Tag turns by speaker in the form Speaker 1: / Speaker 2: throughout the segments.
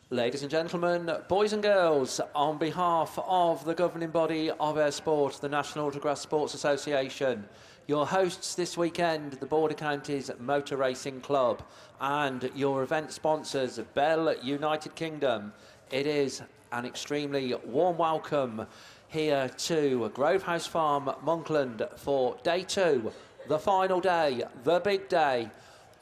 Speaker 1: Ladies and gentlemen, boys and girls, on behalf of the governing body of our sport, the National Autograss Sports Association, your hosts this weekend, the Border Counties Motor Racing Club, and your event sponsors, Bell United Kingdom, it is an extremely warm welcome here to Grove House Farm, Monkland, for day 2, the final day, the big day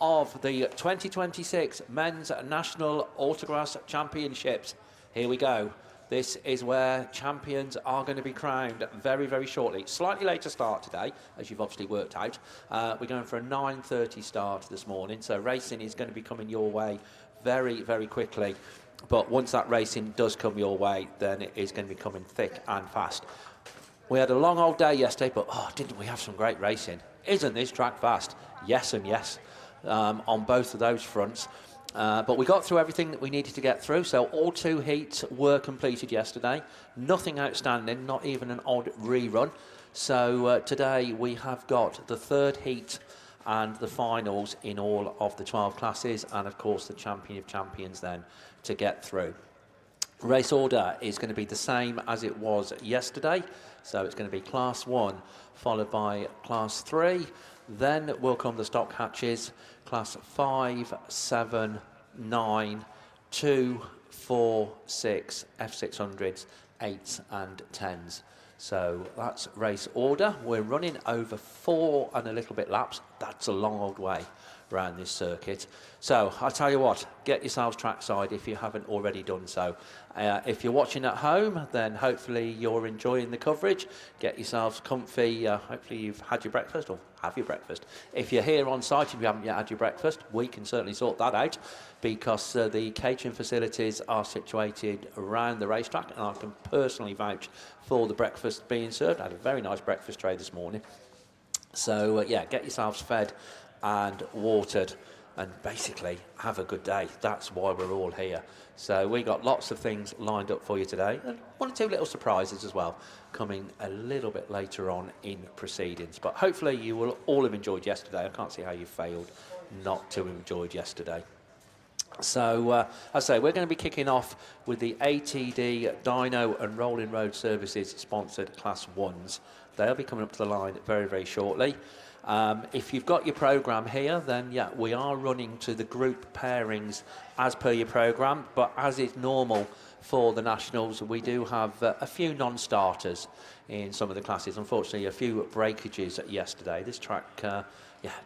Speaker 1: of the 2026 Men's National Autograss Championships. Here we go. This is where champions are going to be crowned very, very shortly. Slightly later start today, as you've obviously worked out. We're going for a 9:30 start this morning, so racing is going to be coming your way very, very quickly. But once that racing does come your way, then it is going to be coming thick and fast. We had a long old day yesterday, but didn't we have some great racing? Isn't this track fast? Yes and yes. On both of those fronts. But we got through everything that we needed to get through, so all 2 heats were completed yesterday. Nothing outstanding, not even an odd rerun. So today we have got the 3rd heat and the finals in all of the 12 classes, and of course the champion of champions then to get through. Race order is going to be the same as it was yesterday, so it's going to be Class 1 followed by Class 3. Then will come the stock hatches, Class 5, 7, 9, 2, 4, 6, F600s, 8s and 10s. So that's race order. We're running over 4 and a little bit laps. That's a long old way around this circuit. So I'll tell you what, get yourselves trackside if you haven't already done so. If you're watching at home, then hopefully you're enjoying the coverage. Get yourselves comfy. Hopefully you've had your breakfast, or have your breakfast. If you're here on site and you haven't yet had your breakfast, we can certainly sort that out, because the catering facilities are situated around the racetrack, and I can personally vouch for the breakfast being served. I had a very nice breakfast tray this morning. So yeah, get yourselves fed and watered, and basically have a good day. That's why we're all here. So we got lots of things lined up for you today, and 1 or 2 little surprises as well coming a little bit later on in proceedings. But hopefully you will all have enjoyed yesterday. I can't see how you failed not to have enjoyed yesterday. So, as I say, we're going to be kicking off with the ATD Dyno and Rolling Road Services sponsored Class 1s. They'll be coming up to the line very, very shortly. If you've got your programme here, then yeah, we are running to the group pairings as per your programme, but as is normal for the Nationals, we do have a few non-starters in some of the classes. Unfortunately, a few breakages yesterday. This track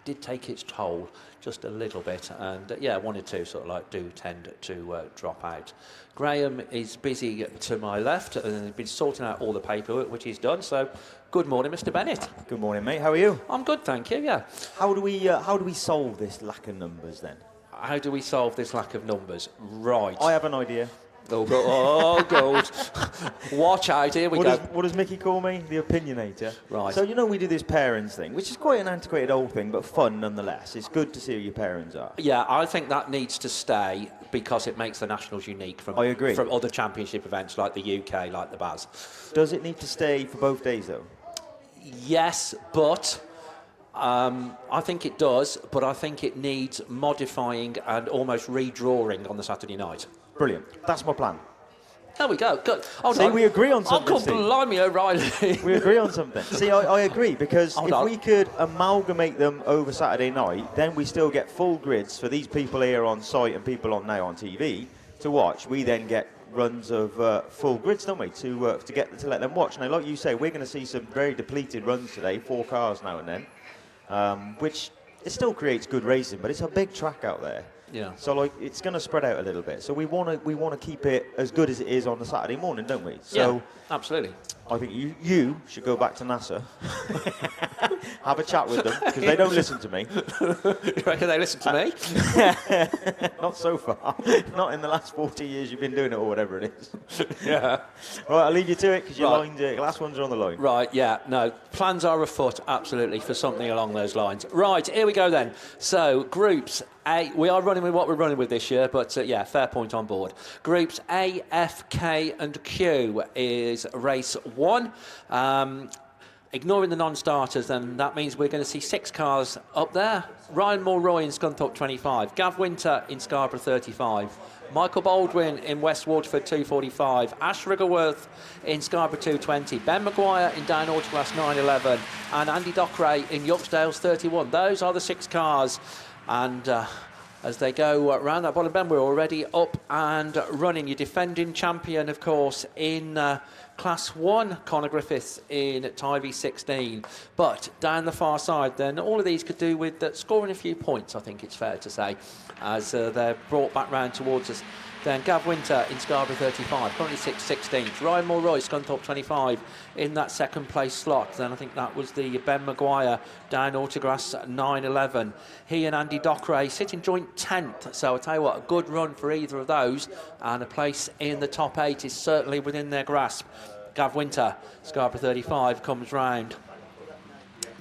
Speaker 1: did take its toll just a little bit, and 1 or 2 sort of like do tend to drop out. Graham is busy to my left and has been sorting out all the paperwork, which he's done. So good morning, Mr. Bennett.
Speaker 2: Good morning, mate. How are you?
Speaker 1: I'm good, thank you. Yeah.
Speaker 2: How do we solve this lack of numbers then?
Speaker 1: How do we solve this lack of numbers? Right.
Speaker 2: I have an idea.
Speaker 1: Oh, God. Watch out, here we go.
Speaker 2: What does Mickey call me? The opinionator.
Speaker 1: Right.
Speaker 2: So, we do this pairings thing, which is quite an antiquated old thing, but fun nonetheless. It's good to see who your pairings are.
Speaker 1: Yeah, I think that needs to stay, because it makes the Nationals unique from,
Speaker 2: I agree.
Speaker 1: from other championship events like the UK, like the BAS.
Speaker 2: Does it need to stay for both days, though?
Speaker 1: Yes, but I think it does, but I think it needs modifying and almost redrawing on the Saturday night.
Speaker 2: Brilliant. That's my plan.
Speaker 1: There we go. Good.
Speaker 2: We agree on something.
Speaker 1: Oh, blimey, O'Reilly.
Speaker 2: We agree on something. See, I agree, because if we could amalgamate them over Saturday night, then we still get full grids for these people here on site and people on now on TV to watch. We then get runs of full grids, don't we, to let them watch. Now, like you say, we're going to see some very depleted runs today, 4 cars now and then, which it still creates good racing, but it's a big track out there.
Speaker 1: Yeah.
Speaker 2: So it's going to spread out a little bit. So we want to keep it as good as it is on the Saturday morning, don't we? So
Speaker 1: yeah, absolutely.
Speaker 2: I think you should go back to NASA, have a chat with them, because they don't listen to me.
Speaker 1: You reckon they listen to me?
Speaker 2: Not so far. Not in the last 40 years you've been doing it, or whatever it is.
Speaker 1: Yeah.
Speaker 2: Right, I'll leave you to it, because your last ones are on the line.
Speaker 1: Right, yeah, no, plans are afoot, absolutely, for something along those lines. Right, here we go then. So, groups A, we are running with what we're running with this year, but yeah, fair point on board. Groups A, F, K and Q is race 1. Ignoring the non-starters, then that means we're going to see 6 cars up there. Ryan Mulroy in Scunthorpe 25, Gav Winter in Scarborough 35, Michael Baldwin in West Waterford 2:45, Ash Wriggleworth in Scarborough 2:20, Ben Maguire in Down Autograss 9:11, and Andy Dockeray in Yuxdales 31. Those are the 6 cars, and as they go around that bottom bend, we're already up and running. Your defending champion, of course, in Class 1, Conor Griffiths in Tivy 16. But down the far side, then, all of these could do with scoring a few points, I think it's fair to say, as they're brought back round towards us. Then Gav Winter in Scarborough 35, currently 6/16. Ryan Mulroy, Scunthorpe 25 in that second place slot. Then I think that was the Ben Maguire down Autograss 9/11. He and Andy Dockeray sitting joint 10th. So I'll tell you what, a good run for either of those. And a place in the top 8 is certainly within their grasp. Gav Winter, Scarborough 35, comes round.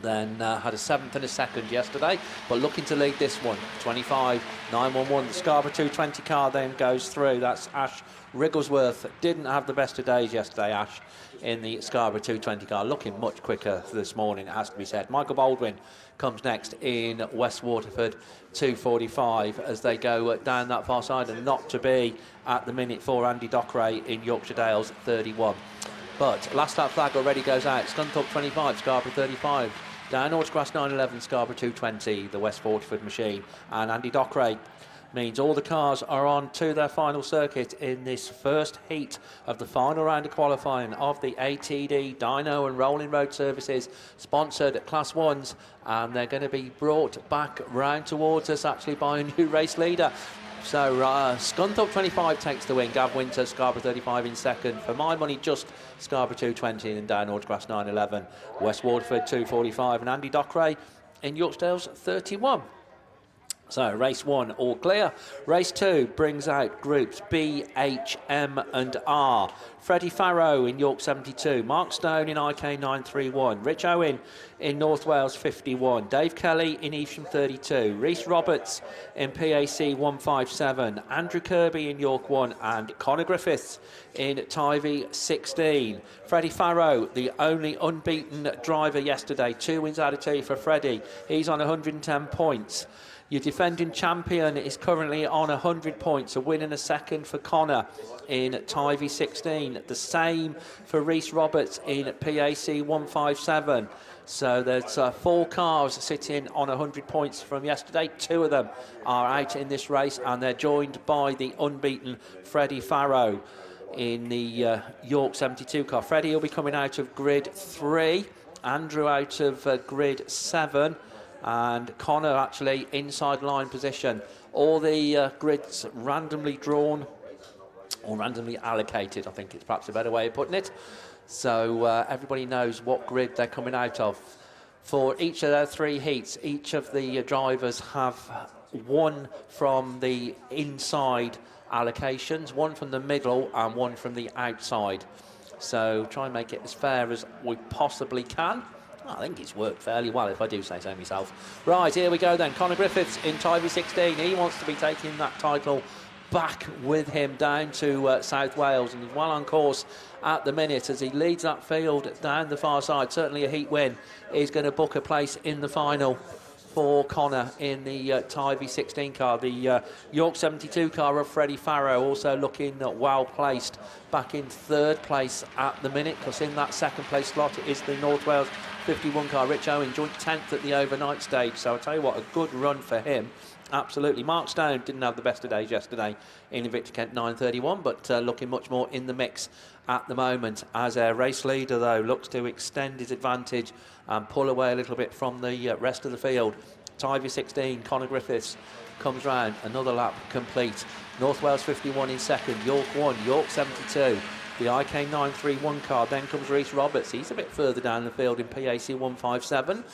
Speaker 1: Then had a 7th and a 2nd yesterday, but looking to lead this one. 25.911. The Scarborough 220 car then goes through. That's Ash Wrigglesworth. Didn't have the best of days yesterday, Ash, in the Scarborough 220 car. Looking much quicker this morning, it has to be said. Michael Baldwin comes next in West Waterford 2:45 as they go down that far side, and not to be at the minute for Andy Dockeray in Yorkshire Dales 31. But last lap flag already goes out. Scunthorpe 25, Scarborough 35. Down Autograss 9/11, Scarborough 220, the West Waterford machine. And Andy Dockeray means all the cars are on to their final circuit in this first heat of the final round of qualifying of the ATD Dyno and Rolling Road Services sponsored Class 1s. And they're going to be brought back round towards us actually by a new race leader. So Scunthorpe 25 takes the win. Gav Winter, Scarborough 35 in second. For my money, just Scarborough 220 and down Autograss 9/11. West Waterford 2:45 and Andy Dockeray in Yorkdales 31. So race 1 all clear. Race 2 brings out groups B, H, M and R. Freddie Farrow in York 72, Mark Stone in IK 931, Rich Owen in North Wales 51, Dave Kelly in Evesham 32, Rhys Roberts in PAC 157, Andrew Kirby in York 1 and Conor Griffiths in Tivy 16. Freddie Farrow, the only unbeaten driver yesterday, 2 wins out of 2 for Freddie. He's on 110 points. Your defending champion is currently on 100 points, a win and a second for Conor in Tivy 16. The same for Rhys Roberts in PAC 157. So there's 4 cars sitting on 100 points from yesterday. 2 of them are out in this race, and they're joined by the unbeaten Freddie Farrow in the York 72 car. Freddie will be coming out of grid 3, Andrew out of grid 7. And Conor actually inside line position. All the grids randomly drawn or randomly allocated, I think it's perhaps a better way of putting it. So everybody knows what grid they're coming out of. For each of their 3 heats, each of the drivers have 1 from the inside allocations, 1 from the middle and 1 from the outside. So try and make it as fair as we possibly can. I think it's worked fairly well, if I do say so myself. Right, here we go then. Conor Griffiths in Tivy 16. He wants to be taking that title back with him down to South Wales, and he's well on course at the minute as he leads that field down the far side. Certainly a heat win is going to book a place in the final for Conor in the Tivy 16 car. The York 72 car of Freddie Farrow also looking well placed, back in 3rd place at the minute, because in that 2nd place slot is the North Wales 51 car. Rich Owen joint 10th at the overnight stage. So I'll tell you what, a good run for him. Absolutely. Mark Stone didn't have the best of days yesterday in Invicta Kent 931, but looking much more in the mix at the moment as a race leader, though, looks to extend his advantage and pull away a little bit from the rest of the field. Tivy 16, Conor Griffiths comes round, another lap complete. North Wales 51 in 2nd, York 1, York 72. The IK 931 car, then comes Rhys Roberts. He's a bit further down the field in PAC 157.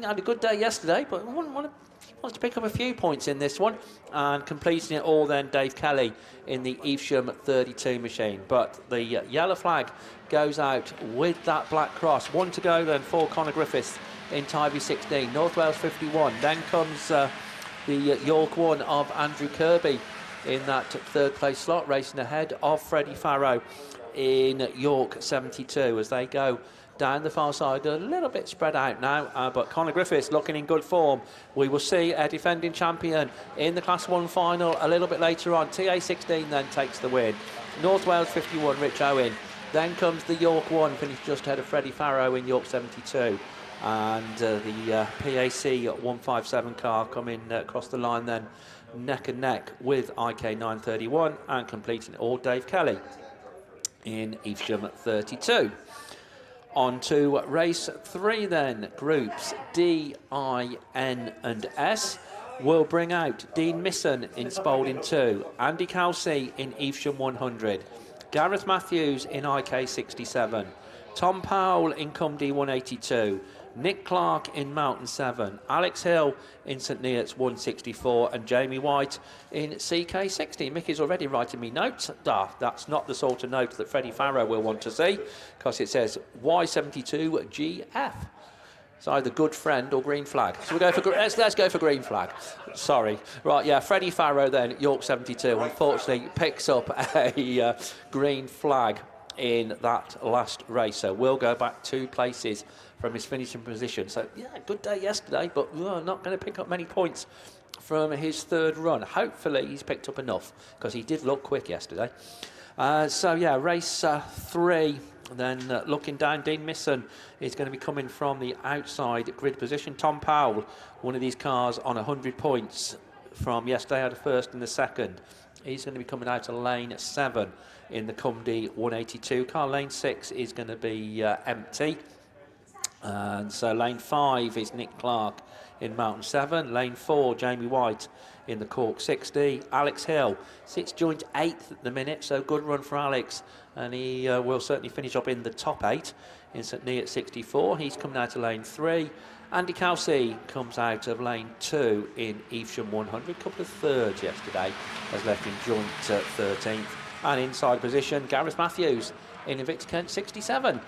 Speaker 1: Had a good day yesterday, but wants to pick up a few points in this one, and completing it all then Dave Kelly in the Evesham 32 machine. But the yellow flag goes out with that black cross. 1 to go then for Conor Griffiths in Tivy 16. North Wales 51. Then comes the York 1 of Andrew Kirby in that 3rd place slot, racing ahead of Freddie Farrow in York 72 as they go down the far side, a little bit spread out now, but Conor Griffiths looking in good form. We will see a defending champion in the Class 1 final a little bit later on. TA16 then takes the win. North Wales 51, Rich Owen. Then comes the York 1, finished just ahead of Freddie Farrow in York 72. And the PAC 157 car coming across the line then neck and neck with IK 931 and completing it all, Dave Kelly in Evesham 32. On to race 3 then, groups D, I, N and S will bring out Dean Misson in Spalding 2, Andy Kelsey in Evesham 100, Gareth Matthews in IK 67, Tom Powell in Cumdy 182, Nick Clark in Mountain 7, Alex Hill in St Neots 164 and Jamie White in CK 60. Mickey's already writing me notes. That's not the sort of note that Freddie Farrow will want to see, because it says Y72GF. It's either good friend or green flag. So we'll go for let's go for green flag. Sorry. Right, yeah, Freddie Farrow then, York 72, unfortunately picks up a green flag in that last race. So we'll go back 2 places from his finishing position. So, yeah, good day yesterday, but not going to pick up many points from his 3rd run. Hopefully he's picked up enough, because he did look quick yesterday. So, yeah, race 3, then looking down, Dean Misson is going to be coming from the outside grid position. Tom Powell, one of these cars on 100 points from yesterday, had a 1st and a 2nd. He's going to be coming out of lane 7 in the Cumdy 182 car. Lane 6 is going to be empty. And so lane 5 is Nick Clark in Mountain 7. Lane 4, Jamie White in the Cork 60. Alex Hill sits joint 8th at the minute, so good run for Alex. And he will certainly finish up in the top 8 in St Neots 64. He's coming out of lane 3. Andy Kelsey comes out of lane 2 in Evesham 100. A couple of 3rds yesterday, has left him joint 13th. And inside position, Gareth Matthews in Invicta Kent 67.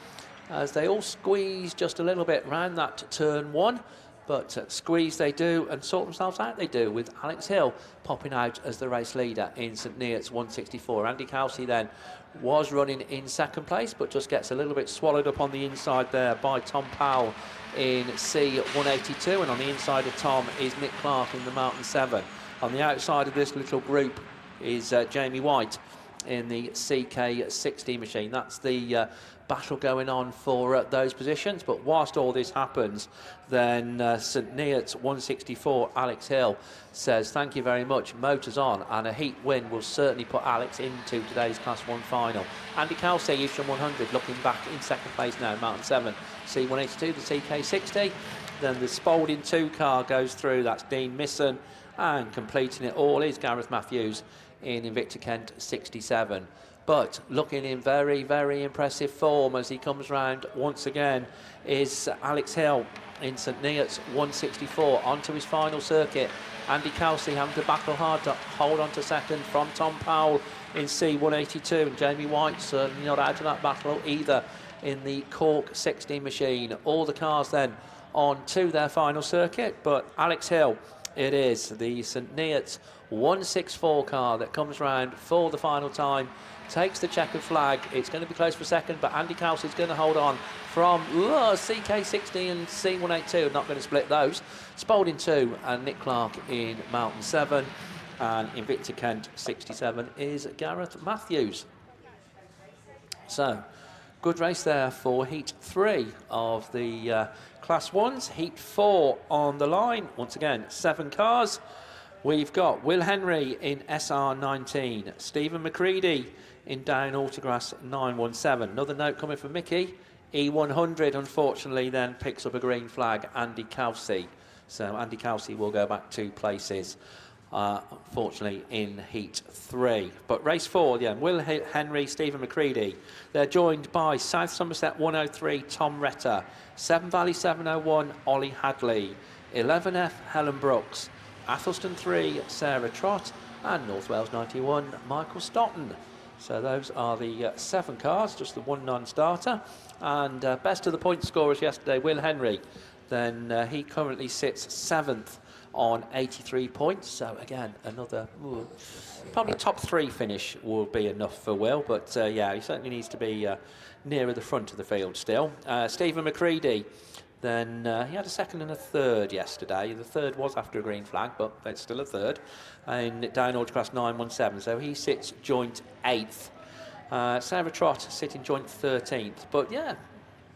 Speaker 1: As they all squeeze just a little bit round that turn 1, but squeeze they do and sort themselves out they do, with Alex Hill popping out as the race leader in St Neots 164. Andy Kelsey then was running in 2nd place, but just gets a little bit swallowed up on the inside there by Tom Powell in C182, and on the inside of Tom is Nick Clark in the Mountain 7. On the outside of this little group is Jamie White in the CK60 machine. That's the battle going on for those positions. But whilst all this happens, then St Neots 164 Alex Hill says thank you very much, motors on, and a heat win will certainly put Alex into today's Class 1 final. Andy Kelsey, Evesham 100, looking back in 2nd place now, Mountain 7, C182, the CK60. Then the Spalding 2 car goes through, that's Dean Misson, and completing it all is Gareth Matthews in Invicta Kent 67. But looking in very, very impressive form as he comes round once again is Alex Hill in St Neots 164 onto his final circuit. Andy Kelsey having to battle hard to hold on to 2nd from Tom Powell in C182, and Jamie White certainly not out of that battle either in the Cork 60 machine. All the cars then on to their final circuit, but Alex Hill, it is the St Neots 164 car that comes round for the final time, takes the checkered flag. It's going to be close for 2nd, but Andy Kelsey's going to hold on from CK60 and C182, not going to split those. Spalding 2 and Nick Clark in Mountain 7, and Invicta Kent 67 is Gareth Matthews. So, good race there for Heat 3 of the Class 1s. Heat 4 on the line. Once again, 7 cars. We've got Will Henry in SR19, Stephen McCready in Down Autograss 917. Another note coming from Mickey. E100, unfortunately, then picks up a green flag, Andy Kelsey. So Andy Kelsey will go back 2 places, unfortunately, in Heat 3. But race 4, yeah, Will Henry, Stephen McCready. They're joined by South Somerset 103, Tom Retter, Severn Valley 701, Ollie Hadley, 11F, Helen Brooks, Athelston 3, Sarah Trott, and North Wales 91, Michael Stoughton. So those are the 7 cars, just the 1 non-starter. And best of the point scorers yesterday, Will Henry. Then he currently sits 7th on 83 points. So again, another probably top 3 finish will be enough for Will. But yeah, he certainly needs to be nearer the front of the field still. Stephen McCready. Then he had a second and a third yesterday. The third was after a green flag, but it's still a third. And down Autograss 917, so he sits joint 8th. Sarah Trott sitting joint 13th. But yeah,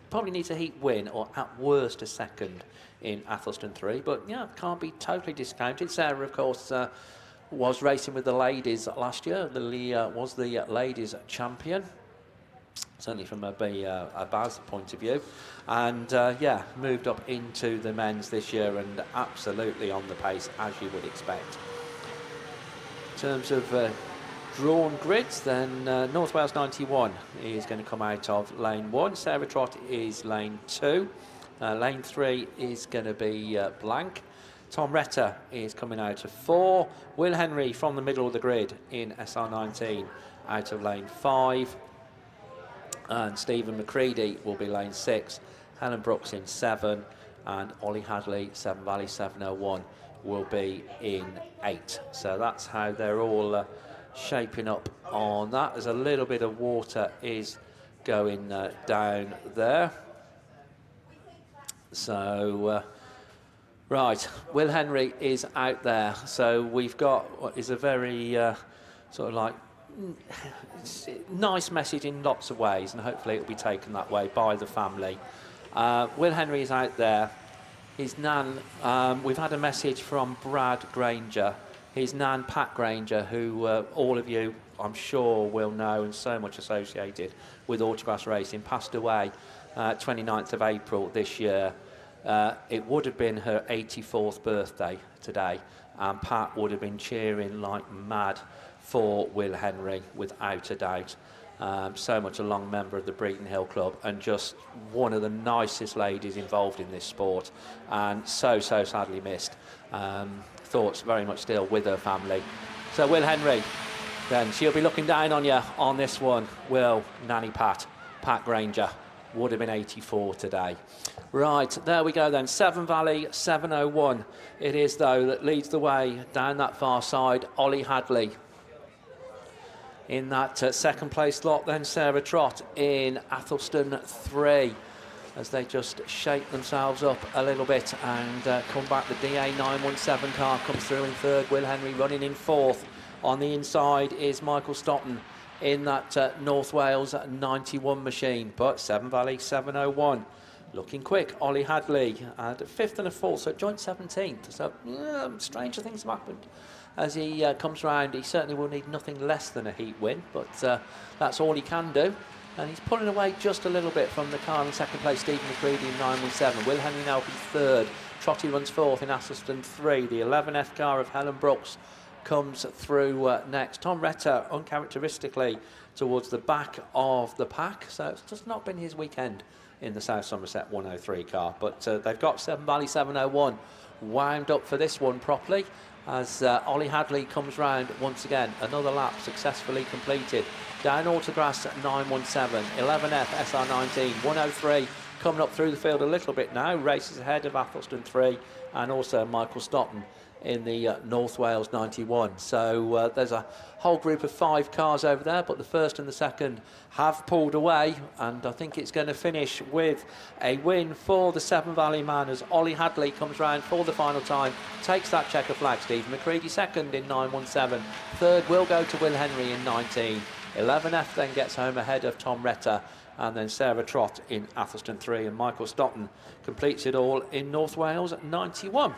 Speaker 1: probably needs a heat win, or at worst a second in Athelston 3. But yeah, can't be totally discounted. Sarah, of course, was racing with the ladies last year. Was the ladies champion. Certainly from a Baz point of view, and yeah, moved up into the men's this year and absolutely on the pace as you would expect. In terms of drawn grids, then North Wales 91 is going to come out of lane 1. Sarah Trott is lane 2. Lane 3 is going to be blank. Tom Retter is coming out of 4. Will Henry from the middle of the grid in SR19 out of lane 5. And Stephen McCready will be lane 6, Helen Brooks in 7, and Ollie Hadley, Seven Valley 701, will be in 8. So that's how they're all shaping up on that. There's a little bit of water is going down there. So, right, Will Henry is out there. So we've got what is a very sort of like nice message in lots of ways, and hopefully it'll be taken that way by the family. Will Henry is out there. His nan, we've had a message from Brad Granger, his nan Pat Granger, who all of you I'm sure will know and so much associated with Autograss racing, passed away 29th of April this year. It would have been her 84th birthday today, and Pat would have been cheering like mad for Will Henry, without a doubt. So much a long member of the Breaton Hill Club, and just one of the nicest ladies involved in this sport, and so sadly missed. Thoughts very much still with her family. So Will Henry, then she'll be looking down on you on this one. Will, Nanny Pat Granger, would have been 84 today. Right, there we go then, Seven Valley 701. It is though that leads the way down that far side, Ollie Hadley. In that second place lot, then Sarah Trott in Athelston 3, as they just shake themselves up a little bit and come back. The DA 917 car comes through in 3rd. Will Henry running in 4th. On the inside is Michael Stoughton in that North Wales 91 machine, but Seven Valley 701 looking quick. Ollie Hadley at 5th and a 4th, so joint 17th. So stranger things have happened as he comes round. He certainly will need nothing less than a heat win, but that's all he can do. And he's pulling away just a little bit from the car in 2nd place, Stephen McCready in 917. Will Henry now be 3rd. Trotty runs 4th in Athelston 3. The 11F car of Helen Brooks comes through next. Tom Retter uncharacteristically towards the back of the pack, so it's just not been his weekend in the South Somerset 103 car, but they've got Seven Valley 701 wound up for this one properly, as Ollie Hadley comes round once again. Another lap successfully completed down Autograss 917, 11F SR19 103 coming up through the field a little bit now, races ahead of Athelston 3 and also Michael Stoughton in the North Wales 91. So there's a whole group of 5 cars over there, but the 1st and the 2nd have pulled away, and I think it's going to finish with a win for the Seven Valley man as Ollie Hadley comes round for the final time, takes that checker flag. Stephen McCready 2nd in 917, 3rd will go to Will Henry in 19. 11F then gets home ahead of Tom Retter, and then Sarah Trott in Athelston 3, and Michael Stoughton completes it all in North Wales 91.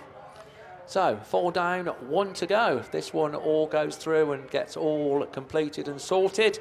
Speaker 1: So 4 down, 1 to go. If this one all goes through and gets all completed and sorted,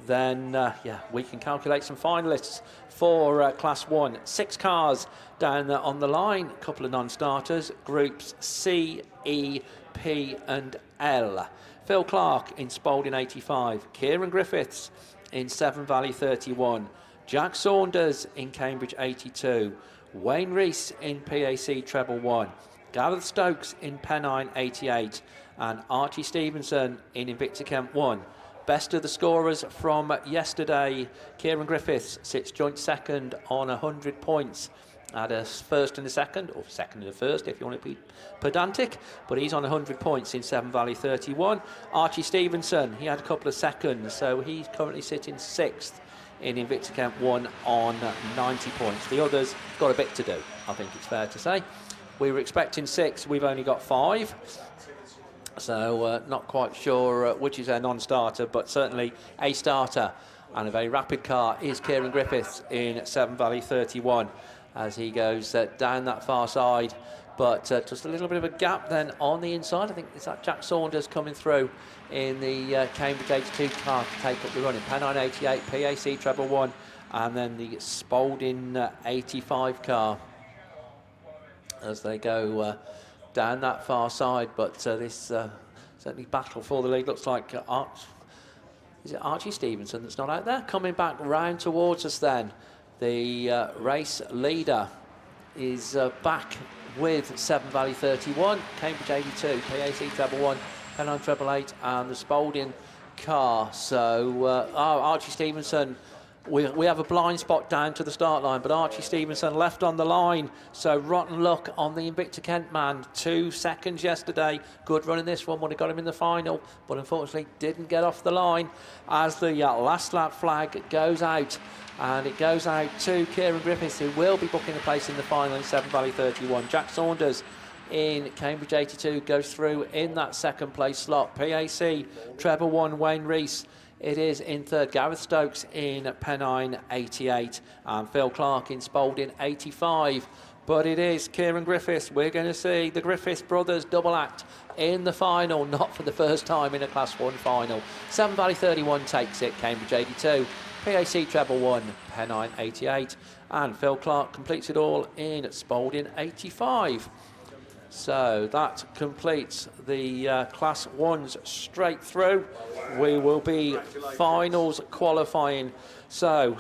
Speaker 1: then yeah, we can calculate some finalists for Class 1. 6 cars down there on the line, a couple of non-starters, groups C, E, P and L. Phil Clark in Spalding 85, Kieran Griffiths in Seven Valley 31, Jack Saunders in Cambridge 82, Wayne Rees in PAC Treble 1, Gareth Stokes in Pennine 88, and Archie Stevenson in Invicta Kent 1. Best of the scorers from yesterday, Kieran Griffiths sits joint 2nd on 100 points. Had a first and a second, or second and a first if you want to be pedantic, but he's on 100 points in Severn Valley 31. Archie Stevenson, he had a couple of seconds, so he's currently sitting 6th in Invicta Kent 1 on 90 points. The others got a bit to do, I think it's fair to say. We were expecting 6, we've only got 5. So not quite sure which is a non-starter, but certainly a starter. And a very rapid car is Kieran Griffiths in Severn Valley 31 as he goes down that far side. But just a little bit of a gap then on the inside. I think it's that Jack Saunders coming through in the Cambridge 82 car to take up the run in Pennine 88, PAC treble 1, and then the Spalding 85 car as they go down that far side. But this certainly battle for the lead looks like is it Archie Stevenson that's not out there? Coming back round towards us then. The race leader is back with Severn Valley 31, Cambridge 82, PAC treble 1, Pennine treble 8, and the Spalding car. So Archie Stevenson, we have a blind spot down to the start line, but Archie Stevenson left on the line. So rotten luck on the Invicta Kent man. 2 seconds yesterday. Good run in this one, would have got him in the final, but unfortunately didn't get off the line as the last lap flag goes out. And it goes out to Kieran Griffiths, who will be booking a place in the final in Severn Valley 31. Jack Saunders in Cambridge 82 goes through in that second place slot. PAC treble 1, Wayne Rees. It is in third. Gareth Stokes in Pennine 88 and Phil Clark in Spalding 85. But it is Kieran Griffiths. We're going to see the Griffiths brothers double act in the final, not for the first time in a Class 1 final. Severn Valley 31 takes it, Cambridge 82. PAC treble 1, Pennine 88. And Phil Clark completes it all in Spalding 85. So that completes the Class 1s straight through. We will be finals qualifying. So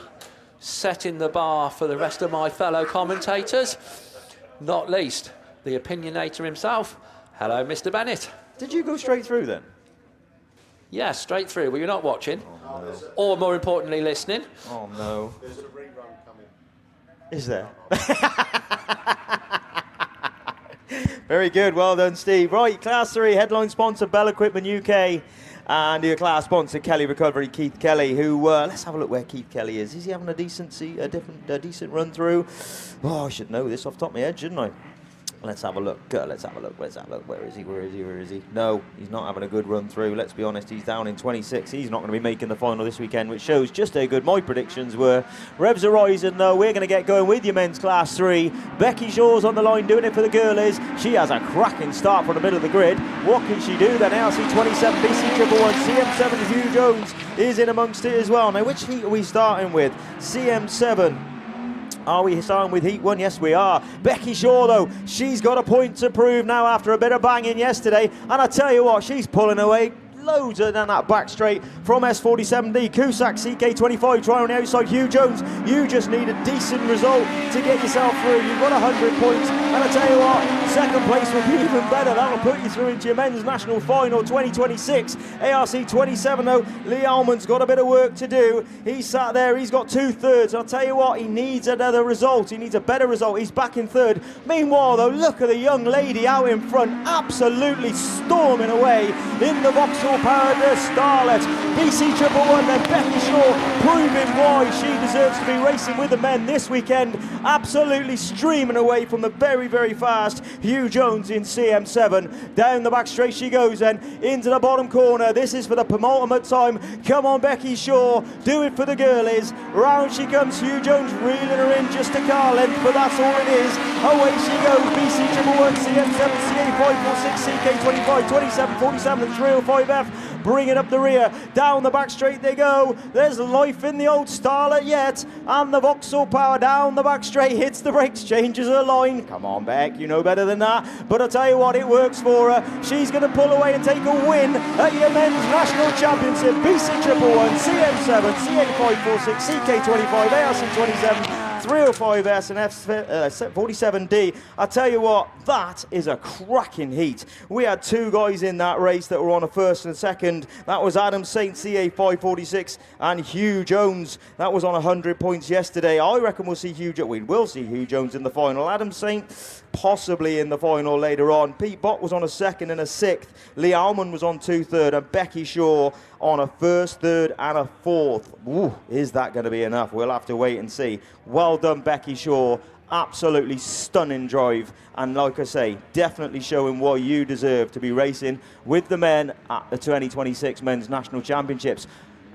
Speaker 1: setting the bar for the rest of my fellow commentators, not least the opinionator himself. Hello, Mr. Bennett.
Speaker 2: Did you go straight through then?
Speaker 1: Yes, straight through. Were you not watching? Oh, no. Or more importantly, listening?
Speaker 2: Oh, no.
Speaker 3: There's a rerun coming.
Speaker 2: Is there? Very good. Well done, Steve. Right, Class 3, headline sponsor, Bell Equipment UK. And your class sponsor, Kelly Recovery, Keith Kelly, who, let's have a look where Keith Kelly is. Is he having a decent run through? Oh, I should know this off the top of my head, shouldn't I? Let's have a look. Let's have a look. Where is he? No, he's not having a good run through. Let's be honest, he's down in 26. He's not going to be making the final this weekend, which shows just how good my predictions were. Revs are rising, though. We're going to get going with your men's Class 3. Becky Shaw's on the line doing it for the girlies. She has a cracking start from the middle of the grid. What can she do then? ARC 27, BC Triple 1, CM7, Hugh Jones is in amongst it as well. Now, which heat are we starting with? CM7. Are we starting with Heat 1? Yes, we are. Becky Shaw, though, she's got a point to prove now after a bit of banging yesterday. And I tell you what, she's pulling away loads down that back straight from S47D. Cusack, CK25, try on the outside. Hugh Jones, you just need a decent result to get yourself through. You've got 100 points. And I tell you what, second place will be even better. That'll put you through into your men's national final 2026. ARC 27, though, Lee Almond's got a bit of work to do. He's sat there, he's got 2/3. I'll tell you what, he needs another result. He needs a better result. He's back in third. Meanwhile, though, look at the young lady out in front, absolutely storming away in the Vauxhall Powered Starlet. BC Triple 1, then Becky Shaw proving why she deserves to be racing with the men this weekend. Absolutely streaming away from the very, very fast Hugh Jones in CM7. Down the back straight she goes then, into the bottom corner. This is for the penultimate time. Come on, Becky Shaw, do it for the girlies. Round she comes, Hugh Jones reeling her in just a car length, but that's all it is. Away she goes, BC Triple 1, CM7, CA546, CK25, 27, 47 and 305F. Bringing up the rear, down the back straight they go. There's life in the old Starlet yet, and the Vauxhall Power down the back straight, hits the brakes, changes her line. Come on, Beck, you know better than that. But I'll tell you what, it works for her. She's going to pull away and take a win at your men's national championship. BC Triple 1, CM7, CA546, CK25, ARC 27. 305S and F47D. I tell you what, that is a cracking heat. We had two guys in that race that were on a first and second. That was Adam Saint, CA 546, and Hugh Jones. That was on 100 points yesterday. I reckon we will see Hugh Jones in the final. Adam Saint possibly in the final later on. Pete Bott was on a second and a sixth. Lee Almond was on 2 third, and Becky Shaw on a first, third, and a fourth. Ooh, is that going to be enough? We'll have to wait and see. Well done, Becky Shaw. Absolutely stunning drive, and like I say, definitely showing why you deserve to be racing with the men at the 2026 Men's National Championships.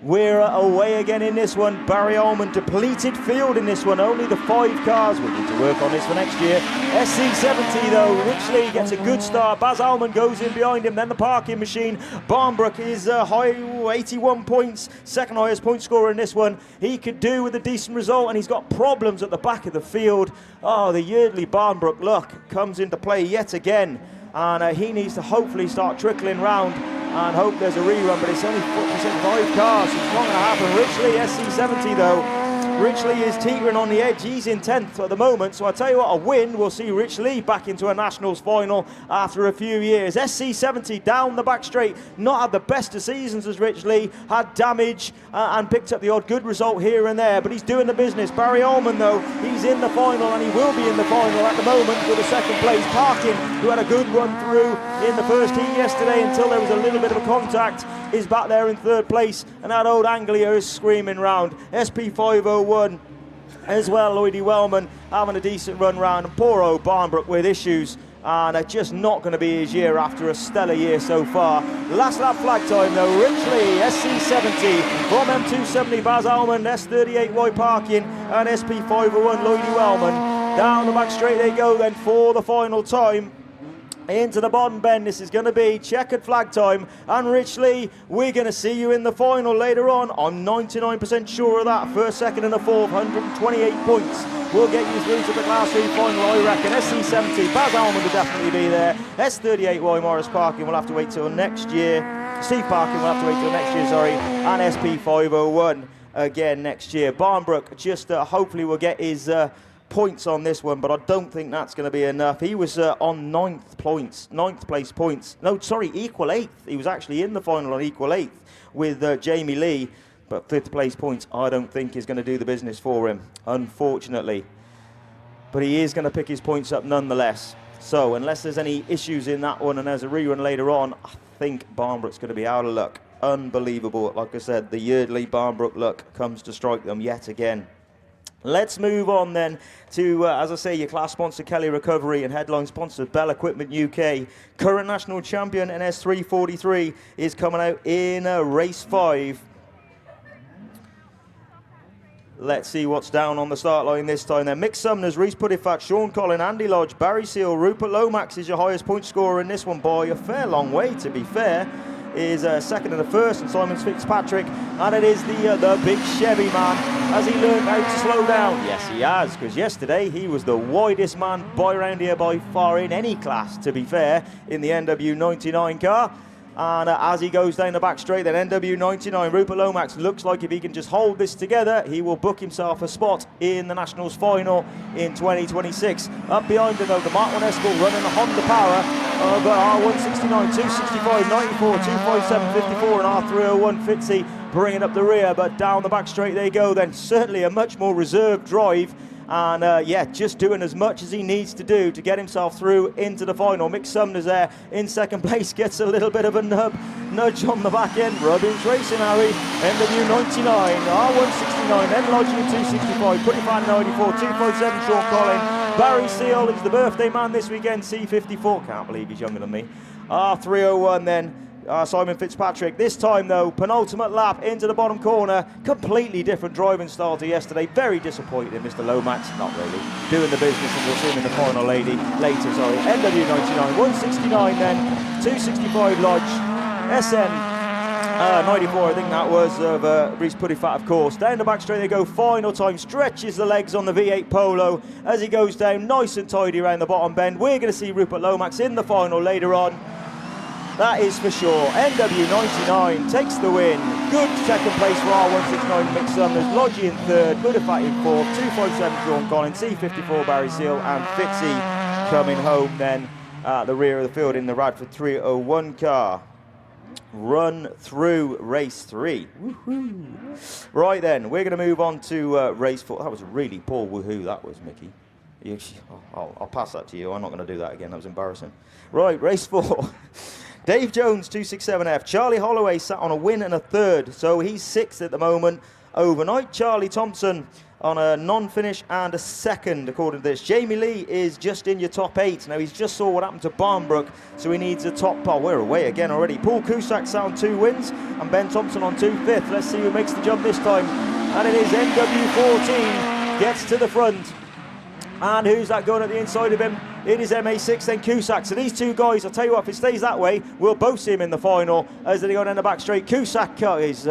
Speaker 2: We're away again in this one. Barry Ullman, depleted field in this one. Only the 5 cars. We need to work on this for next year. SC70 though, Richley gets a good start. Baz Ullman goes in behind him. Then the parking machine. Barnbrook is high, 81 points. Second highest point scorer in this one. He could do with a decent result, and he's got problems at the back of the field. Oh, the Yeardley Barnbrook luck comes into play yet again. And he needs to hopefully start trickling round and hope there's a rerun, but it's only 5 cars, so it's not going to happen. Richley, SC70 though. Richley is teetering on the edge. He's in 10th at the moment, so I tell you what, a win will see Richley back into a Nationals final after a few years. SC70 down the back straight, not had the best of seasons as Richley, had damage and picked up the odd good result here and there, but he's doing the business. Barry Ullman though, he's in the final, and he will be in the final at the moment with a second place. Parkin, who had a good run through in the first heat yesterday until there was a little bit of a contact, is back there in 3rd place, and that old Anglia is screaming round. SP501 as well, Lloydie Wellman having a decent run round, and poor old Barnbrook with issues, and just not going to be his year after a stellar year so far. Last lap flag time though, Richley, SC70 from M270, Baz Ullman, S38Y Parkin, and SP501 Lloydie Wellman. Down the back straight they go then for the final time. Into the bottom bend, this is going to be checkered flag time, and Richley, we're going to see you in the final later on. I'm 99% sure of that. First, second and a fourth, 128 points. We'll get you through to the Class 3 final, I reckon. SC70, Baz Ullman will definitely be there. S38Y Morris Parkin will have to wait till next year. Steve Parkin will have to wait till next year, sorry. And SP501 again next year. Barnbrook just hopefully will get his points on this one, but I don't think that's going to be enough. He was on 9th place points. No, sorry, equal 8th. He was actually in the final on equal 8th with Jamie Lee, but 5th place points I don't think is going to do the business for him, unfortunately. But he is going to pick his points up nonetheless. So unless there's any issues in that one and there's a rerun later on, I think Barnbrook's going to be out of luck. Unbelievable. Like I said, the Yeardley Barnbrook luck comes to strike them yet again. Let's move on then to, as I say, your class sponsor Kelly Recovery and headline sponsor Bell Equipment UK. Current national champion NS343 is coming out in race 5. Let's see what's down on the start line this time then. Mick Sumners, Reese Puddifat, Sean Collin, Andy Lodge, Barry Seal, Rupert Lomax is your highest point scorer in this one by a fair long way, to be fair. Is second and a first, and Simon Fitzpatrick, and it is the big Chevy man. Has he learned how to slow down? Yes, he has, because yesterday he was the widest man by round here by far in any class, to be fair, in the NW99 car. And as he goes down the back straight, then NW99, Rupert Lomax looks like if he can just hold this together, he will book himself a spot in the Nationals final in 2026. Up behind him, though, the Mark 1 Escort running the Honda Power of R169, 265, 94, 257, 54, and R301 Fitzy bringing up the rear, but down the back straight they go then. Certainly a much more reserved drive. And yeah, just doing as much as he needs to do to get himself through into the final. Mick Sumner's there in second place, gets a little bit of a nudge on the back end. Robbins Racing Harry, NW99, R169, then Lodging in 265, Puddifan 94, 257 Sean Collin. Barry Seal is the birthday man this weekend, C54, can't believe he's younger than me. R301 then. Simon Fitzpatrick. This time though, penultimate lap into the bottom corner. Completely different driving style to yesterday. Very disappointed in Mr. Lomax. Not really. Doing the business, and we'll see him in the final later. Sorry. NW99, 169 then, 265 Lodge, SN 94, I think that was, of Reese Puddifat, of course. Down the back straight they go. Final time. Stretches the legs on the V8 Polo as he goes down nice and tidy around the bottom bend. We're going to see Rupert Lomax in the final later on. that is for sure. NW99 takes the win. Good second place for R169 Mick Summers, Lodgy in third, Budafat in fourth, 257 Sean Collins, C54 Barry Seal, and Fitzy coming home then at the rear of the field in the Radford 301 car. Run through race 3. Woohoo. Right then, we're going to move on to race 4. That was a really poor woohoo, that was, Mickey. I'll pass that to you. I'm not going to do that again. That was embarrassing. Right, race 4. Dave Jones, 267F. Charlie Holloway sat on a win and a third, so he's 6th at the moment. Overnight, Charlie Thompson on a non-finish and a second, according to this. Jamie Lee is just in your top 8. Now, he's just saw what happened to Barnbrook, so he needs a top... Oh, we're away again already. Paul Cusack sat on 2 wins, and Ben Thompson on 2 5th. Let's see who makes the jump this time. And it is NW14, gets to the front. And who's that going at the inside of him? It is MA6, then Cusack. So these 2 guys, I'll tell you what, if it stays that way, we'll both see him in the final as they go down the back straight. Cusack is...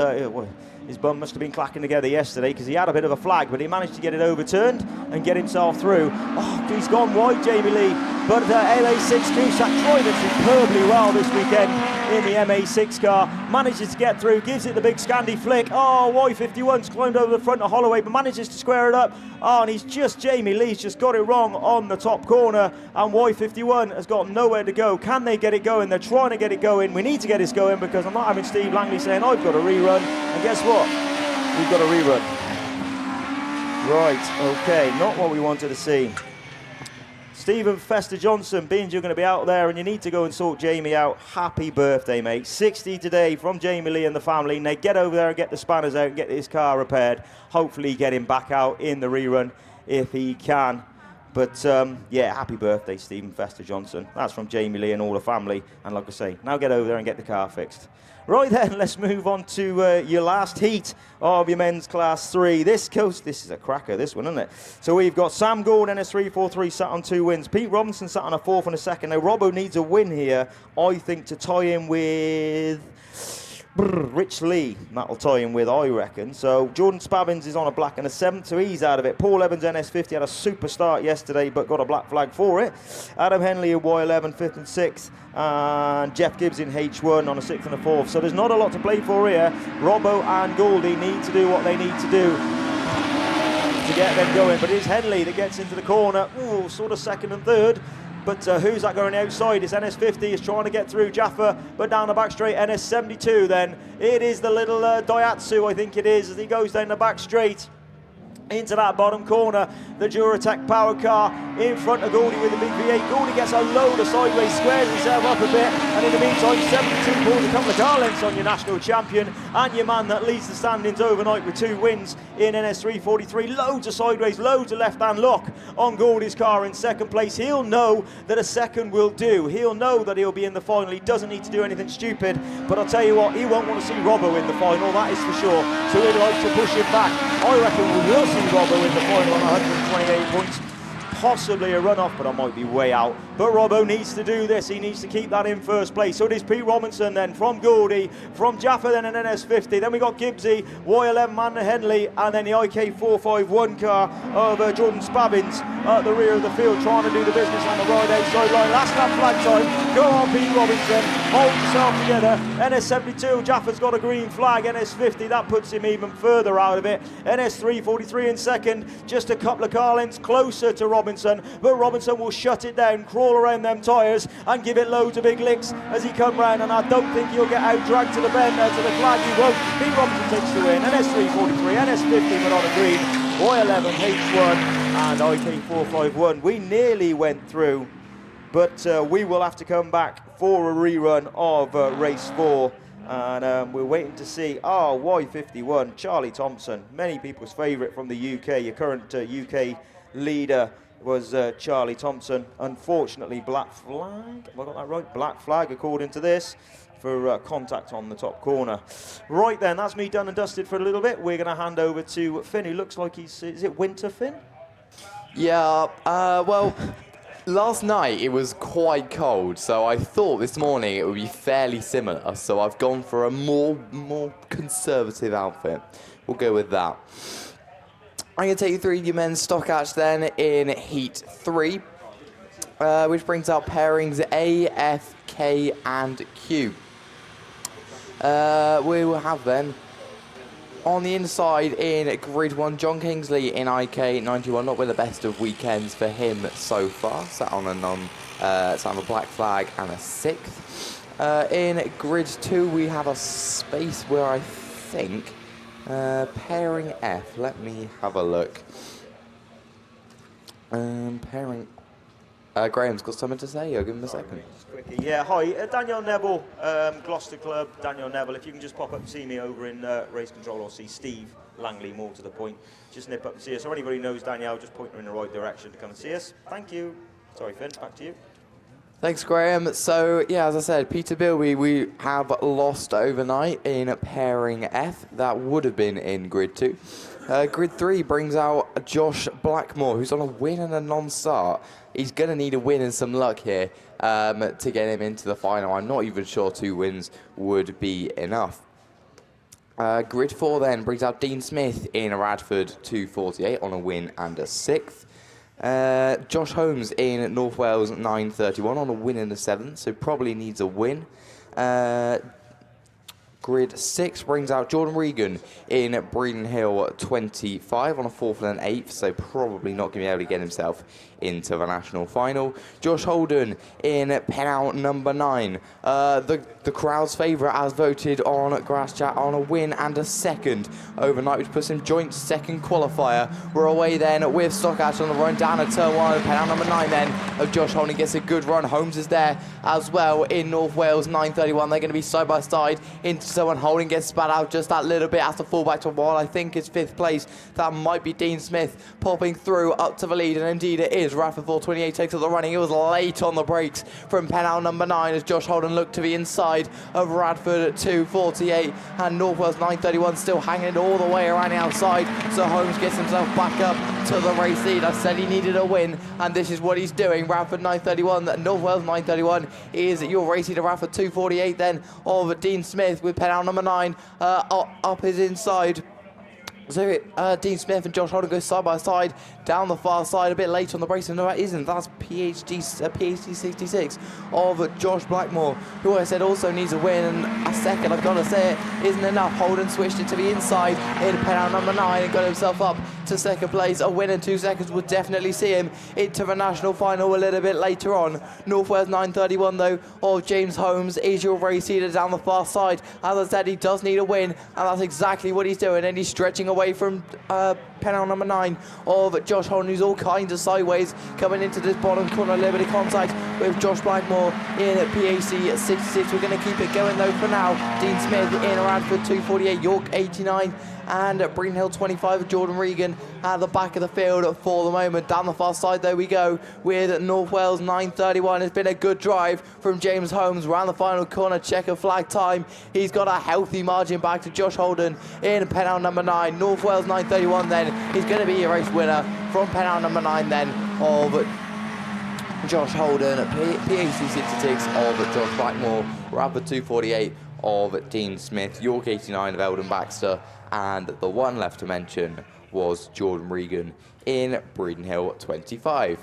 Speaker 2: his bum must have been clacking together yesterday because he had a bit of a flag, but he managed to get it overturned and get himself through. Oh, he's gone wide, Jamie Lee. But MA6 Cusack driving superbly well this weekend in the MA6 car. Manages to get through, gives it the big Scandi flick. Oh, Y51's climbed over the front of Holloway, but manages to square it up. Oh, and Jamie Lee's just got it wrong on the top corner, and Y51 has got nowhere to go. Can they get it going? They're trying to get it going. We need to get this going because I'm not having Steve Langley saying, I've got a rerun. And guess what? We've got a rerun. Right, okay, not what we wanted to see. Stephen Fester Johnson, being you're going to be out there and you need to go and sort Jamie out. Happy birthday, mate. 60 today from Jamie Lee and the family. And they get over there and get the spanners out and get his car repaired. Hopefully get him back out in the rerun if he can. But, yeah, happy birthday, Stephen Fester Johnson. That's from Jamie Lee and all the family. And like I say, now get over there and get the car fixed. Right then, let's move on to your last heat of your men's class 3. This is a cracker, this one, isn't it? So we've got Sam Gould, NS343, sat on 2 wins. Pete Robinson sat on a 4th and a 2nd. Now, Robbo needs a win here, I think, to tie in with... Rich Lee, that'll tie him with, I reckon. So Jordan Spabbins is on a black and a 7th, so he's out of it. Paul Evans, NS50, had a super start yesterday, but got a black flag for it. Adam Henley in Y11, 5th and 6th. And Jeff Gibbs in H1 on a 6th and a 4th. So there's not a lot to play for here. Robbo and Goldie need to do what they need to do to get them going. But it's Henley that gets into the corner. Ooh, sort of 2nd and 3rd. But who's that going outside? It's NS50 is trying to get through Jaffa, but down the back straight, NS72 then. It is the little Daihatsu, I think it is, as he goes down the back straight into that bottom corner. The Duratec power car in front of Goldie with the big V8. Goldie gets a load of sideways, squares himself up a bit, and in the meantime 72 pulls a couple of car lengths on your national champion and your man that leads the standings overnight with 2 wins in NS343. Loads of sideways, loads of left-hand lock on Goldie's car in 2nd place. He'll know that a 2nd will do. He'll know that he'll be in the final. He doesn't need to do anything stupid, but I'll tell you what, he won't want to see Robbo in the final, that is for sure. So he'd like to push him back. I reckon we will see Robbo in the final on 128 points. Possibly a run-off, but I might be way out. But Robbo needs to do this. He needs to keep that in 1st place. So it is Pete Robinson then from Goldie, from Jaffa then an NS50. Then we got Gibbsy, Y11 man Henley, and then the IK451 car of Jordan Spabbins at the rear of the field, trying to do the business on the right outside line. Last lap flag time. Go on, Pete Robinson. Hold yourself together. NS72, Jaffa's got a green flag. NS50, that puts him even further out of it. NS343 in 2nd, just a couple of car lengths closer to Robinson. But Robinson will shut it down, crawl around them tyres and give it loads of big licks as he come round, and I don't think he'll get out dragged to the bend, to the flag. He won't. Pete Robinson takes the win. NS343, NS50 but on a green, Y11, H1 and IK451. We nearly went through, but we will have to come back for a rerun of race 4. And we're waiting to see Y51, Charlie Thompson, many people's favourite from the UK, your current UK leader was Charlie Thompson. Unfortunately, black flag. Have I got that right? Black flag, according to this, for contact on the top corner. Right then, that's me done and dusted for a little bit. We're going to hand over to Finn, who looks like is it winter, Finn?
Speaker 3: Yeah, well, last night it was quite cold, so I thought this morning it would be fairly similar. So I've gone for a more conservative outfit. We'll go with that. I'm going to take you through your men's stock hatch then in Heat 3, which brings out pairings A, F, K and Q. We will have then on the inside in Grid 1, John Kingsley in IK 91. Not with the best of weekends for him so far. Sat on a black flag and a 6th. In Grid 2, we have a space where I think pairing F. Let me have a look. Pairing. Graham's got something to say. I'll give him a second.
Speaker 2: Yeah, hi, Daniel Neville, Gloucester Club. Daniel Neville, if you can just pop up and see me over in race control, or see Steve Langley, more to the point. Just nip up and see us. Or anybody who knows Danielle, just point her in the right direction to come and see us. Thank you. Sorry, Finn, back to you.
Speaker 3: Thanks, Graham. So, yeah, as I said, Peterbilt, we have lost overnight in pairing F. That would have been in Grid 2. Grid 3 brings out Josh Blackmore, who's on a win and a non-start. He's going to need a win and some luck here to get him into the final. I'm not even sure 2 wins would be enough. Grid 4 then brings out Dean Smith in Radford 248 on a win and a 6th. Josh Holmes in North Wales 931 on a win and a 7th, so probably needs a win. Grid 6 brings out Jordan Regan in Breeden Hill 25 on a 4th and an 8th, so probably not going to be able to get himself into the national final. Josh Holden in Pennout number 9. The crowd's favourite as voted on Grass Chat on a win and a 2nd overnight, which puts him joint 2nd qualifier. We're away then with Stockash on the run down at turn 1. Pennout number 9 then of Josh Holden gets a good run. Holmes is there as well in North Wales 931. They're going to be side by side into someone. Holden gets spat out just that little bit as the fullback to Wall. I think it's 5th place. That might be Dean Smith popping through up to the lead, and indeed it is. Radford 428 takes up the running. It was late on the brakes from Pennout number 9 as Josh Holden looked to the inside of Radford 248, and North Wales 931 still hanging all the way around the outside. So Holmes gets himself back up to the race lead. I said he needed a win, and this is what he's doing. Radford 931, North Wales 931 is your race leader. Radford 248 then of Dean Smith with Pennout number 9 up his inside. So Dean Smith and Josh Holden go side by side down the far side, a bit late on the brakes. No, that isn't. That's PhD 66 of Josh Blackmore, who I said also needs a win, and a 2nd, I've got to say it, isn't enough. Holden switched it to the inside in Pennout number 9 and got himself up to 2nd place. A win in 2 seconds would definitely see him into the national final a little bit later on. North Wales 931 though of James Holmes is your race leader down the far side. As I said, he does need a win, and that's exactly what he's doing, and he's stretching away from Pennout number 9 of Josh Holden, who's all kinds of sideways coming into this bottom corner. A little bit of contact with Josh Blackmore in PAC 66. We're going to keep it going though for now. Dean Smith in Radford 248, York 89, and Breeden Hill 25 of Jordan Regan at the back of the field for the moment. Down the far side there we go with North Wales 931. It's been a good drive from James Holmes around the final corner. Checker flag time. He's got a healthy margin back to Josh Holden in Pennout number 9. North Wales 931 then is going to be a race winner from Pennout number 9 then of Josh Holden. PAC 66 of Josh Blackmore. Radford 248 of Dean Smith. York 89 of Eldon Baxter. And the one left to mention was Jordan Regan in Breeden Hill 25.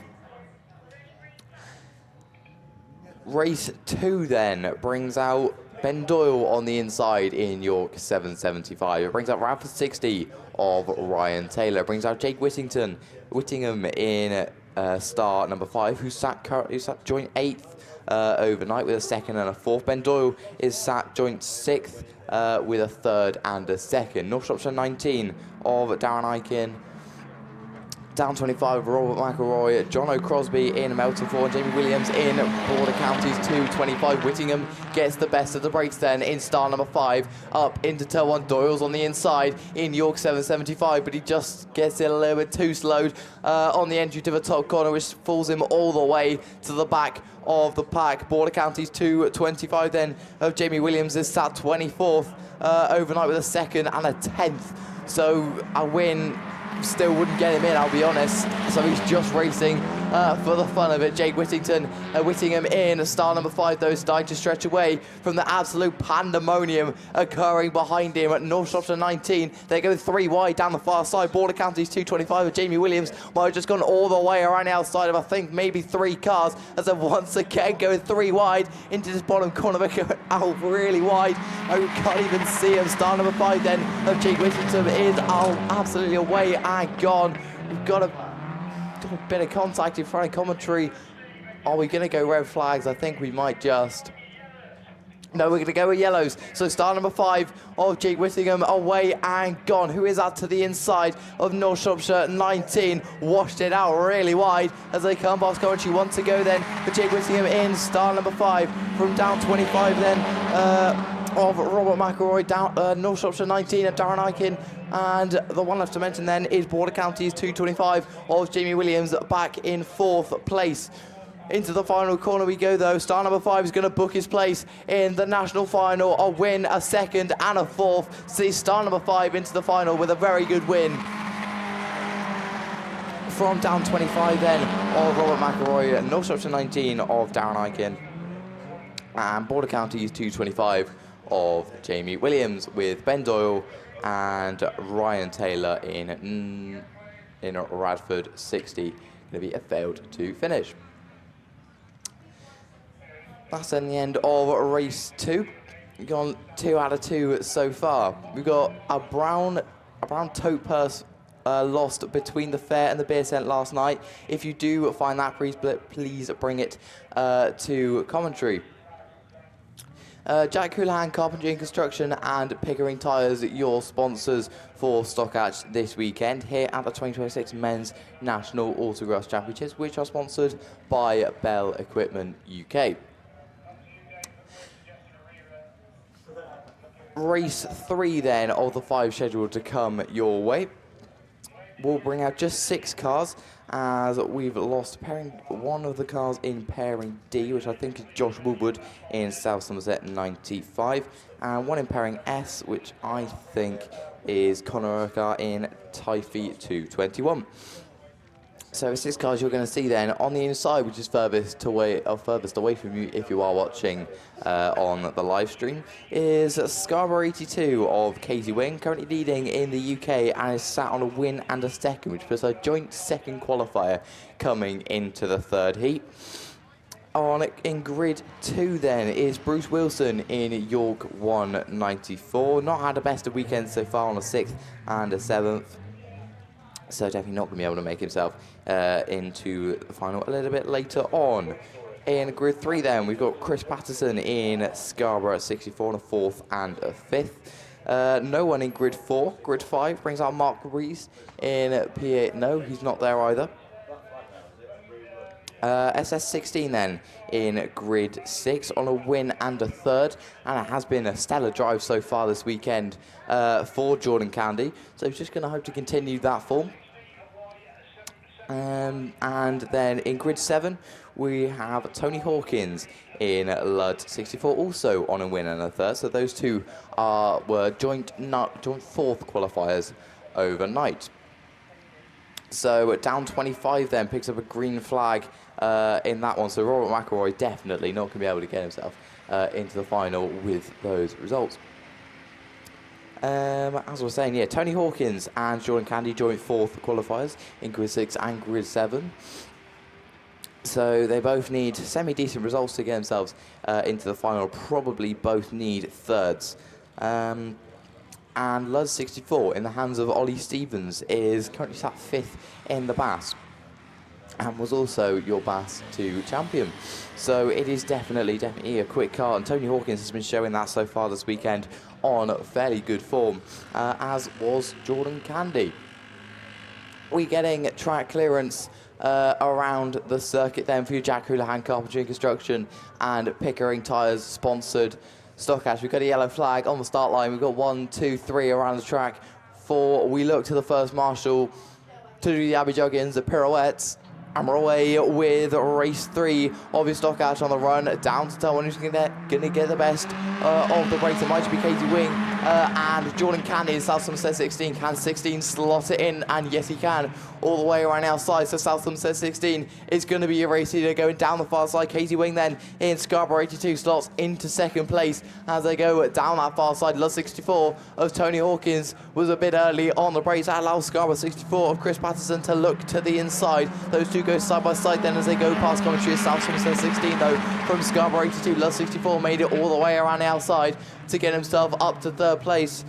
Speaker 3: Race 2 then brings out Ben Doyle on the inside in York 775. It brings out Radford 60 of Ryan Taylor. It brings out Jake Whittingham in star number 5, who sat joint 8th overnight with a 2nd and a 4th. Ben Doyle is sat joint 6th with a 3rd and a 2nd. North Shropshire 19 of Darren Aiken. Down 25 of Robert McElroy. John O'Crosby in Melton 4 and Jamie Williams in Border Counties 225. Whittingham gets the best of the breaks then in star number 5 up into turn 1. Doyle's on the inside in York 775, but he just gets it a little bit too slowed on the entry to the top corner, which falls him all the way to the back of the pack. Border Counties 225 then of Jamie Williams is sat 24th overnight with a 2nd and a 10th. So a win still wouldn't get him in, I'll be honest. So he's just racing for the fun of it. Jake Whittingham in start number 5, though, starting to stretch away from the absolute pandemonium occurring behind him at North Shropshire 19. They go 3 wide down the far side. Border Counties 225 with Jamie Williams. Might have just gone all the way around the outside of, I think, maybe 3 cars, as they once again going 3 wide into this bottom corner. They're going out really wide. Oh, you can't even see him. Start number 5 then of Jake Whittingham is absolutely away and gone. We've got a bit of contact in front of commentary. Are we going to go red flags? I think we might just. No, we're going to go with yellows. So start number 5 of Jake Whittingham away and gone. Who is that to the inside of North Shropshire 19? Washed it out really wide as they come past commentary. Want to go then for Jake Whittingham in start number 5 from down 25 then of Robert McElroy down North Shropshire 19 of Darren Eichen. And the one left to mention then is Border Counties 225 of Jamie Williams back in 4th place. Into the final corner we go, though. Star number 5 is going to book his place in the national final. A win, a 2nd and a 4th. See star number 5 into the final with a very good win. From down 25 then of Robert McElroy, North Shropshire 19 of Darren Eichen. And Border Counties 225 of Jamie Williams with Ben Doyle and Ryan Taylor in Radford 60. Going to be a failed to finish. That's then the end of race 2. We've gone 2 out of 2 so far. We've got a brown tote purse lost between the fair and the beer tent last night. If you do find that, please bring it to commentary. Jack Houlihan Carpentry and Construction and Pickering Tyres, your sponsors for Stockhatch this weekend here at the 2026 Men's National Autograss Championships, which are sponsored by Bell Equipment UK. Race 3 then of the 5 scheduled to come your way. We'll bring out just 6 cars, as we've lost one of the cars in pairing D, which I think is Josh Woodward in South Somerset 95, and one in pairing S, which I think is Conor Urquhart in Typhi 221. So 6 cars you're going to see then on the inside, which is furthest away from you if you are watching on the live stream, is Scarborough 82 of Katie Wing, currently leading in the UK and is sat on a win and a 2nd, which was a joint 2nd qualifier coming into the 3rd heat. In grid 2 then is Bruce Wilson in York 194. Not had the best of weekends so far on a 6th and a 7th. So definitely not going to be able to make himself into the final a little bit later on. In grid 3 then, we've got Chris Patterson in Scarborough at 64 and a 4th and a 5th. No one in grid 4. Grid 5 brings out Mark Rees in P8. No, he's not there either. SS16 then in grid 6 on a win and a 3rd, and it has been a stellar drive so far this weekend for Jordan Candy, so he's just going to hope to continue that form. And then in grid 7 we have Tony Hawkins in Ludd 64, also on a win and a 3rd, so those two were joint 4th qualifiers overnight. So down 25 then picks up a green flag in that one. So Robert McElroy definitely not going to be able to get himself into the final with those results. As I was saying, yeah, Tony Hawkins and Jordan Candy joint 4th qualifiers in grid 6 and grid 7. So they both need semi-decent results to get themselves into the final. Probably both need 3rds. And Luz 64 in the hands of Ollie Stevens is currently sat 5th in the Bass and was also your Bass 2 champion. So it is definitely a quick car, and Tony Hawkins has been showing that so far this weekend on fairly good form, as was Jordan Candy. We're getting track clearance around the circuit then for Jack Houlihan Carpentry and Construction and Pickering Tyres sponsored Stockhatch. We've got a yellow flag on the start line. We've got 1, 2, 3 around the track. 4, we look to the first marshal to do the Abbey Juggins, the pirouettes. And we're away with race 3 of your Stockhatch on the run. Down to tell one who's going to get the best of the race. It might be Katie Wing and Jordan Candy in South Somerset 16. Can 16 slot it in? And yes, he can. All the way around outside, so South Somerset 16 is going to be a race leader going down the far side. Casey Wing then in Scarborough 82 slots into second place as they go down that far side. Love 64 of Tony Hawkins was a bit early on the brakes. That allows Scarborough 64 of Chris Patterson to look to the inside. Those two go side by side then as they go past commentary. South Somerset 16 though from Scarborough 82. Love 64 made it all the way around the outside to get himself up to third place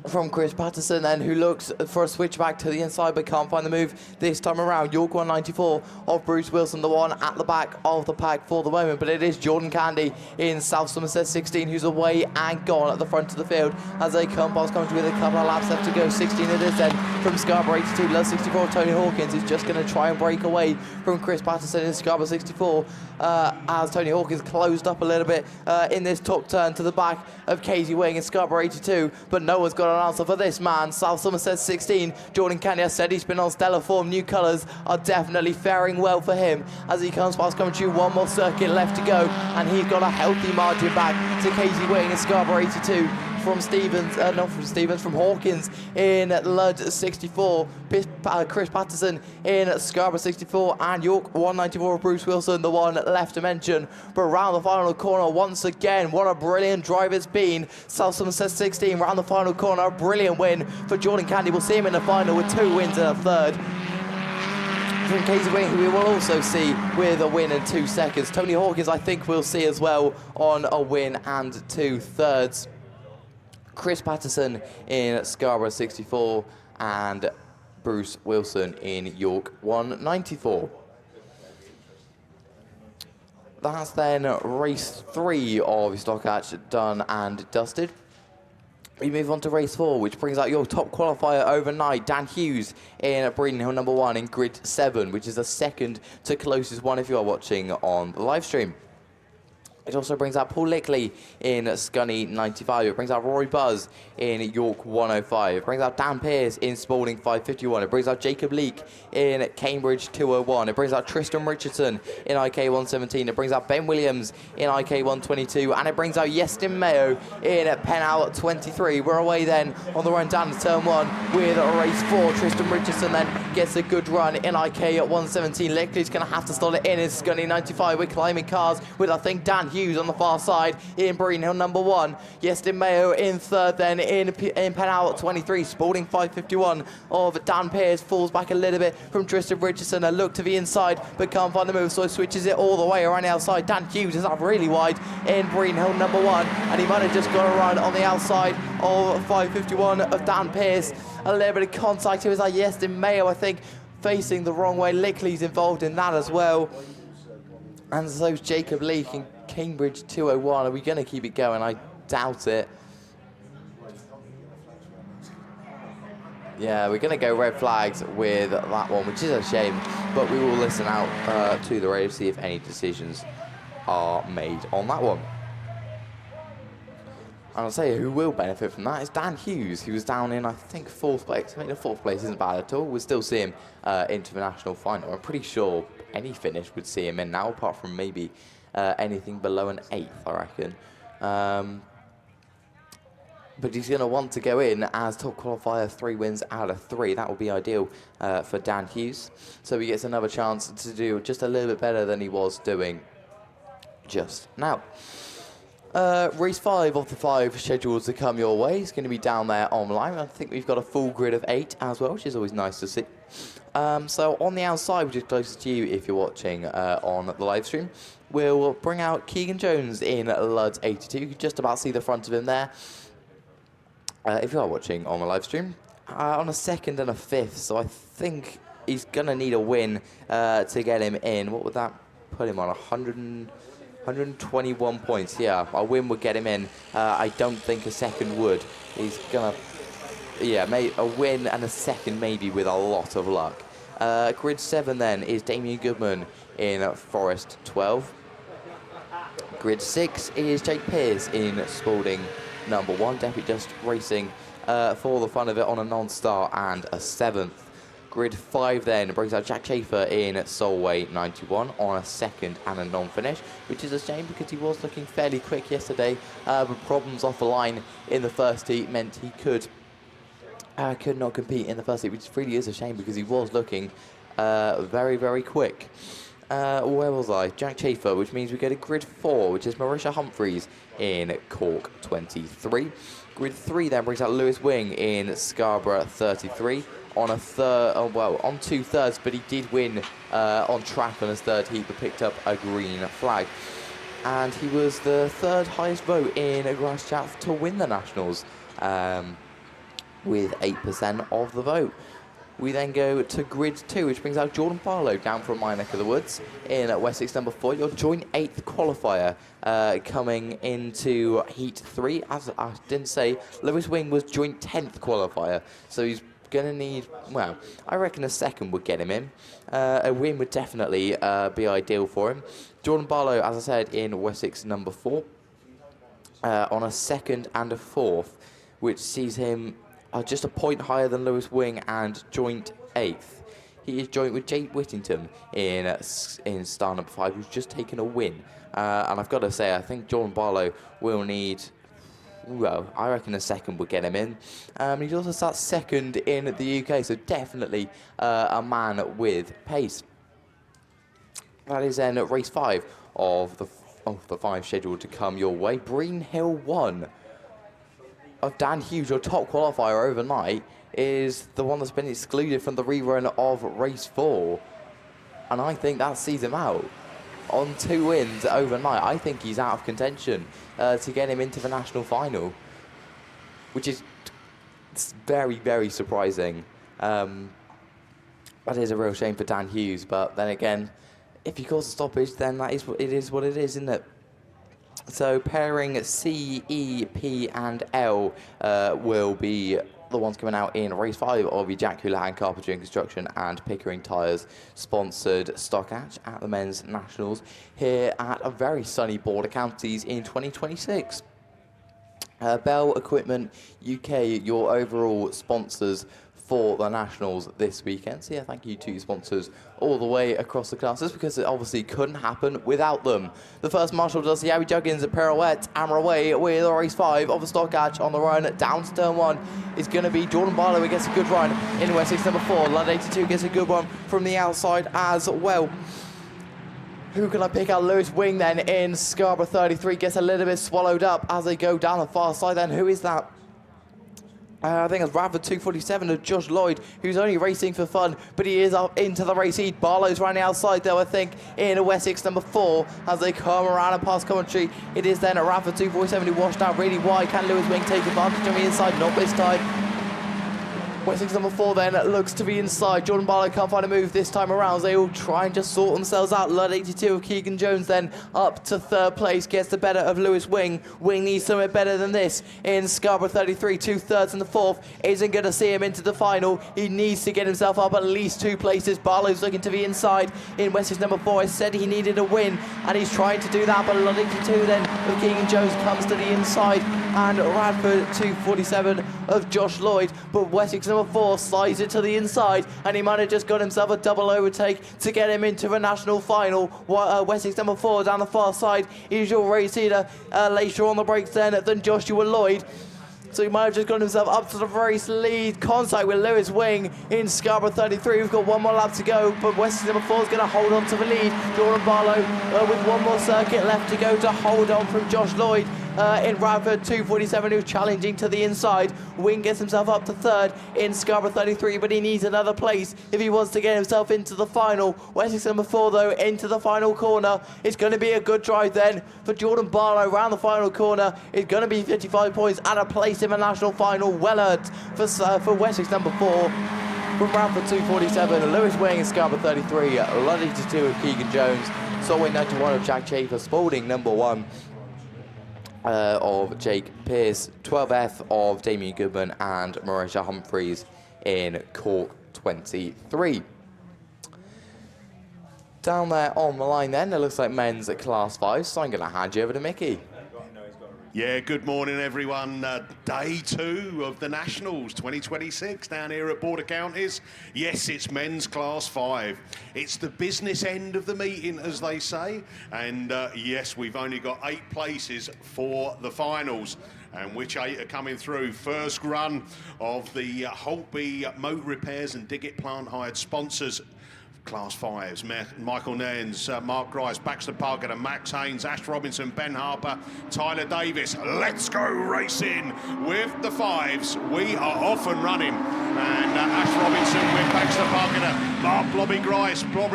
Speaker 3: from Chris Patterson then, who looks for a switch back to the inside but can't find the move this time around. York 194 of Bruce Wilson, the one at the back of the pack for the moment, but it is Jordan Candy in South Somerset 16 who's away and gone at the front of the field as they come past coming with a couple of laps left to go. 16 it is then from Scarborough 82. Love 64 Tony Hawkins is just going to try and break away from Chris Patterson in Scarborough 64 as Tony Hawkins closed up a little bit in this top turn to the back of Casey Wing in Scarborough 82, but no one's got an answer for this man. South Somerset 16, Jordan Candy said he's been on stellar form. New colours are definitely faring well for him as he comes past commentary. One more circuit left to go, and he's got a healthy margin back to Casey Wing in Scarborough 82. From Hawkins in Ludd 64, Chris Patterson in Scarborough 64, and York 194 of Bruce Wilson, the one left to mention. But round the final corner once again, what a brilliant drive it's been. South Somerset 16 round the final corner, a brilliant win for Jordan Candy. We'll see him in the final with 2 wins and a third. From Casey Wing, who we will also see with a win in 2 seconds. Tony Hawkins, I think we'll see as well on a win and 2 thirds. Chris Patterson in Scarborough 64 and Bruce Wilson in York 194. That's then race 3 of Stockhatch done and dusted. We move on to race 4, which brings out your top qualifier overnight, Dan Hughes in Breeden Hill number 1 in grid 7, which is the second to closest one if you are watching on the live stream. It also brings out Paul Lickley in Scunny 95. It brings out Rory Buzz in York 105. It brings out Dan Pearce in Spalding 551. It brings out Jacob Leake in Cambridge 201. It brings out Tristan Richardson in IK 117. It brings out Ben Williams in IK 122. And it brings out Yestin Mayo in Penal 23. We're away then on the run down to turn 1 with race 4. Tristan Richardson then gets a good run in IK at 117. Lickley's going to have to stall it in Scunny 95. We're climbing cars with, I think, Dan Hughes on the far side in Breeden Hill number 1. Yestin Mayo in third then in Penal 23. Spalding 551 of Dan Pearce falls back a little bit from Tristan Richardson. A look to the inside but can't find the move, so switches it all the way around the outside. Dan Hughes is up really wide in Breeden Hill number 1, and he might have just got a run on the outside of 551 of Dan Pearce. A little bit of contact. It was like Yestin Mayo, I think, facing the wrong way. Lickley's involved in that as well. And so's Jacob Leake in Cambridge 201. Are we going to keep it going? I doubt it. Yeah, we're going to go red flags with that one, which is a shame. But we will listen out to the radio to see if any decisions are made on that one. And I'll say who will benefit from that is Dan Hughes, who was down in, I think, 4th place. I mean, the 4th place isn't bad at all. We'll still see him into the national final. I'm pretty sure any finish would see him in now, apart from maybe anything below an 8th, I reckon. But he's going to want to go in as top qualifier, 3 wins out of 3. That will be ideal for Dan Hughes. So he gets another chance to do just a little bit better than he was doing just now. Race 5 of the 5 scheduled to come your way is going to be down there online. I think we've got a full grid of 8 as well, which is always nice to see. So on the outside, which is closest to you if you're watching on the live stream, we'll bring out Keegan Jones in Ludd 82. You can just about see the front of him there. If you are watching on the live stream, on a 2nd and a 5th, so I think he's going to need a win to get him in. What would that put him on? 121 points, yeah. A win would get him in. I don't think a 2nd would. He's going to, yeah, a win and a 2nd maybe with a lot of luck. Grid 7 then is Damien Goodman in Forest 12. Grid 6 is Jake Pearce in Spalding number 1. Definitely just racing for the fun of it on a non-start and a 7th. Grid 5 then brings out Jack Chafer in Solway 91 on a second and a non-finish, which is a shame because he was looking fairly quick yesterday, but problems off the line in the first heat meant he could not compete in the first heat, which really is a shame because he was looking very, very quick. Where was I? Jack Chafer, which means we go to Grid 4, which is Marisha Humphreys in Cork 23. Grid 3 then brings out Lewis Wing in Scarborough 33 on on 2/3, but he did win on track on his third heat, but picked up a green flag. And he was the third highest vote in Naschat to win the Nationals, with 8% of the vote. We then go to Grid 2, which brings out Jordan Barlow down from my neck of the woods in Wessex number 4, your joint 8th qualifier, coming into Heat 3. As I didn't say, Lewis Wing was joint 10th qualifier, so he's going to need, well, I reckon a second would get him in. A win would definitely be ideal for him. Jordan Barlow, as I said, in Wessex number 4, on a second and a fourth, which sees him just a point higher than Lewis Wing and joint 8th. He is joint with Jake Whittington in star number 5, who's just taken a win. And I've got to say, I think Jordan Barlow will need, well, I reckon a second would get him in. He also starts second in the UK, so definitely a man with pace. That is then race 5 of the 5 scheduled to come your way. Breen Hill 1 of Dan Hughes, your top qualifier overnight, is the one that's been excluded from the rerun of race 4. And I think that sees him out. On 2 wins overnight, I think he's out of contention to get him into the national final, which is very, very surprising. That is a real shame for Dan Hughes, but then again, if he calls a stoppage, then it is what it is, isn't it? So pairing C, E, P and L will be the ones coming out in race 5 of the Jack Houlihan Carpentry and Construction and Pickering Tyres sponsored stock match at the Men's Nationals here at a very sunny Border Counties in 2026. Bell Equipment UK, your overall sponsors for the Nationals this weekend. So yeah, thank you to sponsors all the way across the classes, because it obviously couldn't happen without them. The first marshal does the Abby Juggins at pirouette, hammer away with a race 5 of the stock hatch on the run down to turn 1 is going to be Jordan Barlow, who gets a good run in Wessex number 4. Lund 82 gets a good one from the outside as well. Who can I pick out? Lewis Wing then in Scarborough 33 gets a little bit swallowed up as they go down the far side. Then who is that? I think it's Radford 247 of Josh Lloyd, who's only racing for fun, but he is up into the race heat. Barlow's running outside though, I think, in Wessex number 4 as they come around and past commentary. It is then a Radford 247 who washed out really wide. Can Lewis Wing take advantage on the inside? Not this time. Wessex number 4 then looks to be inside. Jordan Barlow can't find a move this time around as they all try and just sort themselves out. Lud 82 of Keegan Jones then up to 3rd place, gets the better of Lewis Wing. Wing needs something better than this in Scarborough 33, 2/3 and the 4th. Isn't going to see him into the final. He needs to get himself up at least 2 places. Barlow's looking to the inside in Wessex number 4. I said he needed a win and he's trying to do that, but Lud 82 then of Keegan Jones comes to the inside, and Radford 247 of Josh Lloyd, but Wessex number 4 slides it to the inside, and he might have just got himself a double overtake to get him into the national final. Wessex number 4 down the far side is your race leader, later on the brakes then than Joshua Lloyd. So he might have just got himself up to the race lead. Contact with Lewis Wing in Scarborough 33. We've got 1 more lap to go, but Wessex number 4 is going to hold on to the lead. Jordan Barlow with 1 more circuit left to go to hold on from Josh Lloyd in Radford 247, who's challenging to the inside. Wing gets himself up to 3rd in Scarborough 33, but he needs another place if he wants to get himself into the final. Wessex number 4 though into the final corner. It's going to be a good drive then for Jordan Barlow around the final corner. It's going to be 55 points and a place in the national final. Well earned for Wessex number 4 from Radford 247. Lewis Wing in Scarborough 33, Lund 82 of Keegan Jones, Solway 91 of Jack Chafer, Spalding number 1 of Jake Pearce, 12F of Damien Goodman and Marisha Humphreys in Cork 23. Down there on the line then, it looks like men's at class 5, so I'm going to hand you over to Mickey.
Speaker 2: No, he's got a
Speaker 4: Yeah, good morning, everyone. Day 2 of the Nationals 2026 down here at Border Counties. Yes, it's men's Class 5. It's the business end of the meeting, as they say. And yes, we've only got 8 places for the finals. And which 8 are coming through? First run of the Holtby Motor Repairs and Diggett Plant Hired sponsors. Class 5s, Michael Nairns, Mark Grice, Baxter Parker, Max Haynes, Ash Robinson, Ben Harper, Tyler Davis. Let's go racing with the 5s. We are off and running. And Ash Robinson with Baxter Parker, Mark Blobby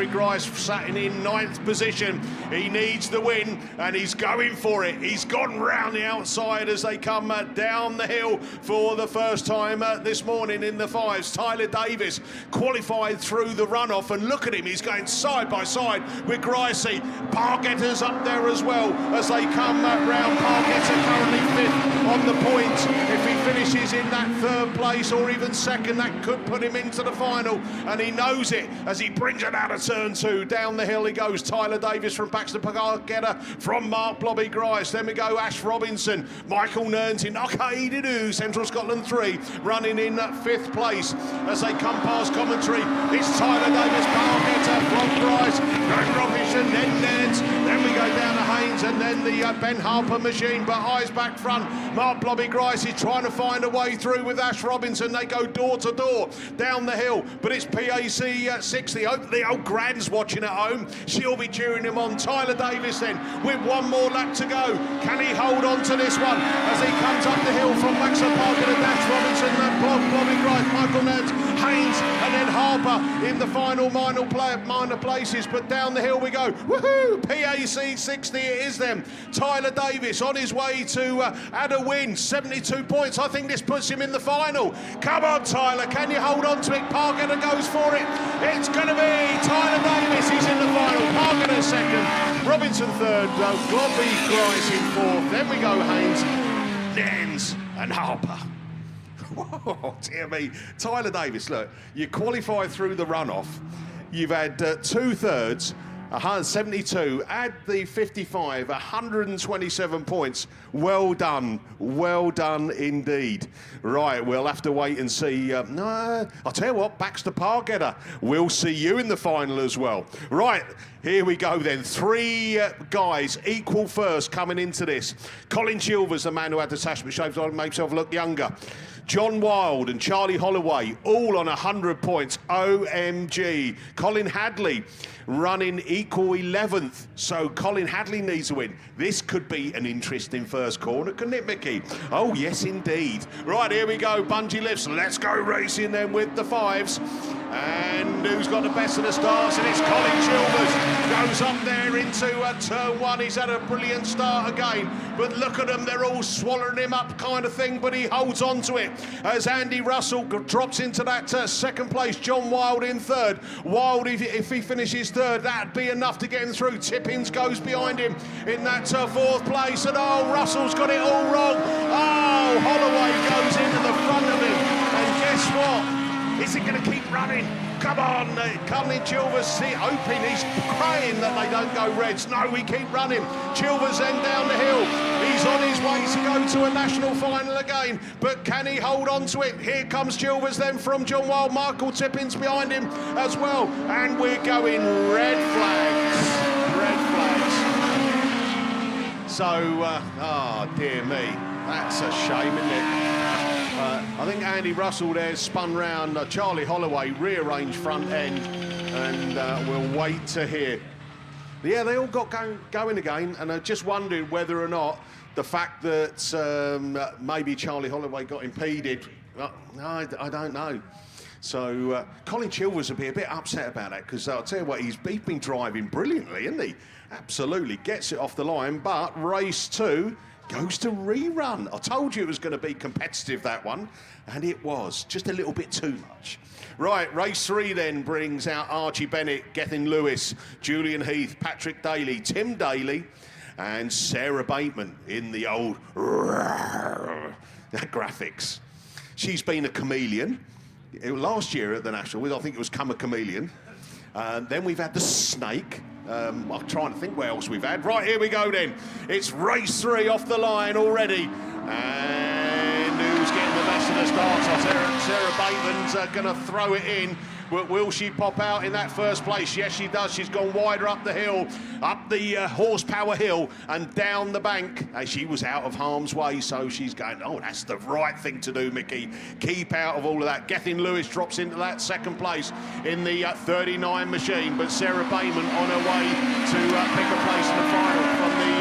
Speaker 4: Grice sat in 9th position. He needs the win and he's going for it. He's gone round the outside as they come down the hill for the first time this morning in the 5s. Tyler Davis qualified through the runoff, and look at him, he's going side by side with Gricey. Pargetter's up there as well as they come round. Pargetter currently 5th on the point. If he finishes in that 3rd place or even 2nd, that could put him into the final, and he knows it as he brings it out of turn 2. Down the hill he goes. Tyler Davis from Baxter Pargetter, from Mark Blobby Grice. Then we go Ash Robinson, Michael Nairns in Knockade Central Scotland 3, running in 5th place as they come past commentary. It's Tyler Davis, Pargetter from Grice, Greg Robinson, then Nairns. Then we go down to Haynes and then the Ben Harper machine, but eyes back front. Mark Blobby Grice is trying to find a way through with Ash Robinson. They go door to door down the hill, but it's PAC 60. The old Grand's watching at home. She'll be cheering him on. Tyler Davis then with one more lap to go. Can he hold on to this one as he comes up the hill from Baxter Parker to Ash Robinson, Blobby Grice, Michael Nairns, Haynes, and then Harper in the final minor places. But down the hill we go. Woohoo! PAC 60 it is them. Tyler Davis on his way to add a win. 72 points. I think this puts him in the final. Come on, Tyler. Can you hold on to it? Pargetter goes for it. It's going to be Tyler Davis. He's in the final. Pargetter 2nd. Robinson 3rd. Blobby Grice in 4th. Then we go Haynes, Nairns, and Harper. Oh, dear me. Tyler Davis, look, you qualify through the runoff. You've had 2/3, 172, add the 55, 127 points. Well done indeed. Right, we'll have to wait and see. No, I'll tell you what, Baxter Pargetter, we'll see you in the final as well. Right, here we go then. 3 guys, equal first coming into this. Colin Chilvers, the man who had the sash but shaved on, makes himself look younger. John Wilde and Charlie Holloway, all on 100 points. OMG. Colin Hadley running equal 11th. So Colin Hadley needs a win. This could be an interesting first corner, couldn't it, Mickey? Oh, yes, indeed. Right, here we go. Bungee lifts. Let's go racing then with the 5s. And who's got the best of the starts? And it's Colin Chilvers. Goes up there into turn 1. He's had a brilliant start again. But look at them. They're all swallowing him up kind of thing. But he holds on to it as Andy Russell drops into that 2nd place. John Wilde in 3rd. Wilde, if he finishes 3rd, that'd be enough to get him through. Tippins goes behind him in that 4th place. And oh, Russell's got it all wrong. Oh, Holloway goes into the front of him. And guess what? Is it going to keep running? Come on, Colin Chilvers, hoping, he's praying that they don't go reds. No, we keep running. Chilvers then down the hill. He's on his way to go to a national final again, but can he hold on to it? Here comes Chilvers then from John Wilde. Michael Tippins behind him as well. And we're going red flags. Red flags. So, oh, dear me. That's a shame, isn't it? I think Andy Russell there spun round Charlie Holloway, rearranged front end, and we'll wait to hear. Yeah, they all got going again, and I just wondered whether or not the fact that maybe Charlie Holloway got impeded, no, I don't know. So Colin Chilvers will be a bit upset about that, because I'll tell you what, he's been driving brilliantly, isn't he? Absolutely, gets it off the line, but race 2 goes to rerun. I told you it was going to be competitive, that one, and it was. Just a little bit too much. Right, race 3 then brings out Archie Bennett, Gethin Lewis, Julian Heath, Patrick Daly, Tim Daly, and Sarah Bateman in the old graphics. She's been a chameleon. Last year at the National, I think it was Come a Chameleon. Then we've had the Snake. I'm trying to think what else we've had. Right, here we go then. It's race 3 off the line already. And who's getting the best of the start? Sarah Bateman's going to throw it in. But will she pop out in that first place? Yes, she does. She's gone wider up the hill, up the horsepower hill and down the bank. She was out of harm's way, so she's going, oh, that's the right thing to do, Mickey. Keep out of all of that. Gethin Lewis drops into that second place in the 39 machine, but Sarah Bateman on her way to pick a place in the final from the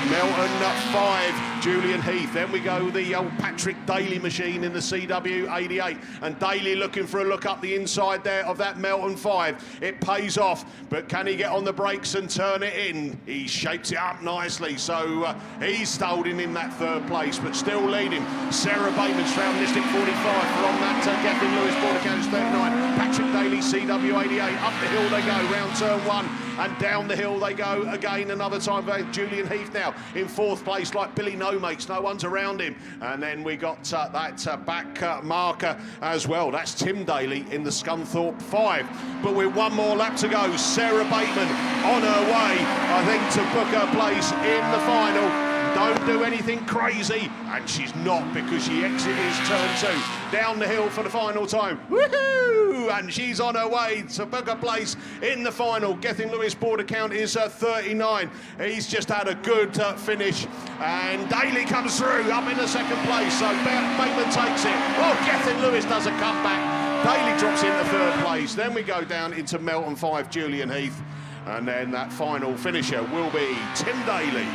Speaker 4: Melton 5. Julian Heath. Then we go the old Patrick Daly machine in the CW 88. And Daly looking for a look up the inside there of that Melton 5. It pays off, but can he get on the brakes and turn it in? He shapes it up nicely, so he's stolen in that third place, but still leading. Sarah Bateman, Stroud Mystic 45 from that Gethin Lewis, Border Counties 39. Patrick Daly, CW 88. Up the hill they go, round turn 1. And down the hill they go again another time. Julian Heath now in 4th place, like Billy No Mates, no one's around him. And then we got that back marker as well. That's Tim Daly in the Scunthorpe 5. But with one more lap to go, Sarah Bateman on her way, I think, to book her place in the final. Don't do anything crazy, and she's not, because she exits turn 2. Down the hill for the final time. Woohoo! And she's on her way to book a place in the final. Gethin Lewis Border Count is 39. He's just had a good finish, and Daly comes through up in the second place. So Bateman takes it. Oh, Gethin Lewis does a cutback. Daly drops into 3rd place. Then we go down into Melton 5, Julian Heath, and then that final finisher will be Tim Daly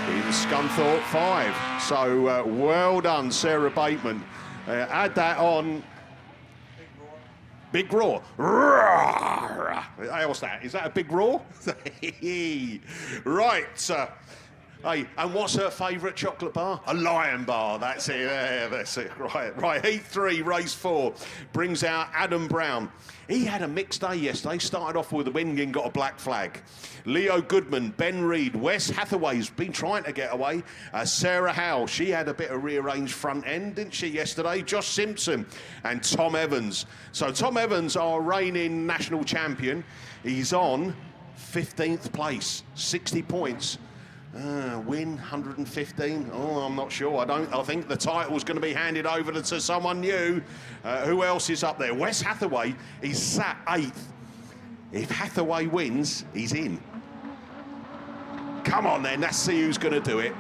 Speaker 4: in Scunthorpe 5. So well done, Sarah Bateman. Add that on. Big roar. Hey, what's that? Is that a big roar? Right. Hey, and what's her favourite chocolate bar? A Lion Bar. That's it. Yeah, that's it. Right. Heat 3, race 4 brings out Adam Brown. He had a mixed day yesterday. Started off with a win and got a black flag. Leo Goodman, Ben Reed, Wes Hathaway's been trying to get away. Sarah Howe, she had a bit of rearranged front end, didn't she, yesterday? Josh Simpson and Tom Evans. So Tom Evans, our reigning national champion, he's on 15th place, 60 points. Win 115. Oh, I'm not sure. I think the title's going to be handed over to someone new. Who else is up there? Wes Hathaway. He's sat 8th. If Hathaway wins, he's in. Come on then. Let's see who's going to do it.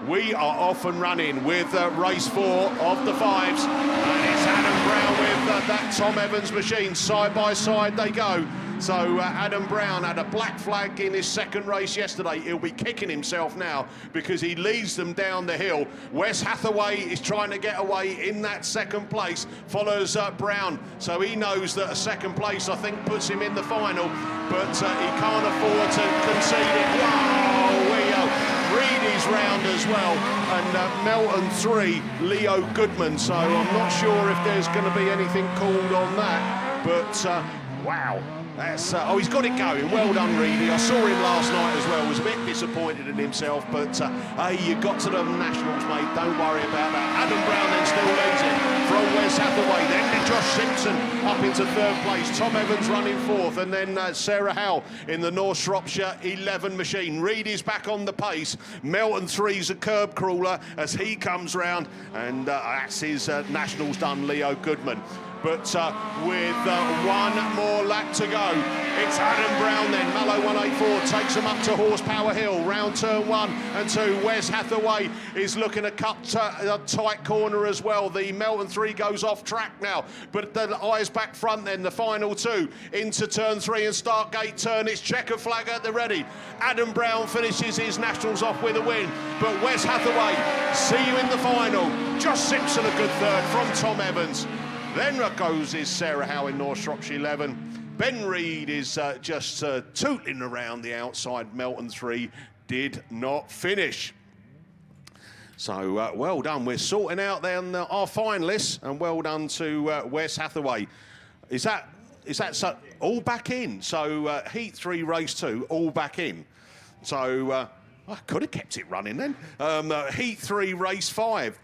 Speaker 4: We are off and running with race 4 of the 5s, and it's Adam Brown with that Tom Evans machine. Side by side they go. So Adam Brown had a black flag in his second race yesterday. He'll be kicking himself now because he leads them down the hill. Wes Hathaway is trying to get away in that second place, follows Brown. So he knows that a second place, I think, puts him in the final, but he can't afford to concede it. Wow, Reed is round as well, and Melton 3, Leo Goodman. So I'm not sure if there's going to be anything called on that, but wow. That's, he's got it going. Well done, Reedy. I saw him last night as well. Was a bit disappointed in himself, but hey, you got to the Nationals, mate. Don't worry about that. Adam Brown then still leads it from Wes Hathaway. Then Josh Simpson up into 3rd place. Tom Evans running 4th, and then Sarah Howe in the North Shropshire 11 machine. Reedy's back on the pace. Melton 3's a curb crawler as he comes round, and that's his Nationals done, Leo Goodman. But with one more lap to go, it's Adam Brown then. Mallow 184 takes him up to Horsepower Hill. Round turn 1 and 2. Wes Hathaway is looking to cut a tight corner as well. The Melton 3 goes off track now, but the eyes back front then. The final 2 into turn 3 and start gate turn. It's checker flag at the ready. Adam Brown finishes his Nationals off with a win. But Wes Hathaway, see you in the final. Josh Simpson a good 3rd from Tom Evans. Then goes is Sarah Howe in North Shropshire 11. Ben Reed is just tootling around the outside. Melton 3 did not finish. So well done. We're sorting out then our finalists, and well done to Wes Hathaway. Is that all back in? So Heat 3, Race 2, all back in. So I could have kept it running then. Heat 3, race 5.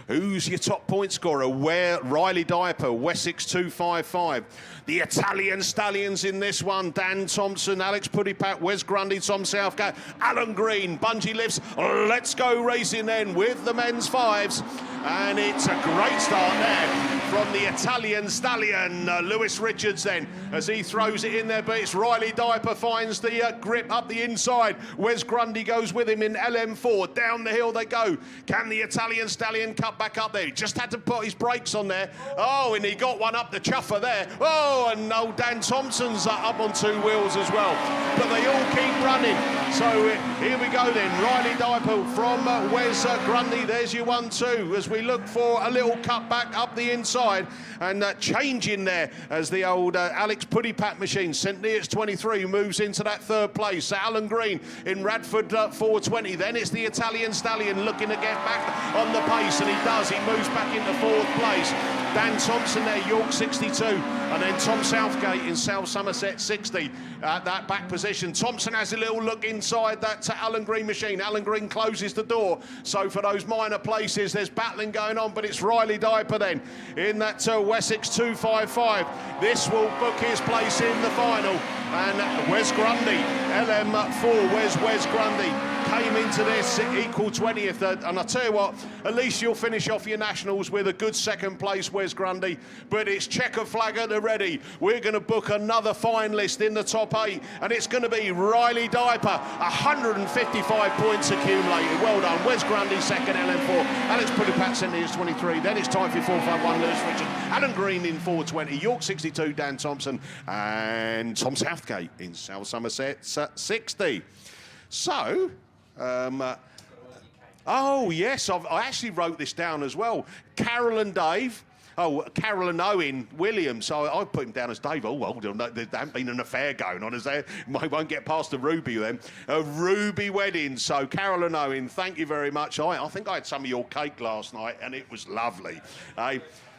Speaker 4: Who's your top point scorer? Riley Diaper, Wessex 255. The Italian Stallions in this one. Dan Thompson, Alex Pudipat, Wes Grundy, Tom Southgate, Alan Green, Bungee Lifts. Let's go racing then with the men's 5s. And it's a great start there from the Italian Stallion. Lewis Richards then, as he throws it in there, but it's Riley Diaper finds the grip up the inside. Wes Grundy goes with him in LM4. Down the hill they go. Can the Italian Stallion cut back up there? He just had to put his brakes on there. Oh, and he got one up the chuffer there. Oh, and old Dan Thompson's up on 2 wheels as well. But they all keep running. So here we go then. Riley Diaper from Wes Grundy. There's your 1-2 as we look for a little cut back up the inside. And changing there as the old Alex Pudipat machine. St. Neots 23 moves into that 3rd place. So Alan Green in Radford 420. Then it's the Italian Stallion looking to get back on the pace, and he does. He moves back into 4th place. Dan Thompson there, York 62. And then Tom Southgate in South Somerset 60 at that back position. Thompson has a little look inside that Alan Green machine. Alan Green closes the door. So for those minor places, there's battling going on, but it's Riley Diaper then in that Wessex 255. This will book his place in the final. And Wes Grundy, LM4, where's Wes Grundy? Came into this equal 20th, and I tell you what, at least you'll finish off your nationals with a good 2nd place, Wes Grundy. But it's checker flag at the ready. We're going to book another finalist in the top 8, and it's going to be Riley Diaper. 155 points accumulated. Well done. Wes Grundy 2nd, LM4. Alex Pudipat St. Neots 23. Then it's time for 451, Lewis Richard. Alan Green in 420. York 62, Dan Thompson. And Tom Southgate in South Somerset 60. So... oh, yes, I actually wrote this down as well. Carol and Dave. Oh, Carol and Owen Williams. So I put him down as Dave. Oh, well, there hasn't been an affair going on, is there? I won't get past the Ruby then. A Ruby wedding. So Carol and Owen, thank you very much. I think I had some of your cake last night, and it was lovely.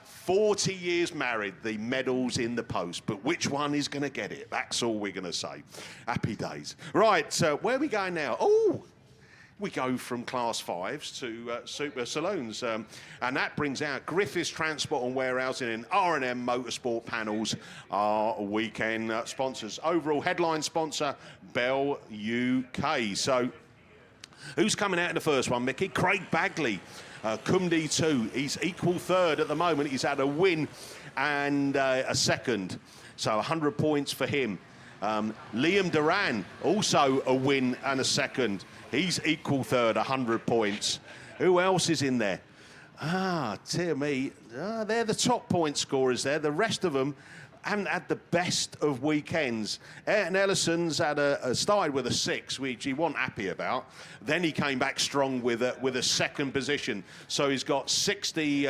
Speaker 4: 40 years married, the medal's in the post, but which one is going to get it? That's all we're going to say. Happy days. Right, where are we going now? Oh, we go from Class 5s to Super Saloons. And that brings out Griffiths Transport and Warehousing and R&M Motorsport Panels, our weekend sponsors. Overall headline sponsor, Bell UK. So who's coming out in the first one, Mickey? Craig Bagley. Cumdy 2, he's equal 3rd at the moment. He's had a win and a 2nd, so 100 points for him. Liam Duran, also a win and a 2nd. He's equal 3rd, 100 points. Who else is in there? Dear me, they're the top point scorers there. The rest of them haven't had the best of weekends. Ayrton Ellison's had started with a 6, which he wasn't happy about. Then he came back strong with a 2nd position. So he's got 60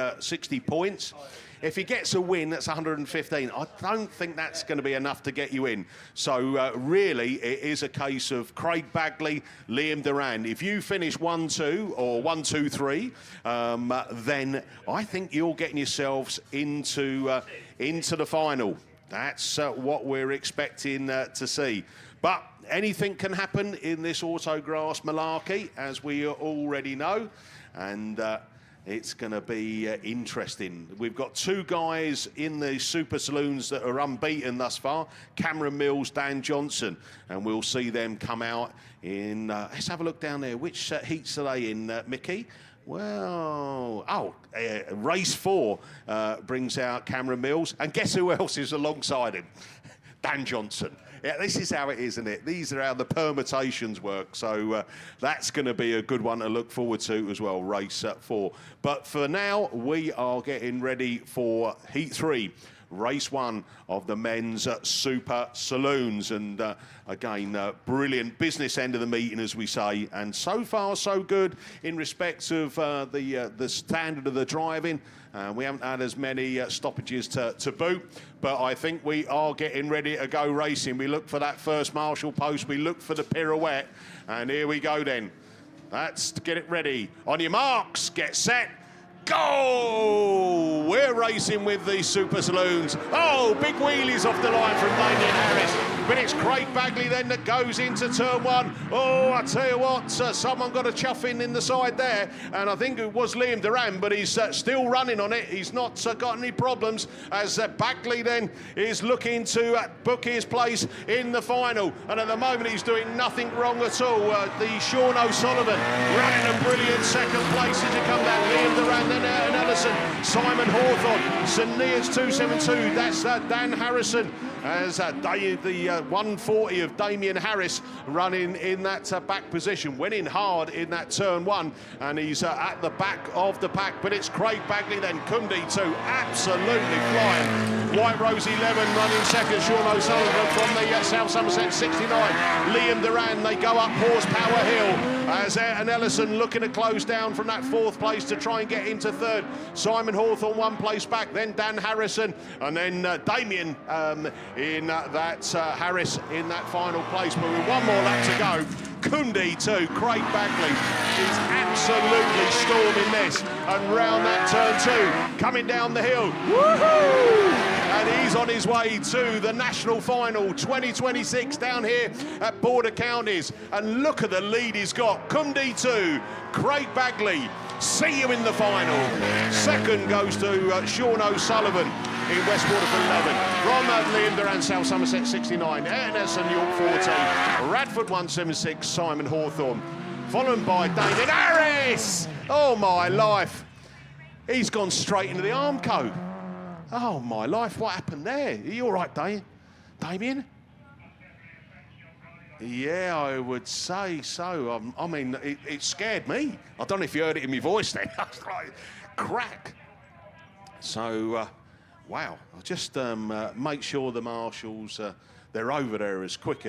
Speaker 4: points. If he gets a win, that's 115. I don't think that's going to be enough to get you in. So really, it is a case of Craig Bagley, Liam Duran. If you finish 1-2 or 1-2-3, then I think you're getting yourselves into the final. That's what we're expecting to see. But anything can happen in this Autograss malarkey, as we already know. And it's going to be interesting. We've got 2 guys in the Super Saloons that are unbeaten thus far. Cameron Mills, Dan Johnson. And we'll see them come out in... let's have a look down there. Which heats are they in, Mickey? Well, race 4 brings out Cameron Mills. And guess who else is alongside him? Dan Johnson. Yeah, this is how it is, isn't it? These are how the permutations work. So that's going to be a good one to look forward to as well, race 4. But for now, we are getting ready for Heat 3. Race 1 of the men's Super Saloons. And again, brilliant business end of the meeting, as we say. And so far, so good in respect of the standard of the driving. We haven't had as many stoppages to boot. But I think we are getting ready to go racing. We look for that first marshal post. We look for the pirouette. And here we go then. Let's get it ready. On your marks, get set. Go! We're racing with the Super Saloons. Oh, big wheelies off the line from Damien Harris. but it's Craig Bagley then that goes into turn one. Oh, I tell you what, someone got a chuff in the side there, and I think it was Liam Duran, but he's still running on it. He's not got any problems as Bagley then is looking to book his place in the final, and at the moment he's doing nothing wrong at all. The Sean O'Sullivan running a brilliant second place as he comes out. Liam Duran, then Ellison, Simon Hawthorne, St Neots 272. That's Dan Harrison as the 140 of Damien Harris running in that back position, winning hard in that turn one, and he's at the back of the pack. But it's Craig Bagley then, Cumdy 2, absolutely flying. White Rose 11 running second, Sean O'Sullivan from the South Somerset 69. Liam Duran, they go up Horsepower Hill as Ayrton Ellison looking to close down from that fourth place to try and get into third. Simon Hawthorne one place back, then Dan Harrison, and then Damien in that Harris in that final place. But with one more lap to go, Cumdy 2, Craig Bagley is absolutely storming this, and round that turn 2, coming down the hill. Woohoo! And he's on his way to the national final 2026 down here at Border Counties. And look at the lead he's got. Cumdy 2, Craig Bagley, see you in the final. Second goes to Sean O'Sullivan in West Waterford 11. From Liam Duran, South Somerset 69. Ernest and York 14. Radford 176, Simon Hawthorne. Followed by Damien Harris. Oh my life. He's gone straight into the Armco. Oh my life, what happened there? Are you all right, Damien? Yeah, I would say so. I mean, it scared me. I don't know if you heard it in my voice then. I was like, crack. So, wow. I'll just make sure the marshals, they're over there as quick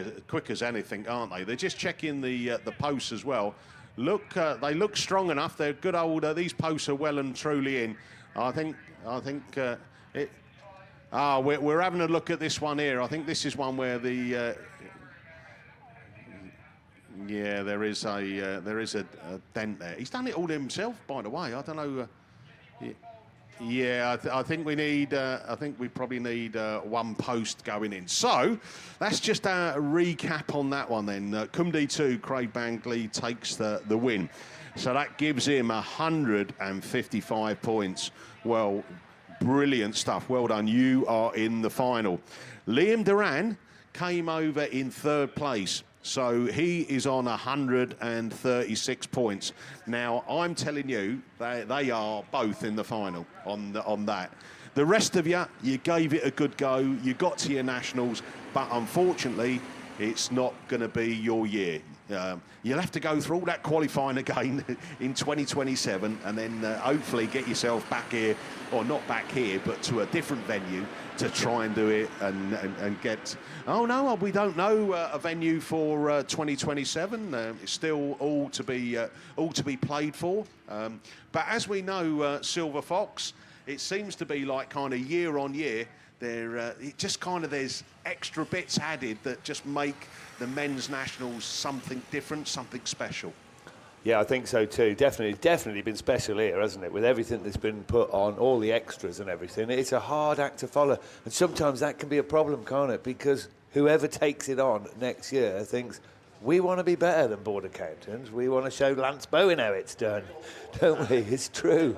Speaker 4: as anything, aren't they? They're just checking the posts as well. Look, they look strong enough. They're good old, these posts are well and truly in. I think we're having a look at this one here. I think this is one where the yeah, there is a dent there. He's done it all himself, by the way. I don't know. Yeah, I think we need. I think we probably need one post going in. So that's just a recap on that one then. Cumdy 2, Craig Bagley takes the win. So that gives him 155 points. Well, brilliant stuff. Well done. You are in the final. Liam Duran came over in third place. So he is on 136 points. Now, I'm telling you, they are both in the final on that. The rest of you gave it a good go. You got to your nationals, but unfortunately, it's not going to be your year. You'll have to go through all that qualifying again in 2027 and then hopefully get yourself back here, or not back here, but to a different venue to try and do it and get... Oh, no, we don't know a venue for 2027. It's still all to be played for. But as we know, Silver Fox, it seems to be like kind of year on year, it just kind of there's extra bits added that just make the men's nationals something different, something special.
Speaker 5: Yeah, I think so too. Definitely been special here, hasn't it? With everything that's been put on, all the extras and everything. It's a hard act to follow. And sometimes that can be a problem, can't it? Because whoever takes it on next year thinks, we want to be better than Border Counties. We want to show Lance Bowen how it's done, don't we? It's true.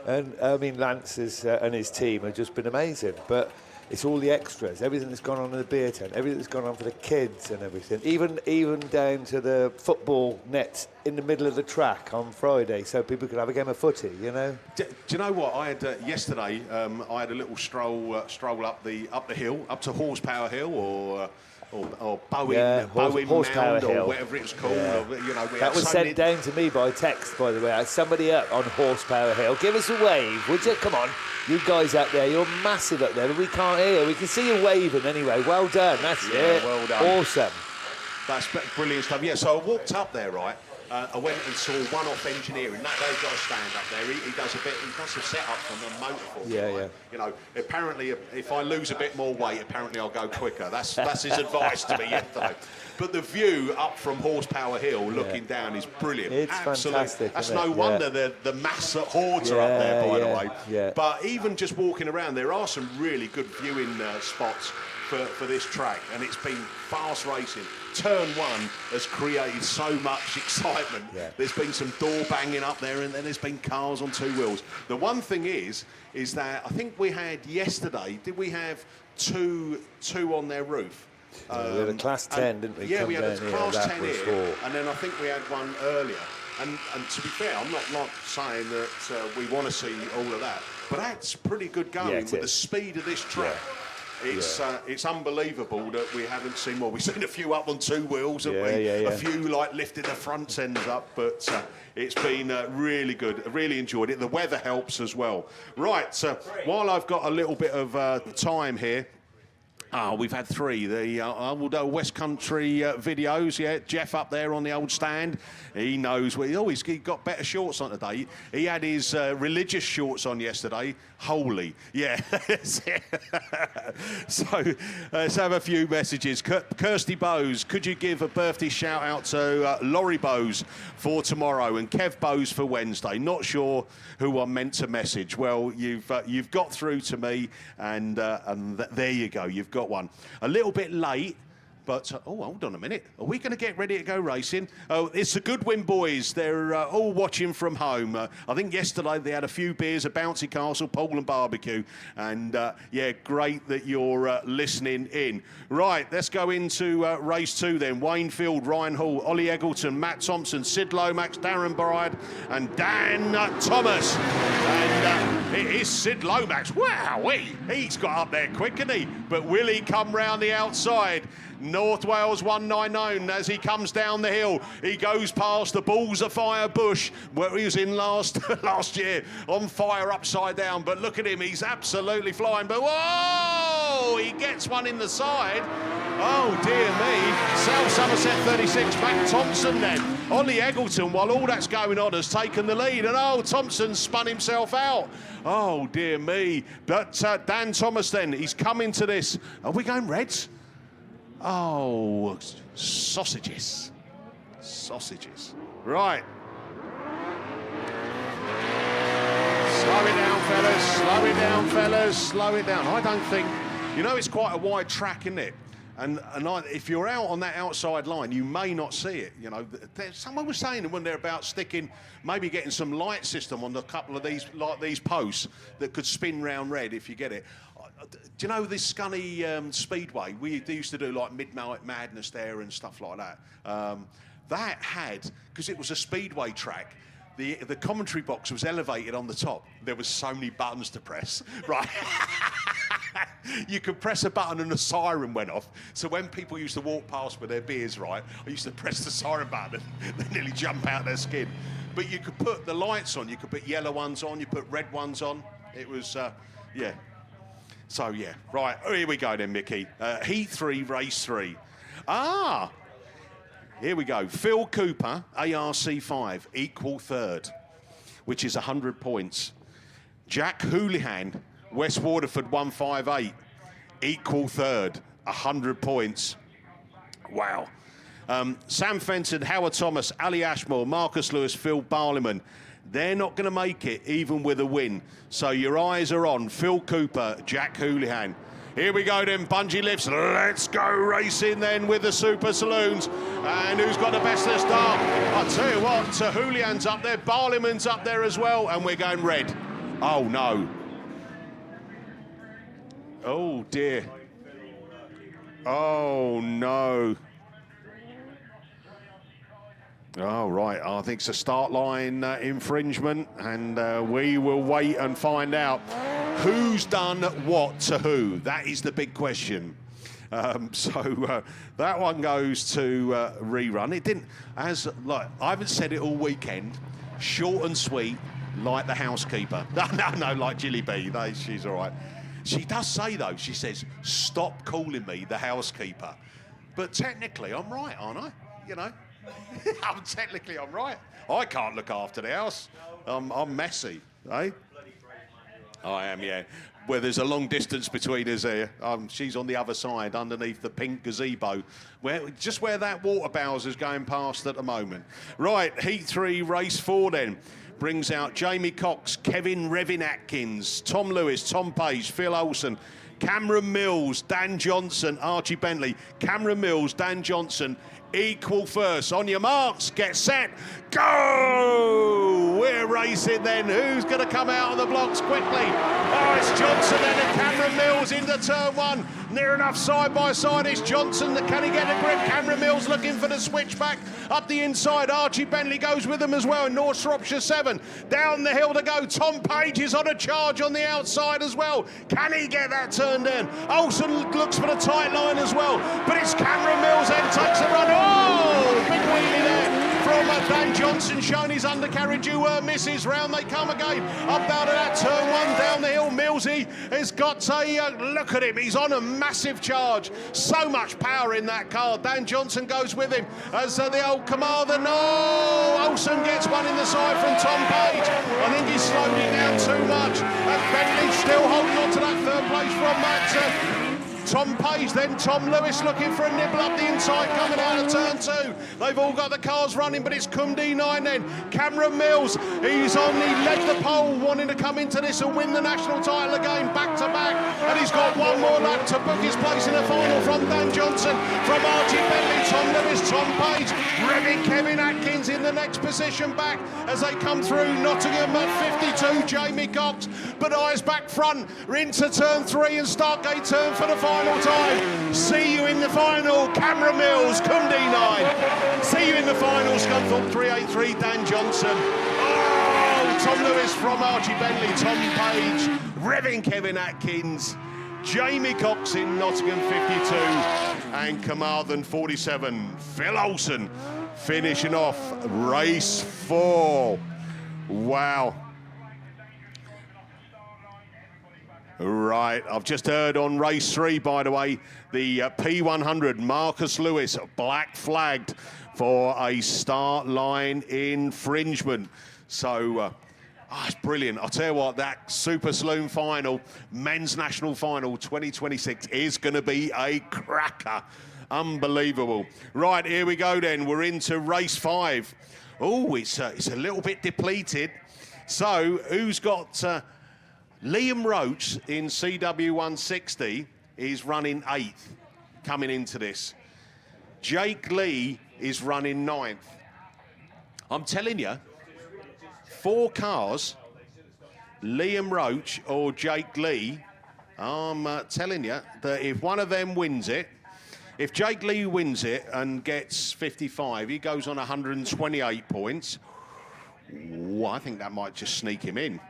Speaker 5: And, I mean, Lance and his team have just been amazing. But it's all the extras, everything that's gone on in the beer tent, everything that's gone on for the kids and everything, even down to the football nets in the middle of the track on Friday, so people could have a game of footy, you know.
Speaker 4: Do you know what I had yesterday? I had a little stroll up the hill, up to Horsepower Hill, or Bowen
Speaker 5: Horsepower
Speaker 4: Mound,
Speaker 5: Hill,
Speaker 4: or whatever it's called.
Speaker 5: Yeah.
Speaker 4: Or, you know,
Speaker 5: that was sent down to me by text, by the way. Somebody up on Horsepower Hill. Give us a wave, would you? Come on, you guys up there. You're massive up there, but we can't hear. We can see you waving anyway. Well done. That's it.
Speaker 4: Well done.
Speaker 5: Awesome.
Speaker 4: That's brilliant stuff. Yeah. So I walked up there, right. I went and saw One-Off Engineering. That guy's got to stand up there. He does a setup from the motorform.
Speaker 5: Yeah,
Speaker 4: right?
Speaker 5: yeah.
Speaker 4: You know, apparently, if I lose a bit more weight, apparently I'll go quicker. That's his advice to me yesterday. But the view up from Horsepower Hill, looking down, is brilliant.
Speaker 5: It's
Speaker 4: absolutely
Speaker 5: fantastic.
Speaker 4: That's
Speaker 5: isn't
Speaker 4: no
Speaker 5: it?
Speaker 4: wonder the mass hordes are up there, by the way.
Speaker 5: Yeah.
Speaker 4: But even just walking around, there are some really good viewing spots for this track, and it's been fast racing. Turn 1 has created so much excitement.
Speaker 5: Yeah.
Speaker 4: There's been some door banging up there, and then there's been cars on 2 wheels. The one thing is that I think we had yesterday, did we have two on their roof?
Speaker 5: We had a class 10, didn't we?
Speaker 4: Yeah,
Speaker 5: Come
Speaker 4: we had a
Speaker 5: down here,
Speaker 4: class
Speaker 5: that
Speaker 4: 10
Speaker 5: was
Speaker 4: here,
Speaker 5: 4.
Speaker 4: and then I think we had one earlier. And to be fair, I'm not saying that we want to see all of that, but that's pretty good going with the speed of this track.
Speaker 5: Yeah.
Speaker 4: It's unbelievable that we haven't seen more. We've seen a few up on 2 wheels, haven't we?
Speaker 5: Yeah.
Speaker 4: A few like lifted the front ends up, but it's been really good. I really enjoyed it. The weather helps as well. Right, while I've got a little bit of time here. We've had 3. The old West Country videos, Jeff up there on the old stand. He knows he's got better shorts on today. He had his religious shorts on yesterday. Holy, yeah. So let's have a few messages. Kirsty Bowes, could you give a birthday shout out to Laurie Bowes for tomorrow and Kev Bowes for Wednesday? Not sure who I'm meant to message. Well, you've got through to me, and there you go. You've got one. A little bit late, but hold on a minute. Are we going to get ready to go racing? Oh, it's the Goodwin boys. They're all watching from home. I think yesterday they had a few beers at Bouncy Castle, Pole and Barbecue, and great that you're listening in. Right, let's go into race 2 then. Wayne Field, Ryan Hall, Ollie Eggleton, Matt Thompson, Sid Lomax, Darren Bride, and Dan Thomas. And it is Sid Lomax. Wow, he's got up there quick, hasn't he? But will he come round the outside? North Wales 199 as he comes down the hill. He goes past the Balls of Fire bush where he was in last year, on fire upside down. But look at him, he's absolutely flying. But whoa, he gets one in the side. Oh dear me. South Somerset 36, Matt Thompson then. Ollie Eggleton, while all that's going on, has taken the lead. And Thompson spun himself out. Oh dear me. But Dan Thomas then, he's coming to this. Are we going Reds? Oh, sausages. Right. Slow it down, fellas. Slow it down. I don't think... it's quite a wide track, isn't it? And if you're out on that outside line, you may not see it. Someone was saying that when they're about maybe getting some light system on a couple of these posts that could spin round red if you get it. Do you know this Scunny Speedway? We used to do like Midnight Madness there and stuff like that. That had, because it was a speedway track, the commentary box was elevated on the top. There was so many buttons to press, right? You could press a button and a siren went off. So when people used to walk past with their beers, right, I used to press the siren button and they nearly jump out their skin. But you could put the lights on. You could put yellow ones on. You put red ones on. It was, So, right, here we go then, Mickey. Heat 3, race 3. Here we go. Phil Cooper, ARC5, equal third, which is 100 points. Jack Houlihan, West Waterford 158, equal third, 100 points. Wow. Sam Fenton, Howard Thomas, Ali Ashmore, Marcus Lewis, Phil Barliman. They're not going to make it, even with a win. So your eyes are on Phil Cooper, Jack Houlihan. Here we go then, bungee lifts. Let's go racing then with the Super Saloons. And who's got the best of the start? I'll tell you what, Houlihan's up there, Barliman's up there as well, and we're going red. Oh, no. Oh, dear. Oh, no. Oh, right. I think it's a start line infringement, and we will wait and find out who's done what to who. That is the big question. So that one goes to rerun. It didn't, I haven't said it all weekend. Short and sweet, like the housekeeper. No, like Jilly B. She's all right. She does say, though, she says, stop calling me the housekeeper. But technically, I'm right, aren't I? I'm right. I can't look after the house. I'm messy, eh? I am, yeah. Well, there's a long distance between us here. She's on the other side, underneath the pink gazebo, just where that water Bowser's going past at the moment. Right, Heat 3, Race 4 then. Brings out Jamie Cox, Kevin Revin Atkins, Tom Lewis, Tom Page, Phil Olsen, Cameron Mills, Dan Johnson, Archie Bentley. Cameron Mills, Dan Johnson, equal first. On your marks, get set, go! We're racing then. Who's going to come out of the blocks quickly? Oh, it's Johnson then and Cameron Mills into turn one. Near enough side by side is Johnson. Can he get a grip? Cameron Mills looking for the switchback up the inside. Archie Bentley goes with him as well. North Shropshire 7. Down the hill to go. Tom Page is on a charge on the outside as well. Can he get that turn down? Olsen looks for the tight line as well. But it's Cameron Mills then takes a run. Oh, big wheelie there from Dan Johnson, showing his undercarriage, who misses. Round they come again. Up out of that turn one, down the hill. Millsy has got a look at him. He's on a massive charge. So much power in that car. Dan Johnson goes with him as the old commander. No! Olsen gets one in the side from Tom Page. I think he's slowed it down too much. And Bentley still holding on to that third place from that. Tom Page, then Tom Lewis looking for a nibble up the inside, coming out of turn two. They've all got the cars running, but it's Cumdy 9 then. Cameron Mills, he led the pole, wanting to come into this and win the national title again, back to back. And he's got one more lap to book his place in the final from Dan Johnson, from Archie Bentley, Tom Lewis, Tom Page, revving Kevin Atkins in the next position back as they come through Nottingham at 52, Jamie Cox, but eyes back front, into turn 3 and Startgate turn for the final time. See you in the final, Cameron Mills, Cumdy 9. See you in the final, Scunthorpe 383, Dan Johnson. Oh, Tom Lewis from Archie Bentley, Tom Page, revving Kevin Atkins, Jamie Cox in Nottingham 52, and Carmarthen 47. Phil Olsen finishing off race 4. Wow. Right, I've just heard on race 3, by the way, the P100, Marcus Lewis, black flagged for a start line infringement. So, it's brilliant. I'll tell you what, that Super Saloon final, men's national final 2026 is going to be a cracker. Unbelievable. Right, here we go then. We're into race 5. Oh, it's a little bit depleted. So, who's got... Liam Roach in CW160 is running 8th coming into this. Jake Lee is running 9th. I'm telling you, 4 cars, Liam Roach or Jake Lee, I'm telling you that if one of them wins it, if Jake Lee wins it and gets 55, he goes on 128 points. Ooh, I think that might just sneak him in.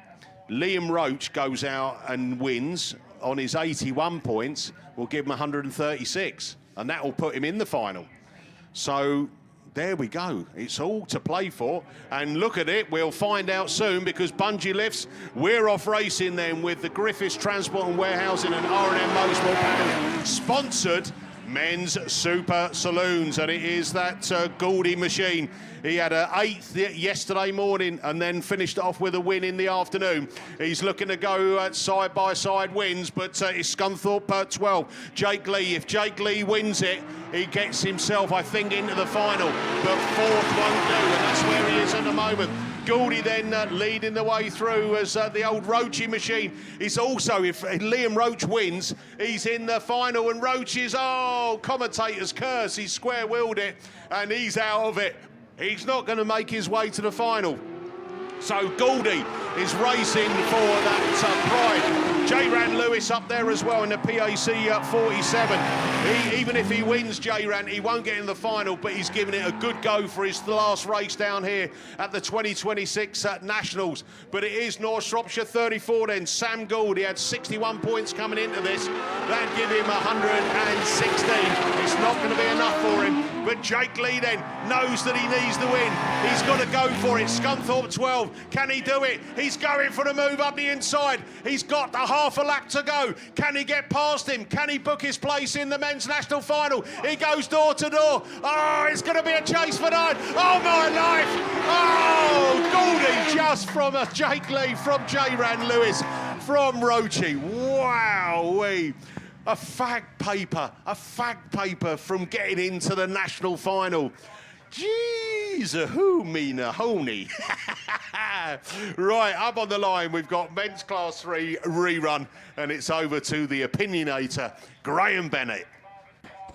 Speaker 4: Liam Roach goes out and wins on his 81 points, will give him 136, and that will put him in the final. So there we go. It's all to play for. And look at it, we'll find out soon, because Bungee Lifts, we're off racing then with the Griffiths Transport and Warehousing and R&M Motorsport panel, sponsored Men's Super Saloons, and it is that Gouldy machine. He had an 8th yesterday morning and then finished off with a win in the afternoon. He's looking to go at side-by-side wins, but it's Scunthorpe 12. Jake Lee, if Jake Lee wins it, he gets himself, I think, into the final. But 4th won't do, and that's where he is at the moment. Gouldy then leading the way through as the old Roachy machine. He's also, if Liam Roach wins, he's in the final, and Roach is, commentator's curse. He's square-wheeled it, and he's out of it. He's not going to make his way to the final. So Gouldy is racing for that pride. J-Ran Lewis up there as well in the PAC 47. Even if he wins J-Ran, he won't get in the final, but he's giving it a good go for his last race down here at the 2026 Nationals. But it is North Shropshire 34 then. Sam Gould, he had 61 points coming into this. That'd give him 116. It's not going to be enough for him. But Jake Lee then knows that he needs the win. He's got to go for it. Scunthorpe 12. Can he do it? He's going for the move up the inside. He's got a half a lap to go. Can he get past him? Can he book his place in the men's national final? He goes door to door. Oh, it's going to be a chase for 9. Oh, my life. Oh, Gouldy just from a Jake Lee, from J-Ran Lewis, from Roachy. Wow-wee. A fag paper from getting into the national final. Jeez, who me Nahoni? Right, up on the line, we've got men's class 3 rerun, and it's over to the opinionator, Graham Bennett.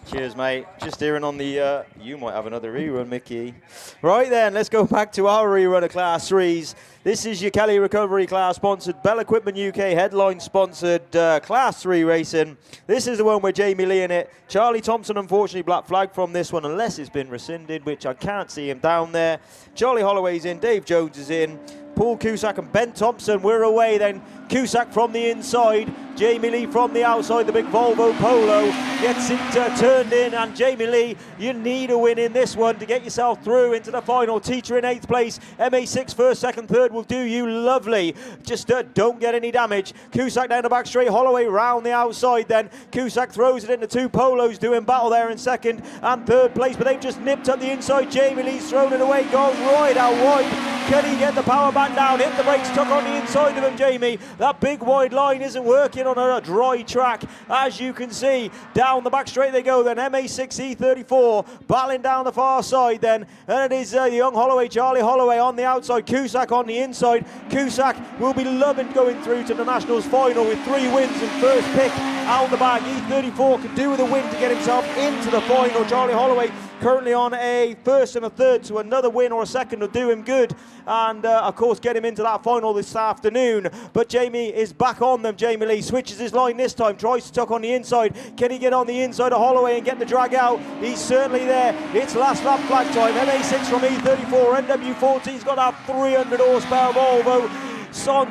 Speaker 2: Cheers, mate. Just hearing on the, you might have another rerun, Mickey. Right then, let's go back to our rerun of Class 3s. This is your Kelly Recovery class, sponsored Bell Equipment UK, headline sponsored Class 3 racing. This is the one with Jamie Lee in it. Charlie Thompson, unfortunately, black flag from this one, unless it's been rescinded, which I can't see him down there. Charlie Holloway's in, Dave Jones is in. Paul Cusack and Ben Thompson, we're away then. Cusack from the inside, Jamie Lee from the outside, the big Volvo Polo gets it turned in, and Jamie Lee, you need a win in this one to get yourself through into the final. Teacher in 8th place, MA6 first, second, third will do you lovely. Just don't get any damage. Cusack down the back straight, Holloway round the outside then. Cusack throws it into 2 Polos, doing battle there in second and third place, but they've just nipped up the inside. Jamie Lee's thrown it away, gone right out wide. Can he get the power back down? Hit the brakes, tuck on the inside of him, Jamie. That big wide line isn't working on a dry track, as you can see. Down the back straight they go then. MA6 E34 battling down the far side then. And it is the young Holloway, Charlie Holloway on the outside. Cusack on the inside. Cusack will be loving going through to the Nationals final with 3 wins and first pick out the bag. E34 can do with a win to get himself into the final. Charlie Holloway currently on a first and a third, so another win or a second will do him good, and of course get him into that final this afternoon. But Jamie is back on them. Jamie Lee switches his line this time, tries to tuck on the inside. Can he get on the inside of Holloway and get the drag out? He's certainly there. It's last lap flag time. MA6 from E34, NW14's got that 300 horsepower Volvo. Song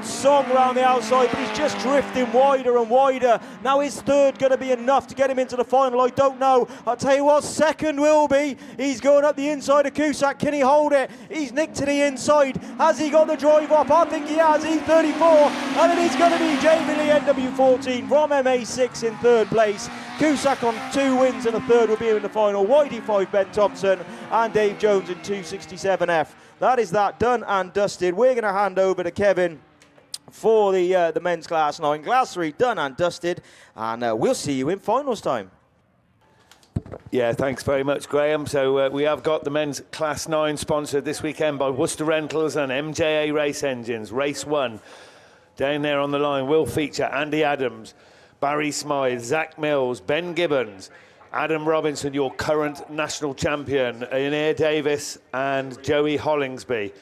Speaker 2: around the outside, but he's just drifting wider and wider. Now is third going to be enough to get him into the final? I don't know. I'll tell you what, second will be. He's going up the inside of Cusack. Can he hold it? He's nicked to the inside. Has he got the drive off? I think he has. E34, and it is going to be Jamie Lee NW14 from MA6 in third place. Cusack on 2 wins and a third will be in the final. Whitey 5, Ben Thompson, and Dave Jones in 267F. That is that done and dusted. We're going to hand over to Kevin for the men's class 9. Class 3 done and dusted, and we'll see you in finals time.
Speaker 5: Yeah, thanks very much, Graham. So we have got the men's Class 9 sponsored this weekend by Worcester Rentals and MJA Race Engines. Race 1, down there on the line, will feature Andy Adams, Barry Smythe, Zach Mills, Ben Gibbons, Adam Robinson, your current national champion, Ian Davis and Joey Hollingsby.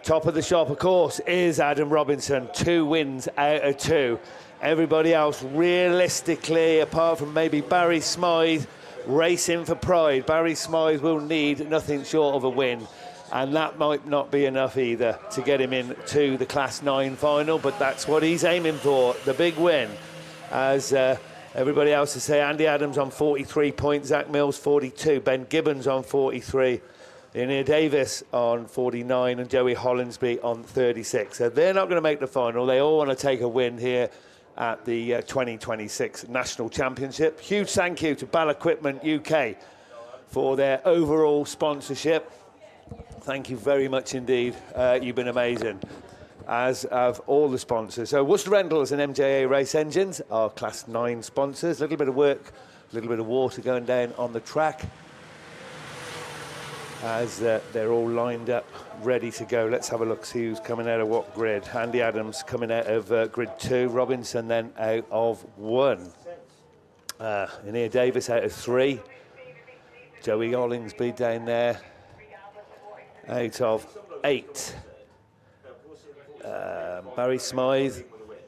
Speaker 5: Top of the shop, of course, is Adam Robinson, 2 wins out of 2. Everybody else, realistically, apart from maybe Barry Smythe, racing for pride. Barry Smythe will need nothing short of a win, and that might not be enough either to get him into the Class 9 final, but that's what he's aiming for, the big win. As everybody else to say, Andy Adams on 43 points, Zach Mills 42, Ben Gibbons on 43, Ian Davis on 49, and Joey Hollingsby on 36. So they're not going to make the final. They all want to take a win here at the 2026 National Championship. Huge thank you to Bell Equipment UK for their overall sponsorship. Thank you very much indeed. You've been amazing, as have all the sponsors. So Worcester Rentals and MJA Race Engines are Class 9 sponsors. A little bit of work, a little bit of water going down on the track as they're all lined up, ready to go. Let's have a look, see who's coming out of what grid. Andy Adams coming out of grid 2, Robinson then out of 1. Ian Davis out of 3. Joey Hollingsby down there out of 8. Barry Smythe,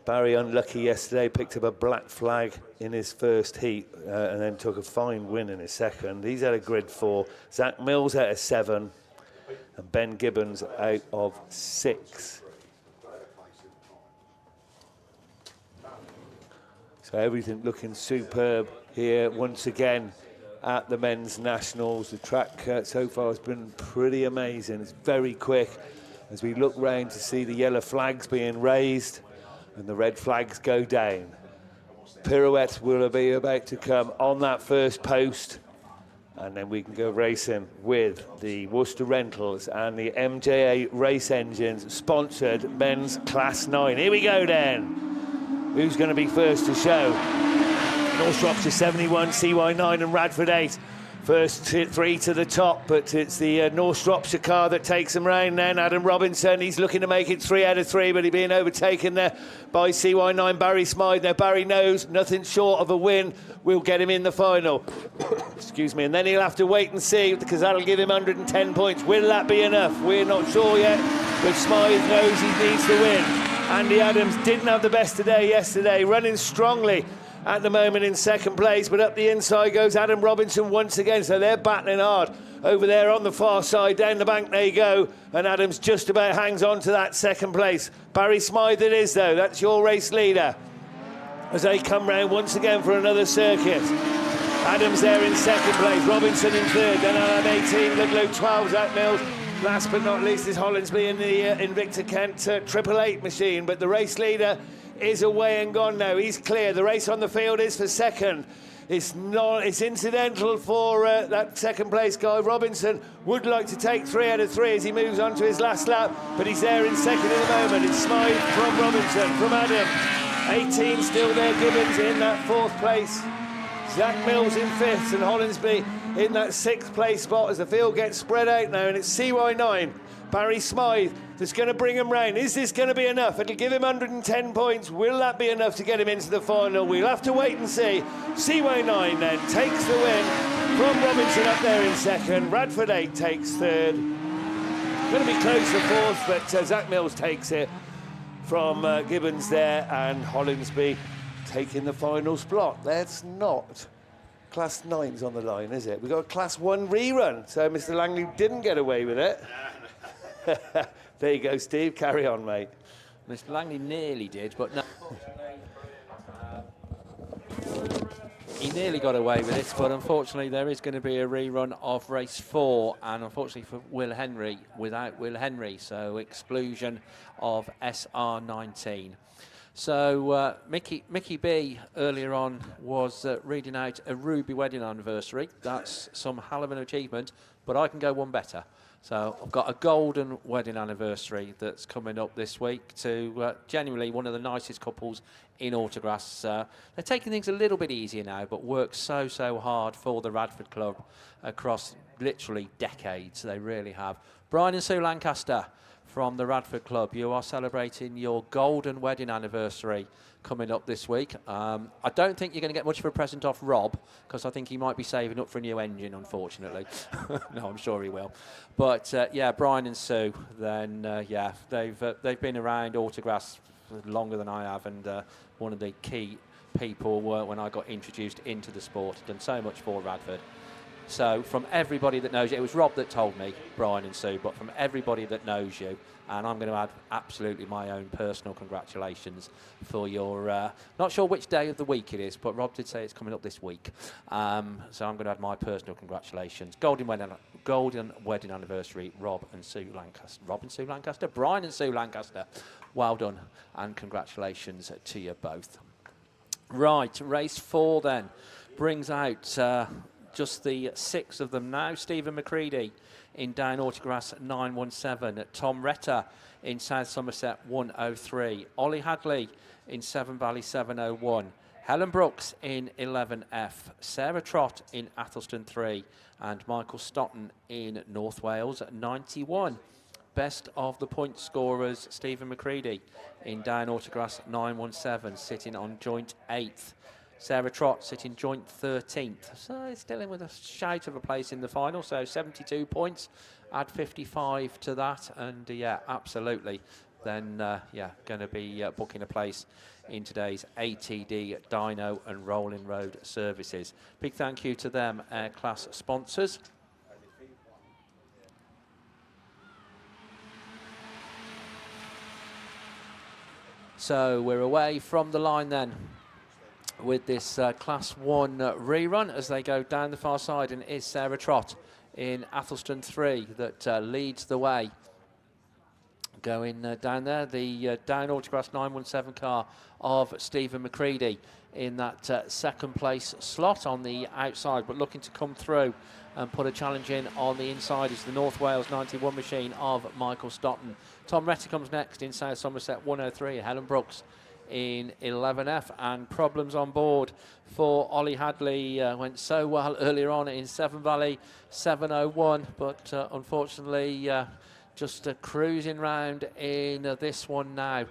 Speaker 5: Barry unlucky yesterday, picked up a black flag in his first heat and then took a fine win in his second. He's out of grid 4. Zach Mills out of 7 and Ben Gibbons out of 6. So everything looking superb here once again at the men's nationals. The track so far has been pretty amazing. It's very quick as we look round to see the yellow flags being raised and the red flags go down. Pirouette will be about to come on that first post, and then we can go racing with the Worcester Rentals and the MJA Race Engines sponsored men's Class 9. Here we go then. Who's going to be first to show? North Shropshire 71, CY9 and Radford 8 First three to the top, but it's the North Shropshire car that takes them round then. Adam Robinson, he's looking to make it 3 out of 3, but he's being overtaken there by CY9 Barry Smythe. Now Barry knows nothing short of a win will get him in the final. Excuse me, and then he'll have to wait and see, because that'll give him 110 points. Will that be enough? We're not sure yet, but Smythe knows he needs to win. Andy Adams didn't have the best day yesterday, running strongly at the moment in second place, but up the inside goes Adam Robinson once again, so they're battling hard over there on the far side. Down the bank they go, and Adams just about hangs on to that second place. Barry Smythe it is, though. That's your race leader as they come round once again for another circuit. Adams there in second place, Robinson in third, then Alan 18, Ludlow 12, Zach Mills. Last but not least is Hollinsby in the Invicta Kent 888 machine, but the race leader is away and gone now. He's clear. The race on the field is for second. It's incidental for that second place guy. Robinson would like to take 3 out of 3 as he moves on to his last lap, but he's there in second at the moment. It's Smythe from Robinson, from Adam. 18 still there, Gibbons in that 4th place. Zach Mills in 5th, and Hollinsby in that 6th place spot as the field gets spread out now, and it's CY9 Barry Smythe that's going to bring him round. Is this going to be enough? It'll give him 110 points. Will that be enough to get him into the final? We'll have to wait and see. CY9 then takes the win from Robinson up there in second. Radford 8 takes third. Going to be close to 4th, but Zach Mills takes it from Gibbons there, and Hollinsby taking the final spot. That's not Class 9's on the line, is it? We've got a Class 1 rerun, so Mr. Langley didn't get away with it. There you go, Steve. Carry on, mate.
Speaker 1: Mr. Langley nearly did, but no. He nearly got away with it, but unfortunately there is going to be a rerun of race 4, and unfortunately for Will Henry, without Will Henry, so exclusion of SR19. So Mickey B earlier on was reading out a Ruby wedding anniversary. That's some hell of an achievement, but I can go one better. So I've got a golden wedding anniversary that's coming up this week to genuinely one of the nicest couples in Autograss. They're taking things a little bit easier now, but work so hard for the Radford Club across literally decades. They really have. Brian and Sue Lancaster from the Radford Club, you are celebrating your golden wedding anniversary coming up this week. I don't think you're going to get much of a present off Rob, because I think he might be saving up for a new engine, unfortunately. No, I'm sure he will. But yeah, Brian and Sue, then yeah, they've been around Autograss longer than I have, and one of the key people when I got introduced into the sport, done so much for Radford. So from everybody that knows you, it was Rob that told me, Brian and Sue, but from everybody that knows you, and I'm going to add absolutely my own personal congratulations for your, not sure which day of the week it is, but Rob did say it's coming up this week. So I'm going to add my personal congratulations. Golden wedding anniversary, Rob and Sue Lancaster. Rob and Sue Lancaster? Brian and Sue Lancaster. Well done, and congratulations to you both. Right, race 4 then brings out just the 6 of them now. Stephen McCready in Down Autograss 917. Tom Retter in South Somerset 103. Ollie Hadley in Severn Valley 701. Helen Brooks in 11F. Sarah Trott in Athelston 3. And Michael Stotton in North Wales 91. Best of the point scorers, Stephen McCready in Down Autograss 917, sitting on joint 8th. Sarah Trott sitting joint 13th. So it's still in with a shout of a place in the final. So 72 points, add 55 to that. And yeah, absolutely. Then, yeah, going to be booking a place in today's ATD Dyno and Rolling Road services. Big thank you to them, class sponsors. So we're away from the line then with this Class 1 rerun as they go down the far side, and it is Sarah Trott in Athelston 3 that leads the way. Going down there, the Down Autograss 917 car of Stephen McCready in that second place slot on the outside, but looking to come through and put a challenge in on the inside is the North Wales 91 machine of Michael Stotton. Tom Retter comes next in South Somerset 103, Helen Brooks in 11F, and problems on board for Ollie Hadley. Went so well earlier on in Severn Valley 701, but unfortunately just cruising round in this one now.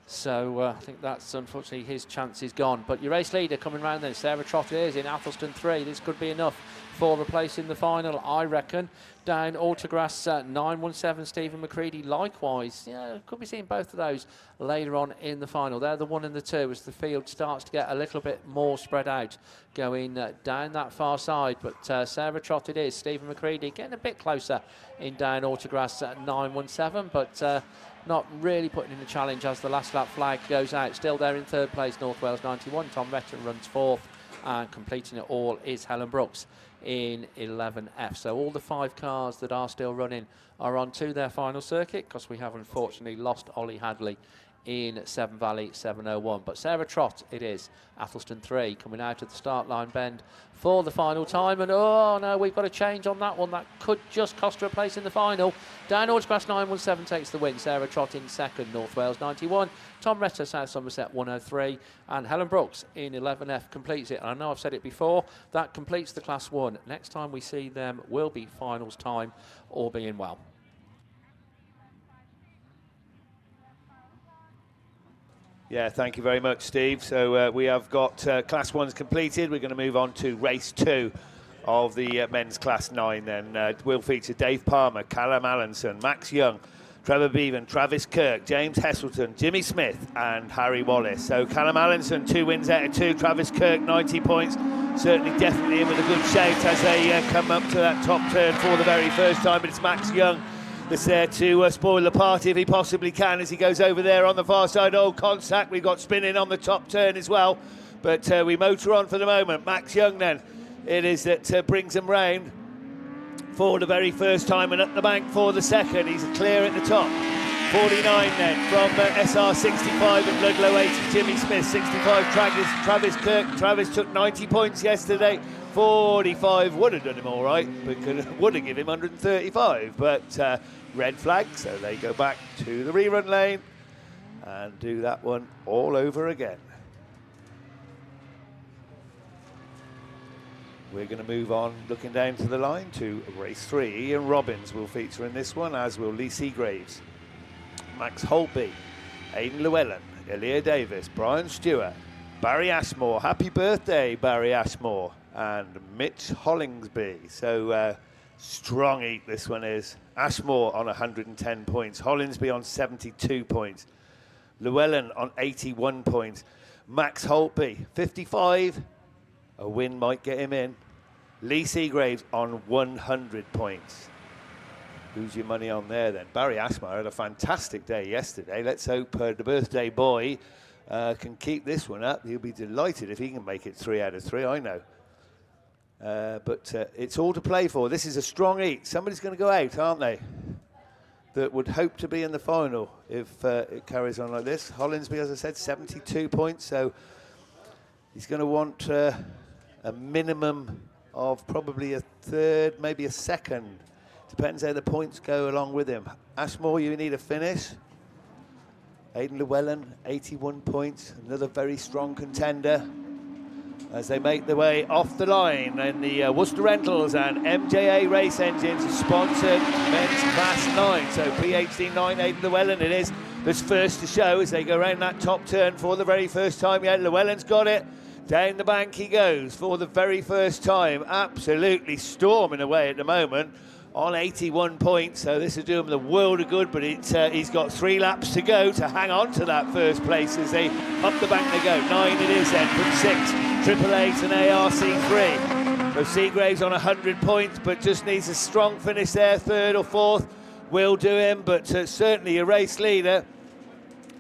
Speaker 1: So I think that's unfortunately his chance is gone. But your race leader coming round then, Sarah Trott is in Athelston 3. This could be enough for a place in the final, I reckon. Down Autograss 917, Stephen McCready likewise. Yeah, could be seeing both of those later on in the final. They're the 1 and the 2 as the field starts to get a little bit more spread out going down that far side. But Sarah Trott it is. Stephen McCready getting a bit closer in down Autograss 917, but not really putting in a challenge as the last lap flag goes out. Still there in third place, North Wales 91. Tom Retton runs fourth, and completing it all is Helen Brooks in 11F. So all the 5 cars that are still running are on to their final circuit, because we have unfortunately lost Ollie Hadley in Severn Valley 701. But Sarah Trott it is, Athelston 3, coming out of the start line bend for the final time. And oh no, we've got a change on that one. That could just cost her a place in the final. Down Autograss 917 takes the win. Sarah Trott in second, North Wales 91. Tom Retter, South Somerset 103. And Helen Brooks in 11F completes it. And I know I've said it before, that completes the Class 1. Next time we see them will be finals time, all being well.
Speaker 5: Yeah, thank you very much, Steve. So we have got Class 1s completed. We're going to move on to Race 2 of the men's Class 9 then. We'll feature Dave Palmer, Callum Allenson, Max Young, Trevor Bevan, Travis Kirk, James Heselton, Jimmy Smith and Harry Wallace. So Callum Allenson, 2 wins out of 2. Travis Kirk, 90 points. Certainly definitely in with a good shout as they come up to that top turn for the very first time. But it's Max Young that's there to spoil the party if he possibly can, as he goes over there on the far side. Oh, contact, we've got spinning on the top turn as well, but we motor on for the moment. Max Young then it is that brings him round for the very first time, and up the bank for the second. He's clear at the top. 49 then from SR65 and Ludlow 80, Jimmy Smith 65, Travis Kirk. Travis took 90 points yesterday. 45 would have done him all right, but would have given him 135, but red flag, so they go back to the rerun lane and do that one all over again. We're going to move on, looking down to the line to race 3. Ian Robbins will feature in this one, as will Lee Seagraves, Max Holtby, Aidan Llewellyn, Elia Davis, Brian Stewart, Barry Ashmore. Happy birthday, Barry Ashmore. And Mitch Hollingsby. So strong heat this one is. Ashmore on 110 points. Hollingsby on 72 points. Llewellyn on 81 points. Max Holtby, 55. A win might get him in. Lee Seagraves on 100 points. Who's your money on there then? Barry Ashmore had a fantastic day yesterday. Let's hope the birthday boy can keep this one up. He'll be delighted if he can make it 3 out of 3, I know. But it's all to play for. This is a strong heat. Somebody's going to go out, aren't they? That would hope to be in the final if it carries on like this. Hollinsby, as I said, 72 points. So he's going to want a minimum of probably a third, maybe a second. Depends how the points go along with him. Ashmore, you need a finish. Aidan Llewellyn, 81 points. Another very strong contender, as they make their way off the line. And the Worcester Rentals and MJA Race Engines sponsored men's Class 9. So PhD 9, Aidan Llewellyn it is that's first to show as they go around that top turn for the very first time. Yeah, Llewellyn's got it. Down the bank he goes for the very first time. Absolutely storming away at the moment on 81 points. So this will do him the world of good, but he's got 3 laps to go to hang on to that first place as they up the bank they go. 9 it is then from 6. Triple 8 and ARC3. So Seagraves on 100 points, but just needs a strong finish there. 3rd or 4th will do him, but certainly a race leader.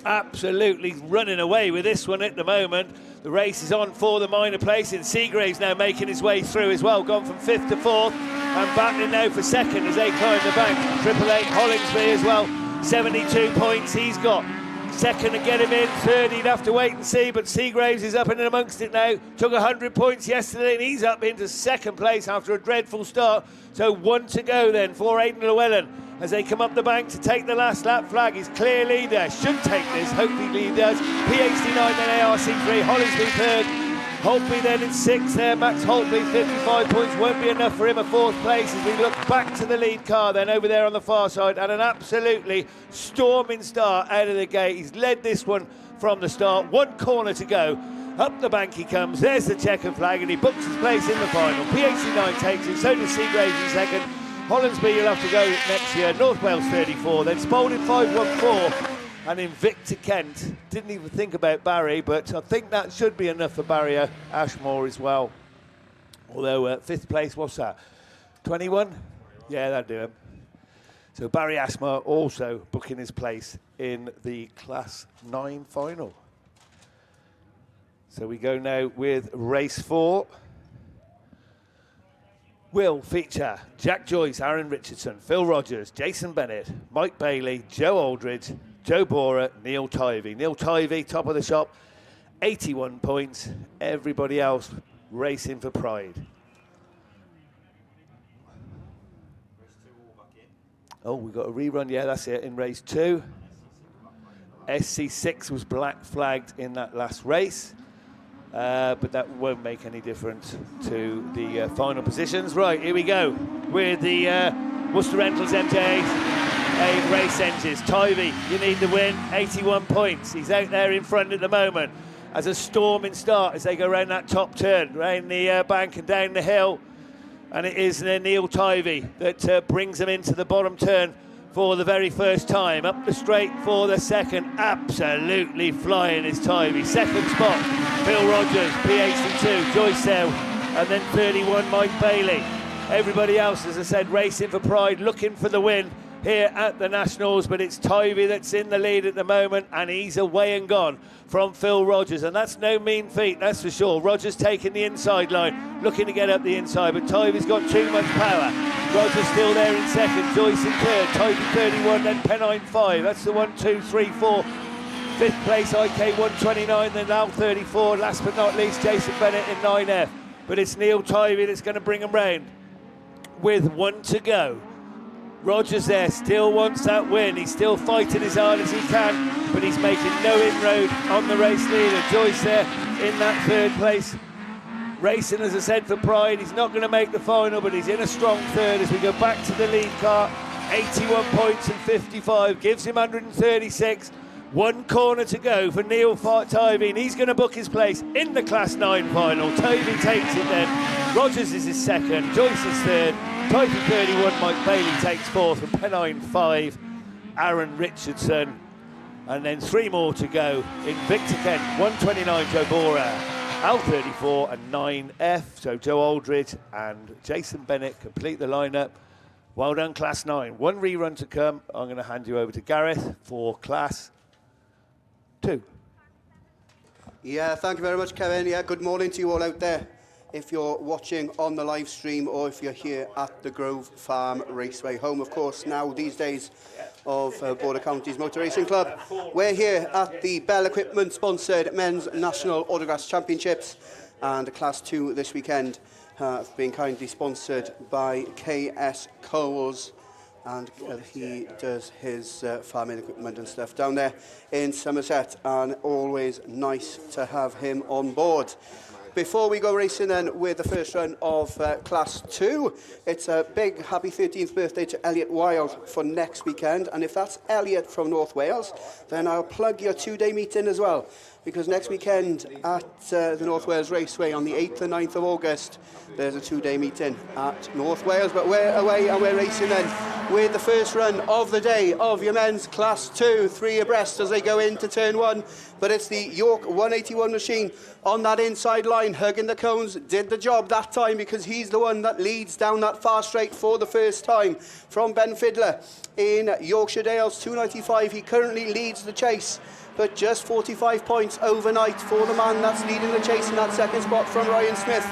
Speaker 5: Absolutely running away with this one at the moment. The race is on for the minor place, and Seagraves now making his way through as well. Gone from 5th to 4th and battling now for 2nd as they climb the bank. Triple 8 Hollingsby as well. 72 points he's got. 2nd to get him in, 3rd he'd have to wait and see, but Seagraves is up in and amongst it now. Took 100 points yesterday and he's up into 2nd place after a dreadful start. So 1 to go then for Aidan Llewellyn as they come up the bank to take the last lap. Flag is clear leader, should take this, hopefully he does. PHD 9, then ARC 3, Hollinsby 3rd. Holtby then in 6th there, Max Holtby, 55 points, won't be enough for him, a 4th place as we look back to the lead car then over there on the far side, and an absolutely storming start out of the gate. He's led this one from the start, 1 corner to go. Up the bank he comes, there's the checkered flag, and he books his place in the final. PHC 9 takes it, so does Seagraves in 2nd. Hollinsby will have to go next year, North Wales 34, then Spalding 514. And Invicta Kent, didn't even think about Barry, but I think that should be enough for Barry Ashmore as well. Although 5th place, what's that? 21? Yeah, that'd do him. So Barry Ashmore also booking his place in the Class 9 final. So we go now with race 4. Will feature Jack Joyce, Aaron Richardson, Phil Rogers, Jason Bennett, Mike Bailey, Joe Aldridge, Joe Borer, Neil Tivey. Neil Tivey, top of the shop, 81 points. Everybody else racing for pride. Oh, we've got a rerun. Yeah, that's it, in race 2. SC6 was black flagged in that last race. But that won't make any difference to the final positions. Right, here we go with the Worcester Rentals MJ8 race engines. Tivey, you need the win, 81 points. He's out there in front at the moment as a storming start as they go around that top turn, around the bank and down the hill. And it is Neil Tivey that brings them into the bottom turn for the very first time. Up the straight for the second, absolutely flying is Tivey. 2nd spot, Phil Rogers, PHD2, Joyce Sell, and then 31, Mike Bailey. Everybody else, as I said, racing for pride, looking for the win here at the Nationals, but it's Tivey that's in the lead at the moment, and he's away and gone from Phil Rogers, and that's no mean feat, that's for sure. Rogers taking the inside line, looking to get up the inside, but Tivey's got too much power. Rogers still there in 2nd, Joyce in 3rd, Tivey 31, then Pennine 5. That's the 1, 2, 3, 4. 5th place, IK 129, then Al 34. Last but not least, Jason Bennett in 9F. But it's Neil Tivey that's going to bring him round with 1 to go. Rogers there still wants that win. He's still fighting as hard as he can, but he's making no inroad on the race leader. Joyce there in that 3rd place. Racing, as I said, for pride. He's not going to make the final, but he's in a strong 3rd as we go back to the lead car. 81 points and 55, gives him 136. 1 corner to go for Neil Tivey, and he's going to book his place in the Class 9 final. Tivey takes it then. Rogers is his 2nd, Joyce is 3rd. Tivey 31, Mike Bailey takes 4th, and Pennine 5, Aaron Richardson. And then 3 more to go. Invicta Kent, 129, Joe Borer, Al 34, and 9F. So Joe Aldridge and Jason Bennett complete the lineup. Well done, Class 9. 1 rerun to come. I'm going to hand you over to Gareth for Class 2.
Speaker 6: Yeah, thank you very much, Kevin. Yeah, good morning to you all out there. If you're watching on the live stream or if you're here at the Grove Farm Raceway, home, of course, now these days of Border Counties Motor Racing Club. We're here at the Bell Equipment-sponsored Men's National Autograss Championships, and Class 2 this weekend have been kindly sponsored by KS Coles, and he does his farming equipment and stuff down there in Somerset, and always nice to have him on board. Before we go racing then with the first run of Class 2, it's a big happy 13th birthday to Elliot Wild for next weekend. And if that's Elliot from North Wales, then I'll plug your 2-day meeting as well. Because next weekend at the North Wales Raceway on the 8th and 9th of August, there's a 2-day meeting at North Wales. But we're away and we're racing then with the first run of the day of your men's Class 2, 3 abreast as they go into turn 1. But it's the York 181 machine on that inside line, hugging the cones, did the job that time because he's the one that leads down that far straight for the first time from Ben Fiddler in Yorkshire Dales 295. He currently leads the chase, but just 45 points overnight for the man that's leading the chase in that second spot from Ryan Smith.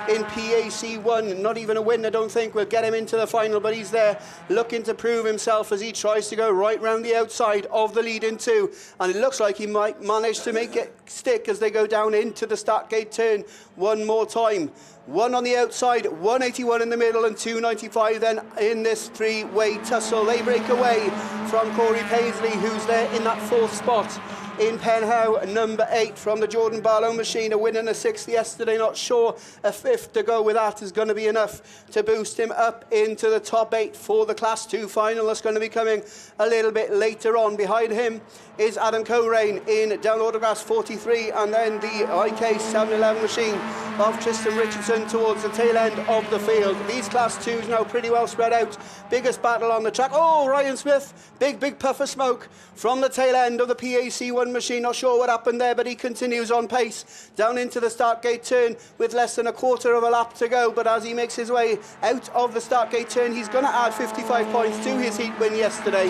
Speaker 6: in PAC 1. Not even a win, I don't think, will get him into the final, but he's there looking to prove himself as he tries to go right round the outside of the lead in 2. And it looks like he might manage to make it stick as they go down into the start gate turn one more time. 1 on the outside, 181 in the middle, and 295 then in this three-way tussle. They break away from Corey Paisley, who's there in that 4th spot. In Penhow, number 8 from the Jordan Barlow machine, a win and a 6th yesterday. Not sure a 5th to go with that is going to be enough to boost him up into the top 8 for the Class 2 final. That's going to be coming a little bit later on. Behind him is Adam Coleraine in down Autograss 43, and then the IK 711 machine of Tristan Richardson towards the tail end of the field. These Class 2s now pretty well spread out. Biggest battle on the track. Oh, Ryan Smith, big puff of smoke from the tail end of the PAC 1 machine. Not sure what happened there, but he continues on pace down into the start gate turn with less than a quarter of a lap to go. But as he makes his way out of the start gate turn, he's going to add 55 points to his heat win yesterday.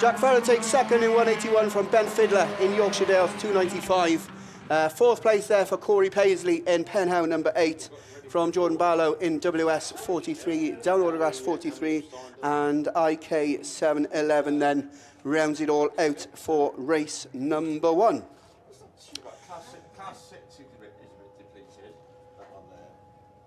Speaker 6: Jack Farrell takes 2nd in 181 from Ben Fiddler in Yorkshire Dales 295. 4th place there for Corey Paisley in Penhow, number 8 from Jordan Barlow in WS 43, down Autograss 43, and IK 711 then rounds it all out for race number 1.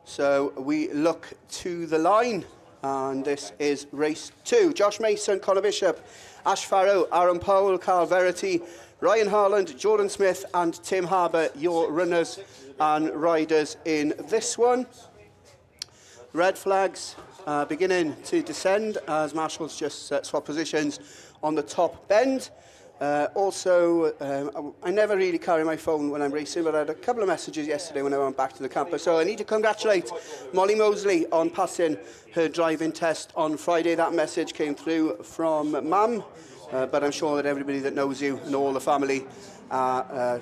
Speaker 6: So we look to the line, and this is race 2. Josh Mason, Conor Bishop, Ash Farrow, Aaron Powell, Carl Verity, Ryan Harland, Jordan Smith and Tim Harbour, your runners and riders in this one. Red flags beginning to descend as marshals just swap positions on the top bend. I never really carry my phone when I'm racing, but I had a couple of messages yesterday when I went back to the campus. So I need to congratulate Molly Mosley on passing her driving test on Friday. That message came through from Mum, but I'm sure that everybody that knows you and all the family are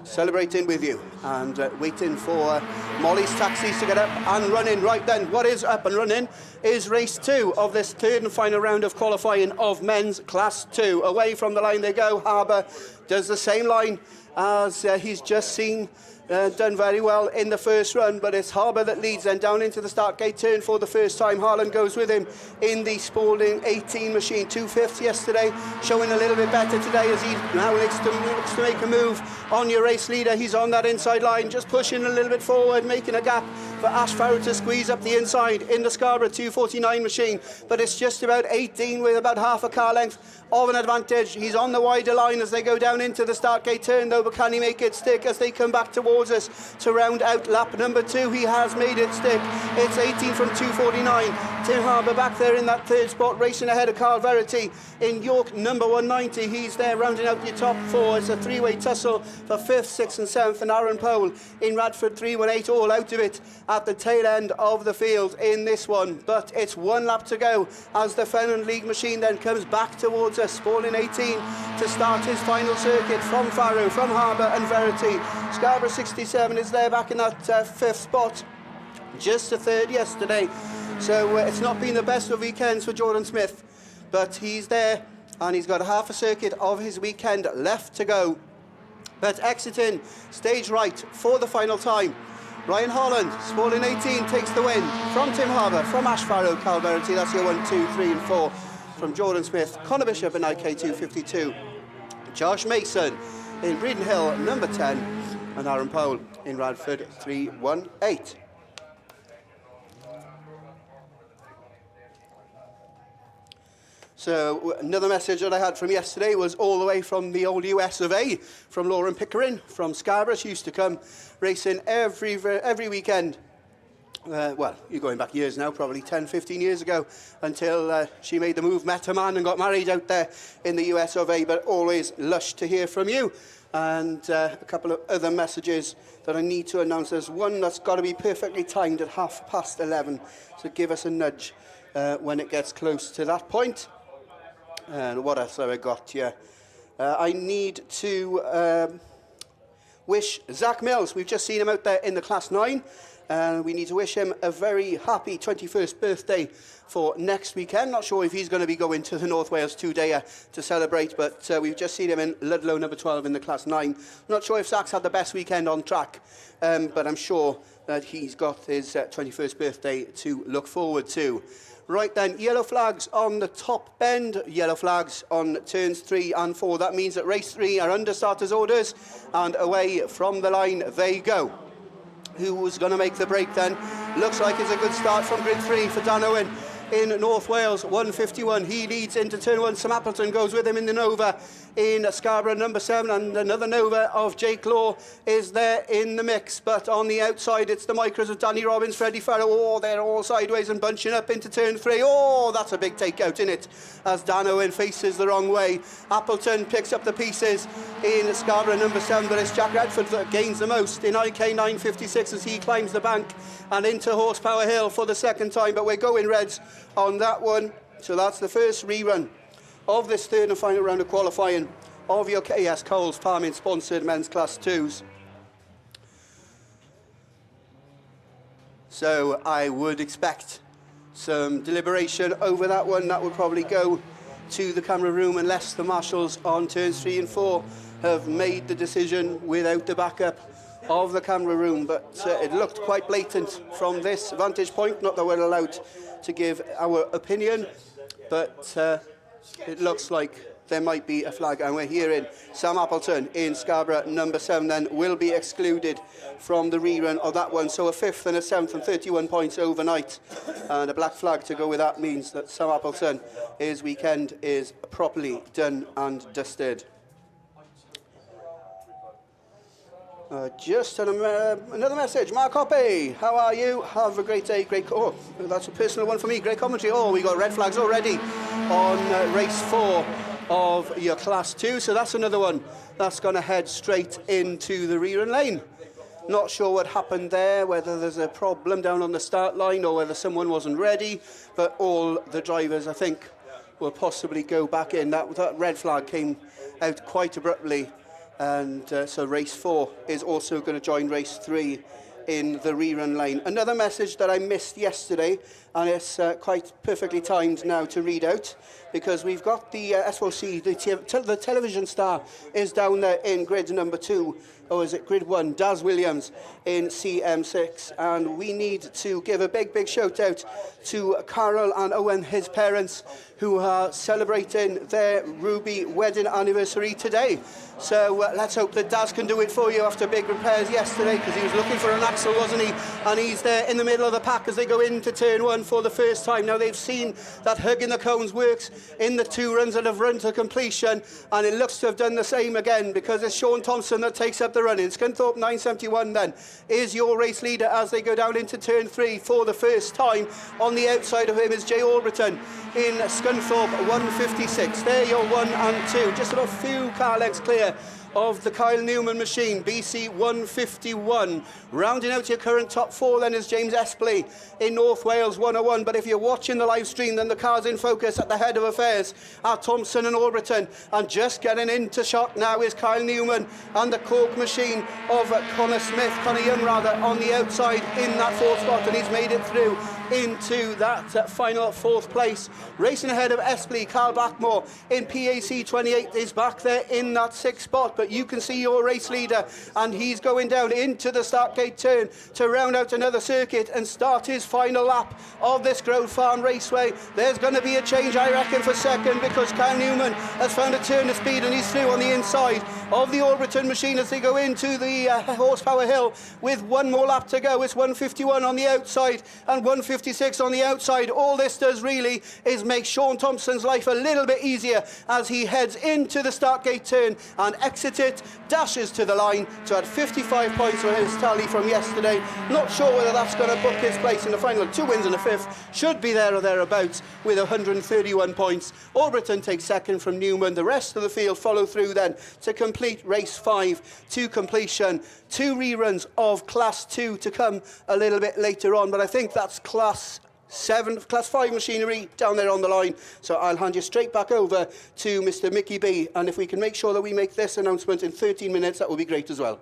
Speaker 6: celebrating with you and waiting for Molly's taxis to get up and running. Right then, what is up and running is race 2 of this 3rd and final round of qualifying of men's Class 2. Away from the line they go. Harbour does the same line as he's just seen. Done very well in the first run, but it's Harbour that leads then down into the start gate turn for the first time. Harlan goes with him in the Spalding 18 machine. 2/5 yesterday, showing a little bit better today as he now looks to make a move on your race leader. He's on that inside line, just pushing a little bit forward, making a gap for Ash Farrow to squeeze up the inside in the Scarborough 249 machine, but it's just about 18 with about half a car length of an advantage. He's on the wider line as they go down into the start gate turn though, but can he make it stick as they come back towards us to round out lap number 2? He has made it stick. It's 18 from 249. Tim Harbour back there in that 3rd spot, racing ahead of Carl Verity in York number 190. He's there rounding out your top 4. It's a 3-way tussle for 5th, 6th and 7th, and Aaron Powell in Radford 318 all out of it at the tail end of the field in this one. But it's 1 lap to go as the Fenland League machine then comes back towards us. Spalding 18 to start his final circuit from Farrow, from Harbour and Verity. Scarborough 67 is there back in that 5th spot, just a 3rd yesterday. So it's not been the best of weekends for Jordan Smith, but he's there and he's got half a circuit of his weekend left to go. But exiting stage right for the final time, Ryan Holland, Spalding 18, takes the win from Tim Harbour, from Ash Farrow, Carl Verity. That's your 1, 2, 3 and 4 from Jordan Smith, Conor Bishop in IK 252, Josh Mason in Breeden Hill number 10, and Aaron Powell in Radford 318. So another message that I had from yesterday was all the way from the old US of A, from Lauren Pickering from Scarborough. She used to come racing every weekend. Well, you're going back years now, probably 10, 15 years ago, until she made the move, met a man and got married out there in the US of A, but always lush to hear from you. And a couple of other messages that I need to announce. There's one that's got to be perfectly timed at 11:30, so give us a nudge when it gets close to that point. And what else have I got here? I need to wish Zach Mills. We've just seen him out there in the Class 9. We need to wish him a very happy 21st birthday for next weekend. Not sure if he's going to be going to the North Wales 2-dayer to celebrate, but we've just seen him in Ludlow number 12 in the Class 9. Not sure if Zach's had the best weekend on track, but I'm sure that he's got his 21st birthday to look forward to. Right then, yellow flags on the top bend, yellow flags on turns 3 and 4. That means that race 3 are under starters' orders, and away from the line they go. Who's going to make the break then? Looks like it's a good start from grid 3 for Dan Owen in North Wales, 151. He leads into turn 1. Sam Appleton goes with him in the Nova in Scarborough, number 7, and another Nova of Jake Law is there in the mix. But on the outside, it's the micros of Danny Robbins, Freddie Farrow. Oh, they're all sideways and bunching up into turn 3. Oh, that's a big takeout in it as Dan Owen faces the wrong way. Appleton picks up the pieces in Scarborough, number 7, but it's Jack Radford that gains the most in IK 956 as he climbs the bank and into Horsepower Hill for the second time. But we're going reds on that one. So that's the first rerun of this third and final round of qualifying of your KS Coles Farming sponsored men's class 2s. So I would expect some deliberation over that one. That would probably go to the camera room unless the marshals on turns 3 and 4 have made the decision without the backup of the camera room. But it looked quite blatant from this vantage point. Not that we're allowed to give our opinion, but it looks like there might be a flag, and we're hearing Sam Appleton in Scarborough, number 7, then will be excluded from the rerun of that one. So a 5th and a 7th and 31 points overnight, and a black flag to go with that means that Sam Appleton, his weekend is properly done and dusted. Just another message. Mark Hoppe, how are you? Have a great day. Oh, that's a personal one for me. Great commentary. Oh, we got red flags already on race 4 of your class 2. So that's another one that's going to head straight into the rerun lane. Not sure what happened there, whether there's a problem down on the start line or whether someone wasn't ready. But all the drivers, I think, will possibly go back in. That red flag came out quite abruptly. And so race 4 is also going to join race 3 in the rerun lane. Another message that I missed yesterday, and it's quite perfectly timed now to read out, because we've got the SOC, the television star is down there in grid number 2, or is it grid 1, Daz Williams in CM6, and we need to give a big shout out to Carol and Owen, his parents, who are celebrating their Ruby wedding anniversary today. So let's hope that Daz can do it for you after big repairs yesterday, because he was looking for an axle, wasn't he? And he's there in the middle of the pack as they go into turn 1 for the first time. Now they've seen that hugging the cones works in the 2 runs that have run to completion, and it looks to have done the same again, because it's Sean Thompson that takes up the running. Scunthorpe 971 then is your race leader as they go down into turn 3 for the first time. On the outside of him is Jay Albriton in Scunthorpe 156. There you're 1 and 2, just about a few car lengths clear of the Kyle Newman machine, BC 151. Rounding out your current top 4 then is James Espley in North Wales 101. But if you're watching the live stream, then the cars in focus at the head of affairs are Thompson and Albriton. And just getting into shot now is Kyle Newman and the Cork machine of Connor Young on the outside in that 4th spot, and he's made it through into that final 4th place. Racing ahead of Espley, Carl Blackmore in PAC 28 is back there in that 6th spot, but you can see your race leader, and he's going down into the start gate turn to round out another circuit and start his final lap of this Grove Farm Raceway. There's going to be a change, I reckon, for second, because Kyle Newman has found a turn of speed and he's through on the inside of the Albriton machine as they go into the Horsepower Hill with 1 more lap to go. It's 151 on the outside and 156 on the outside. All this does really is make Sean Thompson's life a little bit easier as he heads into the start gate turn and exits it, dashes to the line to add 55 points for his tally from yesterday. Not sure whether that's going to book his place in the final. 2 wins and a 5th should be there or thereabouts with 131 points. Albriton takes second from Newman. The rest of the field follow through then to complete race 5 to completion. 2 reruns of class 2 to come a little bit later on, but I think that's class 5 machinery down there on the line. So I'll hand you straight back over to Mr. Mickey B, and if we can make sure that we make this announcement in 13 minutes, that would be great as well.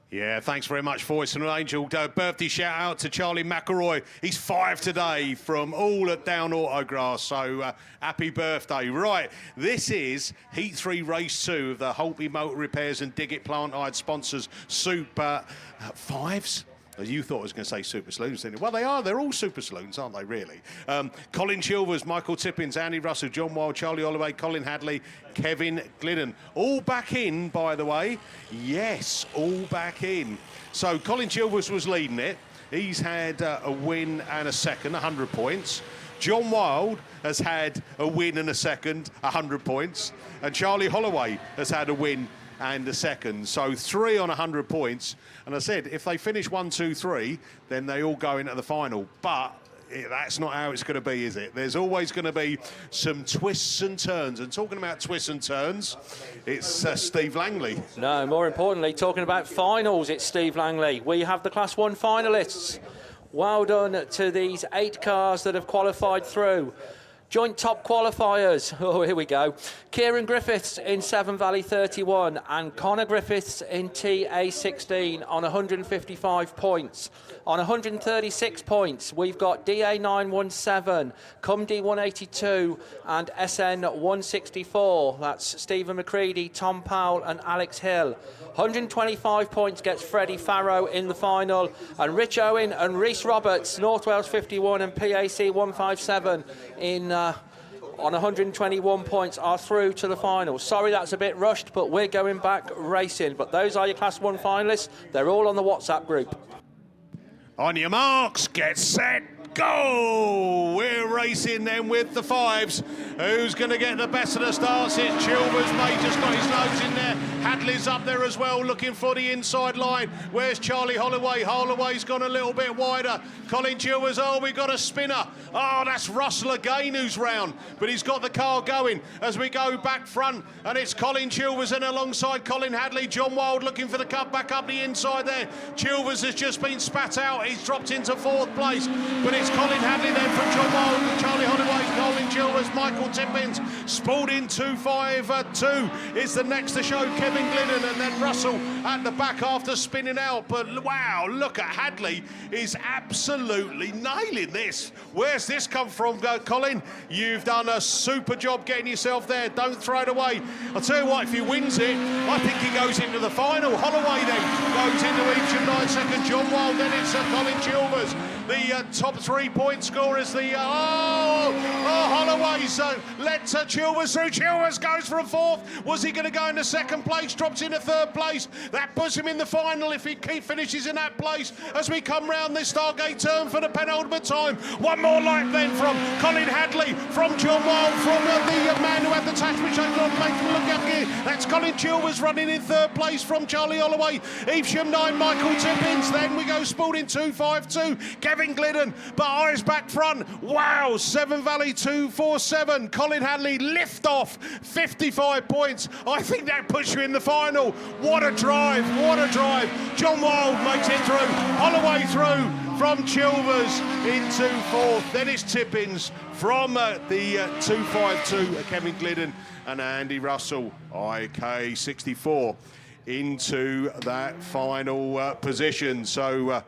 Speaker 4: Yeah, thanks very much, Voice and Angel. Birthday shout out to Charlie McElroy. He's 5 today from all at Down Autograss. So happy birthday. Right, this is Heat 3 Race 2 of the Holtby Motor Repairs and Dig It Plant Hire sponsors Super 5s. You thought I was going to say super saloons, didn't you? Well, they are. They're all super saloons, aren't they, really? Colin Chilvers, Michael Tippins, Andy Russell, John Wild, Charlie Holloway, Colin Hadley, Kevin Glidden. All back in, by the way. Yes, all back in. So Colin Chilvers was leading it. He's had a win and a second, 100 points. John Wild has had a win and a second, 100 points. And Charlie Holloway has had a win and a second. So 3 on 100 points. And I said, if they finish 1, 2, 3, then they all go into the final. But that's not how it's going to be, is it? There's always going to be some twists and turns. And talking about twists and turns, it's Steve Langley.
Speaker 1: No, more importantly, talking about finals, it's Steve Langley. We have the Class 1 finalists. Well done to these 8 cars that have qualified through. Joint top qualifiers, oh, here we go. Kieran Griffiths in Severn Valley 31 and Connor Griffiths in TA16 on 155 points. On 136 points, we've got DA917, CumD 182 and SN 164. That's Stephen McCready, Tom Powell and Alex Hill. 125 points gets Freddie Farrow in the final, and Rich Owen and Rhys Roberts, North Wales 51 and PAC 157 on 121 points are through to the final. Sorry that's a bit rushed, but we're going back racing. But those are your Class 1 finalists. They're all on the WhatsApp group.
Speaker 4: On your marks, get set, go! We're racing then with the 5s. Who's going to get the best of the starts? It's Chilvers, mate, just got his nose in there. Hadley's up there as well, looking for the inside line. Where's Charlie Holloway? Holloway's gone a little bit wider. Colin Chilvers, oh, we got a spinner. Oh, that's Russell again who's round, but he's got the car going as we go back front, and it's Colin Chilvers and alongside Colin Hadley. John Wild looking for the cut back up the inside there. Chilvers has just been spat out. He's dropped into 4th place, but it's Colin Hadley then from John Wild, Charlie Holloway, Colin Chilvers, Michael Tippins. Spalding 252 is the next to show, Kevin Glidden, and then Russell at the back after spinning out. But wow, look at Hadley, is absolutely nailing this. Where's this come from, Colin? You've done a super job getting yourself there. Don't throw it away. I'll tell you what, if he wins it, I think he goes into the final. Holloway then goes into each of 9 seconds. John Wild, then it's Colin Chilvers. The top 3 point scorers. Holloway's let Chilvers through. Chilvers goes from 4th. Was he going to go into 2nd place? Drops into 3rd place. That puts him in the final if he finishes in that place as we come round this Stargate turn for the penultimate time. One more lap then from Colin Hadley, from John Wild, from the man who had the attachment shape on. Make him look up here. That's Colin Chilvers running in 3rd place from Charlie Holloway. Evesham 9, Michael Tippins. Then we go Spalding 252. Kevin Glidden, but eyes back front. Wow, Severn Valley 247. Colin Hadley lift off 55 points. I think that puts you in the final. What a drive, what a drive. John Wild makes it through. Holloway through from Chilvers into 4th. Then it's Tippins from the 252, Kevin Glidden and Andy Russell, IK 64, into that final position. So,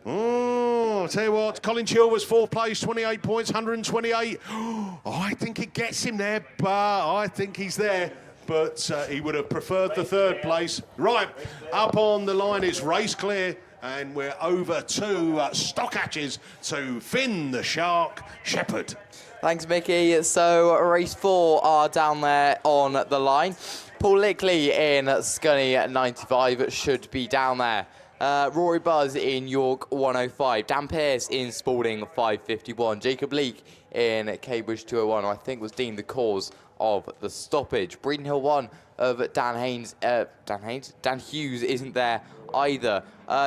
Speaker 4: I'll tell you what, Colin Chilvers, 4th place, 28 points, 128. I think it gets him there, but I think he's there. But he would have preferred the 3rd place. Right, up on the line is Race Clear, and we're over to Stock Hatches to Finn the Shark Shepherd.
Speaker 3: Thanks, Mickey. So race 4 are down there on the line. Paul Lickley in Scunny at 95 should be down there. Rory Buzz in York 105. Dan Pearce in Spalding 551. Jacob Leake in Cambridge 201, I think was deemed the cause of the stoppage. Breeden Hill 1 of Dan Hughes isn't there either.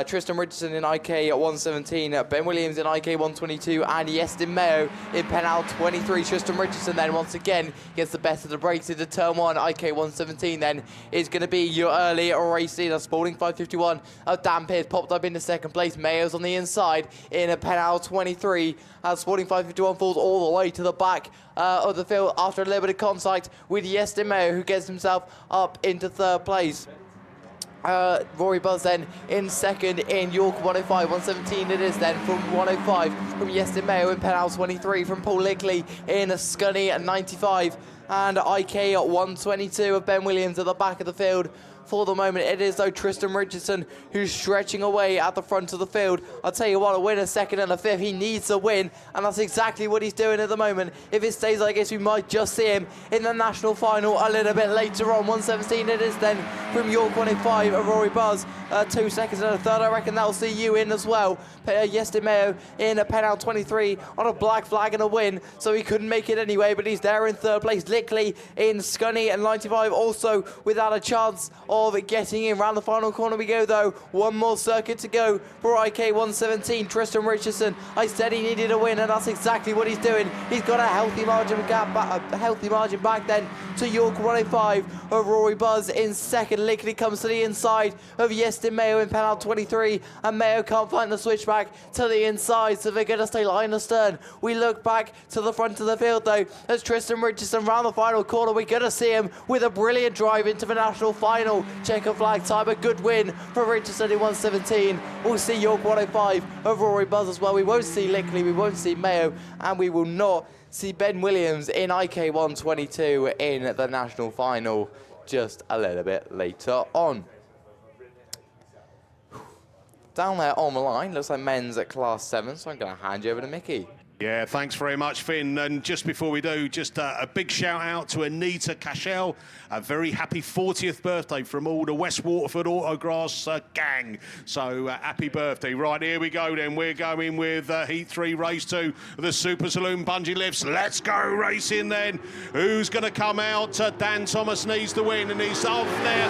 Speaker 3: Tristan Richardson in IK at 117, Ben Williams in IK 122, and Yestin Mayo in Penal 23. Tristan Richardson then once again gets the best of the brakes into turn 1. IK 117 then is going to be your early race leader. Spalding 551. Dan Pearce popped up into 2nd place. Mayo's on the inside in a Penal 23. Spalding 551 falls all the way to the back of the field after a little bit of contact with Yestin Mayo, who gets himself up into 3rd place. Rory Buzz then in 2nd in York 105, 117 it is then from 105 from Yestin Mayo in Penal 23, from Paul Lickley in Scunny at 95, and IK at 122 of Ben Williams at the back of the field for the moment. It is, though, Tristan Richardson who's stretching away at the front of the field. I'll tell you what, a winner, second and a fifth, he needs a win, and that's exactly what he's doing at the moment. If it stays like this, we might just see him in the national final a little bit later on. 1:17 it is then from York 105, Rory Buzz, 2 seconds and a third. I reckon that'll see you in as well. Yestin Mayo in a penalty 23 on a black flag and a win, so he couldn't make it anyway, but he's there in third place. Lickley in Scunny and 95 also without a chance of getting in. Round the final corner we go, though. One more circuit to go for IK 117. Tristan Richardson, I said he needed a win, and that's exactly what he's doing. He's got a healthy margin back then to York 105 of Rory Buzz in second. Lickley comes to the inside of Yestin Mayo in penalty 23, and Mayo can't find the switchback to the inside, so they're going to stay line astern. We look back to the front of the field, though, as Tristan Richardson round the final corner. We're going to see him with a brilliant drive into the national final. Checker flag time, a good win for Richardson in 1:17. We'll see York 105 of Rory Buzz as well. We won't see Lickley, we won't see Mayo, and we will not see Ben Williams in IK 122 in the national final just a little bit later on. Down there on the line, looks like men's at class 7, so I'm going to hand you over to Mickey.
Speaker 4: Yeah, thanks very much, Finn. And just before we do, just a big shout out to Anita Cashel. A very happy 40th birthday from all the West Waterford Autograss gang. So happy birthday. Right, here we go then. We're going with Heat 3, Race 2, the Super Saloon Bungee Lifts. Let's go racing then. Who's going to come out? Dan Thomas needs to win, and he's up there.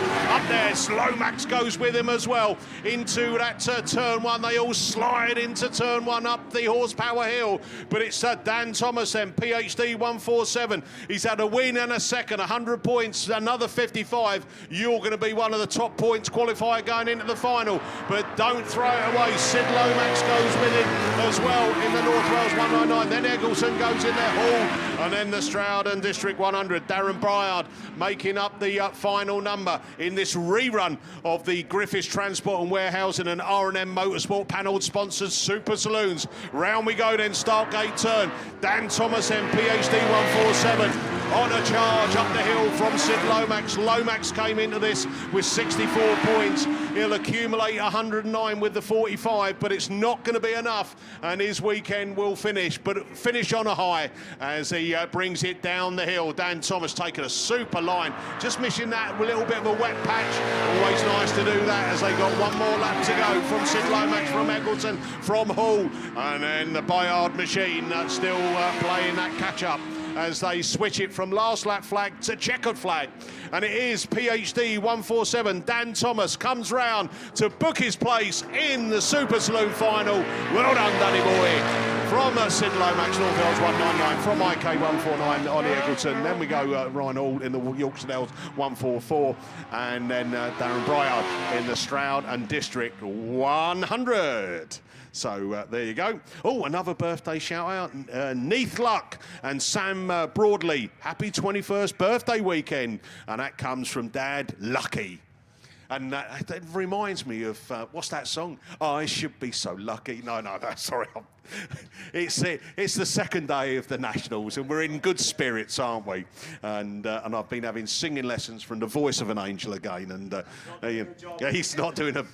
Speaker 4: Slomax goes with him as well. Into that turn 1. They all slide into turn 1 up the horsepower hill. But it's Dan Thomas then, PhD 147. He's had a win and a second, 100 points, another 55. You're going to be one of the top points qualifier going into the final. But don't throw it away. Sid Lomax goes with it as well in the North Wales 199. Then Eggleton goes in there, Hall. And then the Stroud and District 100. Darren Bryard making up the final number in this rerun of the Griffiths Transport and Warehousing and R&M Motorsport panel sponsored Super Saloons. Round we go then, Stargate turn. Dan Thomas and PhD 147 on a charge up the hill from Sid Lomax. Lomax came into this with 64 points. He'll accumulate 109 with the 45, but it's not going to be enough, and his weekend will finish on a high as he brings it down the hill. Dan Thomas taking a super line, just missing that little bit of a wet patch. Always nice to do that as they got one more lap to go from Sid Lomax, from Eggleton, from Hall, and then the Bayard machine still playing that catch-up as they switch it from last lap flag to checkered flag. And it is PhD 147. Dan Thomas comes round to book his place in the Super Saloon final. Well done, Danny boy. From Sid Lomax, North Wales 199. From IK 149, Ollie Eggleton. Then we go Ryan Hall in the Yorkshire Dales 144. And then Darren Bryard in the Stroud and District 100. So there you go. Oh, another birthday shout out. Neath Luck and Sam Broadley. Happy 21st birthday weekend. And that comes from Dad Lucky. And that reminds me of, what's that song? I should be so lucky. No, sorry. It's the second day of the Nationals, and we're in good spirits, aren't we? And I've been having singing lessons from the voice of an angel again, and he's not doing a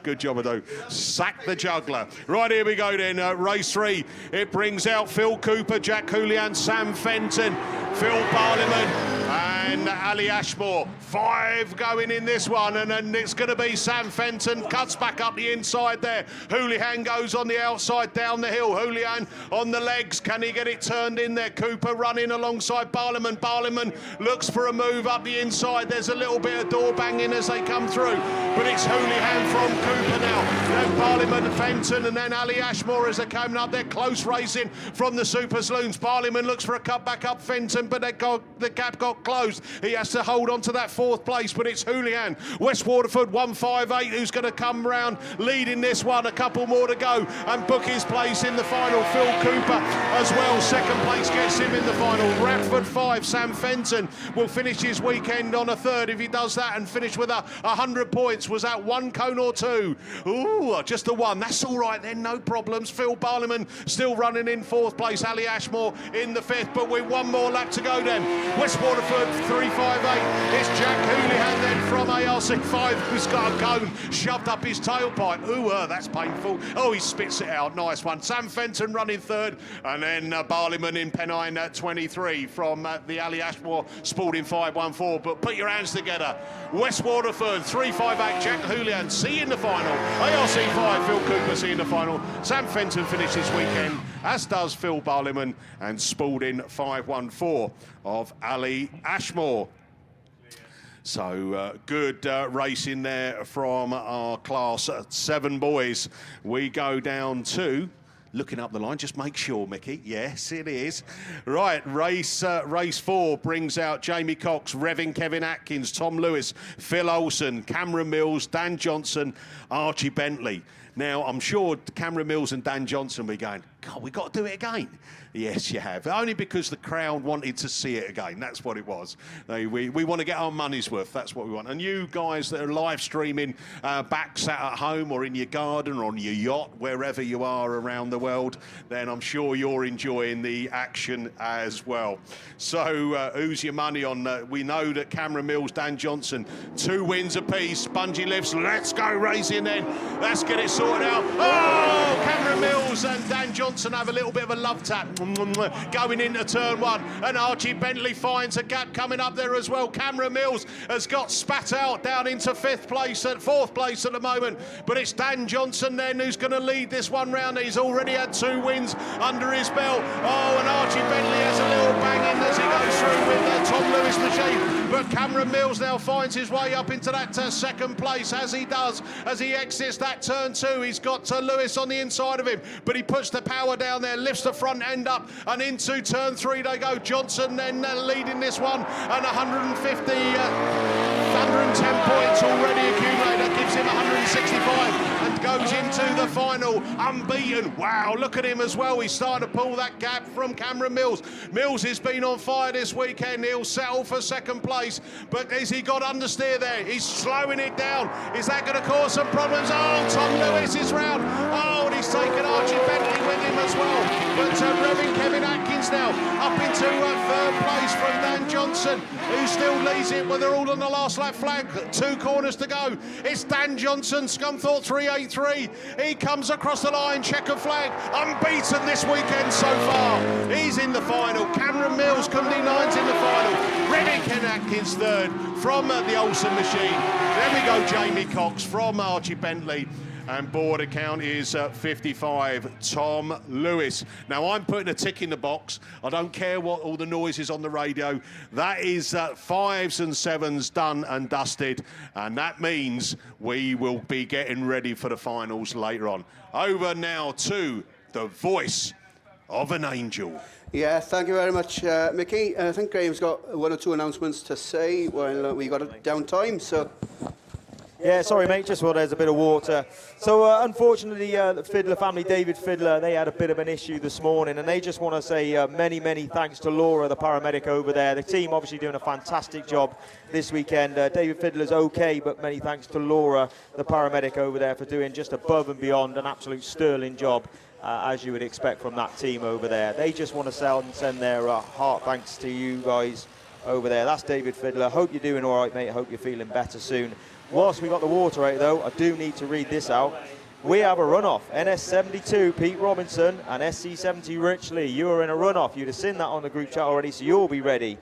Speaker 4: good job of those. Sack the juggler. Right, here we go then. Race 3. It brings out Phil Cooper, Jack Julian, Sam Fenton, Phil Parliament, and Ali Ashmore. 5 going in this one, and then it's going to be Sam Fenton, cuts back up the inside there. Houlihan goes on the outside down the hill. Houlihan on the legs. Can he get it turned in there? Cooper running alongside Barliman. Barliman looks for a move up the inside. There's a little bit of door banging as they come through, but it's Houlihan from Cooper now. Then Barliman, Fenton, and then Ali Ashmore as they're coming up. They're close racing from the Super Saloons. Barliman looks for a cut back up Fenton, but the gap got closed. He has to hold on to that 4th place, but it's Houlihan. West Waterford 158 who's going to come round leading this one. A couple more to go and book his place in the final. Phil Cooper as well. 2nd place gets him in the final. Radford 5. Sam Fenton will finish his weekend on a 3rd if he does that and finish with 100 points. Was that 1 cone or 2? Ooh, just a 1. That's all right then, no problems. Phil Barliman still running in 4th place. Ali Ashmore in the 5th, but with 1 more lap to go then. West Waterford 3.58. It's Jack Houlihan then from ARC5 who's got a cone shoved up his tailpipe. Ooh, that's painful. Oh, he spits it out. Nice one. Sam Fenton running third, and then Barleyman in Pennine at 23 from the Ali Ashmore Sporting 514. But put your hands together. West Waterford 3.58. Jack Houlihan C in the final. ARC5 Phil Cooper C in the final. Sam Fenton finished this weekend, as does Phil Barleyman and Spalding 514 of Ali Ashmore. So good racing there from our class 7 boys. We go down to, looking up the line, just make sure, Mickey. Yes, it is. Right, race 4 brings out Jamie Cox, Revin Kevin Atkins, Tom Lewis, Phil Olsen, Cameron Mills, Dan Johnson, Archie Bentley. Now, I'm sure Cameron Mills and Dan Johnson will be going, God, we've got to do it again. Yes, you have. Only because the crowd wanted to see it again. That's what it was. We want to get our money's worth. That's what we want. And you guys that are live streaming back sat at home or in your garden or on your yacht, wherever you are around the world, then I'm sure you're enjoying the action as well. So who's your money on? We know that Cameron Mills, Dan Johnson, 2 wins apiece. Spongy lifts. Let's go racing then. Let's get it sorted out. Oh, Cameron Mills and Dan Johnson have a little bit of a love tap. Going into turn 1, and Archie Bentley finds a gap coming up there as well. Cameron Mills has got spat out down into 4th place at the moment, but it's Dan Johnson then who's going to lead this one round. He's already had 2 wins under his belt. Oh, and Archie Bentley has a little bang in as he goes through with the Tom Lewis machine, but Cameron Mills now finds his way up into that 2nd place as he does, as he exits that turn 2. He's got Lewis on the inside of him, but he puts the power down there, lifts the front end up, and into turn 3 they go. Johnson then leading this one, and 110 points already accumulated. That gives him 165 and goes into the final unbeaten. Wow, look at him as well. He's starting to pull that gap from Cameron Mills. Mills has been on fire this weekend. He'll settle for 2nd place, but has he got understeer there? He's slowing it down. Is that going to cause some problems? Oh, Tom Lewis is round. Oh, and he's taken Archie Bentley with him as well. But Revin Kevin Atkins now up into 3rd place from Dan Johnson, who still leads it, but they're all on the last lap flag. 2 corners to go. It's Dan Johnson, Scunthorpe 383. He comes across the line, checkered flag, unbeaten this weekend so far. He's in the final. Cameron Mills, Cundy 9's in the final. Revin Kevin Atkins 3rd from the Olsen machine. Then we go Jamie Cox from Archie Bentley. And board account is 55, Tom Lewis. Now, I'm putting a tick in the box. I don't care what all the noise is on the radio. That is 5s and 7s done and dusted. And that means we will be getting ready for the finals later on. Over now to the voice of an angel.
Speaker 6: Yeah, thank you very much, Mickey. I think Graham's got 1 or 2 announcements to say while we got a downtime, so...
Speaker 2: Yeah, sorry, mate, just while there's a bit of water. So, unfortunately, the Fiddler family, David Fiddler, they had a bit of an issue this morning, and they just want to say many, many thanks to Laura, the paramedic over there. The team obviously doing a fantastic job this weekend. David Fiddler's okay, but many thanks to Laura, the paramedic over there, for doing just above and beyond an absolute sterling job, as you would expect from that team over there. They just want to send their heart thanks to you guys over there. That's David Fiddler. Hope you're doing all right, mate. Hope you're feeling better soon. Whilst we got the water out, though, I do need to read this out. We have a runoff. NS72, Pete Robinson, and SC70, Rich Lee. You are in a runoff. You'd have seen that on the group chat already, so you'll be ready.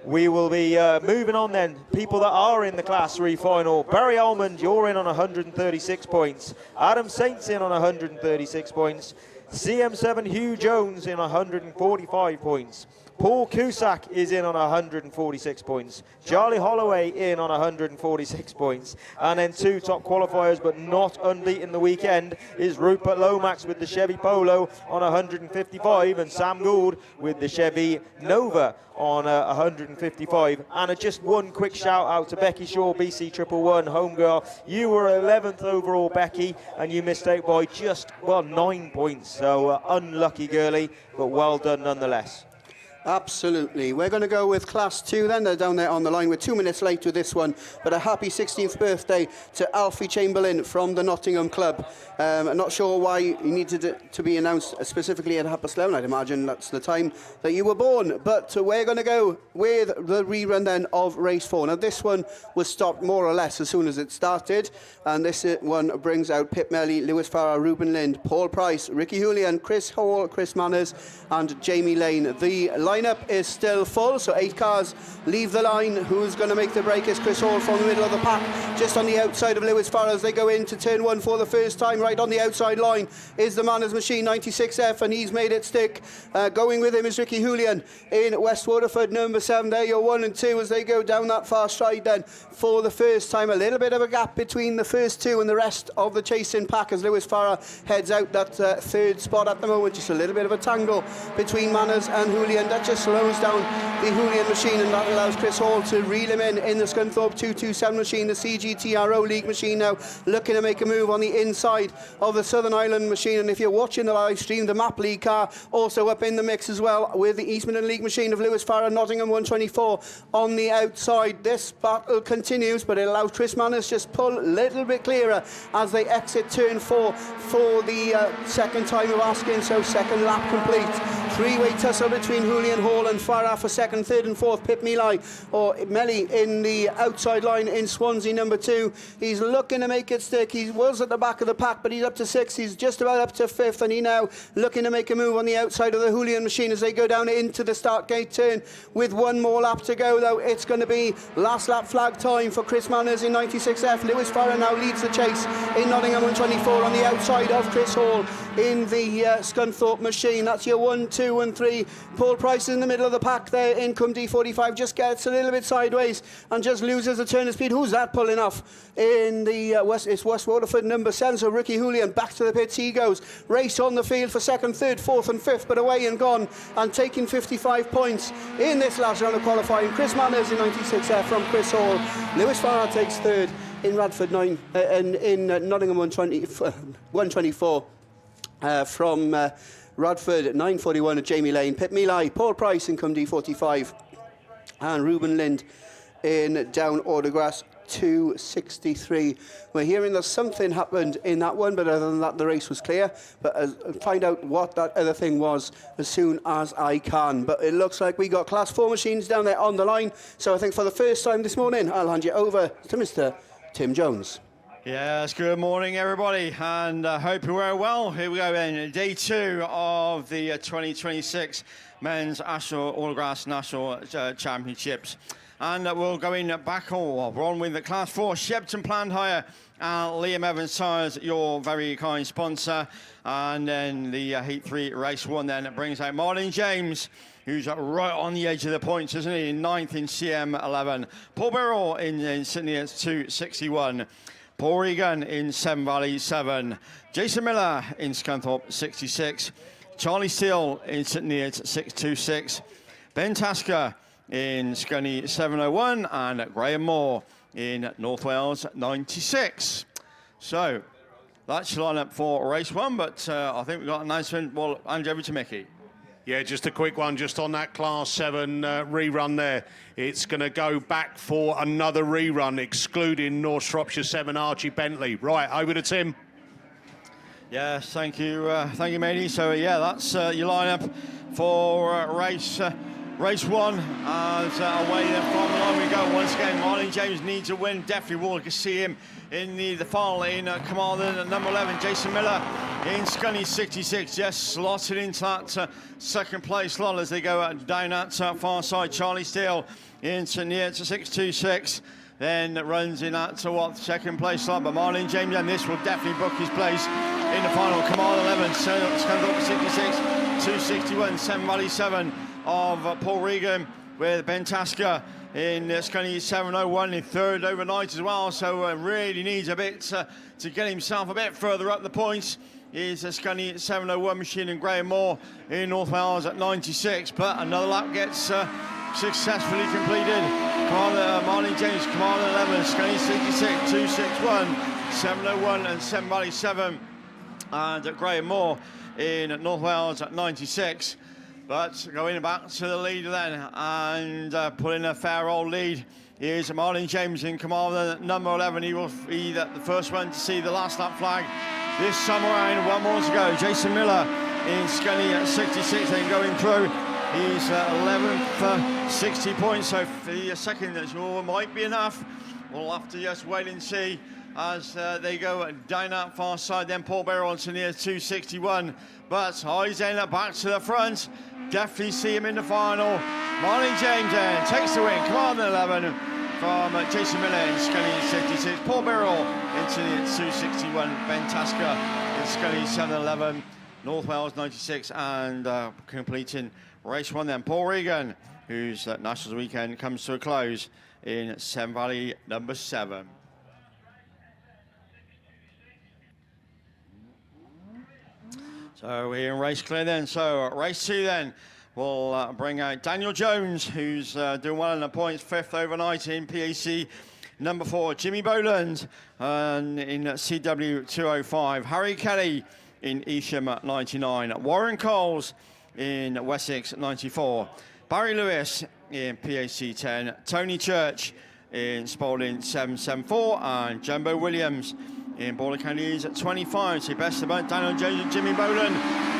Speaker 2: We will be moving on then. People that are in the Class 3 final. Barry Almond, you're in on 136 points. Adam Saint's in on 136 points. CM7 Hugh Jones in 145 points. Paul Cusack is in on 146 points. Charlie Holloway in on 146 points. And then 2 top qualifiers, but not unbeaten the weekend, is Rupert Lomax with the Chevy Polo on 155, and Sam Gould with the Chevy Nova on 155. And just 1 quick shout out to Becky Shaw, BC 111 home girl. You were 11th overall, Becky, and you missed out by just, well, 9 points. So unlucky girlie, but well done nonetheless.
Speaker 6: Absolutely. We're going to go with Class 2 then. They're down there on the line. We're 2 minutes late to this one. But a happy 16th birthday to Alfie Chamberlain from the Nottingham Club. I'm not sure why he needed it to be announced specifically at 11:30. I'd imagine that's the time that you were born. But we're going to go with the rerun then of race 4. Now this one was stopped more or less as soon as it started. And this one brings out Pip Melly, Lewis Farrar, Ruben Lind, Paul Price, Ricky Julian, Chris Hall, Chris Manners and Jamie Lane. The lineup is still full, so 8 cars leave the line. Who's going to make the break is Chris Hall from the middle of the pack, just on the outside of Lewis Farrar as they go into turn 1 for the first time. Right on the outside line is the Manners machine 96F, and he's made it stick. Going with him is Ricky Julian in West Waterford, number 7. There you're 1 and 2 as they go down that far stride then for the first time. A little bit of a gap between the first 2 and the rest of the chasing pack as Lewis Farrar heads out that third spot at the moment. Just a little bit of a tangle between Manners and Julian. That just slows down the Julian machine, and that allows Chris Hall to reel him in the Scunthorpe 227 machine, the CGTRO League machine now looking to make a move on the inside of the Southern Ireland machine. And if you're watching the live stream, the Map League car also up in the mix as well, with the East Midland League machine of Lewis Farrar, Nottingham 124 on the outside. This battle continues, but it allows Chris Manners just pull a little bit clearer as they exit turn 4 for the second time of asking, so second lap complete. Three-way tussle between Julian, Hall and Farrar for second, third and fourth. Pip Melly in the outside line in Swansea, number 2. He's looking to make it stick. He was at the back of the pack, but he's up to 6th. He's just about up to 5th, and he now looking to make a move on the outside of the Julian machine as they go down into the start gate turn. With 1 more lap to go, though, it's going to be last lap flag time for Chris Manners in 96F. Lewis Farrar now leads the chase in Nottingham 124 on the outside of Chris Hall in the Scunthorpe machine. That's your 1, 2 and 3. Paul Price in the middle of the pack there in Cum D45, just gets a little bit sideways and just loses a turn of speed. Who's that pulling off? In the it's West Waterford, number 7, so Ricky Julian back to the pits he goes. Race on the field for second, third, fourth and fifth, but away and gone and taking 55 points in this last round of qualifying. Chris Manners in 96F from Chris Hall. Lewis Farrar takes third in Radford 9 and in Nottingham 124 from Radford 941 at Jamie Lane. Pip Melly, Paul Price in Cum D45 and Ruben Lind in down Autograss 263. We're hearing that something happened in that one, but other than that the race was clear. But I'll find out what that other thing was as soon as I can. But it looks like we got Class 4 machines down there on the line, so I think for the first time this morning I'll hand you over to Mr. Tim Jones.
Speaker 7: Yes, good morning everybody, and hope you're very well. Here we go then, day 2 of the 2026 Men's Autograss National Championships. And we'll go in back on. We're on with the Class 4 Shepton Planned Hire. Liam Evans Tyres, your very kind sponsor. And then the Heat 3 Race 1 then it brings out Martin James, who's right on the edge of the points, isn't he? 9th in CM11. Paul Birrell in Sydney at 261. Paul Regan in Seven Valley 7. Jason Miller in Scunthorpe 66. Charlie Steele in Sydney at 626. Ben Tasker in Scunny 701 and Graham Moore in North Wales 96. So that's your lineup for race 1, but I think we've got an announcement. Well, hand over to Mickey.
Speaker 4: Yeah, just a quick one, just on that Class 7 rerun there. It's going to go back for another rerun, excluding North Shropshire 7 Archie Bentley. Right, over to Tim.
Speaker 7: Yes, thank you, matey. So yeah, that's your lineup for race 1. As away from the line we go once again. Martin James needs a win. Definitely will see him in the final in Commander number 11. Jason Miller in Scunny 66. Just slotted into that second place slot as they go down that far side. Charlie Steele in St Neots 626. Then runs in that second place slot. But Martin James, and this will definitely book his place in the final. Commander 11, Scunthorpe 66, 261, Seven Valley 7 of Paul Regan with Ben Tasker in Scunny 701 in third overnight as well, so really needs a bit to get himself a bit further up the points. Is a Scunny 701 machine and Graham Moore in North Wales at 96, but another lap gets successfully completed. Martin James, Commander 11, Scunny 66, 261, 701 and Seven Valley 7, and Graham Moore in North Wales at 96. But going back to the leader then, and pulling a fair old lead, is Marlon James in command of number 11. He will be the first one to see the last lap flag this time around. One more to go. Jason Miller in Scully at 66 and going through. He's 11th, 60 points, so for the second that might be enough. We'll have to just wait and see as they go down that far side. Then Paul Bear on to near 261, but eyes end up back to the front. Definitely see him in the final. Marlon James then takes the win. Command 11 from Jason Miller in Scully 66. Paul Birrell into the 261. Ben Tasker in Scully 711. North Wales 96, and completing race 1 then. Paul Regan, whose Nationals weekend comes to a close in Severn Valley number 7. So we're in race clear then. So race 2 then. We'll bring out Daniel Jones, who's doing well in the points, 5th overnight in PAC number 4. Jimmy Boland in CW 205. Harry Kelly in Isham at 99. Warren Coles in Wessex at 94. Barry Lewis in PAC 10. Tony Church in Spalding 774. And Jumbo Williams in Border Counties at 25. So best about Daniel Jones and Jimmy Boland.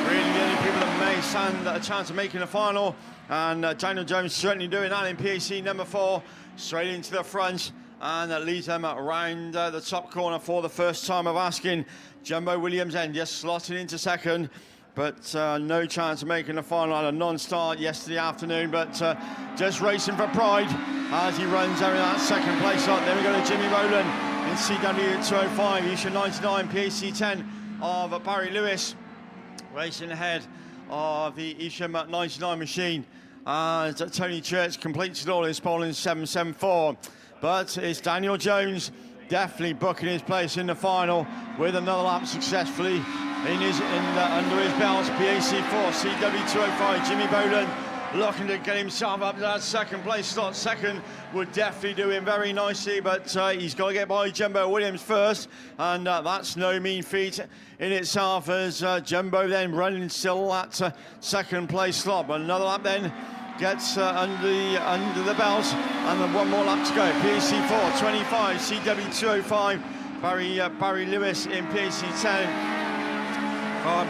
Speaker 7: Really the only people that may stand a chance of making the final. And Daniel Jones certainly doing that in PAC number 4. Straight into the front. And that leads them around the top corner for the first time of asking. Jumbo Williams then just slotting into second. But no chance of making the final. Had a non-start yesterday afternoon. But just racing for pride as he runs out in that second place slot. Then we go to Jimmy Boland in CW 205, Isha 99, PAC 10 of Barry Lewis, racing ahead of the Isha 99 machine. Tony Church completes it all in Spalding 774. But it's Daniel Jones definitely booking his place in the final with another lap successfully under his belt. PAC 4, CW 205, Jimmy Boland looking to get himself up to that second place slot. Second would definitely do him very nicely, but he's got to get by Jumbo Williams first, and that's no mean feat in itself, as Jumbo then running still at second place slot. But another lap then gets under the belt, and then one more lap to go. PAC 4, 25, CW 205, Barry Lewis in PAC 10.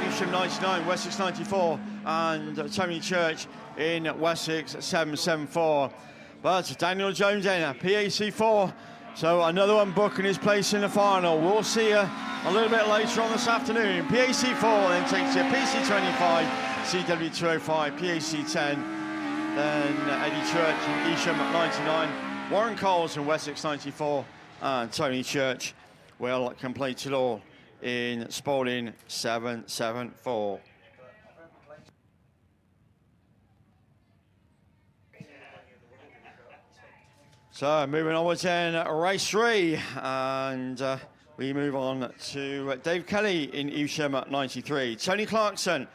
Speaker 7: Bishop 99, Wessex 94, and Tony Church in Wessex 774. But Daniel Jones in PAC 4, so another one booking his place in the final. We'll see you a little bit later on this afternoon. PAC 4 then takes it PAC 25, CW 205, PAC 10, then Eddie Church in Isham at 99, Warren Coles in Wessex 94, and Tony Church will complete it all in Spalding 774. So moving onwards then, race 3, and we move on to Dave Kelly in Evesham at 93, Tony Clarkson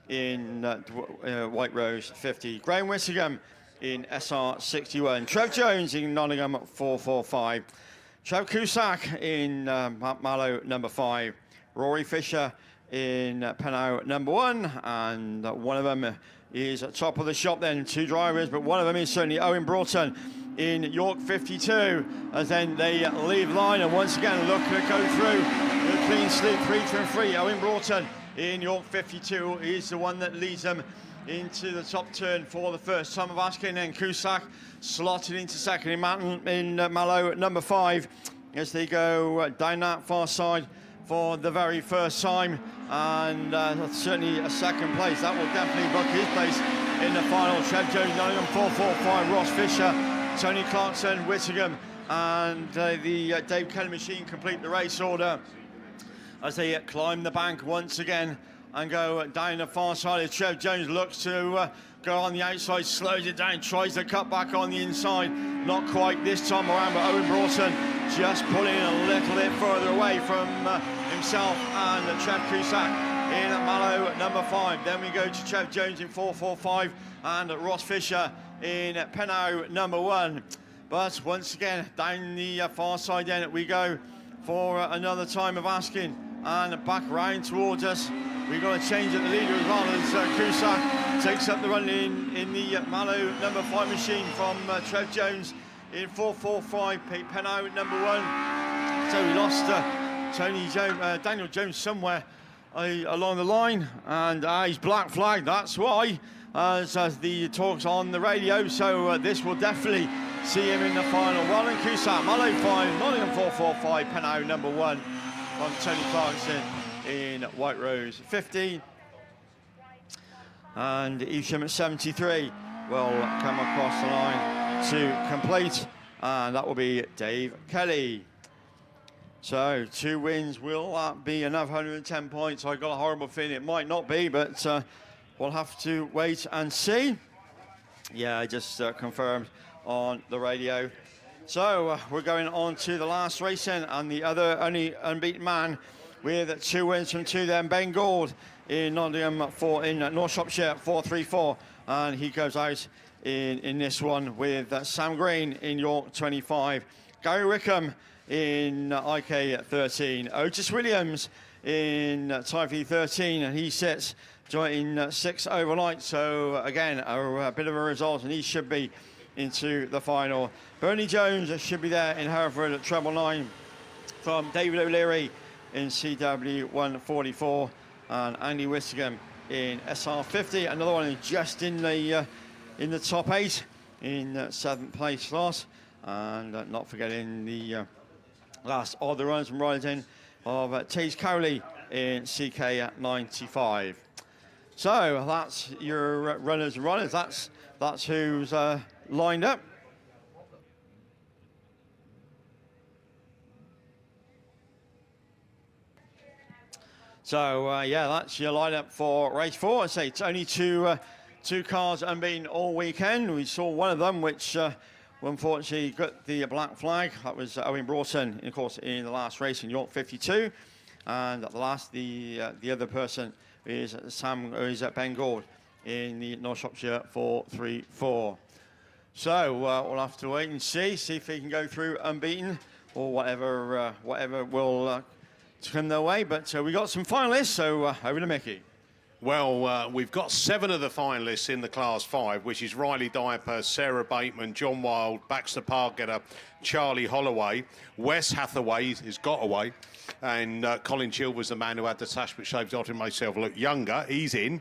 Speaker 7: in White Rose 50, Graham Wissingham in SR 61, Trev Jones in Nottingham at 445, Trev Cusack in Mallow number 5, Rory Fisher in Pennow number 1, and one of them is at top of the shop then, 2 drivers, but one of them is certainly Owen Broughton in York 52, as then they leave line and once again look to go through with a clean sweep 3-3. Owen Broughton in York 52 is the one that leads them into the top turn for the first time of asking, and Cusack slotted into second in Mallow number 5 as they go down that far side for the very first time, and certainly a second place. That will definitely book his place in the final. Trev Jones, Nottingham 445, Ross Fisher, Tony Clarkson, Whittingham, and the Dave Kelly machine complete the race order as they climb the bank once again and go down the far side. As Trev Jones looks to go on the outside, slows it down, tries to cut back on the inside. Not quite this time around, but Owen Broughton just pulling a little bit further away from himself and Trev Cusack in Mallow number 5. Then we go to Trev Jones in 445 and Ross Fisher in Pennow number 1. But once again, down the far side then we go for another time of asking, and back round towards us we've got a change at the leader as well as Cusack takes up the run in the Mallow number 5 machine from Trev Jones in 4.45, Penau number 1. So we lost Daniel Jones somewhere along the line, and he's black flagged, that's why, as the talk's on the radio, so this will definitely see him in the final. Roland Cusack, Mallow 5, Nottingham 4.45, Penau number 1 from Tony Clarkson in White Rose 15. And Evesham at 73 will come across the line to complete, and that will be Dave Kelly. So 2 wins, will that be enough? 110 points. I got a horrible feeling it might not be, but we'll have to wait and see. Yeah, I just confirmed on the radio. So we're going on to the last race then, and the other only unbeaten man with 2 wins from 2 then, Ben Gould in Nottingham in North Shropshire 4.34, and he goes out in this one with Sam Green in York 25, Gary Wickham in IK 13, Otis Williams in Typhy 13, and he sits in 6 overnight. So again, a bit of a result, and he should be into the final. Bernie Jones should be there in Hereford at treble 9 from David O'Leary in CW 144, and Andy Wistingham in SR 50. Another one just in the top 8 in 7th place slot, and not forgetting the last of the runs from riding of Taze Cowley in CK 95. So that's your runners and runners. That's who's lined up. So yeah, that's your lineup for race 4. I say it's only two cars unbeaten all weekend. We saw one of them which unfortunately got the black flag. That was Owen Broughton, of course, in the last race in York 52. And at the last, the other person is Ben Gould in the North Shropshire 4.34. So we'll have to wait and see if he can go through unbeaten or whatever will come their way. But we got some finalists, so over to Mickey.
Speaker 4: Well, we've got 7 of the finalists in the Class 5, which is Riley Diaper, Sarah Bateman, John Wild, Baxter Pargetter, Charlie Holloway, Wes Hathaway has got away, and Colin Chill was the man who had the sash which shaved off and made himself look younger. He's in.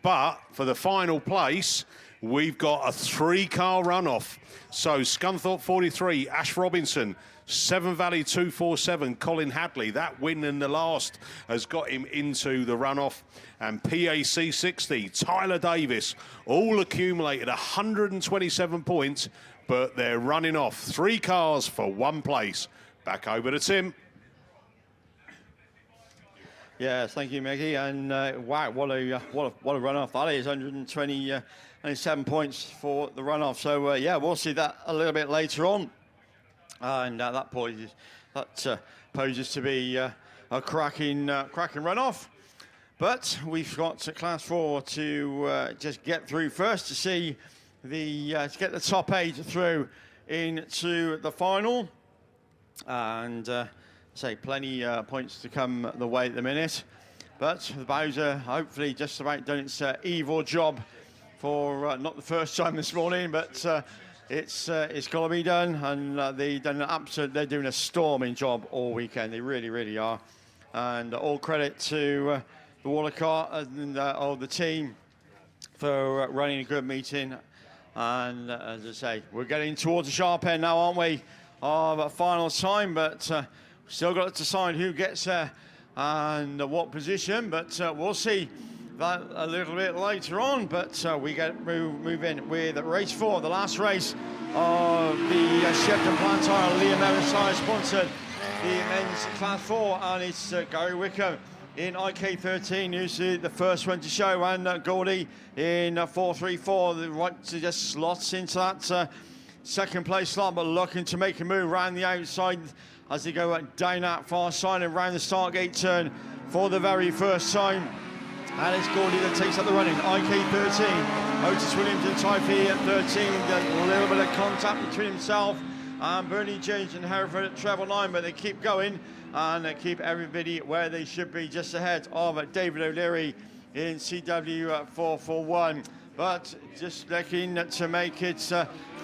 Speaker 4: But for the final place, we've got a 3-car runoff. So Scunthorpe 43, Ash Robinson, Severn Valley 247, Colin Hadley. That win in the last has got him into the runoff. And PAC 60, Tyler Davis, all accumulated 127 points, but they're running off. 3 cars for 1 place. Back over to Tim.
Speaker 7: Yeah, thank you, Mickey. And wow, what a runoff that is! 127 points for the runoff. So yeah, we'll see that a little bit later on. And that poses to be a cracking runoff. But we've got Class 4 to just get through first to see to get the top 8 through into the final. And say plenty points to come the way at the minute. But the Bowser hopefully just about done its evil job for not the first time this morning, but it's got to be done, and they're doing a storming job all weekend. They really are, and all credit to the Waller car and the team for running a good meeting. And as I say, we're getting towards the sharp end now, aren't we, of final time, but still got to decide who gets there and what position, but we'll see that a little bit later on. But we move in with race 4, the last race of the Shepton Plantire Liam Evans Tyre sponsored the men's Class 4, and it's Gary Wickham in IK13 who's the first one to show, and Goldie in 4.34, the right to just slots into that second place slot, but looking to make a move around the outside as they go down that far side and round the start gate turn for the very first time. And it's Goldie that takes up the running. IK13, Otis Williams and Typhy at 13. A little bit of contact between himself and Bernie James and Hereford at treble 9, but they keep going. and keep everybody where they should be, just ahead of David O'Leary in CW 441. But just looking to make it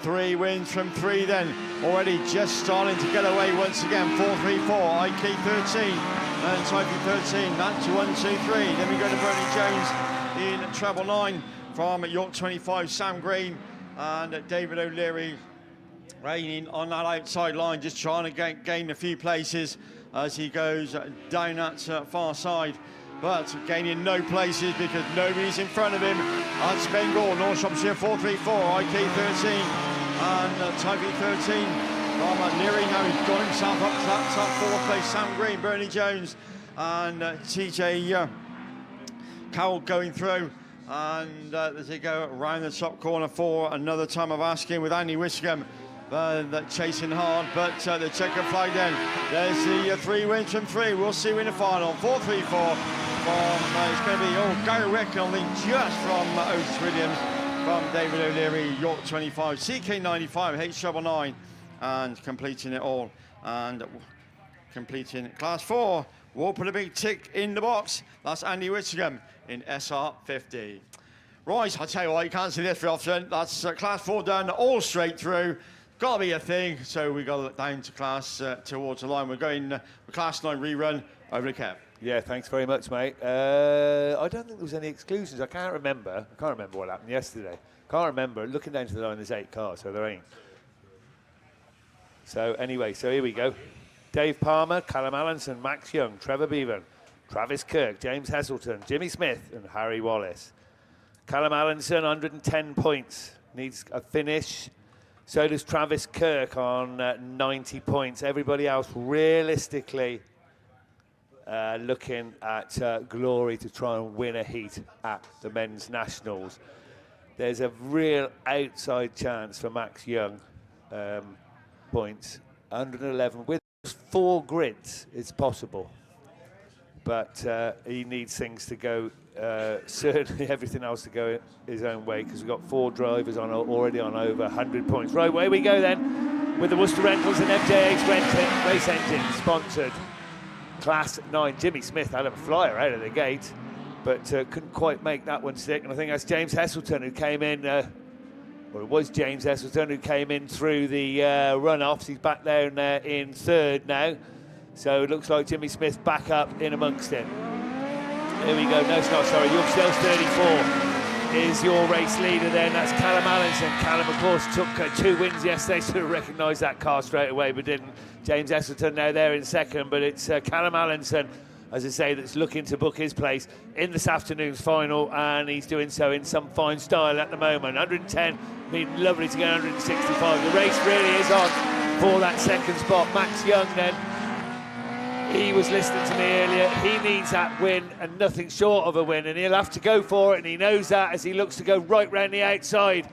Speaker 7: 3 wins from 3 then. Already just starting to get away once again. 4-3-4, IK 13 and Typey 13. That's 1, 2, 3. Then we go to Bernie Jones in treble 9 from York 25, Sam Green and David O'Leary reigning on that outside line, just trying to gain a few places as he goes down that far side. But gaining no places because nobody's in front of him. That's Bengal, North Shropshire 4-3-4, IK 13 and Typey 13 from Leary. Now he's got himself up to that top 4th place. Sam Green, Bernie Jones and TJ Cowell going through. And as they go around the top corner for another time of asking with Andy Wiscombe. Chasing hard, but the checkered flag then. There's the 3 wins from 3. We'll see you in the final. 4-3-4 from, it's going to be Gary Wick, I think, just from Otis Williams, from David O'Leary, York 25, CK 95, H treble 9, and completing it all. And completing class 4. We'll put a big tick in the box. That's Andy Wiscombe in SR 50. Right, I tell you what, you can't see this very often. That's class 4 done, all straight through. Got to be a thing, so we got to look down to class towards the line. We're going with class 9 rerun over to Kev.
Speaker 5: Yeah, thanks very much, mate. I don't think there was any exclusions. I can't remember what happened yesterday. Can't remember. Looking down to the line, there's 8 cars, so there ain't. So anyway, so here we go. Dave Palmer, Callum Allenson, Max Young, Trevor Bevan, Travis Kirk, James Heselton, Jimmy Smith and Harry Wallace. Callum Allenson, 110 points. Needs a finish. So does Travis Kirk on 90 points. Everybody else realistically looking at glory to try and win a heat at the men's nationals. There's a real outside chance for Max Young. Points, 111. With 4 grids, it's possible. But he needs things to go, certainly everything else to go his own way, because we've got 4 drivers already on over 100 points. Right, away we go then, with the Worcester Rentals and MJH Race Engine sponsored Class 9. Jimmy Smith had a flyer out of the gate, but couldn't quite make that one stick. And I think that's James Heselton who came in, well, it was James Heselton who came in through the runoffs. He's back down there in 3rd now. So it looks like Jimmy Smith back up in amongst it. Here we go. No, it's not, sorry. York Sales 34 is your race leader then. That's Callum Allenson. Callum, of course, took 2 wins yesterday, so recognised that car straight away, but didn't. James Heselton now there in 2nd, but it's Callum Allenson, as I say, that's looking to book his place in this afternoon's final, and he's doing so in some fine style at the moment. 110, I mean, lovely to get 165. The race really is on for that 2nd spot. Max Young then. He was listening to me earlier. He needs that win and nothing short of a win, and he'll have to go for it, and he knows that as he looks to go right round the outside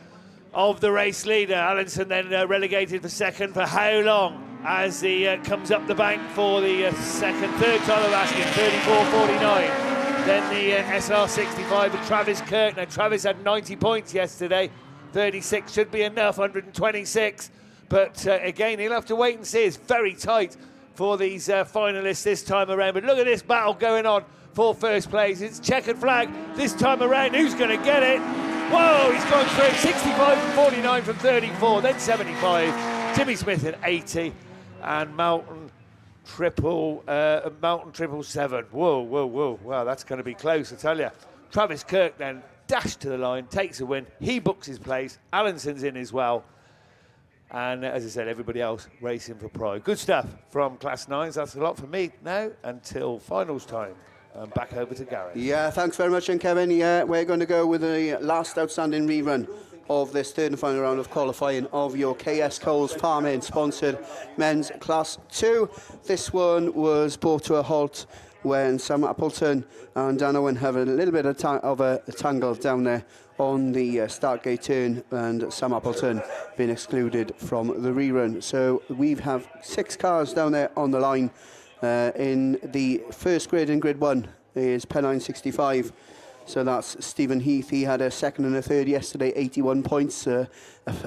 Speaker 5: of the race leader. Allenson then relegated for 2nd for how long as he comes up the bank for the 3rd time of asking, 34.49. Then the SR65 and Travis Kirk. Now Travis had 90 points yesterday. 36 should be enough, 126. But again, he'll have to wait and see. It's very tight for these finalists this time around. But look at this battle going on for 1st place. It's checkered flag this time around. Who's going to get it? Whoa, he's gone through. 65 and 49 from 34, then 75. Jimmy Smith at 80, and Mountain triple 7. Whoa, whoa, whoa. Wow, that's going to be close, I tell you. Travis Kirk then dashed to the line, takes a win. He books his place. Allenson's in as well. And as I said, everybody else racing for pride. Good stuff from Class 9s. That's a lot for me now until finals time. Back over to Gareth.
Speaker 6: Yeah, thanks very much, and Kevin. Yeah, we're going to go with the last outstanding rerun of this 3rd and final round of qualifying of your KS Coles Farming sponsored men's Class 2. This one was brought to a halt when Sam Appleton and Dan Owen have a little bit of a tangle down there on the start gate turn, and Sam Appleton being excluded from the rerun. So we have 6 cars down there on the line. In the 1st grid, in grid 1, is Pennine 65. So that's Stephen Heath. He had a second and a third yesterday, 81 points. A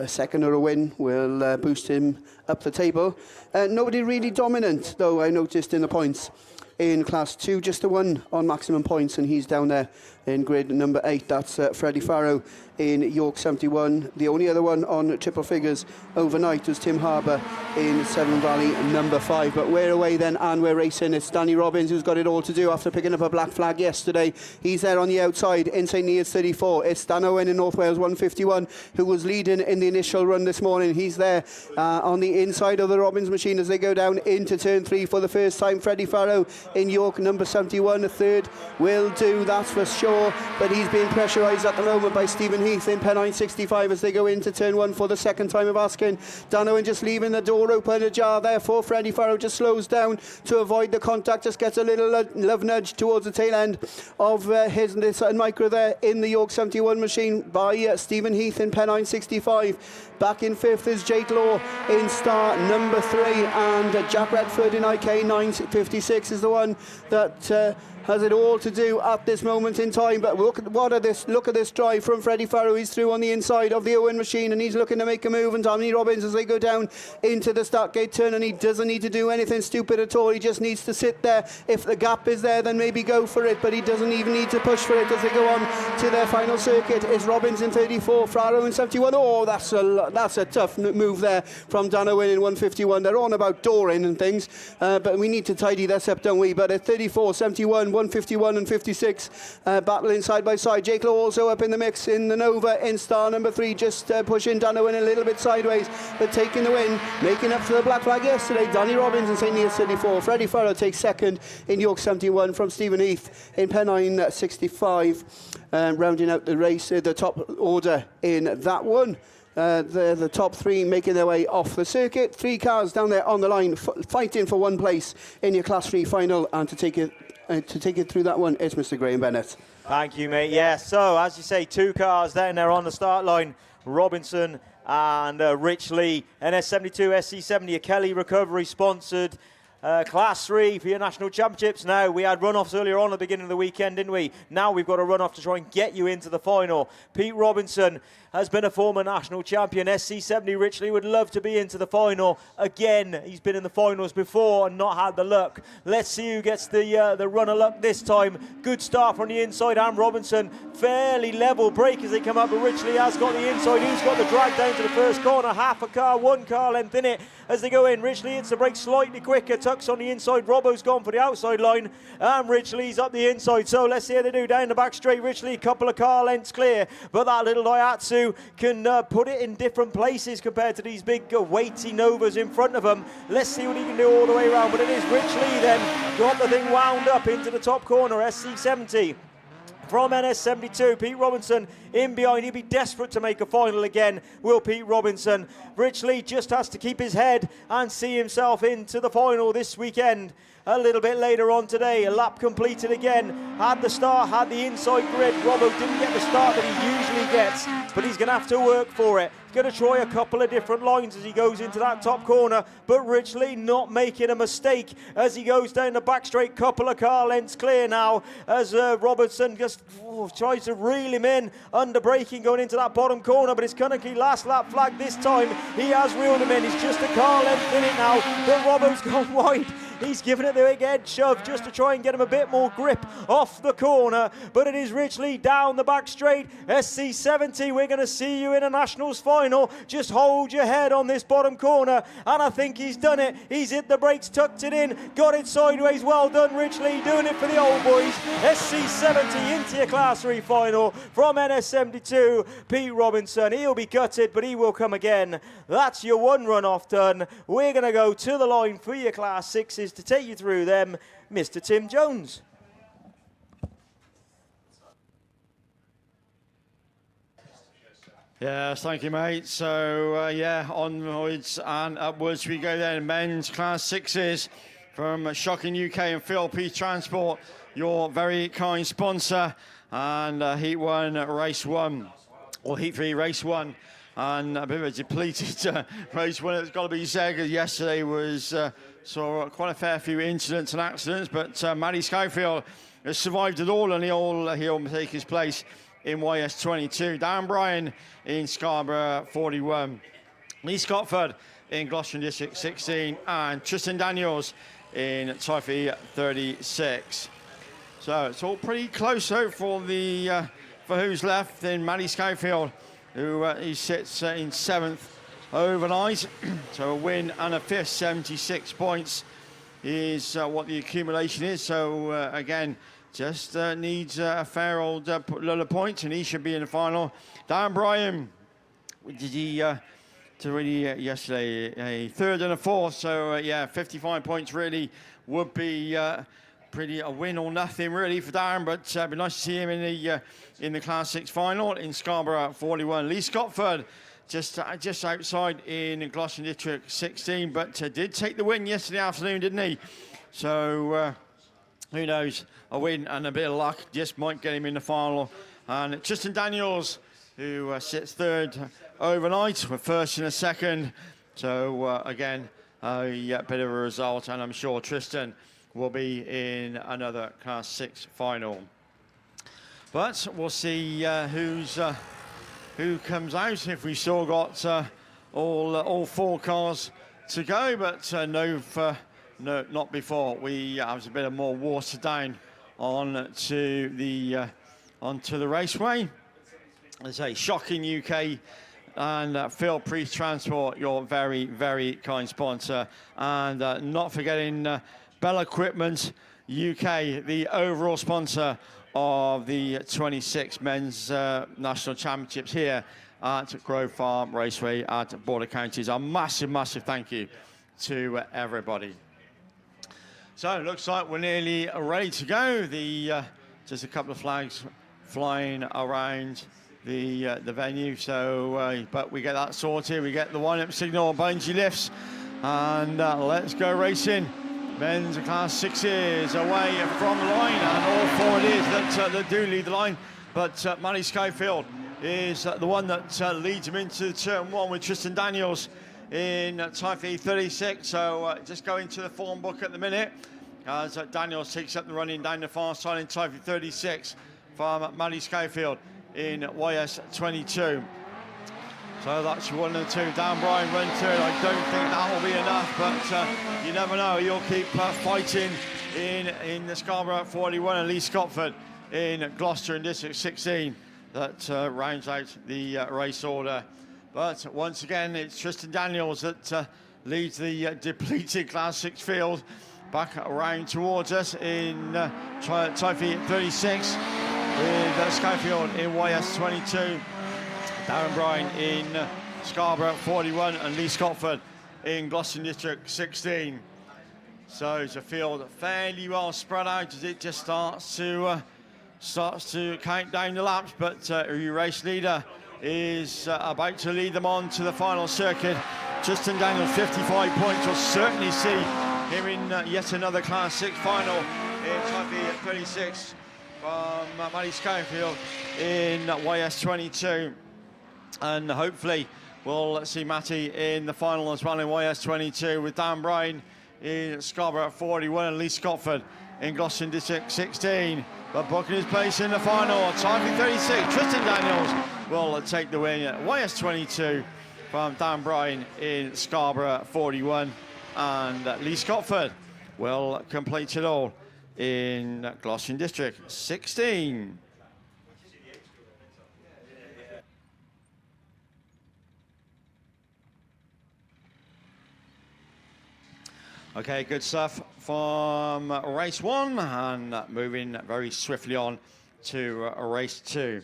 Speaker 6: second or a win will boost him up the table. Nobody really dominant, though, I noticed in the points. In Class 2, just the one on maximum points, and he's down there in grid number 8. That's Freddie Farrow in York 71. The only other one on triple figures overnight was Tim Harbour in Severn Valley number 5. But we're away then, and we're racing. It's Danny Robbins who's got it all to do after picking up a black flag yesterday. He's there on the outside in St Neots 34. It's Dan Owen in North Wales 151 who was leading in the initial run this morning. He's there on the inside of the Robbins machine as they go down into turn 3 for the first time. Freddie Farrow in York number 71, a third will do, that's for sure, but he's being pressurised at the moment by Stephen Heath in Pennine 65 as they go into turn 1 for the second time of asking. Dan Owen just leaving the door open ajar, therefore Freddie Farrow just slows down to avoid the contact, just gets a little love nudge towards the tail end of his micro there in the York 71 machine by Stephen Heath in Pennine 65. Back in 5th is Jake Law in star number 3, and Jack Redford in IK 956 is the one that has it all to do at this moment in time. But look at this drive from Freddie Farrow. He's through on the inside of the Owen machine, and he's looking to make a move. And Tommy Robbins, as they go down into the start gate turn, and he doesn't need to do anything stupid at all. He just needs to sit there. If the gap is there, then maybe go for it, but he doesn't even need to push for it as they go on to their final circuit. It's Robbins in 34, Farrow in 71. Oh, that's a tough move there from Dan Owen in 151. They're on about dooring and things, but we need to tidy this up, don't we? But at 34, 71, 151 and 56, battling side by side. Jake Law also up in the mix in the Nova in star number 3, just pushing Dan Owen a little bit sideways, but taking the win, making up for the black flag yesterday. Danny Robbins in St Neots 34. Freddie Farrow takes second in York 71 from Stephen Heath in Pennine 65, rounding out the race, the top order in that one. The top 3 making their way off the circuit. 3 cars down there on the line, fighting for one place in your Class 3 final, and to take it through that one, it's Mr. Graham Bennett.
Speaker 2: Thank you, mate. Yeah, so as you say, 2 cars down there on the start line. Robinson and Rich Lee. NS72, SC70, a Kelly Recovery sponsored Class 3 for your national championships. Now, we had runoffs earlier on at the beginning of the weekend, didn't we? Now we've got a runoff to try and get you into the final. Pete Robinson has been a former national champion. SC70 Richley would love to be into the final again. He's been in the finals before and not had the luck. Let's see who gets the run of luck this time. Good start from the inside, and Robinson. Fairly level break as they come up, but Richley has got the inside. Who's got the drag down to the first corner? Half a car, 1 car length in it as they go in. Richley hits the brake slightly quicker, tucks on the inside. Robbo's gone for the outside line, and Richley's up the inside. So let's see how they do down the back straight. Richley, a couple of car lengths clear, but that little Daihatsu can put it in different places compared to these big weighty Novas in front of him. Let's see what he can do all the way around, but it is Richley then got the thing wound up into the top corner. SC70 from NS72, Pete Robinson in behind. He'll be desperate to make a final again, will Pete Robinson. Richley just has to keep his head and see himself into the final this weekend. A little bit later on today, a lap completed again. Had the start, had the inside grid. Robbo didn't get the start that he usually gets, but he's going to have to work for it. He's going to try a couple of different lines as he goes into that top corner, but Richley not making a mistake as he goes down the back straight. Couple of car lengths clear now as Robertson just tries to reel him in, under braking going into that bottom corner, but it's Kunicki last lap flag this time. He has reeled him in. He's just a car length in it now, but Robbo's gone wide. He's given it the big head shove just to try and get him a bit more grip off the corner, but it is Richley down the back straight. SC70, we're going to see you in a Nationals final. Just hold your head on this bottom corner, and I think he's done it. He's hit the brakes, tucked it in, got it sideways. Well done, Richley, doing it for the old boys. SC70 into your Class 3 final from NS72. Pete Robinson, he'll be gutted, but he will come again. That's your one run-off done. We're going to go to the line for your Class 6s to take you through them, Mr. Tim Jones.
Speaker 7: Yeah, thank you, mate. So, yeah, onwards and upwards we go then. Men's Class 6s from Shocking UK and Phil P Transport, your very kind sponsor. And Heat 1, Race 1, or Heat 3, Race 1. And a bit of a depleted race 1, it's got to be said, because yesterday was saw quite a fair few incidents and accidents, but Matty Schofield has survived it all, and he'll take his place in YS22. Dan Bryan in Scarborough 41. Lee Scotford in Gloucester District 16, and Tristan Daniels in Typhy 36. So it's all pretty close though for who's left. Then Matty Schofield, who he sits in 7th overnight. So a win and a 5th, 76 points is what the accumulation is. So again, just needs a fair old lot of points, and he should be in the final. Dan Bryan, did he yesterday a 3rd and a 4th? So yeah, 55 points really would be pretty a win or nothing really for Darren, but it'd be nice to see him in the Class 6 final in Scarborough 41. Lee Scotford just outside in Gloucester District 16, but did take the win yesterday afternoon, didn't he? So who knows, a win and a bit of luck just might get him in the final. And Tristan Daniels, who sits 3rd overnight, with 1st and a 2nd. So again, a bit of a result, and I'm sure Tristan will be in another Class 6 final. But we'll see who comes out, if we've still got all 4 cars to go, but no, not before. We have a bit of more water down onto the raceway. As a shocking UK and Phil Priest Transport, your very, very kind sponsor, and not forgetting Bell Equipment UK, the overall sponsor of the 26 Men's National Championships here at Grove Farm Raceway at Border Counties. A massive, massive thank you to everybody. So it looks like we're nearly ready to go. Just a couple of flags flying around the venue. So, but we get that sorted. We get the wind-up signal, bungee lifts, and let's go racing. Men's Class 6s away from the line, and all 4 it is that do lead the line. But Matty Schofield is the one that leads him into turn 1 with Tristan Daniels in Typhy 36. So just going to the form book at the minute as Daniels takes up the running down the far side in Typhy 36 from Matty Schofield in YS22. So that's 1 and 2. Dan Bryan run through. I don't think that will be enough, but you never know. You'll keep fighting in the Scarborough 41, and Lee Scotford in Gloucester in District 16 that rounds out the race order. But once again, it's Tristan Daniels that leads the depleted Class 6 field back around towards us in Typhy 36 with Schofield in YS22. Darren Bryan in Scarborough 41, and Lee Scotford in Gloucester District 16. So it's a field fairly well spread out as it just starts to count down the laps, but your race leader is about to lead them on to the final circuit. Tristan Daniels, 55 points. We'll certainly see him in yet another Class 6 final in Typhy 36 from Matty Schofield in YS22. And hopefully we'll see Matty in the final as well in YS22 with Dan Bryan in Scarborough 41 and Lee Scotford in Gloucester District 16. But booking his place in the final, Typhy 36, Tristan Daniels will take the win at YS22 from Dan Bryan in Scarborough 41, and Lee Scotford will complete it all in Gloucester District 16. Okay, good stuff from race 1, and moving very swiftly on to race 2.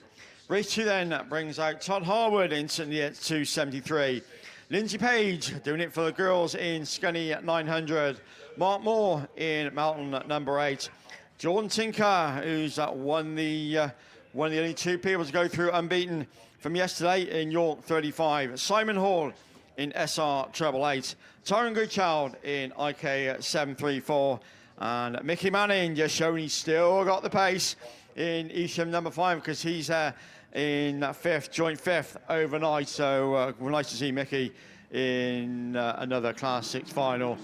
Speaker 7: Race 2 then brings out Todd Harwood instantly at 273. Lindsay Page doing it for the girls in Scunny at 900. Mark Moore in Melton at number 8. Jordan Tinker, who's won the only 2 people to go through unbeaten from yesterday in York 35. Simon Hall in SR 888. Tyron Goodchild in IK 734. And Mickey Manning just showing he's still got the pace in Easham number 5, because he's in 5th, joint 5th overnight. So nice to see Mickey in another Class 6 final.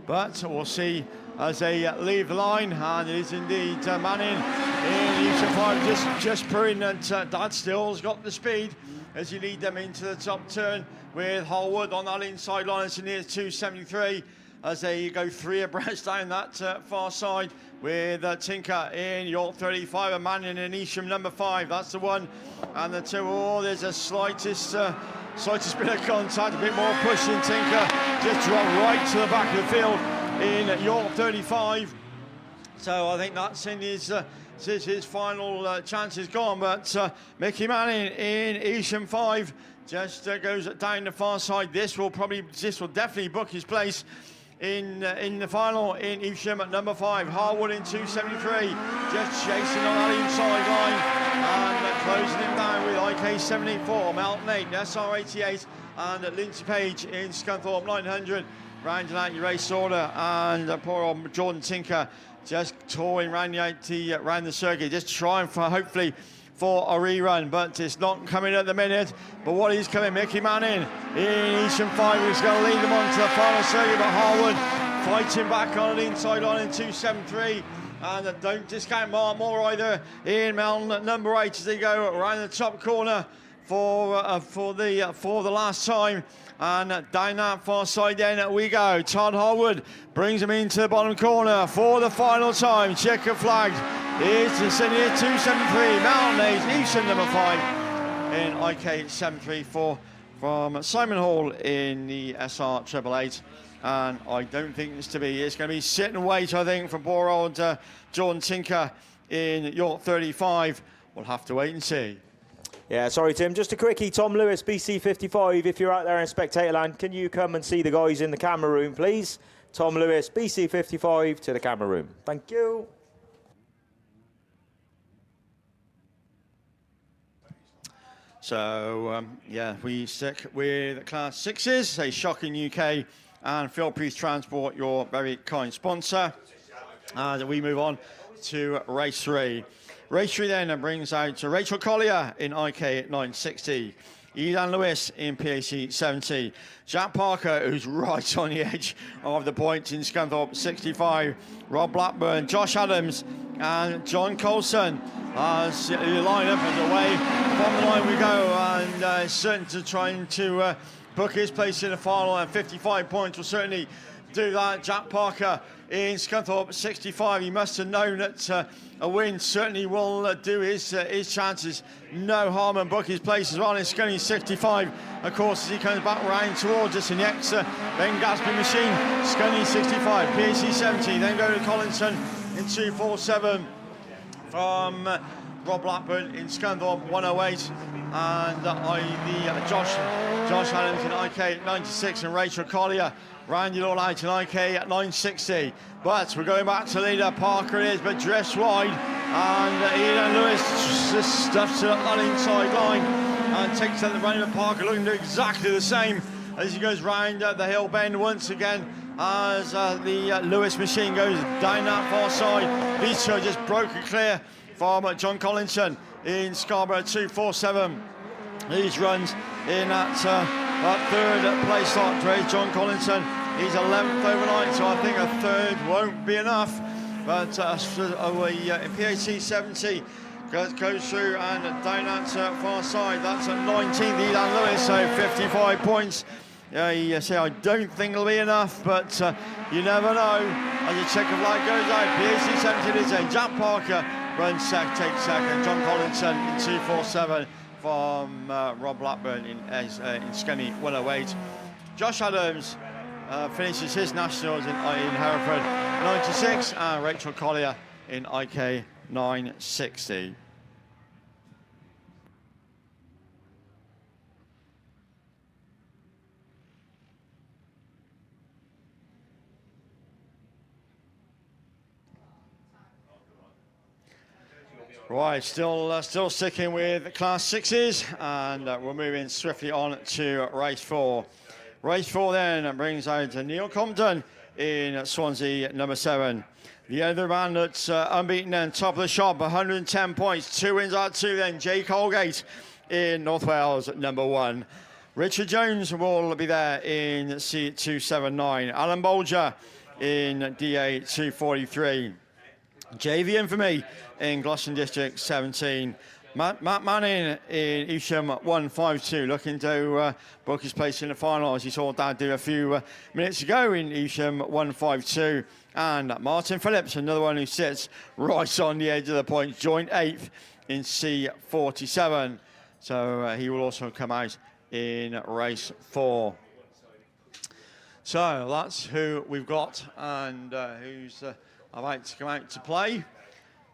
Speaker 7: but we'll see as they leave the line, and it is indeed Manning in Eastern 5 just proving that Dad still's got the speed as you lead them into the top turn with Holwood on that inside line. It's near 273 as they go 3 abreast down that far side with Tinker in York 35 and Manning in Isham number 5. That's the one and the 2. Oh, there's a slightest bit of contact, a bit more pushing. Tinker just dropped right to the back of the field in York 35. So I think that's in his final chance is gone. But Mickey Manning in Isham 5 just goes down the far side. This will definitely book his place in the final in Evesham at number 5. Harwood in 273, just chasing on that inside line and closing him down with IK 784, Melton 8, SR88 and Lindsay Page in Scunthorpe 900. Rounding out your race order, and poor old Jordan Tinker just touring round the circuit, just trying for hopefully for a rerun, but it's not coming at the minute. But what is coming, Mickey Manning in Eastern 5, who's going to lead them on to the final circuit, but Harwood fighting back on an inside line in 273. And don't discount Mark Moore either in Melton at number 8 as they go around the top corner for the last time. And down that far side then we go. Todd Harwood brings him into the bottom corner for the final time. Checker flagged. It's Sydney 273, Melton 8, Eastern number 5 in IK 734 from Simon Hall in the SR 888. And I don't think it's going to be sit and wait, I think, from poor old Jordan Tinker in York 35. We'll have to wait and see.
Speaker 2: Yeah, sorry, Tim. Just a quickie. Tom Lewis, BC55. If you're out there in spectator land, can you come and see the guys in the camera room, please? Tom Lewis, BC55 to the camera room. Thank you.
Speaker 7: So, yeah, we stick with Class 6s, a shocking UK, and Phil Priest Transport, your very kind sponsor. And we move on to Race 3. Race 3 then brings out Rachel Collier in IK 960, Elan Lewis in PAC 70, Jack Parker, who's right on the edge of the points in Scunthorpe 65, Rob Blackburn, Josh Adams and John Colson as the lineup is away from the line we go, and certain to trying to book his place in the final, and 55 points will certainly do that. Jack Parker in Scunthorpe 65, he must have known that a win certainly will do his chances no harm and book his place as well in Scunny 65. Of course, as he comes back round towards us in the Ben Gatsby machine, Scunny 65, PAC 70, then go to Collinson in 247 from Rob Blackburn in Scunthorpe 108, and Josh Adams in IK 96 and Rachel Collier round it all out in IK at 960. But we're going back to leader. Parker it is, but drifts wide, and Ian Lewis just stuffs it up that inside line and takes out the running of Parker, looking to do exactly the same as he goes round the hill bend once again as the Lewis machine goes down that far side. These two just broken clear from John Collinson in Scarborough 247. These runs in that third place slot. John Collinson, he's 11th overnight, so I think a third won't be enough. But in PAC 70 goes through and down that far side. That's at 19th, Elan Lewis, so 55 points. You say I don't think it'll be enough, but you never know. As the checker flag goes out, PAC 70 is a Jack Parker runs takes second. John Collinson in 247 from Rob Blackburn in Scunny 108. Josh Adams finishes his nationals in Hereford 96, and Rachel Collier in IK 960. Right, still sticking with Class 6s, and we're moving swiftly on to Race 4. Race 4 then brings out Neil Compton in Swansea number 7. The other man that's unbeaten and top of the shop, 110 points, 2 wins out 2 then, Jay Colgate in North Wales number 1. Richard Jones will be there in C279. Alan Bolger in DA 243. JV Infamy in Gloucester District 17. Matt Manning in Evesham 152, looking to book his place in the final, as you saw Dad do a few minutes ago in Evesham 152. And Martin Phillips, another one who sits right on the edge of the points, joint 8th in C47. So he will also come out in race 4. So that's who we've got and who's about to come out to play.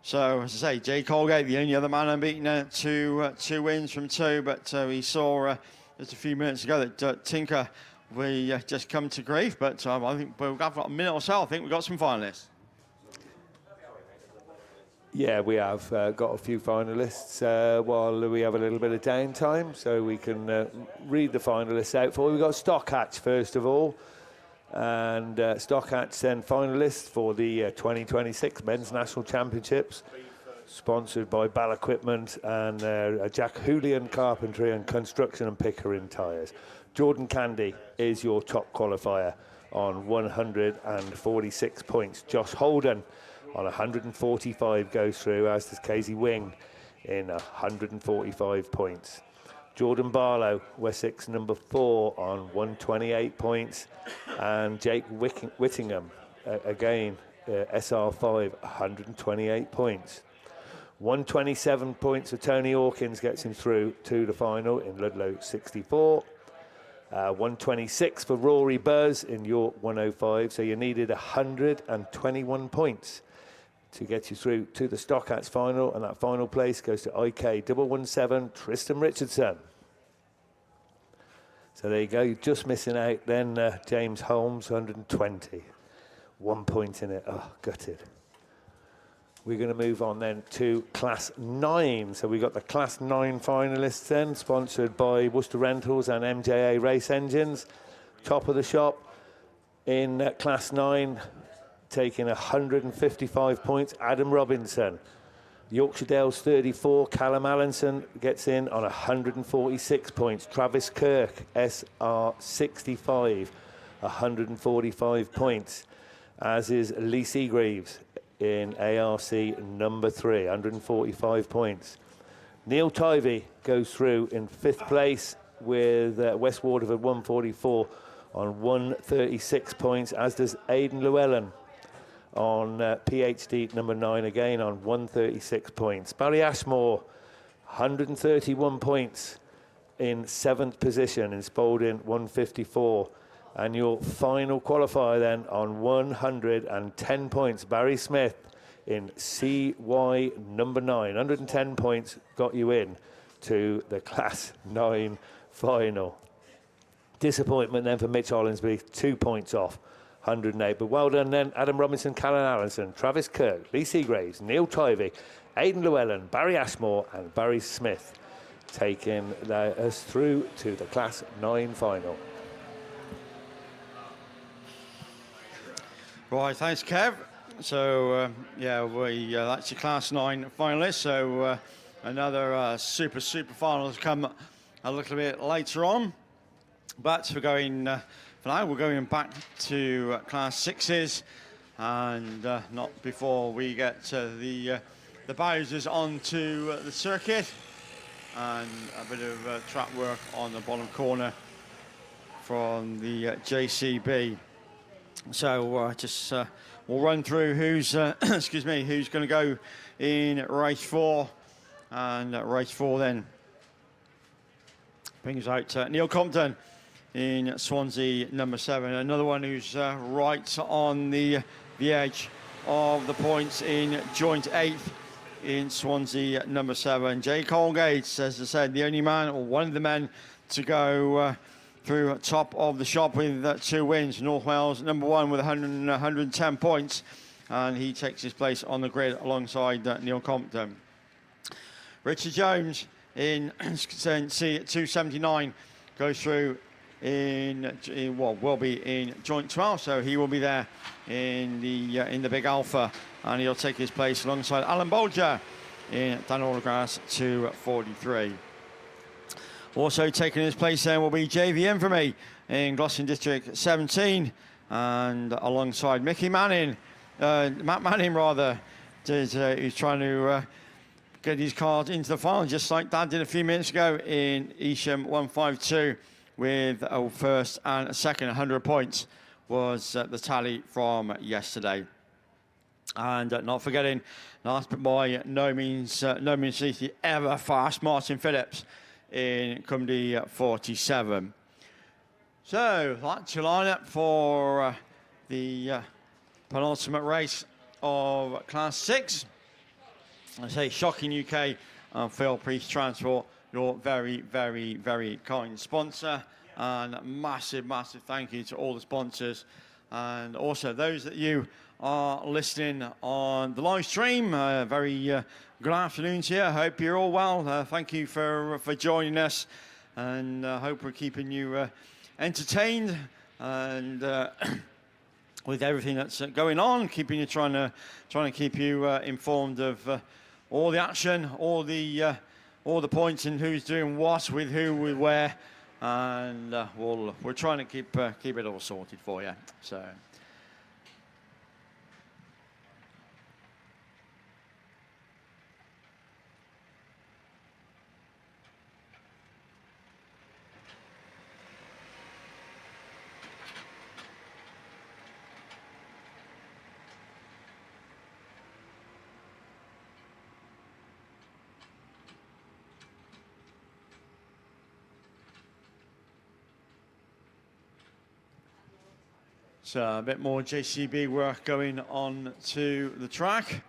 Speaker 7: So, as I say, Jay Colgate, the only other man unbeaten, two wins from 2, but we saw just a few minutes ago that Tinker, we just come to grief, but I think we've got a minute or so. I think we've got some finalists.
Speaker 5: Yeah, we have got a few finalists while we have a little bit of downtime, so we can read the finalists out for you. We've got Stockhatch, first of all. And Stockhatch then finalists for the 2026 Men's National Championships, sponsored by Ball Equipment and Jack Julian Carpentry and Construction and Pickering Tyres. Jordan Candy is your top qualifier on 146 points. Josh Holden on 145 goes through, as does Casey Wing in 145 points. Jordan Barlow, Wessex number 4 on 128 points. And Jake Whittingham, again, SR5, 128 points. 127 points for Tony Hawkins gets him through to the final in Ludlow 64. 126 for Rory Buzz in York 105. So you needed 121 points to get you through to the Stockhatch final. And that final place goes to IK 117 Tristan Richardson. So there you go, you're just missing out then James Holmes, 120. 1 point in it, oh, gutted. We're going to move on then to Class 9. So we've got the Class 9 finalists then, sponsored by Worcester Rentals and MJA Race Engines. Top of the shop in Class 9, taking 155 points, Adam Robinson. Yorkshire Dales 34, Callum Allenson gets in on 146 points. Travis Kirk, SR 65, 145 points. As is Lee Seagreaves in ARC number 3, 145 points. Neil Tivey goes through in 5th place with West Waterford 144 on 136 points, as does Aidan Llewellyn on PhD number 9, again on 136 points. Barry Ashmore, 131 points in 7th position in Spalding 154. And your final qualifier then on 110 points, Barry Smith in CY number 9. 110 points got you in to the Class 9 final. Disappointment then for Mitch Hollinsby, 2 points off. 108, but well done then, Adam Robinson, Callum Allenson, Travis Kirk, Lee Seagraves, Neil Tivey, Aidan Llewellyn, Barry Ashmore and Barry Smith taking us through to the Class 9 final.
Speaker 7: Right, thanks Kev. So yeah, that's your Class 9 finalists. So another super finals come a little bit later on, but we're going for now, we're going back to Class 6s, and not before we get the Bowsers onto the circuit, and a bit of track work on the bottom corner from the JCB. So just we'll run through who's excuse me, who's going to go in race 4, and race 4 then brings out Neil Compton in Swansea number 7, another one who's right on the edge of the points in joint 8th in Swansea number 7. Jay Colgate, as I said, the only man or one of the men to go through top of the shop with 2 wins. North Wales number 1 with 110 points, and he takes his place on the grid alongside Neil Compton. Richard Jones in C279 goes through will be in joint 12, so he will be there in the big Alpha, and he'll take his place alongside Alan Bolger in Dan Autograss 243. Also taking his place there will be JV Infamy in Gloucester District 17, and alongside Matt Manning rather, who's trying to get his card into the final, just like Dad did a few minutes ago in Isham 152 with a first and a second. 100 points was the tally from yesterday. And not forgetting, last but by no means least, the ever fast Martin Phillips in Cumdy 47. So that's your lineup for the penultimate race of Class 6. I say Shocking UK and Phil Priest Transport, your very, very, very kind sponsor. And massive, massive thank you to all the sponsors. And also those that you are listening on the live stream. Very good afternoon to you. I hope you're all well. Thank you for joining us. And I hope we're keeping you entertained and with everything that's going on, trying to keep you informed of all the action, all the points and who's doing what with who, with where, and we're trying to keep it all sorted for you. So. So a bit more JCB work going on to the track,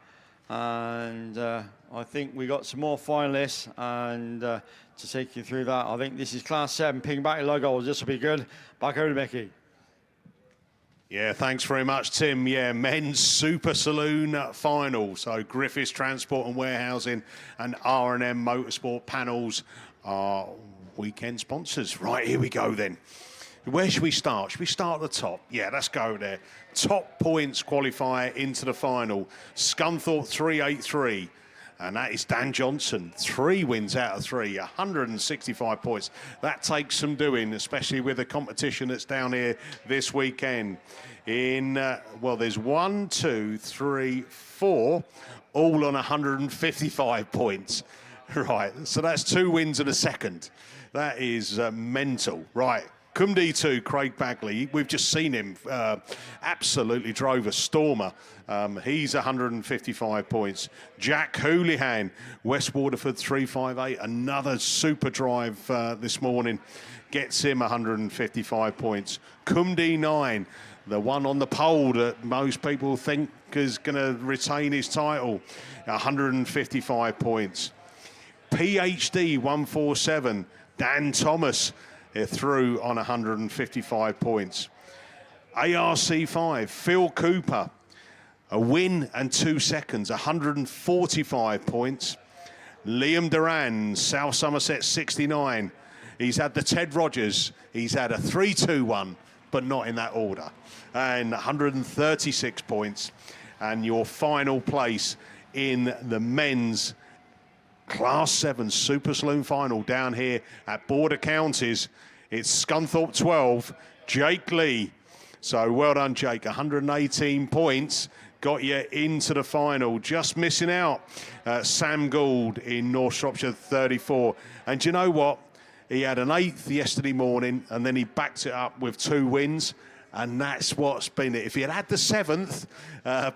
Speaker 7: and I think we got some more finalists, and to take you through that, I think this is Class 7, ping back your logo, this will be good. Back over to Mickey.
Speaker 4: Yeah, thanks very much, Tim. Yeah, men's Super Saloon final. So Griffiths Transport and Warehousing and R&M Motorsport Panels are weekend sponsors. Right, here we go then. Where should we start? Should we start at the top? Yeah, let's go there. Top points qualifier into the final. Scunthorpe 383. And that is Dan Johnson. 3 wins out of 3, 165 points. That takes some doing, especially with the competition that's down here this weekend. Well, there's 1, 2, 3, 4, all on 155 points. Right, so that's 2 wins and a second. That is mental. Right. Cumdy 2, Craig Bagley, we've just seen him, absolutely drove a stormer. He's 155 points. Jack Houlihan, West Waterford 358, another super drive this morning, gets him 155 points. Cumdy 9, the one on the pole that most people think is going to retain his title, 155 points. PhD 147, Dan Thomas, through on 155 points. ARC 5, Phil Cooper, a win and 2 seconds, 145 points. Liam Duran, South Somerset 69. He's had the Ted Rogers, he's had a 3-2-1, but not in that order. And 136 points. And your final place in the men's Class 7 Super Saloon final down here at Border Counties. It's Scunthorpe 12, Jake Lee. So well done, Jake. 118 points got you into the final. Just missing out, Sam Gould in North Shropshire 34. And do you know what? He had an 8th yesterday morning, and then he backed it up with 2 wins. And that's what's been it. If he had had the 7th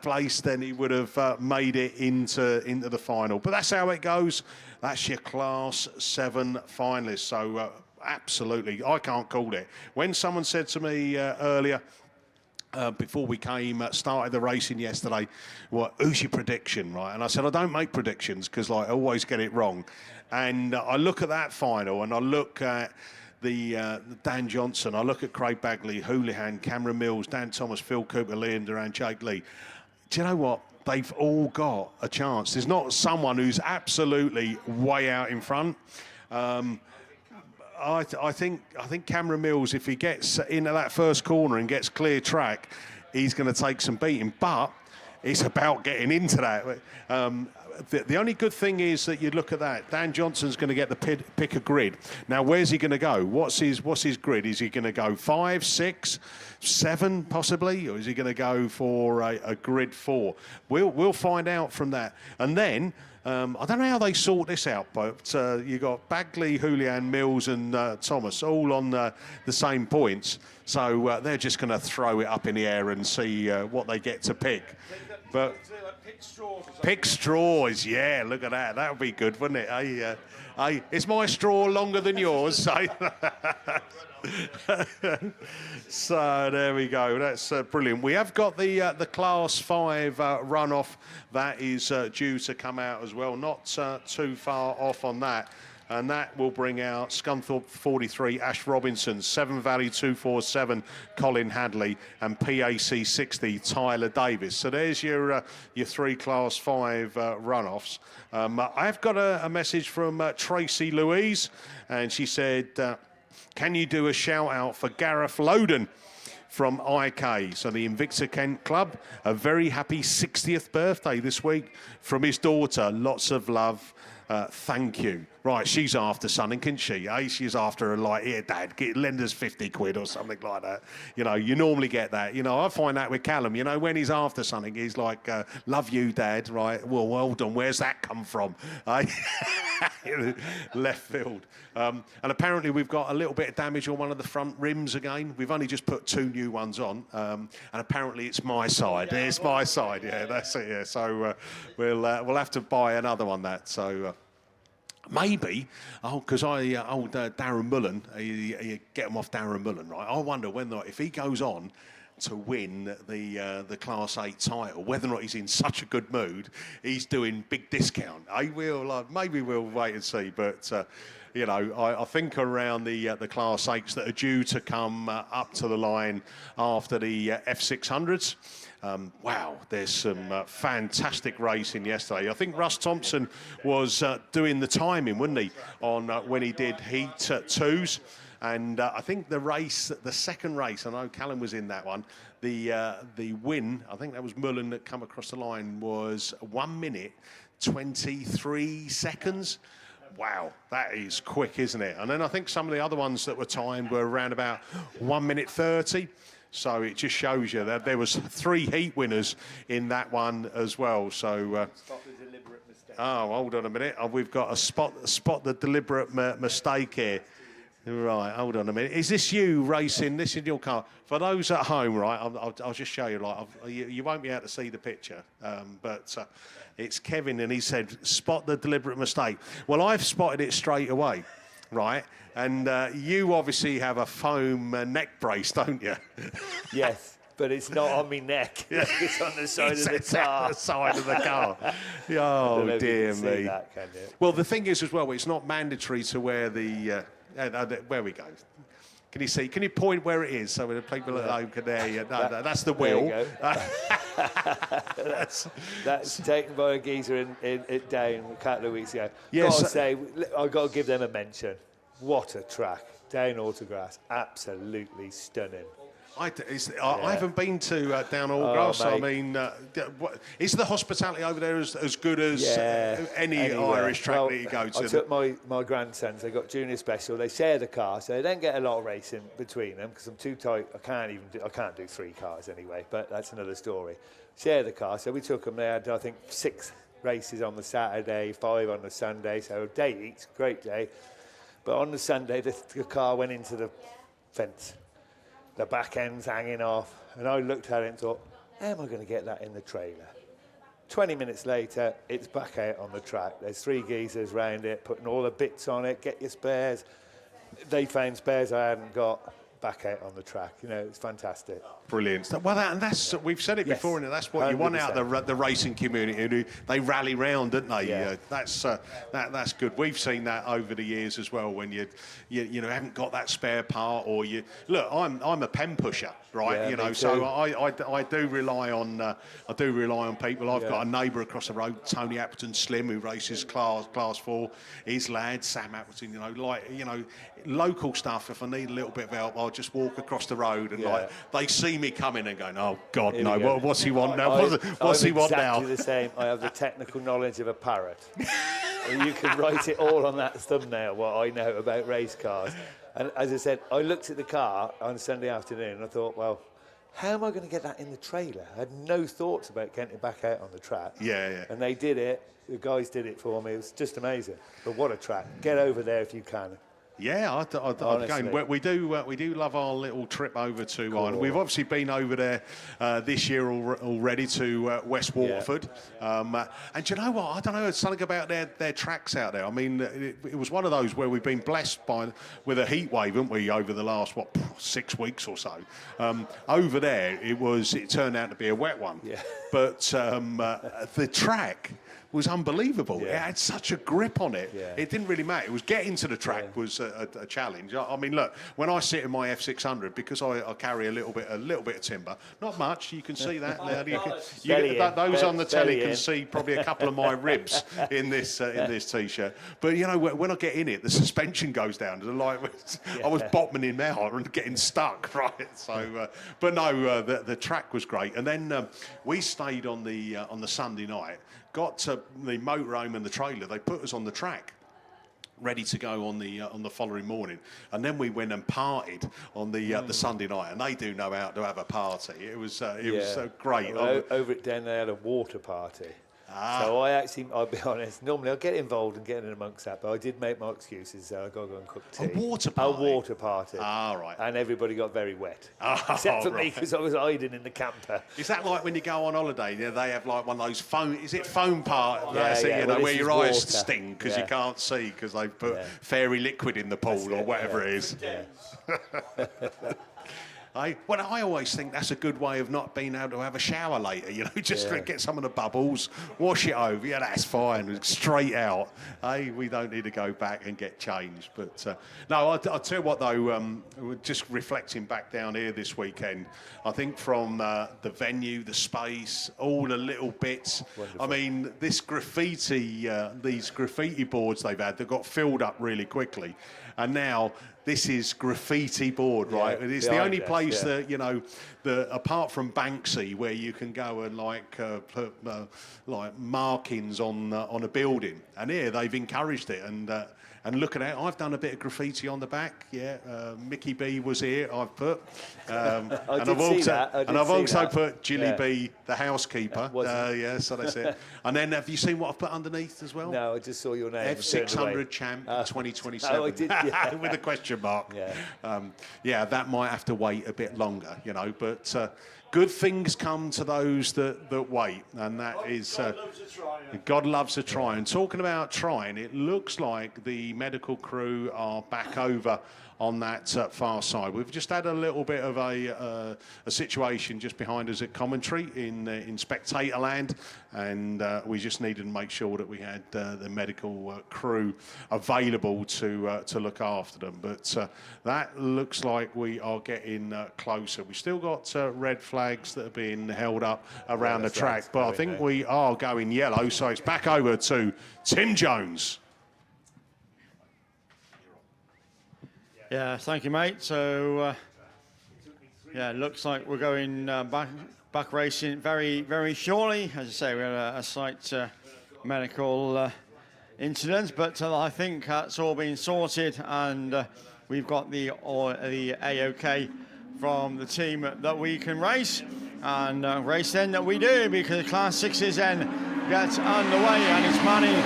Speaker 4: place, then he would have made it into the final. But that's how it goes. That's your Class 7 finalists. So absolutely, I can't call it. When someone said to me earlier, before we started the racing yesterday, who's your prediction, right? And I said, I don't make predictions because I always get it wrong. And I look at that final, and I look at the Dan Johnson, I look at Craig Bagley, Houlihan, Cameron Mills, Dan Thomas, Phil Cooper, Liam Duran, Jake Lee. Do you know what? They've all got a chance. There's not someone who's absolutely way out in front. I think Cameron Mills, if he gets into that first corner and gets clear track, he's going to take some beating. But it's about getting into that. the only good thing is that you look at that. Dan Johnson's going to get the pick a grid. Now, where's he going to go? What's his grid? Is he going to go 5, 6, 7 possibly, or is he going to go for a grid 4? We'll find out from that. And then I don't know how they sort this out, but you got Bagley, Julian, Mills, and Thomas all on the same points. So they're just going to throw it up in the air and see what they get to pick. But pick straws, yeah, look at that. That would be good, wouldn't it? Is my straw longer than yours? So there we go. That's brilliant. We have got the Class 5 runoff. That is due to come out as well. Not too far off on that. And that will bring out Scunthorpe 43, Ash Robinson, Severn Valley 247, Colin Hadley, and PAC 60, Tyler Davis. So there's your 3 Class 5 runoffs. I've got a message from Tracy Louise, and she said, can you do a shout out for Gareth Loden from IK, so the Invicta Kent Club? A very happy 60th birthday this week from his daughter. Lots of love. Thank you. Right, she's after something, isn't she? She's after here, Dad, lend us 50 quid or something like that. You normally get that. I find that with Callum. When he's after something, he's like, love you, Dad. Right, well done. Where's that come from? Left field. And apparently we've got a little bit of damage on one of the front rims again. We've only just put 2 new ones on. And apparently it's my side. It's my side. Yeah, that's it. Yeah. So we'll have to buy another one. So. Maybe, because Darren Mullen, you get him off Darren Mullen, right? I wonder if he goes on to win the Class 8 title, whether or not he's in such a good mood, he's doing big discount. Maybe we'll wait and see, but I think around the Class 8s that are due to come up to the line after the F600s. Wow, there's some fantastic racing yesterday. I think Russ Thompson was doing the timing, wasn't he, on when he did Heat 2s. And I think the second race, I know Callum was in that one, the win, I think that was Mullen that come across the line, was 1 minute, 23 seconds. Wow, that is quick, isn't it? And then I think some of the other ones that were timed were around about 1 minute 30. So it just shows you that there was 3 heat winners in that one as well. So, hold on a minute. We've got a spot the deliberate mistake here. Right, hold on a minute. Is this you racing? This is your car. For those at home, right, I'll just show you. You won't be able to see the picture, but it's Kevin, and he said, spot the deliberate mistake. Well, I've spotted it straight away. Right, and you obviously have a foam neck brace, don't you?
Speaker 5: Yes, but it's not on my neck. It's on the side of the car.
Speaker 4: The side of the car. Oh, dear me.
Speaker 5: That, can you?
Speaker 4: Well, the thing is as well, it's not mandatory to wear the... where we go. Can you see? Can you point where it is so the people at home can hear you? No, that's the wheel.
Speaker 5: There you go. That's taken by a geezer in Down a couple of weeks ago.
Speaker 4: Yes.
Speaker 5: I've got to give them a mention. What a track. Down Autograss. Absolutely stunning.
Speaker 4: I haven't been to Down Autograss. I mean, is the hospitality over there as good as any Irish track that you go to?
Speaker 5: I took my grandsons. They got junior special. They share the car, so they don't get a lot of racing between them because I'm too tight. I can't do 3 cars anyway. But that's another story. Share the car. So we took them. They had, I think, 6 races on the Saturday, 5 on the Sunday. So a day each, great day. But on the Sunday, the car went into the fence. The back end's hanging off. And I looked at it and thought, how am I going to get that in the trailer? 20 minutes later, it's back out on the track. There's 3 geezers round it, putting all the bits on it, get your spares. They found spares I hadn't got, back out on the track. It's fantastic.
Speaker 4: Brilliant. Well, that's we've said it before, and that's what 100%. You want out the racing community. They rally round, don't they?
Speaker 5: Yeah.
Speaker 4: That's good. We've seen that over the years as well. When you haven't got that spare part, or I'm a pen pusher, right?
Speaker 5: Yeah,
Speaker 4: so I do rely on people. I've got a neighbour across the road, Tony Appleton Slim, who races class 4. His lad Sam Appleton. Local stuff. If I need a little bit of help, I'll just walk across the road and like they see me coming and going, oh God,
Speaker 5: Here
Speaker 4: no,
Speaker 5: we go.
Speaker 4: what's he want now? What's he want now?
Speaker 5: Exactly the same. I have the technical knowledge of a parrot. You can write it all on that thumbnail, what I know about race cars. And as I said, I looked at the car on Sunday afternoon and I thought, well, how am I going to get that in the trailer? I had no thoughts about getting it back out on the track.
Speaker 4: Yeah.
Speaker 5: And they did it. The guys did it for me. It was just amazing. But what a track. Get over there if you can.
Speaker 4: Yeah, again, we do love our little trip over to Ireland. We've obviously been over there this year already to West Waterford. And do you know what? I don't know, it's something about their tracks out there. I mean, it was one of those where we've been blessed with a heat wave, haven't we, over the last, 6 weeks or so. Over there, it turned out to be a wet one.
Speaker 5: Yeah.
Speaker 4: But the track was unbelievable. It had such a grip on it.
Speaker 5: Yeah.
Speaker 4: It didn't really matter. It was getting to the track was a challenge. I mean, look, when I sit in my F600, because I carry a little bit of timber, not much. You can see that. Those on the telly can see probably a couple of my ribs in this t-shirt. But you know, when I get in it, the suspension goes down. I was bottoming out and getting stuck, right? So, but no, the track was great. And then we stayed on the Sunday night. Got to the motorhome and the trailer. They put us on the track, ready to go on the following morning, and then we went and partied on the Sunday night. And they do know how to have a party. It was great.
Speaker 5: Well, over at Den, they had a water party. So I'll be honest, normally I'll get involved and get in amongst that, but I did make my excuses, so I got to go and cook tea.
Speaker 4: A water party?
Speaker 5: A water party.
Speaker 4: Right.
Speaker 5: And everybody got very wet. Except for me, because I was hiding in the camper.
Speaker 4: Is that like when you go on holiday? They have like one of those foam parties?
Speaker 5: Well,
Speaker 4: where your eyes
Speaker 5: water.
Speaker 4: sting because you can't see because they put fairy liquid in the pool or whatever it is. I always think that's a good way of not being able to have a shower later, just get some of the bubbles, wash it over, that's fine, straight out. We don't need to go back and get changed. But no, I'll tell you what though, just reflecting back down here this weekend, I think from the venue, the space, all the little bits. Wonderful. I mean, these graffiti boards they've had, they got filled up really quickly. And now this is graffiti board, right?
Speaker 5: Yeah,
Speaker 4: it's the only place that, that apart from Banksy, where you can go and put markings on a building. And here they've encouraged it. And looking at it, I've done a bit of graffiti on the back. Mickey B was here. I've put, I've also put Jilly B, the housekeeper. So that's it. And then have you seen what I've put underneath as well?
Speaker 5: No, I just saw your name.
Speaker 4: F600 champ 2027.
Speaker 5: Oh, I did. Yeah.
Speaker 4: With a question mark. That might have to wait a bit longer, but. Good things come to those that wait, and that is God loves a try. And talking about trying, it looks like the medical crew are back over on that far side. We've just had a little bit of a situation just behind us at commentary in spectator land, and we just needed to make sure that we had the medical crew available to look after them. But that looks like we are getting closer. We've still got red flags that are being held up around the track, but I think we are going yellow, so it's back over to Tim Jones.
Speaker 7: Yeah, thank you, mate. So, it looks like we're going back racing very, very shortly. As I say, we had a slight medical incident, but I think that's all been sorted, and we've got the A-OK from the team that we can race, and race then that we do, because Class 6s then gets underway, and it's Manny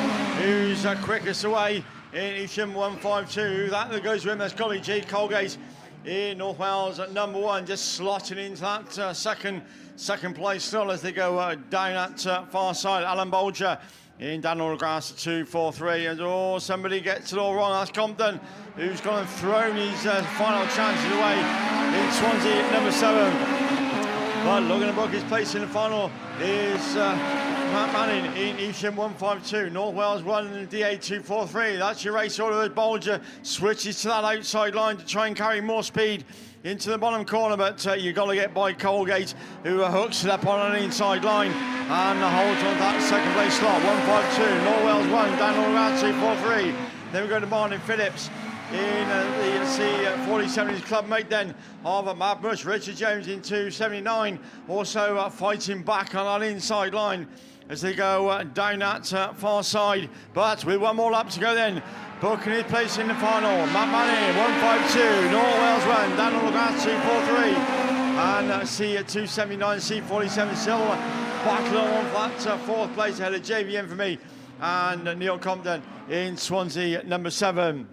Speaker 7: who's quickest away in Isham 152. That goes with him. That's Golly G. Colgate in North Wales at number 1, just slotting into that second place still as they go down that far side. Alan Bolger in Dan Autograss at 243, and somebody gets it all wrong. That's Compton, who's gone and thrown his final chances away in Swansea at number 7. But looking to book his place in the final is Matt Manning in Evesham 152, North Wales 1 and the DA 243. That's your race order as Bolger switches to that outside line to try and carry more speed into the bottom corner, but you've got to get by Colgate, who hooks it up on an inside line and holds on that second place slot. 152, North Wales 1, Dan Autograss 243. Then we go to Martin Phillips in the C47, his club mate then of Matt Bush. Richard Jones in 279, also fighting back on that inside line as they go down that far side. But with one more lap to go then, booking his place in the final, Matt Manning, 152, North Wales 1, Daniel Autograss 243, and C279, C47 Silver, battle on for that fourth place ahead of JVM for me, and Neil Compton in Swansea, number 7.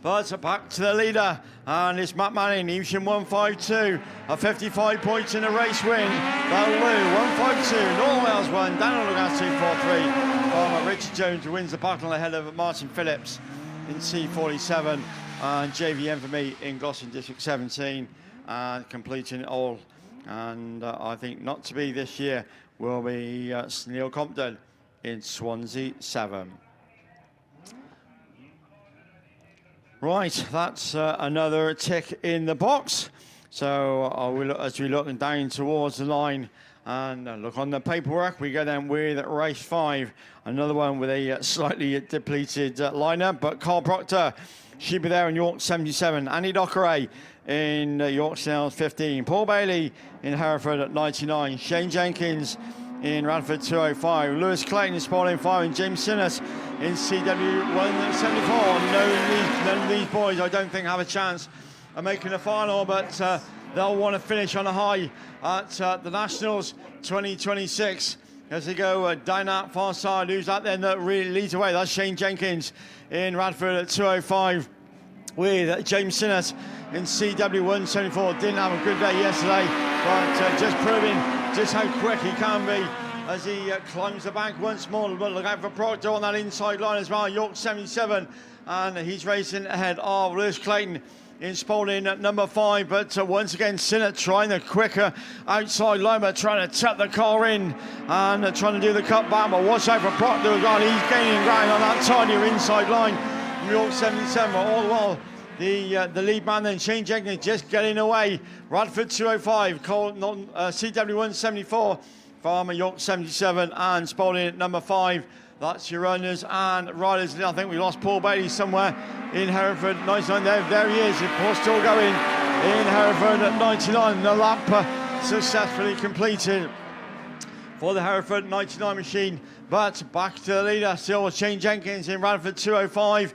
Speaker 7: But back to the leader, and it's Matt Manning, he's in 152, 55 points in a race win. Baloo, 152, North Wales 1, Daniel Autograss 243. Richard Jones wins the battle ahead of Martin Phillips in C47, and JVM for me in Gloucester District 17, completing all. And I think not to be this year will be Neil Compton in Swansea 7. Right, that's another tick in the box. So as we look down towards the line and look on the paperwork, we go then with race 5. Another one with a slightly depleted lineup, but Carl Proctor, she'll be there in York 77. Andy Dockeray in York Sales 15. Paul Bailey in Hereford at 99. Shane Jenkins in Radford 205. Lewis Clayton in Spalding 5. And James Sinnott in CW 174. None of these boys, I don't think, have a chance of making the final, but they'll want to finish on a high at the Nationals 2026 as they go down that far side. Who's that then that really leads away? That's Shane Jenkins in Radford at 205 with James Sinnott in CW 174. Didn't have a good day yesterday, but just proving just how quick he can be as he climbs the bank once more. But look out for Proctor on that inside line as well. York 77, and he's racing ahead of Lewis Clayton in Spalding at number 5, but once again Sinnott trying the quicker outside line, but trying to tap the car in and trying to do the cut back, but watch out for Proctor as well. He's gaining ground on that tinier inside line from York 77, but all the while the lead man then, Shane Jenkins, just getting away. Radford 205, CW 174 from York 77, and Spalding at number 5. That's your runners and riders. I think we lost Paul Bailey somewhere in Hereford. 99, there he is. Paul still going in Hereford at 99. The lap successfully completed for the Hereford 99 machine. But back to the leader, still Shane Jenkins in Radford 205.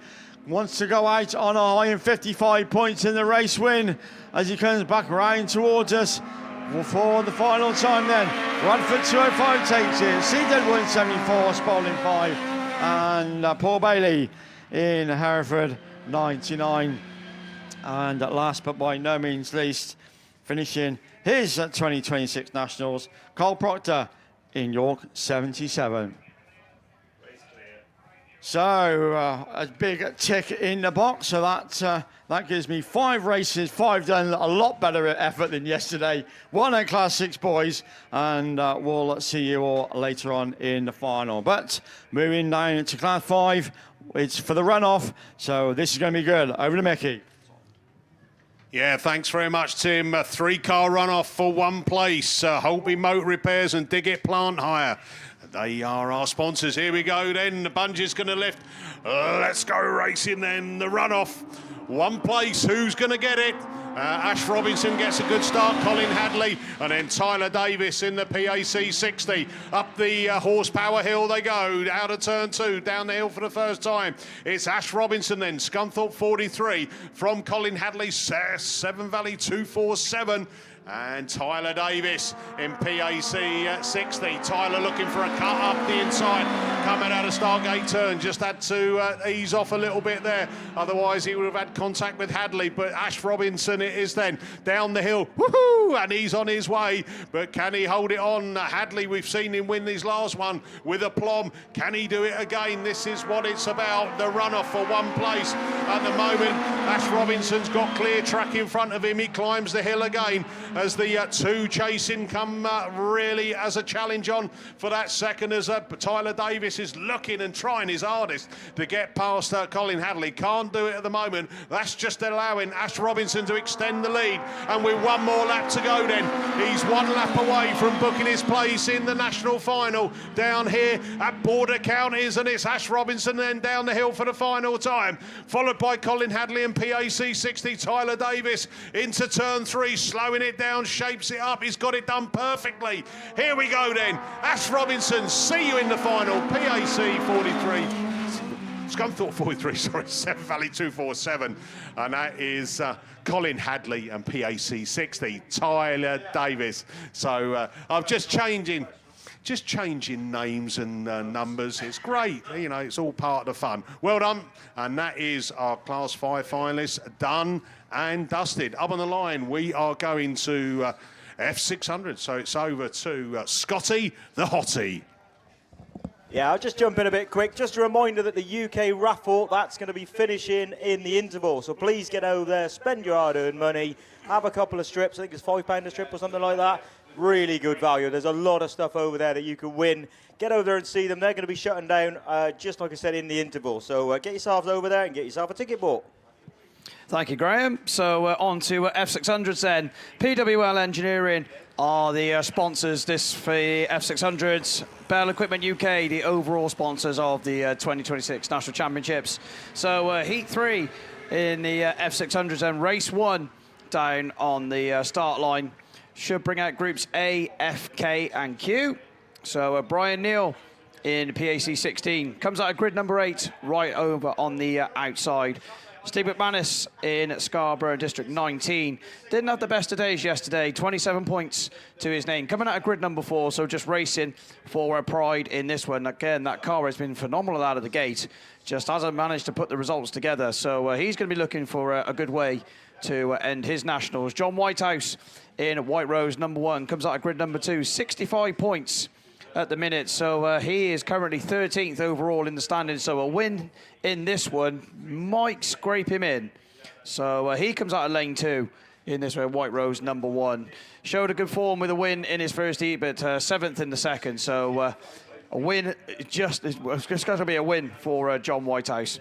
Speaker 7: Wants to go out on a high in 55 points in the race win as he comes back round towards us for the final time then. Radford 205 takes it. CZ 174, Spalding 5. And Paul Bailey in Hereford 99. And last but by no means least, finishing his 2026 Nationals, Carl Proctor in York 77. So a big tick in the box. So that gives me 5 races, 5 done, a lot better effort than yesterday. 1 at Class 6 boys, and we'll see you all later on in the final. But moving down to Class 5, it's for the runoff. So this is going to be good. Over to Mickey.
Speaker 4: Yeah, thanks very much, Tim. A 3-car runoff for 1 place. Holby Motor Repairs and Dig It Plant Hire. They are our sponsors. Here we go then. The bungee's going to lift. Let's go racing then. The runoff. 1 place. Who's going to get it? Ash Robinson gets a good start. Colin Hadley. And then Tyler Davis in the PAC 60. Up the horsepower hill they go. Out of turn 2. Down the hill for the first time. It's Ash Robinson then. Scunthorpe 43. From Colin Hadley. Severn Valley 247. And Tyler Davis in PAC 60. Tyler looking for a cut up the inside. Coming out of Stargate turn. Just had to ease off a little bit there. Otherwise he would have had contact with Hadley. But Ash Robinson it is then. Down the hill. Woohoo! And he's on his way. But can he hold it on? Hadley, we've seen him win his last one with a plum. Can he do it again? This is what it's about. The runoff for 1 place. At the moment, Ash Robinson's got clear track in front of him. He climbs the hill again. as the two chasing come really as a challenge on for that second, as Tyler Davis is looking and trying his hardest to get past Colin Hadley. Can't do it at the moment. That's just allowing Ash Robinson to extend the lead, and with one more lap to go then, he's one lap away from booking his place in the national final down here at Border Counties, and it's Ash Robinson then down the hill for the final time, followed by Colin Hadley and PAC 60. Tyler Davis into turn 3, slowing it down, shapes it up. He's got it done perfectly. Here we go then. Ash Robinson, see you in the final. PAC 43. Scunthorpe 43, sorry, Severn Valley 247. And that is Colin Hadley and PAC 60, Tyler Davis. So I'm just changing names and numbers. It's great, you know, it's all part of the fun. Well done. And that is our Class 5 finalists done and dusted. Up on the line, we are going to F600. So it's over to Scotty the Hottie.
Speaker 2: Yeah, I'll just jump in a bit quick. Just a reminder that the UK raffle, that's going to be finishing in the interval. So please get over there, spend your hard-earned money, have a couple of strips. I think it's £5 a strip or something like that. Really good value. There's a lot of stuff over there that you can win. Get over there and see them. They're going to be shutting down, just like I said, in the interval. So get yourselves over there and get yourself a ticket bought.
Speaker 8: Thank you, Graham. So on to F600s then. PWL Engineering are the sponsors this for the F600s. Bell Equipment UK, the overall sponsors of the 2026 National Championships. So Heat 3 in the F600s and Race 1 down on the start line should bring out groups A, F, K and Q. So Brian Neal in PAC 16 comes out of grid number 8 right over on the outside. Steve McManus in Scarborough District 19. Didn't have the best of days yesterday. 27 points to his name. Coming out of grid number 4, so just racing for pride in this one. Again, that car has been phenomenal out of the gate. Just hasn't managed to put the results together. So he's going to be looking for a good way to end his nationals. John Whitehouse in White Rose number 1 comes out of grid number 2. 65 points at the minute, so he is currently 13th overall in the standings, so a win in this one might scrape him in. So he comes out of lane 2 in this one, White Rose number 1. Showed a good form with a win in his first heat, but 7th in the second, so a win, it's just going to be a win for John Whitehouse.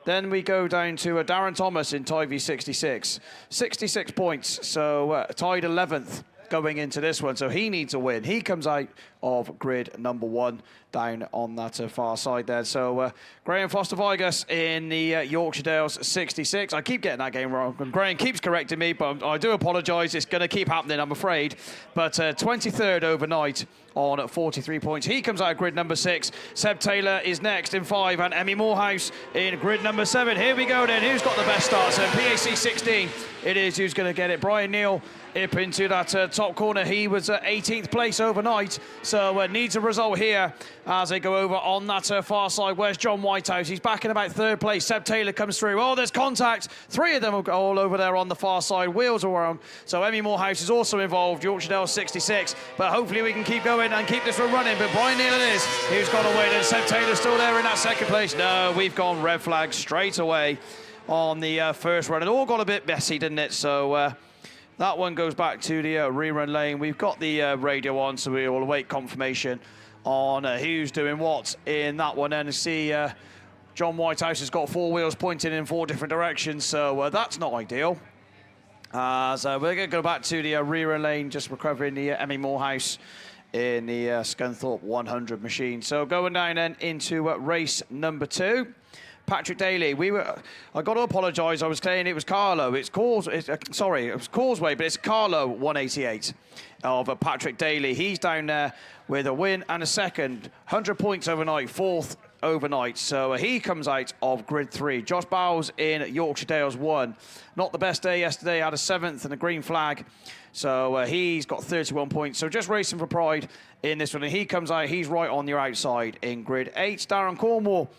Speaker 8: Then we go down to Darren Thomas in Tivy 66. 66 points, so tied 11th going into this one, so he needs a win. He comes out of grid number 1 down on that far side there. So Graham Foster-Vigus in the Yorkshire Dales 66. I keep getting that game wrong, and Graham keeps correcting me, but I do apologise. It's going to keep happening, I'm afraid. But 23rd overnight on 43 points. He comes out of grid number 6. Seb Taylor is next in 5, and Emmy Morehouse in grid number 7. Here we go then. Who's got the best start? So PAC 16, it is who's going to get it. Brian Neal up into that top corner. He was 18th place overnight, so needs a result here as they go over on that far side. Where's John Whitehouse? He's back in about 3rd place. Seb Taylor comes through. Oh, there's contact. 3 of them are all over there on the far side. Wheels are on. So Emmy Morehouse is also involved. Yorkshire Dale 66, but hopefully we can keep going and keep this one running. But Brian Neal it is who's got away. Then Seb Taylor still there in that 2nd place. No, we've gone red flag straight away on the first run. It all got a bit messy, didn't it? So that one goes back to the rerun lane. We've got the radio on, so we will await confirmation on who's doing what in that one. And see, John Whitehouse has got 4 wheels pointing in 4 different directions, so that's not ideal. So we're going to go back to the rerun lane, just recovering the Emmy Morehouse in the Scunthorpe 100 machine. So going down then into race number 2. Patrick Daly, I got to apologise, I was saying it was Carlo. It was Causeway, but it's Carlo 188 of Patrick Daly. He's down there with a win and a 2nd. 100 points overnight, 4th overnight. So he comes out of grid 3. Josh Bowles in Yorkshire Dales 1. Not the best day yesterday, had a 7th and a green flag. So he's got 31 points. So just racing for pride in this one. And he comes out, he's right on your outside in grid 8. Darren Cornwall.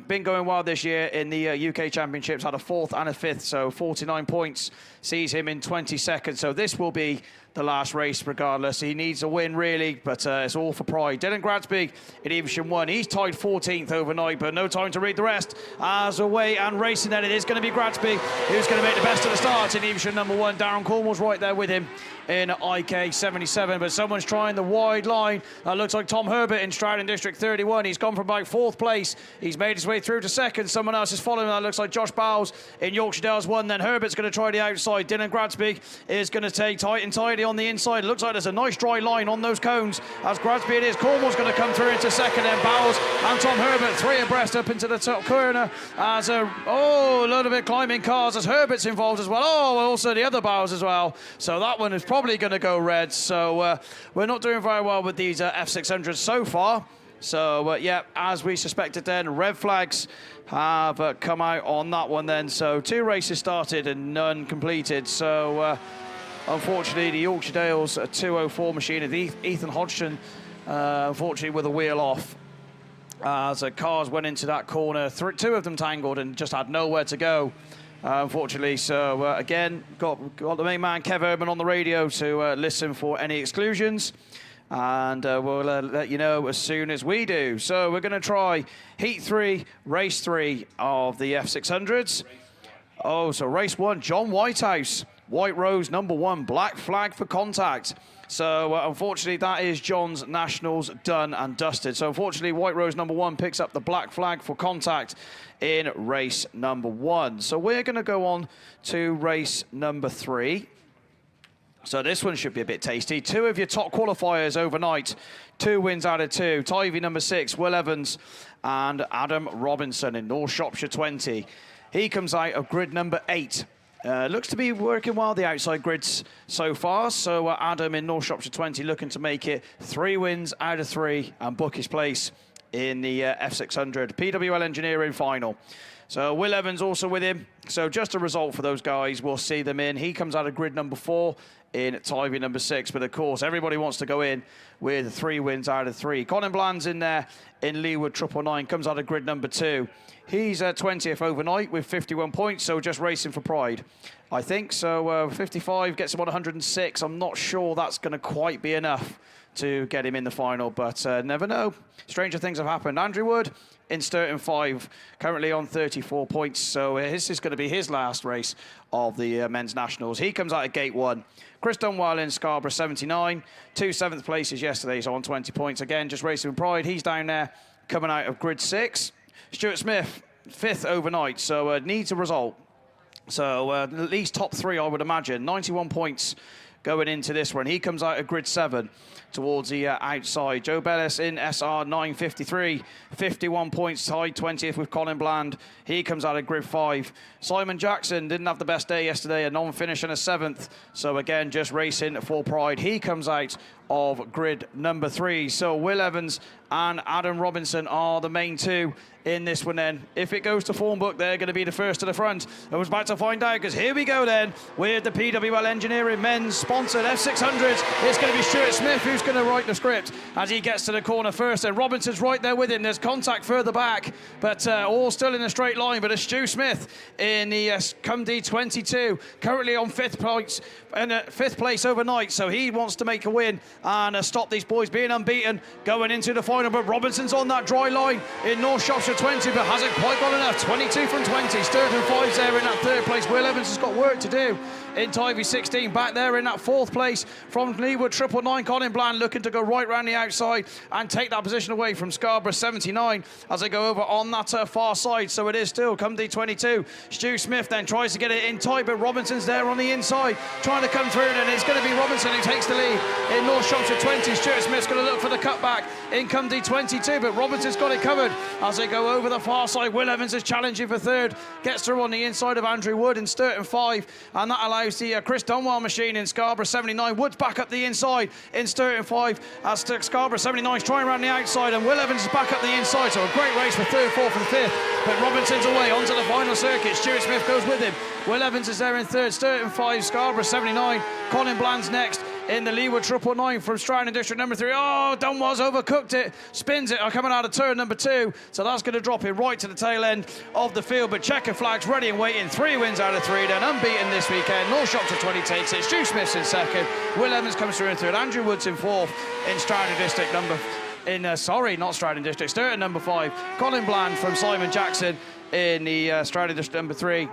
Speaker 8: Been going well this year in the UK Championships, had a 4th and a 5th, so 49 points sees him in 22nd. So this will be the last race regardless. He needs a win really, but it's all for pride. Dylan Gradsby in Evesham 1. He's tied 14th overnight, but no time to read the rest. As away and racing then, it is going to be Gradsby who's going to make the best of the start in Evesham number 1. Darren Cornwall's right there with him in IK 77, but someone's trying the wide line. Looks like Tom Herbert in Stratton District 31. He's gone from about 4th place. He's made his way through to 2nd. Someone else is following. That looks like Josh Bowles in Yorkshire Dales 1. Then Herbert's going to try the outside. Dylan Gradsby is going to take tight and tidy on the inside. Looks like there's a nice dry line on those cones as Gradsby it is. Cornwall's going to come through into 2nd, and Bowles and Tom Herbert 3 abreast up into the top corner as a load of it climbing cars as Herbert's involved as well. Also the other Bowles as well. So that one is probably going to go red. So we're not doing very well with these F600s so far. So yeah, as we suspected then, red flags have come out on that one then. So 2 races started and none completed. So unfortunately the Yorkshire Dales 204 machine of Ethan Hodgson unfortunately with a wheel off as cars went into that corner. 2 of them tangled and just had nowhere to go. Unfortunately, so again, got the main man Kev Urban on the radio to listen for any exclusions, and we'll let you know as soon as we do. So we're going to try Heat 3, Race 3 of the F600s. So Race 1, John Whitehouse, White Rose number 1, black flag for contact. So unfortunately, that is John's Nationals done and dusted. So unfortunately, White Rose number 1 picks up the black flag for contact in race number 1. So we're going to go on to race number 3. So this one should be a bit tasty. 2 of your top qualifiers overnight. 2 wins out of 2. Tivy number 6, Will Evans and Adam Robinson in North Shropshire 20. He comes out of grid number 8. Looks to be working well, the outside grids so far. So Adam in North Shropshire 20 looking to make it 3 wins out of 3 and book his place in the F600 PWL Engineering final. So Will Evans also with him. So just a result for those guys. We'll see them in. He comes out of grid number 4 in Tivy number 6. But of course, everybody wants to go in with 3 wins out of 3. Colin Bland's in there in Leewood 999. Comes out of grid number 2. He's 20th overnight with 51 points. So just racing for pride, I think. So 55 gets him on 106. I'm not sure that's going to quite be enough to get him in the final, but never know. Stranger things have happened. Andrew Wood in Sturton 5, currently on 34 points, so this is going to be his last race of the men's nationals. He comes out of gate 1. Chris Dunwell in Scarborough 79, 2 7th places yesterday, so on 20 points. Again, just racing with pride. He's down there coming out of grid 6. Stuart Smith, 5th overnight, so needs a result. So at least top 3, I would imagine. 91 points going into this one. He comes out of grid 7 towards the outside. Joe Bellis in SR 953, 51 points, tied 20th with Colin Bland. He comes out of grid 5. Simon Jackson didn't have the best day yesterday, a non-finish and a 7th. So again, just racing for pride. He comes out of grid number 3. So Will Evans and Adam Robinson are the main 2 in this one then. If it goes to form book, they're going to be the first to the front. I was about to find out, because here we go then with the PWL Engineering men's sponsored F600s. It's going to be Stuart Smith who's going to write the script as he gets to the corner first, and Robinson's right there with him. There's contact further back, but all still in a straight line. But it's Stu Smith in the Cumdy 22, currently on 5th place overnight, so he wants to make a win and stop these boys being unbeaten going into the final. But Robinson's on that dry line in North Shropshire 20, but hasn't quite got enough. 22 from 20. Sturton 5's there in that 3rd place. Will Evans has got work to do in Tivy 16, back there in that 4th place from Leewood 999. Colin Bland looking to go right round the outside and take that position away from Scarborough 79 as they go over on that far side. So it is still Cumdy 22. Stu Smith then tries to get it in tight, but Robinson's there on the inside trying to come through, and it's going to be Robinson who takes the lead in North Shropshire 20. Stuart Smith's going to look for the cutback in Cumdy 22, but Robinson's got it covered as they go over the far side. Will Evans is challenging for 3rd, gets through on the inside of Andrew Wood in Sturton 5, and that allows the Chris Dunwell machine in Scarborough 79. Wood's back up the inside in Sturton 5 as Scarborough 79 is trying around the outside, and Will Evans is back up the inside. So a great race for 3rd, 4th and 5th, but Robinson's away onto the final circuit. Stuart Smith goes with him. Will Evans is there in 3rd, Sturton 5, Scarborough 79. Colin Bland's next in the Leeward 999 from Stratton District number 3. Oh, Dunwell's overcooked it, spins it, coming out of turn number 2. So that's going to drop him right to the tail end of the field. But checker flags ready and waiting. 3 wins out of 3, then unbeaten this weekend. North Shropshire 20 takes it. Stu Smith's in second. Will Evans comes through in third. Andrew Woods in fourth in Stratton District Sturton number 5. Colin Bland from Simon Jackson in the Stratton District number 3.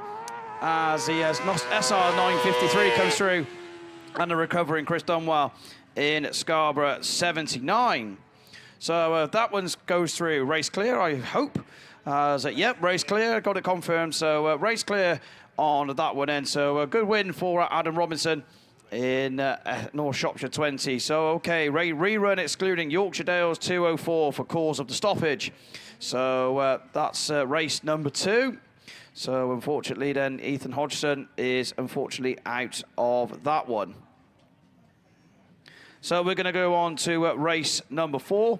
Speaker 8: As the SR 953 comes through. And the recovering Chris Dunwell in Scarborough 79. So that one goes through. Race clear, I hope. Yep, race clear, got it confirmed. So race clear on that one end. So a good win for Adam Robinson in North Shropshire 20. So, okay, rerun excluding Yorkshire Dales 204 for cause of the stoppage. So that's race number 2. So, unfortunately, then Ethan Hodgson is unfortunately out of that one. So we're going to go on to race number 4.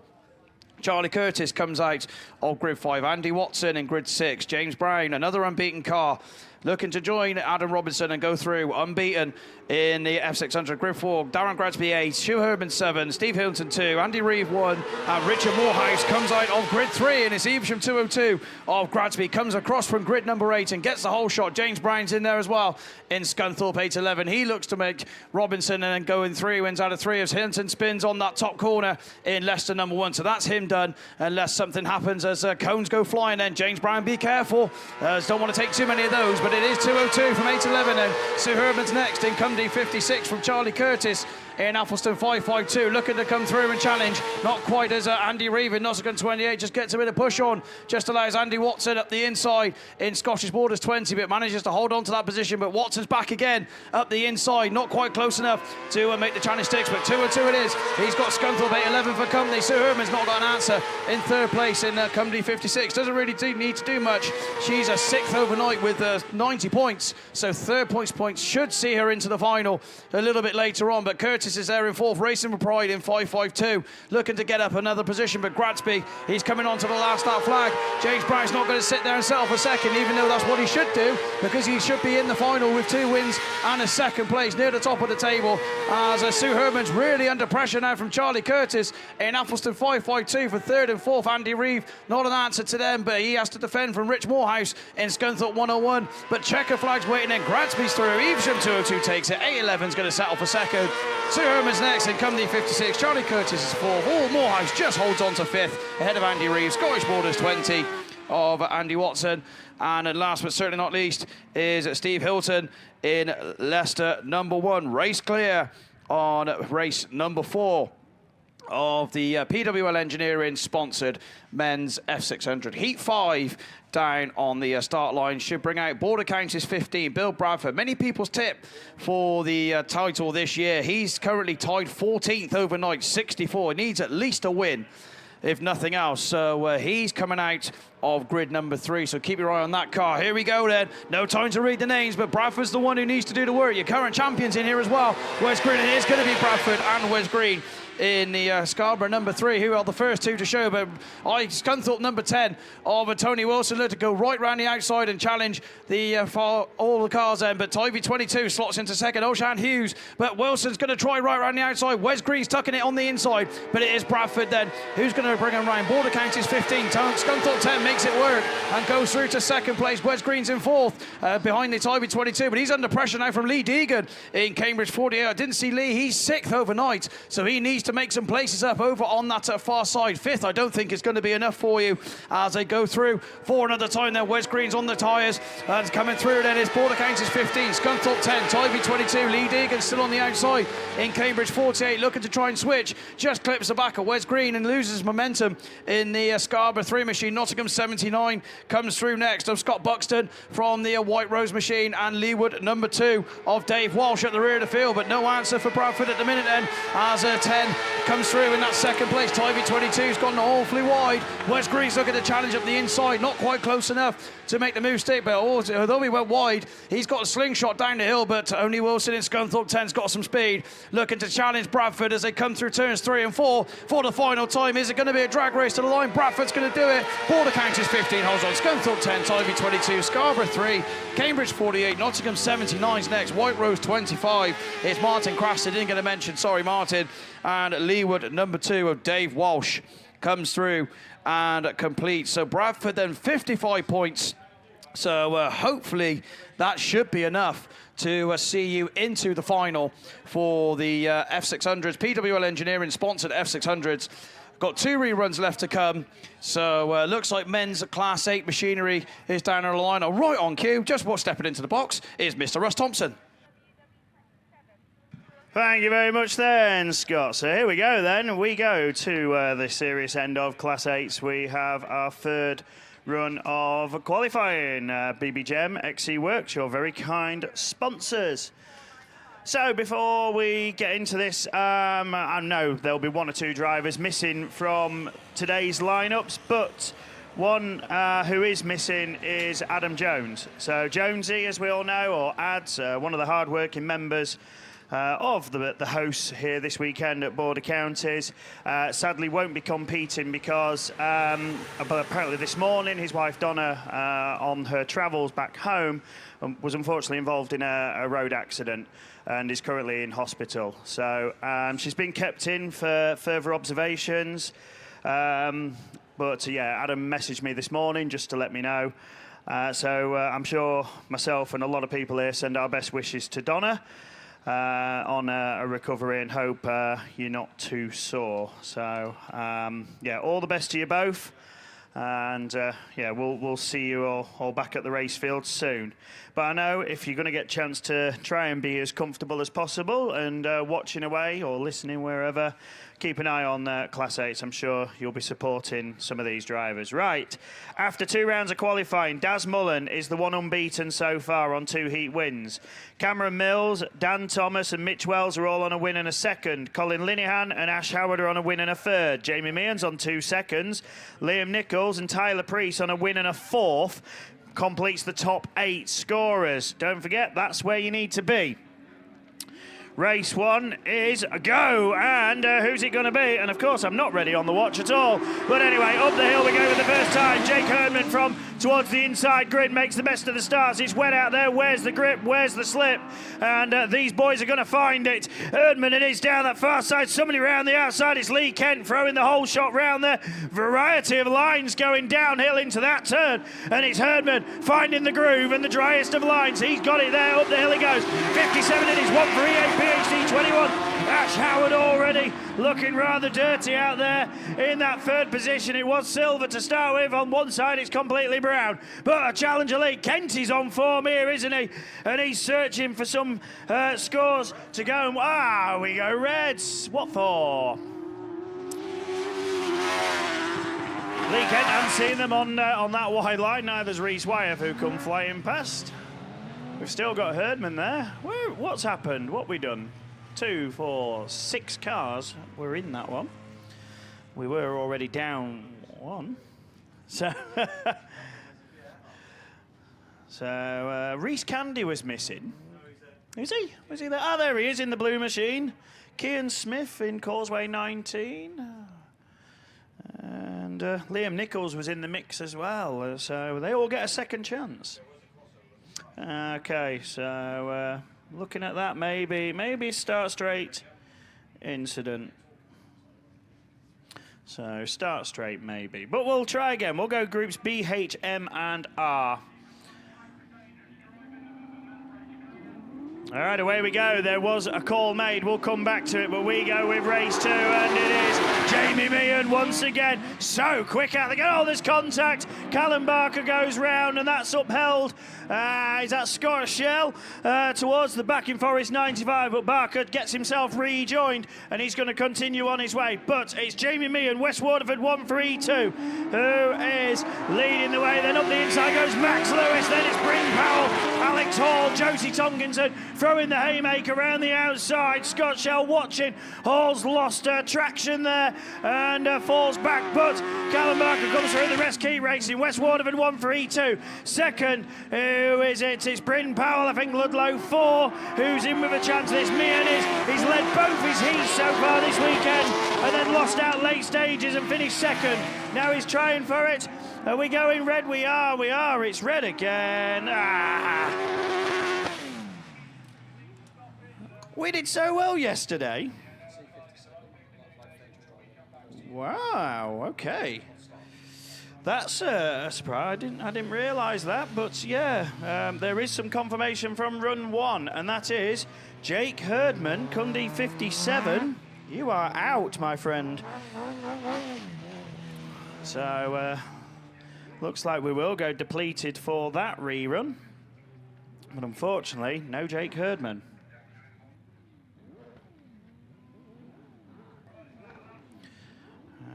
Speaker 8: Charlie Curtis comes out of grid 5. Andy Watson in grid 6. James Brown, another unbeaten car, looking to join Adam Robinson and go through unbeaten in the F600 grid 4. Darren Gradsby 8, Stu Herman 7, Steve Hilton 2, Andy Reeve 1, and Richard Morehouse comes out of grid 3, and it's Evesham 202 of Gradsby comes across from grid number 8 and gets the whole shot. James Brown's in there as well in Scunthorpe 811. He looks to make Robinson and then go in 3 wins out of 3 as Hinton spins on that top corner in Leicester number 1. So that's him done unless something happens as cones go flying. Then James Brown, be careful. Don't want to take too many of those, but it is 202 from 811. And Sue Herman's next in Cumdy 56 from Charlie Curtis in Athelston 552, looking to come through and challenge. Not quite as Andy Reeve in Nottingham 28, just gets a bit of push on, just allows Andy Watson up the inside in Scottish Borders 20, but manages to hold on to that position. But Watson's back again up the inside, not quite close enough to make the challenge sticks, but 202 it is. He's got Scunthorpe 811 for Cumdy. Sue Herman's not got an answer in 3rd place in Cumdy 56. Doesn't really need to do much. She's a 6th overnight with 90 points, so 3rd points should see her into the final a little bit later on. But Curtis is there in 4th, racing for pride in 552, looking to get up another position. But Gradsby, he's coming on to the last start flag. James Brown's not going to sit there and settle for second, even though that's what he should do, because he should be in the final with 2 wins and a 2nd place near the top of the table. As Sue Herman's really under pressure now from Charlie Curtis in Athelston 552 for 3rd and 4th. Andy Reeve, not an answer to them, but he has to defend from Rich Morehouse in Scunthorpe 101. But checker flags waiting, and Gradsby's through. Evesham 202 takes it. 811's going to settle for 2nd. Sue Herman's next in Cumdy 56. Charlie Curtis is 4th. All Morehouse just holds on to 5th ahead of Andy Reeve. Scottish Borders 20 of Andy Watson. And last but certainly not least is Steve Hilton in Leicester number 1. Race clear on race number 4 of the PWL Engineering sponsored men's F600. Heat 5 down on the start line should bring out Border Counties 15, Bill Bradford. Many people's tip for the title this year. He's currently tied 14th overnight, 64. He needs at least a win, if nothing else. So he's coming out of grid number 3, so keep your eye on that car. Here we go then. No time to read the names, but Bradford's the one who needs to do the work. Your current champions in here as well. Wes Green, it is going to be Bradford and Wes Green in the Scarborough number 3, who are the first 2 to show. But Scunthorpe number 10 of Tony Wilson looked to go right round the outside and challenge the for all the cars then. But Tivy 22 slots into 2nd. O'Shan Hughes, but Wilson's going to try right round the outside. Wes Green's tucking it on the inside, but it is Bradford then who's going to bring him round. Border Counties 15. Scunthorpe 10 makes it work and goes through to 2nd place. Wes Green's in 4th behind the Tivy 22, but he's under pressure now from Lee Deegan in Cambridge 48. I didn't see Lee. He's 6th overnight, so he needs to make some places up over on that far side. 5th, I don't think is going to be enough for you as they go through for another time there. Wes Green's on the tyres and coming through then is Border Counties 15, Scunthorpe 10, Tivy 22, Lee Deegan still on the outside in Cambridge 48, looking to try and switch, just clips the back of Wes Green and loses momentum in the Scarborough 3 machine. Nottingham 79 comes through next of Scott Buxton from the White Rose machine, and Leeward number 2 of Dave Walsh at the rear of the field, but no answer for Bradford at the minute then as 10 comes through in that 2nd place. Tivy 22's gone awfully wide. Wes Green's looking to challenge up the inside, not quite close enough to make the move stick, but although he went wide, he's got a slingshot down the hill, but only Wilson in Scunthorpe 10's got some speed, looking to challenge Bradford as they come through turns 3 and 4 for the final time. Is it going to be a drag race to the line? Bradford's going to do it. Border Counties 15 holds on. Scunthorpe 10, Ivy 22, Scarborough 3, Cambridge 48, Nottingham 79's next, White Rose 25. It's Martin Craston, didn't get a mention, sorry Martin. And Leewood, number 2 of Dave Walsh, comes through and completes. So Bradford then 55 points. So hopefully that should be enough to see you into the final for the F600s. PWL Engineering sponsored F600s. Got 2 reruns left to come. So looks like men's Class 8 machinery is down the line. Right on cue, just stepping into the box is Mr. Russ Thompson.
Speaker 9: Thank you very much then, Scott. So here we go then. We go to the serious end of Class 8s. We have our third run of qualifying. BBGEM, XC Works, your very kind sponsors. So before we get into this, I know there'll be 1 or 2 drivers missing from today's lineups, but one who is missing is Adam Jones. So Jonesy, as we all know, or Ads, one of the hard-working members of the hosts here this weekend at Border Counties, sadly won't be competing because apparently this morning his wife Donna, on her travels back home, was unfortunately involved in a road accident and is currently in hospital. So she's been kept in for further observations. But yeah, Adam messaged me this morning just to let me know. So I'm sure myself and a lot of people here send our best wishes to Donna on a recovery and hope you're not too sore. So yeah, all the best to you both. And yeah, we'll see you all back at the race field soon. But I know if you're going to get a chance to try and be as comfortable as possible and watching away or listening wherever, keep an eye on Class 8s. I'm sure you'll be supporting some of these drivers. Right, after 2 rounds of qualifying, Daz Mullen is the one unbeaten so far on 2 heat wins. Cameron Mills, Dan Thomas and Mitch Wells are all on a win and a second. Colin Linehan and Ash Howard are on a win and a third. Jamie Meehan's on 2 seconds. Liam Nichols and Tyler Priest on a win and a fourth. Completes the top 8 scorers. Don't forget, that's where you need to be. Race 1 is a go, and who's it going to be? And of course, I'm not ready on the watch at all. But anyway, up the hill we go for the first time. Jake Herdman from towards the inside grid makes the best of the starts. It's wet out there. Where's the grip? Where's the slip? And these boys are going to find it. Herdman, it is down that far side. Somebody round the outside. It's Lee Kent throwing the whole shot round there. Variety of lines going downhill into that turn. And it's Herdman finding the groove and the driest of lines. He's got it there. Up the hill he goes. 57 in his 1 for EA PhD 21. Ash Howard already looking rather dirty out there in that third position. It was silver to start with. On one side it's completely brown, but a challenger Lee Kent is on form here, isn't he? And he's searching for some scores to go. Ah, we go Reds. What for? Lee Kent hasn't seen them on that wide line. Neither's Reese Wyeth, who come flying past. We've still got Herdman there. What's happened? What we done? 2, 4, 6 cars were in that one. We were already down 1. So, Reese Candy was missing. Is he? Was he there? Ah, there he is in the blue machine. Kian Smith in Causeway 19. And Liam Nichols was in the mix as well. So they all get a second chance. Okay, so looking at that, maybe start straight incident. So start straight maybe, but we'll try again. We'll go groups B, H, M and R. All right, away we go. There was a call made. We'll come back to it, but we go with race 2, and it is Jamie Meehan once again. So quick out the go. Oh, there's contact. Callum Barker goes round, and that's upheld. Is that Scott Shell towards the back in Forest 95, but Barker gets himself rejoined, and he's going to continue on his way. But it's Jamie Meehan, West Waterford 1-3-2, who is leading the way. Then up the inside goes Max Lewis. Then it's Bryn Powell, Alex Hall, Josie Tomkinson throwing the haymaker around the outside. Scott Shell watching. Hall's lost traction there, and falls back, but Callum Barker comes through. The rest keep racing. West Waterford 1 for E2. Second, who is it? It's Bryn Powell, I think Ludlow 4, who's in with a chance. This Meehan he's led both his heats so far this weekend and then lost out late stages and finished second. Now he's trying for it. Are we going red? We are. It's red again. We did so well yesterday. Wow, okay. That's a surprise. I didn't realise that, but yeah, there is some confirmation from run 1, and that is Jake Herdman, Cundy 57. You are out, my friend. So, looks like we will go depleted for that rerun. But unfortunately, no Jake Herdman.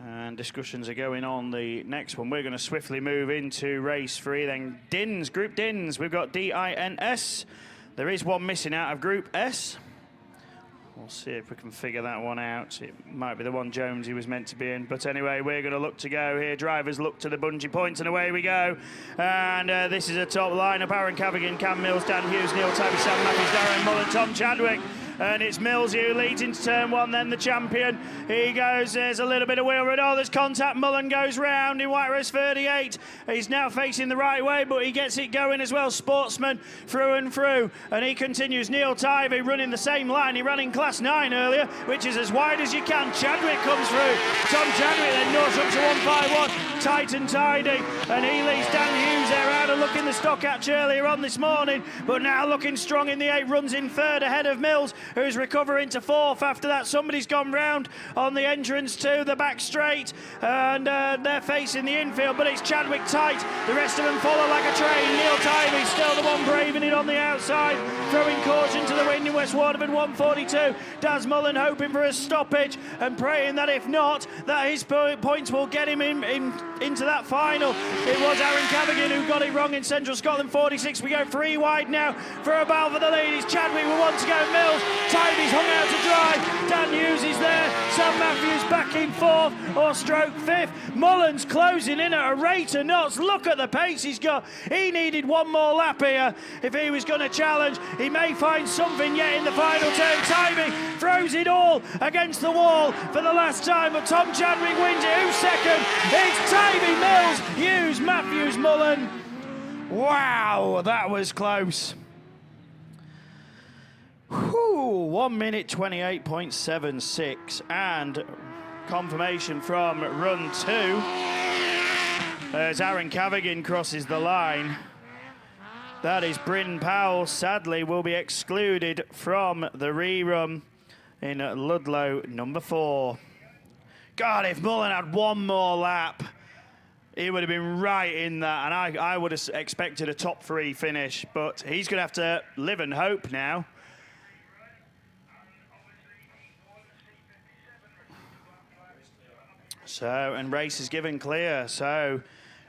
Speaker 9: And discussions are going on the next one. We're going to swiftly move into race 3. Then DINS, Group DINS. We've got DINS. There is one missing out of Group S. We'll see if we can figure that one out. It might be the one Jonesy was meant to be in. But anyway, we're going to look to go here. Drivers look to the bungee points, and away we go. And this is a top lineup. Aaron Cavigan, Cam Mills, Dan Hughes, Neil Tabby, Sam Matthews, Darren Mullen, Tom Chadwick. And it's Mills who leads into turn 1, then the champion. He goes, there's a little bit of wheel rid. Oh, there's contact. Mullen goes round in White Rose 38. He's now facing the right way, but he gets it going as well. Sportsman through and through. And he continues. Neil Tivey running the same line. He ran in Class 9 earlier, which is as wide as you can. Chadwick comes through. Tom Chadwick then north up to 151. Tight and tidy. And he leads Dan Hughes there out of looking the stock catch earlier on this morning, but now looking strong in the 8. Runs in third ahead of Mills, who's recovering to 4th. After that, somebody's gone round on the entrance to the back straight, and they're facing the infield, but it's Chadwick tight. The rest of them follow like a train. Neil Tivey still the one braving it on the outside, throwing caution to the wind in West Waterford 142. Daz Mullen hoping for a stoppage and praying that if not, that his points will get him into that final. It was Aaron Cavigan who got it wrong in Central Scotland 46. We go 3 wide now for a battle for the lead. It's Chadwick with 1 to go. Mills, Tivey's hung out to dry. Dan Hughes is there. Sam Matthews back in 4th or stroke 5th. Mullen's closing in at a rate of knots. Look at the pace he's got. He needed 1 more lap here if he was going to challenge. He may find something yet in the final turn. Tivey throws it all against the wall for the last time, but Tom Chadwick wins it. Who's second? It's Tivey, Mills, Hughes, Matthews, Mullen. Wow, that was close. 1 minute 28.76, and confirmation from run 2 as Aaron Cavigan crosses the line. That is Bryn Powell, sadly will be excluded from the rerun in Ludlow number 4. God, if Mullen had 1 more lap, he would have been right in that, and I would have expected a top 3 finish, but he's going to have to live and hope now. So, and race is given clear. So,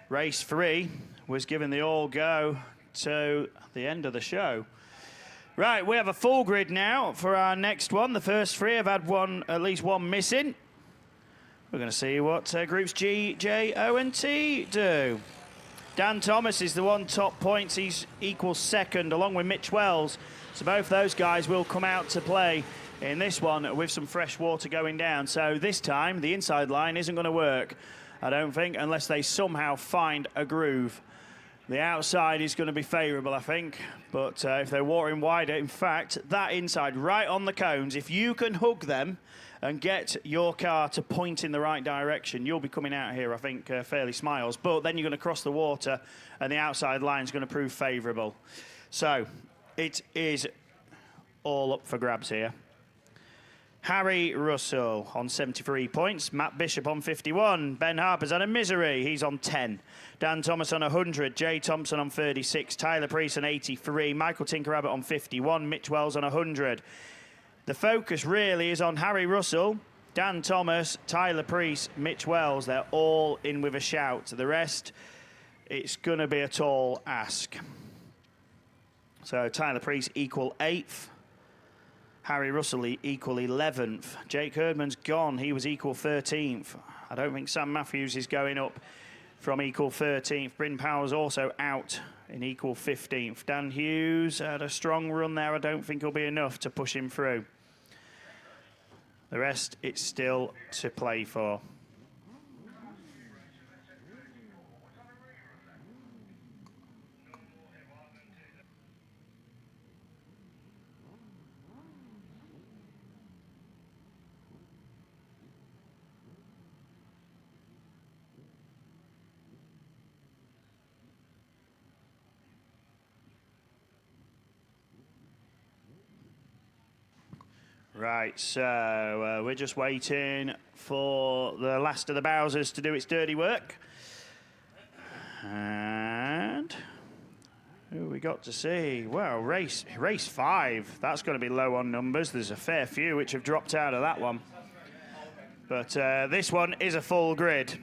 Speaker 9: race 3 was given the all go to the end of the show. Right, we have a full grid now for our next one. The first 3 have had at least one missing. We're going to see what groups G, J, O and T do. Dan Thomas is the one top points. He's equals second along with Mitch Wells. So both those guys will come out to play in this one with some fresh water going down. So this time the inside line isn't going to work, I don't think, unless they somehow find a groove. The outside is going to be favourable, I think, but if they're watering wider, in fact, that inside right on the cones, if you can hug them and get your car to point in the right direction, you'll be coming out here, I think, fairly smiles. But then you're going to cross the water and the outside line is going to prove favourable. So it is all up for grabs here. Harry Russell on 73 points. Matt Bishop on 51. Ben Harper's had a misery. He's on 10. Dan Thomas on 100. Jay Thompson on 36. Tyler Priest on 83. Michael Tinkerabbott on 51. Mitch Wells on 100. The focus really is on Harry Russell, Dan Thomas, Tyler Priest, Mitch Wells. They're all in with a shout. The rest, it's going to be a tall ask. So Tyler Priest equal 8th. Harry Russell equal 11th. Jake Herdman's gone. He was equal 13th. I don't think Sam Matthews is going up from equal 13th. Bryn Power's also out in equal 15th. Dan Hughes had a strong run there. I don't think it'll be enough to push him through. The rest, it's still to play for. Right, so we're just waiting for the last of the Bowsers to do its dirty work. And who we got to see? Well, race 5. That's going to be low on numbers. There's a fair few which have dropped out of that one. But this one is a full grid.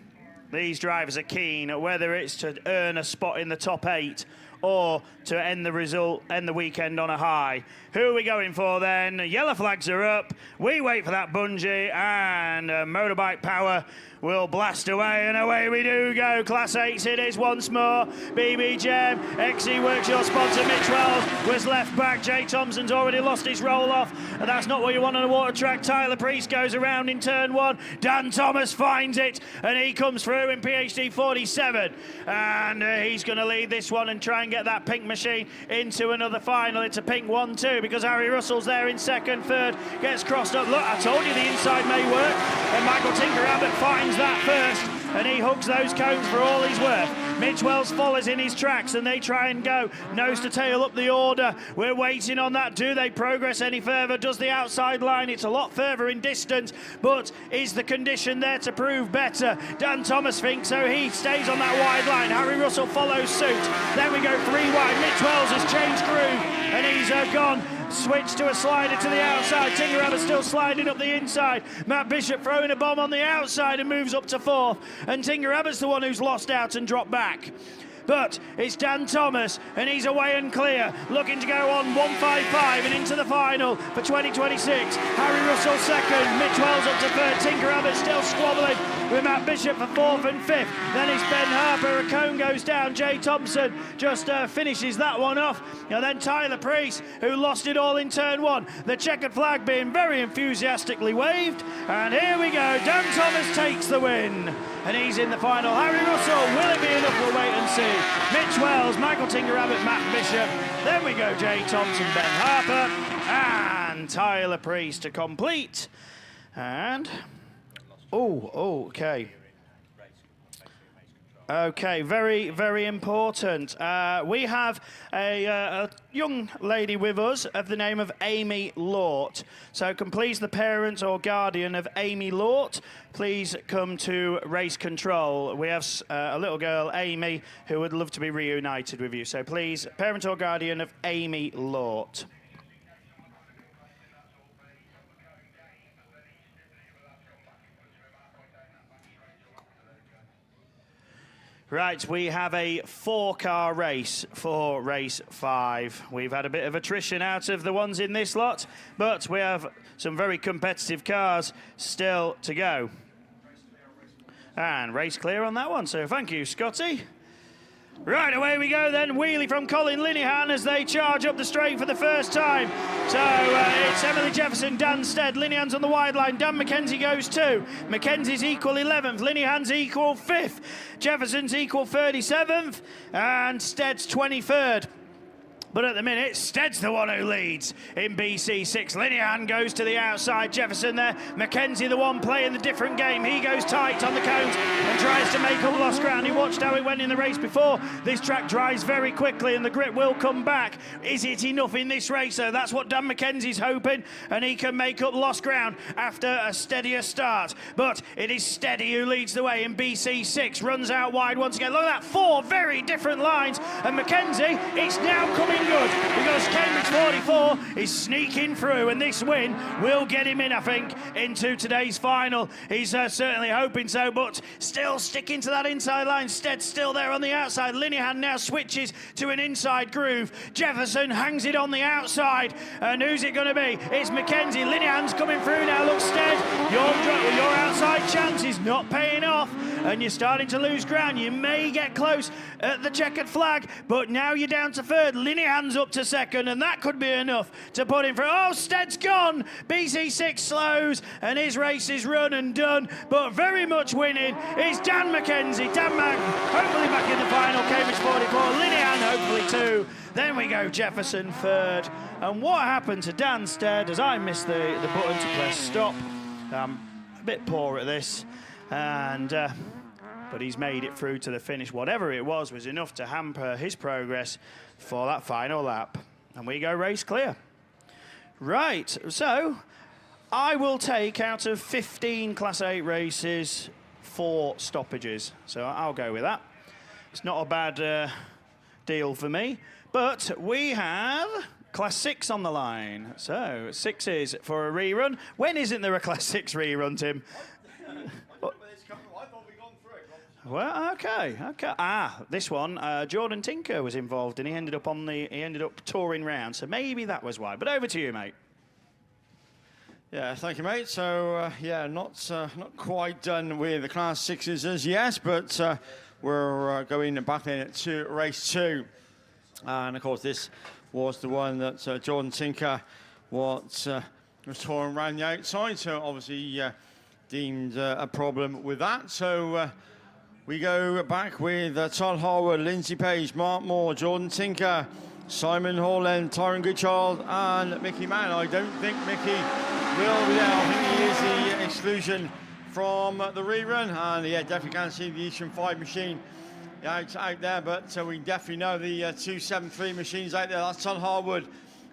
Speaker 9: These drivers are keen, whether it's to earn a spot in the top 8 or to end the weekend on a high. Who are we going for then? Yellow flags are up. We wait for that bungee, and Motorbike Power will blast away, and away we do go. Class 8 it is once more. BB Gem, XE Works, your sponsor. Mitch Wells was left back. Jay Thompson's already lost his roll off, and that's not what you want on a water track. Tyler Priest goes around in turn 1. Dan Thomas finds it, and he comes through in PhD 47, and he's going to lead this one and try and get that pink machine into another final. It's a pink 1-2 because Harry Russell's there in second. Third gets crossed up. Look, I told you the inside may work, and Michael Tinker Abbott finds that first, and he hooks those cones for all he's worth. Mitch Wells follows in his tracks, and they try and go nose to tail up the order. We're waiting on that. Do they progress any further? Does the outside line? It's a lot further in distance, but is the condition there to prove better? Dan Thomas thinks so. He stays on that wide line. Harry Russell follows suit. Then we go 3 wide. Mitch Wells has changed groove, and he's gone. Switch to a slider to the outside. Tinker Abbott still sliding up the inside. Matt Bishop throwing a bomb on the outside and moves up to 4th. And Tinker Abbott's the one who's lost out and dropped back. But it's Dan Thomas, and he's away and clear, looking to go on 155 and into the final for 2026. Harry Russell second, Mitch Wells up to 3rd, Tinker Abbott still squabbling with Matt Bishop for 4th and 5th. Then it's Ben Harper, a cone goes down. Jay Thompson just finishes that one off. And then Tyler Priest, who lost it all in turn 1. The checkered flag being very enthusiastically waved. And here we go, Dan Thomas takes the win. And he's in the final. Harry Russell, will it be enough? We'll wait and see. Mitch Wells, Michael Tinker Abbott, Matt Bishop. Then we go Jay Thompson, Ben Harper, and Tyler Priest to complete. And, okay. Okay, very, very important. We have a young lady with us of the name of Amy Lort. So can please the parent or guardian of Amy Lort please come to race control. We have a little girl, Amy, who would love to be reunited with you. So please, parent or guardian of Amy Lort. Right, we have a 4-car race for race 5. We've had a bit of attrition out of the ones in this lot, but we have some very competitive cars still to go. And race clear on that one, so thank you, Scotty. Right, away we go then. Wheelie from Colin Linehan as they charge up the straight for the first time. So it's Emily Jefferson, Dan Stead. Linehan's on the wide line. Dan McKenzie goes 2. McKenzie's equal 11th. Linehan's equal 5th. Jefferson's equal 37th. And Stead's 23rd. But at the minute, Stead's the one who leads in BC6. Linehan goes to the outside. Jefferson there. McKenzie, the one playing the different game. He goes tight on the cones and tries to make up lost ground. He watched how it went in the race before. This track dries very quickly and the grip will come back. Is it enough in this race, though? That's what Dan McKenzie's hoping, and he can make up lost ground after a steadier start. But it is Steady who leads the way in BC6. Runs out wide once again. Look at that. 4 very different lines. And McKenzie, it's now coming looking good because Cambridge 44 is sneaking through, and this win will get him in, I think, into today's final. He's certainly hoping so, but still sticking to that inside line. Stead's still there on the outside. Linehan now switches to an inside groove. Jefferson hangs it on the outside, and who's it going to be? It's Mackenzie. Linehan's coming through now. Look, Stead, your outside chance is not paying off, and you're starting to lose ground. You may get close at the checkered flag, but now you're down to third. Linehan's up to second, and that could be enough to put him through. Oh, Stead's gone. BC6 slows, and his race is run and done, but very much winning is Dan Mackenzie. Dan Mac, hopefully back in the final. Cambridge 44, Linehan hopefully too. Then we go Jefferson third. And what happened to Dan Stead as I missed the button to press stop? A bit poor at this, and but he's made it through to the finish. Whatever it was enough to hamper his progress for that final lap. And we go race clear. Right, so I will take out of 15 Class 8 races 4 stoppages. So I'll go with that. It's not a bad deal for me. But we have Class 6 on the line. So 6 is for a rerun. When isn't there a Class 6 rerun, Tim? Well, okay. This one, Jordan Tinker was involved, and he ended up touring round. So maybe that was why. But over to you, mate.
Speaker 7: Yeah, thank you, mate. So not quite done with the Class 6s as yet, but we're going back in to race 2, and of course this was the one that Jordan Tinker was touring around the outside. So obviously deemed a problem with that. So. We go back with Todd Harwood, Lindsay Page, Mark Moore, Jordan Tinker, Simon Horland, Tyron Goodchild, and Mickey Mann. I don't think Mickey will be there. I think he is the exclusion from the rerun, and yeah, definitely can't see the Eastern 5 machine out there, but we definitely know the 273 machines out there. That's Todd Harwood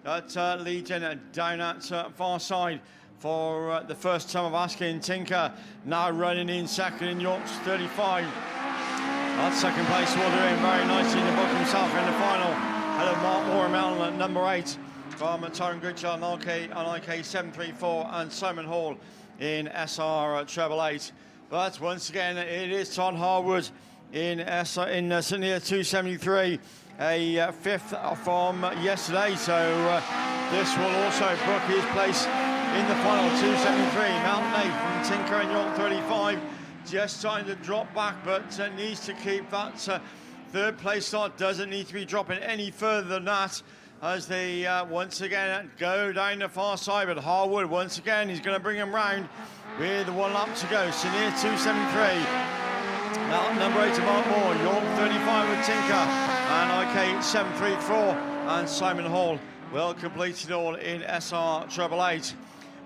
Speaker 7: at Legion down at far side. For the first time of asking, Tinker now running in second in York's 35. That second place will do him very nicely to book himself in the final. Ahead of Mark Moore at number 8 from Tyron Goodchild on IK 734 and Simon Hall in SR 888. But once again, it is Todd Harwood in Senior 273, a fifth from yesterday. So this will also book his place in the final. 273, Mountain 8 from Tinker and York 35. Just starting to drop back, but needs to keep that third place start. Doesn't need to be dropping any further than that as they once again go down the far side. But Harwood, once again, he's going to bring him round with 1 lap to go. Senior 273. Mountain number 8 to Mark Moore. York 35 with Tinker and IK 734. And Simon Hall will complete it all in SR 888.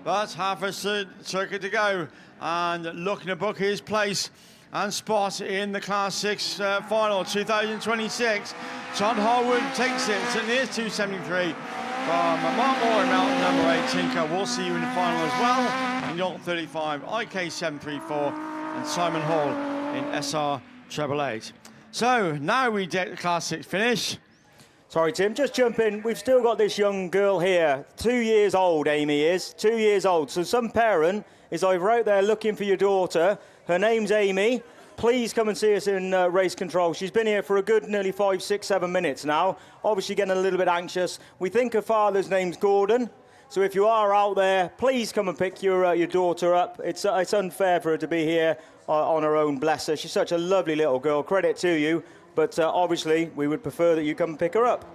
Speaker 7: But half a circuit to go, and looking to book his place and spot in the Class 6 final 2026. Todd Harwood takes it to near 273 from Mark Moore, Mountain number 8. Tinker, we'll see you in the final as well. In York 35, IK 734, and Simon Hall in SR 888. So now we get the Class 6 finish.
Speaker 2: Sorry, Tim, just jump in. We've still got this young girl here. 2 years old, Amy is. 2 years old. So some parent is either out there looking for your daughter. Her name's Amy. Please come and see us in race control. She's been here for a good nearly 5, 6, 7 minutes now. Obviously getting a little bit anxious. We think her father's name's Gordon. So if you are out there, please come and pick your daughter up. It's unfair for her to be here on her own, bless her. She's such a lovely little girl. Credit to you. But obviously, we would prefer that you come and pick her up.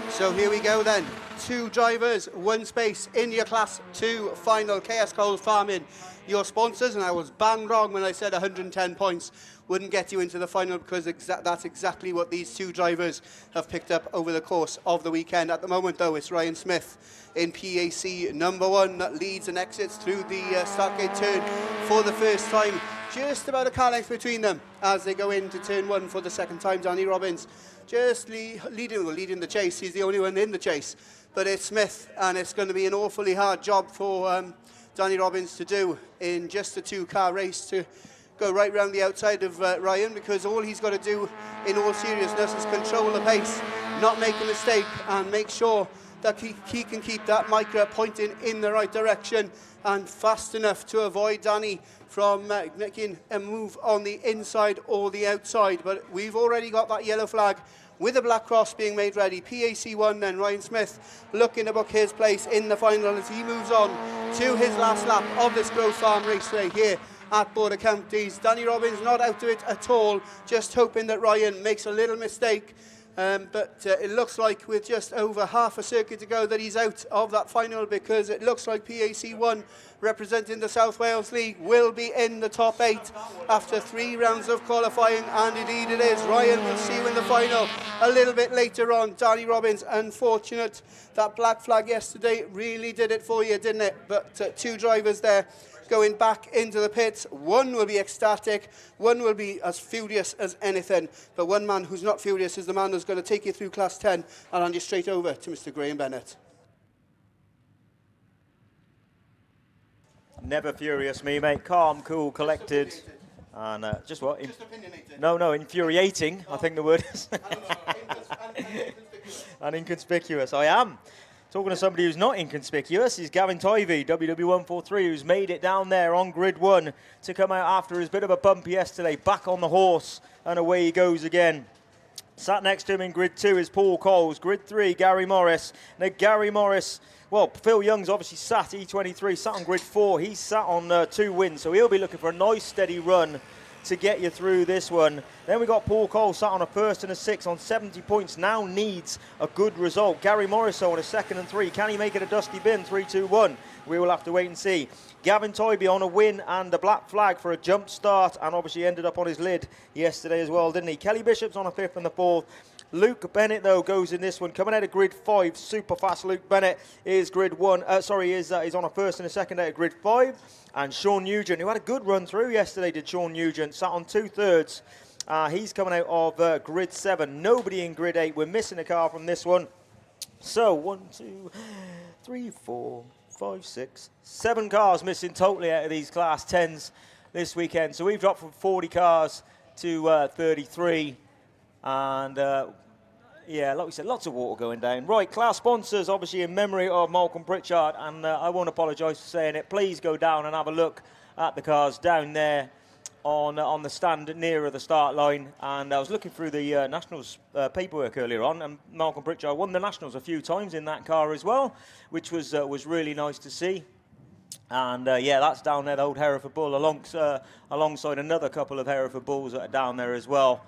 Speaker 6: So here we go then. 2 drivers, 1 space in your Class 2 final. KS Cole Farming, your sponsors. And I was bang wrong when I said 110 points wouldn't get you into the final, because that's exactly what these 2 drivers have picked up over the course of the weekend. At the moment, though, it's Ryan Smith in PAC number 1 that leads and exits through the Startgate turn for the first time. Just about a car length between them as they go into turn 1 for the second time. Danny Robbins just leading the chase. He's the only one in the chase. But it's Smith, and it's going to be an awfully hard job for Danny Robbins to do in just a 2-car race to go right round the outside of Ryan, because all he's got to do in all seriousness is control the pace, not make a mistake, and make sure that he can keep that micro pointing in the right direction and fast enough to avoid Danny from making a move on the inside or the outside. But we've already got that yellow flag with a black cross being made ready. PAC1 then, Ryan Smith looking to book his place in the final as he moves on to his last lap of this Grove Farm Raceway here at Border Counties. Danny Robbins not out of it at all, just hoping that Ryan makes a little mistake. But it looks like with just over half a circuit to go that he's out of that final, because it looks like PAC1 representing the South Wales League will be in the top 8 after 3 rounds of qualifying, and indeed it is. Ryan, we'll see you in the final a little bit later on. Danny Robbins, unfortunate. That black flag yesterday really did it for you, didn't it? But 2 drivers there going back into the pits. One will be ecstatic, one will be as furious as anything, but one man who's not furious is the man who's going to take you through Class 10. I'll hand you straight over to Mr. Graham Bennett.
Speaker 2: Never furious, me, mate. Calm, cool, collected, and just what?
Speaker 6: Just opinionated.
Speaker 2: No, infuriating, I think the word is. And inconspicuous. I am. Talking to somebody who's not inconspicuous is Gavin Tivey, WW143, who's made it down there on grid 1 to come out after his bit of a bump yesterday. Back on the horse, and away he goes again. Sat next to him in grid 2 is Paul Coles. Grid 3, Gary Morris. Now, Gary Morris, well, Phil Young's obviously sat E23, sat on grid 4. He's sat on 2 wins, so he'll be looking for a nice, steady run to get you through this one. Then we got Paul Cole sat on a 1st and a 6th on 70 points. Now needs a good result. Gary Morriso on a 2nd and 3. Can he make it a dusty bin? 3-2-1. We will have to wait and see. Gavin Toybee on a win and a black flag for a jump start, and obviously ended up on his lid yesterday as well, didn't he? Kelly Bishop's on a 5th and the 4th. Luke Bennett, though, goes in this one. Coming out of grid 5, super fast Luke Bennett is grid 1. Is on a 1st and a 2nd out of grid 5. And Sean Nugent, who had a good run through yesterday, did Sean Nugent, sat on 2/3. He's coming out of grid 7. Nobody in grid 8. We're missing a car from this one. So 1, 2, 3, 4, 5, 6, 7 cars missing totally out of these Class 10s this weekend. So we've dropped from 40 cars to 33. And yeah, like we said, lots of water going down. Right, class sponsors, obviously in memory of Malcolm Pritchard, and I won't apologise for saying it. Please go down and have a look at the cars down there on the stand nearer the start line. And I was looking through the Nationals paperwork earlier on, and Malcolm Pritchard won the Nationals a few times in that car as well, which was really nice to see. And yeah, that's down there, the old Hereford Bull, alongside another couple of Hereford Bulls that are down there as well.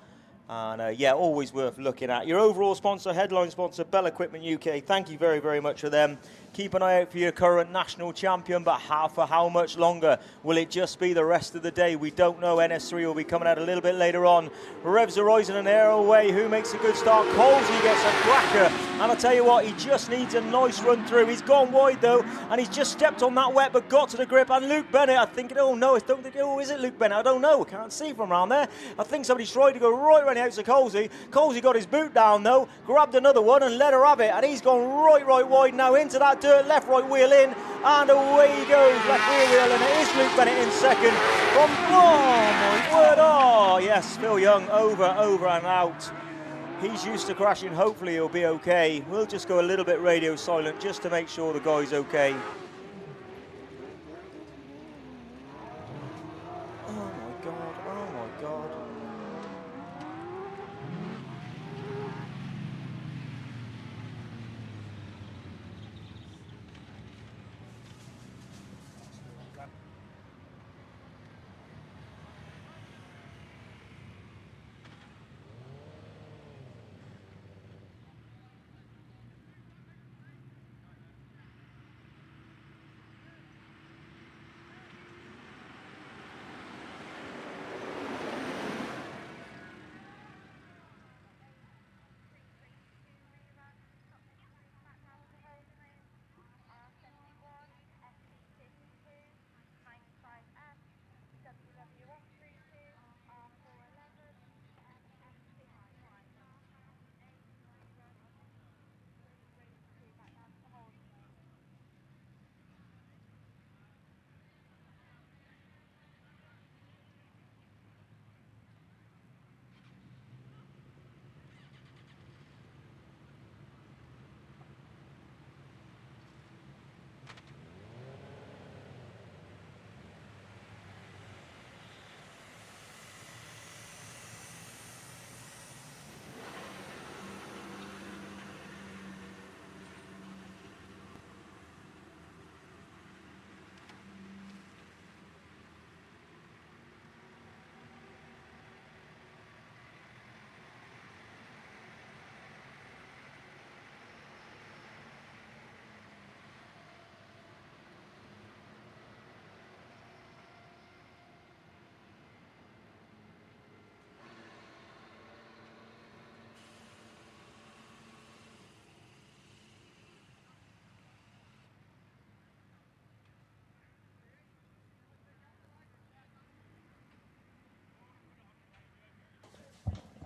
Speaker 2: And yeah, always worth looking at. Your overall sponsor, headline sponsor, Bell Equipment UK. Thank you very, very much for them. Keep an eye out for your current national champion, but for how much longer? Will it just be the rest of the day? We don't know. NS3 will be coming out a little bit later on. Revs Horizon and Air away. Who makes a good start? Colsey gets a cracker. And I'll tell you what, he just needs a nice run through. He's gone wide though, and he's just stepped on that wet, but got to the grip. And Luke Bennett, I think, is it Luke Bennett? I don't know. Can't see from around there. I think somebody's tried to go right around the outside of Colsey. Colsey got his boot down though, grabbed another one and let her have it. And he's gone right wide now into that dirt, left, right wheel in, and away he goes, left rear wheel, and it is Luke Bennett in second. Oh my word, oh yes, Phil Young over and out. He's used to crashing, hopefully he'll be okay. We'll just go a little bit radio silent just to make sure the guy's okay. Oh my God.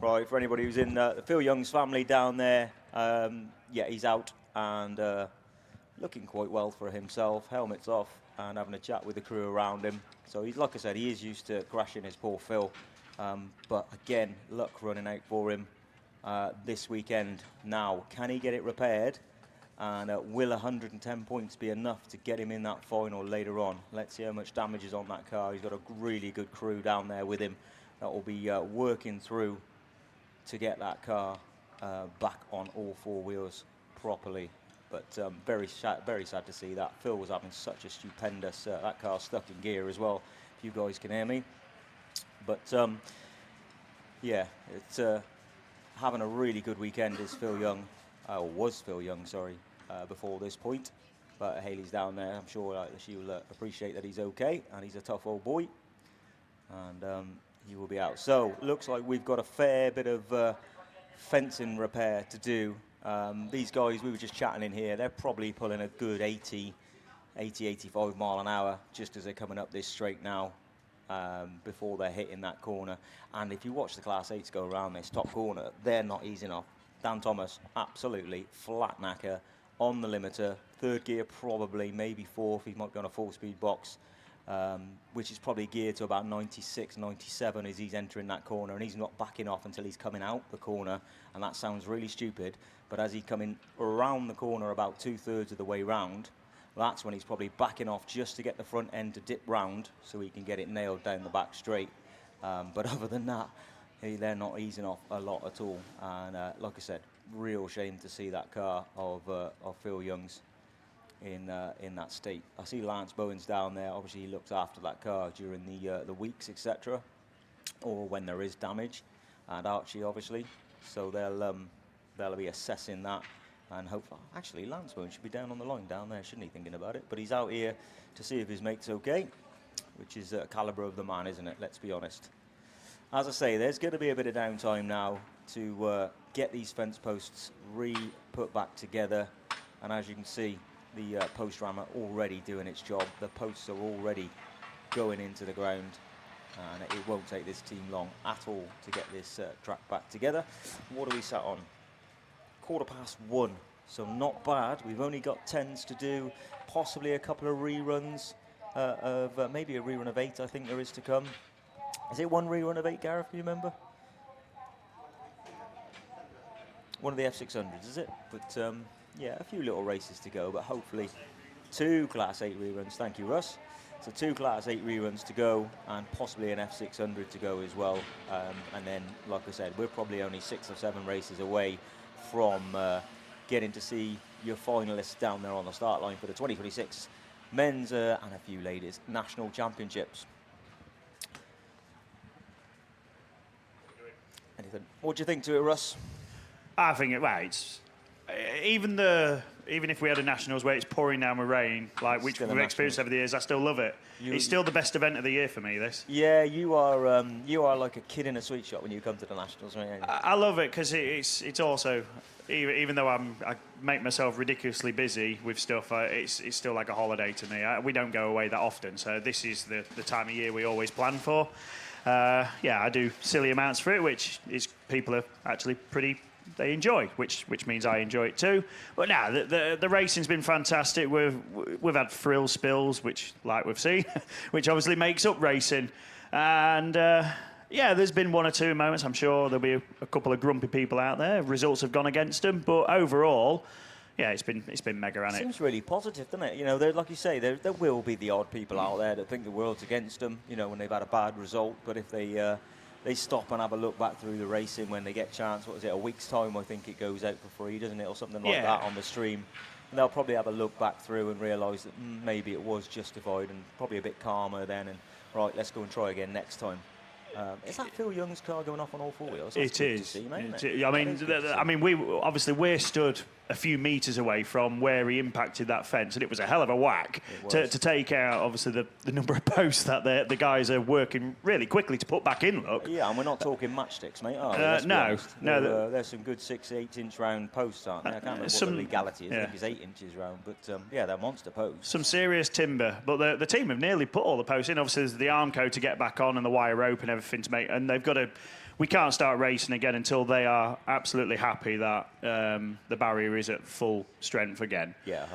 Speaker 2: Right, for anybody who's in Phil Young's family down there, yeah, he's out and looking quite well for himself. Helmet's off and having a chat with the crew around him. So he's, like I said, he is used to crashing his poor Phil. But again, luck running out for him this weekend. Now, can he get it repaired? And will 110 points be enough to get him in that final later on? Let's see how much damage is on that car. He's got a really good crew down there with him that will be working through to get that car back on all four wheels properly. But very sad to see that. Phil was having such a stupendous, that car stuck in gear as well, if you guys can hear me. But yeah, it's having a really good weekend is Phil Young, or was Phil Young, sorry, before this point. But Hayley's down there, I'm sure she'll appreciate that he's okay, and he's a tough old boy. And he will be out. So, looks like we've got a fair bit of fencing repair to do. These guys, we were just chatting in here, they're probably pulling a good 85 mile an hour just as they're coming up this straight now before they're hitting that corner. And if you watch the Class 8s go around this top corner, they're not easing off. Dan Thomas, absolutely flat knacker on the limiter. Third gear probably, maybe fourth. He might be on a 4-speed box, which is probably geared to about 96, 97 as he's entering that corner. And he's not backing off until he's coming out the corner. And that sounds really stupid. But as he's coming around the corner about 2/3 of the way round, that's when he's probably backing off just to get the front end to dip round so he can get it nailed down the back straight. But other than that, they're not easing off a lot at all. And like I said, real shame to see that car of Phil Young's in that state. I see Lance Bowen's down there. Obviously, he looks after that car during the weeks, etc., or when there is damage. And Archie, obviously, so they'll be assessing that. And hopefully, actually, Lance Bowen should be down on the line down there, shouldn't he? Thinking about it, but he's out here to see if his mate's okay, which is a calibre of the man, isn't it? Let's be honest. As I say, there's going to be a bit of downtime now to get these fence posts put back together. And as you can see, the post rammer already doing its job. The posts are already going into the ground. And it won't take this team long at all to get this track back together. What are we sat on? 1:15, so not bad. We've only got 10s to do, possibly a couple of reruns of maybe a rerun of 8, I think there is to come. Is it one rerun of 8, Gareth, do you remember? One of the F600s, is it? But yeah, a few little races to go, but hopefully 2 Class 8 reruns. Thank you, Russ. So 2 Class 8 reruns to go and possibly an F600 to go as well. And then, like I said, we're probably only 6 or 7 races away from getting to see your finalists down there on the start line for the 2026 men's and a few ladies national championships. Anything? What do you think to it, Russ?
Speaker 9: I think it's even if we had a nationals where it's pouring down with rain, like which we've experienced over the years, I still love it. It's still the best event of the year for me. This.
Speaker 2: Yeah, you are like a kid in a sweet shop when you come to the nationals, right?
Speaker 9: I love it because it's also, even though I make myself ridiculously busy with stuff, it's still like a holiday to me. We don't go away that often, so this is the time of year we always plan for. Yeah, I do silly amounts for it, which is people are actually they enjoy, which means I enjoy it too. But now the racing's been fantastic. We've had frill spills, which like we've seen, which obviously makes up racing. And yeah, there's been 1 or 2 moments. I'm sure there'll be a couple of grumpy people out there. Results have gone against them, but overall, yeah, it's been mega, hasn't it?
Speaker 2: Seems really positive, doesn't it? You know, like you say, there will be the odd people out there that think the world's against them. You know, when they've had a bad result, but if they stop and have a look back through the racing when they get a chance. What is it, a week's time, I think it goes out for free, doesn't it, or something like that on the stream. And they'll probably have a look back through and realise that maybe it was justified and probably a bit calmer then. And, right, let's go and try again next time. Is that Phil Young's car going off on all 4 wheels? That's
Speaker 9: it is.
Speaker 2: To see, mate,
Speaker 9: I mean, we're stood a few metres away from where he impacted that fence, and it was a hell of a whack to take out, obviously, the number of posts that the guys are working really quickly to put back in, look.
Speaker 2: Yeah, and we're not talking matchsticks, mate, are we?
Speaker 9: No.
Speaker 2: There's some good 6-8-inch round posts, aren't there? I can't remember what the legality is. I think it's 8 inches round, but yeah, they're monster posts.
Speaker 9: Some serious timber, but the team have nearly put all the posts in. Obviously, there's the arm coat to get back on and the wire rope and everything to make, and they've got we can't start racing again until they are absolutely happy that the barrier is at full strength again.
Speaker 2: Yeah,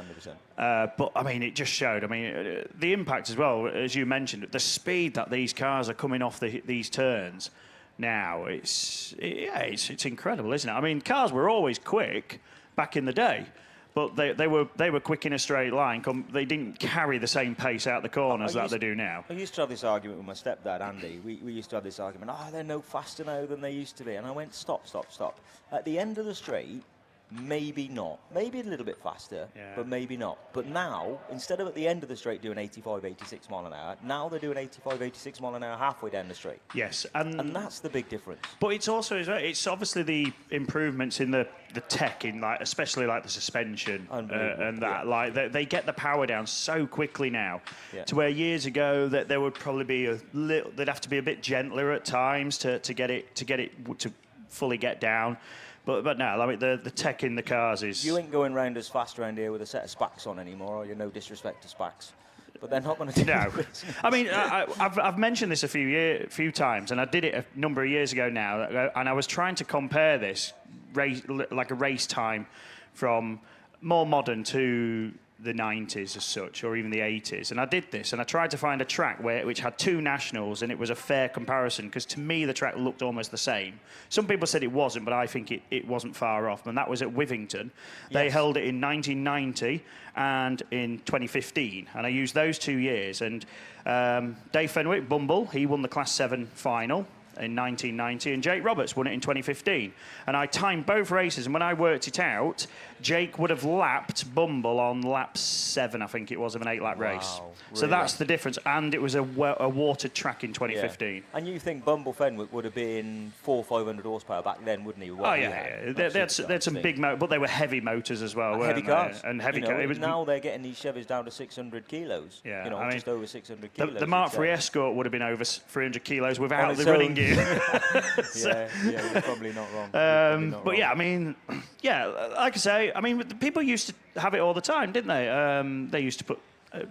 Speaker 2: 100%.
Speaker 9: But I mean, it just showed. I mean, the impact as well, as you mentioned, the speed that these cars are coming off these turns now. It's incredible, isn't it? I mean, cars were always quick back in the day. But they were quick in a straight line. They didn't carry the same pace out the corners that they do now.
Speaker 2: I used to have this argument with my stepdad, Andy. We used to have this argument, they're no faster now than they used to be. And I went, stop. At the end of the straight, maybe not. Maybe a little bit faster, but maybe not. But now, instead of at the end of the straight doing 85, 86 mile an hour, now they're doing 85, 86 mile an hour halfway down the straight.
Speaker 9: Yes.
Speaker 2: And that's the big difference.
Speaker 9: But it's also, it's obviously the improvements in the tech, in especially the suspension and that. Like they get the power down so quickly now, to where years ago that there would probably be they'd have to be a bit gentler at times to get it to fully get down. But now, I mean, the tech in the cars is...
Speaker 2: You ain't going round as fast around here with a set of Spacks on anymore, or you no disrespect to Spacks. But they're not going to do it.
Speaker 9: I mean, I've mentioned this a few times, and I did it a number of years ago now, and I was trying to compare this like a race time from more modern to the 90s as such, or even the 80s. And I did this, and I tried to find a track which had two nationals, and it was a fair comparison, because to me the track looked almost the same. Some people said it wasn't, but I think it wasn't far off, and that was at Withington. They held it in 1990 and in 2015, and I used those 2 years. And Dave Fenwick, Bumble, he won the Class 7 final in 1990, and Jake Roberts won it in 2015. And I timed both races, and when I worked it out, Jake would have lapped Bumble on lap 7, I think it was, of an 8-lap race.
Speaker 2: Really?
Speaker 9: So that's the difference, and it was a watered track in 2015.
Speaker 2: Yeah. And you think Bumble Fenwick would have been 400 or 500 horsepower back then, wouldn't he?
Speaker 9: They had some big motors, but they were heavy motors as well, weren't
Speaker 2: heavy cars.
Speaker 9: And heavy cars.
Speaker 2: Now they're getting these Chevys down to 600 kilos.
Speaker 9: Yeah,
Speaker 2: just over 600 kilos.
Speaker 9: The Mark III Escort would have been over 300 kilos without the running gear.
Speaker 2: You're probably not wrong.
Speaker 9: I mean, like I say, I mean, people used to have it all the time, didn't they? They used to put.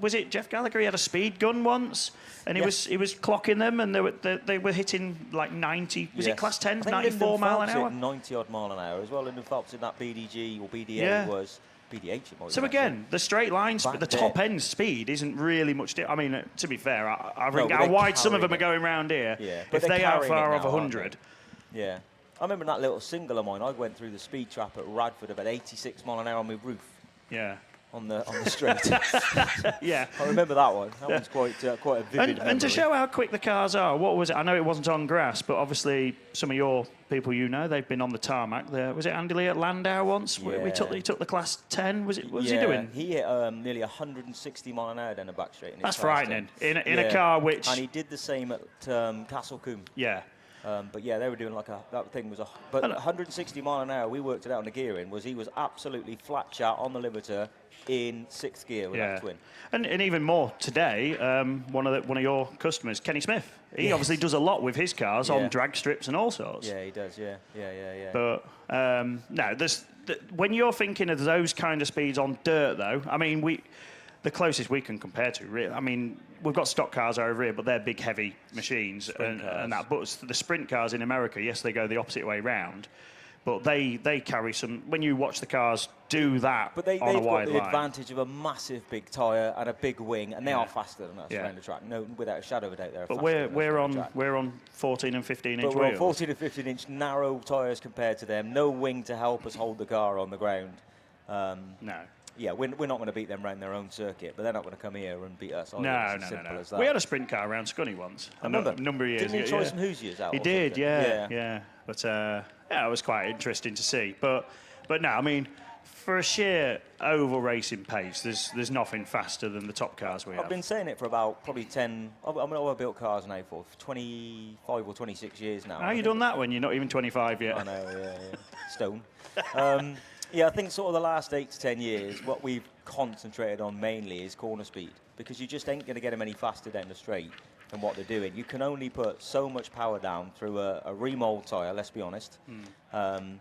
Speaker 9: Was it Jeff Gallagher? He had a speed gun once, and he was clocking them, and they were hitting like 90. Was it Class 10, 94 mile an hour?
Speaker 2: 90 odd mile an hour as well. Lyndon Phelps in that BDG or BDA was. BDH,
Speaker 9: so again, the straight lines, but the top end speed isn't really much. I mean, to be fair, I think how wide some of them are going round here.
Speaker 2: Yeah,
Speaker 9: if they are far off 100.
Speaker 2: Yeah. I remember that little single of mine. I went through the speed trap at Radford about 86 mile an hour on my roof.
Speaker 9: Yeah.
Speaker 2: On the straight.
Speaker 9: Yeah.
Speaker 2: I remember that one. That one's quite a vivid
Speaker 9: and to show how quick the cars are, what was it? I know it wasn't on grass, but obviously some of your people they've been on the tarmac. Was it Andy Lee at Landau once?
Speaker 2: Yeah.
Speaker 9: He took the Class 10. What was he doing?
Speaker 2: He hit nearly 160 mile an hour down the back straight.
Speaker 9: That's frightening. In a car which...
Speaker 2: And he did the same at Castle Coombe.
Speaker 9: Yeah.
Speaker 2: But yeah, they were doing that thing was but 160 mile an hour. We worked it out on the gearing. He was absolutely flat chat on the limiter in 6th gear with that twin.
Speaker 9: And even more today, one of your customers, Kenny Smith, he obviously does a lot with his cars on drag strips and all sorts.
Speaker 2: Yeah, he does. Yeah.
Speaker 9: But no, when you're thinking of those kind of speeds on dirt, though, I mean, the closest we can compare to, really, I mean, we've got stock cars over here, but they're big, heavy machines and that. But the sprint cars in America, yes, they go the opposite way round. But they carry some. When you watch the cars do that
Speaker 2: but
Speaker 9: on a wide line,
Speaker 2: they've got the advantage of a massive big tyre and a big wing, and they are faster than us around the track. No, without a shadow of a doubt, they're faster.
Speaker 9: But we're on 14 and 15 inch wheels.
Speaker 2: We're on 14 and 15 inch narrow tyres compared to them. No wing to help us hold the car on the ground.
Speaker 9: No.
Speaker 2: Yeah, we're not going to beat them around their own circuit, but they're not going to come here and beat us.
Speaker 9: No.
Speaker 2: As that.
Speaker 9: We had a sprint car around Scunny once. A number of years ago.
Speaker 2: Didn't he try some Hoosiers out?
Speaker 9: He did, yeah. But it was quite interesting to see. But no, I mean, for a sheer oval racing pace, there's nothing faster than the top cars we have.
Speaker 2: I've been saying it for about probably 10. I've built cars now for 25 or 26 years now.
Speaker 9: How you done that when you're not even 25 yet?
Speaker 2: I know, yeah. Stone. I think sort of the last 8 to 10 years, what we've concentrated on mainly is corner speed, because you just ain't going to get them any faster down the straight than what they're doing. You can only put so much power down through a remold tyre, let's be honest, in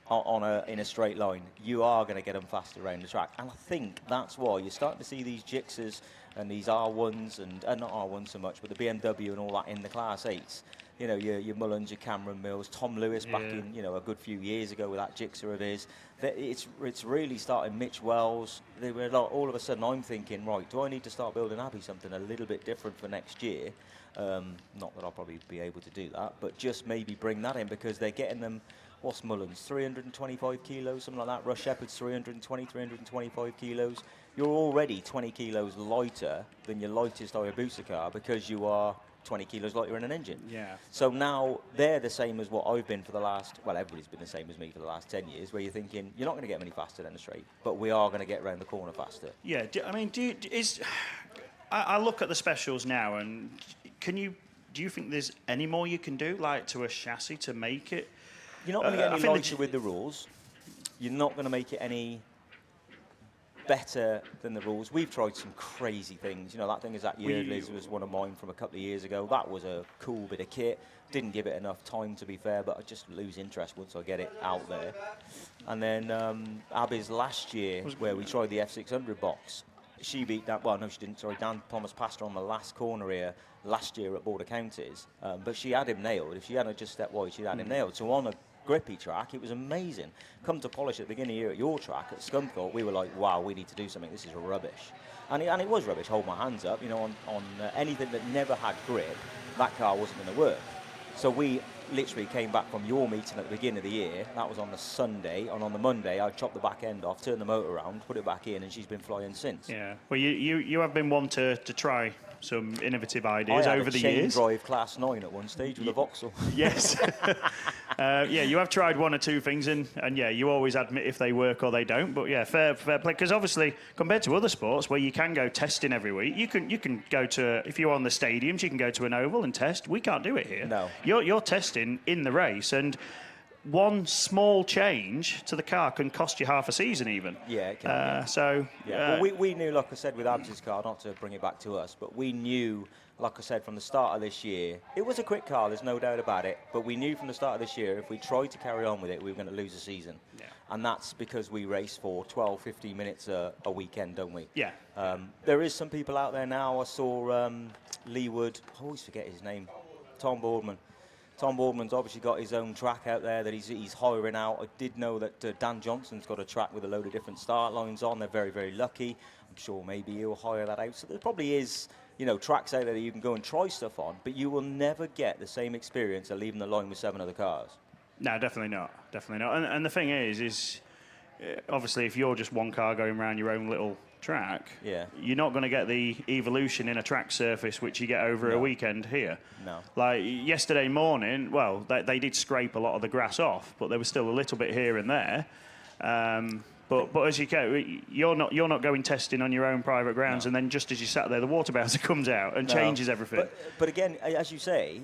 Speaker 2: a straight line. You are going to get them faster around the track. And I think that's why you're starting to see these Gixxers and these R1s, and not R1s so much, but the BMW and all that in the Class 8s. you know, your Mullins, your Cameron Mills, Tom Lewis back in, you know, a good few years ago with that jigsaw of his. It's really starting. Mitch Wells. They were like, all of a sudden, I'm thinking, right, do I need to start building Abbey something a little bit different for next year? Not that I'll probably be able to do that, but just maybe bring that in because they're getting them. What's Mullins? 325 kilos, something like that. Rush Shepherd's 320, 325 kilos. You're already 20 kilos lighter than your lightest Hayabusa car because you are 20 kilos lighter in an engine.
Speaker 9: Yeah.
Speaker 2: So now they're the same as what I've been for the last, well, everybody's been the same as me for the last 10 years, where you're thinking, you're not going to get any faster than the straight, but we are going to get around the corner faster.
Speaker 9: Yeah, I look at the specials now, and do you think there's any more you can do, like to a chassis to make it?
Speaker 2: You're not going to get any lighter with the rules. You're not going to make it any better than the rules. We've tried some crazy things. You know, that thing is that Yeardley's was one of mine from a couple of years ago. That was a cool bit of kit. Didn't give it enough time, to be fair, but I just lose interest once I get it out there. And then Abby's last year, where we tried the F600 box, she beat that. Well, no, she didn't. Sorry, Dan Thomas passed her on the last corner here last year at Border Counties, but she had him nailed. If she hadn't just stepped wide, she'd had him nailed. So on a grippy track, it was amazing. Come to polish at the beginning of the year at your track at Scunthorpe, we were like, wow, we need to do something. This is rubbish, and it was rubbish. Hold my hands up. You know, on anything that never had grip, that car wasn't going to work. So we literally came back from your meeting at the beginning of the year. That was on the Sunday, and on the Monday, I chopped the back end off, turned the motor around, put it back in, and she's been flying since.
Speaker 9: Yeah. Well, you have been one to try some innovative ideas over the years.
Speaker 2: I had a chain drive Class 9 at one stage with a Vauxhall.
Speaker 9: Yes. Yeah, you have tried one or two things, and yeah, you always admit if they work or they don't. But yeah, fair play. Because obviously, compared to other sports where you can go testing every week, you can go to, if you're on the stadiums, you can go to an oval and test. We can't do it here.
Speaker 2: No.
Speaker 9: You're testing in the race, and one small change to the car can cost you half a season even.
Speaker 2: Yeah, it can.
Speaker 9: So...
Speaker 2: Yeah, well, we knew, like I said, with Abs's car, not to bring it back to us, but we knew, like I said, from the start of this year, it was a quick car, there's no doubt about it, but we knew from the start of this year, if we tried to carry on with it, we were going to lose the season.
Speaker 9: Yeah.
Speaker 2: And that's because we race for 12, 15 minutes a weekend, don't we?
Speaker 9: Yeah.
Speaker 2: There is some people out there now. I saw Lee Wood, I always forget his name, Tom Boardman. Tom Boardman's obviously got his own track out there that he's hiring out. I did know that Dan Johnson's got a track with a load of different start lines on. They're very, very lucky. I'm sure maybe he'll hire that out. So there probably is, you know, tracks out there that you can go and try stuff on, but you will never get the same experience of leaving the line with 7 other cars.
Speaker 9: No, definitely not. Definitely not. And the thing is obviously if you're just one car going around your own little track, you're not going to get the evolution in a track surface which you get over a weekend here.
Speaker 2: No.
Speaker 9: Like yesterday morning, well, they did scrape a lot of the grass off, but there was still a little bit here and there. But as you go, you're not going testing on your own private grounds, and then just as you sat there, the water bowser comes out and changes everything.
Speaker 2: But again, as you say,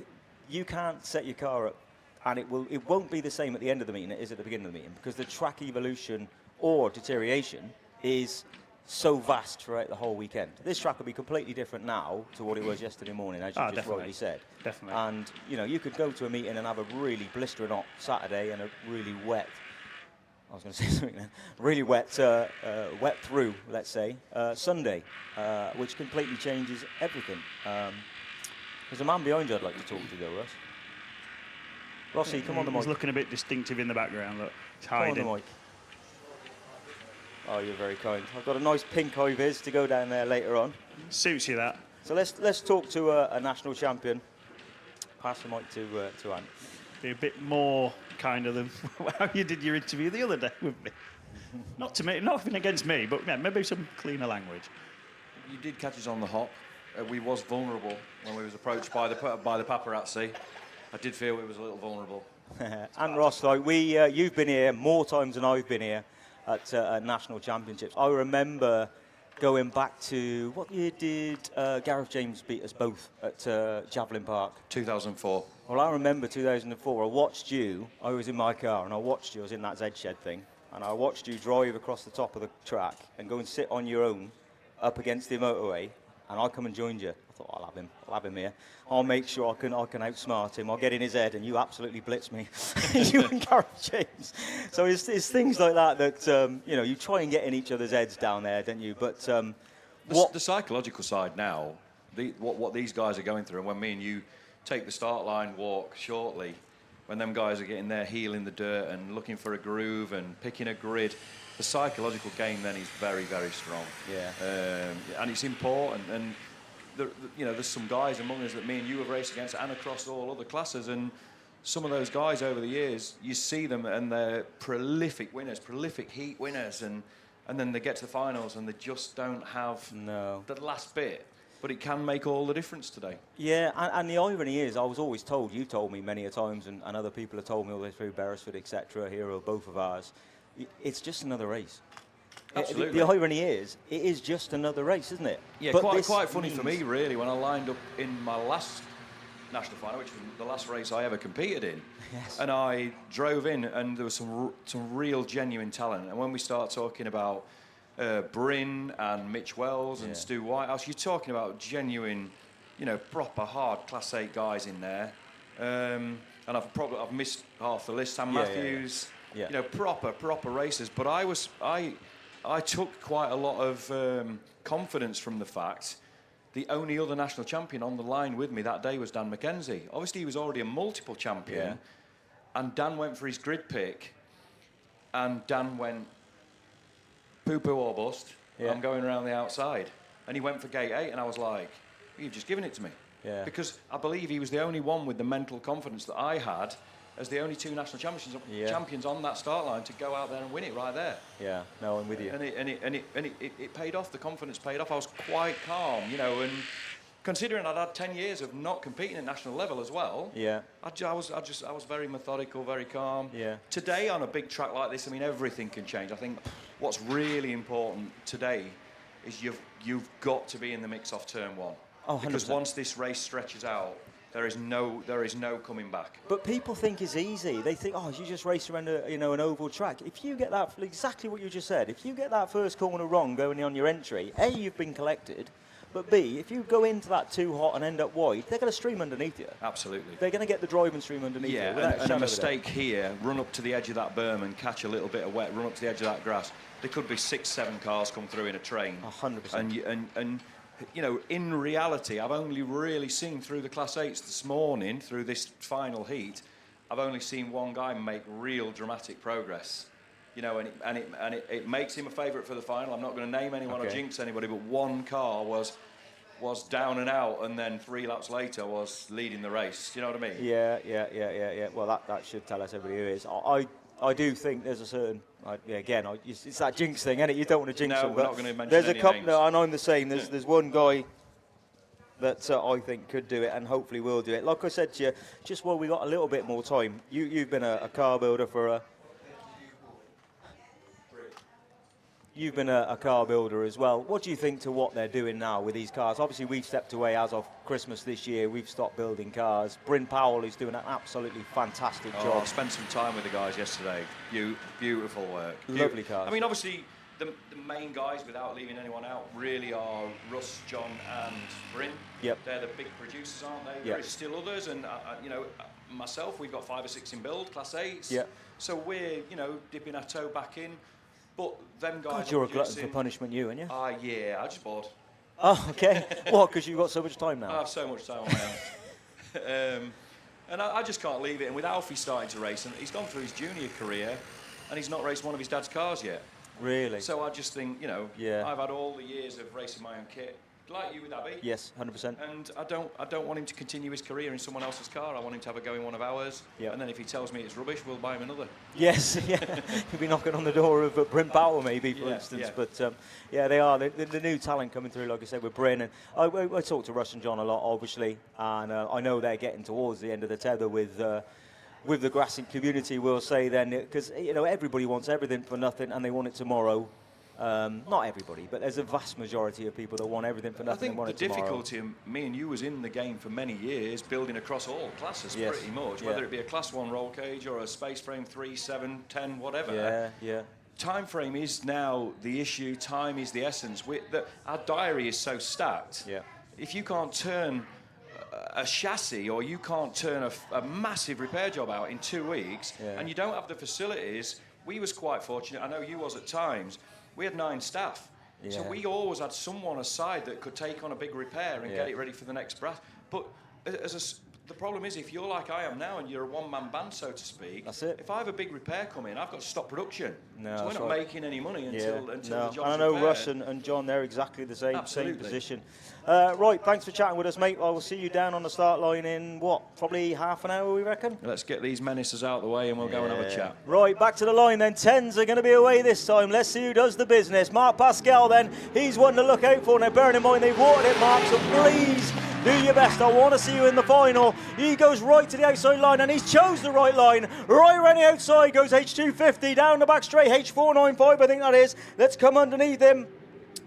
Speaker 2: you can't set your car up, and it won't be the same at the end of the meeting it is at the beginning of the meeting, because the track evolution or deterioration is so vast throughout the whole weekend. This track will be completely different now to what it was yesterday morning, as you just rightly said.
Speaker 9: Definitely.
Speaker 2: And you know, you could go to a meeting and have a really blistering hot Saturday and a really wet, I was going to say something then, really wet, wet through, let's say, Sunday, which completely changes everything. There's a man behind you I'd like to talk to, though, Russ. Rossi, come on the mic.
Speaker 9: He's looking a bit distinctive in the background. Look, he's hiding.
Speaker 2: Come on the mic. Oh, you're very kind. I've got a nice pink high vis to go down there later on.
Speaker 9: Suits you, that.
Speaker 2: So let's talk to a national champion. Pass the mic to Ant.
Speaker 9: Be a bit more kind of than how you did your interview the other day with me. Not to me, nothing against me, but yeah, maybe some cleaner language.
Speaker 10: You did catch us on the hop. We was vulnerable when we was approached by the paparazzi. I did feel it was a little vulnerable.
Speaker 2: And Ross, like you've been here more times than I've been here at national championships. I remember going back to, what year did Gareth James beat us both at Javelin Park?
Speaker 10: 2004.
Speaker 2: Well, I remember 2004. I watched you. I was in my car, and I watched you. I was in that Z-Shed thing, and I watched you drive across the top of the track and go and sit on your own up against the motorway, and I come and joined you. I thought, I'll have him here. I'll make sure I can outsmart him. I'll get in his head, and you absolutely blitz me. You and Gareth James. So it's things like that you know, you try and get in each other's heads down there, don't you? But
Speaker 10: the psychological side now, what these guys are going through, and when me and you take the start line walk shortly, when them guys are getting their heel in the dirt and looking for a groove and picking a grid, the psychological game then is very, very strong.
Speaker 2: Yeah.
Speaker 10: And it's important. And there's some guys among us that me and you have raced against and across all other classes, and some of those guys over the years, you see them and they're prolific winners, prolific heat winners, and then they get to the finals and they just don't have the last bit. But it can make all the difference today.
Speaker 2: Yeah, and the irony is, I was always told, you told me many a times, and other people have told me all the way through Beresford, etc., here are both of ours, it's just another race.
Speaker 10: Absolutely.
Speaker 2: The irony is, it is just another race, isn't it?
Speaker 10: Yeah,
Speaker 2: but
Speaker 10: quite funny for me, really, when I lined up in my last national final, which was the last race I ever competed in.
Speaker 2: Yes.
Speaker 10: And I drove in, and there was some real genuine talent. And when we start talking about Bryn and Mitch Wells and Stu Whitehouse, you're talking about genuine, proper hard Class 8 guys in there. And I've missed half the list. Sam Matthews, proper racers. But I took quite a lot of confidence from the fact the only other national champion on the line with me that day was Dan McKenzie. Obviously, he was already a multiple champion, and Dan went for his grid pick, and Dan went poo-poo or bust. I'm going around the outside. And he went for gate 8, and I was like, you've just given it to me.
Speaker 2: Yeah.
Speaker 10: Because I believe he was the only one with the mental confidence that I had as the only 2 national champions on that start line to go out there and win it right there.
Speaker 2: Yeah, no, I'm with you.
Speaker 10: And it paid off. The confidence paid off. I was quite calm, and considering I'd had 10 years of not competing at national level as well.
Speaker 2: Yeah.
Speaker 10: I was very methodical, very calm.
Speaker 2: Yeah.
Speaker 10: Today on a big track like this, I mean, everything can change. I think what's really important today is you've got to be in the mix off turn 1.
Speaker 2: Oh, 100%.
Speaker 10: Because once this race stretches out, there is no coming back.
Speaker 2: But people think it's easy. They think, you just race around an oval track. If you get that, exactly what you just said, if you get that first corner wrong going on your entry, A, you've been collected, but B, if you go into that too hot and end up wide, they're going to stream underneath you.
Speaker 10: Absolutely.
Speaker 2: They're going to get the driving stream underneath you.
Speaker 10: And a mistake here, run up to the edge of that berm and catch a little bit of wet, run up to the edge of that grass. There could be 6-7 cars come through in a train.
Speaker 2: 100%.
Speaker 10: And in reality, I've only really seen through the Class 8s this morning, through this final heat, I've only seen one guy make real dramatic progress. And it makes him a favourite for the final. I'm not going to name anyone or jinx anybody, but one car was down and out, and then 3 laps later was leading the race. Do you know what I mean?
Speaker 2: Yeah. Well, that should tell us everybody who is. I do think there's a certain... it's that jinx thing, isn't it? You don't want to jinx them.
Speaker 10: No, we're not going to mention
Speaker 2: there's
Speaker 10: any
Speaker 2: a couple,
Speaker 10: names.
Speaker 2: No, and I'm the same. There's one guy that I think could do it, and hopefully will do it. Like I said to you, just while we got a little bit more time, you've been a car builder for a... You've been a car builder as well. What do you think to what they're doing now with these cars? Obviously, we've stepped away as of Christmas this year. We've stopped building cars. Bryn Powell is doing an absolutely fantastic job.
Speaker 10: I spent some time with the guys yesterday. Beautiful work.
Speaker 2: Lovely cars.
Speaker 10: I mean, obviously, the main guys, without leaving anyone out, really are Russ, John, and Bryn.
Speaker 2: Yep.
Speaker 10: They're the big producers, aren't they?
Speaker 2: Yep.
Speaker 10: There's still others, and myself, we've got 5 or 6 in build, Class 8s.
Speaker 2: Yep.
Speaker 10: So we're, dipping our toe back in. But them guys...
Speaker 2: God, you're a glutton for punishment, you, aren't you?
Speaker 10: Yeah, I just bored.
Speaker 2: Oh, okay. What, because you've got so much time now?
Speaker 10: I have so much time on my hands. And I just can't leave it. And with Alfie starting to race, and he's gone through his junior career, and he's not raced one of his dad's cars yet.
Speaker 2: Really?
Speaker 10: So I just think,
Speaker 2: Yeah.
Speaker 10: I've had all the years of racing my own kit, like you with Abby.
Speaker 2: Yes, 100%.
Speaker 10: And I don't want him to continue his career in someone else's car. I want him to have a go in one of ours.
Speaker 2: Yep.
Speaker 10: And then if he tells me it's rubbish, we'll buy him another.
Speaker 2: Yes, yeah. He'll be knocking on the door of Bryn Powell, maybe, for instance.
Speaker 10: Yeah.
Speaker 2: But, they are. The new talent coming through, like I said, with Bryn. And I talk to Russ and John a lot, obviously. And I know they're getting towards the end of the tether with the grassing community, we'll say then. Because, everybody wants everything for nothing, and they want it tomorrow. Not everybody, but there's a vast majority of people that want everything for nothing.
Speaker 10: I think the difficulty, me and you was in the game for many years, building across all classes pretty much, whether it be a Class 1 roll cage or a space frame 3, 7, 10, whatever.
Speaker 2: Yeah.
Speaker 10: Time frame is now the issue, time is the essence. Our diary is so stacked.
Speaker 2: Yeah.
Speaker 10: If you can't turn a chassis or you can't turn a massive repair job out in 2 weeks and you don't have the facilities, we was quite fortunate, I know you was at times, we had 9 staff. Yeah. So we always had someone aside that could take on a big repair and get it ready for the next brass. But the problem is, if you're like I am now and you're a one-man band, so to speak,
Speaker 2: that's it.
Speaker 10: If I have a big repair come in, I've got to stop production.
Speaker 2: No,
Speaker 10: so we're not making any money until the job's
Speaker 2: and I know
Speaker 10: repaired.
Speaker 2: Russ and John, they're exactly the same position.
Speaker 10: Absolutely.
Speaker 2: Right, thanks for chatting with us, mate. I will see you down on the start line in, probably half an hour, we reckon?
Speaker 10: Let's get these menaces out of the way and we'll go and have a chat.
Speaker 2: Right, back to the line then. 10s are going to be away this time. Let's see who does the business. Mark Pascal then, he's one to look out for. Now, bearing in mind they've watered it, Mark, so please do your best. I want to see you in the final. He goes right to the outside line, and he's chose the right line. Right around the outside goes H250, down the back straight, H495, I think that is. Let's come underneath him.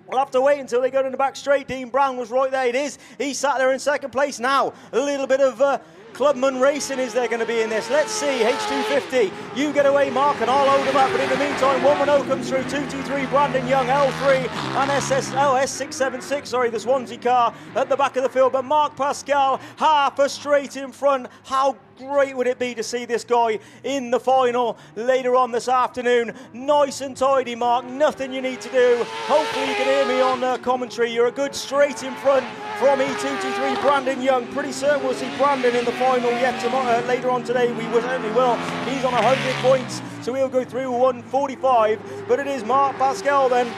Speaker 2: We'll have to wait until they go in the back straight. Dean Brown was right there. It is. He sat there in second place now. A little bit of Clubman racing is there going to be in this. Let's see. H250. You get away, Mark, and I'll hold him up. But in the meantime, 110 comes through. 223 Brandon Young, L3 and S676. Sorry, the Swansea car at the back of the field. But Mark Pascal, half a straight in front. How great would it be to see this guy in the final later on this afternoon? Nice and tidy, Mark. Nothing you need to do. Hopefully you can hear me on commentary. You're a good straight in front from E223 Brandon Young. Pretty certain we'll see Brandon in the final yet tomorrow, later on today. We certainly will. He's on 100 points, so he'll go through 145. But it is Mark Pascal then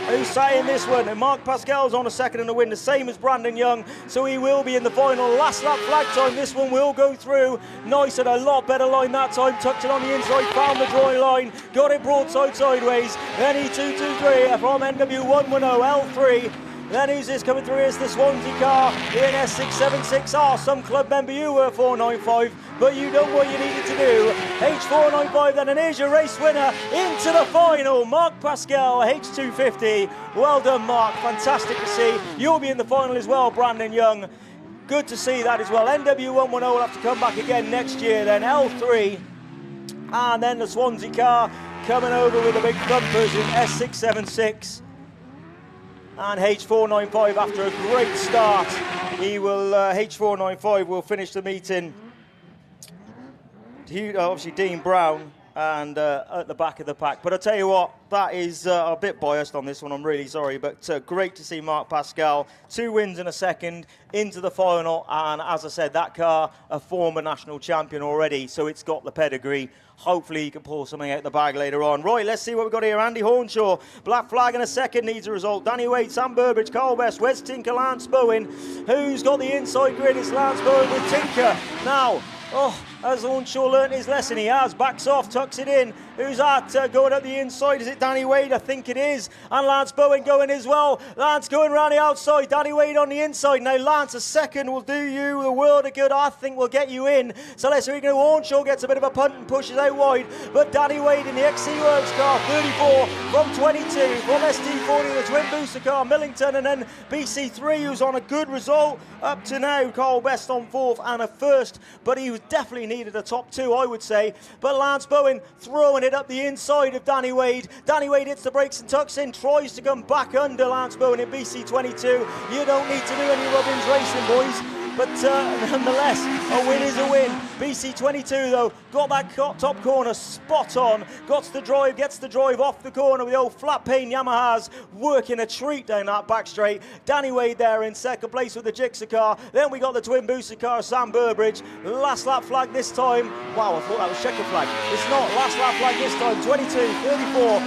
Speaker 2: who's sat in this one, and Mark Pascal's on a second in the win, the same as Brandon Young, so he will be in the final. Last lap flag time, this one will go through. Nice and a lot better line that time, tucked it on the inside, found the drawing line, got it broadside sideways, then E223 from NW110 L3. Then who's this coming through? Is the Swansea car in S676R. Some club member you were 495, but you know what you needed to do. H495 then, and here's your race winner into the final. Mark Pascal, H250. Well done, Mark. Fantastic to see. You'll be in the final as well, Brandon Young. Good to see that as well. NW110 will have to come back again next year then. L3. And then the Swansea car coming over with the big bumpers in S676. And H495 after a great start. He will, H495 will finish the meeting. Obviously Dean Brown and at the back of the pack. But I tell you what, that is a bit biased on this one, I'm really sorry, but great to see Mark Pascal, 2 wins in a second, into the final, and as I said, that car, a former national champion already, so it's got the pedigree. Hopefully he can pull something out the bag later on. Right, let's see what we've got here. Andy Hornshaw, black flag in a second, needs a result. Danny Wade, Sam Burbridge, Carl Best, Wes Tinker, Lance Bowen. Who's got the inside grid? It's Lance Bowen with Tinker. Now, has Hornshaw learnt his lesson? He has. Backs off, tucks it in. Who's that going up the inside? Is it Danny Wade? I think it is. And Lance Bowen going as well. Lance going round the outside. Danny Wade on the inside. Now, Lance, a second will do you the world of good. I think will get you in. So let's see if we can. Hornshaw gets a bit of a punt and pushes out wide. But Danny Wade in the XC Works car, 34 from 22. From ST40, the twin booster car, Millington. And then BC3, who's on a good result up to now. Carl Best on 4th and a 1st. But he was definitely needed a top 2, I would say. But Lance Bowen throwing it up the inside of Danny Wade. Danny Wade hits the brakes and tucks in, tries to come back under Lance Bowen in BC22. You don't need to do any Robbins racing, boys. But nonetheless, a win is a win. BC22 though, got that top corner spot on, gets the drive off the corner with the old flat pane Yamahas, working a treat down that back straight. Danny Wade there in second place with the Gixxer car. Then we got the twin booster car, Sam Burbridge. Last lap flag this time. Wow, I thought that was checker flag. It's not. Last lap flag this time. 22, 34,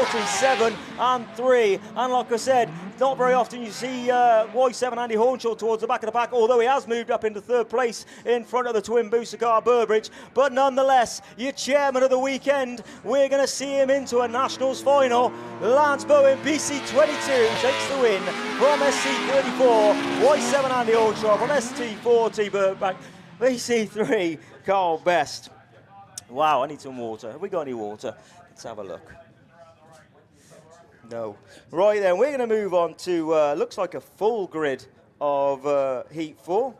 Speaker 2: 47 and 3. And like I said, not very often you see Y7 Andy Hornshaw towards the back of the pack, although he has moved up into 3rd place in front of the twin booster car Burbridge. But nonetheless, your chairman of the weekend, we're going to see him into a Nationals final. Lance Bowen, BC22, takes the win from SC34. Y7 Andy Hornshaw from ST40 Burbank. BC3, Carl Best. Wow, I need some water. Have we got any water? Let's have a look. No. Right then, we're going to move on to, looks like a full grid of Heat 4.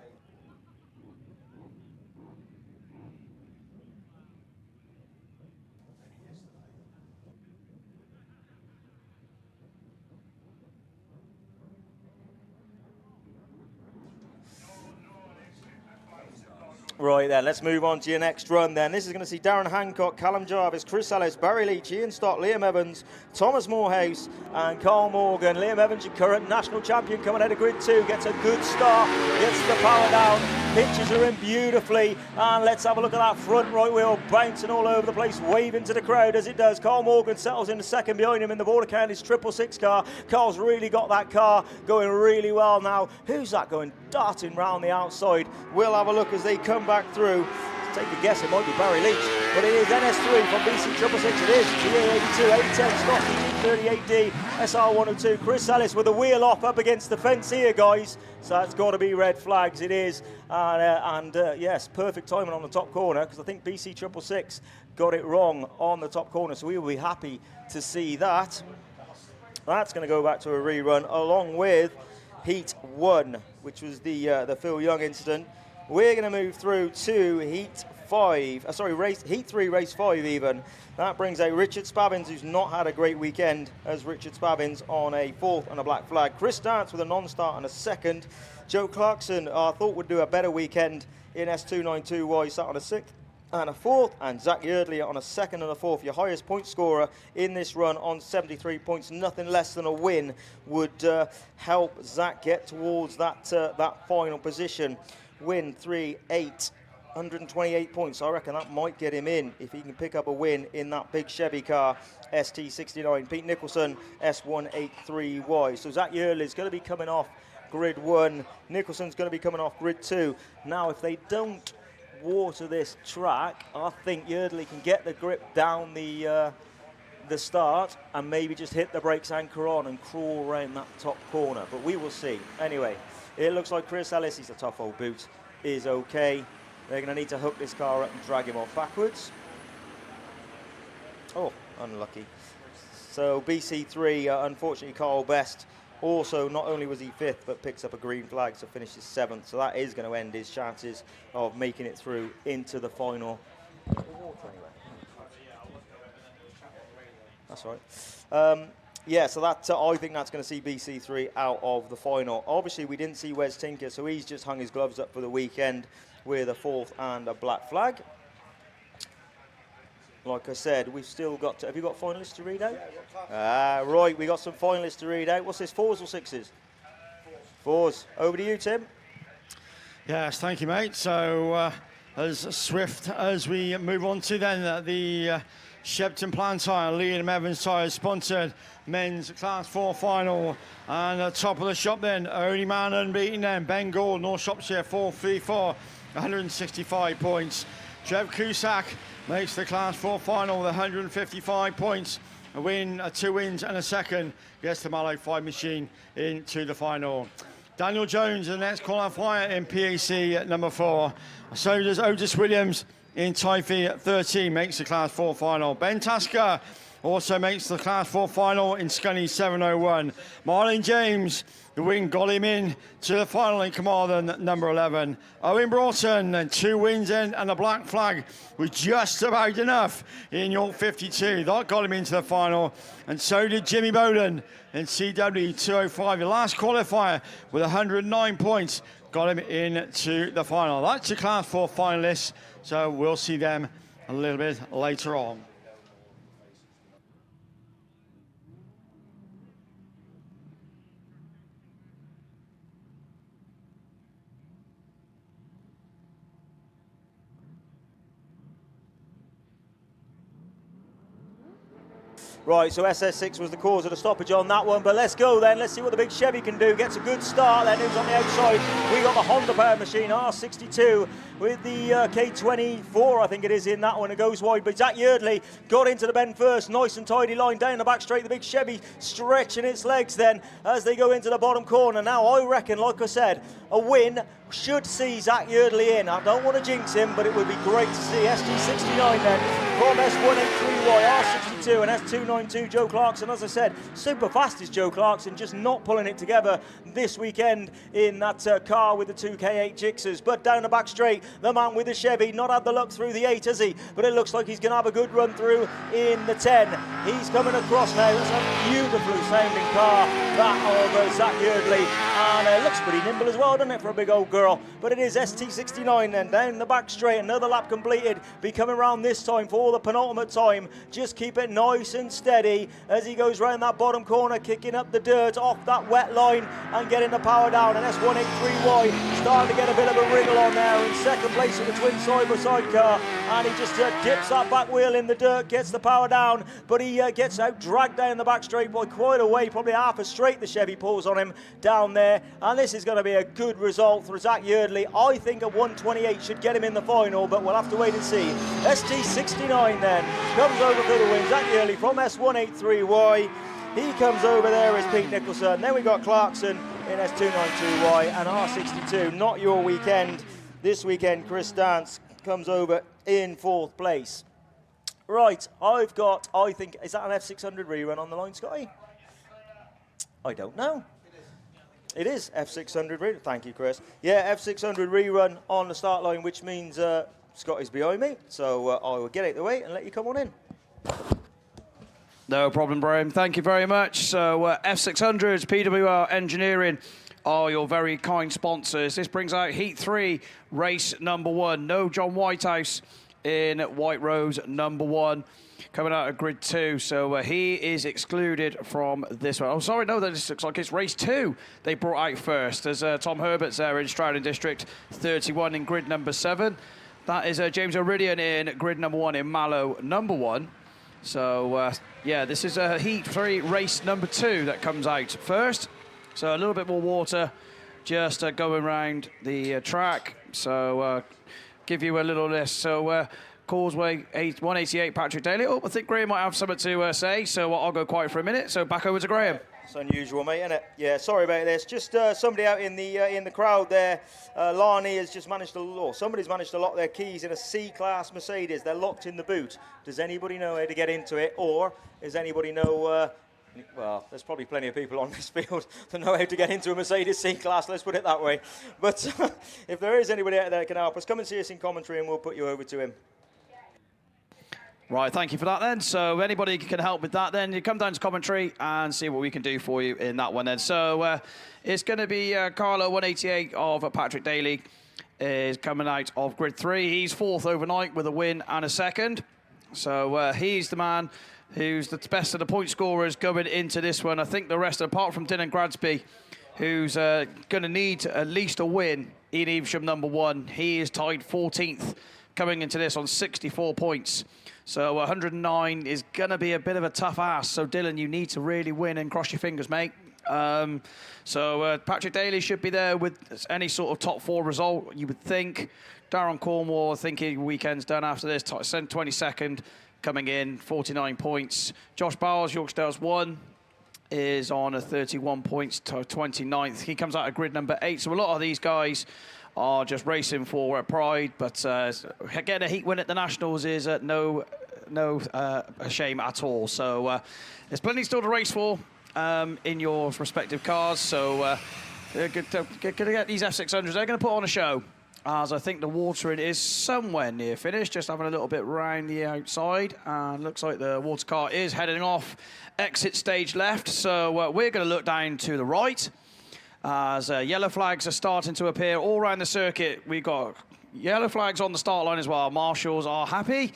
Speaker 2: Right then, let's move on to your next run then. This is going to see Darren Hancock, Callum Jarvis, Chris Ellis, Barry Leach, Ian Stott, Liam Evans, Thomas Morehouse and Carl Morgan. Liam Evans, your current national champion, coming out of grid 2, gets a good start, gets the power down, pitches are in beautifully, and let's have a look at that front right wheel bouncing all over the place, waving to the crowd as it does. Carl Morgan settles in the second behind him in the Border Counties 666 car. Carl's really got that car going really well now. Who's that going darting round the outside? We'll have a look as they come back through. Take a guess, it might be Barry Leach, but it is NS3 from BC 666. It is GA82, 810 Scott, G38D, SR102. Chris Ellis with a wheel off up against the fence here, guys. So that's got to be red flags. It is, yes, perfect timing on the top corner because I think BC 666 got it wrong on the top corner. So we will be happy to see that. That's going to go back to a rerun along with Heat 1, which was the Phil Young incident. We're going to move through to Heat 3, Race 5 even. That brings out Richard Spabbins, who's not had a great weekend, as Richard Spabbins on a 4th and a black flag. Chris Dance with a non-start and a 2nd. Joe Clarkson, I thought would do a better weekend in S292Y, sat on a 6th and a 4th, and Zach Yerdley on a 2nd and a 4th. Your highest point scorer in this run on 73 points. Nothing less than a win would help Zach get towards that final position. Win 3-8, 128 points. I reckon that might get him in if he can pick up a win in that big Chevy car, ST69. Pete Nicholson, S183Y. So Zach Yerdley's going to be coming off grid 1. Nicholson's going to be coming off grid 2. Now, if they don't water this track, I think Yerdley can get the grip down the start and maybe just hit the brakes anchor on and crawl around that top corner. But we will see. Anyway, it looks like Chris Ellis, he's a tough old boot, is okay. They're going to need to hook this car up and drag him off backwards. Oh, unlucky. So BC3, unfortunately, Carl Best, also not only was he 5th, but picks up a green flag to finish his 7th. So that is going to end his chances of making it through into the final. That's right. Yeah, so that I think that's going to see BC3 out of the final. Obviously, we didn't see Wes Tinker, so he's just hung his gloves up for the weekend with a 4th and a black flag. Like I said, we've still got to, have you got finalists to read out? Right, we got some finalists to read out. What's this, 4s or 6s? 4s. Over to you, Tim.
Speaker 7: Yes, thank you, mate. So, as swift as we move on to then the Shepton Plant Tyre, Liam Evans Tyre sponsored men's Class 4 final. And top of the shop then, only man unbeaten then, Ben Gall, North Shropshire, 434, 165 points. Trev Cusack makes the Class 4 final with 155 points. A win, 2 wins and a 2nd. Gets the Mallow 5 machine into the final. Daniel Jones, the next qualifier in PAC at number 4. So does Otis Williams in Typhy at 13, makes the Class 4 final. Ben Tasker also makes the Class 4 final in Scunny 701. Marlon James, the win got him in to the final in Carmarthen at number 11. Owen Broughton, and 2 wins in and a black flag was just about enough in York 52. That got him into the final. And so did Jimmy Bowden in CW 205, the last qualifier with 109 points, got him into the final. That's your Class 4 finalists, so we'll see them a little bit later on.
Speaker 2: Right, so SS6 was the cause of the stoppage on that one, but let's go then. Let's see what the big Chevy can do. Gets a good start then. Who's on the outside? We got the Honda Power Machine R62 with the K24, I think it is, in that one. It goes wide, but Zach Yerdley got into the bend first. Nice and tidy line down the back straight. The big Chevy stretching its legs then as they go into the bottom corner. Now, I reckon, like I said, a win should see Zach Yerdley in. I don't want to jinx him, but it would be great to see ST69 then from S183Y, R62 and S292 Joe Clarkson. As I said, super fast is Joe Clarkson, just not pulling it together this weekend in that car with the 2K8 Jixers. But down the back straight, the man with the Chevy, not had the luck through the 8, has he? But it looks like he's going to have a good run through in the 10. He's coming across now. That's a beautifully sounding car, that of Zach Yardley, and it looks pretty nimble as well, doesn't it, for a big old girl? But it is ST69 then, down the back straight, another lap completed, be coming around this time for the penultimate time. Just keep it nice and steady as he goes round that bottom corner, kicking up the dirt off that wet line and getting the power down, and S183Y starting to get a bit of a wriggle on there in second place with the twin side-by-side car, and he just dips that back wheel in the dirt, gets the power down, but he gets out dragged down the back straight by quite a way, probably half a straight the Chevy pulls on him down there, and this is going to be a good result for Zach Yardley. I think a 128 should get him in the final, but we'll have to wait and see. ST69 then comes over for the win. Zach Yardley from S183Y. He comes over there as Pete Nicholson. Then we got Clarkson in S292Y and R62. Not your weekend. This weekend, Chris Dance comes over in 4th place. Right, I've got, I think, is that an F600 rerun on the line, Scotty? I don't know. It is F600 rerun. Thank you, Chris. Yeah, F600 rerun on the start line, which means Scotty's behind me. So I will get out the way and let you come on in.
Speaker 8: No problem, Brian. Thank you very much. So F600s, PWR Engineering are your very kind sponsors. This brings out Heat 3, race number 1. No John Whitehouse in White Rose number 1. Coming out of grid 2, so he is excluded from this one. Oh, sorry, no, this looks like it's race 2 they brought out first. As Tom Herbert's there in Stratton District 31 in grid number 7. That is James O'Ridian in grid number 1 in Mallow number 1. So, yeah, this is Heat 3 race number 2 that comes out first. So a little bit more water just going around the track. So give you a little list. So Causeway 188, Patrick Daly. Oh, I think Graham might have something to say, so I'll go quiet for a minute. So back over to Graham.
Speaker 2: It's unusual, mate, isn't it? Yeah, sorry about this. Just somebody out in the crowd there. Lani has just managed to, or somebody's managed to lock their keys in a C-Class Mercedes. They're locked in the boot. Does anybody know how to get into it, or does anybody know? Well, there's probably plenty of people on this field that know how to get into a Mercedes C-Class, let's put it that way. But if there is anybody out there that can help us, come and see us in commentary and we'll put you over to him.
Speaker 8: Right, thank you for that then. So anybody can help with that then, you come down to commentary and see what we can do for you in that one then. So it's going to be Carlo 188 of Patrick Daly is coming out of grid 3. He's 4th overnight with a win and a 2nd. So he's the man who's the best of the point scorers going into this one. I think the rest, apart from Dylan Gradsby, who's going to need at least a win in Evesham number 1. He is tied 14th coming into this on 64 points. So 109 is going to be a bit of a tough ask. So, Dylan, you need to really win and cross your fingers, mate. So Patrick Daly should be there with any sort of top 4 result, you would think. Darren Cornwall, I think his weekend's done after this, 22nd coming in, 49 points. Josh Bowles, Yorksdale's 1, is on a 31 points to 29th. He comes out of grid number 8. So a lot of these guys are just racing for pride, but getting a heat win at the Nationals is no shame at all. So there's plenty still to race for in your respective cars. So going to get these F600s. They're going to put on a show, as I think the watering is somewhere near finished. Just having a little bit round the outside, and looks like the water car is heading off. Exit stage left. So we're going to look down to the right, as yellow flags are starting to appear all around the circuit. We've got yellow flags on the start line as well. Marshals are happy.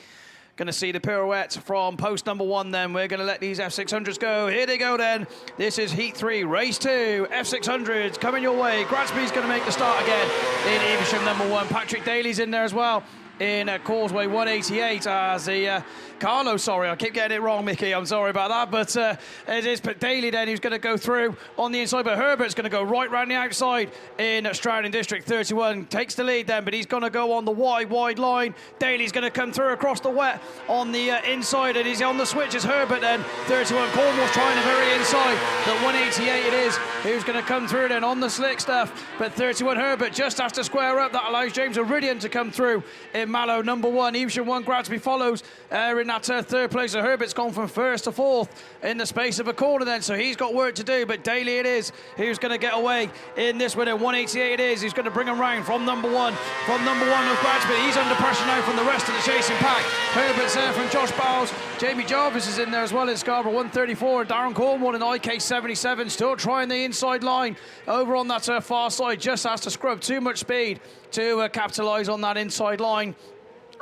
Speaker 8: Going to see the pirouette from post number 1 then. We're going to let these F600s go. Here they go then. This is Heat 3, Race 2. F600s coming your way. Gradsby's going to make the start again in Evesham number 1. Patrick Daly's in there as well in Causeway 188 as the Carlo, sorry, I keep getting it wrong, Mickey, I'm sorry about that, but it is Daly then who's going to go through on the inside, but Herbert's going to go right round the outside in Stratton District 31, takes the lead then, but he's going to go on the wide line. Daly's going to come through across the wet on the inside, and he's on the switch as Herbert then, 31, Cornwall's trying the very inside, but 188 it is, who's going to come through then on the slick stuff, but 31 Herbert just has to square up. That allows James O'Ridian to come through in Mallow number 1. Evesham 1, Gradsby follows in that 3rd place. So Herbert's gone from 1st to 4th in the space of a corner then, so he's got work to do, but Daly it is who's going to get away in this one. 188 it is, he's going to bring him round from number 1 of Gradsby. He's under pressure now from the rest of the chasing pack. Herbert's there from Josh Bowles, Jamie Jarvis is in there as well in Scarborough 134. Darren Cornwall in IK 77 still trying the inside line over on that far side. Just has to scrub too much speed to capitalise on that inside line.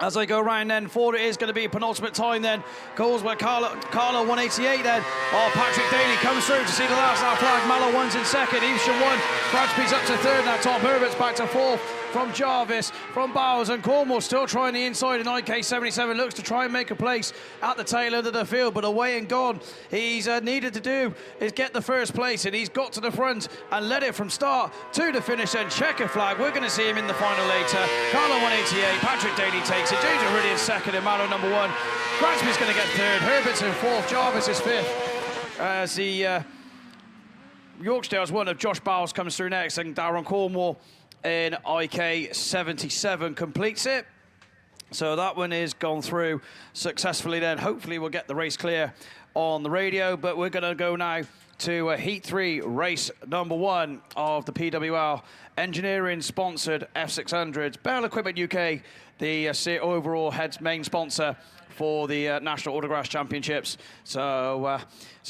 Speaker 8: As they go round then, forward it is going to be penultimate time then. Goals by Carlo 188 then. Oh, Patrick Daly comes through to see the last half flag. Mallow one's in second, Evesham one. Bradsby's up to third now. Tom Herbert's back to fourth. From Jarvis, from Bowers, and Cornwall still trying the inside, and IK 77 looks to try and make a place at the tail end of the field, but away and gone. He's needed to do is get the first place, and he's got to the front and led it from start to the finish and checker flag. We're going to see him in the final later. Carlo 188, Patrick Daly takes it, James O'Reilly in second, and Mallow number one. Gradsby's going to get third, Herbert's in fourth, Jarvis is fifth. As the Yorkshire's one of Josh Bowles comes through next, and Darren Cornwall in IK 77 completes it. So that one is gone through successfully then. Hopefully we'll get the race clear on the radio, but we're going to go now to Heat 3, race number 1 of the PWR engineering sponsored F600s. Bell Equipment UK, the overall main sponsor for the National Autograss Championships. So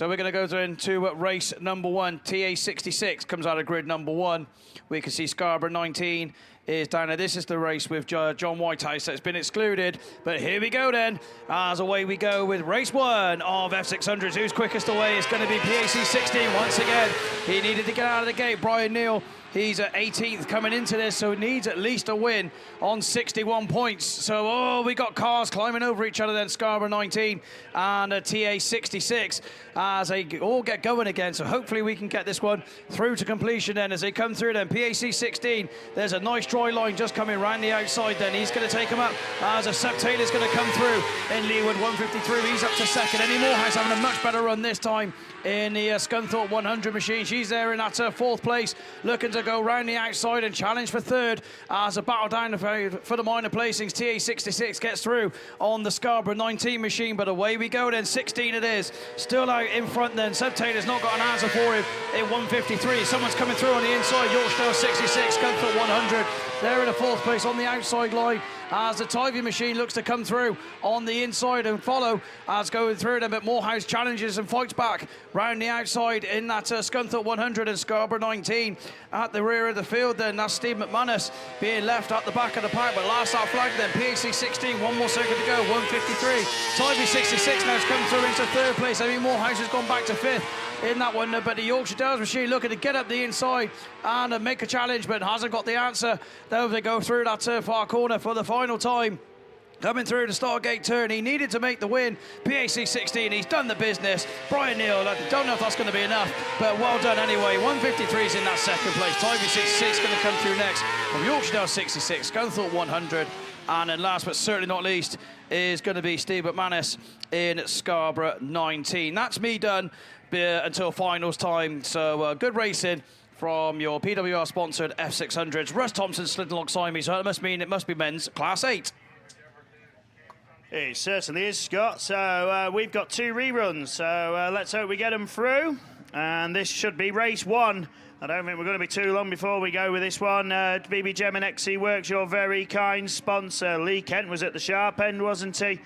Speaker 8: we're going to go into race number 1. TA66 comes out of grid number 1. We can see Scarborough 19 is down there. This is the race with John Whitehouse that's been excluded. But here we go then. As away we go with race 1 of F600s. Who's quickest away is going to be PAC 16 once again. He needed to get out of the gate. Brian Neal, he's at 18th coming into this, so he needs at least a win on 61 points. So, we got cars climbing over each other then, Scarborough 19 and TA 66 as they all get going again. So hopefully we can get this one through to completion then as they come through then. PAC 16, there's a nice dry line just coming round the outside then. He's going to take him up as a Seb Taylor's going to come through in Leeward 153. He's up to second. Eddie Morehouse having a much better run this time in the Scunthorpe 100 machine. She's there in that fourth place, looking to go round the outside and challenge for third as a battle down for the minor placings. TA 66 gets through on the Scarborough 19 machine, but away we go then. 16 it is, still out in front then. Seb Taylor's not got an answer for him in 153. Someone's coming through on the inside. Yorkshire 66, Scunthorpe 100. They're in the fourth place on the outside line as the Tivy machine looks to come through on the inside and follow as going through them, but Morehouse challenges and fights back round the outside in that Scunthorpe 100 and Scarborough 19 at the rear of the field then. That's Steve McManus being left at the back of the pack, but last out flag then. PAC 16, one more second to go, 153. Tivy 66 now has come through into third place. I mean, Morehouse has gone back to fifth in that one, but the Yorkshire Dales machine looking to get up the inside and make a challenge, but hasn't got the answer. Though they go through that far corner for the final time. Coming through the Stargate turn, he needed to make the win. PAC 16, he's done the business. Brian Neal, I don't know if that's going to be enough, but well done anyway. 153 is in that second place. Tivy 66 going to come through next from Yorkshire Dales 66, Scunthorpe 100. And then last but certainly not least is going to be Steve McManus in Scarborough 19. That's me done until finals time. So good racing from your PWR-sponsored F600s. Russ Thompson slid alongside me, so that must mean it must be men's Class 8.
Speaker 9: It certainly is, Scott. So we've got 2 reruns, so let's hope we get them through. And this should be race 1. I don't think we're going to be too long before we go with this one. BB Gem and XC Works, your very kind sponsor. Lee Kent was at the sharp end, wasn't he?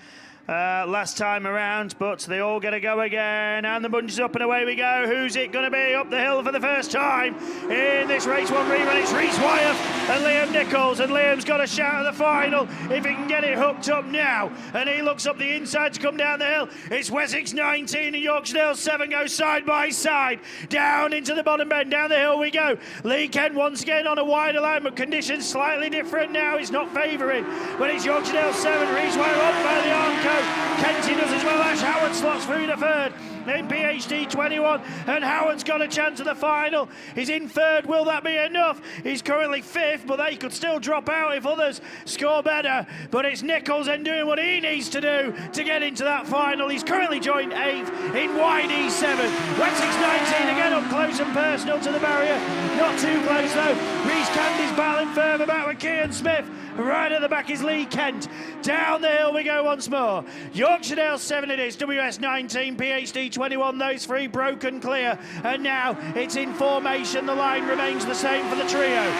Speaker 9: Last time around, but they all get to go again, and the bungees up and away we go. Who's it going to be up the hill for the first time in this race 1 rerun? It's Rhys Wyeth and Liam Nichols, and Liam's got a shout at the final if he can get it hooked up now, and he looks up the inside to come down the hill. It's Wessex 19 and Yorkshire Dales 7 go side by side down into the bottom bend. Down the hill we go. Lee Kent once again on a wider line, but conditions slightly different now. He's not favouring, but it's Yorkshire Dales 7, Rhys Wyeth up by the Armco. Kenty does as well. Ash Howard slots through the third in PhD 21, and Howard's got a chance at the final. He's in third. Will that be enough? He's currently fifth, but they could still drop out if others score better. But it's Nichols then doing what he needs to do to get into that final. He's currently joined 8th in wide E7. Wessex 19 again up close and personal to the barrier. Not too close though. Rhys Candy's battling further back with Kean Smith. Right at the back is Lee Kent. Down the hill we go once more. Yorkshire Dales 7 it is. WS 19, PhD 21, those 3 broken clear. And now it's in formation. The line remains the same for the trio. 1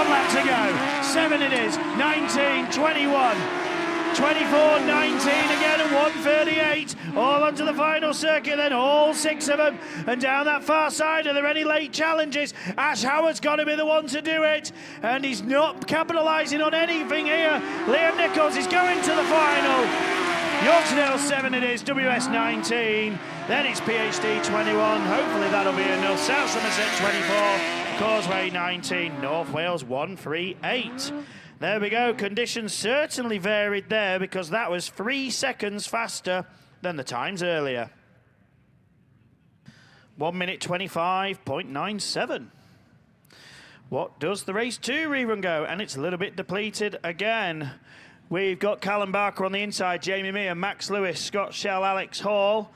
Speaker 9: lap to go. 7 it is. 19, 21. 24.19 again and 1:38. All onto the final circuit then, all 6 of them. And down that far side, are there any late challenges? Ash Howard's got to be the one to do it. And he's not capitalising on anything here. Liam Nichols is going to the final. Yorkdale 7 it is, WS 19. Then it's PhD 21. Hopefully that'll be enough. South Somerset 24. Causeway 19. North Wales 138. There we go. Conditions certainly varied there because that was 3 seconds faster than the times earlier. 1 minute 25.97. What does the race 2 rerun go? And it's a little bit depleted again. We've got Callum Barker on the inside, Jamie Meehan, Max Lewis, Scott Shell, Alex Hall,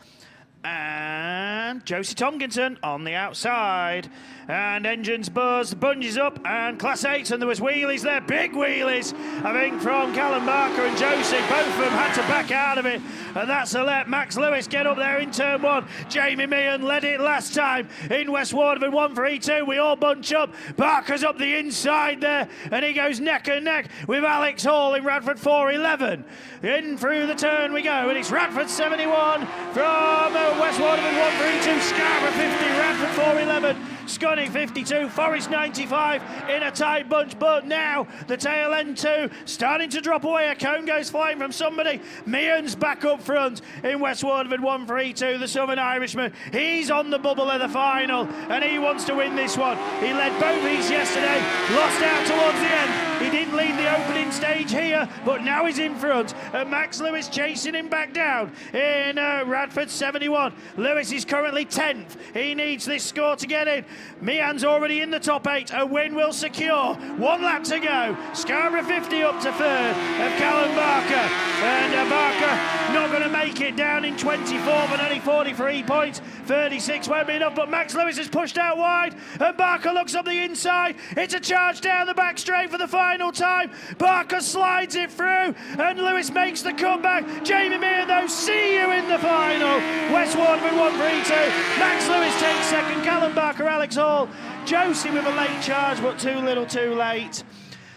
Speaker 9: and Josie Tomkinson on the outside. And engines buzz, bungees up, and Class 8, and there was wheelies there, big wheelies, I think, from Callum Barker and Josie. Both of them had to back out of it, and that's to let Max Lewis get up there in turn 1. Jamie Meehan led it last time in West Waterford 1-3-2. We all bunch up. Barker's up the inside there, and he goes neck and neck with Alex Hall in Radford 4-11. In through the turn we go, and it's Radford 71 from West Waterford 1-3-2. Scarborough 50, Radford 4-11. Scunny 52, Forest 95 in a tight bunch, but now the tail end 2 starting to drop away. A cone goes flying from somebody. Meehan's back up front in West Waterford 1-3-2. The Southern Irishman, he's on the bubble of the final and he wants to win this one. He led both heats yesterday, lost out towards the end. He didn't lead the opening stage here, but now he's in front. And Max Lewis chasing him back down in Radford 71. Lewis is currently 10th. He needs this score to get in. Meehan's already in the top 8. A win will secure. 1 lap to go. Scarborough 50 up to 3rd of Callum Barker. And Barker not going to make it, down in 24, but only 43 points. 36 won't be enough, but Max Lewis is pushed out wide. And Barker looks up the inside. It's a charge down the back straight for the final time. Barker slides it through, and Lewis makes the comeback. Jamie Meehan, though, see you in the final. West Waterford 1-3-2. Max Lewis takes second. Callum Barker, Alex Hall. Josie with a late charge, but too little too late.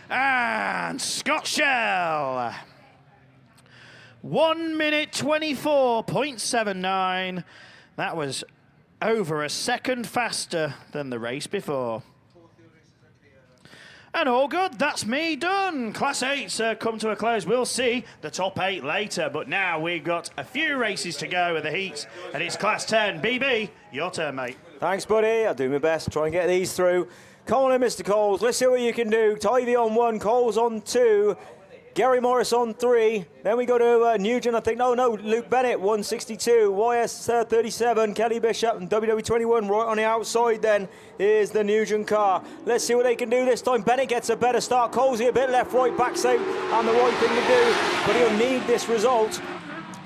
Speaker 9: And Scott Shell. 1 minute 24.79. That was over a second faster than the race before. And all good, that's me done. Class 8's come to a close. We'll see the top 8 later, but now we've got a few races to go with the heats, and it's Class 10. BB, your turn, mate.
Speaker 2: Thanks, buddy. I'll do my best to try and get these through. Come on in, Mr. Coles. Let's see what you can do. Tivy on 1, Coles on 2, Gary Morris on 3. Then we go to Nugent, I think. No, Luke Bennett, 162. YS 37, Kelly Bishop, and WW 21 right on the outside then is the Nugent car. Let's see what they can do this time. Bennett gets a better start. Colesy a bit left, right, backs out, and the right thing to do. But he'll need this result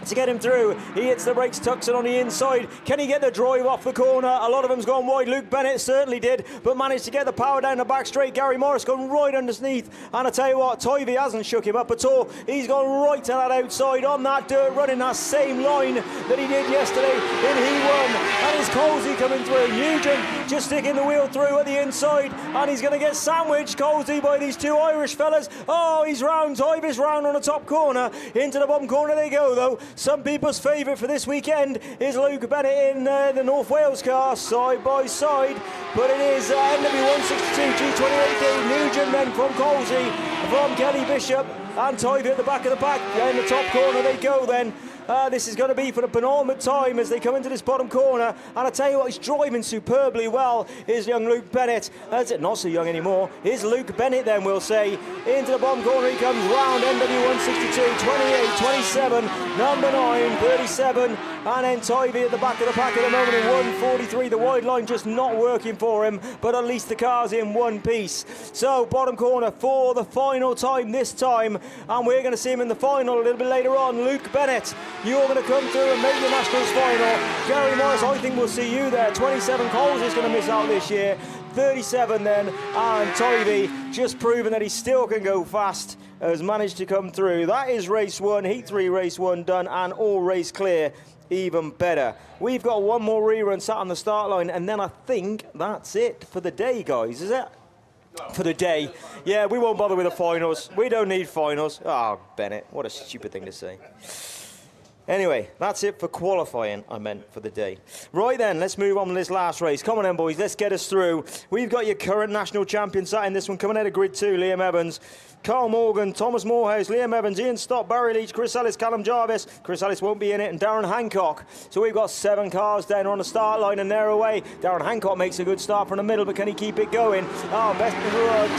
Speaker 2: to get him through. He hits the brakes, tucks it on the inside. Can he get the drive off the corner? A lot of them's gone wide. Luke Bennett certainly did, but managed to get the power down the back straight. Gary Morris gone right underneath, and I tell you what, Tivy hasn't shook him up at all. He's gone right to that outside on that dirt, running that same line that he did yesterday in He1. And it's Colesy coming through. Nugent just sticking the wheel through at the inside, and he's going to get sandwiched, Colesy, by these 2 Irish fellas. Oh, he's round. Tivy's round on the top corner. Into the bottom corner they go, though. Some people's favourite for this weekend is Luke Bennett in the North Wales car, side by side. But it is NW162 G28D Nugent then from Colesy, from Kelly Bishop, and Tivy at the back of the pack. In the top corner they go then. This is going to be for the penultimate time as they come into this bottom corner. And I tell you what, he's driving superbly well, is young Luke Bennett. Not so young anymore. Is Luke Bennett then, we'll say. Into the bottom corner he comes round. NW162, 28, 27, number 9, 37. And then Tivy at the back of the pack at the moment in 143. The wide line just not working for him, but at least the car's in one piece. So bottom corner for the final time this time. And we're going to see him in the final a little bit later on. Luke Bennett, you're going to come through and make the Nationals final. Gary Morris, I think we'll see you there. 27, Coles is going to miss out this year. 37 then, and Tivy just proving that he still can go fast, has managed to come through. That is race 1, Heat 3 race 1 done, and all race clear. Even better. We've got one more rerun sat on the start line, and then I think that's it for the day, guys, is it? for the day. Yeah, we won't bother with the finals. We don't need finals. Oh, Bennett, what a stupid thing to say. Anyway, that's it for qualifying, I meant, for the day. Right then, let's move on to this last race. Come on then, boys, let's get us through. We've got your current national champion sat in this one, coming out of grid 2, Liam Evans. Carl Morgan, Thomas Morehouse, Liam Evans, Ian Stott, Barry Leach, Chris Ellis, Callum Jarvis. Chris Ellis won't be in it, and Darren Hancock. So we've got 7 cars down on the start line, and they're away. Darren Hancock makes a good start from the middle, but can he keep it going? Oh, best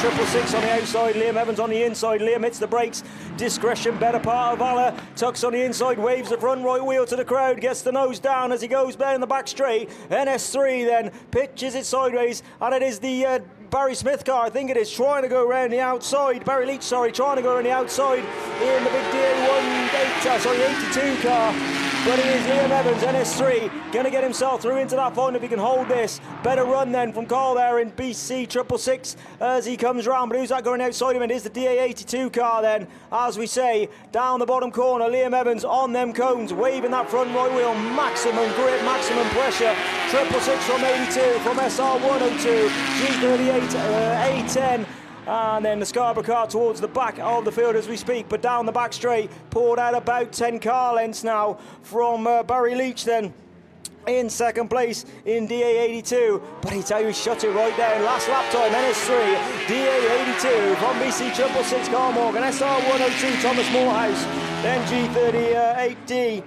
Speaker 2: 666 on the outside, Liam Evans on the inside. Liam hits the brakes. Discretion, better part of valour. Tucks on the inside, waves the front right wheel to the crowd, gets the nose down as he goes down the back straight. NS3 then pitches it sideways, and it is the Barry Smith car, I think it is, trying to go around the outside. Barry Leach, sorry, trying to go around the outside in the big DA82 car. But it is Liam Evans, NS3, going to get himself through into that final if he can hold this. Better run then from Carl there in BC 666 as he comes round. But who's that going outside him? It is the DA82 car then. As we say, down the bottom corner, Liam Evans on them cones, waving that front right wheel. Maximum grip, maximum pressure. 666 from 82, from SR102, G38, A10. And then the Scarborough car towards the back of the field as we speak, but down the back straight, poured out about 10 car lengths now from Barry Leach then. In second place in DA82, but he tell you, shut it right down. Last lap time, NS3, DA82 from BC 666, Carl Morgan, SR102, Thomas Morehouse, then G38D,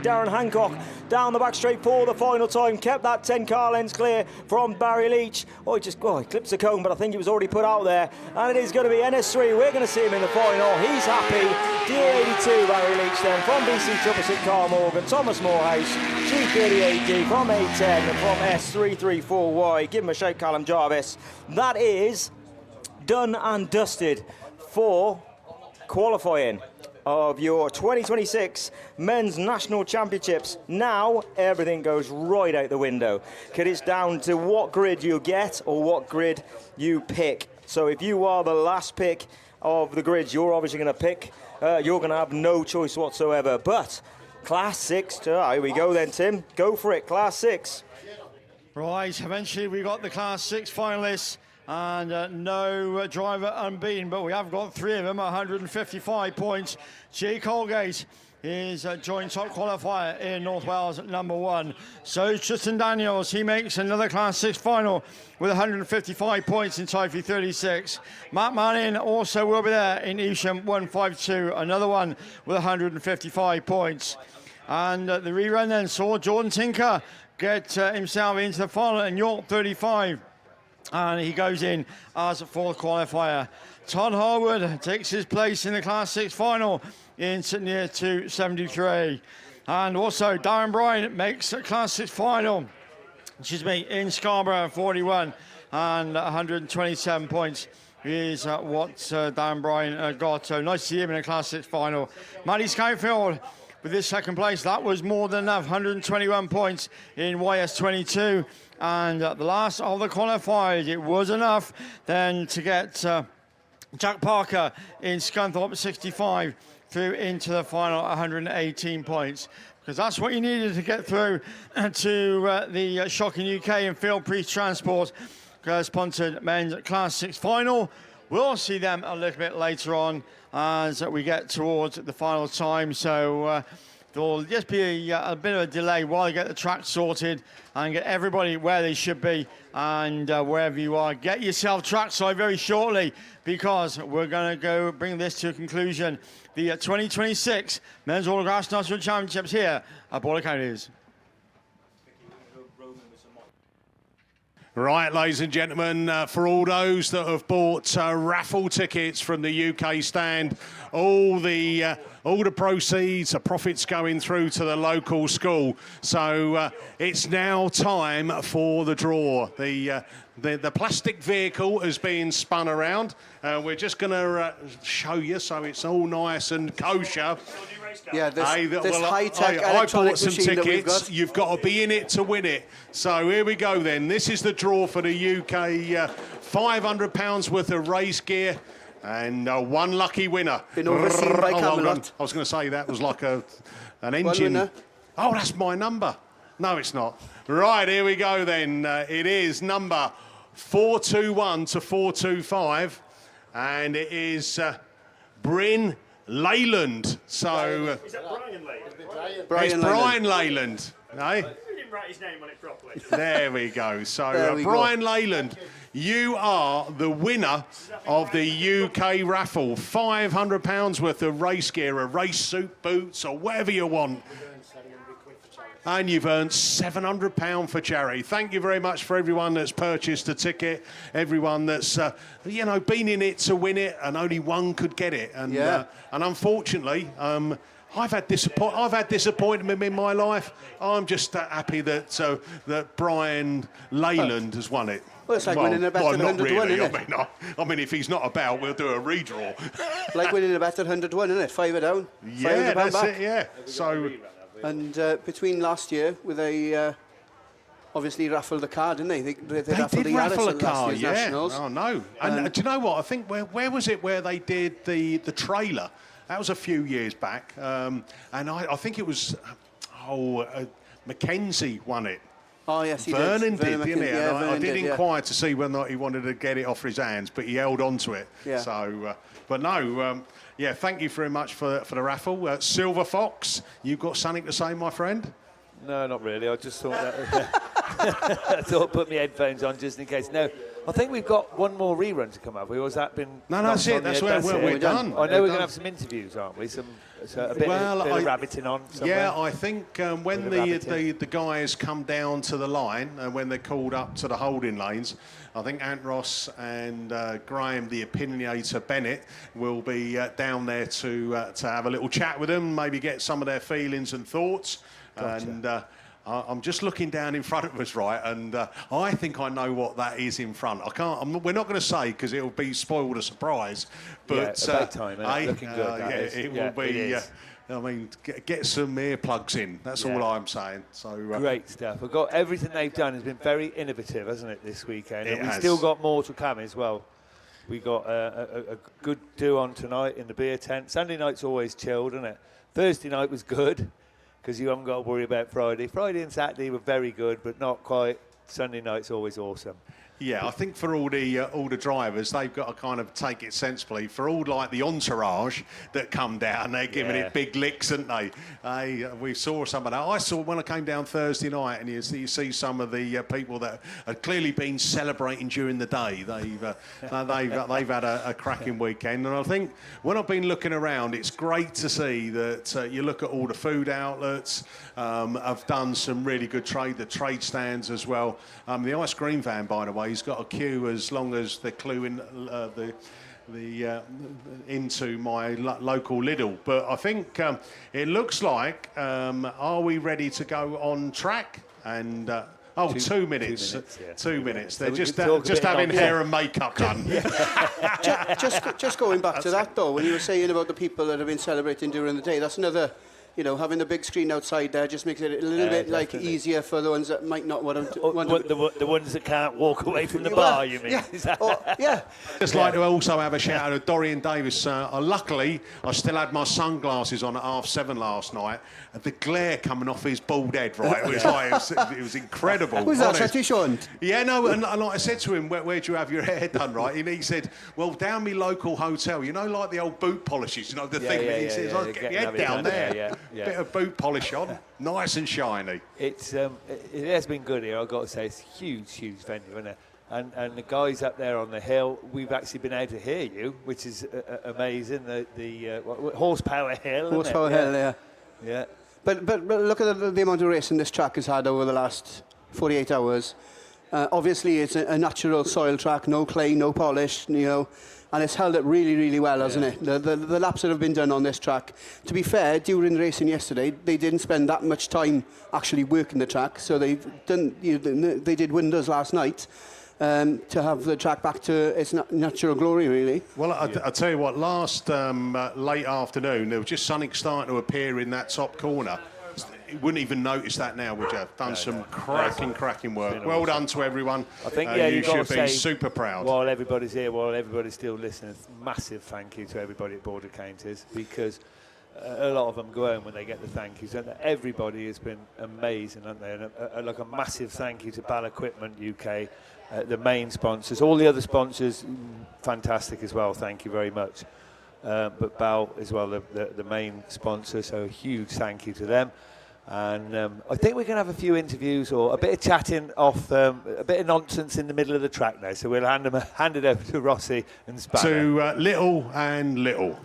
Speaker 2: Darren Hancock. Down the back straight for the final time, kept that 10 car lengths clear from Barry Leach. Oh, he clips the cone, but I think it was already put out there. And it is going to be NS3, we're going to see him in the final. He's happy. DA82, Barry Leach then, from BC 666, Carl Morgan, Thomas Morehouse, G38D from A10 and from S334Y. Give him a shout, Callum Jarvis. That is done and dusted for qualifying of your 2026 Men's National Championships. Now everything goes right out the window, because it's down to what grid you get or what grid you pick. So if you are the last pick of the grids, you're obviously going to pick, you're going to have no choice whatsoever. But Class 6, here we go then, Tim. Go for it, Class 6.
Speaker 7: Right, eventually we got the Class 6 finalists. And no driver unbeaten, but we have got 3 of them, 155 points. Jay Colgate is joint top qualifier in North Wales at number 1. So Tristan Daniels, he makes another Class 6 final with 155 points in Typhy 36. Matt Manning also will be there in Evesham 152, another one with 155 points. And the rerun then saw Jordan Tinker get himself into the final in York 35. And he goes in as a 4th qualifier. Todd Harwood takes his place in the Class 6 final in Sydney 273. And also Darren Bryan makes a Class 6 final, in Scarborough 41 and 127 points is what Darren Bryan got. So nice to see him in a Class 6 final. Matty Scoutfield with his 2nd place. That was more than enough, 121 points in YS22. And at the last of the qualifiers, it was enough then to get Jack Parker in Scunthorpe 65 through into the final 118 points. Because that's what you needed to get through to the Shocking UK and Field Priest Transport sponsored men's Class 6 final. We'll see them a little bit later on as we get towards the final time. So there'll just be a bit of a delay while they get the track sorted and get everybody where they should be. And wherever you are, get yourself trackside very shortly, because we're going to go bring this to a conclusion. The 2026 Men's Autograss National Championships here at Border Counties.
Speaker 4: Right, ladies and gentlemen, for all those that have bought raffle tickets from the UK stand, all the proceeds, the profits going through to the local school. So it's now time for the draw. The plastic vehicle has been spun around. We're just going to show you, so it's all nice and kosher.
Speaker 6: Yeah, this high-tech electronic
Speaker 4: I bought some
Speaker 6: machine that we've
Speaker 4: tickets.
Speaker 6: got.
Speaker 4: You've got to be in it to win it. So here we go then. This is the draw for the UK £500 worth of race gear. And one lucky winner.
Speaker 6: Been overseen by Camelot.
Speaker 4: I was going to say that was like an engine.
Speaker 6: Winner.
Speaker 4: Oh, that's my number. No, it's not. Right, here we go then. It is number 421 to 425, and it is Bryn Leyland. So
Speaker 9: Is that Brian Leyland?
Speaker 4: it's Brian Leyland. Eh?
Speaker 9: You didn't write his name on it properly.
Speaker 4: There we go. So Brian Leyland, you are the winner of the UK raffle. £500 worth of race gear, a race suit, boots, or whatever you want. And you've earned £700 for charity. Thank you very much for everyone that's purchased a ticket, everyone that's been in it to win it, and only one could get it. And and unfortunately, I've had disappointment in my life. I'm just happy that that Brian Leyland has won it.
Speaker 6: Well, it's like winning a bet at 100 to 1, isn't it?
Speaker 4: I mean, if he's not about, we'll do a redraw.
Speaker 6: Like winning a bet at 100 to 1, isn't it? £5 down.
Speaker 4: Yeah, that's
Speaker 6: back.
Speaker 4: it. Yeah. So.
Speaker 6: And between last year, with they obviously raffled the card, didn't they? They
Speaker 4: did
Speaker 6: raffled the
Speaker 4: raffle a
Speaker 6: Yaris at last
Speaker 4: car,
Speaker 6: year's
Speaker 4: yeah.
Speaker 6: Nationals.
Speaker 4: Oh no! And do you know what? I think where was it where they did the trailer? That was a few years back, and I think it was Mackenzie won it.
Speaker 6: Oh yes, he
Speaker 4: Vernon
Speaker 6: did.
Speaker 4: did, didn't he?
Speaker 6: Yeah,
Speaker 4: And I did
Speaker 6: Vernon
Speaker 4: inquire to see whether or not he wanted to get it off his hands, but he held on to it.
Speaker 6: Yeah.
Speaker 4: So, but no. Yeah, thank you very much for the raffle. Silver Fox, you've got something to say, my friend?
Speaker 5: No, not really. I just thought that. I thought I'd put my headphones on just in case. No, I think we've got one more rerun to come up. Or has that been?
Speaker 4: No, that's it. That's where we're done.
Speaker 5: I know we're going to have some interviews, aren't we? A bit of rabbiting on. Somewhere.
Speaker 4: Yeah, I think when the guys come down to the line and when they're called up to the holding lanes, I think Ant Ross and Graham, the opinionator Bennett, will be down there to have a little chat with them, maybe get some of their feelings and thoughts. Gotcha. And I'm just looking down in front of us, right, and I think I know what that is in front. We're not going to say because it will be spoiled a surprise. But
Speaker 5: about time, looking good.
Speaker 4: It will be. I mean, get some earplugs in. That's all I'm saying. So
Speaker 5: great stuff. We've got everything they've done has been very innovative, hasn't it, this weekend?
Speaker 4: It
Speaker 5: and we've
Speaker 4: has.
Speaker 5: still got more to come as well. We got a good do on tonight in the beer tent. Sunday night's always chilled, isn't it? Thursday night was good because you haven't got to worry about Friday. Friday and Saturday were very good, but not quite. Sunday night's always awesome.
Speaker 4: Yeah, I think for all the drivers, they've got to kind of take it sensibly. For all like the entourage that come down, they're giving it big licks, aren't they? We saw some of that. I saw when I came down Thursday night, and you see some of the people that had clearly been celebrating during the day. They've had a cracking weekend, and I think when I've been looking around, it's great to see that you look at all the food outlets have done some really good trade. The trade stands as well. The ice cream van, by the way, he's got a queue as long as they're cluing into my local Lidl. But I think it looks like, are we ready to go on track? And 2 minutes. 2 minutes. They're just having hair and makeup done.
Speaker 6: just going back to that though, when you were saying about the people that have been celebrating during the day, that's another. You know, having the big screen outside there just makes it a little bit like easier for the ones that might not want to.
Speaker 5: The ones that can't walk away from the bar, you mean?
Speaker 6: Yeah.
Speaker 4: Just like to also have a shout out to Dorian Davis. Luckily, I still had my sunglasses on at 7:30 last night. And the glare coming off his bald head, right? It was incredible.
Speaker 6: Who's that, Chatty Sean?
Speaker 4: Yeah, no, and like I said to him, where'd you have your hair done, right? And he said, well, down my local hotel, you know, like the old boot polishes, you know, the thing that he says, get your head down there. Bit of boot polish on, nice and shiny.
Speaker 5: It has been good here, I've got to say. It's a huge venue, isn't it? And the guys up there on the hill, we've actually been able to hear you, which is amazing. The Horsepower Hill,
Speaker 6: Horsepower Hill,
Speaker 5: yeah.
Speaker 6: But look at the amount of racing this track has had over the last 48 hours. Obviously, it's a natural soil track, no clay, no polish, you know, and it's held up really, really well, hasn't it? The laps that have been done on this track. To be fair, during racing yesterday, they didn't spend that much time actually working the track, so they did wonders last night. To have the track back to its natural glory, really.
Speaker 4: Well, I'll tell you what, last late afternoon, there was just something starting to appear in that top corner. You wouldn't even notice that now, would you? Done some cracking work. Well done to everyone.
Speaker 5: I think,
Speaker 4: you should be super proud.
Speaker 5: While everybody's here, while everybody's still listening, massive thank you to everybody at Border Counters, because a lot of them go home when they get the thank yous. And everybody has been amazing, haven't they? And like a massive thank you to Ball Equipment UK, the main sponsors. All the other sponsors, fantastic as well, thank you very much. But Bell as well, the main sponsor, so a huge thank you to them. And I think we're going to have a few interviews or a bit of chatting off, a bit of nonsense in the middle of the track now. So we'll hand it over to Rossi and Spanner.
Speaker 4: To Little and Little.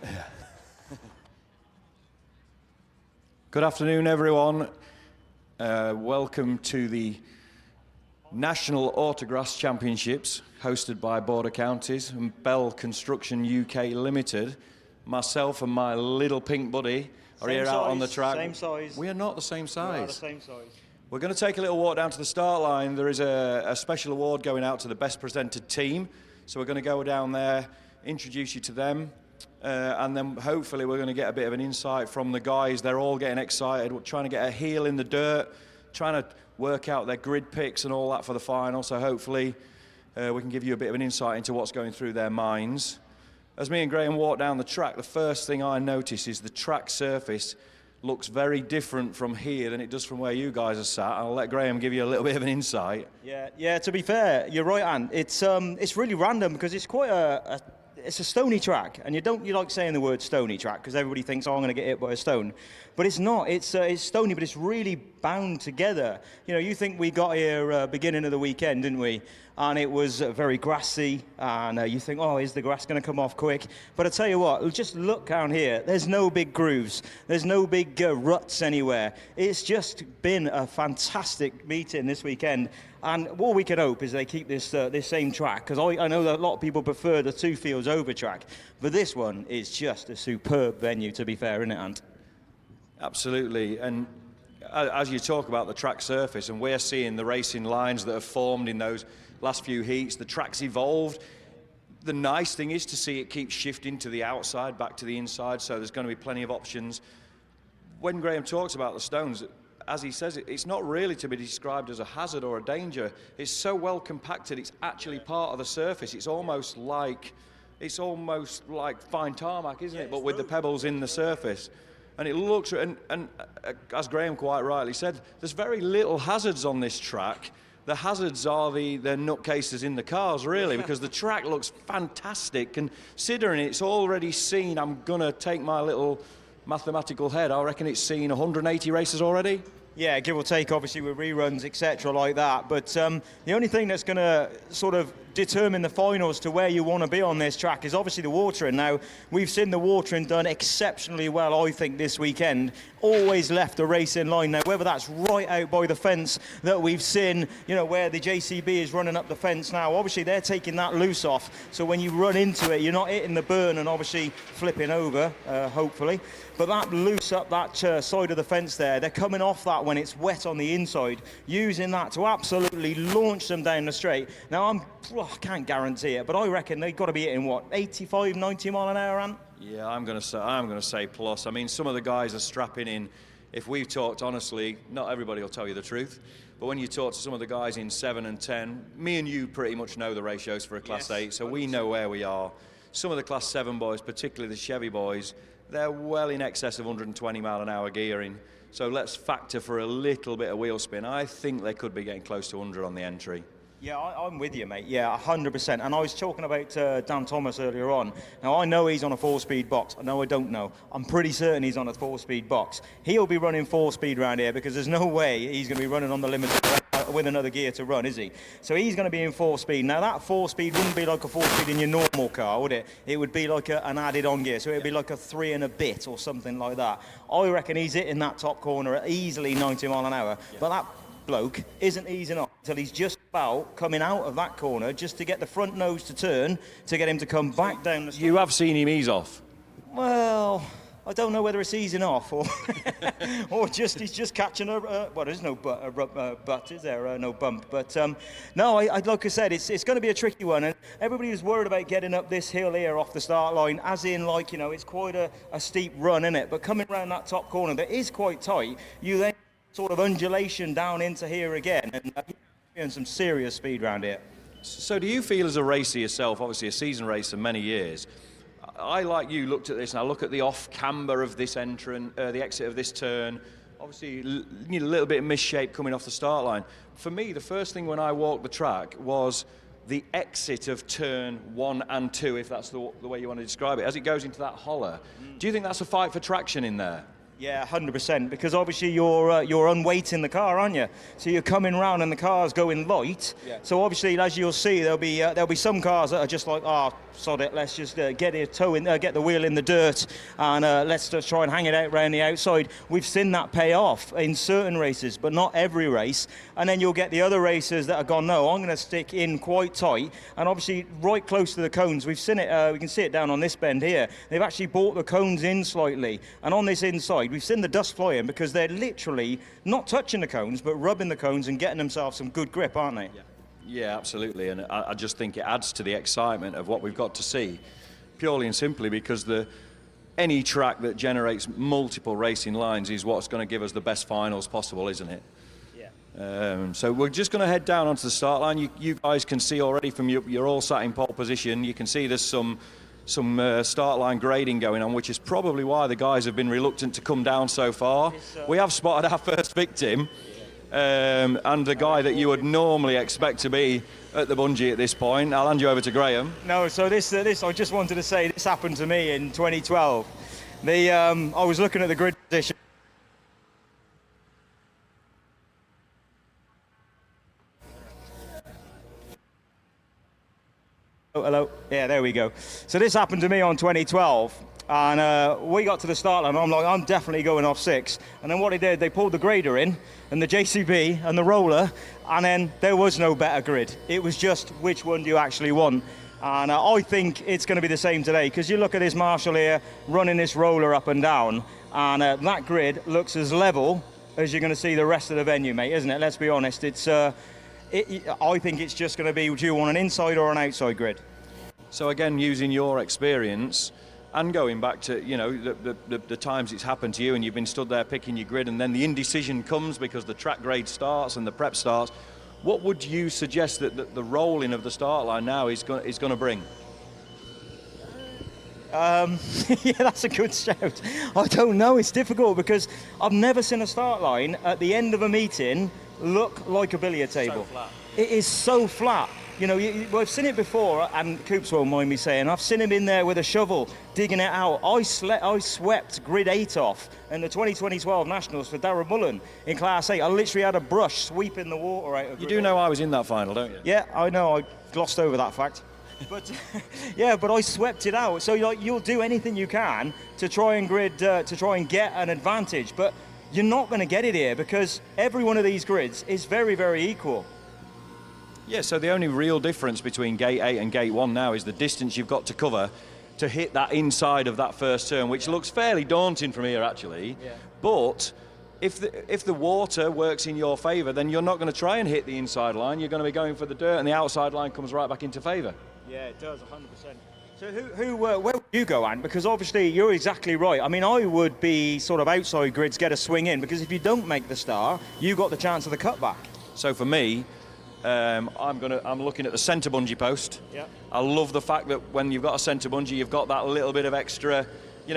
Speaker 10: Good afternoon, everyone. Welcome to the National Autograss Championships, hosted by Border Counties and Bell Construction UK Limited. Myself and my little pink buddy are here out on the track.
Speaker 6: Same size.
Speaker 10: We are not the same size.
Speaker 6: We are the same size.
Speaker 10: We're going to take a little walk down to the start line. There is a special award going out to the best presented team. So we're going to go down there, introduce you to them, and then hopefully we're going to get a bit of an insight from the guys. They're all getting excited. We're trying to get a heel in the dirt, trying to work out their grid picks and all that for the final. So hopefully we can give you a bit of an insight into what's going through their minds. As me and Graham walk down the track, the first thing I notice is the track surface looks very different from here than it does from where you guys are sat. I'll let Graham give you a little bit of an insight.
Speaker 11: Yeah. To be fair, you're right, Ant. It's really random because it's quite it's a stony track, and you like saying the word stony track because everybody thinks, oh, I'm going to get hit by a stone. But it's not. It's stony, but it's really bound together. You know, you think we got here beginning of the weekend, didn't we? And it was very grassy, and you think, oh, is the grass going to come off quick? But I tell you what, just look down here. There's no big grooves. There's no big ruts anywhere. It's just been a fantastic meeting this weekend. And all we can hope is they keep this same track, because I know that a lot of people prefer the two fields over track. But this one is just a superb venue, to be fair, isn't it, Ant?
Speaker 10: Absolutely. And as you talk about the track surface, and we're seeing the racing lines that have formed in those last few heats, the track's evolved. The nice thing is to see it keep shifting to the outside, back to the inside, so there's going to be plenty of options. When Graham talks about the stones, as he says, it's not really to be described as a hazard or a danger. It's so well compacted, it's actually part of the surface. It's almost like fine tarmac, isn't it? But with the pebbles in the surface. And it looks, and as Graham quite rightly said, there's very little hazards on this track. The hazards are the nutcases in the cars, really, because the track looks fantastic. Considering it's already seen, I'm going to take my little mathematical head, I reckon it's seen 180 races already.
Speaker 11: Yeah, give or take, obviously, with reruns, etc., like that. But the only thing that's going to sort of determine the finals to where you want to be on this track is obviously the watering. Now, we've seen the watering done exceptionally well, I think, this weekend. Always left a racing line. Now, whether that's right out by the fence that we've seen, you know, where the JCB is running up the fence now, obviously they're taking that loose off. So when you run into it, you're not hitting the burn and obviously flipping over, hopefully. But that loose up that side of the fence there, they're coming off that when it's wet on the inside, using that to absolutely launch them down the straight. Now, I can't guarantee it, but I reckon they've got to be hitting, what, 85, 90 mile an hour, Ant?
Speaker 10: Yeah, I'm going to say plus. I mean, some of the guys are strapping in. If we've talked honestly, not everybody will tell you the truth, but when you talk to some of the guys in 7 and 10, me and you pretty much know the ratios for a Class 8, so we know where we are. Some of the Class 7 boys, particularly the Chevy boys, they're well in excess of 120 mile an hour gearing. So let's factor for a little bit of wheel spin. I think they could be getting close to 100 on the entry.
Speaker 11: Yeah, I'm with you, mate. Yeah, 100%. And I was talking about Dan Thomas earlier on. Now, I know he's on a 4-speed box. No, I don't know. I'm pretty certain he's on a 4-speed box. He'll be running 4-speed around here because there's no way he's going to be running on the limited with another gear to run, is he? So he's going to be in 4-speed. Now, that 4-speed wouldn't be like a 4-speed in your normal car, would it? It would be like an added-on gear. So it would be like a 3 and a bit or something like that. I reckon he's hitting that top corner at easily 90 mile an hour. Yeah. But that bloke isn't easing up until he's just about coming out of that corner just to get the front nose to turn to get him to come back down the street.
Speaker 10: You have seen him ease off?
Speaker 11: Well, I don't know whether it's easing off or or just he's just catching a well, there's no butt, is there? No bump. But no, I like I said, it's going to be a tricky one, and everybody is worried about getting up this hill here off the start line, as in, like, you know, it's quite a steep run, isn't it? But coming around that top corner that is quite tight, you then sort of undulation down into here again, and you're some serious speed around here.
Speaker 10: So do you feel, as a racer yourself, obviously a season racer many years, I, like you, looked at this and I look at the off camber of this entrance, the exit of this turn, Obviously, need a little bit of misshape coming off the start line. For me, the first thing when I walked the track was the exit of turn 1 and 2, if that's the way you want to describe it, as it goes into that holler. Do you think that's a fight for traction in there?
Speaker 11: Yeah, 100%, because obviously you're unweighting the car, aren't you? So you're coming round and the car's going light. Yeah. So obviously, as you'll see, there'll be some cars that are just like, sod it, let's just get the wheel in the dirt, and let's just try and hang it out around the outside. We've seen that pay off in certain races, but not every race. And then you'll get the other racers that have gone, no, I'm going to stick in quite tight, and obviously right close to the cones. We've seen it. We can see it down on this bend here. They've actually brought the cones in slightly, and on this inside, we've seen the dust flying because they're literally not touching the cones, but rubbing the cones and getting themselves some good grip, aren't they?
Speaker 10: Yeah, absolutely. And I just think it adds to the excitement of what we've got to see, purely and simply because any track that generates multiple racing lines is what's going to give us the best finals possible, isn't it? Yeah. So we're just going to head down onto the start line. You guys can see already from you're all sat in pole position. You can see there's some start line grading going on, which is probably why the guys have been reluctant to come down so far. We have spotted our first victim, and the guy that you would normally expect to be at the bungee at this point. I'll hand you over to Graham.
Speaker 11: No, so this I just wanted to say this happened to me in 2012. I was looking at the grid position. Oh, hello. Yeah, there we go. So this happened to me on 2012, and we got to the start line. I'm like, I'm definitely going off 6. And then what they did, they pulled the grader in, and the JCB, and the roller, and then there was no better grid. It was just which one do you actually want. And I think it's going to be the same today, because you look at this Marshall here running this roller up and down, and that grid looks as level as you're going to see the rest of the venue, mate, isn't it? Let's be honest. I think it's just going to be, do you want an inside or an outside grid?
Speaker 10: So again, using your experience and going back to the times it's happened to you and you've been stood there picking your grid and then the indecision comes because the track grade starts and the prep starts, what would you suggest that the rolling of the start line now is going to bring?
Speaker 11: Yeah, that's a good shout. I don't know, it's difficult because I've never seen a start line at the end of a meeting look like a billiard table. So flat. It is so flat. You know, I've seen it before, and Coops won't mind me saying, I've seen him in there with a shovel, digging it out. I swept grid 8 off in the 2012 Nationals for Darren Mullen in Class 8. I literally had a brush sweeping the water out of
Speaker 10: You do know I was in that final, don't you?
Speaker 11: Yeah, I know. I glossed over that fact. But yeah, but I swept it out. So you'll do anything you can to try and get an advantage, but you're not going to get it here because every one of these grids is very, very equal.
Speaker 10: Yeah, so the only real difference between Gate 8 and Gate 1 now is the distance you've got to cover to hit that inside of that first turn, which looks fairly daunting from here, actually. Yeah. But if the water works in your favour, then you're not going to try and hit the inside line. You're going to be going for the dirt, and the outside line comes right back into favour.
Speaker 11: Yeah, it does, 100%. So where would you go, Ant? Because obviously you're exactly right. I mean, I would be sort of outside grids, get a swing in, because if you don't make the star, you got the chance of the cutback.
Speaker 10: So for me, I'm looking at the centre bungee post. Yeah. I love the fact that when you've got a centre bungee, you've got that little bit of extra,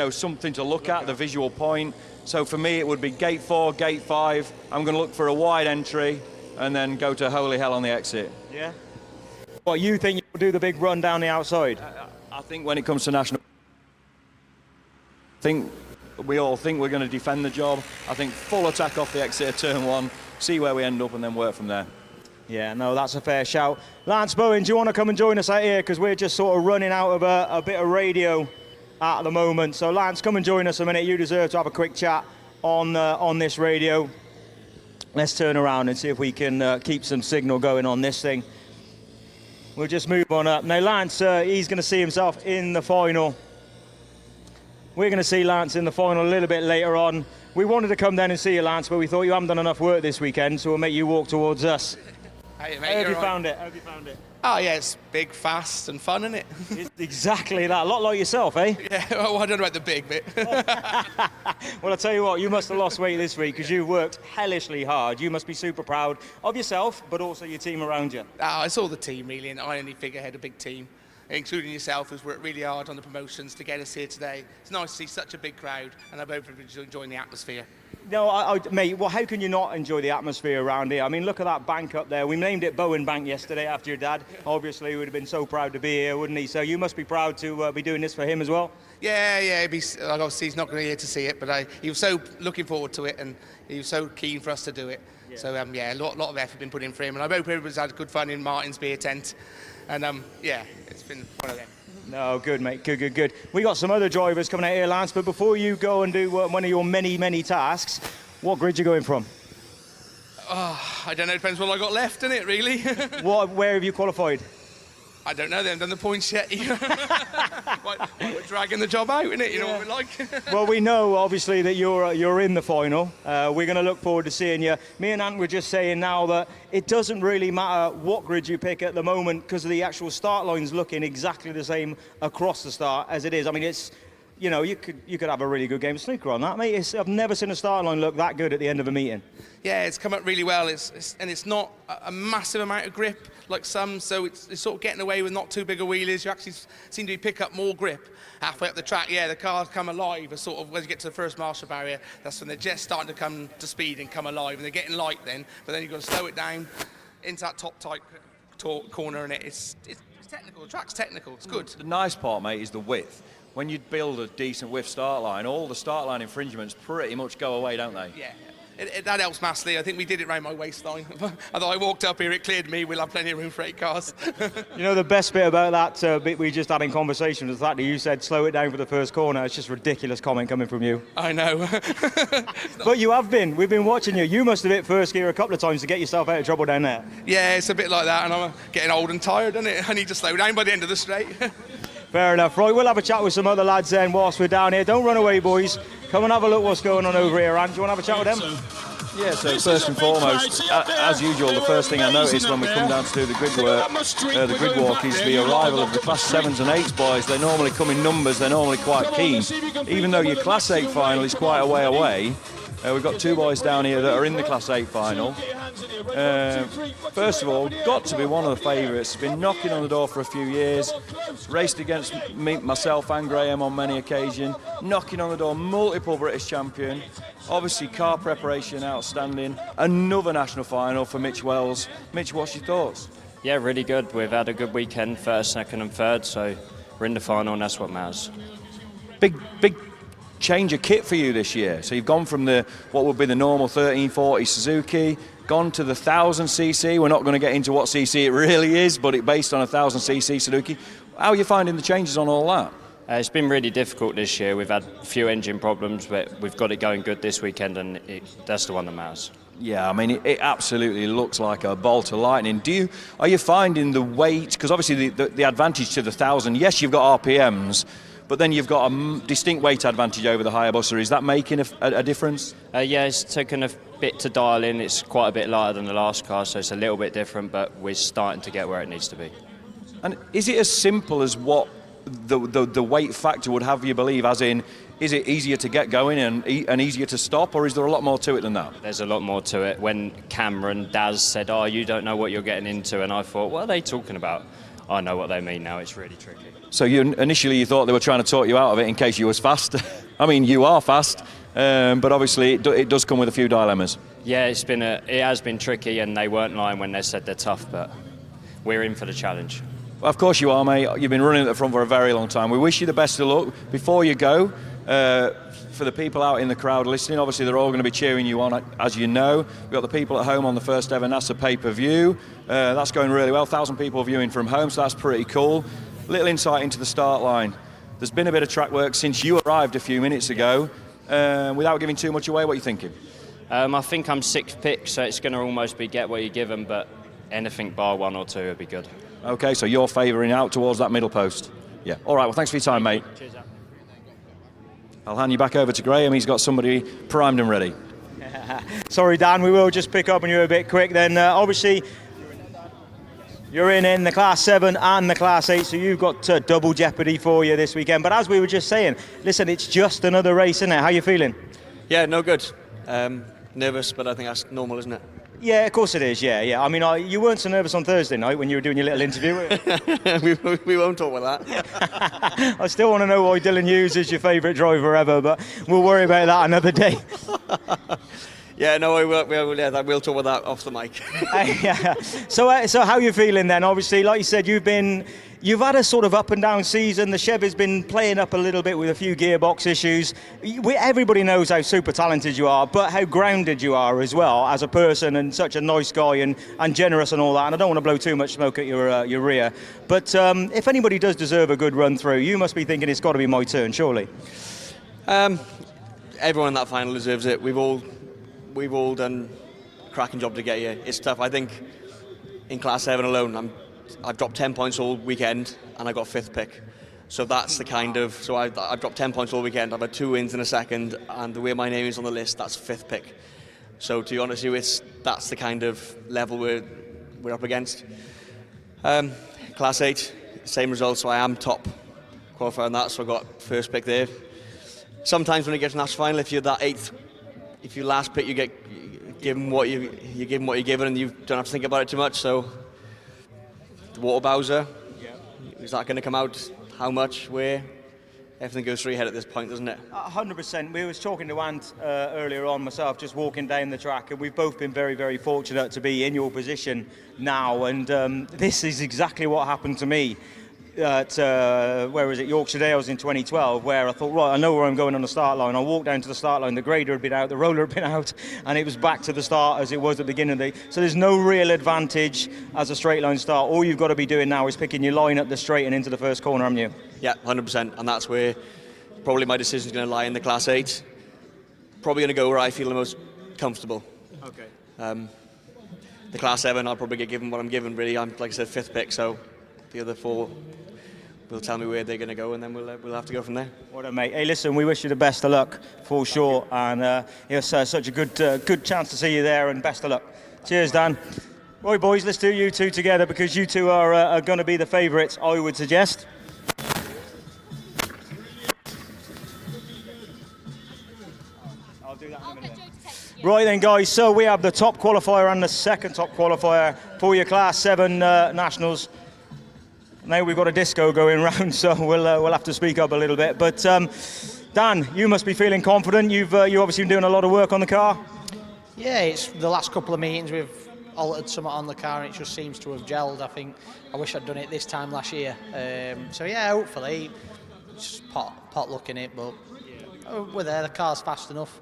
Speaker 10: something to look at, the visual point. So for me, it would be Gate 4, Gate 5. I'm going to look for a wide entry and then go to holy hell on the exit.
Speaker 11: Yeah. What, you think you'll do the big run down the outside?
Speaker 10: I think when it comes to national, we all think we're going to defend the job. I think full attack off the exit of turn 1, see where we end up and then work from there.
Speaker 11: Yeah, no, that's a fair shout. Lance Bowen, do you want to come and join us out here? Because we're just sort of running out of a bit of radio at the moment. So, Lance, come and join us a minute. You deserve to have a quick chat on this radio. Let's turn around and see if we can keep some signal going on this thing. We'll just move on up. Now, Lance, he's going to see himself in the final. We're going to see Lance in the final a little bit later on. We wanted to come down and see you, Lance, but we thought you haven't done enough work this weekend, so we'll make you walk towards us.
Speaker 12: Hey, mate,
Speaker 11: How have you found it?
Speaker 12: Oh, yeah, it's big, fast and fun, isn't it?
Speaker 11: It's exactly that. A lot like yourself, eh?
Speaker 12: Yeah, well, I don't know about the big bit.
Speaker 11: Well, I'll tell you what, you must have lost weight this week because you worked hellishly hard. You must be super proud of yourself, but also your team around you.
Speaker 12: Oh, it's all the team, really, and I only figurehead a big team, including yourself, who's worked really hard on the promotions to get us here today. It's nice to see such a big crowd, and I hope everybody's enjoying the atmosphere.
Speaker 11: No, mate, well, how can you not enjoy the atmosphere around here? I mean, look at that bank up there. We named it Bowen Bank yesterday after your dad. Obviously, he would have been so proud to be here, wouldn't he? So you must be proud to be doing this for him as well.
Speaker 12: Yeah. Obviously, he's not going to be here to see it, but he was so looking forward to it, and he was so keen for us to do it. Yeah. So, a lot of effort been put in for him, and I hope everybody's had good fun in Martin's beer tent. And, it's been one of them.
Speaker 11: No, good, mate. Good. We got some other drivers coming out here, Lance, but before you go and do one of your many tasks, what grid you going from?
Speaker 12: I don't know. Depends what I got left, innit, really?
Speaker 11: Where have you qualified?
Speaker 12: I don't know. They haven't done the points yet. We're dragging the job out, innit? You know what we're like.
Speaker 11: Well, we know, obviously, that you're in the final. We're going to look forward to seeing you. Me and Ant were just saying now that it doesn't really matter what grid you pick at the moment because the actual start line's looking exactly the same across the start as it is. I mean, it's, you could have a really good game of snooker on that, mate. I've never seen a start line look that good at the end of a meeting.
Speaker 12: Yeah, it's come up really well. It's not a massive amount of grip like some, so it's sort of getting away with not too big a wheelies. You actually seem to pick up more grip halfway up the track. Yeah, the cars come alive. Sort of when you get to the first marshal barrier, that's when they're just starting to come to speed and come alive, and they're getting light then. But then you've got to slow it down into that top tight corner, and it's technical. The track's technical. It's good.
Speaker 10: The nice part, mate, is the width. When you build a decent width start line, all the start line infringements pretty much go away, don't they?
Speaker 12: Yeah. That helps massively. I think we did it around my waistline. Although I walked up here, it cleared me. We'll have plenty of room for 8 cars.
Speaker 11: The best bit about that bit we just had in conversation was the fact that you said slow it down for the first corner. It's just a ridiculous comment coming from you.
Speaker 12: I know.
Speaker 11: But you have been. We've been watching you. You must have hit first gear a couple of times to get yourself out of trouble down there.
Speaker 12: Yeah, it's a bit like that, and I'm getting old and tired, isn't it? I need to slow down by the end of the straight.
Speaker 11: Fair enough. Right, we'll have a chat with some other lads then whilst we're down here. Don't run away, boys. Come and have a look what's going on over here, Ant. Do you want to have a chat with them?
Speaker 10: Yeah, so first and foremost, as usual, the first thing I notice when we come down to do the grid work, the grid walk, is the arrival of the Class 7s and 8s boys. They normally come in numbers, they're normally quite keen. Even though your Class 8 final is quite a way away, we've got 2 boys down here that are in the Class 8 final. First of all, got to be one of the favourites. Been knocking on the door for a few years. Raced against me, myself and Graham on many occasions. Knocking on the door, multiple British champion. Obviously, car preparation outstanding. Another national final for Mitch Wells. Mitch, what's your thoughts?
Speaker 13: Yeah, really good. We've had a good weekend, first, second and third, so we're in the final and that's what matters.
Speaker 10: Big change of kit for you this year. So you've gone from what would be the normal 1340 Suzuki, gone to the 1000cc. We're not going to get into what cc it really is, but it's based on a 1000cc Suzuki. How are you finding the changes on all that?
Speaker 13: It's been really difficult this year. We've had a few engine problems, but we've got it going good this weekend, and that's the one that matters.
Speaker 10: Yeah, I mean, it absolutely looks like a bolt of lightning. Are you finding the weight, because obviously the advantage to the 1000, yes, you've got RPMs, but then you've got a distinct weight advantage over the Hayabusa. Is that making a difference?
Speaker 13: Yeah, it's taken a bit to dial in. It's quite a bit lighter than the last car, so it's a little bit different, but we're starting to get where it needs to be.
Speaker 10: And is it as simple as what the weight factor would have you believe, as in, is it easier to get going and easier to stop, or is there a lot more to it than that?
Speaker 13: There's a lot more to it. When Cameron, Daz said, you don't know what you're getting into, and I thought, what are they talking about? I know what they mean now. It's really tricky.
Speaker 10: So initially you thought they were trying to talk you out of it in case you was fast. I mean, you are fast, but obviously it does come with a few dilemmas.
Speaker 13: Yeah, it has been tricky, and they weren't lying when they said they're tough, but we're in for the challenge.
Speaker 10: Well, of course you are, mate. You've been running at the front for a very long time. We wish you the best of luck. Before you go, for the people out in the crowd listening, obviously they're all going to be cheering you on, as you know. We've got the people at home on the first ever NASA pay-per-view. That's going really well. 1,000 people viewing from home, so that's pretty cool. Little insight into the start line. There's been a bit of track work since you arrived a few minutes ago. Without giving too much away, what are you thinking?
Speaker 13: I think I'm 6th pick, so it's going to almost be get what you give them, but anything bar 1 or 2 would be good.
Speaker 10: Okay, so you're favouring out towards that middle post. Yeah. All right, well, thanks for your time, mate.
Speaker 13: Cheers, Al.
Speaker 10: I'll hand you back over to Graham. He's got somebody primed and ready.
Speaker 11: Sorry, Dan, we will just pick up on you a bit quick then. Obviously, you're in the Class 7 and the Class 8, so you've got double jeopardy for you this weekend. But as we were just saying, listen, it's just another race, isn't it? How are you feeling?
Speaker 14: Yeah, no good. Nervous, but I think that's normal, isn't it?
Speaker 11: Yeah, of course it is. Yeah. I mean, you weren't so nervous on Thursday night when you were doing your little interview, were you?
Speaker 14: we won't talk about that.
Speaker 11: I still want to know why Dylan Hughes is your favourite driver ever, but we'll worry about that another day.
Speaker 14: Yeah, no, we'll talk about that off the mic.
Speaker 11: Yeah. So how are you feeling then? Obviously, like you said, you've had a sort of up and down season. The Chevy's been playing up a little bit with a few gearbox issues. Everybody knows how super talented you are, but how grounded you are as well as a person, and such a nice guy and generous and all that. And I don't want to blow too much smoke at your rear, but if anybody does deserve a good run through, you must be thinking it's got to be my turn, surely.
Speaker 14: Everyone in that final deserves it. We've all done a cracking job to get here. It's tough. I think in Class 7 alone, I've dropped 10 points all weekend and I got 5th pick. So that's the kind of, so I've dropped 10 points all weekend. I've had 2 wins in a second, and the way my name is on the list, that's 5th pick. So to be honest with you, that's the kind of level we're up against. Class 8, same result, so I am top qualifier on that, so I got 1st pick there. Sometimes when it gets to national final, if you're that 8th, if you last pick, you get given what you're given, and you don't have to think about it too much. So the water bowser, is that going to come out? How much? Where? Everything goes through your head at this point, doesn't it?
Speaker 11: 100%. We was talking to Ant earlier on, myself, just walking down the track, and we've both been very, very fortunate to be in your position now. And this is exactly what happened to me at, where was it, Yorkshire Dales in 2012, where I thought, right, I know where I'm going on the start line. I walked down to the start line, the grader had been out, the roller had been out, and it was back to the start as it was at the beginning of the day. So there's no real advantage as a straight line start. All you've got to be doing now is picking your line up the straight and into the first corner, haven't you?
Speaker 14: Yeah, 100%, and that's where probably my decision's going to lie in the Class 8. Probably going to go where I feel the most comfortable.
Speaker 11: Okay.
Speaker 14: The Class 7, I'll probably get given what I'm given, really. I'm, like I said, 5th pick, so the other 4 will tell me where they're going to go, and then we'll have to go from there.
Speaker 11: What a mate. Hey, listen, we wish you the best of luck for sure, and it's such a good chance to see you there, and best of luck. Cheers, Dan. Right, boys, let's do you two together, because you two are going to be the favourites, I would suggest. I'll do that in a minute then. Right then, guys, so we have the top qualifier and the second top qualifier for your Class 7 Nationals. Now we've got a disco going round, so we'll have to speak up a little bit. But Dan, you must be feeling confident. You've obviously been doing a lot of work on the car.
Speaker 15: Yeah, it's the last couple of meetings we've altered something on the car, and it just seems to have gelled. I think I wish I'd done it this time last year. So yeah, hopefully, just pot luck in it. But we're there. The car's fast enough.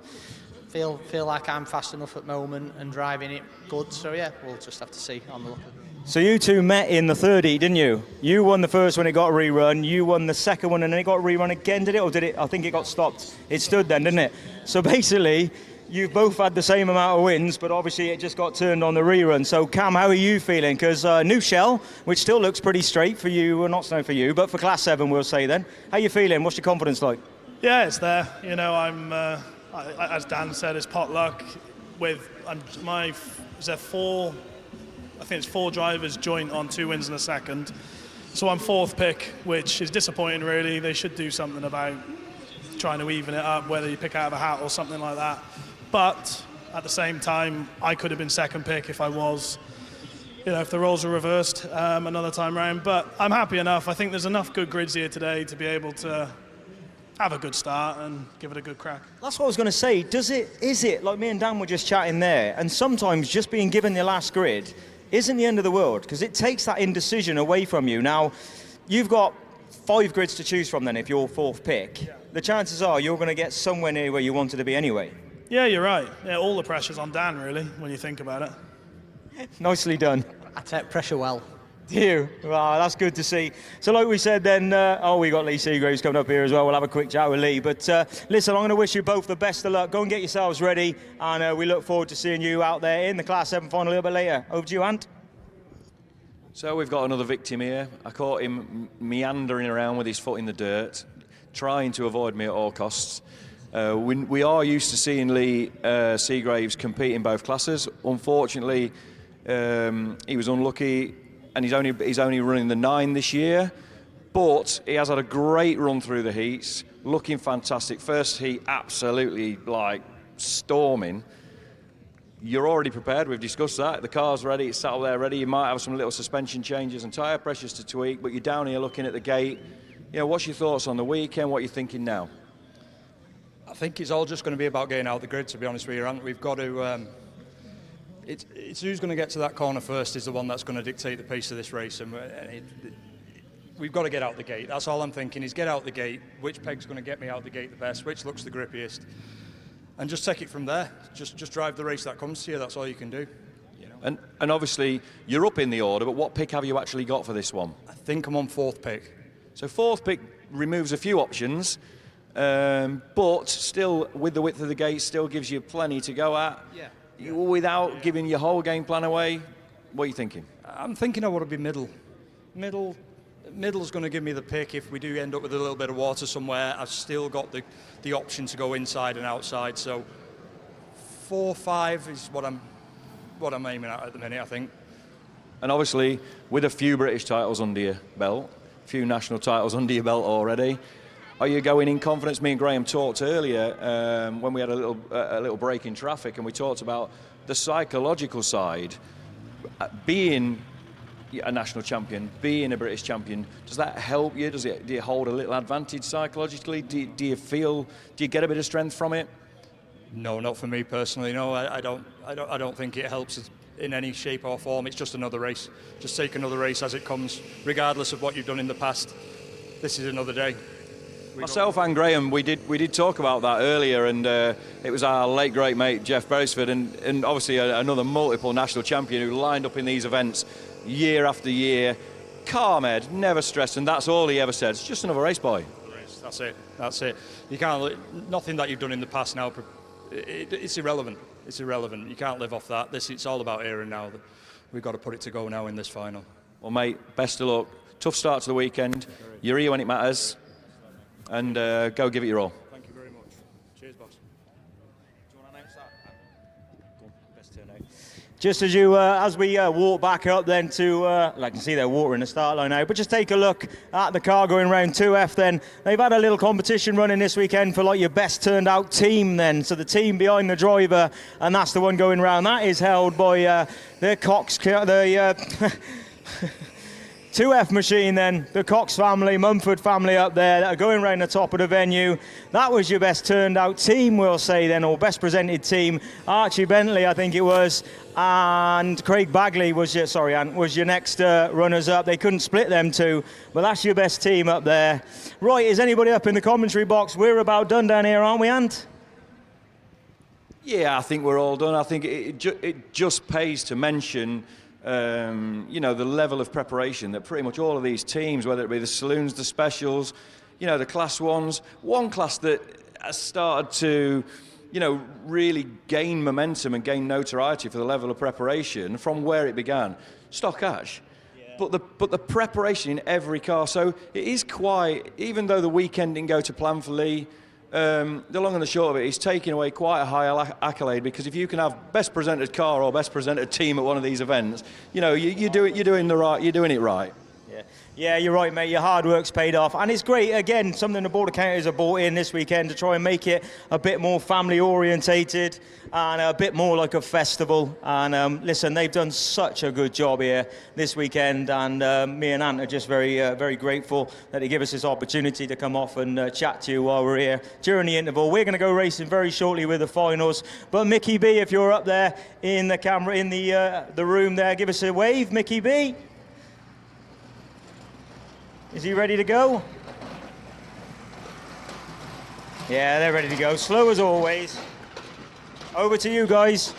Speaker 15: Feel like I'm fast enough at the moment and driving it good. So yeah, we'll just have to see on the look.
Speaker 11: So you two met in the 30, didn't you? You won the first one, it got a rerun. You won the second one, and then it got a rerun again, did it? Or did it? I think it got stopped. It stood then, didn't it? So basically, you've both had the same amount of wins, but obviously it just got turned on the rerun. So Cam, how are you feeling? Because new shell, which still looks pretty straight for you, well, not so for you, but for Class 7, we'll say then. How are you feeling? What's your confidence like?
Speaker 16: Yeah, it's there. You know, I'm, as Dan said, it's pot luck. I think it's 4 drivers joint on 2 wins in a second. So I'm 4th pick, which is disappointing, really. They should do something about trying to even it up, whether you pick out of a hat or something like that. But at the same time, I could have been 2nd pick if I was, if the roles were reversed another time round. But I'm happy enough. I think there's enough good grids here today to be able to have a good start and give it a good crack.
Speaker 11: That's what I was going to say. Is it, like me and Dan were just chatting there, and sometimes just being given the last grid isn't the end of the world, because it takes that indecision away from you. Now, you've got 5 grids to choose from then if you're 4th pick. Yeah. The chances are you're going to get somewhere near where you wanted to be anyway.
Speaker 16: Yeah, you're right. Yeah, all the pressure's on Dan, really, when you think about it.
Speaker 11: Nicely done.
Speaker 15: I take pressure well.
Speaker 11: Do you? Well, that's good to see. So like we said then, we got Lee Seagraves coming up here as well. We'll have a quick chat with Lee. But listen, I'm going to wish you both the best of luck. Go and get yourselves ready. And we look forward to seeing you out there in the Class 7 final a little bit later. Over to you, Ant.
Speaker 10: So we've got another victim here. I caught him meandering around with his foot in the dirt, trying to avoid me at all costs. We are used to seeing Lee Seagraves compete in both classes. Unfortunately, he was unlucky, and he's only running the 9 this year, but he has had a great run through the heats, looking fantastic. First heat, absolutely storming. you're already prepared. We've discussed that. The car's ready. It's sat up there ready. You might have some little suspension changes and tyre pressures to tweak, but you're down here looking at the gate. What's your thoughts on the weekend? What are you thinking now?
Speaker 17: I think it's all just going to be about getting out the grid, to be honest with you. We've got to... It's who's going to get to that corner first is the one that's going to dictate the pace of this race. And we've got to get out the gate. That's all I'm thinking, is get out the gate. Which peg's going to get me out the gate the best? Which looks the grippiest? And just take it from there. Just drive the race that comes to you. That's all you can do.
Speaker 10: And obviously, you're up in the order, but what pick have you actually got for this one?
Speaker 17: I think I'm on 4th pick.
Speaker 10: So 4th pick removes a few options, but still, with the width of the gate, still gives you plenty to go at. Without giving your whole game plan away. What are you thinking?
Speaker 17: I'm thinking I want to be middle. Middle's going to give me the pick. If we do end up with a little bit of water somewhere, I've still got the option to go inside and outside. So 4-5 is what I'm aiming at the minute, I think.
Speaker 10: And obviously, with a few British titles under your belt, a few national titles under your belt already, are you going in confidence? Me and Graham talked earlier when we had a little break in traffic, and we talked about the psychological side. Being a national champion, being a British champion, does that help you? Do you hold a little advantage psychologically? Do you get a bit of strength from it?
Speaker 17: No, not for me personally. No, I don't think it helps in any shape or form. It's just another race. Just take another race as it comes, regardless of what you've done in the past. This is another day.
Speaker 10: Myself and Graham, we did talk about that earlier, and it was our late great mate Jeff Beresford, and obviously another multiple national champion who lined up in these events year after year. Calm head, never stressed, and that's all he ever said. It's just another race, boy.
Speaker 17: That's it. You can't. Nothing that you've done in the past now. It's irrelevant. It's irrelevant. You can't live off that. It's all about here and now. We've got to put it to go now in this final.
Speaker 10: Well, mate, best of luck. Tough start to the weekend. You're here when it matters. And go give it your all.
Speaker 17: Thank you very much. Cheers, boss. Do you want to announce that?
Speaker 11: Best turn out. Just as we walk back up then to, I can see their water in the start line now, but just take a look at the car going round 2F then. They've had a little competition running this weekend for like your best turned out team then. So the team behind the driver, and that's the one going round. That is held by the Cox, 2F machine then, the Cox family, Mumford family up there that are going around the top of the venue. That was your best turned out team, we'll say then, or best presented team. Archie Bentley, I think it was, and Craig Bagley was your next runners up. They couldn't split them two, but that's your best team up there. Right, is anybody up in the commentary box? We're about done down here, aren't we, Ant?
Speaker 10: Yeah, I think we're all done. I think it just pays to mention the level of preparation that pretty much all of these teams, whether it be the saloons, the specials, the class ones, one class that has started to, really gain momentum and gain notoriety for the level of preparation from where it began, Stock Ash. Yeah. But the preparation in every car, so it is quite, even though the weekend didn't go to plan for Lee, the long and the short of it, he's taking away quite a high accolade, because if you can have best presented car or best presented team at one of these events, you're doing it right.
Speaker 11: Yeah, you're right, mate. Your hard work's paid off. And it's great, again, something the Border Counties have brought in this weekend to try and make it a bit more family-orientated and a bit more like a festival. And listen, they've done such a good job here this weekend. And me and Ant are just very, very grateful that they give us this opportunity to come off and chat to you while we're here during the interval. We're going to go racing very shortly with the finals. But Mickey B, if you're up there in the camera, in the room there, give us a wave, Mickey B. Is he ready to go? Yeah, they're ready to go. Slow as always. Over to you guys.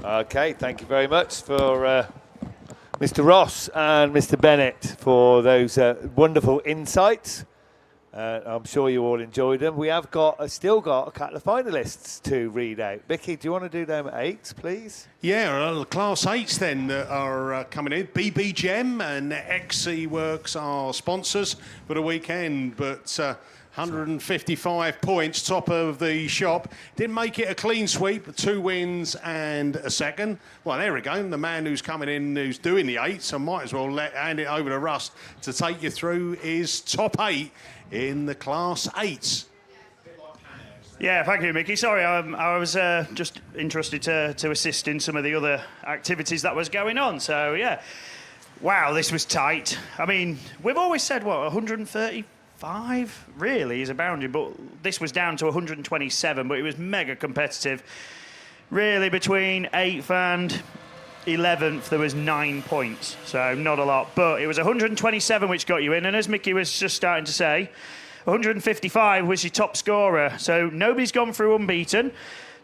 Speaker 5: Okay, thank you very much for Mr. Ross and Mr. Bennett for those wonderful insights. I'm sure you all enjoyed them. We have still got a couple of finalists to read out. Mickey, do you want to do them 8s, please?
Speaker 4: Yeah, Class 8s then are coming in. BB Gem and XC Works are sponsors for the weekend, but 155 points, top of the shop. Didn't make it a clean sweep, 2 wins and a second. Well, there we go. The man who's coming in, who's doing the 8s, so might as well hand it over to Russ to take you through his top 8 in the Class 8s.
Speaker 9: Yeah, thank you, Mickey. Sorry, I was just interested to assist in some of the other activities that was going on. So, yeah. Wow, this was tight. I mean, we've always said, 135 really is a boundary, but this was down to 127, but it was mega competitive. Really, between 8th and 11th, there was 9 points, so not a lot. But it was 127 which got you in, and as Mickey was just starting to say, 155 was your top scorer, so nobody's gone through unbeaten.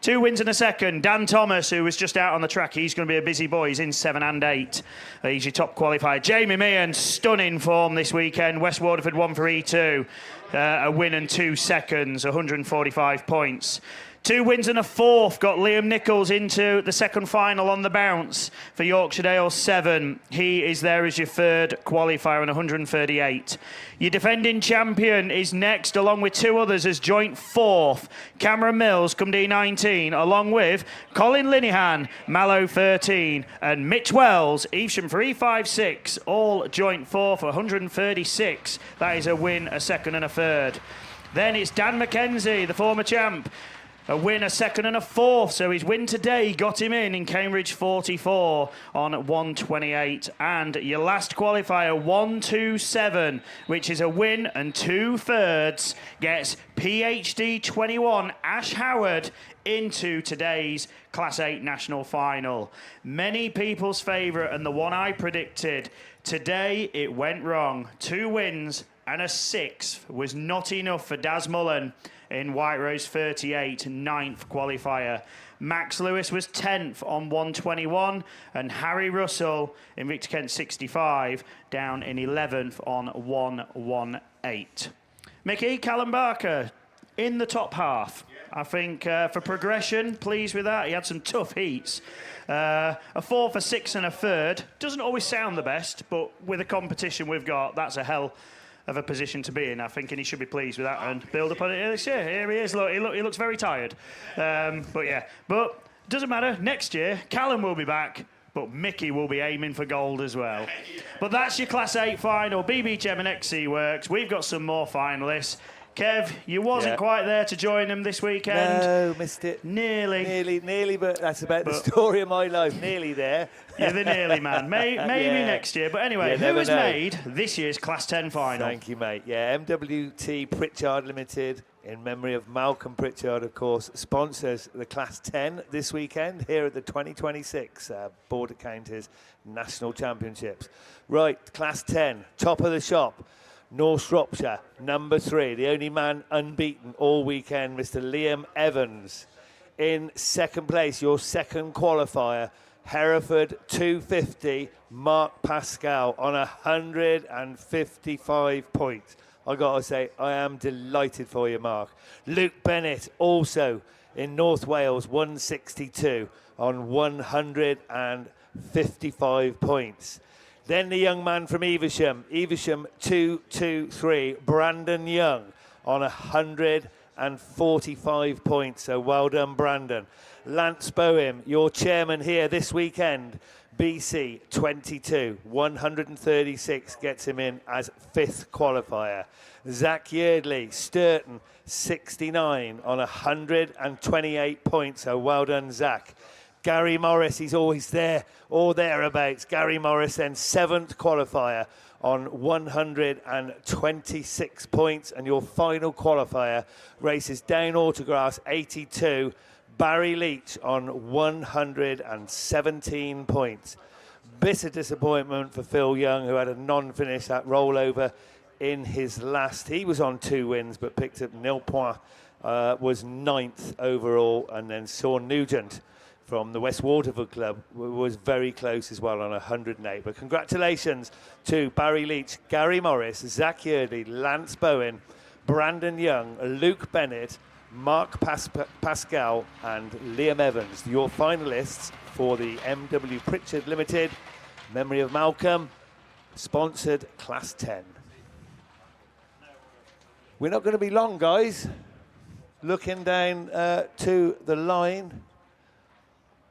Speaker 9: 2 wins and a second. Dan Thomas, who was just out on the track, he's going to be a busy boy. He's in 7 and 8. He's your top qualifier. Jamie Meehan, stunning form this weekend. West Waterford 1 for E2. A win and 2 seconds, 145 points. 2 wins and a fourth got Liam Nichols into the second final on the bounce for Yorkshire Dale 7. He is there as your third qualifier on 138. Your defending champion is next, along with 2 others as joint fourth. Cameron Mills, come D19, along with Colin Linehan, Mallow 13, and Mitch Wells, Evesham for E56, all joint fourth for 136. That is a win, a second and a third. Then it's Dan McKenzie, the former champ. A win, a second and a fourth, so his win today got him in Cambridge 44 on 128. And your last qualifier, 127, which is a win and 2 thirds, gets PhD 21 Ash Howard into today's Class 8 National Final. Many people's favourite and the one I predicted. Today it went wrong. 2 wins and a 6th was not enough for Daz Mullen in White Rose 38, 9th qualifier. Max Lewis was 10th on 121, and Harry Russell in Victor Kent 65, down in 11th on 118. Mickey, Callum Barker in the top half. I think for progression, pleased with that. He had some tough heats. A 4th, a 6th and a third. Doesn't always sound the best, but with the competition we've got, that's a hell of a position to be in, I think, and he should be pleased with that and build upon it this year. Here he is. Look, he looks very tired. But doesn't matter. Next year, Callum will be back, but Mickey will be aiming for gold as well. But that's your Class 8 final. BBGM and XC Works. We've got some more finalists. Kev, you wasn't quite there to join them this weekend.
Speaker 5: No, missed it.
Speaker 9: Nearly,
Speaker 5: but that's about the story of my life. Nearly there.
Speaker 9: You're the nearly man. Maybe next year. But anyway, who has made this year's Class 10 final?
Speaker 5: Thank you, mate. Yeah, MWT Pritchard Limited, in memory of Malcolm Pritchard, of course, sponsors the Class 10 this weekend here at the 2026 Border Counties National Championships. Right, Class 10, top of the shop. North Shropshire, number 3, the only man unbeaten all weekend, Mr. Liam Evans. In second place, your second qualifier, Hereford 250, Mark Pascal on 155 points. I got to say, I am delighted for you, Mark. Luke Bennett, also in North Wales, 162 on 155 points. Then the young man from Evesham 223, Brandon Young on 145 points. So well done, Brandon. Lance Boehm, your chairman here this weekend, BC 22, 136 gets him in as 5th qualifier. Zach Yeardley, Sturton 69 on 128 points. So well done, Zach. Gary Morris, he's always there, or thereabouts. Gary Morris then 7th qualifier on 126 points. And your final qualifier races down Autograss 82, Barry Leach on 117 points. Bitter disappointment for Phil Young, who had a non-finish, that rollover in his last. He was on 2 wins, but picked up nil point, was 9th overall. And then Sean Nugent from the West Waterford Club was very close as well on 108. But congratulations to Barry Leach, Gary Morris, Zach Yeardley, Lance Bowen, Brandon Young, Luke Bennett, Mark Pascal and Liam Evans, your finalists for the MW Pritchard Limited, memory of Malcolm, sponsored Class 10. We're not going to be long, guys. Looking down to the line.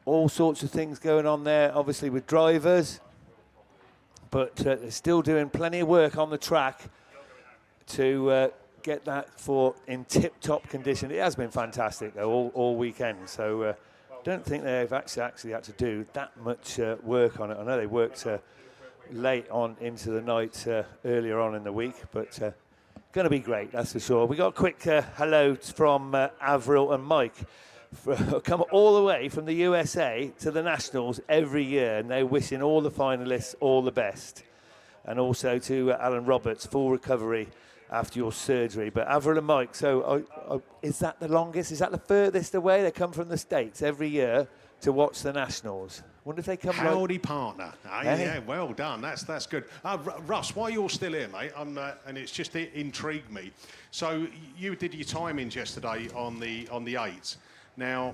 Speaker 5: All sorts of things going on there, obviously with drivers, but they're still doing plenty of work on the track to get that in tip-top condition. It has been fantastic though all weekend. So don't think they've actually had to do that much work on it. I know they worked late on into the night earlier on in the week, but going to be great, that's for sure. We got a quick hello from Avril and Mike. Come all the way from the USA to the Nationals every year, and they're wishing all the finalists all the best. And also to Alan Roberts, full recovery after your surgery. But Avril and Mike, so is that the longest? Is that the furthest away? They come from the States every year to watch the Nationals. Wonder if they come.
Speaker 4: Howdy, partner. Yeah, well done. That's good. Russ, while you're still here, mate, and it's just intrigued me. So you did your timings yesterday on the 8. Now,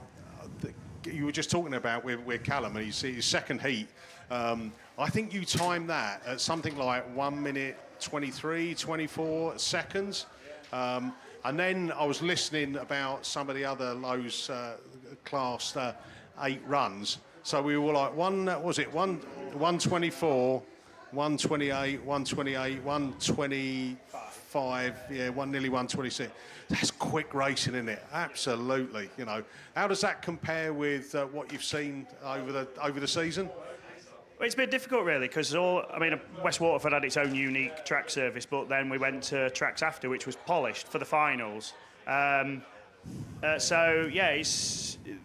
Speaker 4: you were just talking about with Callum, and you see his second heat. I think you timed that at something like 1 minute 23, 24 seconds. And then I was listening about some of the other lows class 8 runs. So we were like 124, 128, 128, 125, nearly 126. That's quick racing, isn't it? Absolutely. You know, how does that compare with what you've seen over the season?
Speaker 9: Well, it's been difficult, really, because West Waterford had its own unique track service, but then we went to tracks after, which was polished for the finals. So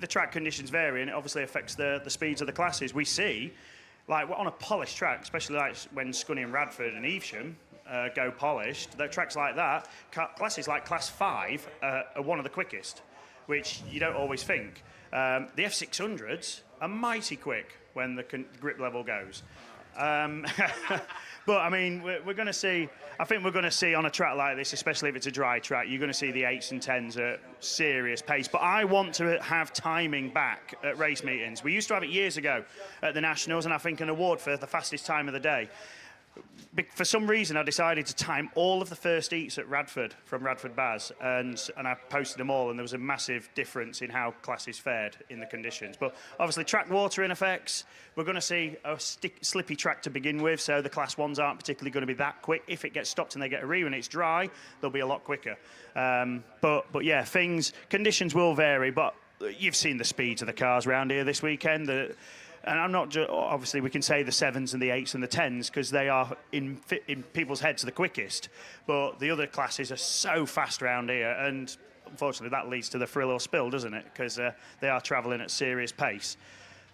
Speaker 9: the track conditions vary, and it obviously affects the speeds of the classes. We see, like on a polished track, especially like when Scunny and Radford and Evesham go polished, the tracks like that, classes like Class 5 are one of the quickest, which you don't always think. The F600s are mighty quick when the grip level goes. But I mean, we're going to see. I think we're going to see on a track like this, especially if it's a dry track, you're going to see the 8s and 10s at serious pace. But I want to have timing back at race meetings. We used to have it years ago at the Nationals, and I think an award for the fastest time of the day. For some reason, I decided to time all of the first heats at Radford from Radford Baz, and I posted them all, and there was a massive difference in how classes fared in the conditions. But obviously, track watering effects. We're going to see a slippy track to begin with, so the Class 1s aren't particularly going to be that quick. If it gets stopped and they get a re when it's dry, they'll be a lot quicker. But yeah, conditions will vary. But you've seen the speeds of the cars around here this weekend. And I'm not obviously we can say the 7s and the 8s and the 10s because they are in people's heads the quickest, but the other classes are so fast around here, and unfortunately that leads to the frill or spill, doesn't it? Because they are travelling at serious pace.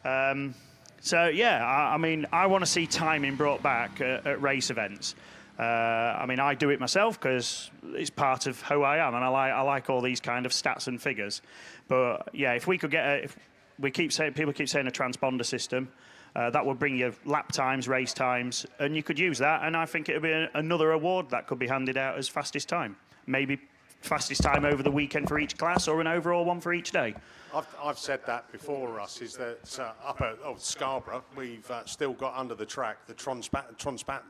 Speaker 9: So yeah, I want to see timing brought back at race events. I do it myself because it's part of who I am, and I like all these kind of stats and figures. But yeah, if we could get people keep saying a transponder system. That would bring you lap times, race times, and you could use that. And I think it would be another award that could be handed out as fastest time. Maybe fastest time over the weekend for each class, or an overall one for each day.
Speaker 4: I've said that before, Russ, is that up at Scarborough, we've still got under the track the transponder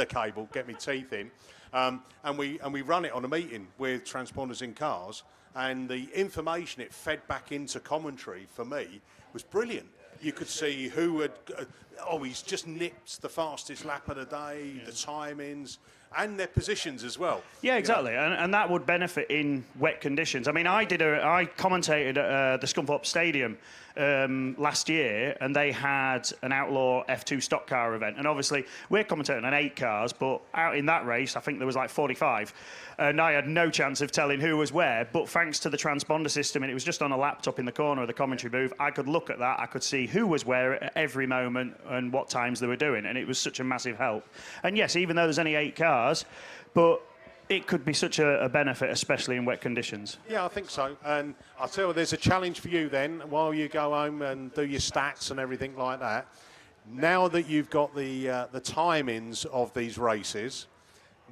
Speaker 4: cable, get me teeth in, and we run it on a meeting with transponders in cars. And the information it fed back into commentary for me was brilliant. You could see who had, he's just nipped the fastest lap of the day, the timings, and their positions as well.
Speaker 9: Yeah, exactly, and that would benefit in wet conditions. I commentated at the Scunthorpe Stadium last year, and they had an Outlaw F2 stock car event. And obviously, we're commentating on 8 cars, but out in that race, I think there was like 45. And I had no chance of telling who was where, but thanks to the transponder system, and it was just on a laptop in the corner of the commentary booth, I could look at that, I could see who was where at every moment and what times they were doing, and it was such a massive help. And yes, even though there's only 8 cars, but it could be such a benefit, especially in wet conditions.
Speaker 4: Yeah, I think so. And I'll tell you, there's a challenge for you then, while you go home and do your stats and everything like that. Now that you've got the timings of these races,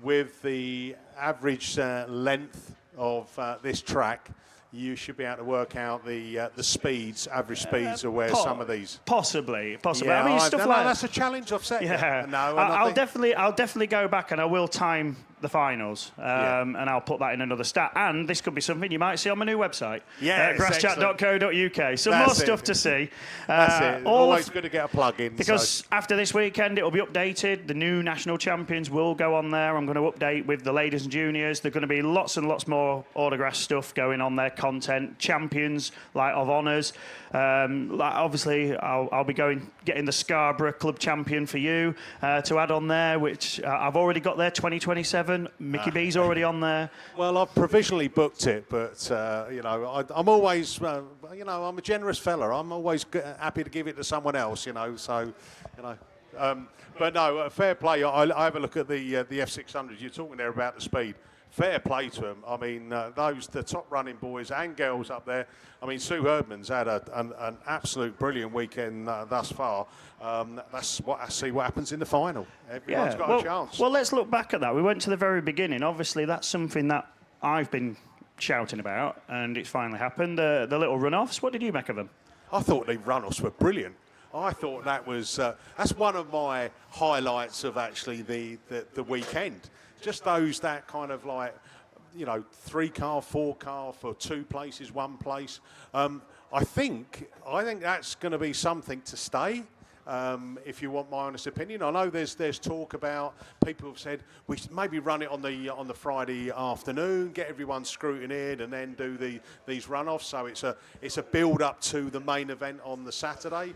Speaker 4: with the average length of this track, you should be able to work out the average speeds of where some of these.
Speaker 9: Possibly.
Speaker 4: Yeah, stuff like that's a challenge I've set.
Speaker 9: Yeah, I'll definitely go back and I will time the finals, and I'll put that in another stat. And this could be something you might see on my new website, grasschat.co.uk. Some more stuff to see.
Speaker 4: That's it. Always good to get a plug in.
Speaker 9: Because after this weekend, it will be updated. The new national champions will go on there. I'm going to update with the ladies and juniors. There's going to be lots and lots more Autograss stuff going on there, content, champions, like of honours. Obviously, I'll be getting the Scarborough Club champion for you to add on there, which I've already got there, 2027. Mickey B's already on there.
Speaker 4: Well, I've provisionally booked it, but I'm always, I'm a generous fella. I'm always happy to give it to someone else, but no, fair play. I have a look at the F600s. You're talking there about the speed. Fair play to them. I mean, the top running boys and girls up there. I mean, Sue Herdman's had an absolute brilliant weekend thus far. That's what I see what happens in the final. Everyone's got a chance.
Speaker 9: Well, let's look back at that. We went to the very beginning. Obviously, that's something that I've been shouting about, and it's finally happened. The little runoffs. What did you make of them?
Speaker 4: I thought the runoffs were brilliant. I thought that was that's one of my highlights of actually the weekend. Just those that kind of like, 3-car, 4-car for 2 places, 1 place. I think that's going to be something to stay. If you want my honest opinion, I know there's talk about people have said we should maybe run it on the Friday afternoon, get everyone scrutineered, and then do these runoffs. So it's a build up to the main event on the Saturday.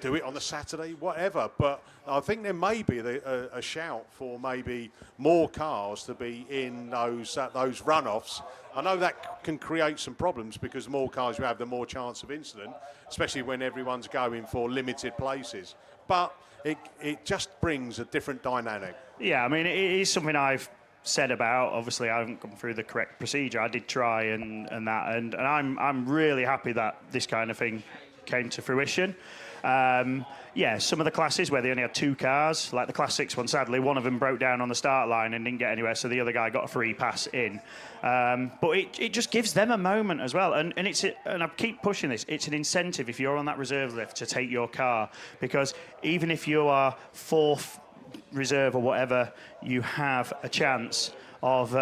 Speaker 4: Do it on the Saturday, whatever. But I think there may be a shout for maybe more cars to be in those runoffs. I know that can create some problems because the more cars you have, the more chance of incident, especially when everyone's going for limited places. But it just brings a different dynamic.
Speaker 9: Yeah, I mean, it is something I've said about. Obviously, I haven't gone through the correct procedure. I did try and I'm really happy that this kind of thing came to fruition. Some of the classes where they only had 2 cars, like the Class 6 one, sadly, one of them broke down on the start line and didn't get anywhere, so the other guy got a free pass in. But it just gives them a moment as well. And I keep pushing this, it's an incentive if you're on that reserve list to take your car, because even if you are 4th reserve or whatever, you have a chance of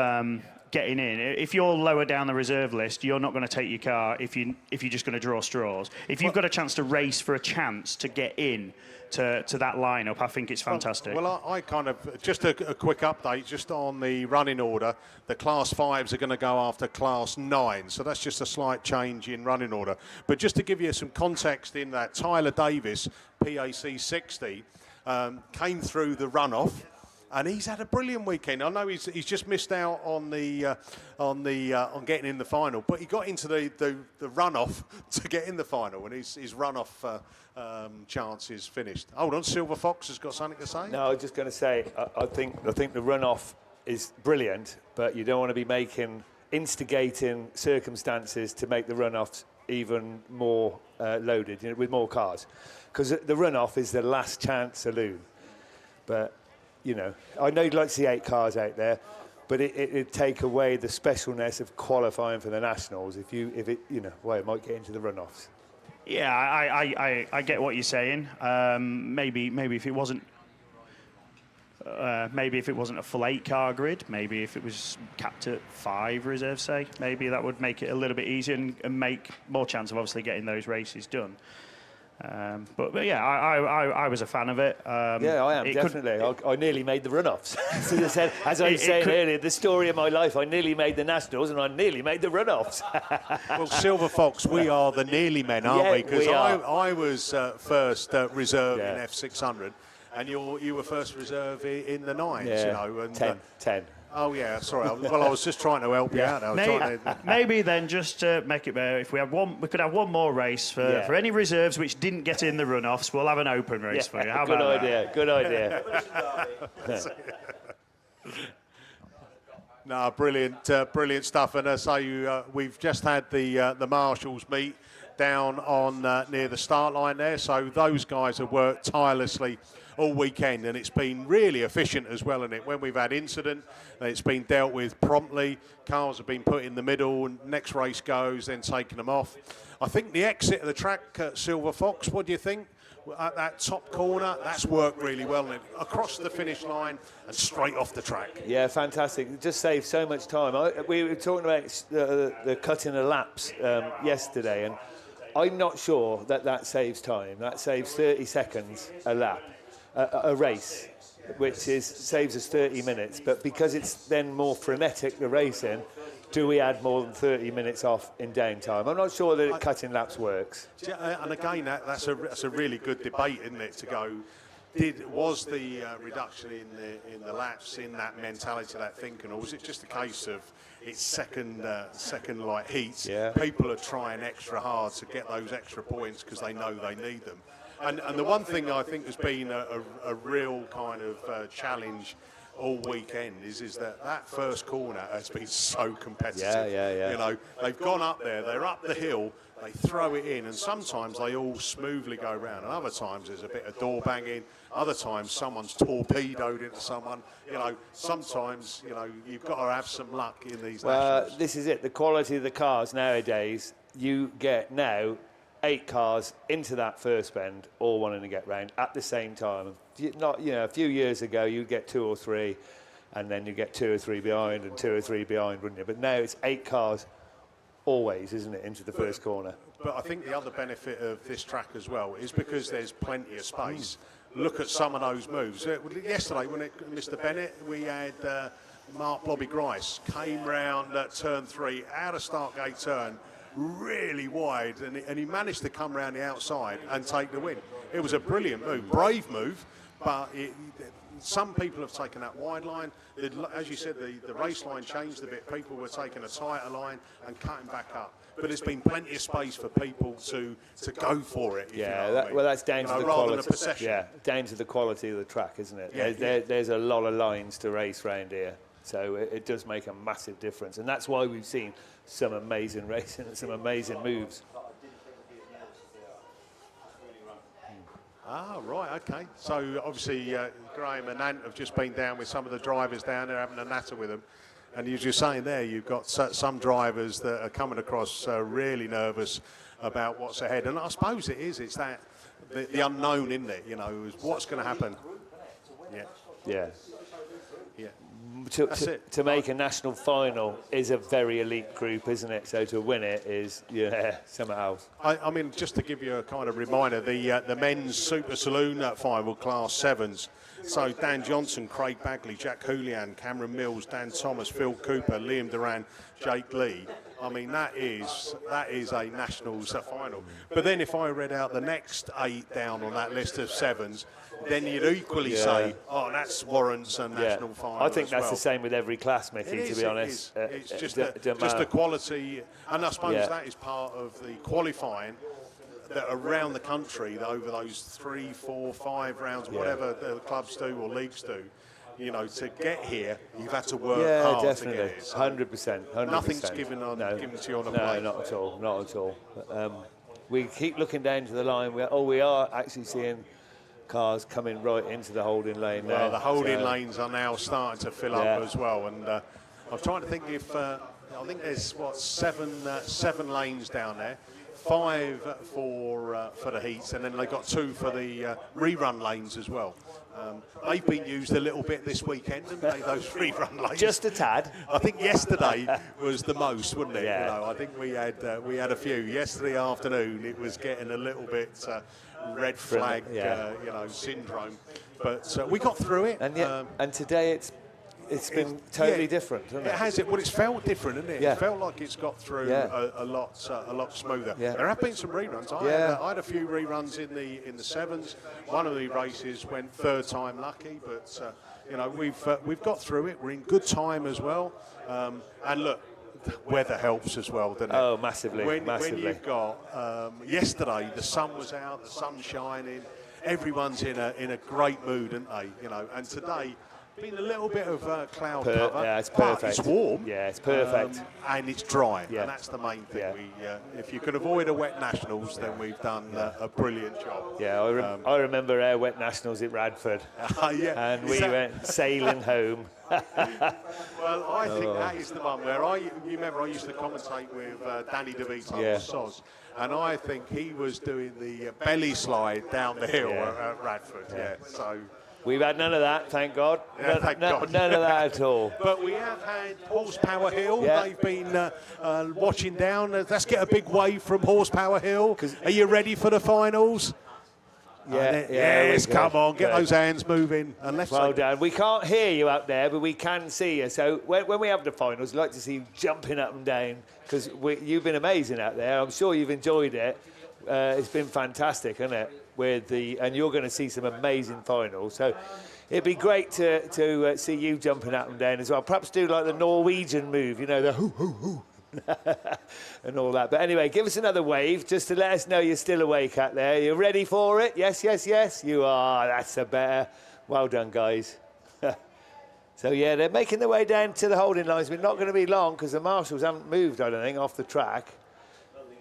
Speaker 9: getting in. If you're lower down the reserve list, you're not going to take your car if you're just going to draw straws. If you've got a chance to race for a chance to get in to that lineup, I think it's fantastic.
Speaker 4: Well, I kind of, just a quick update, just on the running order, the Class 5s are going to go after Class 9, so that's just a slight change in running order. But just to give you some context in that, Tyler Davis, PAC 60, came through the runoff. And he's had a brilliant weekend. I know he's just missed out on getting in the final, but he got into the runoff to get in the final, and his runoff chance is finished. Hold on, Silver Fox has got something to say.
Speaker 5: No, I was just going to say I think the runoff is brilliant, but you don't want to be instigating circumstances to make the runoffs even more loaded, with more cars, because the runoff is the last chance saloon, but. I know you'd like to see 8 cars out there, but it'd take away the specialness of qualifying for the Nationals if it might get into the runoffs.
Speaker 9: Yeah, I get what you're saying. Maybe if it wasn't a full 8-car grid, maybe if it was capped at 5 reserves, say, maybe that would make it a little bit easier and make more chance of obviously getting those races done. But yeah, I was a fan of it.
Speaker 5: Yeah, I am, definitely. I nearly made the runoffs. As I was saying earlier, the story of my life, I nearly made the Nationals and I nearly made the runoffs.
Speaker 4: Well, Silver Fox, we are the nearly men, aren't we? Because I was first reserve in F600, and you were first reserve in the 9s, And,
Speaker 5: 10.
Speaker 4: Oh, yeah, sorry. Well, I was just trying to help you out.
Speaker 9: Maybe then just to make it better, if we could have one more race for any reserves which didn't get in the runoffs. We'll have an open race for you. How
Speaker 5: good
Speaker 9: about
Speaker 5: idea.
Speaker 9: that?
Speaker 5: Good idea.
Speaker 4: No, brilliant stuff. And as I say, we've just had the marshals meet down on near the start line there. So those guys have worked tirelessly all weekend, and it's been really efficient as well. And when we've had incident, it's been dealt with promptly. Cars have been put in the middle, and next race goes, then taking them off. I think the exit of the track, Silver Fox, what do you think? at that top corner, that's worked really well. And across the finish line and straight off the track.
Speaker 5: Yeah, fantastic. It just saves so much time. We were talking about the cutting of laps yesterday, and I'm not sure that saves time. That saves 30 seconds a lap, a race, which saves us 30 minutes. But because it's then more frenetic, the racing, do we add more than 30 minutes off in downtime? I'm not sure that cutting laps works.
Speaker 4: And again, that's a really good debate, isn't it? To go, was the reduction in the laps in that mentality, that thinking, or was it just a case of it's second light heats?
Speaker 5: Yeah.
Speaker 4: People are trying extra hard to get those extra points because they know they need them. And the one thing I think has been a real kind of challenge all weekend is that first corner has been so competitive.
Speaker 5: Yeah.
Speaker 4: You know, they've gone up there, they're up the hill, they throw it in, and sometimes they all smoothly go round, and other times there's a bit of door banging, other times someone's torpedoed into someone. You know, sometimes, you know, you've got to have some luck in these nationals.
Speaker 5: This is it, the quality of the cars nowadays. You get now 8 cars into that first bend, all wanting to get round at the same time. A few years ago, you'd get 2 or 3, and then you get 2 or 3 behind and 2 or 3 behind, wouldn't you? But now it's 8 cars always, isn't it, into the first corner?
Speaker 4: But I think the other benefit of this track as well is because there's plenty of space. Look at some of those moves. Yesterday, Mr. Bennett, we had Mark Blobby Grice came round at turn 3, out of start gate turn, really wide, and he managed to come round the outside and take the win. It was a brilliant move, brave move, but some people have taken that wide line. As you said, the race line changed a bit. People were taking a tighter line and cutting back up. But there's been plenty of space for people to go for it.
Speaker 5: Yeah, that's down to the quality. Yeah, down to the quality of the track, isn't it?
Speaker 4: Yeah,
Speaker 5: there's a lot of lines to race round here, so it does make a massive difference, and that's why we've seen some amazing racing and some amazing moves.
Speaker 4: Ah, right, okay. So obviously Graham and Ant have just been down with some of the drivers down there having a natter with them. And as you're saying there, you've got some drivers that are coming across really nervous about what's ahead. And I suppose it's that, the unknown, isn't it? You know, what's going to happen. Yeah.
Speaker 5: To make a national final is a very elite group, isn't it? So to win it is, something else.
Speaker 4: I mean, just to give you a kind of reminder, the men's Super Saloon final, Class 7s. So Dan Johnson, Craig Bagley, Jack Julian, Cameron Mills, Dan Thomas, Phil Cooper, Liam Duran, Jake Lee. I mean, that is a nationals final. But then if I read out the next 8 down on that list of 7s, then you'd equally say, oh, that's warrants a national final.
Speaker 5: I think that's the same with every class, Mickey, to be honest.
Speaker 4: It's just the quality, and I suppose that is part of the qualifying that around the country, over those 3, 4, 5 rounds, whatever the clubs do or leagues do. You know, to get here, you've had to work hard
Speaker 5: definitely.
Speaker 4: to get it. So
Speaker 5: 100%.
Speaker 4: Nothing's given to you on a plate.
Speaker 5: No, not at all. We keep looking down to the line. We are actually seeing cars coming right into the holding lane now.
Speaker 4: Well, the holding lanes are now starting to fill up as well. And I'm trying to think if I think there's 7 lanes down there. 5 for the heats, and then they've got 2 for the rerun lanes as well. They've been used a little bit this weekend, haven't they, those rerun lanes?
Speaker 5: Just a tad.
Speaker 4: I think yesterday was the most, wasn't it?
Speaker 5: Yeah.
Speaker 4: You know, I think we had a few. Yesterday afternoon, it was getting a little bit red flag, syndrome. But we got through it.
Speaker 5: And today it's been totally different, hasn't it?
Speaker 4: It has. Well, it's felt different, isn't it?
Speaker 5: Yeah.
Speaker 4: It felt like it's got through a lot smoother.
Speaker 5: Yeah.
Speaker 4: There have been some reruns. I had a few reruns in the 7s. One of the races went 3rd time lucky, but we've got through it. We're in good time as well. And look, weather helps as well, doesn't it?
Speaker 5: Oh, massively.
Speaker 4: When you've got yesterday, the sun was out, the sun's shining. Everyone's in a great mood, aren't they? You know, and today. Been a little bit of cloud cover.
Speaker 5: Yeah, it's
Speaker 4: but
Speaker 5: perfect.
Speaker 4: it's warm.
Speaker 5: Yeah, it's perfect.
Speaker 4: And it's dry,
Speaker 5: Yeah.
Speaker 4: and that's the main thing.
Speaker 5: Yeah.
Speaker 4: If you can avoid a wet nationals, then we've done a brilliant job.
Speaker 5: Yeah, I remember our wet nationals at Radford.
Speaker 4: Yeah.
Speaker 5: And we went sailing home.
Speaker 4: Well, I think that is the one where you remember I used to commentate with Danny DeVito
Speaker 5: Yeah.
Speaker 4: on SOS, and I think he was doing the belly slide down the hill at Radford. Yeah. So.
Speaker 5: We've had none of that, thank God.
Speaker 4: Yeah, thank God.
Speaker 5: None of that at all.
Speaker 4: But we have had Horsepower Hill.
Speaker 5: Yeah.
Speaker 4: They've been watching down. Let's get a big wave from Horsepower Hill. Are you ready for the finals?
Speaker 5: Yeah,
Speaker 4: Yes,
Speaker 5: good,
Speaker 4: come on, get
Speaker 5: good.
Speaker 4: those hands moving. And left
Speaker 5: Well
Speaker 4: side.
Speaker 5: done. We can't hear you up there, but we can see you. So when we have the finals, I'd like to see you jumping up and down, because you've been amazing out there. I'm sure you've enjoyed it. It's been fantastic, hasn't it? And you're going to see some amazing finals. So it'd be great to see you jumping up and down as well. Perhaps do like the Norwegian move, you know, the hoo, hoo, hoo. and all that. But anyway, give us another wave just to let us know you're still awake out there. You ready for it? Yes, yes, yes. You are. That's a better. Well done, guys. So, yeah, they're making their way down to the holding lines. We're not going to be long because the marshals haven't moved, I don't think, off the track.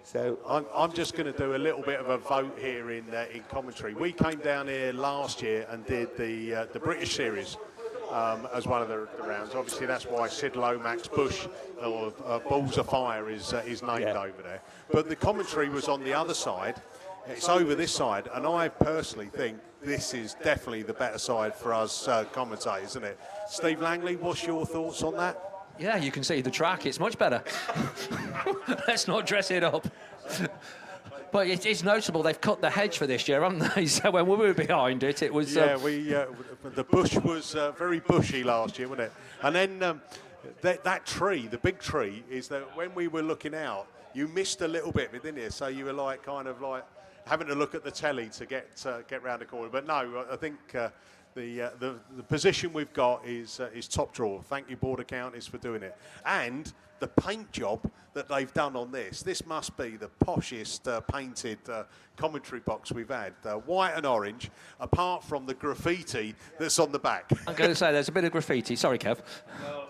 Speaker 5: So
Speaker 4: I'm just going to do a little bit of a vote here in commentary. We came down here last year and did the British Series as one of the rounds. Obviously, that's why Sid Lomax Bush or Balls of Fire is named over there. But the commentary was on the other side. It's over this side, and I personally think this is definitely the better side for us commentators, isn't it? Steve Langley, what's your thoughts on that?
Speaker 1: Yeah, you can see the track. It's much better. Let's not dress it up. But it is noticeable they've cut the hedge for this year, haven't they? So when we were behind it, it was...
Speaker 4: Yeah, the bush was very bushy last year, wasn't it? And then that tree, the big tree, is that when we were looking out, you missed a little bit, didn't you? So you were like kind of like having to look at the telly to get round the corner. But no, I think... The position we've got is top drawer. Thank you, Border Counties, for doing it. And the paint job that they've done on this must be the poshest painted commentary box we've had. White and orange, apart from the graffiti that's on the back.
Speaker 1: I'm going to say there's a bit of graffiti. Sorry, Kev.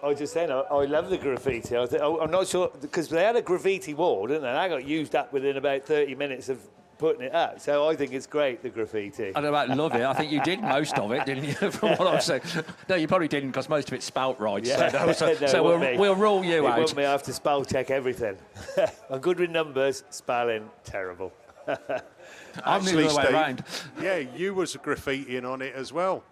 Speaker 5: I was just saying, I love the graffiti. I'm not sure, because they had a graffiti wall, didn't they? And I got used up within about 30 minutes of putting it up. So I think it's great, the graffiti.
Speaker 1: I don't know about love it. I think you did most of it, didn't you, from what I've said? No, you probably didn't, because most of it's spelt right.
Speaker 5: Yeah.
Speaker 1: So we'll rule you out.
Speaker 5: Won't me, I have to spell check everything. I'm good with numbers, spelling, terrible.
Speaker 1: I'm the other way around.
Speaker 4: Yeah, you was graffitiing on it as well.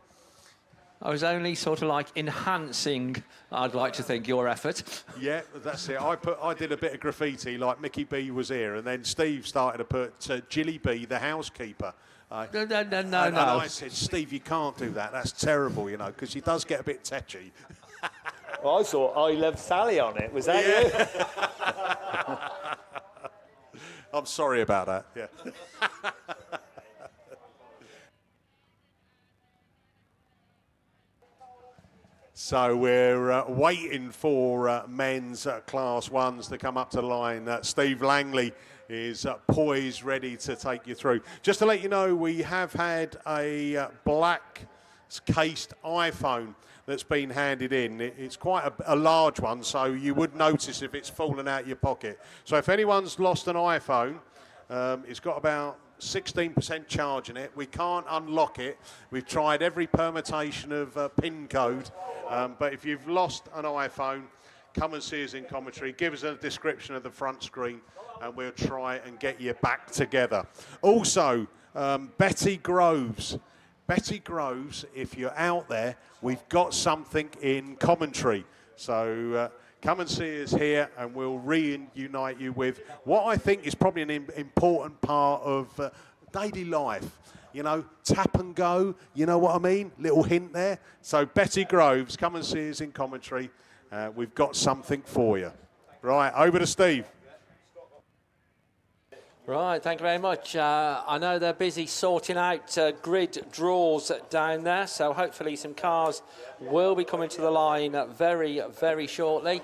Speaker 1: I was only sort of like enhancing, I'd like to think, your effort.
Speaker 4: Yeah, that's it. I did a bit of graffiti, like Mickey B was here, and then Steve started to put Jilly B, the housekeeper.
Speaker 1: No.
Speaker 4: And I said, Steve, you can't do that. That's terrible, you know, because she does get a bit tetchy.
Speaker 5: Well, I saw I Love Sally on it. Was that
Speaker 4: you? I'm sorry about that. Yeah. So we're waiting for men's Class 1s to come up to the line. Steve Langley is poised, ready to take you through. Just to let you know, we have had a black cased iPhone that's been handed in. It's quite a large one, so you would notice if it's fallen out your pocket. So if anyone's lost an iPhone, it's got about 16% charge in it. We can't unlock it. We've tried every permutation of PIN code, but if you've lost an iPhone, come and see us in commentary. Give us a description of the front screen, and we'll try and get you back together. Also, Betty Groves. Betty Groves, if you're out there, we've got something in commentary. So come and see us here, and we'll reunite you with what I think is probably an important part of daily life. You know, tap and go, you know what I mean? Little hint there. So Betty Groves, come and see us in commentary. We've got something for you. Right, over to Steve.
Speaker 1: Right, thank you very much. I know they're busy sorting out grid draws down there, so hopefully some cars will be coming to the line very, very shortly.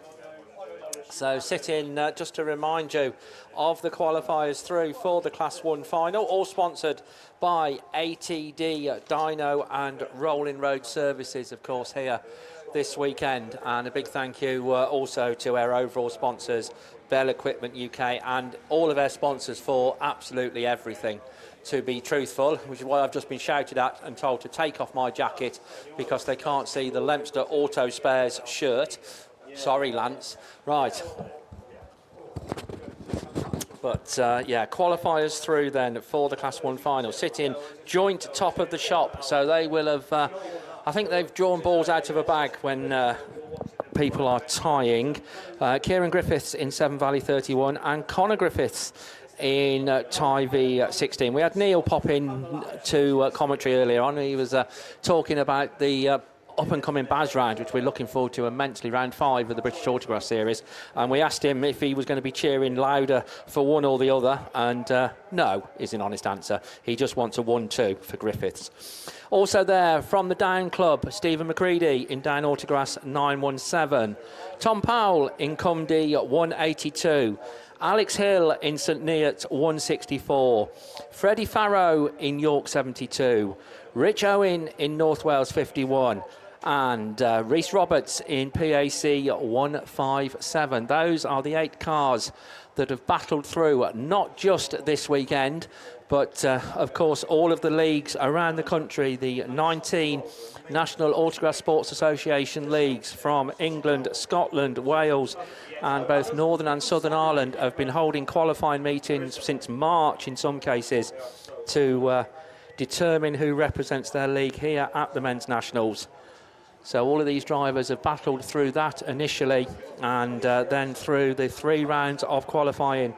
Speaker 1: So sitting, just to remind you of the qualifiers through for the Class 1 final, all sponsored by ATD, Dyno and Rolling Road Services, of course, here this weekend. And a big thank you also to our overall sponsors, Bell Equipment UK, and all of our sponsors for absolutely everything. To be truthful, which is why I've just been shouted at and told to take off my jacket because they can't see the Leinster Auto Spares shirt. Sorry, Lance. Right. But, yeah, qualifiers through then for the Class 1 final. Sitting joint top of the shop. So they will have, I think they've drawn balls out of a bag when people are tying. Kieran Griffiths in Severn Valley 31 and Conor Griffiths in tie V16. We had Neil pop in to commentary earlier on. He was talking about the up-and-coming Baz round, which we're looking forward to immensely, round 5 of the British Autograss Series. And we asked him if he was going to be cheering louder for one or the other, and no is an honest answer. He just wants a 1-2 for Griffiths. Also there, from the Down Club, Stephen McCready in Down Autograss 917. Tom Powell in Cumdee 182. Alex Hill in St Neots 164. Freddie Farrow in York 72. Rich Owen in North Wales 51. And Rhys Roberts in PAC 157. Those are the 8 cars that have battled through, not just this weekend, but of course all of the leagues around the country, the 19 National Autograss Sports Association leagues from England, Scotland, Wales, and both Northern and Southern Ireland have been holding qualifying meetings since March in some cases to determine who represents their league here at the Men's Nationals. So all of these drivers have battled through that initially, and then through the 3 rounds of qualifying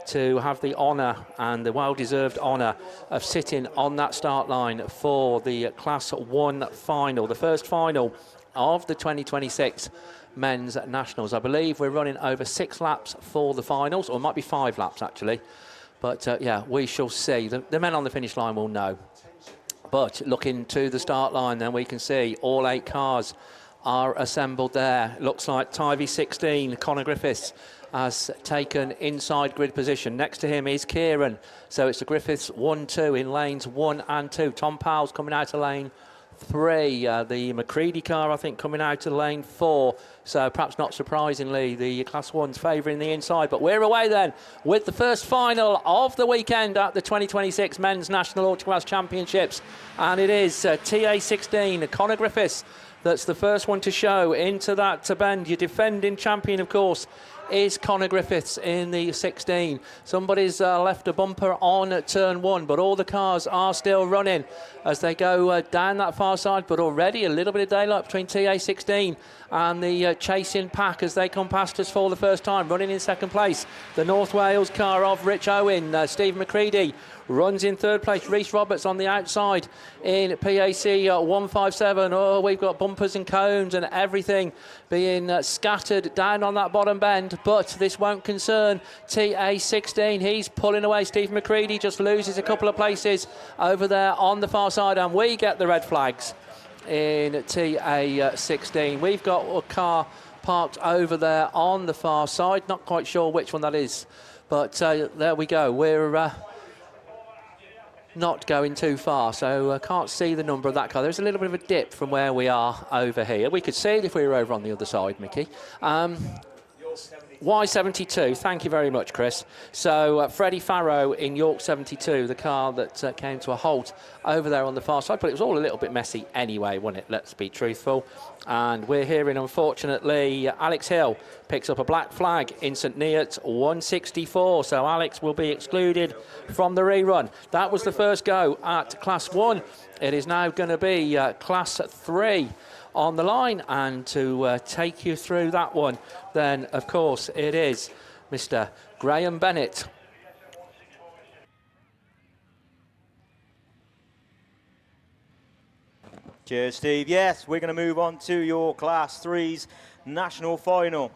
Speaker 1: to have the honour and the well-deserved honour of sitting on that start line for the Class 1 final, the first final of the 2026 Men's Nationals. I believe we're running over 6 laps for the finals, or it might be 5 laps actually. But yeah, we shall see. The men on the finish line will know. But looking to the start line, then we can see all 8 cars are assembled there. Looks like tie V16, Conor Griffiths has taken inside grid position. Next to him is Kieran. So it's the Griffiths 1-2 in lanes 1 and 2. Tom Powell's coming out of lane 3. The McCready car, I think, coming out of lane 4. So perhaps not surprisingly, the Class 1's favouring the inside. But we're away then with the first final of the weekend at the 2026 Men's National Autograss Championships. And it is TA16, Conor Griffiths, that's the first one to show into that bend. Your defending champion, of course, is Conor Griffiths in the 16. Somebody's left a bumper on turn 1, but all the cars are still running as they go down that far side, but already a little bit of daylight between TA16 and the chasing pack as they come past us for the first time. Running in second place, the North Wales car of Rich Owen. Steve McCready runs in third place. Rhys Roberts on the outside in PAC 157. Oh, we've got bumpers and cones and everything being scattered down on that bottom bend, but this won't concern TA16. He's pulling away. Steve McCready just loses a couple of places over there on the far side, and we get the red flags in TA16. We've got a car parked over there on the far side. Not quite sure which one that is, but there we go. We're not going too far, so I can't see the number of that car. There's a little bit of a dip from where we are over here. We could see it if we were over on the other side, Mickey. Y72, thank you very much, Chris. So Freddie Farrow in York 72, the car that came to a halt over there on the far side, but it was all a little bit messy anyway, wasn't it? Let's be truthful. And we're hearing, unfortunately, Alex Hill picks up a black flag in St Neots 164, so Alex will be excluded from the rerun. That was the first go at Class 1. It is now going to be Class 3 on the line, and to take you through that one then of course it is Mr. Graham Bennett.
Speaker 2: Cheers, Steve. Yes, we're going to move on to your Class 3's national final.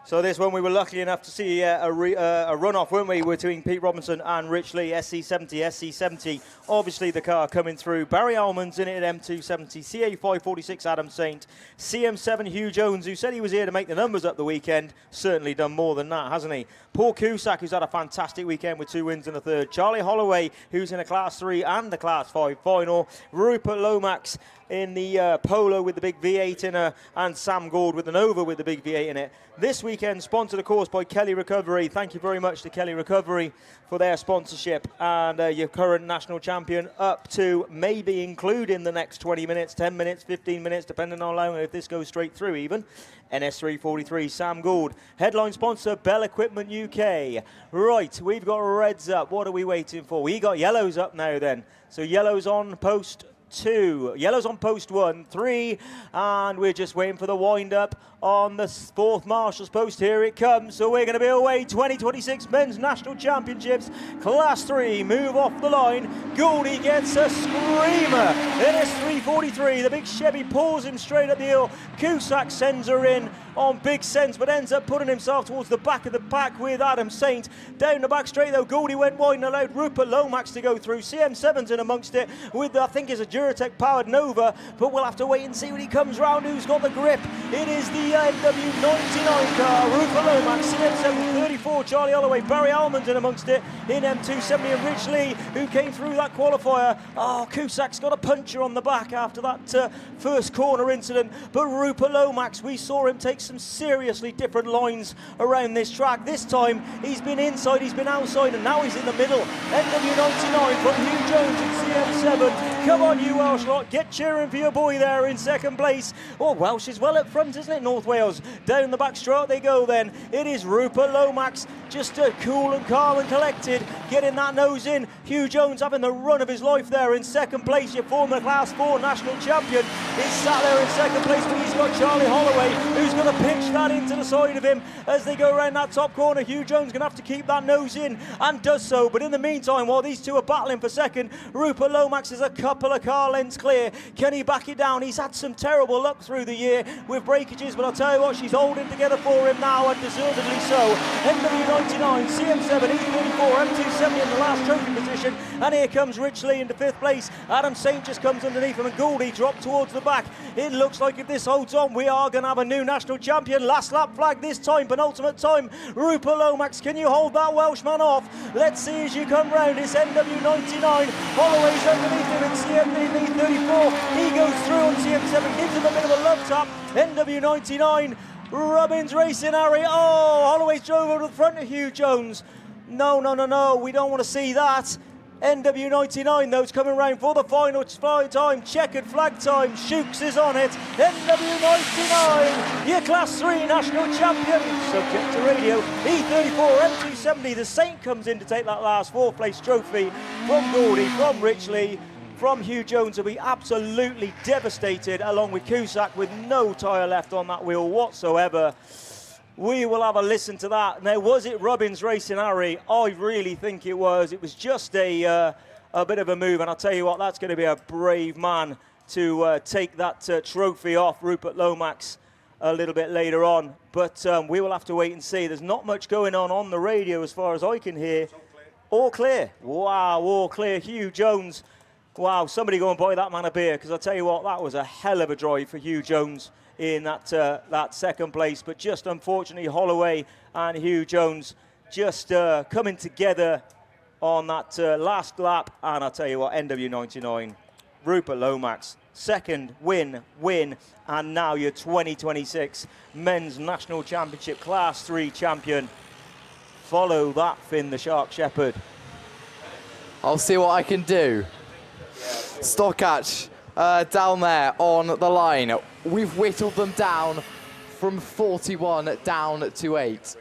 Speaker 2: So this one we were lucky enough to see a run-off, weren't we, between Pete Robinson and Rich Lee, SC70. Obviously the car coming through. Barry Almonds in it at M270, CA546 Adam Saint, CM7 Hugh Jones, who said he was here to make the numbers up the weekend. Certainly done more than that, hasn't he? Paul Cusack, who's had a fantastic weekend with 2 wins and a third. Charlie Holloway, who's in a Class 3 and a Class 5 final. Rupert Lomax in the Polo with the big V8 in her, and Sam Gord with the Nova with the big V8 in it. This weekend, sponsored, of course, by Kelly Recovery. Thank you very much to Kelly Recovery for their sponsorship. And your current national champion up to maybe including the next 20 minutes, 10 minutes, 15 minutes, depending on how long, if this goes straight through even. NS343, Sam Gould. Headline sponsor, Bell Equipment UK. Right, we've got reds up. What are we waiting for? We got yellows up now then. So yellows on post 2, yellows on post 1, 3, and we're just waiting for the wind up on the 4th Marshalls post. Here it comes. So we're going to be away 2026 Men's National Championships Class 3. Move off the line. Goldie gets a screamer. NS343, the big Chevy pulls him straight at the hill. Cusack sends her in on big sense, but ends up putting himself towards the back of the pack with Adam Saint. Down the back straight though, Goldie went wide and allowed Rupert Lomax to go through. CM7's in amongst it with, I think it's a Duratec powered Nova, but we'll have to wait and see when he comes round who's got the grip. It is the MW99 car, Rupert Lomax, CM7 34, Charlie Holloway, Barry Almonds in amongst it in M270, and Rich Lee, who came through that qualifier. Oh, Cusack's got a puncher on the back after that first corner incident, but Rupert Lomax, we saw him take some seriously different lines around this track. This time he's been inside, he's been outside, and now he's in the middle. MW99 from Hugh Jones in CM7. Come on, you Welsh lot, get cheering for your boy there in second place. Oh, Welsh is well up front, isn't it, North Wales? Down the back straight they go then. It is Rupert Lomax, just cool and calm and collected, getting that nose in. Hugh Jones having the run of his life there in second place. Your former Class 4 national champion is sat there in second place, but he's got Charlie Holloway, who's going to pitch that into the side of him as they go around that top corner. Hugh Jones going to have to keep that nose in, and does so. But in the meantime, while these two are battling for second, Rupert Lomax is a couple of car lengths clear. Can he back it down? He's had some terrible luck through the year with breakages, but I'll tell you what, she's holding together for him now, and deservedly so. MW99, CM7, E34, M270 in the last trophy position, and here comes Rich Lee into 5th place. Adam Saint just comes underneath him, and Goldie dropped towards the back. It looks like if this holds on, we are going to have a new national champion. Last lap flag this time, penultimate time. Rupert Lomax, can you hold that Welshman off? Let's see as you come round. It's MW99. Holloway's underneath him in CM34. He goes through on CM7, gives him a bit of a love tap. MW99. Robbins racing Harry. Oh, Holloway's drove over to the front of Hugh Jones. No, we don't want to see that. NW99 though, it's coming round for the final fly time, checkered flag time. Shooks is on it. NW99, your Class 3 national champion, subject to radio. E34, M270, the Saint comes in to take that last 4th place trophy from Goldie, from Rich Lee, from Hugh Jones, will be absolutely devastated, along with Cusack with no tyre left on that wheel whatsoever. We will have a listen to that. Now, was it Robbins racing Harry? I really think it was. It was just a bit of a move, and I'll tell you what, that's going to be a brave man to take that trophy off Rupert Lomax a little bit later on. But we will have to wait and see. There's not much going on the radio as far as I can hear. All clear. Wow, all clear. Hugh Jones. Wow, somebody go and buy that man a beer, because I'll tell you what, that was a hell of a drive for Hugh Jones in that second place. But just unfortunately, Holloway and Hugh Jones just coming together on that last lap. And I'll tell you what, NW99, Rupert Lomax, second win, and now your 2026 Men's National Championship Class 3 champion. Follow that, Finn the Shark Shepherd.
Speaker 3: I'll see what I can do. Stockatch down there on the line. We've whittled them down from 41 down to 8.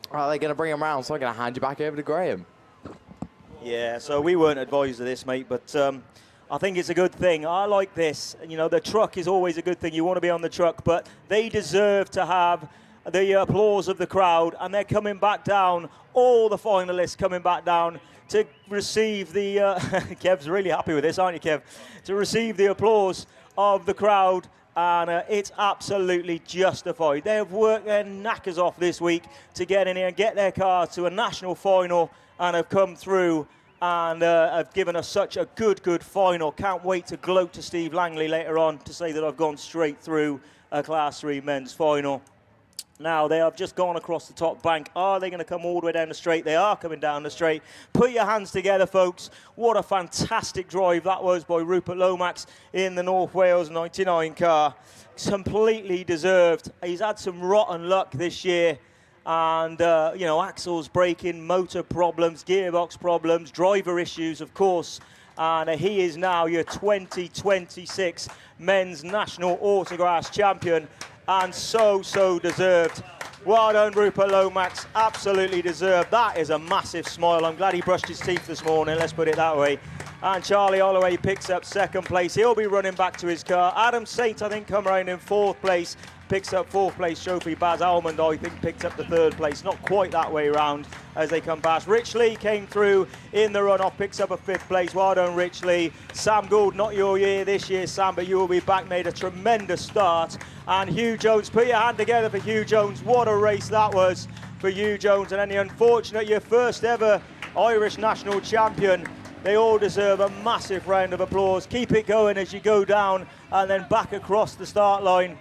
Speaker 3: Are they going to bring him round? So I'm going to hand you back over to Graham.
Speaker 2: Yeah, so we weren't advised of this, mate, but I think it's a good thing. I like this. You know, the truck is always a good thing. You want to be on the truck, but they deserve to have the applause of the crowd, and they're coming back down. All the finalists coming back down to receive the... Kev's really happy with this, aren't you, Kev? To receive the applause of the crowd and it's absolutely justified. They have worked their knackers off this week to get in here and get their cars to a national final, and have come through and have given us such a good final. Can't wait to gloat to Steve Langley later on to say that I've gone straight through a Class 3 men's final. Now, they have just gone across the top bank. Are they going to come all the way down the straight? They are coming down the straight. Put your hands together, folks. What a fantastic drive that was by Rupert Lomax in the North Wales 99 car. Completely deserved. He's had some rotten luck this year. And, you know, axles breaking, motor problems, gearbox problems, driver issues, of course. And he is now your 2026 Men's National Autograss champion. And so deserved. Well done, Rupert Lomax. Absolutely deserved. That is a massive smile. I'm glad he brushed his teeth this morning, let's put it that way. And Charlie Holloway picks up second place. He'll be running back to his car. Adam Saint, I think, come around in fourth place. Picks up fourth place trophy. Baz Almond, I think, picked up the third place. Not quite that way round as they come past. Rich Lee came through in the runoff, picks up a fifth place. Well done, Rich Lee. Sam Gould, not your year this year, Sam, but you will be back. Made a tremendous start. And Hugh Jones, put your hand together for Hugh Jones. What a race that was for Hugh Jones. And then the unfortunate, your first ever Irish national champion. They all deserve a massive round of applause. Keep it going as you go down and then back across the start line.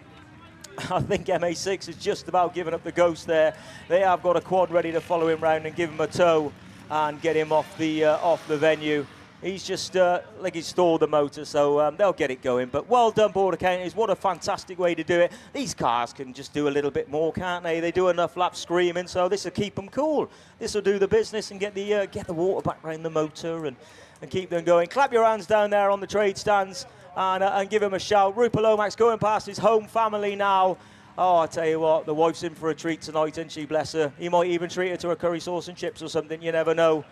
Speaker 2: I think MA6 has just about given up the ghost there. They have got a quad ready to follow him round and give him a tow and get him off the venue. He's just like he's stalled the motor, so they'll get it going. But well done, Border Counties. What a fantastic way to do it. These cars can just do a little bit more, can't they? They do enough laps screaming, so this will keep them cool. This will do the business and get the water back around the motor and keep them going. Clap your hands down there on the trade stands and give him a shout. Rupert Lomax going past his home family now. Oh, I tell you what, the wife's in for a treat tonight, isn't she? Bless her. He might even treat her to a curry sauce and chips or something. You never know.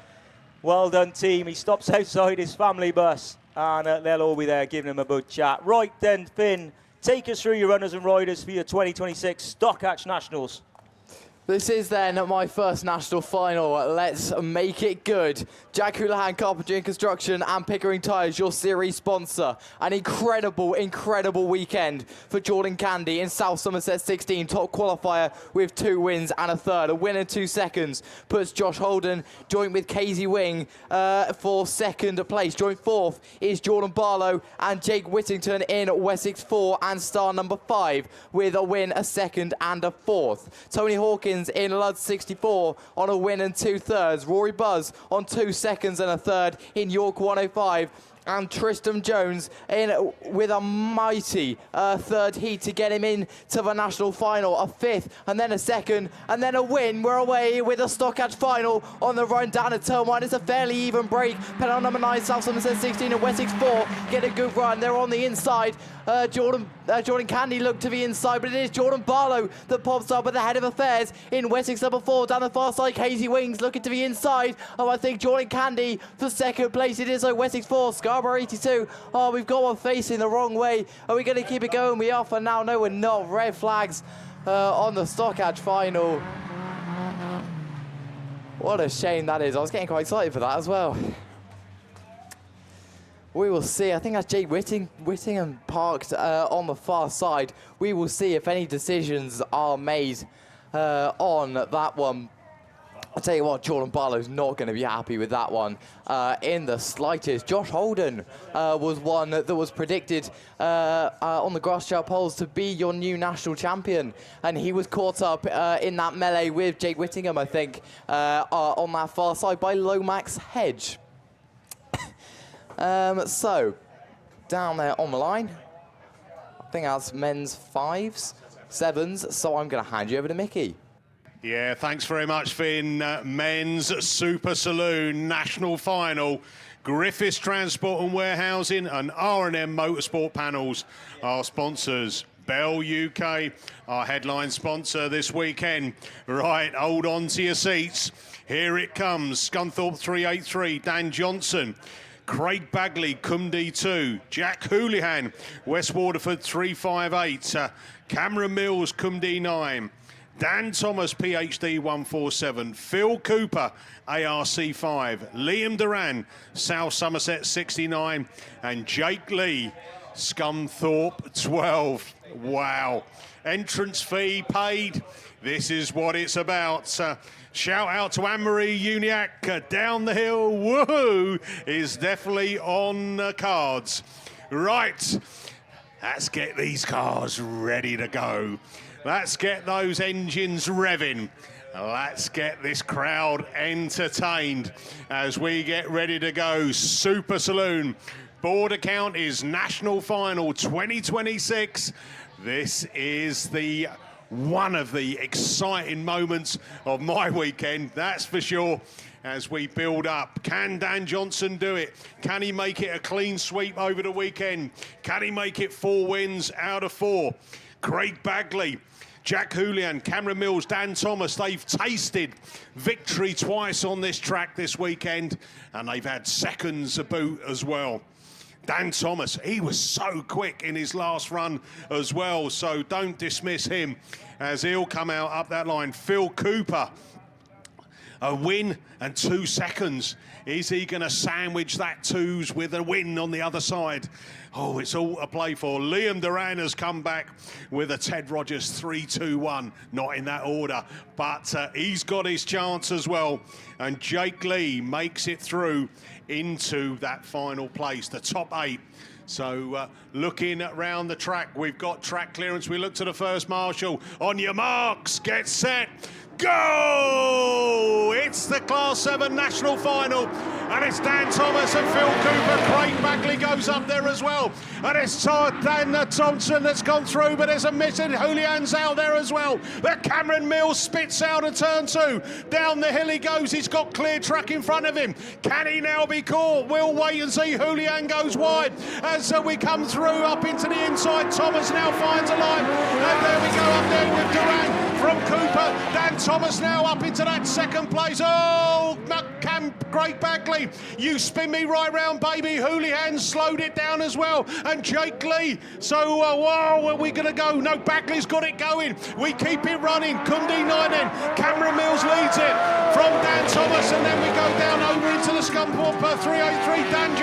Speaker 2: Well done, team. He stops outside his family bus, and they'll all be there giving him a good chat. Right then, Finn, take us through your runners and riders for your 2026 Stock Hatch Nationals.
Speaker 3: This is then my first national final. Let's make it good. Jack Houlihan Carpentry and Construction and Pickering Tyres, your series sponsor. An incredible weekend for Jordan Candy in South Somerset 16, top qualifier with 2 wins and a third. A win and 2 seconds puts Josh Holden joint with Casey Wing for second place. Joint fourth is Jordan Barlow and Jake Whittington in Wessex 4 and star number 5 with a win, a second and a fourth. Tony Hawkins in Luds 64 on a win and 2 thirds. Rory Buzz on 2 seconds and a third in York 105. And Tristan Jones in with a mighty third heat to get him into the national final. A fifth, and then a second, and then a win. We're away with a Stock Hatch final on the run down at turn 1. It's a fairly even break. Penalty number 9, South Somerset 16 and Wessex 4 get a good run. They're on the inside. Jordan Candy looked to the inside, but it is Jordan Barlow that pops up at the head of affairs in Wessex number 4 down the far side. Hazy Wings looking to the inside. Oh, I think Jordan Candy for second place. It is Wessex 4, Scarborough 82. Oh, we've got one facing the wrong way. Are we going to keep it going? We are for now. No, we're not. Red flags on the Stock Hatch final. What a shame that is. I was getting quite excited for that as well. We will see. I think that's Jake Whittingham parked on the far side. We will see if any decisions are made on that one. I'll tell you what, Jordan Barlow's not going to be happy with that one in the slightest. Josh Holden was one that was predicted on the grass chart polls to be your new national champion, and he was caught up in that melee with Jake Whittingham, I think, on that far side by Lomax Hedge. So, down there on the line, I think that's men's 5s, 7s, so I'm going to hand you over to Mickey.
Speaker 4: Yeah, thanks very much, Finn. Men's Super Saloon National Final. Griffiths Transport and Warehousing and R&M Motorsport Panels, our sponsors. Bell UK, our headline sponsor this weekend. Right, hold on to your seats. Here it comes. Scunthorpe 383, Dan Johnson. Craig Bagley, Cumdy 2. Jack Houlihan, West Waterford 358. Cameron Mills, Cumdy 9. Dan Thomas, PhD 147. Phil Cooper, ARC 5. Liam Duran, South Somerset 69. And Jake Lee, Scunthorpe 12. Wow. Entrance fee paid. This is what it's about. Shout out to Anne-Marie Uniacke. Down the hill, woohoo, is definitely on the cards. Right, let's get these cars ready to go. Let's get those engines revving. Let's get this crowd entertained as we get ready to go. Super Saloon. Border Counties National Final 2026. This is one of the exciting moments of my weekend, that's for sure, as we build up. Can Dan Johnson do it? Can he make it a clean sweep over the weekend? Can he make it 4 wins out of 4? Craig Bagley, Jack Julian, Cameron Mills, Dan Thomas, they've tasted victory twice on this track this weekend, and they've had seconds to boot as well. Dan Thomas, he was so quick in his last run as well, so don't dismiss him as he'll come out up that line. Phil Cooper, a win and 2 seconds. Is he going to sandwich that 2s with a win on the other side? Oh, it's all to play for. Liam Duran has come back with a Ted Rogers 3-2-1. Not in that order, but he's got his chance as well. And Jake Lee makes it through into that final place, the top 8. So looking around the track, we've got track clearance. We look to the first marshal. On your marks, get set, go! It's the Class 7 National Final, and it's Dan Thomas and Phil Cooper. Craig Bagley goes up there as well, and it's Dan Thompson that's gone through, but there's a missing. Julian's out there as well. But Cameron Mills spits out of turn 2. Down the hill he goes. He's got clear track in front of him. Can he now be caught? We'll wait and see. Julian goes wide as we come through up into the inside. Thomas now finds a line, and there we go up there with Duran from Cooper. Dan Thomas now up into that second place. Oh, Craig Bagley, you spin me right round, baby. Julian slowed it down as well, and Jake Lee. So, whoa, where are we going to go? No, Bagley's got it going. We keep it running. Cundy 9 in. Cameron Mills leads it from Dan Thomas, and then we go down over into the Scunthorpe 383. Dan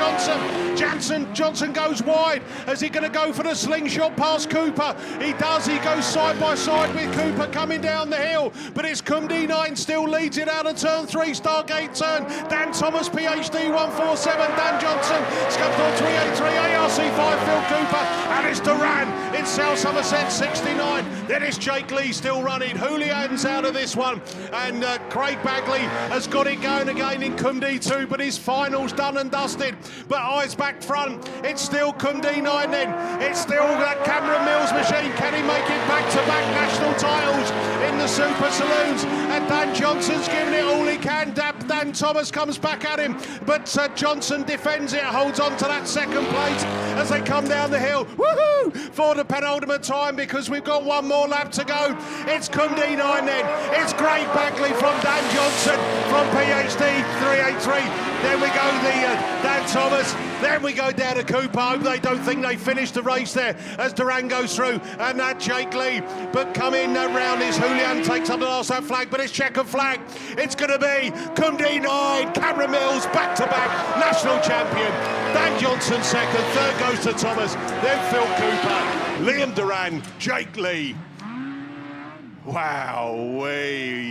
Speaker 4: Johnson goes wide. Is he going to go for the slingshot past Cooper? He does. He goes side by side with Cooper coming down the hill, but it's Cundy 9 still leads it out of turn 3, Stargate turn. Dan Thomas, PhD 147, Dan Johnson, Scunthorpe 383, ARC 5, Phil Cooper, and it's Duran in South Somerset 69. Then it's Jake Lee still running. Julian's out of this one, and Craig Bagley has got it going again in Cundy 2, but his final's done and dusted. But eyes back front, it's still Cundy 9 then. It's still that Cameron Mills machine. Can he make it back-to-back national titles in the Super Saloons? And Dan Johnson's giving it all he can. Dan Thomas comes back at him, but Johnson defends it, holds on to that second place as they come down the hill. Woohoo! For the penultimate time, because we've got one more lap to go. It's Cundy 9 then. It's Craig Bagley from Dan Johnson from PhD 383. Then we go Dan Thomas. Then we go down to Cooper. Hope they don't think they finished the race there as Duran goes through, and that Jake Lee. But coming round is Julian, takes up the last that flag, but it's checkered flag. It's going to be Cundy 9, Cameron Mills back-to-back national champion. Dan Johnson second, third goes to Thomas, then Phil Cooper, Liam Duran, Jake Lee. Wow,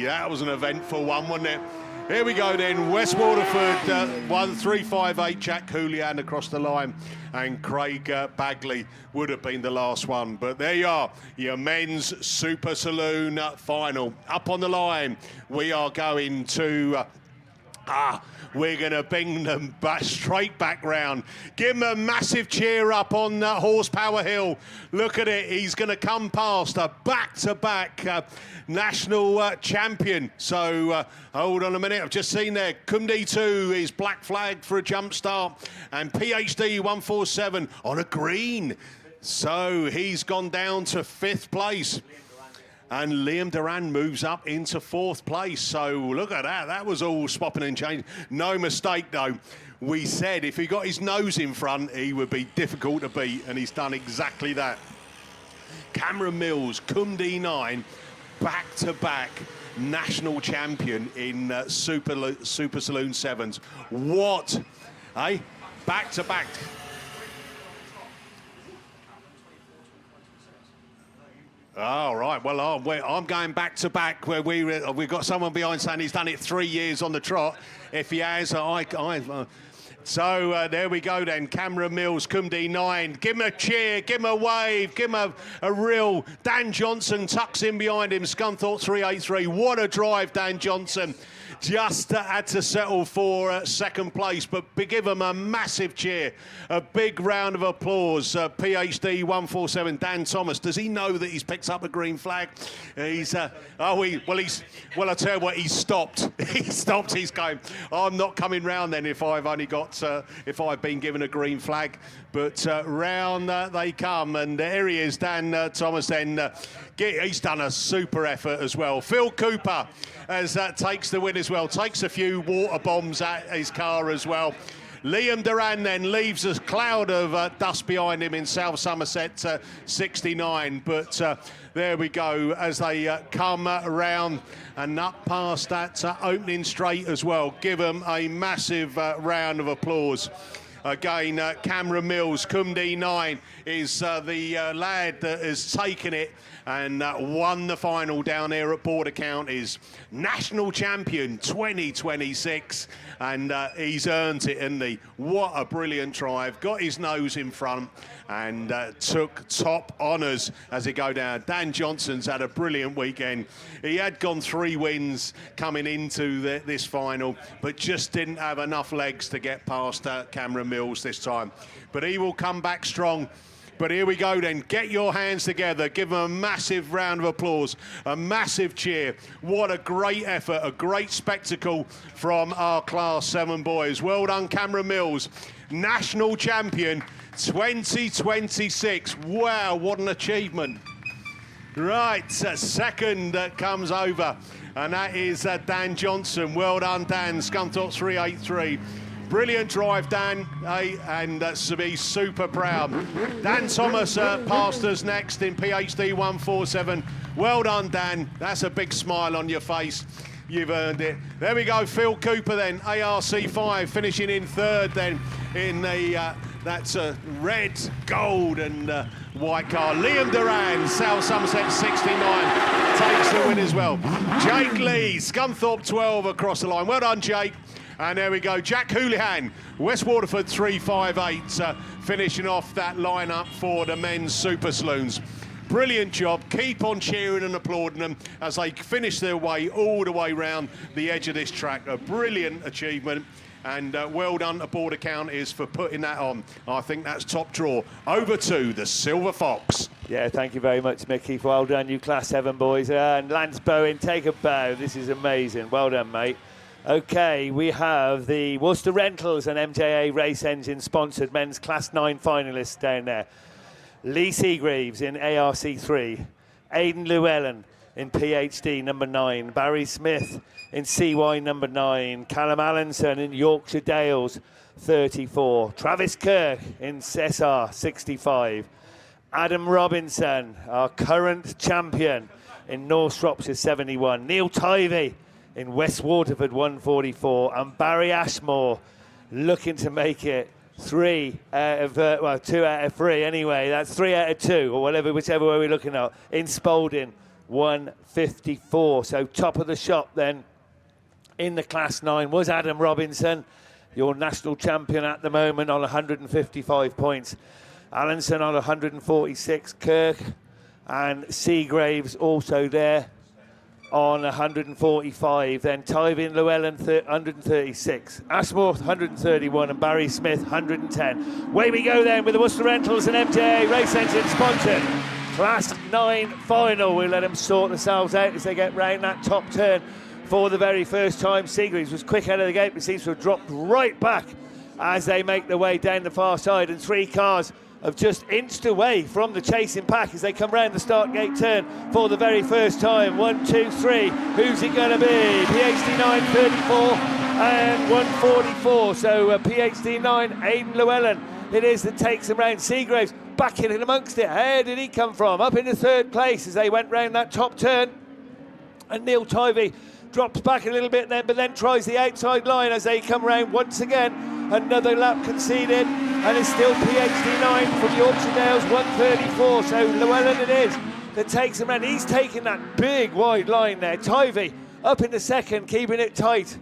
Speaker 4: that was an eventful one, wasn't it? Here we go then, West Waterford 1358, Jack Julian across the line, and Craig Bagley would have been the last one. But there you are, your men's Super Saloon final. Up on the line, we are going to... we're going to bring them straight back round. Give them a massive cheer up on Horsepower Hill. Look at it. He's going to come past a back-to-back national champion. So hold on a minute. I've just seen there. Cundy 2 is black flag for a jump start. And PhD 147 on a green. So he's gone down to 5th place. And Liam Duran moves up into 4th place. So look at that. That was all swapping and changing. No mistake, though. We said if he got his nose in front, he would be difficult to beat, and he's done exactly that. Cameron Mills, Cundy 9, back-to-back national champion in Super Saloon 7s. What? Back-to-back. All right, well, I'm going back to back where we've got someone behind saying he's done it 3 years on the trot. If he has, so there we go then. Cameron Mills, Cumdy 9. Give him a cheer, give him a wave, give him a real. Dan Johnson tucks in behind him. Scunthorpe 383. What a drive, Dan Johnson. Just had to settle for second place, but give him a massive cheer. A big round of applause. PhD 147, Dan Thomas. Does he know that he's picked up a green flag? He's, I tell you what, he's stopped. He stopped, he's going, I'm not coming round then if I've only got, if I've been given a green flag. But round they come, and there he is, Dan Thomas then. He's done a super effort as well. Phil Cooper as takes the win as well, takes a few water bombs at his car as well. Liam Duran then leaves a cloud of dust behind him in South Somerset 69, but there we go as they come around and up past that opening straight as well. Give them a massive round of applause. Again, Cameron Mills, Cumdy 9, is the lad that has taken it and won the final down here at Border Counties. National champion 2026, and he's earned it, hasn't he? What a brilliant drive. Got his nose in front and took top honours as he go down. Dan Johnson's had a brilliant weekend. He had gone 3 wins coming into this final, but just didn't have enough legs to get past Cameron Mills this time. But he will come back strong. But here we go then. Get your hands together. Give them a massive round of applause, a massive cheer. What a great effort, a great spectacle from our Class 7 boys. Well done, Cameron Mills. National champion 2026. Wow, what an achievement. Right, second comes over, and that is Dan Johnson. Well done, Dan. Scunthorpe 383. Brilliant drive, Dan, and to be super proud. Dan Thomas passed us next in PhD 147. Well done, Dan. That's a big smile on your face. You've earned it. There we go, Phil Cooper then, ARC 5, finishing in third then in the that's red, gold and white car. Liam Duran, South Somerset 69, takes the win as well. Jake Lee, Scunthorpe 12 across the line. Well done, Jake. And there we go, Jack Houlihan, West Waterford 358, finishing off that lineup for the men's Super Saloons. Brilliant job. Keep on cheering and applauding them as they finish their way all the way round the edge of this track. A brilliant achievement, and well done to Border Counties for putting that on. I think that's top draw. Over to the Silver Fox.
Speaker 5: Yeah, thank you very much, Mickey. Well done, you Class 7 boys. And Lance Bowen, take a bow. This is amazing. Well done, mate. Okay, we have the Worcester Rentals and MJA Race Engine sponsored men's Class 9 finalists down there. Lee Seagreaves in ARC3, Aidan Llewellyn in PhD number 9, Barry Smith in CY number 9, Callum Allenson in Yorkshire Dales 34, Travis Kirk in SR 65, Adam Robinson, our current champion in North Shropshire 71, Neil Tivey in West Waterford 144, and Barry Ashmore looking to make it 2 out of 3 anyway. That's 3 out of 2 or whichever way we're looking at, in Spalding 154. So top of the shop then in the Class 9 was Adam Robinson, your national champion at the moment, on 155 points. Allenson on 146, Kirk and Seagraves also there on 145, then Tivey and Llewellyn 136, Ashmore 131, and Barry Smith 110. Way we go then with the Worcester Rentals and MJA Race Engine sponsored Class 9 final. We'll let them sort themselves out as they get round that top turn for the very first time. Seagreaves was quick out of the gate, but seems to have dropped right back as they make their way down the far side, and 3 cars have just inched away from the chasing pack as they come round the start gate turn for the very first time. 1, 2, 3. Who's it going to be? PhD 9, 34 and 144. So PhD 9, Aidan Llewellyn, it is that takes them round. Seagraves back in amongst it. Where did he come from? Up into 3rd place as they went round that top turn. And Neil Tivey drops back a little bit then, but then tries the outside line as they come round once again. Another lap conceded, and it's still PhD 9 from Yorkshire Dales 134. So Llewellyn it is that takes him round. He's taking that big wide line there. Tivy up in the second, keeping it tight.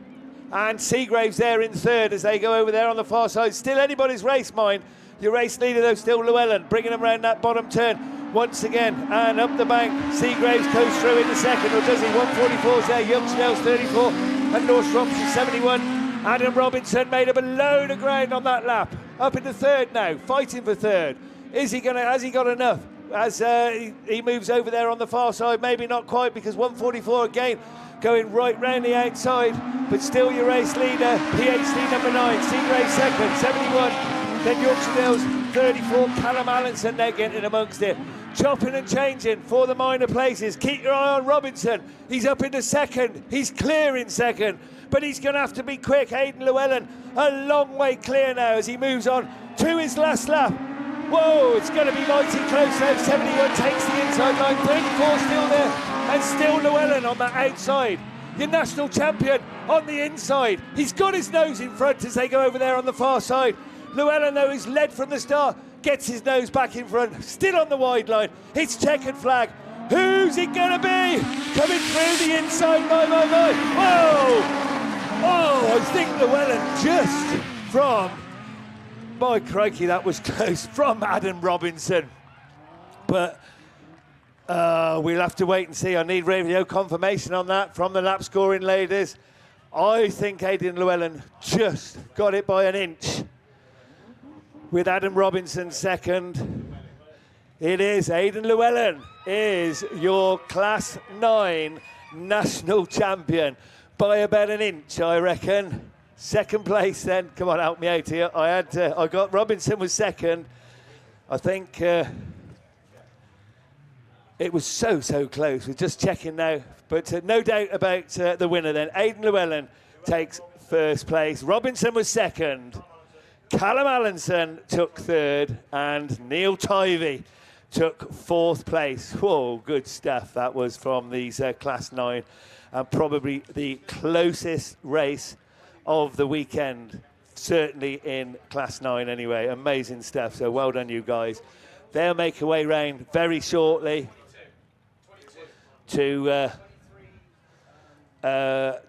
Speaker 5: And Seagraves there in third as they go over there on the far side. Still anybody's race, mind. Your race leader, though, still Llewellyn, bringing them round that bottom turn once again. And up the bank, Seagraves goes through in the second, or does he? 144's there, Youngsdale's 34, and North Shropshire 71. Adam Robinson made up a load of ground on that lap. Up into third now, fighting for third. Has he got enough? As he moves over there on the far side, maybe not quite, because 144 again going right round the outside, but still your race leader, PhD number 9, Seagraves second, 71. Then Yorkshire 34, Callum Allenson there getting amongst it. Chopping and changing for the minor places. Keep your eye on Robinson. He's up into second. He's clear in second, but he's going to have to be quick. Aidan Llewellyn a long way clear now as he moves on to his last lap. Whoa, it's going to be mighty close now. 71 takes the inside line. 34 still there, and still Llewellyn on that outside. Your national champion on the inside. He's got his nose in front as they go over there on the far side. Llewellyn, though, is led from the start, gets his nose back in front, still on the wide line. It's checkered flag. Who's it going to be? Coming through the inside, my. Whoa! Oh, I think Llewellyn just from, by crikey, that was close, from Adam Robinson. But we'll have to wait and see. I need radio confirmation on that from the lap scoring ladies. I think Aidan Llewellyn just got it by an inch, with Adam Robinson second. It is Aidan Llewellyn is your Class 9 national champion by about an inch, I reckon. Second place then. Come on, help me out here. I got Robinson was second. I think it was so close. We're just checking now. But no doubt about the winner then. Aidan Llewellyn takes first place. Robinson was second. Callum Allenson took third, and Neil Tivy took fourth place. Whoa, good stuff that was from these Class 9, and probably the closest race of the weekend, certainly in Class 9 anyway. Amazing stuff, so well done you guys. They'll make a way round very shortly to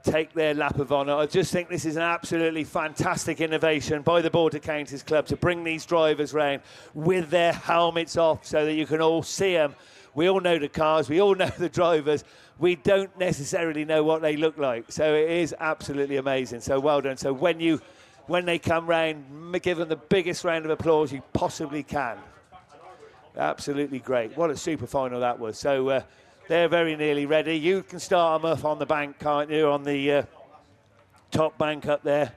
Speaker 5: take their lap of honour. I just think this is an absolutely fantastic innovation by the Border Counties Club to bring these drivers round with their helmets off so that you can all see them. We all know the cars, we all know the drivers. We don't necessarily know what they look like. So it is absolutely amazing. So well done. So when they come round, give them the biggest round of applause you possibly can. Absolutely great. What a super final that was. So they're very nearly ready. You can start them off on the bank, can't you? On the top bank up there,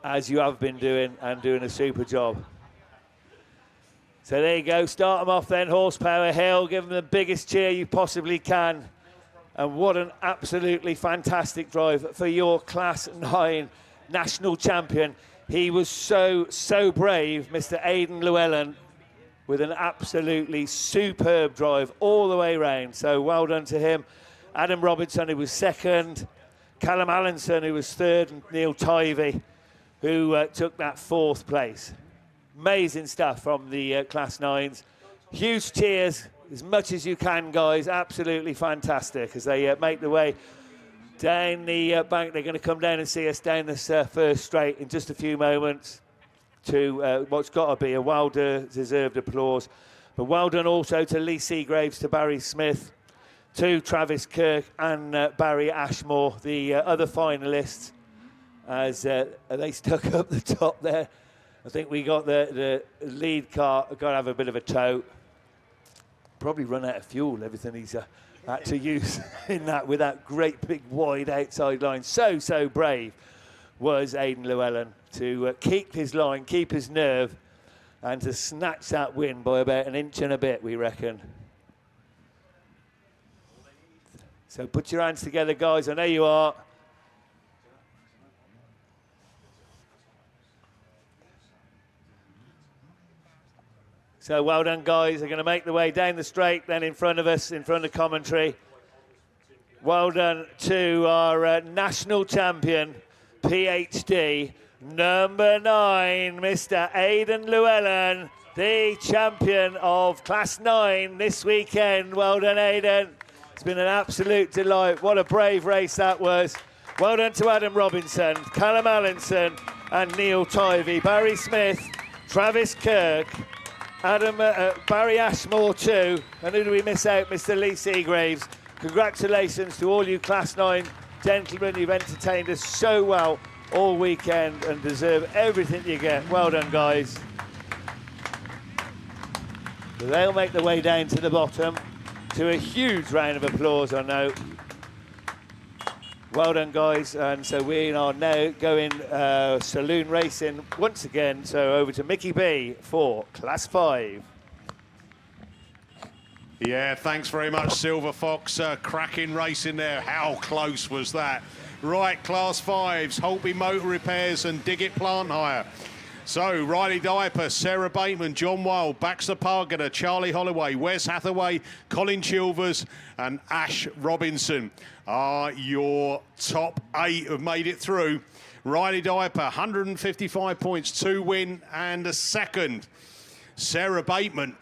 Speaker 5: as you have been doing, and doing a super job. So there you go. Start them off then. Horsepower Hill. Give them the biggest cheer you possibly can. And what an absolutely fantastic drive for your Class 9 national champion. He was so brave, Mr. Aidan Llewellyn, with an absolutely superb drive all the way round. So well done to him. Adam Robinson, who was second. Callum Allenson, who was third. And Neil Tivy, who took that fourth place. Amazing stuff from the Class 9s. Huge cheers, as much as you can, guys. Absolutely fantastic as they make the way down the bank. They're going to come down and see us down this first straight in just a few moments to what's got to be a well-deserved applause. But well done also to Lee Seagraves, to Barry Smith, to Travis Kirk and Barry Ashmore, the other finalists, as they stuck up the top there. I think we got the lead car, got to have a bit of a tow. Probably run out of fuel, everything he's had to use in that, with that great big wide outside line. So brave was Aidan Llewellyn to keep his line, keep his nerve, and to snatch that win by about an inch and a bit, we reckon. So put your hands together, guys. I know you are. So well done, guys. They're going to make the way down the straight, then in front of us, in front of commentary. Well done to our national champion, PhD, number 9, Mr. Aidan Llewellyn. the champion of Class 9 this weekend. Well done, Aidan. It's been an absolute delight. What a brave race that was. Well done to Adam Robinson, Callum Allinson and Neil Tivey, Barry Smith, Travis Kirk, Barry Ashmore too. And who do we miss out? Mr. Lee Seagraves. Congratulations to all you Class 9 gentlemen. You've entertained us so well all weekend and deserve everything you get. Well done, guys. So they'll make their way down to the bottom to a huge round of applause, I know. Well done, guys. And so we are now going saloon racing once again. So over to Mickey B for Class 5.
Speaker 4: Yeah, thanks very much, Silver Fox. Cracking racing there. How close was that? Right, Class 5s, Holtby Motor Repairs and Diggett Plant Hire. So, Riley Diaper, Sarah Bateman, John Wild, Baxter Pargeter, Charlie Holloway, Wes Hathaway, Colin Chilvers and Ash Robinson are your top 8 have made it through. Riley Diaper, 155 points, 2 win and a second. Sarah Bateman,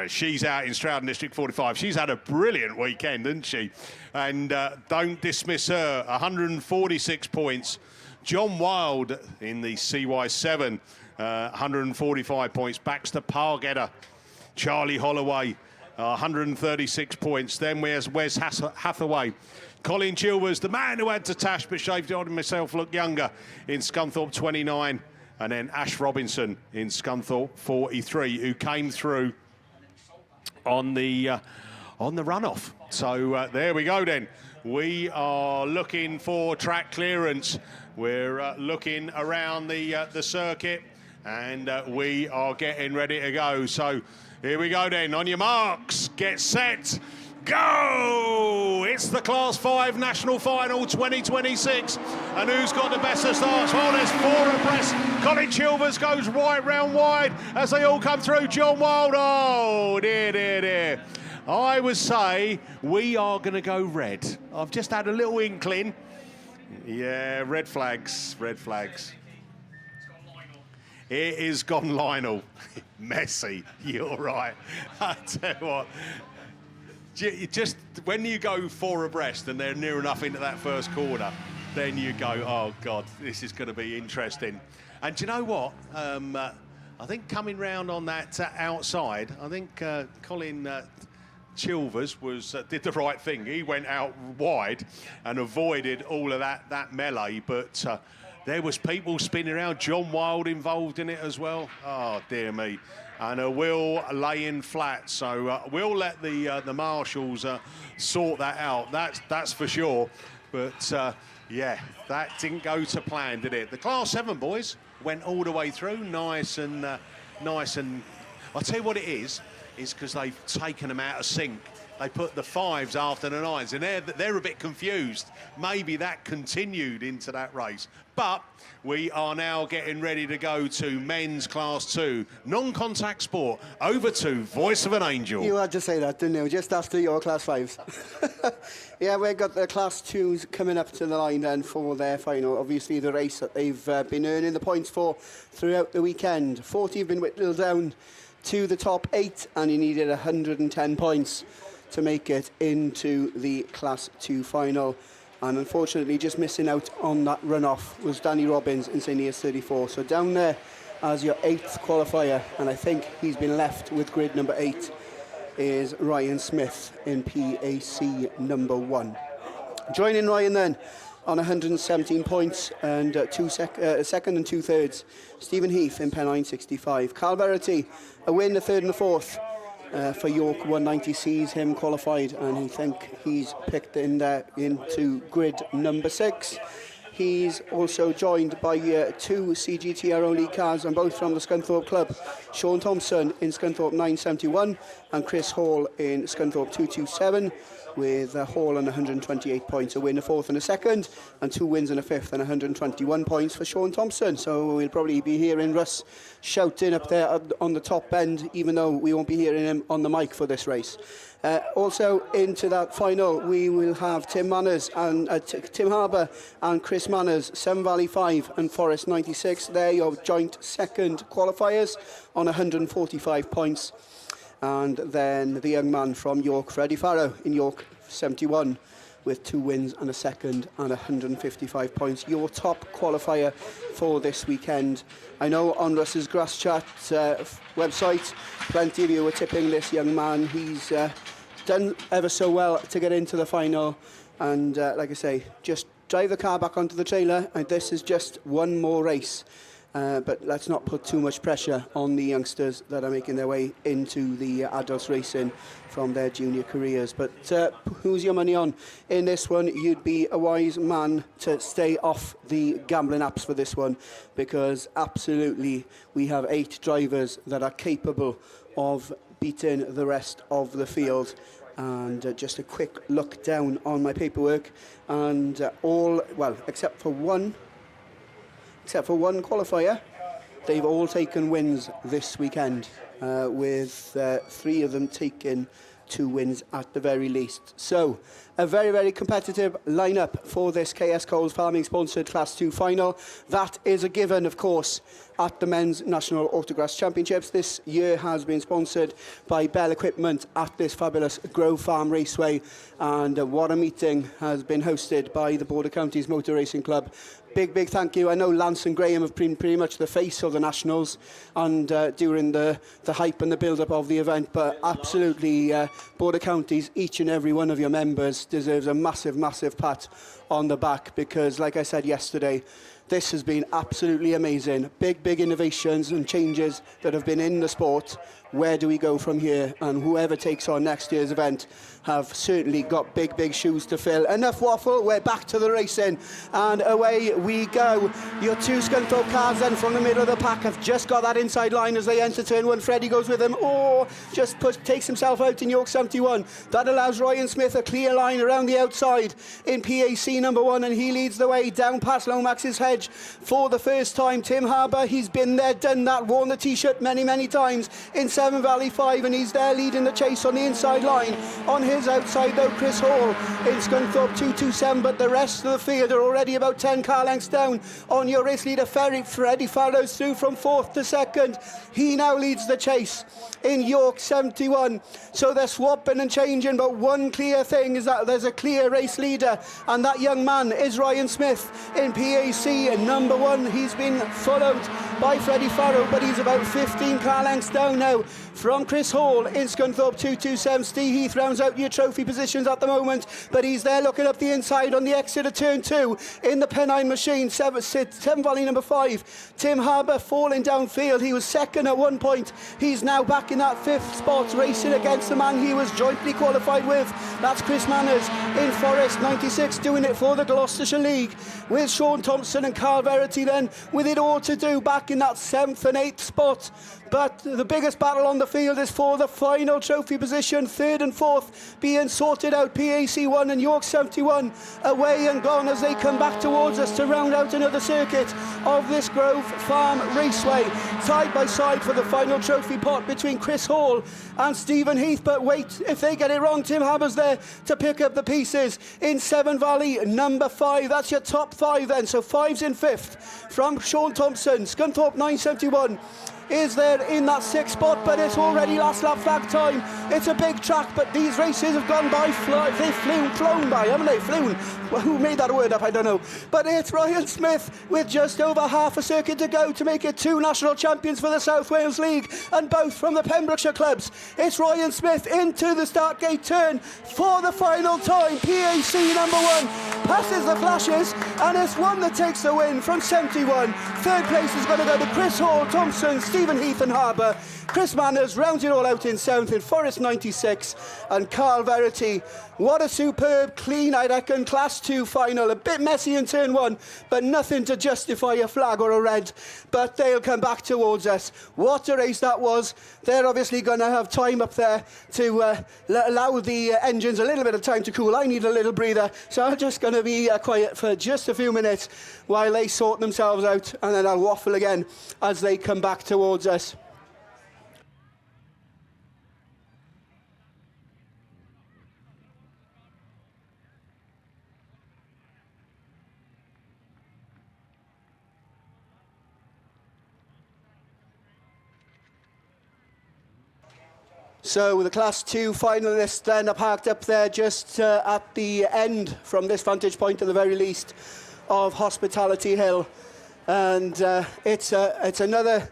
Speaker 4: she's out in Stroud District 45. She's had a brilliant weekend, hasn't she? And don't dismiss her, 146 points. John Wild in the CY7, 145 points. Baxter Pargeter, Charlie Holloway, 136 points. Then there's Wes Hathaway. Colin Chilvers, the man who had to tash but shaved on himself, look younger, in Scunthorpe 29. And then Ash Robinson in Scunthorpe 43, who came through on the runoff. So there we go then. We are looking for track clearance. We're looking around the circuit, and we are getting ready to go. So here we go then. On your marks, get set, go! It's the Class 5 National Final 2026. And who's got the best of starts? Well, there's 4 abreast. Colin Chilvers goes right round wide as they all come through. John Wild, oh, dear. I would say we are going to go red. I've just had a little inkling. Yeah, red flags. It is gone Lionel. Messi, you're right. I tell you what. Just when you go 4 abreast and they're near enough into that first corner, then you go, oh God, this is going to be interesting. And do you know what? I think coming round on that outside, I think Colin Chilvers did the right thing. He went out wide and avoided all of that melee, but there was people spinning around. John Wild involved in it as well. Oh dear me. And a Will laying flat, so we'll let the marshals sort that out. That's for sure. But yeah, that didn't go to plan, did it? The Class 7 boys went all the way through, nice and. I'll tell you what it is because they've taken them out of sync. They put the 5s after the 9s, and they're a bit confused. Maybe that continued into that race. But we are now getting ready to go to men's Class 2, non-contact sport. Over to Voice of an Angel.
Speaker 6: You had to say that, didn't you? Just after your Class 5s. Yeah, we've got the Class 2s coming up to the line then for their final. Obviously, the race that they've been earning the points for throughout the weekend. 40 have been whittled down to the top 8, and he needed 110 points to make it into the Class 2 final. And unfortunately, just missing out on that runoff was Danny Robbins in St. Neots 34. So down there as your 8th qualifier, and I think he's been left with grid number 8, is Ryan Smith in PAC number 1. Joining Ryan then on 117 points and second and 2/3, Stephen Heath in Pennine 65. Carl Verity, a win, a 3rd and a 4th. For York 190 sees him qualified, and I think he's picked in there into grid number 6. He's also joined by 2 CGTR only cars, and both from the Scunthorpe Club. Sean Thompson in Scunthorpe 971 and Chris Hall in Scunthorpe 227, with Hall on 128 points, a win, a 4th and a 2nd, and 2 wins and a 5th, and 121 points for Sean Thompson. So we'll probably be hearing Russ shouting up there on the top end, even though we won't be hearing him on the mic for this race. Also into that final, we will have Tim Manners and Tim Harbour and Chris Chris Manners, Severn Valley 5 and Forest 96. They're your joint second qualifiers on 145 points. And then the young man from York, Freddie Farrow, in York 71, with 2 wins and a second and 155 points. Your top qualifier for this weekend. I know on Russ's Grass Chat website, plenty of you were tipping this young man. He's done ever so well to get into the final. And like I say, just drive the car back onto the trailer, and this is just one more race. But let's not put too much pressure on the youngsters that are making their way into the adults racing from their junior careers. But who's your money on? In this one, you'd be a wise man to stay off the gambling apps for this one, because absolutely we have 8 drivers that are capable of beating the rest of the field. And just a quick look down on my paperwork, and except for one qualifier, they've all taken wins this weekend, with 3 of them taking 2 wins at the very least. So a very, very competitive lineup for this KS Coles Farming sponsored Class 2 final. That is a given, of course, at the Men's National Autograss Championships. This year has been sponsored by Bell Equipment at this fabulous Grove Farm Raceway, and what a meeting has been hosted by the Border Counties Motor Racing Club. Big thank you. I know Lance and Graham have been pretty much the face of the Nationals and during the hype and the build-up of the event, but absolutely Border Counties, each and every one of your members deserves a massive pat on the back, because like I said yesterday, this has been absolutely amazing. Big innovations and changes that have been in the sport. Where do we go from here? And whoever takes on next year's event have certainly got big shoes to fill. Enough waffle, we're back to the racing, and away we go. Your 2 Scunthorpe cars then from the middle of the pack have just got that inside line as they enter turn 1. Freddie goes with them, takes himself out in York 71. That allows Ryan Smith a clear line around the outside in PAC number 1, and he leads the way down past Lomax's hedge for the first time. Tim Harbour, he's been there, done that, worn the t-shirt many times in Severn Valley 5, and he's there leading the chase on the inside line. On his outside though, Chris Hall in Scunthorpe 227, but the rest of the field are already about 10 car lengths down on your race leader Freddie Farrow's through from 4th to 2nd. He now leads the chase in York 71. So they're swapping and changing, but one clear thing is that there's a clear race leader, and that young man is Ryan Smith in PAC number 1. He's been followed by Freddie Farrow, but he's about 15 car lengths down now from Chris Hall in Scunthorpe 227. Steve Heath rounds out your trophy positions at the moment, but he's there looking up the inside on the exit of turn 2 in the Pennine machine. Severn Valley number 5. Tim Harbour falling downfield. He was 2nd at one point. He's now back in that 5th spot, racing against the man he was jointly qualified with. That's Chris Manners in Forest 96, doing it for the Gloucestershire League, with Sean Thompson and Carl Verity then with it all to do back in that 7th and 8th spot. But the biggest battle on the field is for the final trophy position. 3rd and 4th being sorted out. PAC 1 and York 71 away and gone as they come back towards us to round out another circuit of this Grove Farm Raceway. Side by side for the final trophy pot between Chris Hall and Stephen Heath. But wait, if they get it wrong, Tim Harbour's there to pick up the pieces in Severn Valley number 5. That's your top 5 then. So 5's in 5th from Sean Thompson. Scunthorpe 971 is there in that 6th spot, but it's already last lap flag time. It's a big track, but these races have gone by, they've flown by, haven't they? Flown. Well, who made that word up? I don't know. But it's Ryan Smith with just over half a circuit to go to make it 2 national champions for the South Wales League, and both from the Pembrokeshire clubs. It's Ryan Smith into the start gate turn for the final time. PAC number 1 passes the flashes, and it's one that takes the win from 71. 3rd place is going to go to Chris Hall, Thompson, Stephen Heath and Harbour. Chris Manners rounds it all out in 7th in Forest 96, and Carl Verity. What a superb, clean, I reckon, Class 2 final. A bit messy in turn 1, but nothing to justify a flag or a red. But they'll come back towards us. What a race that was. They're obviously going to have time up there to allow the engines a little bit of time to cool. I need a little breather, so I'm just going to be quiet for just a few minutes while they sort themselves out, and then I'll waffle again as they come back towards us. So the Class 2 finalists then are parked up there just at the end, from this vantage point at the very least, of Hospitality Hill. And it's another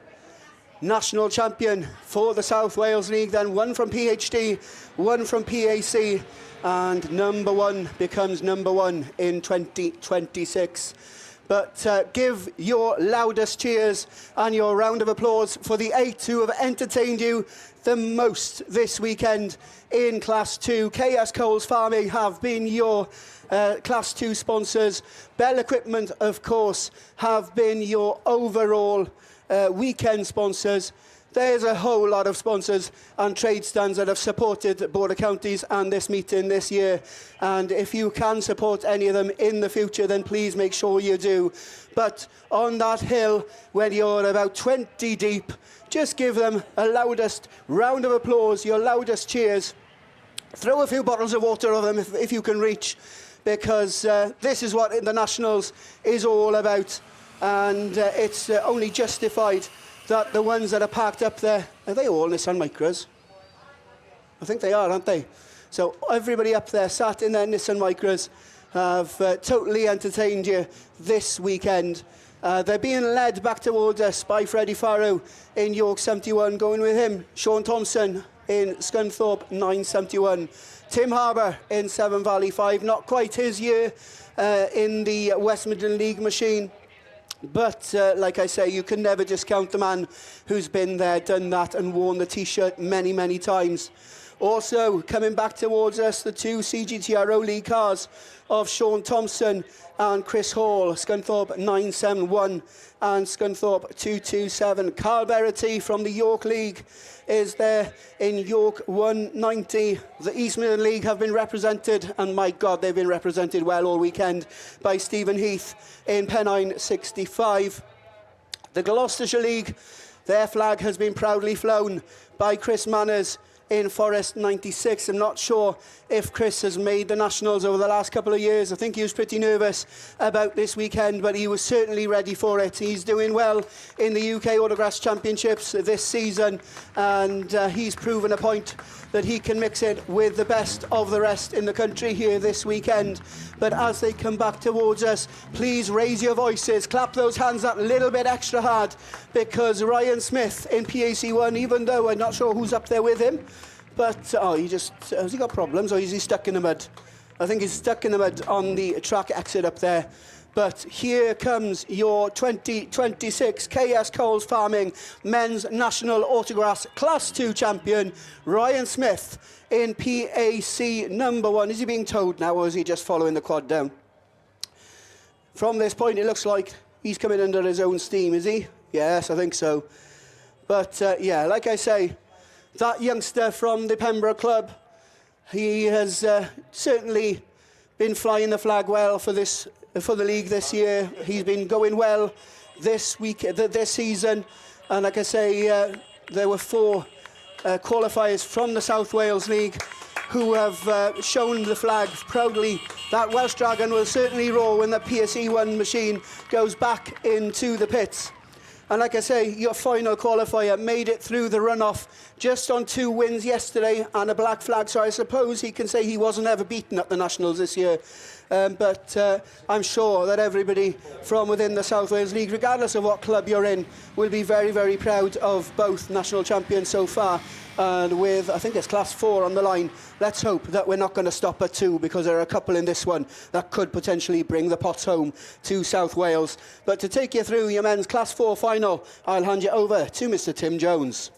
Speaker 6: national champion for the South Wales League, then one from PhD, one from PAC, and number one becomes number one in 2026. But give your loudest cheers and your round of applause for the 8 who have entertained you the most this weekend in Class 2. KS Coles Farming have been your Class 2 sponsors. Bell Equipment, of course, have been your overall weekend sponsors. There's a whole lot of sponsors and trade stands that have supported Border Counties and this meeting this year. And if you can support any of them in the future, then please make sure you do. But on that hill, when you're about 20 deep, just give them a loudest round of applause, your loudest cheers. Throw a few bottles of water over them if you can reach, because this is what the Nationals is all about. And it's only justified that the ones that are parked up there, are they all Nissan Micras? I think they are, aren't they? So everybody up there sat in their Nissan Micras have totally entertained you this weekend. They're being led back towards us by Freddie Farrow in York 71, going with him Sean Thompson in Scunthorpe 971. Tim Harbour in Severn Valley 5, not quite his year in the West Midland League machine. But like I say, you can never discount the man who's been there, done that, and worn the T-shirt many, many times. Also, coming back towards us, the 2 CGTRO League cars of Sean Thompson and Chris Hall, Scunthorpe 971 and Scunthorpe 227. Carl Berretti from the York League is there in York 190. The East Midland League have been represented, and my God, they've been represented well all weekend, by Stephen Heath in Pennine 65. The Gloucestershire League, their flag has been proudly flown by Chris Manners in Forest 96. I'm not sure if Chris has made the Nationals over the last couple of years. I think he was pretty nervous about this weekend, but he was certainly ready for it. He's doing well in the UK Autograss Championships this season, and he's proven a point that he can mix it with the best of the rest in the country here this weekend. But as they come back towards us, please raise your voices, clap those hands that little bit extra hard, because Ryan Smith in PAC1, even though I'm not sure who's up there with him, but has he got problems, or is he stuck in the mud? I think he's stuck in the mud on the track exit up there. But here comes your 2026 KS Coles Farming Men's National Autograss Class 2 champion, Ryan Smith in PAC number 1. Is he being towed now, or is he just following the quad down? From this point, it looks like he's coming under his own steam, is he? Yes, I think so. But yeah, like I say, that youngster from the Pembroke Club, he has certainly been flying the flag well for the league this year. He's been going well this season, and like I say, there were 4 qualifiers from the South Wales League who have shown the flag proudly. That Welsh Dragon will certainly roar when the PSE1 machine goes back into the pits. And like I say, your final qualifier made it through the runoff just on 2 wins yesterday and a black flag, so I suppose he can say he wasn't ever beaten at the Nationals this year. But I'm sure that everybody from within the South Wales League, regardless of what club you're in, will be very, very proud of both national champions so far. And with, I think it's Class 4 on the line, let's hope that we're not going to stop at 2, because there are a couple in this one that could potentially bring the pots home to South Wales. But to take you through your men's Class 4 final, I'll hand you over to Mr. Tim Jones.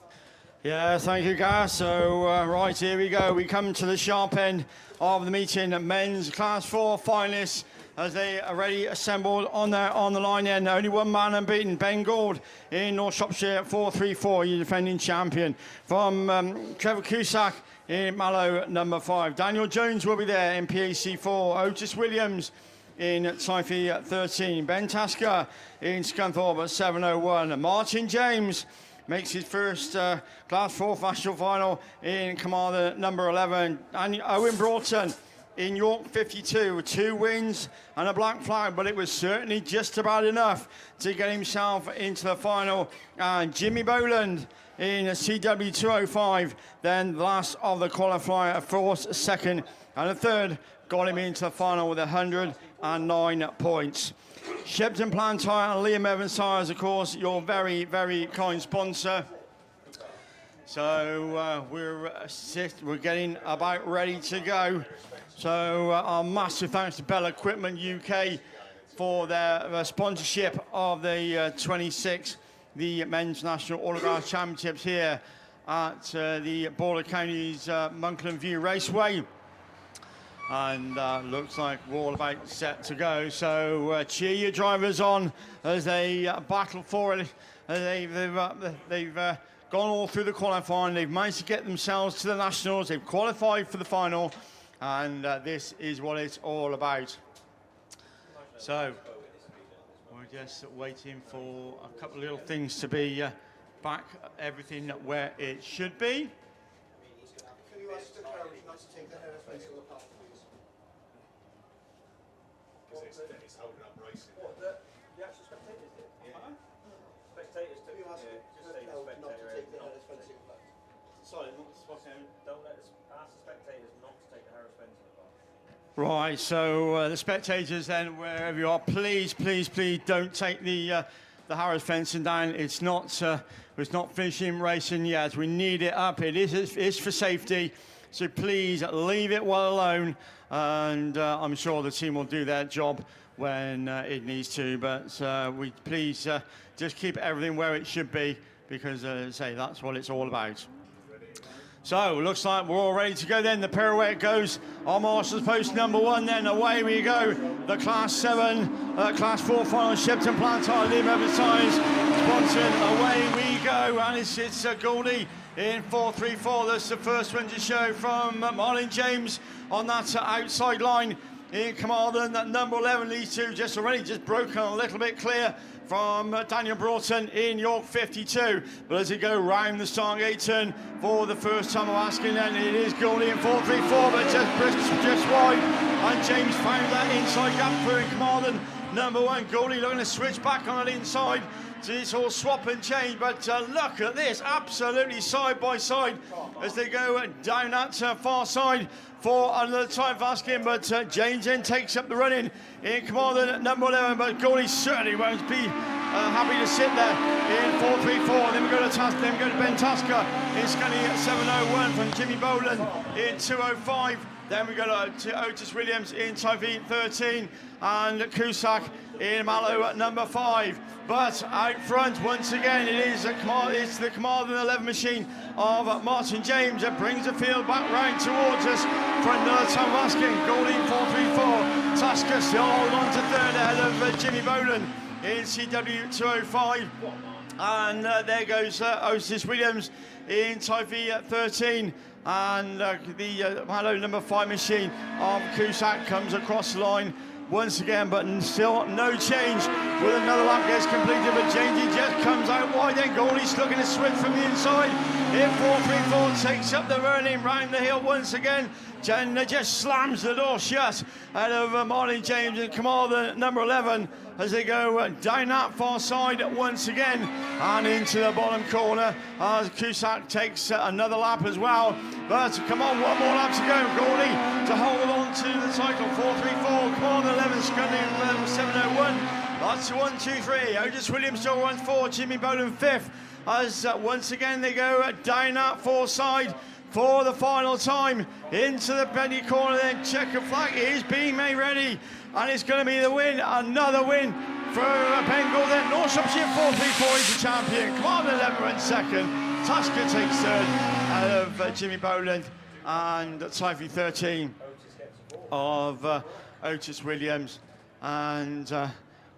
Speaker 7: Yeah, thank you, Gareth. So, right, here we go. We come to the sharp end of the meeting. Men's Class 4 finalists, as they are already assembled on the line end. Only one man unbeaten, Ben Gould in North Shropshire 434, your defending champion. From Trevor Cusack in Mallow number 5. Daniel Jones will be there in PAC 4. Otis Williams in Typhy 13. Ben Tasker in Scunthorpe at 701. Martin James makes his first Class 4 national final in Commander number 11. And Owen Broughton in York 52 with 2 wins and a black flag, but it was certainly just about enough to get himself into the final. And Jimmy Boland in CW 205, then last of the qualifier, fourth, second, and a third, got him into the final with 109 points. Shepton Plantyre and Liam Evans Tyres, of course, your very, very kind sponsor. So we're getting about ready to go. So our massive thanks to Bell Equipment UK for their sponsorship of the 26th, the Men's National Autograss Championships here at the Border Counties Monkland View Raceway. And looks like we're all about set to go. So cheer your drivers on as they battle for it. They've gone all through the qualifying. They've managed to get themselves to the Nationals. They've qualified for the final. And this is what it's all about. So we're just waiting for a couple of little things to be back, everything where it should be.
Speaker 6: Can you ask the crowd not to take the hair face on the path, please?
Speaker 4: Because it's holding up racing.
Speaker 2: What, the actual spectators did? Yeah. Spectators took it. Just say the spectator. Not to take the hair face on the path. Sorry, don't let us ask the spectators not to take the hair face on the path.
Speaker 7: Right, so the spectators then, wherever you are, please, please, please don't take the Harris fencing down. It's not finishing racing yet. We need it up. It's for safety. So please leave it well alone. And I'm sure the team will do their job when it needs to. But we please just keep everything where it should be, because as I say, that's what it's all about. So, looks like we're all ready to go then. The pirouette goes on Marshalls post number 1, then away we go. The Class 7, Class 4 final, Shepton Plantyre, Liam Evans Tyres, sponsored, away we go. And it's Goldie in 434. That's the first one to show from Marlon James on that outside line. In command, that number 11, these two just broken a little bit clear from Daniel Broughton in York 52. But as they go round the start gate turn for the first time of asking, then it is Goldie in 434, but just wide. And James found that inside gap through in command. Number 1, Goldie looking to switch back on the inside. So it's all swap and change, but look at this, absolutely side by side as they go down that far side for another time of asking, but James then takes up the running in command at number 11, but Goldie certainly won't be happy to sit there in 434. Then we go to Ben Tasker in Scully at 701 from Jimmy Boland in 205. Then we go to Otis Williams in Typhoon 13 and Cusack in Mallow at number 5. But out front, once again, it's the Command 11 machine of Martin James that brings the field back round towards us for another time of asking. Goldie 434. Tasker still hold on to third ahead of Jimmy Boland in CW 205. And there goes Otis Williams in Typhoon 13. And the Mallow number 5 machine of Cusack comes across the line once again, but still no change with another lap gets completed, but Jamesy just comes out wide. Then Goldie's looking to switch from the inside in 434, takes up the running round the hill once again. Jen just slams the door shut out of Marlon James and Kamal, number 11, as they go down that far side once again and into the bottom corner as Cusack takes another lap as well. But come on, one more lap to go. Goldie to hold on to the title. 434, come on, 11, Scunny 701. That's 1, 2, 3. Otis Williams still runs 4, Jimmy Boland 5th. As once again they go down that far side for the final time into the penny corner. Then checker flag is being made ready, and it's going to be the win, another win for Bengal. Then North Shropshire 434 is the champion. Come on, 11 runs second. Tasker takes third out of Jimmy Boland, and Typhoon 13 of Otis Williams, and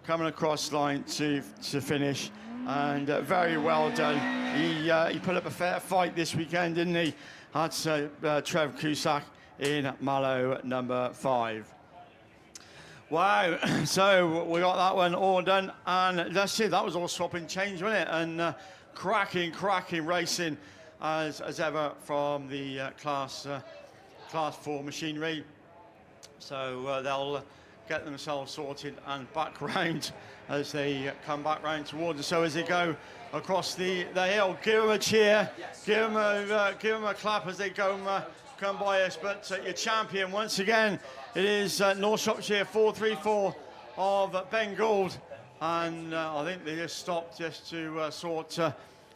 Speaker 7: coming across line to finish. And very well done. He put up a fair fight this weekend, didn't he? That's Trev Cusack in Mallow number 5. Wow, so we got that one all done, and that's it. That was all swap and change, wasn't it? And cracking racing as ever from the class 4 machinery. So they'll get themselves sorted and back round as they come back round towards us. So as they go across the hill, give them a cheer, give them a clap as they come by us. But your champion, once again, it is North Shropshire 434 of Ben Gould. And I think they just stopped just to sort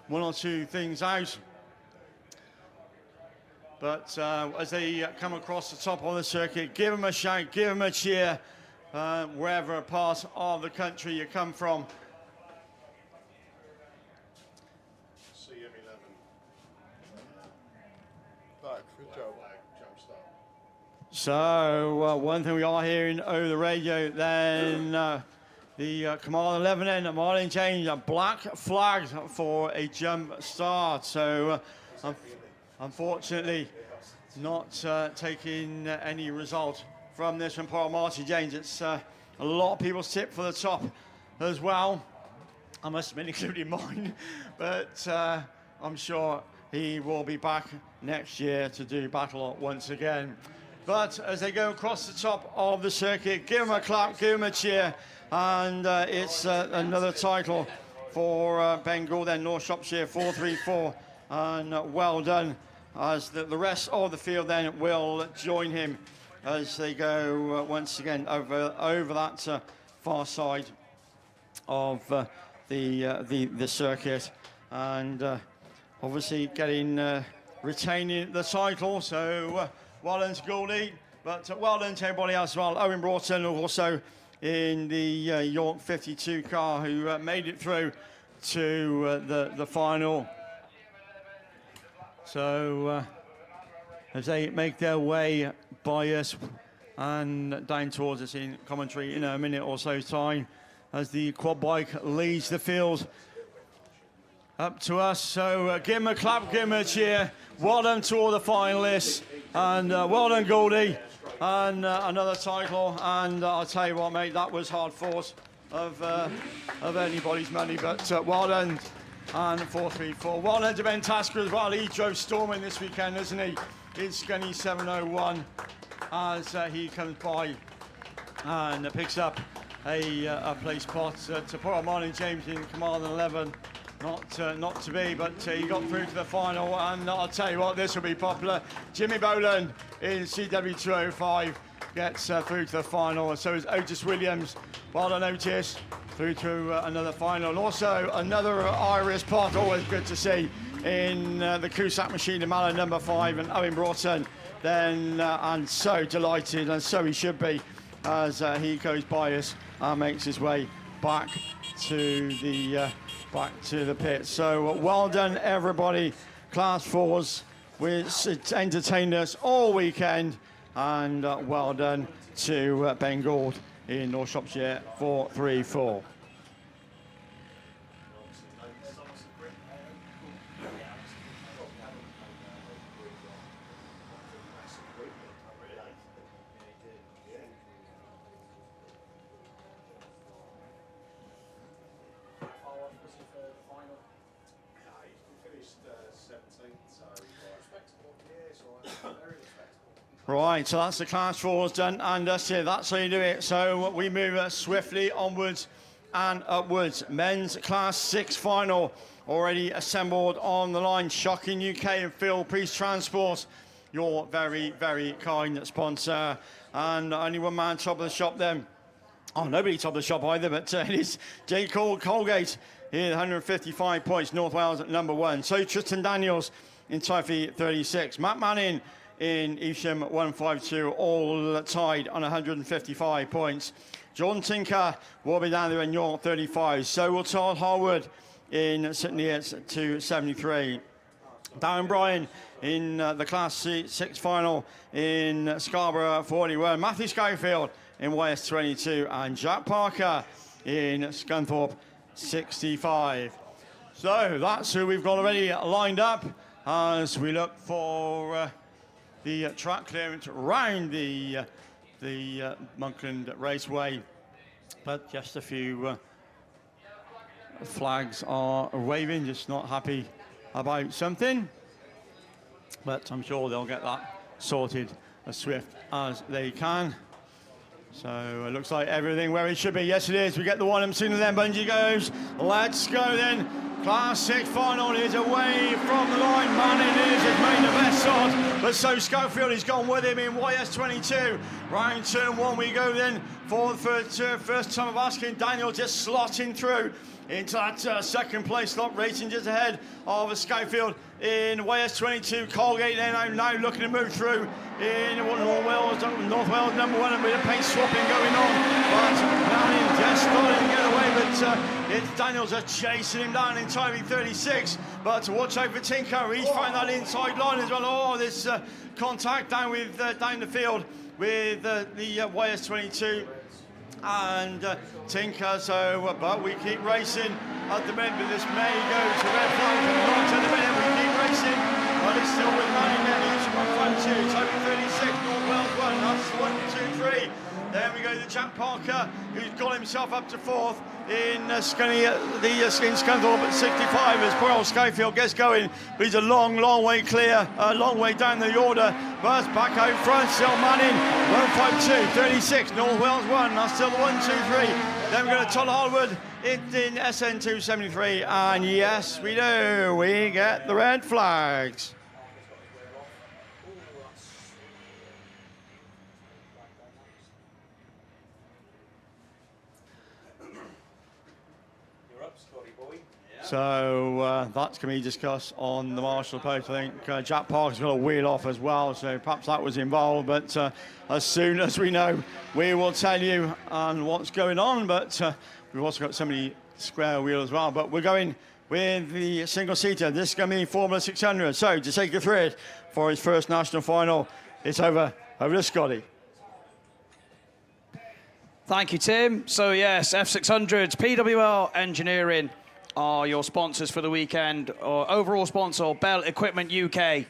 Speaker 7: one or two things out. But as they come across the top of the circuit, give them a shout, give them a cheer, wherever part of the country you come from.
Speaker 18: CM11. Back, good job.
Speaker 7: So one thing we are hearing over the radio then, the Command 11 end, Marlin James, a black flag for a jump start. So unfortunately not taking any result from this from Paul Martin James. It's a lot of people's tip for the top as well. I must have been including mine, but I'm sure he will be back next year to do battle once again. But as they go across the top of the circuit, give them a clap, give them a cheer, and it's another title for Ben Gould, then North Shropshire 434, and well done, as the rest of the field then will join him as they go once again over that far side of the circuit, and obviously retaining the title. So well done to Goldie, but well done to everybody else as well. Owen Broughton also in the York 52 car, who made it through to the final. So as they make their way by us and down towards us in commentary in a minute or so's time, as the quad bike leads the field up to us. So give them a clap, give them a cheer. Well done to all the finalists, and well done Goldie, and another title. And I'll tell you what, mate, that was hard fought of anybody's money, but well done. And 434. Well done to Ben Tasker as well. He drove Storming this weekend, isn't he? It's Skinny 701 as he comes by and picks up a place spot to put on Marlon James in Command 11. Not to be, but he got through to the final, and I'll tell you what, this will be popular. Jimmy Boland in CW205 gets through to the final, and so is Otis Williams. Well done, Otis, through to another final. And also another Irish pot, always good to see, in the Cusack machine in Mallow number 5, and Owen Broughton then, and so delighted, and so he should be, as he goes by us and makes his way back to the pit. So well done everybody, Class 4s, which entertained us all weekend, and well done to Ben Gould in North Shropshire 434. Right, so that's the Class 4s done and dusted. That's how you do it. So we move swiftly onwards and upwards. Men's Class 6 final already assembled on the line. Shocking UK and Phil Priest Transport, your very, very kind sponsor. And only one man top of the shop then. Oh, nobody top of the shop either, but it is J. Colgate here, 155 points, North Wales at number 1. So Tristan Daniels in Typhy 36. Matt Manning in Evesham 152, all tied on 155 points. Jordan Tinker will be down there in York 35. So will Todd Harwood in Sydney at 273. Darren Bryan in the Class 6 final in Scarborough 41. Matthew Schofield in YS 22, and Jack Parker in Scunthorpe 65. So that's who we've got already lined up as we look for the track clearance round the Monkland Raceway. But just a few flags are waving, just not happy about something. But I'm sure they'll get that sorted as swift as they can. So it looks like everything where it should be. Yes, it is. We get the one and sooner then Bungie goes. Let's go then. Class 6 final is away from the line. Manning has made the best shot, but so Schofield has gone with him in YS22. Round turn 1 we go then for the first time of asking. Daniel just slotting through into that second place slot, racing just ahead of Schofield in YS22. Colgate then now looking to move through in North Wales number 1, with a pace swapping going on, but Manning just starting to get away, but it's Daniels are chasing him down in timing 36, but watch out for Tinker, he's found that inside line as well. Oh, this contact down the field with the YS22 and Tinker, so but we keep racing at the minute, but this may go to red flag, but not at the minute, we keep racing, but it's still with Manning then, he's 152, timing 36, North Wales 1, that's 1, 2, 3. Then we go to Jack Parker, who's got himself up to 4th in Scunthorpe at 65 as poor old Schofield gets going, but he's a long way clear, a long way down the order, but back out front, still Manning, 152, 36, North Wales 1, that's still the 1, 2, 3. Then we go to Todd Harwood in SN 273, and yes, we do, we get the red flags. So that's going to be discussed on the marshal post. I think Jack Parker's got a wheel off as well, so perhaps that was involved. But as soon as we know, we will tell you on what's going on. But we've also got somebody square wheel as well. But we're going with the single-seater. This is going to be Formula 600. So to take you through it for his first national final, it's over to Scotty.
Speaker 8: Thank you, Tim. So yes, F600s, PWL Engineering are your sponsors for the weekend, or overall sponsor, Bell Equipment UK,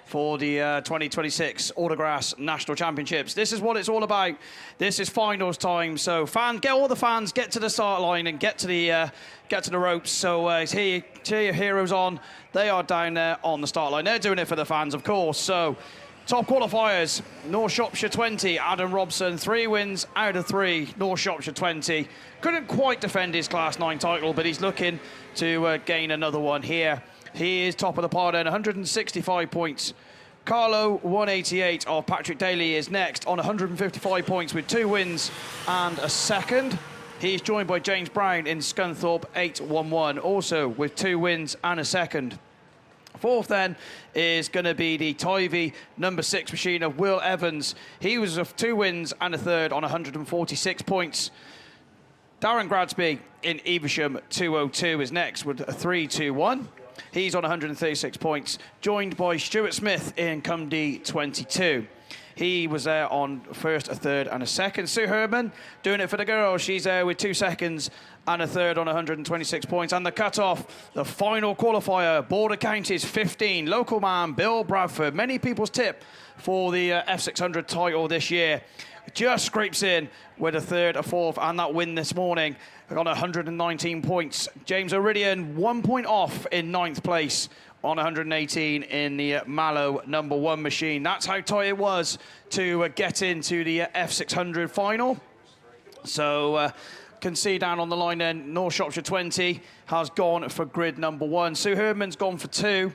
Speaker 8: for the 2026 Autograss National Championships. This is what it's all about. This is finals time. So all the fans get to the start line and get to the ropes. So here your heroes on. They are down there on the start line. They're doing it for the fans, of course. So top qualifiers, North Shropshire 20, Adam Robson, 3 wins out of 3, North Shropshire 20. Couldn't quite defend his Class 9 title, but he's looking to gain another one here. He is top of the pile then, 165 points. Carlo 188 of Patrick Daly is next on 155 points with 2 wins and a second. He's joined by James Brown in Scunthorpe 811, also with 2 wins and a second. 4th then is going to be the Tivy number 6 machine of Will Evans. He was of 2 wins and a third on 146 points. Darren Gradsby in Evesham 202 is next with a 3-2-1. He's on 136 points, joined by Stuart Smith in Cumdy 22. He was there on first, a third and a second. Sue Herman doing it for the girls. She's there with 2 seconds and a third on 126 points. And the cut-off, the final qualifier, Border Counties 15. Local man Bill Bradford, many people's tip for the F600 title this year. Just scrapes in with a third, a fourth, and that win this morning on 119 points. James O'Ridian, 1 point off in 9th place on 118 in the Mallow number 1 machine. That's how tight it was to get into the F600 final. So can see down on the line then, North Shropshire 20 has gone for grid number 1. Sue Herman's gone for 2.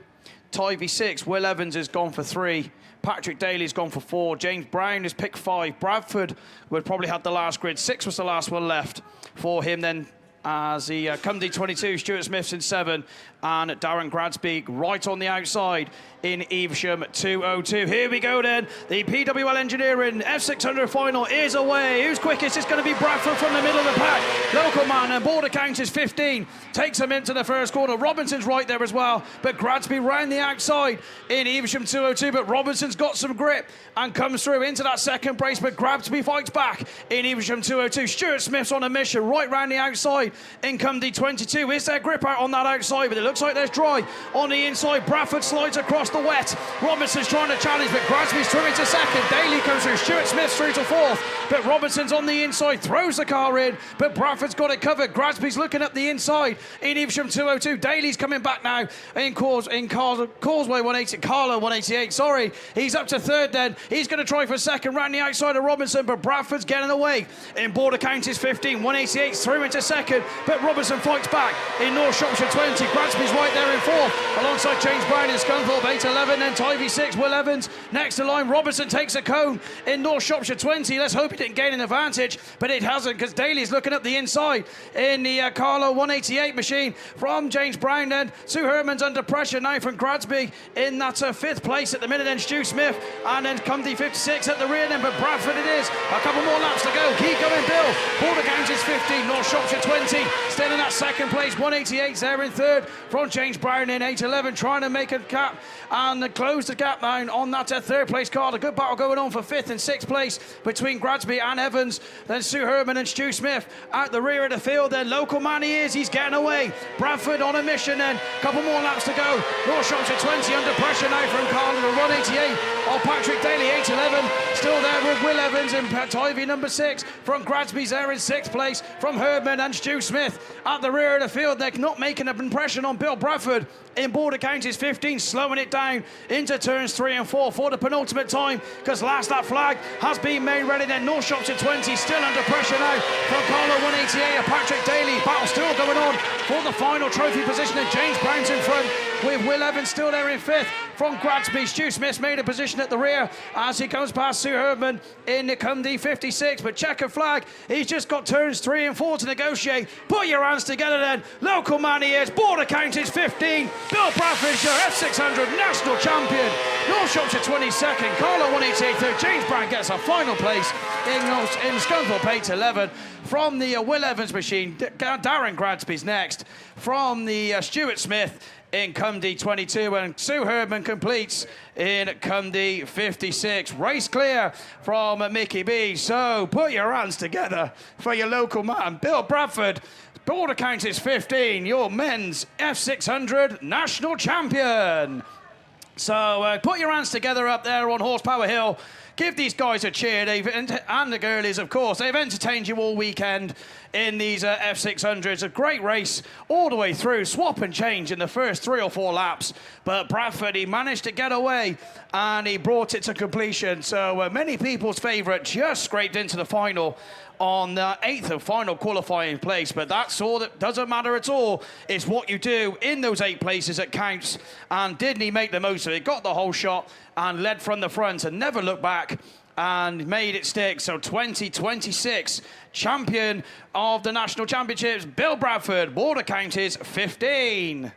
Speaker 8: Tivy 6, Will Evans has gone for 3. Patrick Daly's gone for 4. James Brown has picked 5. Bradford would probably had the last grid. 6 was the last one left for him then, as he Cumdy 22, Stuart Smith's in 7, and Darren Gradsby right on the outside in Evesham 202. Here we go then, the PWL Engineering F600 final is away. Who's quickest? It's going to be Bradford from the middle of the pack. Local man and Border Counties 15 takes him into the first corner. Robinson's right there as well, but Gradsby round the outside in Evesham 202, but Robinson's got some grip and comes through into that second brace, but Gradsby fights back in Evesham 202. Stuart Smith's on a mission right round the outside in Cumdy 22. Is there grip out on that outside? But it looks like there's dry on the inside. Bradford slides across the wet. Robinson's trying to challenge, but Gradsby's through into second. Daly comes through. Stuart Smith's through to fourth. But Robinson's on the inside, throws the car in, but Bradford's got it covered. Gradsby's looking up the inside in Evesham 202. Daly's coming back now in Causeway 180. Carlo 188, sorry. He's up to third then. He's going to try for second round the outside of Robinson, but Bradford's getting away. In Border Counties 15, 188 through into second, but Robinson fights back. In North Shropshire 20, Gradsby's right there in fourth, alongside James Brown and Scunthorpe 8-11, then Tivy 6, Will Evans next to line. Robinson takes a cone in North Shropshire 20. Let's hope he didn't gain an advantage, but it hasn't, because Daly's looking up the inside in the Carlo 188 machine from James Brown. Then Sue Herman's under pressure now from Gradsby in that fifth place at the minute. Then Stu Smith, and then Cumdy 56 at the rear then, but Bradford it is. A couple more laps to go. Keep going, Bill. Border Counties 15, North Shropshire 20, still in that second place. 188's there in third from James Brown in 8-11, trying to make a gap and close the gap now on that third place car. A good battle going on for fifth and sixth place between Gradsby and Evans. Then Sue Herman and Stu Smith out the rear of the field. Then local man he's getting away. Bradford on a mission then. Couple more laps to go. North Shropshire 20 under pressure now from Carl to 188. Oh, Patrick Daly 8-11, still there with Will Evans and Tivy number 6 from Gradsby's there in sixth place from Herman and Stu Smith at the rear of the field. They're not making an impression on Bill Bradford in Border Counties 15, slowing it down into turns 3 and 4 for the penultimate time, because last that flag has been made ready. Then North Shropshire 20 still under pressure now from Carlo 188 and Patrick Daly. Battle still going on for the final trophy position, and James Brown's in front with Will Evans still there in fifth from Gradsby. Stu Smith's made a position at the rear as he comes past Sue Herdman in the Cumdy 56, but checkered flag. He's just got turns 3 and 4 to negotiate. Put your hands together then. Local man he is. Border Counties 15. Bill Bradford, your F600 national champion. North Shropshire 22nd. Carlo 188 third. James Brown gets a final place in Scunthorpe 8-11 from the Will Evans machine. Darren Gradsby's next from the Stuart Smith in Cumdy 22, and Sue Herdman completes in Cumdy 56. Race clear from Mickey B. So put your hands together for your local man, Bill Bradford. Border Counties 15, your men's F600 national champion. So put your hands together up there on Horsepower Hill. Give these guys a cheer, and the girlies, of course. They've entertained you all weekend in these F600s. A great race all the way through, swap and change in the first 3 or 4 laps. But Bradford, he managed to get away, and he brought it to completion. So many people's favourite just scraped into the final on the 8th and final qualifying place, but that's all that doesn't matter at all. It's what you do in those 8 places that counts, and didn't he make the most of it? Got the whole shot and led from the front and never looked back and made it stick. So 2026 champion of the national championships, Bill Bradford, Border Counties 15.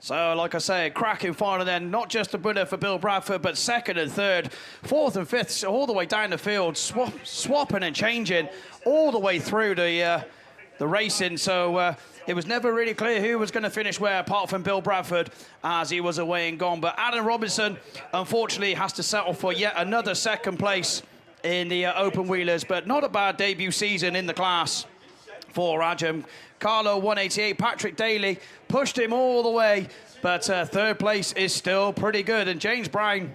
Speaker 8: So, like I say, cracking final then, not just a winner for Bill Bradford, but second and third, fourth and fifth, all the way down the field, swapping and changing all the way through the racing. So it was never really clear who was going to finish where, apart from Bill Bradford, as he was away and gone. But Adam Robinson, unfortunately, has to settle for yet another second place in the open wheelers, but not a bad debut season in the class for Adam. Carlo 188, Patrick Daly pushed him all the way, but third place is still pretty good. And James Brown,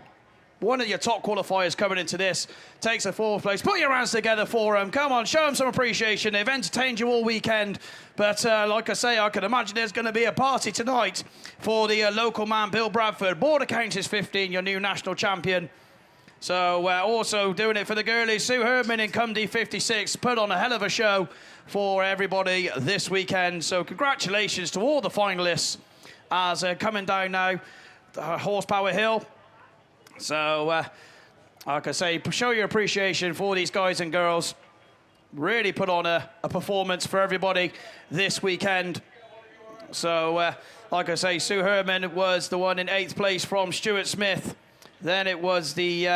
Speaker 8: one of your top qualifiers coming into this, takes a fourth place. Put your hands together for him. Come on, show them some appreciation. They've entertained you all weekend. But like I say, I can imagine there's going to be a party tonight for the local man, Bill Bradford. Border Counties 15, your new national champion. So also doing it for the girlies, Sue Herdman in Cumdy 56, put on a hell of a show for everybody this weekend. So congratulations to all the finalists as coming down now Horsepower Hill. So like I say, show your appreciation for these guys and girls. Really put on a performance for everybody this weekend. So like I say, Sue Herdman was the one in 8th place from Stuart Smith. Then it was the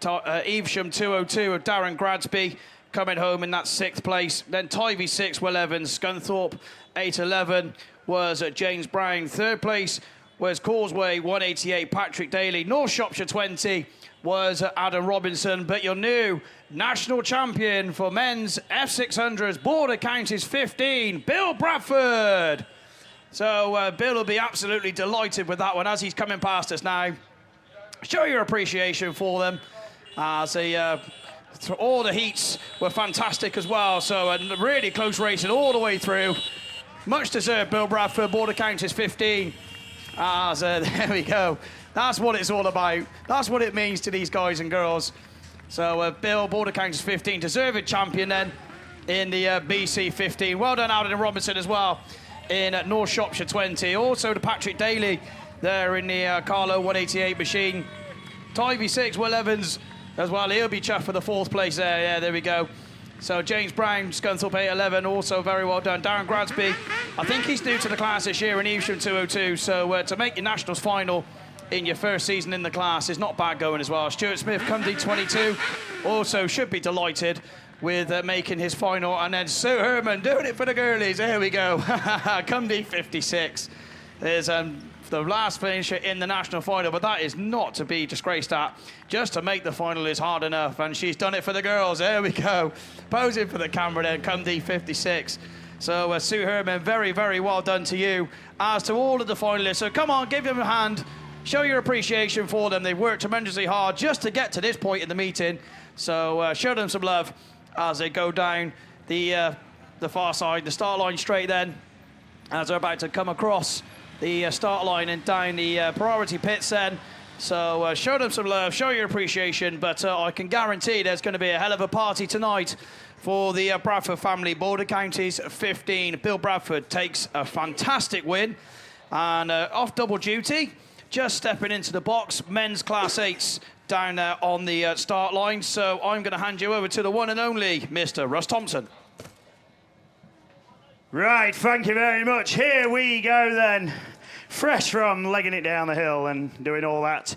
Speaker 8: Evesham 202 of Darren Gradsby coming home in that 6th place. Then Tivy 6, Will Evans, Scunthorpe 8-11 was James Brown. Third place was Causeway 188, Patrick Daly. North Shropshire 20 was Adam Robinson. But your new national champion for men's F600s, Border Counties 15, Bill Bradford. So Bill will be absolutely delighted with that one as he's coming past us now. Show your appreciation for them. As all the heats were fantastic as well. So a really close racing all the way through. Much deserved, Bill Bradford, Border Counties 15. There we go. That's what it's all about. That's what it means to these guys and girls. So Bill, Border Counties 15, deserved champion then in the BC 15. Well done, Alden Robinson as well in North Shropshire 20. Also to Patrick Daly there in the Carlo 188 machine. Tivy 6, Will Evans as well. He'll be chuffed for the 4th place there. Yeah, there we go. So James Brown, Scunthorpe 811, also very well done. Darren Gradsby, I think he's new to the class this year, and he's from 202. So to make your Nationals final in your first season in the class is not bad going as well. Stuart Smith, Cundy 22, also should be delighted with making his final. And then Sue Herman doing it for the girlies. There we go. Cundy 56. There's the last finisher in the national final, but that is not to be disgraced at. Just to make the final is hard enough, and she's done it for the girls. There we go. Posing for the camera there, Cundy 56. So Sue Herman, very, very well done to you, as to all of the finalists. So come on, give them a hand. Show your appreciation for them. They've worked tremendously hard just to get to this point in the meeting. So show them some love as they go down the far side, the start line straight then, as they're about to come across the start line and down the priority pits then. So show them some love, show your appreciation, but I can guarantee there's going to be a hell of a party tonight for the Bradford family. Border Counties 15. Bill Bradford takes a fantastic win, and off double duty, just stepping into the box, men's class 8s down there on the start line. So I'm going to hand you over to the one and only Mr. Russ Thompson.
Speaker 9: Right, thank you very much. Here we go then. Fresh from legging it down the hill and doing all that.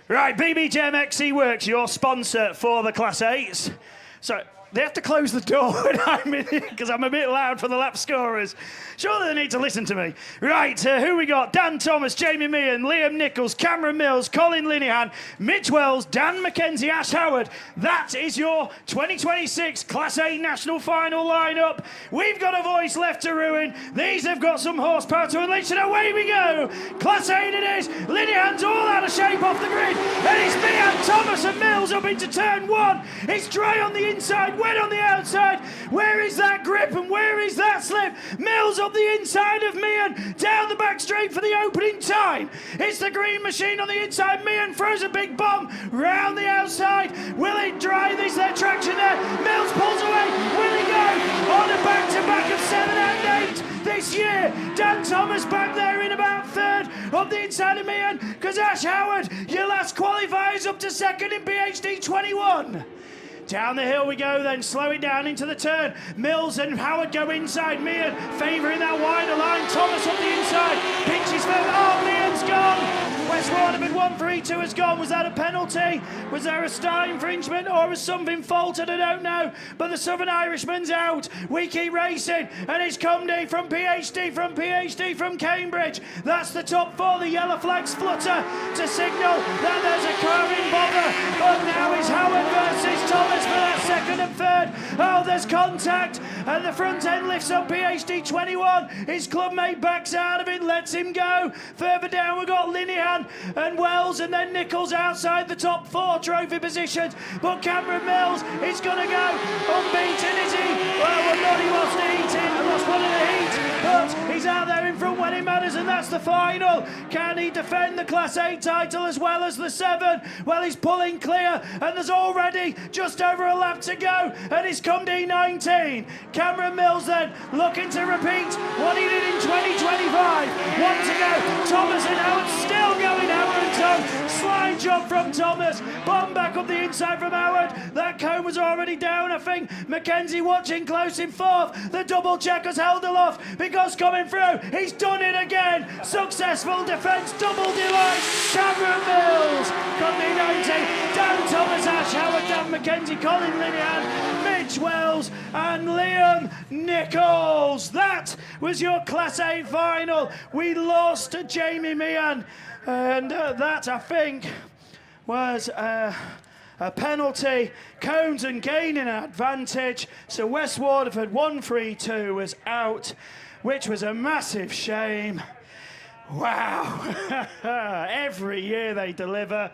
Speaker 9: Right, BBGM XC Works, your sponsor for the Class 8s. So they have to close the door when I'm in here because I'm a bit loud for the lap scorers. Surely they need to listen to me. Right, who we got? Dan Thomas, Jamie Meehan, Liam Nichols, Cameron Mills, Colin Linehan, Mitch Wells, Dan McKenzie, Ash Howard. That is your 2026 Class 8 National Final lineup. We've got a voice left to ruin. These have got some horsepower to unleash, and away we go. Class 8 it is. Linehan's all out of shape off the grid. And it's Meehan, Thomas and Mills up into turn 1. It's dry on the inside, wet on the outside. Where is that grip and where is that slip? Mills up the inside of Meehan, down the back straight for the opening time. It's the green machine on the inside. Meehan throws a big bomb round the outside. Will it dry? Is there traction there? Mills pulls away. Will he go on a back-to-back of 7 and 8 this year? Dan Thomas back there in about 3rd up the inside of Meehan, because Ash Howard, your last qualifiers, up to 2nd in PhD 21. Down the hill we go then, slow it down into the turn. Mills and Howard go inside. Meehan favouring that wider line. Thomas up the inside, pinches for, oh, Meehan's gone. West Waterford 1-3-2 has gone. Was that a penalty? Was there a star infringement or was something faulted? I don't know. But the Southern Irishman's out. We keep racing, and it's Cumdy from PhD from Cambridge. That's the top 4. The yellow flags flutter to signal that there's a car in bother. But now it's Howard versus Thomas for that 2nd and 3rd. Oh, there's contact, and the front end lifts up PhD 21. His clubmate backs out of it, lets him go. Further down we've got Linehan and Wells, and then Nichols outside the top 4 trophy positions. But Cameron Mills is going to go unbeaten, is he? Well, not he lost the heat. He lost one of the heat, but he's out there in front when it matters, and that's the final. Can he defend the Class 8 title as well as the 7? Well, he's pulling clear, and there's already just over a lap to go, and it's Cumdy 19. Cameron Mills then looking to repeat what he did in 2025. 1 to go. Thomas and Howard still going. Howard and Tom. Slide job from Thomas. Bomb back up the inside from Howard. That cone was already down, I think. McKenzie watching close in 4th. The double checkers held aloft because coming through, he's done it again. Successful defence, double delight. Cameron Mills. Cumdy 19. Dan Thomas, Ash Howard, Dan McKenzie, Colin Linehan, Mitch Wells and Liam Nichols. That was your Class 8 final. We lost to Jamie Meehan, and that, I think, was a penalty. Cones and gaining an advantage. So West Waterford 1-3-2 was out, which was a massive shame. Wow. Every year they deliver.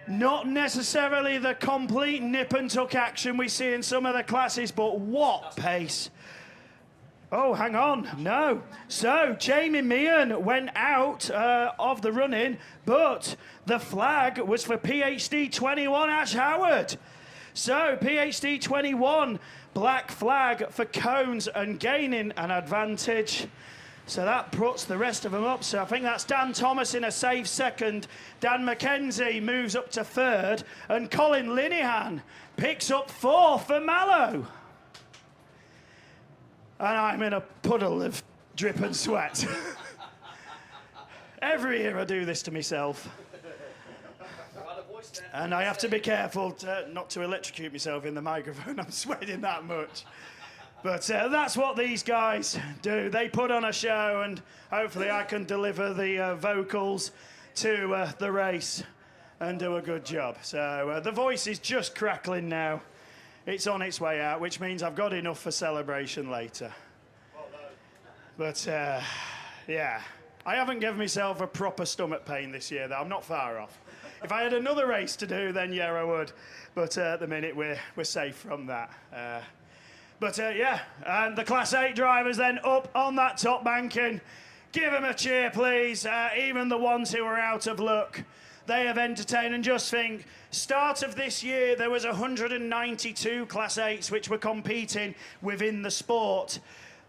Speaker 9: Not necessarily the complete nip and tuck action we see in some of the classes, but what pace. Oh, hang on, no. So Jamie Meehan went out of the running, but the flag was for PhD 21 Ash Howard. So PhD 21, black flag for Cones and gaining an advantage. So that puts the rest of them up. So I think that's Dan Thomas in a safe second. Dan McKenzie moves up to third. And Colin Linehan picks up fourth for Mallow. And I'm in a puddle of drip and sweat. Every year I do this to myself. And I have to be careful not to electrocute myself in the microphone. I'm sweating that much. But that's what these guys do. They put on a show, and hopefully I can deliver the vocals to the race and do a good job. So the voice is just crackling now. It's on its way out, which means I've got enough for celebration later. But yeah, I haven't given myself a proper stomach pain this year, though. I'm not far off. If I had another race to do, then yeah, I would. But at the minute, we're safe from that. But yeah, and the Class 8 drivers then up on that top banking. Give them a cheer, please. Even the ones who are out of luck. They have entertained, and just think, start of this year, there was 192 Class 8s which were competing within the sport.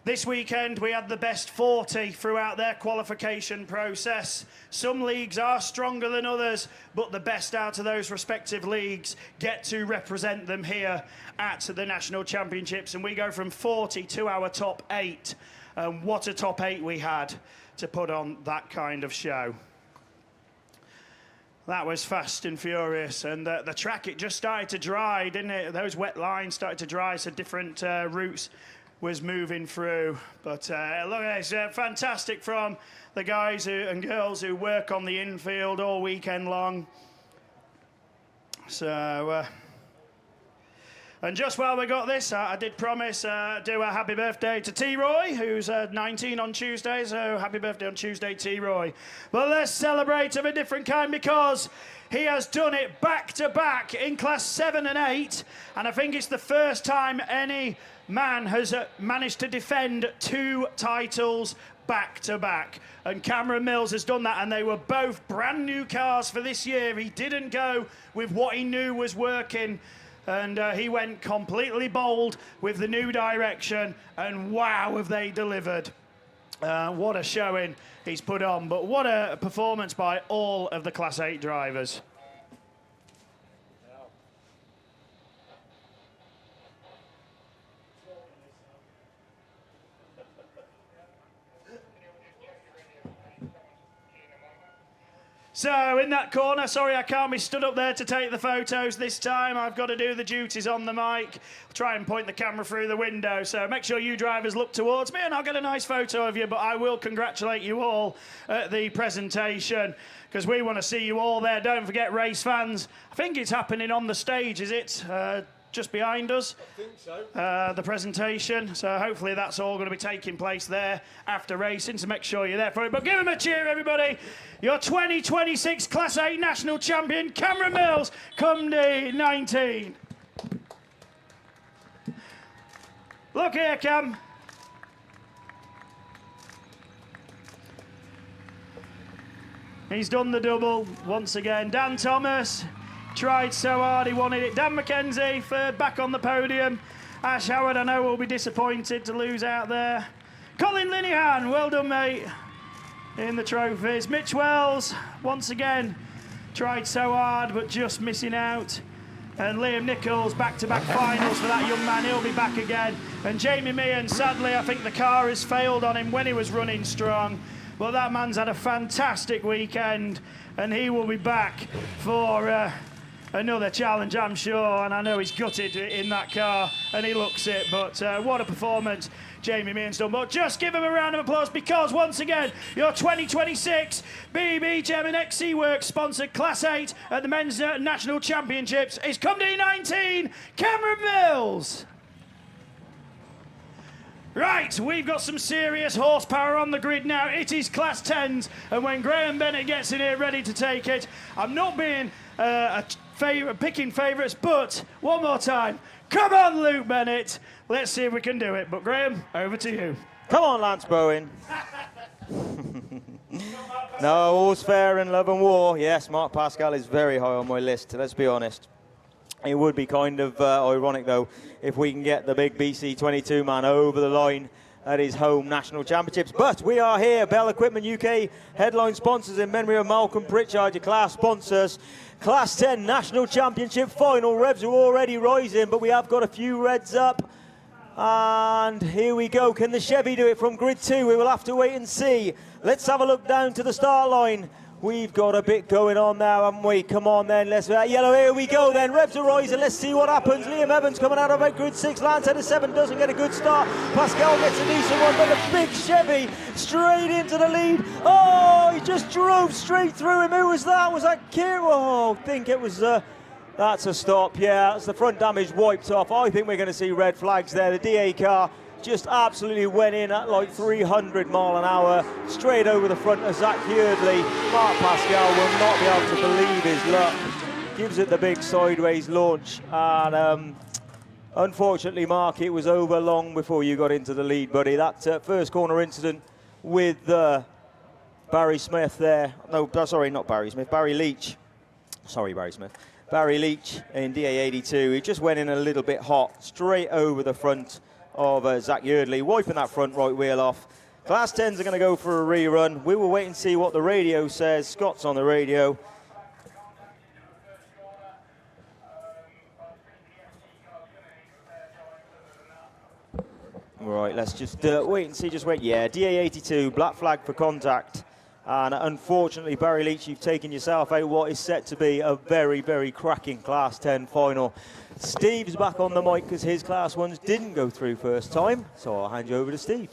Speaker 9: This weekend, we had the best 40 throughout their qualification process. Some leagues are stronger than others, but the best out of those respective leagues get to represent them here at the National Championships. And we go from 40 to our top 8. And what a top 8 we had to put on that kind of show. That was fast and furious, and the track, it just started to dry, didn't it? Those wet lines started to dry, so different routes was moving through. But look, it's fantastic from the guys and girls who work on the infield all weekend long. So, and just while we got this, I did promise do a happy birthday to T-Roy, who's 19 on Tuesday, so happy birthday on Tuesday, T-Roy. But let's celebrate of a different kind, because he has done it back-to-back in Class 7 and 8, and I think it's the first time any man has managed to defend 2 titles back-to-back. And Cameron Mills has done that, and they were both brand new cars for this year. He didn't go with what he knew was working, and he went completely bold with the new direction, and wow, have they delivered. What a showing he's put on, but what a performance by all of the Class 8 drivers. So in that corner, sorry I can't be stood up there to take the photos this time. I've got to do the duties on the mic. I'll try and point the camera through the window. So make sure you drivers look towards me and I'll get a nice photo of you. But I will congratulate you all at the presentation, because we want to see you all there. Don't forget, race fans, I think it's happening on the stage, is it? Just behind us, I think so. The presentation. So hopefully that's all going to be taking place there after racing, so make sure you're there for it. But give them a cheer, everybody. Your 2026 Class 8 National Champion, Cameron Mills, Cumdy 19. Look here, Cam. He's done the double once again. Dan Thomas tried so hard, he wanted it. Dan McKenzie, third, back on the podium. Ash Howard, I know, will be disappointed to lose out there. Colin Linehan, well done, mate, in the trophies. Mitch Wells, once again, tried so hard, but just missing out. And Liam Nichols, back-to-back finals for that young man. He'll be back again. And Jamie Meehan, sadly, I think the car has failed on him when he was running strong. Well, that man's had a fantastic weekend, and he will be back for another challenge, I'm sure, and I know he's gutted in that car, and he looks it, but what a performance Jamie Meehan's done. But just give him a round of applause, because once again, your 2026 BB Gem and XC Works sponsored Class 8 at the Men's National Championships is come D19, Cameron Mills. Right, we've got some serious horsepower on the grid now. It is Class 10s, and when Graham Bennett gets in here ready to take it, I'm not being picking favourites, but one more time, come on, Luke Bennett. Let's see if we can do it. But Graham, over to you.
Speaker 2: Come on, Lance Bowen. No, all's fair in love and war. Yes, Mark Pascal is very high on my list, let's be honest. It would be kind of ironic, though, if we can get the big BC22 man over the line at his home national championships. But we are here, Bell Equipment UK, headline sponsors in memory of Malcolm Pritchard, your class sponsors. Class 10 national championship final. Revs are already rising, but we have got a few reds up. And here we go. Can the Chevy do it from grid 2? We will have to wait and see. Let's have a look down to the start line. We've got a bit going on now, haven't we? Come on then, let's yellow, here we go then. Revs are rising, let's see what happens. Liam Evans coming out of grid 6, Lance header 7 doesn't get a good start. Pascal gets a decent one, but a big Chevy straight into the lead. Oh, he just drove straight through him. Who was that? Was that Kieran? Oh, I think it was, that's a stop, yeah. That's the front damage wiped off. I think we're going to see red flags there. The DA car just absolutely went in at like 300 mile an hour, straight over the front of Zach Yeardley. Mark Pascal will not be able to believe his luck. Gives it the big sideways launch, and unfortunately, Mark, it was over long before you got into the lead, buddy. That first corner incident with Barry Smith there. No, sorry, not Barry Smith, Barry Leach. Sorry, Barry Smith. Barry Leach in DA82. He just went in a little bit hot, straight over the front of Zach Yeardley, wiping that front right wheel off. Class 10s are going to go for a rerun. We will wait and see what the radio says. Scott's on the radio. Right, let's just wait and see, just wait. Yeah, DA82, black flag for contact. And unfortunately, Barry Leach, you've taken yourself out what is set to be a very, very cracking Class 10 final. Steve's back on the mic because his Class 1s didn't go through first time, so I'll hand you over to Steve.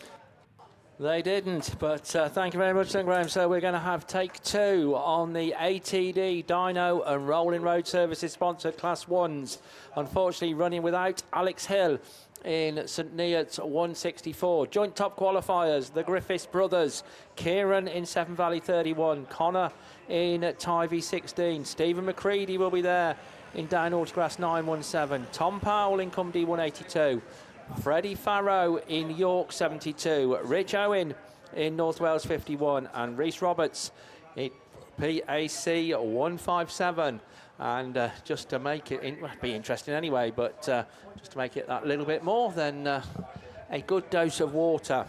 Speaker 1: They didn't, but thank you very much, then, Graham. So we're going to have take 2 on the ATD, Dyno and Rolling Road Services sponsored Class 1s. Unfortunately, running without Alex Hill in St Neots 164. Joint top qualifiers, the Griffiths brothers, Kieran in Severn Valley 31, Connor in Tivy 16, Stephen McCready will be there in Down Autograss 917, Tom Powell in Cumdy 182, Freddie Farrow in York 72, Rich Owen in North Wales 51, and Reese Roberts in PAC 157. And just to make it, be interesting anyway, but just to make it that little bit more, then a good dose of water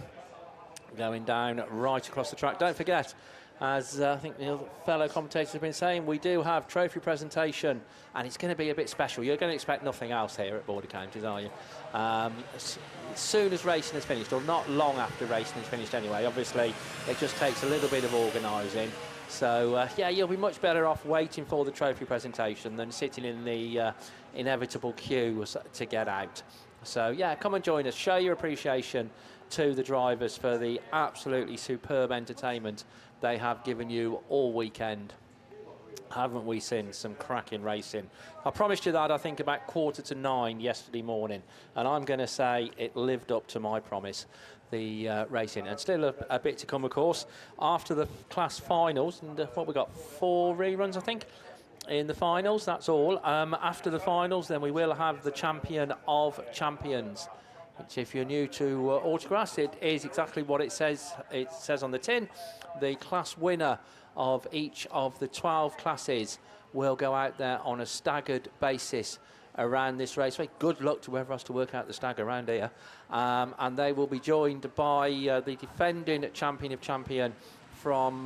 Speaker 1: going down right across the track. Don't forget, as I think the fellow commentators have been saying, we do have trophy presentation, and it's going to be a bit special. You're going to expect nothing else here at Border Counties, are you? As soon as racing is finished, or not long after racing is finished anyway, obviously it just takes a little bit of organising. So, yeah, you'll be much better off waiting for the trophy presentation than sitting in the inevitable queue to get out. So, yeah, come and join us. Show your appreciation to the drivers for the absolutely superb entertainment they have given you all weekend. Haven't we seen some cracking racing? I promised you that, I think, about 8:45 yesterday morning, and I'm going to say it lived up to my promise. The racing, and still a bit to come, of course, after the class finals. And what we got, 4 reruns, I think, in the finals. That's all. After the finals, then we will have the champion of champions, which, if you're new to Autograss, it is exactly what it says. It says on the tin. The class winner of each of the 12 classes will go out there on a staggered basis around this raceway. Good luck to whoever has to work out the stag around here. And they will be joined by the defending champion of champion from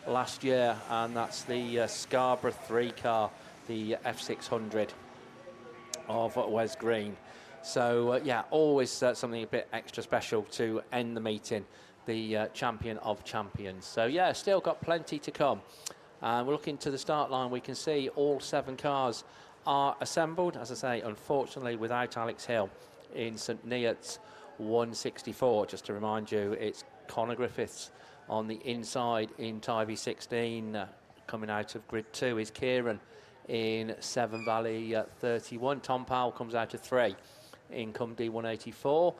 Speaker 1: last year, and that's the Scarborough 3 car, the F600 of Wes Green. So, yeah, always something a bit extra special to end the meeting, the champion of champions. So, yeah, still got plenty to come. And we're looking to the start line. We can see all 7 cars are assembled. As I say, unfortunately, without Alex Hill in St Neots 164. Just to remind you, it's Conor Griffiths on the inside in Tivy 16. Coming out of grid 2 is Kieran in Seven Valley 31. Tom Powell comes out of 3 in Cumdy 184.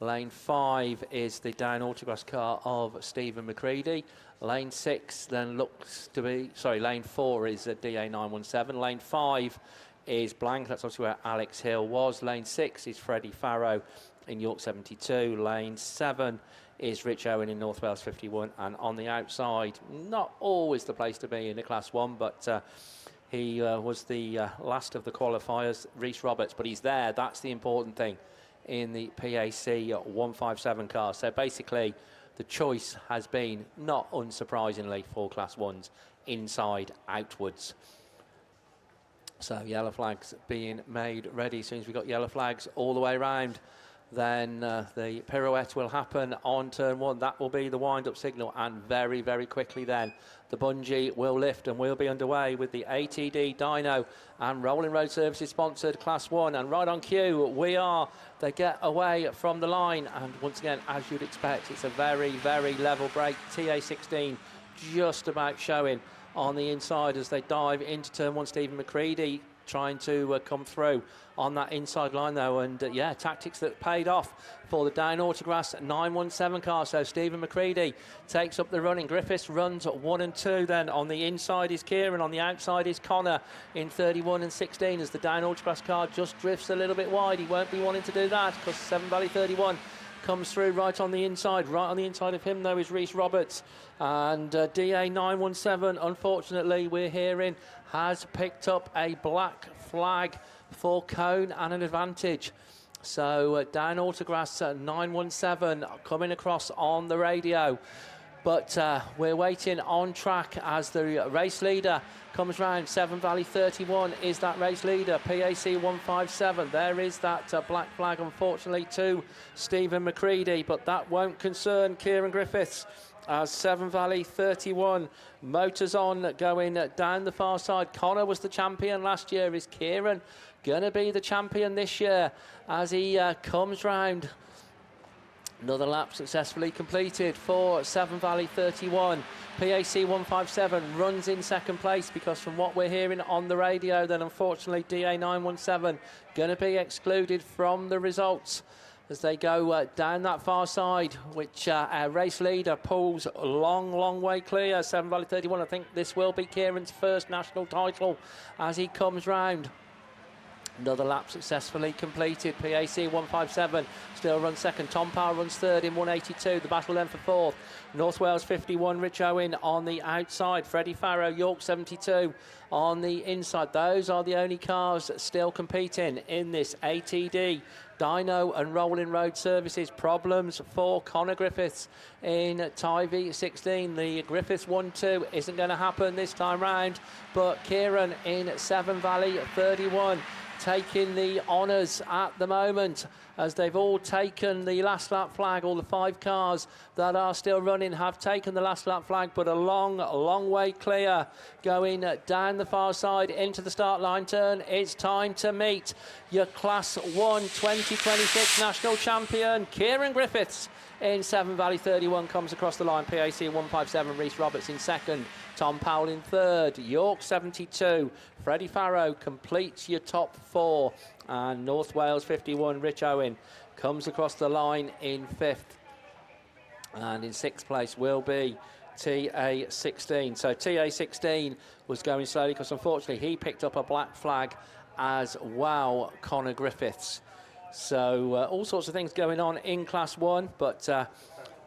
Speaker 1: Lane 5 is the down Autograss car of Stephen McCready. Lane 6 then looks to be, sorry, lane 4 is DA 917. Lane 5 is blank, that's obviously where Alex Hill was. Lane 6 is Freddie Farrow in York 72. Lane 7 is Rich Owen in North Wales 51. And on the outside, not always the place to be in the Class 1, but he was the last of the qualifiers, Rhys Roberts, but he's there. That's the important thing in the PAC 157 car. So basically, the choice has been, not unsurprisingly, for Class 1s, inside outwards. So yellow flags being made ready. As soon as we've got yellow flags all the way around, then the pirouette will happen on turn 1. That will be the wind-up signal, and very, very quickly then the bungee will lift and we'll be underway with the ATD Dyno and Rolling Road Services sponsored Class 1. And right on cue we are. They get away from the line, and once again, as you'd expect, it's a very, very level break. TA16 just about showing on the inside as they dive into turn 1. Stephen McCready trying to come through on that inside line though, and yeah, tactics that paid off for the down Autograss 917 car. So Stephen McCready takes up the running. Griffiths runs at 1 and 2. Then on the inside is Kieran, on the outside is Connor in 31 and 16 as the down Autograss car just drifts a little bit wide. He won't be wanting to do that because Seven Valley 31 comes through right on the inside. Right on the inside of him though is Rhys Roberts, and DA 917, unfortunately we're hearing, has picked up a black flag for cone and an advantage. So down Autograss 917 coming across on the radio, but we're waiting on track as the race leader comes round. Seven Valley 31 is that race leader. PAC 157, there is that black flag unfortunately to Stephen McCready, but that won't concern Kieran Griffiths as Seven Valley 31 motors on, going down the far side. Connor was the champion last year. Is Kieran going to be the champion this year as he comes round? Another lap successfully completed for Seven Valley 31. PAC 157 runs in second place because from what we're hearing on the radio, then unfortunately DA 917 going to be excluded from the results as they go down that far side, which our race leader pulls a long way clear. Seven Valley 31, I think this will be Kieran's first national title as he comes round. Another lap successfully completed. PAC 157 still runs second. Tom Powell runs third in 182. The battle then for fourth. North Wales 51, Rich Owen on the outside. Freddie Farrow, York 72 on the inside. Those are the only cars still competing in this ATD Dyno and Rolling Road Services. Problems for Conor Griffiths in Tivy 16. The Griffiths 1-2 isn't going to happen this time round, but Kieran in Seven Valley 31 taking the honours at the moment as they've all taken the last lap flag. All the 5 cars that are still running have taken the last lap flag, but a long way clear going down the far side into the start line turn. It's time to meet your Class 1 2026 national champion. Kieran Griffiths in Seven Valley 31 comes across the line. PAC 157, Rhys Roberts in second. Tom Powell in third. York 72. Freddie Farrow completes your top 4. And North Wales 51, Rich Owen, comes across the line in 5th. And in 6th place will be TA16. So TA16 was going slowly because unfortunately he picked up a black flag as well, Conor Griffiths. So all sorts of things going on in Class 1, but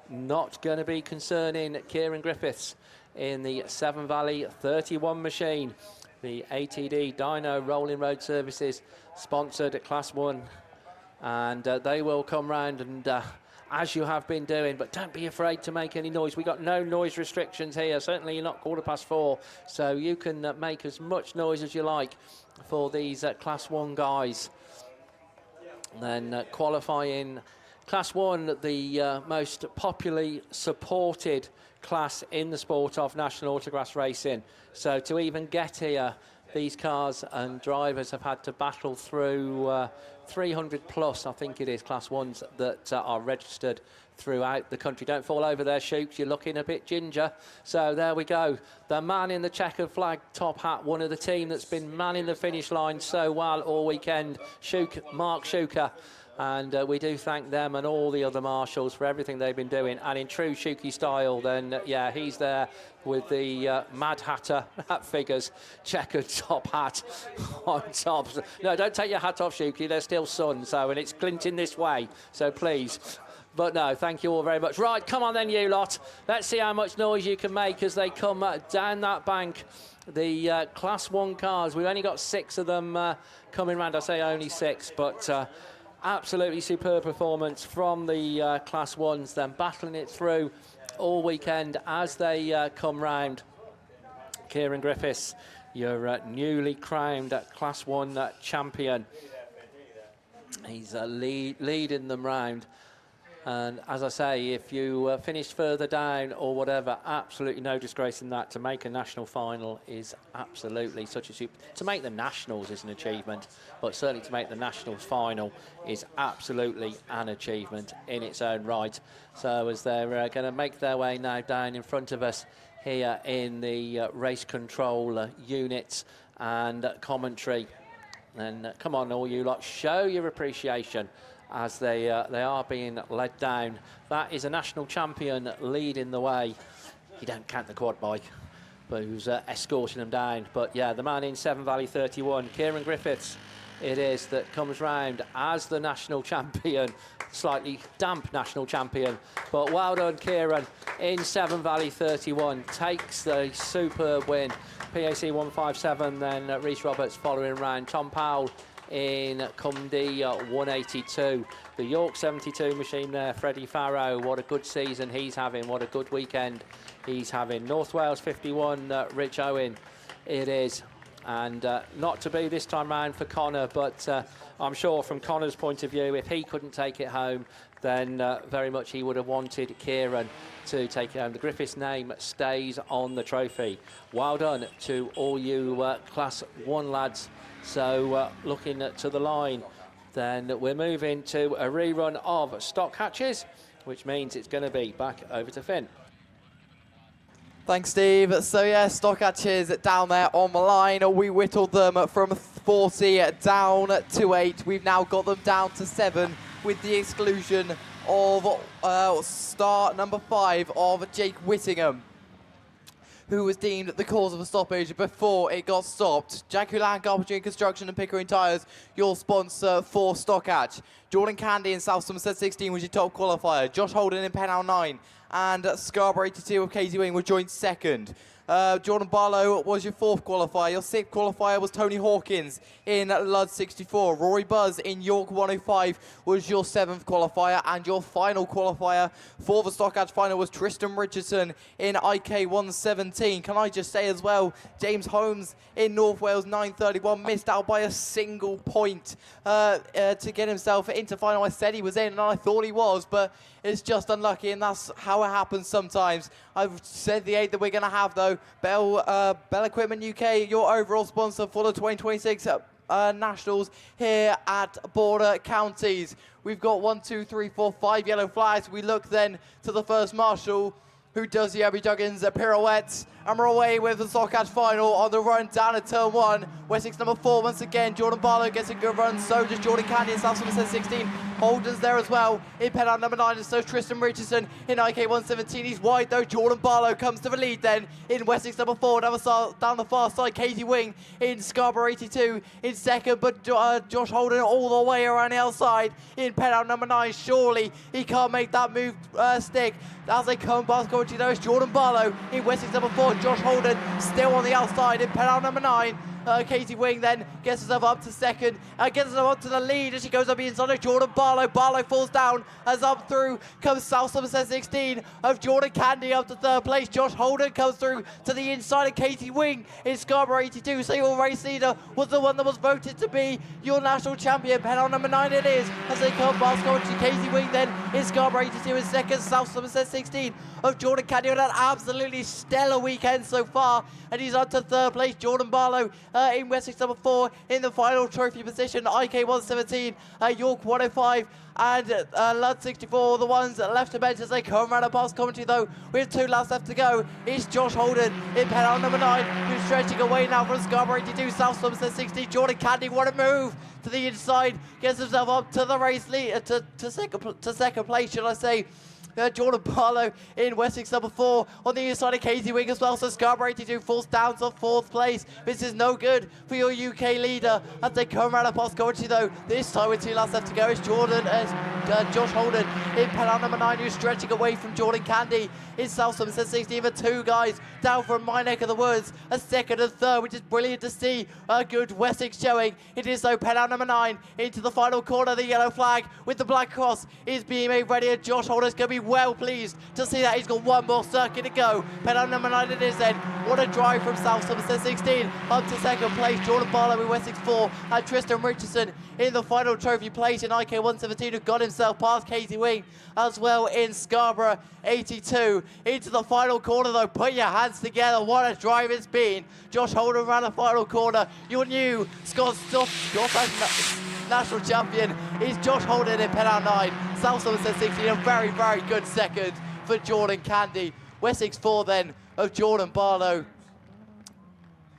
Speaker 1: not going to be concerning Kieran Griffiths in the Seven Valley 31 machine. The ATD Dyno Rolling Road Services sponsored at Class 1, and they will come round and as you have been doing, but don't be afraid to make any noise. We got no noise restrictions here. Certainly you're not 4:15, so you can make as much noise as you like for these Class 1 guys. Then qualifying Class 1, the most popularly supported class in the sport of national autograss racing. So to even get here, these cars and drivers have had to battle through 300 plus, I think it is, Class 1s that are registered throughout the country. Don't fall over there, Shooks, you're looking a bit ginger. So there we go. The man in the checkered flag top hat, one of the team that's been manning the finish line so well all weekend, Mark Shuker. And we do thank them and all the other marshals for everything they've been doing. And in true Shuki style, then, yeah, he's there with the Mad Hatter hat figures, checkered top hat on top. No, don't take your hat off, Shuki. There's still sun, so, and it's glinting this way, so please. But no, thank you all very much. Right, come on then, you lot. Let's see how much noise you can make as they come down that bank. The Class 1 cars, we've only got 6 of them coming round. I say only 6, but absolutely superb performance from the Class 1s, then battling it through all weekend as they come round. Kieran Griffiths, your newly crowned Class 1 champion. He's leading them round. And as I say, if you finish further down or whatever, absolutely no disgrace in that. To make a national final is absolutely such a to make the nationals is an achievement, but certainly to make the nationals final is absolutely an achievement in its own right. So as they're going to make their way now down in front of us here in the race control units and commentary, then come on all you lot, show your appreciation as they are being led down. That is a national champion leading the way. You don't count the quad bike, but who's escorting them down. But yeah, the man in Severn Valley 31, Kieran Griffiths, it is, that comes round as the national champion, slightly damp national champion. But well done, Kieran, in Severn Valley 31, takes the superb win. PAC 157, then Rhys Roberts following round. Tom Powell in Cumdy 182. The York 72 machine there, Freddie Farrow, what a good season he's having, what a good weekend he's having. North Wales 51, Rich Owen it is, and not to be this time round for Connor, but I'm sure from Connor's point of view, if he couldn't take it home, then very much he would have wanted Kieran to take it home. The Griffiths name stays on the trophy. Well done to all you Class 1 lads. So looking to the line, then we're moving to a rerun of stock hatches, which means it's going to be back over to Finn.
Speaker 18: Thanks, Steve. So yeah, stock hatches down there on the line. We whittled them from 40 down to 8. We've now got them down to 7 with the exclusion of start number 5 of Jake Whittingham, who was deemed the cause of a stoppage before it got stopped. Jack Hulan, Carpentry and Construction and Pickering Tyres, your sponsor for Stockhatch. Jordan Candy in South Somerset 16 was your top qualifier. Josh Holden in Penhow 9 and Scarborough 82 of Katie Wing were joint second. Jordan Barlow was your 4th qualifier. Your 6th qualifier was Tony Hawkins in Ludd 64. Rory Buzz in York 105 was your 7th qualifier. And your final qualifier for the Stockhatch final was Tristan Richardson in IK 117. Can I just say as well, James Holmes in North Wales 931 missed out by a single point to get himself into final. I said he was in and I thought he was, but it's just unlucky, and that's how it happens sometimes. I've said the 8 that we're going to have, though. Bell Equipment UK, your overall sponsor for the 2026 Nationals here at Border Counties. We've got 1, 2, 3, 4, 5 yellow flags. We look then to the first marshal, who does the Abby Duggins pirouettes. And we're away with the Stockhatch final on the run down at turn 1. Wessex number 4 once again. Jordan Barlow gets a good run. So does Jordan Candy in South Somerset 16. Holden's there as well in Penhout number 9. And so Tristan Richardson in IK 117. He's wide though. Jordan Barlow comes to the lead then in Wessex number 4. Down the far side, Katie Wing in Scarborough 82 in second. But Josh Holden all the way around the outside in Penhout number 9. Surely he can't make that move stick. As they come past Coventry, there is Jordan Barlow in Wessex number 4. Josh Holden still on the outside in Penhout number 9. Katie Wing then gets herself up to second, gets herself up to the lead as she goes up the inside of Jordan Barlow. Barlow falls down as up through comes South Somerset 16 of Jordan Candy up to third place. Josh Holden comes through to the inside of Katie Wing in Scarborough 82. So your race leader was the one that was voted to be your national champion. Panel number 9 it is as they come past Katie Wing then in Scarborough 82 in second. South Somerset 16 of Jordan Candy on an absolutely stellar weekend so far, and he's up to third place. Jordan Barlow in Wessex number 4 in the final trophy position. IK 117, York 105 and Lud 64, the ones left to bench as they come around and past commentary though with 2 laps left to go. It's Josh Holden in panel number 9 who's stretching away now from Scarborough 82. South Somerset 16. Jordan Candy, what a move to the inside, gets himself up to the race lead to second place, should I say. Jordan Barlow in Wessex number 4 on the inside of Katie Wing as well. So Scarborough 82 falls down to 4th place. This is no good for your UK leader as they come around past commentary though. This time with 2 laps left to go is Josh Holden in panel number 9 who's stretching away from Jordan Candy in South Somerset 16 for 2 guys down from my neck of the woods. A second and third, which is brilliant to see. A good Wessex showing. It is so panel number 9 into the final corner. The yellow flag with the black cross is being made ready and Josh Holden's going to be well pleased to see that. He's got one more circuit to go. Pedal number 9 it is then. What a drive from South Somerset 16 up to second place. Jordan Barlow in Wessex 4 and Tristan Richardson in the final trophy place in IK 117 who got himself past Katie Wing as well in Scarborough 82. Into the final corner though. Put your hands together. What a drive it's been. Josh Holden around the final corner. Your new Scottish national champion is Josh Holden in Penal 9. South Somerset 16, a very, very good second for Jordan Candy. Wessex 4 then of Jordan Barlow.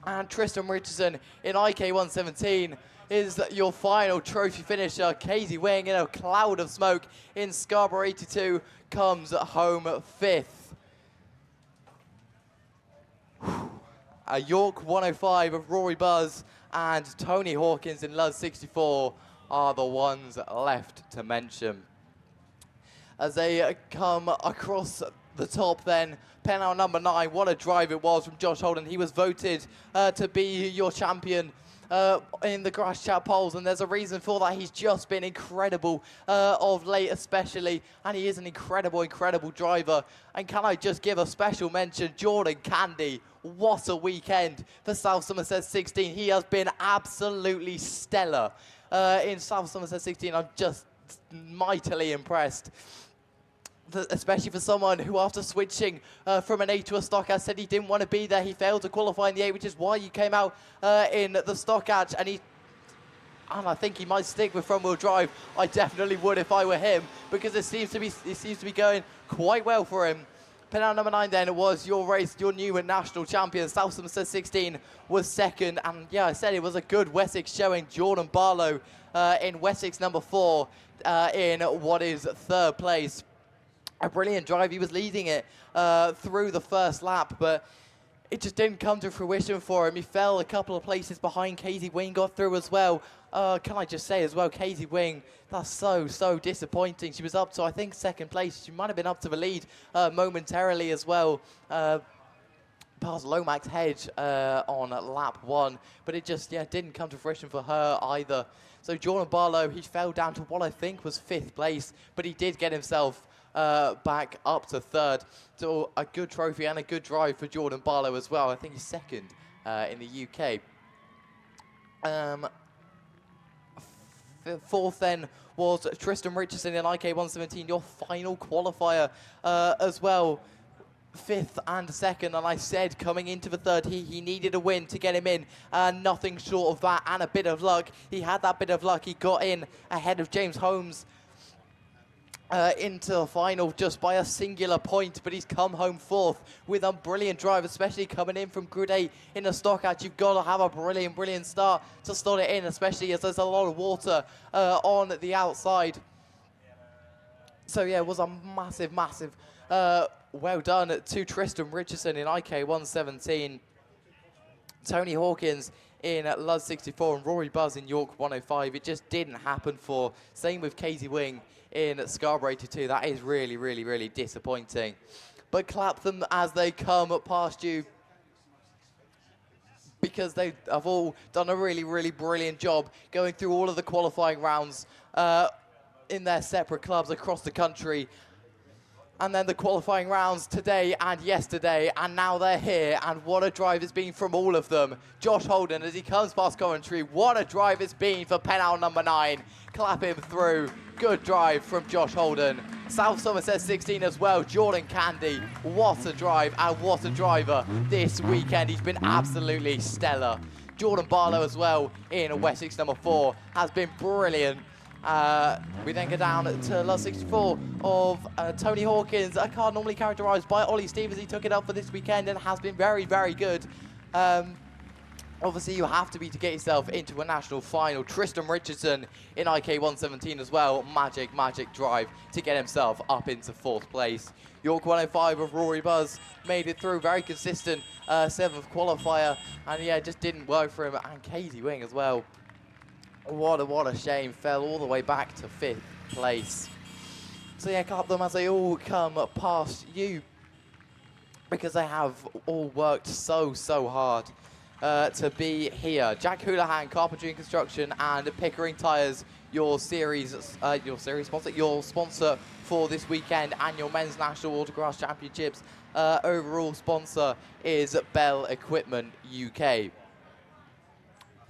Speaker 18: And Tristan Richardson in IK 117 is your final trophy finisher. Katie Wing in a cloud of smoke in Scarborough 82 comes home 5th. York 105 of Rory Buzz and Tony Hawkins in Luz 64 are the ones left to mention. As they come across the top then, penalty number 9, what a drive it was from Josh Holden. He was voted to be your champion in the Grass Chat polls, and there's a reason for that. He's just been incredible of late especially, and he is an incredible, incredible driver. And can I just give a special mention, Jordan Candy. What a weekend for South Somerset 16. He has been absolutely stellar in South Somerset 16. I'm just mightily impressed. Especially for someone who, after switching from an 8 to a stock hatch, said he didn't want to be there. He failed to qualify in the 8, which is why he came out in the stock hatch. And I think he might stick with front-wheel drive. I definitely would if I were him, because it seems to be going quite well for him. Penalty number 9 then was your race, your new national champion. South Somerset 16 was second. And yeah, I said it was a good Wessex showing. Jordan Barlow in Wessex number 4 in what is third place. A brilliant drive. He was leading it through the first lap, but it just didn't come to fruition for him. He fell a couple of places behind. Katie Wing got through as well. Can I just say as well, Katie Wing, that's so disappointing. She was up to, I think, second place. She might have been up to the lead momentarily as well. Past Lomax Hedge on lap 1, but it just didn't come to fruition for her either. So Jordan Barlow, he fell down to what I think was 5th place, but he did get himself back up to 3rd. So a good trophy and a good drive for Jordan Barlow as well. I think he's 2nd in the UK. 4th then was Tristan Richardson in IK 117, your final qualifier as well. 5th and 2nd, and I said coming into the 3rd he needed a win to get him in, nothing short of that and a bit of luck. He had that bit of luck. He got in ahead of James Holmes into the final just by a singular point, but he's come home 4th with a brilliant drive, especially coming in from Grid 8 in a stock hatch. You've got to have a brilliant start to start it in, especially as there's a lot of water on the outside. So yeah, it was a massive well done to Tristan Richardson in IK 117, Tony Hawkins in Luz 64, and Rory Buzz in York 105. It just didn't happen for. Same with Katie Wing in Scarborough 82. That is really disappointing. But clap them as they come past you. because they have all done a really, really brilliant job going through all of the qualifying rounds in their separate clubs across the country. And then the qualifying rounds today and yesterday, and now they're here, and what a drive it's been from all of them. Josh Holden, as he comes past commentary, what a drive it's been for penalty number 9. Clap him through. Good drive from Josh Holden. South Somerset 16 as well, Jordan Candy. What a drive and what a driver this weekend. He's been absolutely stellar. Jordan Barlow as well in Wessex number 4 has been brilliant. We then go down to lot 64 of Tony Hawkins, a car normally characterised by Ollie Stevens. He took it up for this weekend and has been very, very good. Obviously, you have to be to get yourself into a national final. Tristan Richardson in IK 117 as well. Magic drive to get himself up into 4th place. York 105 of Rory Buzz made it through. Very consistent 7th qualifier. And yeah, just didn't work for him. And Casey Wing as well. What a shame. Fell all the way back to 5th place. So yeah, clap them as they all come past you, because they have all worked so hard to be here. Jack Houlihan, Carpentry and Construction, and Pickering Tyres, your series sponsor, your sponsor for this weekend, and your Men's National Autograss Championships overall sponsor is Bell Equipment UK.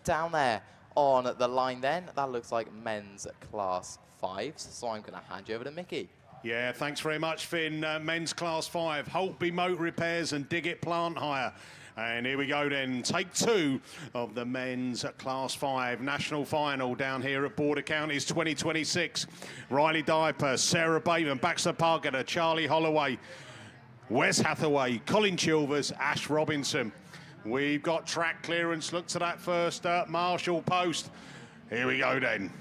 Speaker 18: Down there on the line then, that looks like men's class 5s, so I'm going to hand you over to Mickey.
Speaker 4: Yeah, thanks very much, Finn. Men's class 5, Holtby Motor Repairs and Diggett Plant Hire. And here we go then, take 2 of the men's class 5 national final down here at Border Counties 2026. Riley Diaper, Sarah Bateman, Baxter Pargeter, Charlie Holloway, Wes Hathaway, Colin Chilvers, Ash Robinson. We've got track clearance. Look to that first marshal post. Here we go then.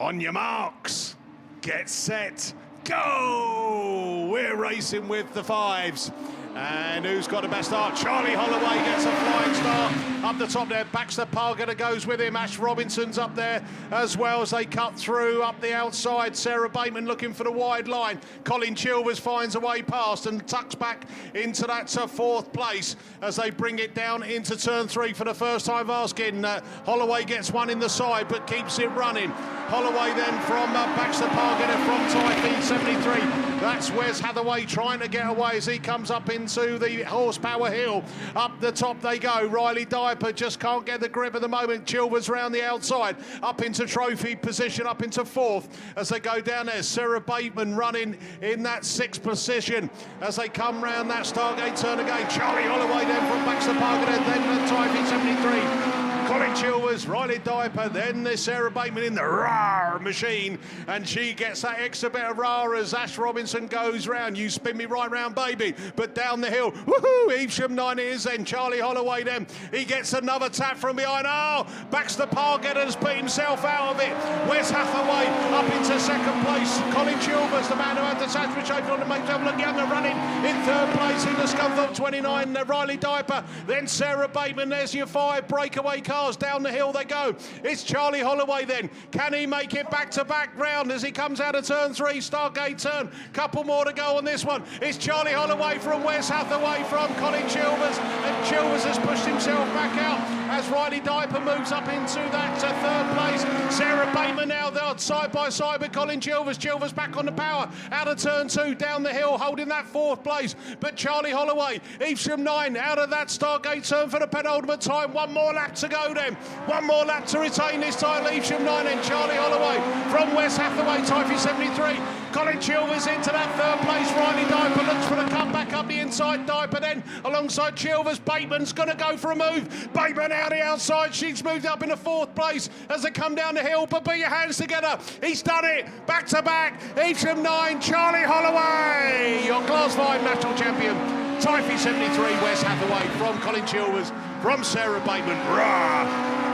Speaker 4: On your marks, get set, go! We're racing with the 5s. And who's got the best start? Charlie Holloway gets a flying start up the top there. Baxter Pargeter goes with him. Ash Robinson's up there as well as they cut through up the outside. Sarah Bateman looking for the wide line. Colin Chilvers finds a way past and tucks back into that 4th place as they bring it down into turn 3 for the first time asking. Holloway gets one in the side but keeps it running. Holloway then from Baxter Pargeter from Typhoon 73. That's Wes Hathaway trying to get away as he comes up into the horsepower hill. Up the top they go. Riley Diaper just can't get the grip at the moment. Chilvers round the outside. Up into trophy position, up into 4th as they go down there. Sarah Bateman running in that 6th position as they come round that Stargate turn again. Charlie Holloway then from Baxter Pargeter, then Typhoon 73. Colin Chilvers, Riley Diaper, then there's Sarah Bateman in the RAR machine, and she gets that extra bit of RAR as Ash Robinson goes round. You spin me right round, baby. But down the hill, woohoo, Evesham 9 is then. Charlie Holloway then, he gets another tap from behind. Oh, Baxter Pargeter's put himself out of it. Wes Hathaway up into 2nd place. Colin Chilvers, the man who had the sandwich open on to make himself look younger, running in 3rd place in the Scunthorpe 29. Riley Diaper, then Sarah Bateman, there's your 5 breakaway cars. Down the hill they go. It's Charlie Holloway then. Can he make it back-to-back round as he comes out of turn 3, Stargate turn? Couple more to go on this one. It's Charlie Holloway from Wes Hathaway from Colin Chilvers, and Chilvers has pushed himself back out as Riley Diaper moves up into that 3rd place. Sarah Bateman now there side by side with Colin Chilvers. Chilvers back on the power out of turn 2 down the hill holding that 4th place. But Charlie Holloway, Evesham 9 out of that Stargate turn for the penultimate time. One more lap to go then. One more lap to retain this title. Evesham 9 and Charlie Holloway from Wes Hathaway, Typhoon 73. Colin Chilvers into that 3rd place. Riley Diaper looks for the comeback up the inside. Diaper then alongside Chilvers. Bateman's going to go for a move. Bateman out the outside. She's moved up in the 4th place as they come down the hill. But put your hands together. He's done it. Back to back. Evesham 9, Charlie Holloway, your Class 5 national champion. Typhoon 73, Wes Hathaway from Colin Chilvers, from Sarah Bateman. Rah!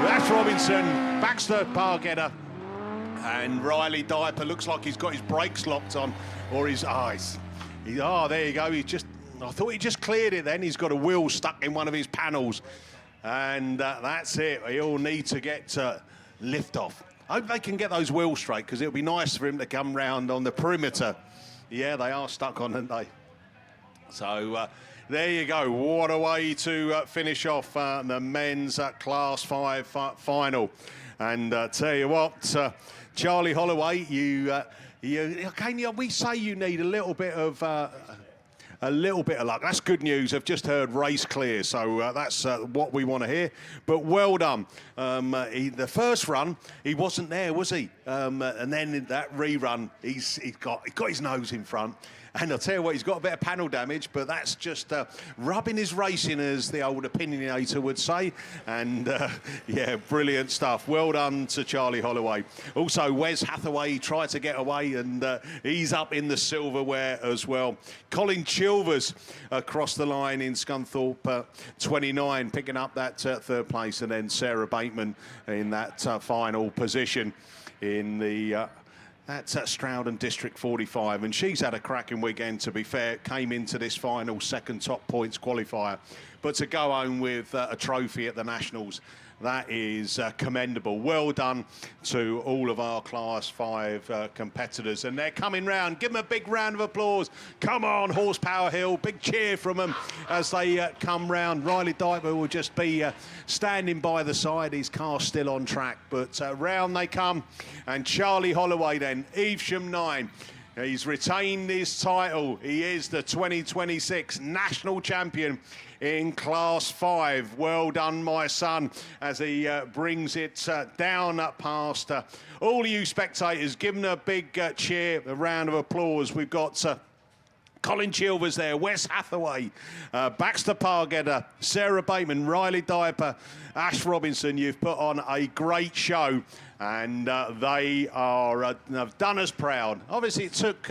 Speaker 4: Ash Robinson, Baxter Pargeter, and Riley Diaper looks like he's got his brakes locked on, or his eyes. There you go. I thought he just cleared it then. He's got a wheel stuck in one of his panels. And that's it. He'll need to get lift off. I hope they can get those wheels straight, because it'll be nice for him to come round on the perimeter. Yeah, they are stuck on, aren't they? So There you go. What a way to finish off the men's Class 5 final. And tell you what, Charlie Holloway, we say you need a little bit of luck. That's good news. I've just heard race clear, so that's what we want to hear. But well done. The first run, he wasn't there, was he? And then in that rerun, he's got his nose in front. And I'll tell you what, he's got a bit of panel damage, but that's just rubbing his racing, as the old opinionator would say. And, yeah, brilliant stuff. Well done to Charlie Holloway. Also, Wes Hathaway tried to get away, and he's up in the silverware as well. Colin Chilvers across the line in Scunthorpe, 29, picking up that third place. And then Sarah Bateman in that final position in the... That's at Stroud and District 45, and she's had a cracking weekend, to be fair. Came into this final second top points qualifier. But to go home with a trophy at the Nationals, that is commendable. Well done to all of our Class 5 competitors. And they're coming round. Give them a big round of applause. Come on, Horsepower Hill. Big cheer from them as they come round. Riley Diper will just be standing by the side. His car's still on track. But round they come. And Charlie Holloway then, Evesham 9. He's retained his title. He is the 2026 national champion in Class 5. Well done, my son, as he brings it down past all you spectators. Give him a big cheer, a round of applause. We've got Colin Chilvers there, Wes Hathaway, Baxter Pargetter, Sarah Bateman, Riley Diper, Ash Robinson. You've put on a great show, and they are have done us proud. Obviously, it took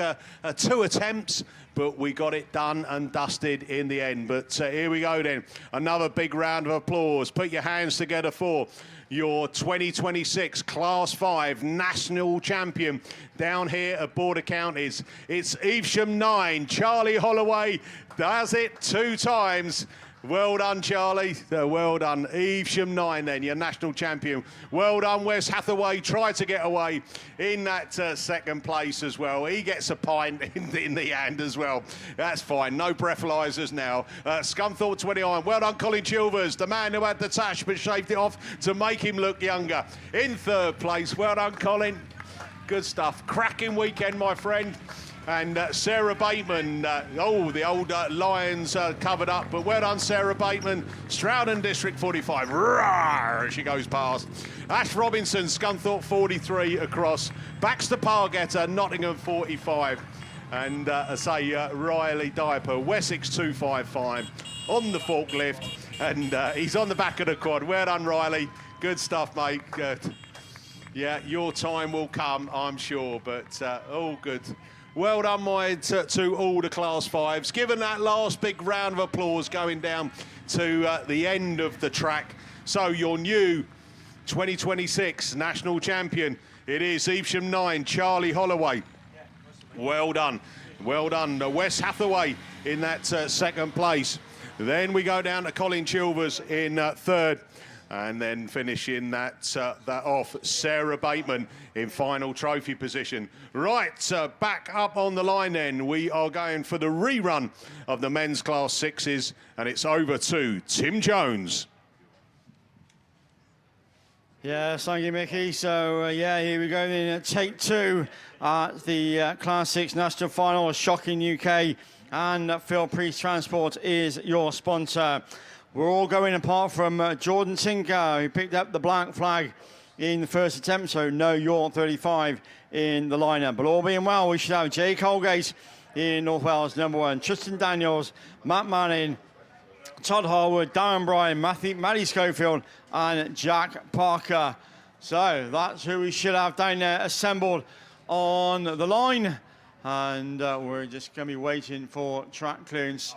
Speaker 4: 2 attempts, but we got it done and dusted in the end. But here we go then. Another big round of applause. Put your hands together for your 2026 Class 5 national champion down here at Border Counties. It's Evesham 9. Charlie Holloway does it 2 times. Well done, Charlie. Well done. Evesham 9 then, your national champion. Well done, Wes Hathaway. Tried to get away in that second place as well. He gets a pint in the hand as well. That's fine. No breathalyzers now. Scunthorpe 29. Well done, Colin Chilvers, the man who had the tash but shaved it off to make him look younger. In third place. Well done, Colin. Good stuff. Cracking weekend, my friend. And Sarah Bateman, the old Lions covered up, but well done, Sarah Bateman. Stroud and District 45, roar, she goes past. Ash Robinson, Scunthorpe 43 across. Baxter Pargetter, Nottingham 45. And Riley Diper, Wessex 255 on the forklift. And he's on the back of the quad. Well done, Riley. Good stuff, mate. Yeah, your time will come, I'm sure, but all good. Well done, to all the Class 5s. Given that last big round of applause going down to the end of the track. So your new 2026 national champion, it is Evesham 9, Charlie Holloway. Well done. Well done. Wes Hathaway in that second place. Then we go down to Colin Chilvers in third. And then finishing that off, Sarah Bateman in final trophy position. Right, back up on the line then. We are going for the rerun of the men's Class 6s, and it's over to Tim Jones.
Speaker 7: Yeah, thank you, Mickey. So, here we go then. Take 2 at the Class 6 National Final. Shocking UK, and Phil Priest Transport is your sponsor. We're all going apart from Jordan Tinker, who picked up the black flag in the first attempt, so no York 35 in the lineup. But all being well, we should have Jake Holgate in North Wales, #1. Tristan Daniels, Matt Manning, Todd Harwood, Darren Bryan, Matty Schofield, and Jack Parker. So that's who we should have down there assembled on the line. And we're just going to be waiting for track clearance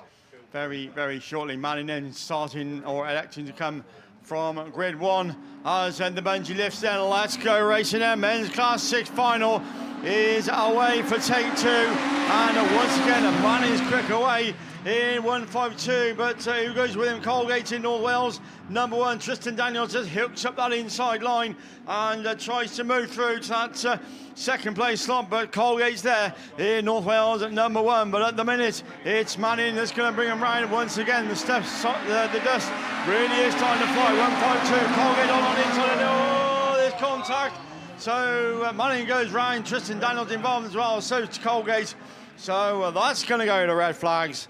Speaker 7: very, very shortly. Manning then starting or electing to come from grid 1. As then the bungee lifts then. Let's go racing there. Men's Class 6 final is away for take 2. And once again, Manning's quick away in 152, but who goes with him? Colgate in North Wales. Number 1, Tristan Daniels just hooks up that inside line and tries to move through to that second place slot, but Colgate's there in North Wales at number 1. But at the minute, it's Manning that's going to bring him round once again. The dust really is starting to fly. 152, Colgate on inside. Oh, there's contact. So Manning goes round. Tristan Daniels involved as well. So it's Colgate. So that's going to go to red flags,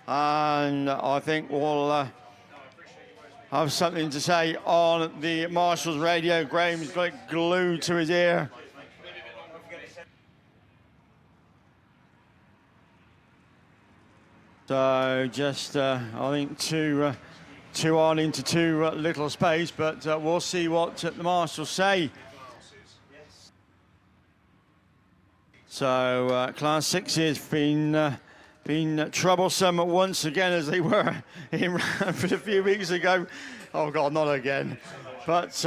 Speaker 7: and I think we'll have something to say on the Marshalls radio. Graham's got glued to his ear. So just, I think, two on into too little space, but we'll see what the Marshals say. So Class 6 has been troublesome once again, as they were in Ranford a few weeks ago. Oh God, not again. But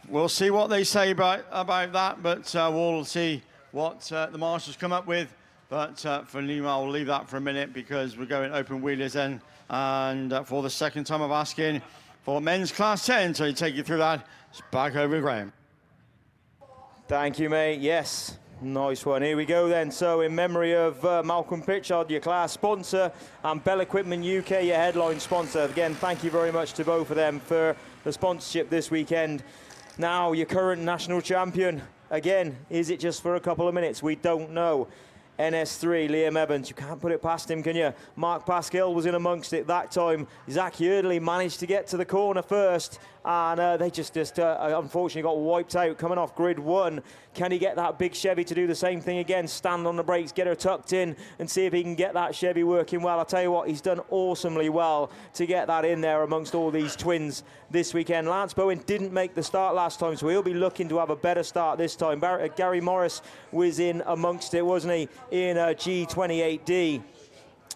Speaker 7: we'll see what they say about that. But we'll see what the Marshals come up with. But for Lima, I'll leave that for a minute because we're going open wheelers then. And for the second time of asking for men's Class 10, so to take you through that, it's back over to Graham.
Speaker 2: Thank you, mate. Yes. Nice one. Here we go then. So in memory of Malcolm Pritchard, your class sponsor, and Bell Equipment UK, your headline sponsor. Again, thank you very much to both of them for the sponsorship this weekend. Now, your current national champion. Again, is it just for a couple of minutes? We don't know. NS3, Liam Evans, you can't put it past him, can you? Mark Pascal was in amongst it that time. Zach Yardley managed to get to the corner first, and they just unfortunately got wiped out coming off grid 1. Can he get that big Chevy to do the same thing again? Stand on the brakes, get her tucked in, and see if he can get that Chevy working well. I'll tell you what, he's done awesomely well to get that in there amongst all these twins this weekend. Lance Bowen didn't make the start last time, so he'll be looking to have a better start this time. Gary Morris was in amongst it, wasn't he, in G28D.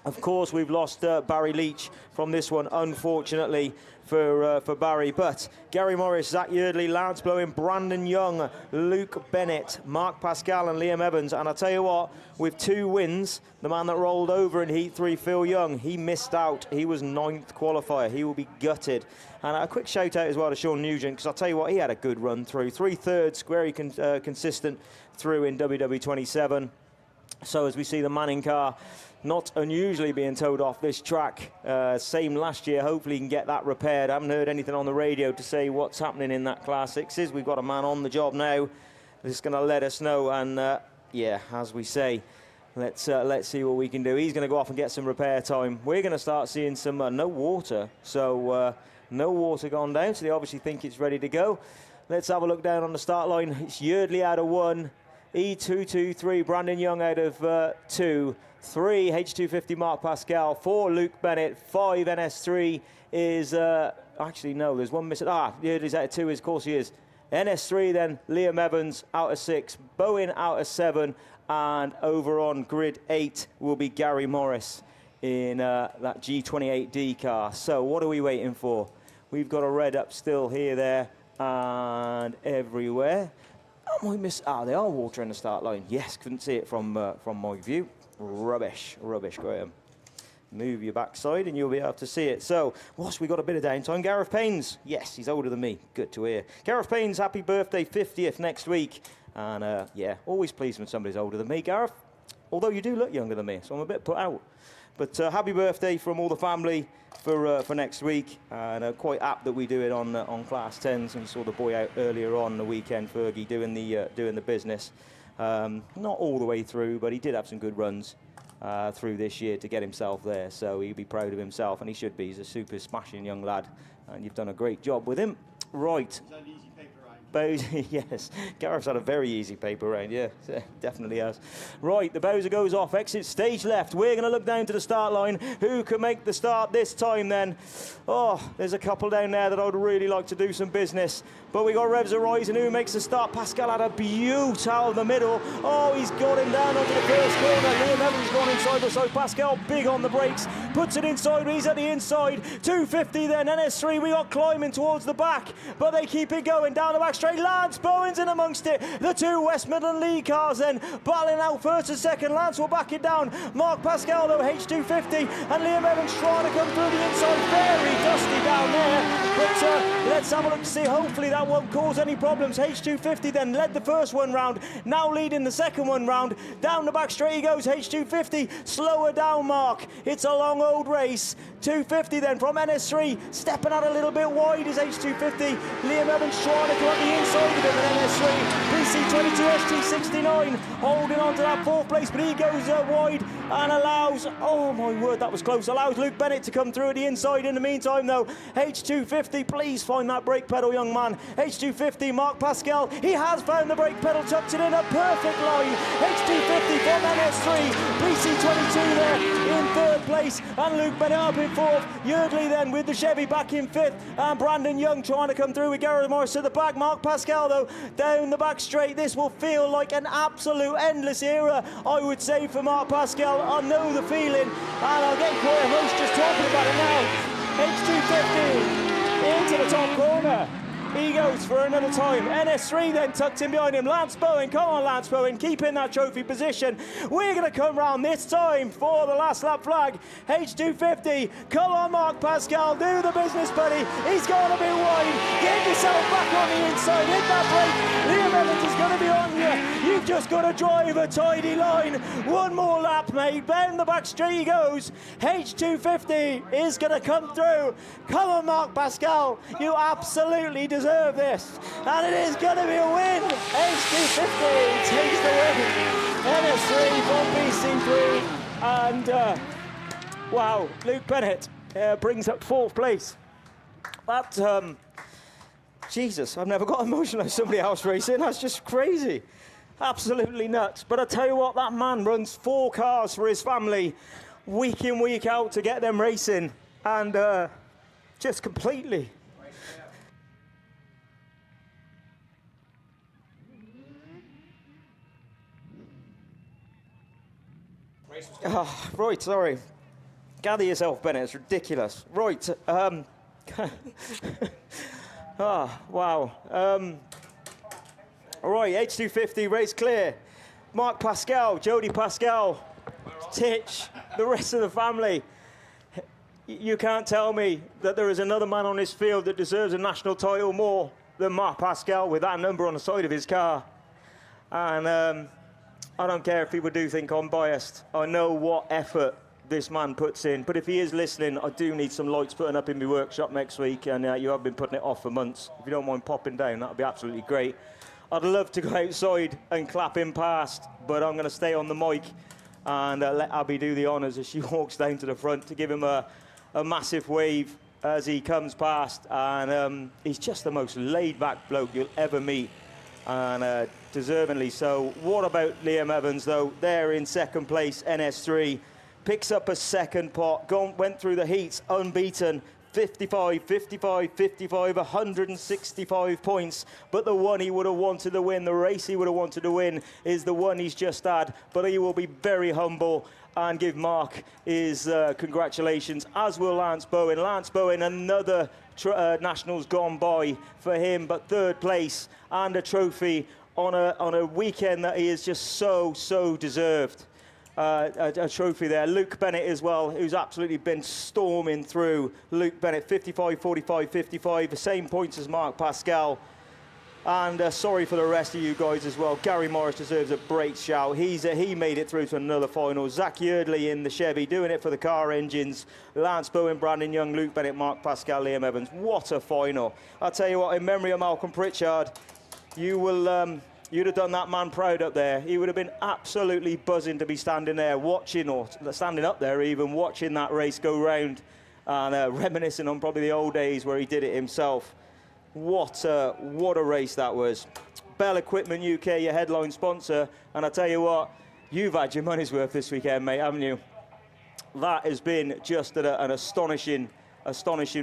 Speaker 2: Of course, we've lost Barry Leach from this one, unfortunately, for Barry. But Gary Morris, Zach Yardley, Lance Bowen, Brandon Young, Luke Bennett, Mark Pascal and Liam Evans. And I'll tell you what, with 2 wins, the man that rolled over in Heat 3, Phil Young, he missed out. He was 9th qualifier. He will be gutted. And a quick shout out as well to Sean Nugent, because I'll tell you what, he had a good run through. 3/3, very consistent through in WW27. So as we see the Manning car not unusually being towed off this track, same last year, hopefully he can get that repaired. I haven't heard anything on the radio to say what's happening in that Class 6s. We've got a man on the job now that's going to let us know, and yeah, as we say, let's see what we can do. He's going to go off and get some repair time. We're going to start seeing some no water, so no water gone down, so they obviously think it's ready to go. Let's have a look down on the start line. It's Yardley out of 1, E223, Brandon Young out of 2, 3, H250 Mark Pascal, 4, Luke Bennett, 5, NS3 is, actually no, there's one missing. Yardley's out of 2, of course he is. NS3 then, Liam Evans out of 6, Bowen out of 7, and over on grid 8 will be Gary Morris in that G28D car. So what are we waiting for? We've got a red up still here, there, and everywhere. Oh, we miss. They are water in the start line. Yes, couldn't see it from my view. Rubbish, Graham. Move your backside and you'll be able to see it. So, whilst we got a bit of downtime, Gareth Paynes. Yes, he's older than me. Good to hear. Gareth Paynes, happy birthday, 50th next week. And yeah, always pleased when somebody's older than me, Gareth. Although you do look younger than me, so I'm a bit put out. But happy birthday from all the family for next week, and quite apt that we do it on Class 10s. And saw the boy out earlier on the weekend, Fergie, doing the business. Not all the way through, but he did have some good runs through this year to get himself there. So he'll be proud of himself, and he should be. He's a super smashing young lad, and you've done a great job with him. Right. Yes, Gareth's had a very easy paper round, yeah, definitely has. Right, the Bowser goes off, exit stage left. We're going to look down to the start line. Who can make the start this time then? Oh, there's a couple down there that I would really like to do some business.
Speaker 11: But we got Revs Horizon who makes the start. Pascal had a beaut out of the middle. Oh, he's got him down onto the first corner. Liam Evans gone inside the side. Pascal big on the brakes, puts it inside. He's at the inside. 250 then. NS3, we got climbing towards the back, but they keep it going down the back straight. Lance Bowen's in amongst it. The two West Midland League cars then battling out first and second. Lance will back it down. Mark Pascal though, H250, and Liam Evans trying to come through the inside. Very dusty down there, but let's have a look to see. Hopefully that won't cause any problems. H250 then led the first one round, now leading the second one round. Down the back straight he goes. H250, slower down Mark. It's a long old race. 250 then from NS3, stepping out a little bit wide is H250. Liam Evans trying to come up the inside of him, and NS3, BC22 ST69 holding on to that fourth place, but he goes wide and allows, oh my word, that was close, allows Luke Bennett to come through at the inside. In the meantime though, H250, please find that brake pedal, young man. H250, Mark Pascal, he has found the brake pedal, tucked it in a perfect line. H250 from NS3, BC22 there in third place, and Luke Bennett up in fourth. Yardley then with the Chevy back in fifth, and Brandon Young trying to come through with Gareth Morris at the back. Mark Pascal though down the back straight. This will feel like an absolute endless era, I would say, for Mark Pascal. I know the feeling, and I'll get quite emotional just talking about it now. H250 into the top corner. He goes for another time. NS3 then tucked in behind him. Lance Bowen, come on Lance Bowen, keep in that trophy position. We're going to come round this time for the last lap flag. H250, come on Mark Pascal, do the business buddy. He's gone a bit wide. Get yourself back on the inside, hit that brake. Liam Evans is going to be on you. You've just got to drive a tidy line. One more lap, mate. Down the back straight he goes. H250 is going to come through. Come on Mark Pascal, you absolutely deserve this, and it is going to be a win. H250 takes the win. NS3 from BC3, and wow, Luke Bennett brings up fourth place. That Jesus, I've never got emotional as somebody else racing. That's just crazy, absolutely nuts. But I tell you what, that man runs 4 cars for his family, week in, week out, to get them racing, and just completely. Oh, right, sorry. Gather yourself, Bennett. It's ridiculous. Right. Wow. Right, H250, race clear. Mark Pascal, Jody Pascal, Titch, the rest of the family. You can't tell me that there is another man on this field that deserves a national title more than Mark Pascal with that number on the side of his car. And I don't care if people do think I'm biased. I know what effort this man puts in. But if he is listening, I do need some lights putting up in my workshop next week, and you have been putting it off for months. If you don't mind popping down, that would be absolutely great. I'd love to go outside and clap him past, but I'm going to stay on the mic and let Abby do the honours as she walks down to the front to give him a massive wave as he comes past. And he's just the most laid-back bloke you'll ever meet, and deservingly so. What about Liam Evans, though? There in second place, NS3. Picks up a second pot, went through the heats unbeaten. 55, 55, 55, 165 points. But the one he would have wanted to win, the race he would have wanted to win, is the one he's just had. But he will be very humble and give Mark his congratulations, as will Lance Bowen. Lance Bowen, another Nationals gone by for him, but third place and a trophy on a weekend that he has just so deserved. A trophy there. Luke Bennett as well, who's absolutely been storming through. Luke Bennett, 55, 45, 55, the same points as Mark Pascal. And sorry for the rest of you guys as well. Gary Morris deserves a great shout. He made it through to another final. Zach Yardley in the Chevy, doing it for the car engines. Lance Bowen, Brandon Young, Luke Bennett, Mark Pascal, Liam Evans. What a final. I'll tell you what, in memory of Malcolm Pritchard, you will... You'd have done that man proud up there. He would have been absolutely buzzing to be standing there watching, or standing up there even, watching that race go round and reminiscing on probably the old days where he did it himself. What a race that was. Bell Equipment UK, your headline sponsor. And I tell you what, you've had your money's worth this weekend, mate, haven't you? That has been just an astonishing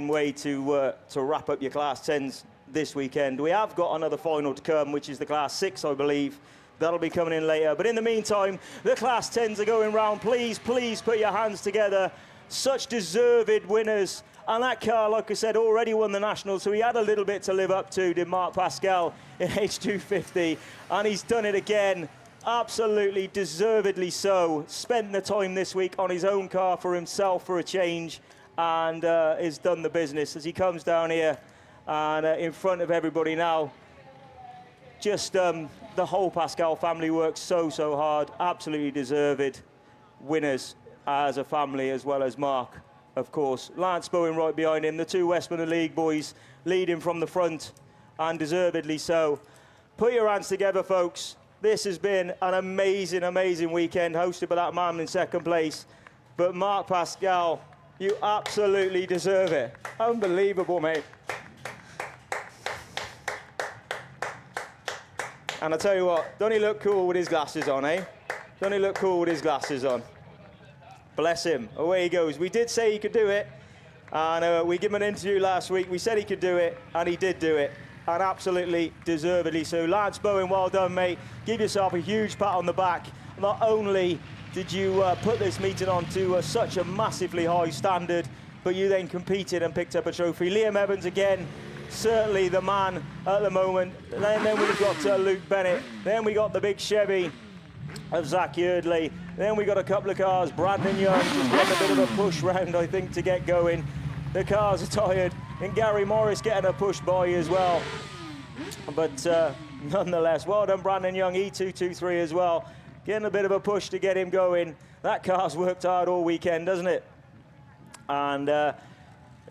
Speaker 11: way to wrap up your Class 10s
Speaker 2: this weekend. We have got another final to come, which is the Class 6, I believe. That'll be coming in later. But in the meantime, the Class 10s are going round. Please, please put your hands together. Such deserved winners. And that car, like I said, already won the Nationals, so he had a little bit to live up to, did Mark Pascal in H250. And he's done it again. Absolutely deservedly so. Spent the time this week on his own car for himself for a change, and has done the business as he comes down here and in front of everybody now. Just the whole Pascal family works so hard. Absolutely deserved winners as a family, as well as Mark, of course. Lance Bowen right behind him. The two Westminster League boys leading from the front, and deservedly so. Put your hands together, folks. This has been an amazing, amazing weekend, hosted by that man in second place. But Mark Pascal, you absolutely deserve it. Unbelievable, mate. And I tell you what, don't he look cool with his glasses on, eh? Don't he look cool with his glasses on? Bless him. Away he goes. We did say he could do it, and we gave him an interview last week. We said he could do it, and he did do it. And absolutely deservedly so. Lance Bowen, well done, mate. Give yourself a huge pat on the back. Not only did you put this meeting on to such a massively high standard, but you then competed and picked up a trophy. Liam Evans again, certainly the man at the moment. Then we've got Luke Bennett. Then we got the big Chevy of Zach Yardley. Then we got a couple of cars. Brandon Young just getting a bit of a push round, I think, to get going. The cars are tired. And Gary Morris getting a push by as well. But nonetheless, well done, Brandon Young, E223 as well. Getting a bit of a push to get him going. That car's worked hard all weekend, doesn't it? And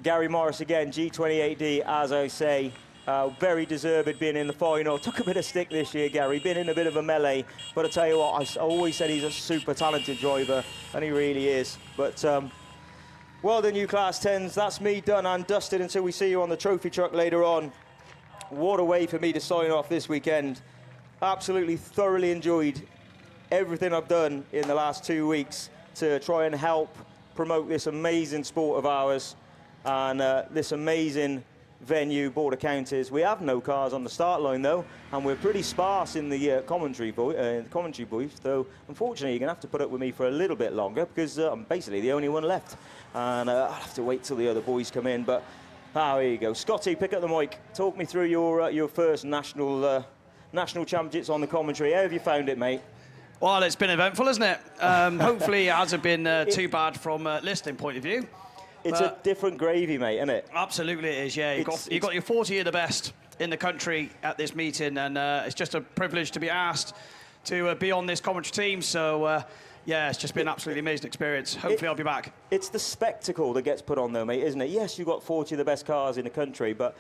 Speaker 2: Gary Morris again, G28D, as I say. Very deserved being in the final. Took a bit of stick this year, Gary, been in a bit of a melee. But I tell you what, I always said he's a super talented driver, and he really is. But well done, you Class 10s. That's me done and dusted until we see you on the trophy truck later on. What a way for me to sign off this weekend. Absolutely thoroughly enjoyed everything I've done in the last 2 weeks to try and help promote this amazing sport of ours and this amazing venue, Border Counties. We have no cars on the start line though, and we're pretty sparse in the commentary booth, so unfortunately you're going to have to put up with me for a little bit longer because I'm basically the only one left, and I'll have to wait till the other boys come in. But here you go. Scotty, pick up the mic. Talk me through your first national championships on the commentary. How have you found it, mate?
Speaker 8: Well, it's been eventful, isn't it? Hopefully it hasn't been too bad from a listening point of view.
Speaker 2: It's a different gravy, mate, isn't it?
Speaker 8: Absolutely it is, yeah. You've got your 40 of the best in the country at this meeting, and it's just a privilege to be asked to be on this commentary team. So, yeah, it's just been an absolutely amazing experience. Hopefully I'll be back.
Speaker 2: It's the spectacle that gets put on, though, mate, isn't it? Yes, you've got 40 of the best cars in the country, but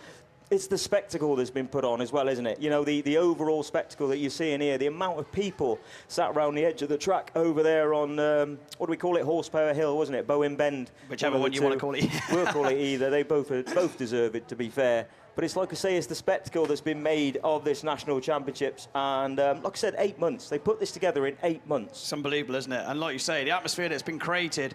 Speaker 2: it's the spectacle that's been put on as well, isn't it? You know, the overall spectacle that you're seeing here, the amount of people sat around the edge of the track over there on, what do we call it, Horsepower Hill, wasn't it? Bowen Bend.
Speaker 8: Whichever one you want to call it.
Speaker 2: We'll call it either. They both deserve it, to be fair. But it's like I say, it's the spectacle that's been made of this national championships. And like I said, 8 months. They put this together in 8 months.
Speaker 8: It's unbelievable, isn't it? And like you say, the atmosphere that's been created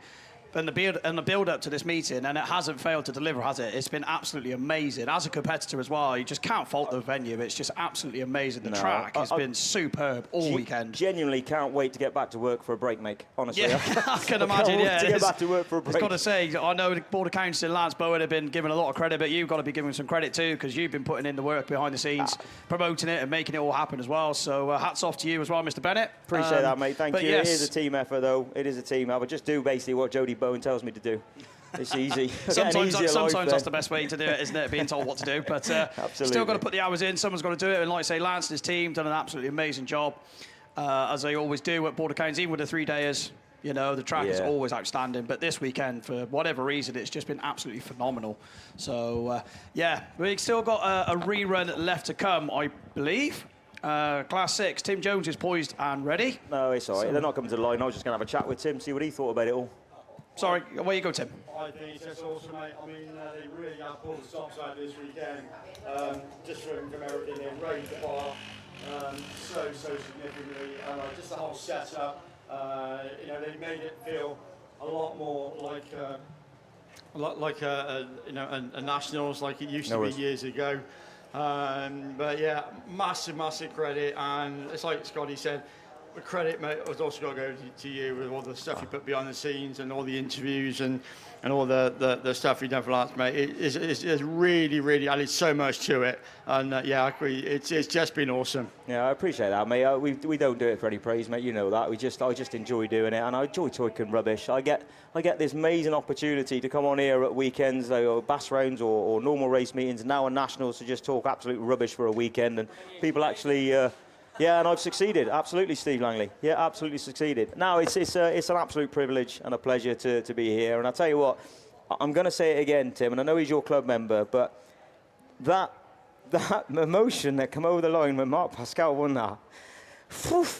Speaker 8: and the build up to this meeting, and it hasn't failed to deliver, has it? It's been absolutely amazing. As a competitor as well, you just can't fault the venue. It's just absolutely amazing. The track has been superb all weekend.
Speaker 2: Genuinely can't wait to get back to work for a break, mate. Honestly,
Speaker 8: yeah, I can imagine. Yeah,
Speaker 2: to get back to work for a break.
Speaker 8: I've got to say, I know the Border Counties and Lance Bowen have been given a lot of credit, but you've got to be given some credit too, because you've been putting in the work behind the scenes, promoting it and making it all happen as well. So hats off to you as well, Mr. Bennett.
Speaker 2: Appreciate that, mate. Thank you.
Speaker 8: Yes.
Speaker 2: It is a team effort, though. It is a team effort. Just do basically what Jody Bowen tells me to do. It's easy.
Speaker 8: Sometimes that's the best way to do it, isn't it? Being told what to do. But still got to put the hours in. Someone's got to do it. And like I say, Lance and his team done an absolutely amazing job, as they always do at Border Counties, even with the 3-dayers. You know, the track is always outstanding. But this weekend, for whatever reason, it's just been absolutely phenomenal. So, yeah, we've still got a rerun left to come, I believe. Class 6, Tim Jones is poised and ready.
Speaker 2: No, it's all right. They're not coming to the line. I was just going to have a chat with Tim, see what he thought about it all.
Speaker 8: Sorry, away you go, Tim.
Speaker 19: I think it's just awesome, mate. I mean, they really have pulled the stops out this weekend. Just from everything, they raised the bar so significantly. Just the whole setup, you know, they made it feel a lot more like a Nationals, like it used to be years ago.
Speaker 7: But yeah, massive credit, and it's like Scotty said, the credit, mate, has also got to go to you with all the stuff you put behind the scenes and all the interviews and all the stuff you've done for us, mate. It's really added so much to it, and yeah, I agree. It's just been awesome.
Speaker 2: Yeah, I appreciate that, mate. We don't do it for any praise, mate. You know that. I just enjoy doing it, and I enjoy talking rubbish. I get this amazing opportunity to come on here at weekends, or bass rounds, or normal race meetings, now on nationals, to just talk absolute rubbish for a weekend, and people actually. Yeah, and I've succeeded. Absolutely, Steve Langley. Yeah, absolutely succeeded. Now, it's an absolute privilege and a pleasure to be here. And I'll tell you what, I'm going to say it again, Tim, and I know he's your club member, but that emotion that came over the line when Mark Pascal won that,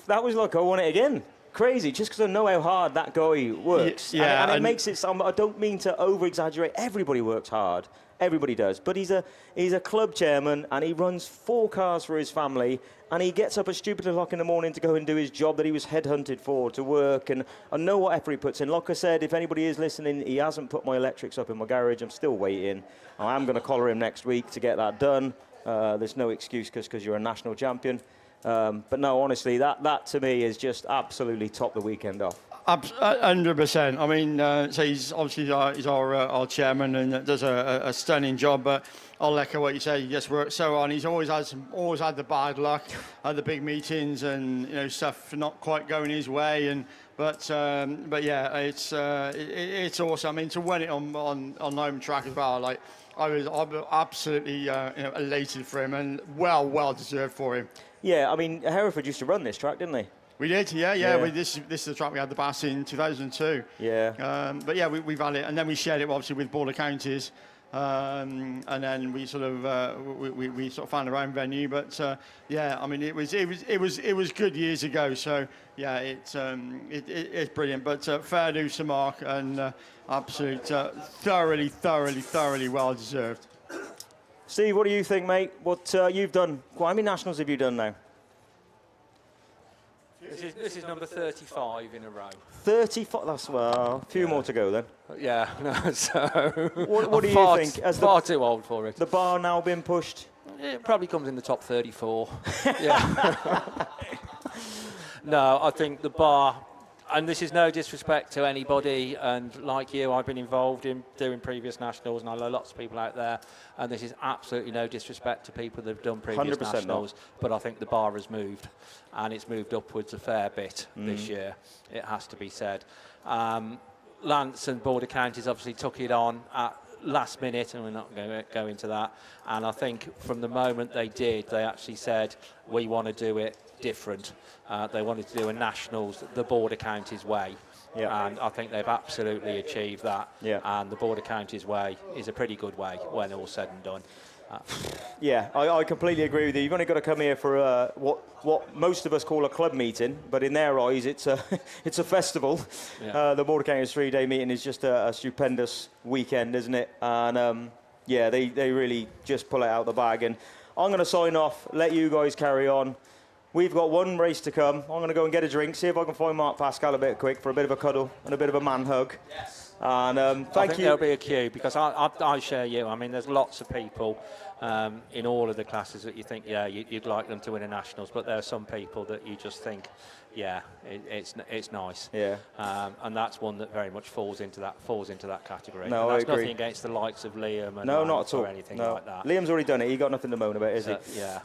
Speaker 2: that was like I won it again. Crazy, just because I know how hard that guy works.
Speaker 7: Yeah,
Speaker 2: and it makes it sound, I don't mean to over-exaggerate. Everybody works hard. Everybody does. But he's a club chairman, and he runs 4 cars for his family, and he gets up at stupid o'clock in the morning to go and do his job that he was headhunted for, to work, and I know what effort he puts in. Like I said, if anybody is listening, he hasn't put my electrics up in my garage. I'm still waiting. I am going to collar him next week to get that done. There's no excuse because you're a national champion. But no, honestly, that to me is just absolutely top the weekend off.
Speaker 7: 100%. I mean, so he's obviously he's our chairman and does a stunning job. But I'll echo what you say. He just works so hard. He's always had the bad luck at the big meetings, and stuff not quite going his way. But yeah, it's awesome. I mean, to win it on home track as well. Like I was absolutely elated for him, and well deserved for him.
Speaker 2: Yeah, I mean, Hereford used to run this track, didn't they?
Speaker 7: We did, yeah. This is the track we had the Bass in 2002.
Speaker 2: Yeah.
Speaker 7: But yeah, we've had it, and then we shared it obviously with Border Counties, and then we sort of we sort of found our own venue. But yeah, I mean it was good years ago. So yeah, it's brilliant. But fair dues to Mark, and absolute thoroughly well deserved.
Speaker 2: Steve, what do you think, mate? What you've done? How many nationals have you done now?
Speaker 1: This is number 35 in a row.
Speaker 2: 35. That's a few more to go then.
Speaker 1: Yeah. No. So.
Speaker 2: What do you think?
Speaker 1: As far too old for it.
Speaker 2: The bar now been pushed.
Speaker 1: It probably comes in the top 34. Yeah. No, I think the bar. And this is no disrespect to anybody, and like you, I've been involved in doing previous nationals, and I know lots of people out there, and this is absolutely no disrespect to people that have done previous nationals, but I think the bar has moved, and it's moved upwards a fair bit this year, it has to be said. Lance and Border Counties obviously took it on at last minute, and we're not going to go into that, and I think from the moment they did, they actually said, we want to do it different. They wanted to do a nationals the Border Counties way, and I think they've absolutely achieved that. And the Border Counties way is a pretty good way when all's said and done.
Speaker 2: Yeah, I completely agree with you. You've only got to come here for what most of us call a club meeting, but in their eyes, it's a festival. The Border Counties 3-day meeting is just a stupendous weekend, isn't it? And yeah, they really just pull it out the bag. And I'm going to sign off, let you guys carry on. We've got one race to come. I'm going to go and get a drink, see if I can find Mark Pascal a bit quick for a bit of a cuddle and a bit of a man hug. Yes. And
Speaker 1: I think there'll be a queue, because I share you. I mean, there's lots of people in all of the classes that you think, yeah, you'd like them to win a nationals, but there are some people that you just think, yeah, it's nice.
Speaker 2: Yeah.
Speaker 1: And that's one that very much falls into that category.
Speaker 2: No,
Speaker 1: and that's
Speaker 2: I agree.
Speaker 1: nothing against the likes of Liam and
Speaker 2: not at all.
Speaker 1: or anything like that.
Speaker 2: Liam's already done it. He got nothing to moan about, is he?
Speaker 1: Yeah.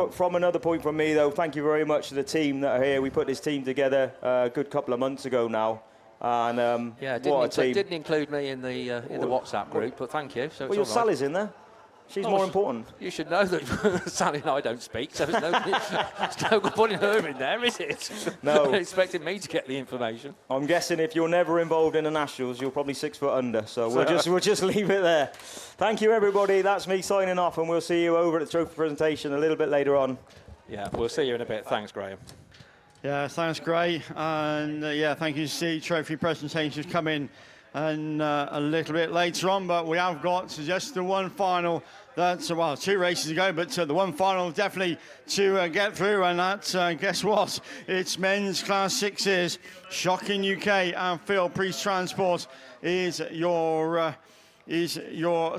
Speaker 2: From another point from me, though, thank you very much to the team that are here. We put this team together a good couple of months ago now. And
Speaker 1: didn't include me in the WhatsApp group, but thank you. So
Speaker 2: your Sally's in there. She's more important.
Speaker 1: You should know that Sally and I don't speak, so it's no good putting her in there, is it?
Speaker 2: No.
Speaker 1: You're expecting me to get the information.
Speaker 2: I'm guessing if you're never involved in the nationals, you're probably 6 foot under. So we'll just leave it there. Thank you, everybody. That's me signing off, and we'll see you over at the trophy presentation a little bit later on.
Speaker 1: Yeah, we'll see you in a bit. Thanks, Graham.
Speaker 7: Yeah, thanks, Gray. And yeah, thank you, Steve. Trophy presentations come in and a little bit later on, but we have got just the one final. That's 2 races ago, but the one final definitely to get through, and that's guess what? It's men's class 6s. Shocking UK and Phil Priest Transport is your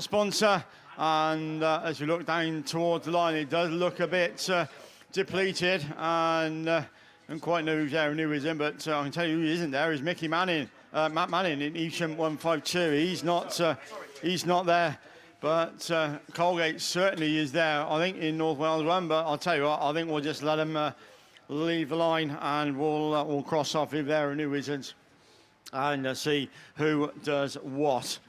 Speaker 7: sponsor. And as you look down towards the line, it does look a bit depleted, and don't quite know who's there and who isn't, but I can tell you who isn't there is Mickey Manning, Matt Manning in Evesham 152. He's not there, but Colgate certainly is there, I think, in North Wales 1, but I'll tell you what, I think we'll just let him leave the line, and we'll cross off who there and who isn't, and see who does what.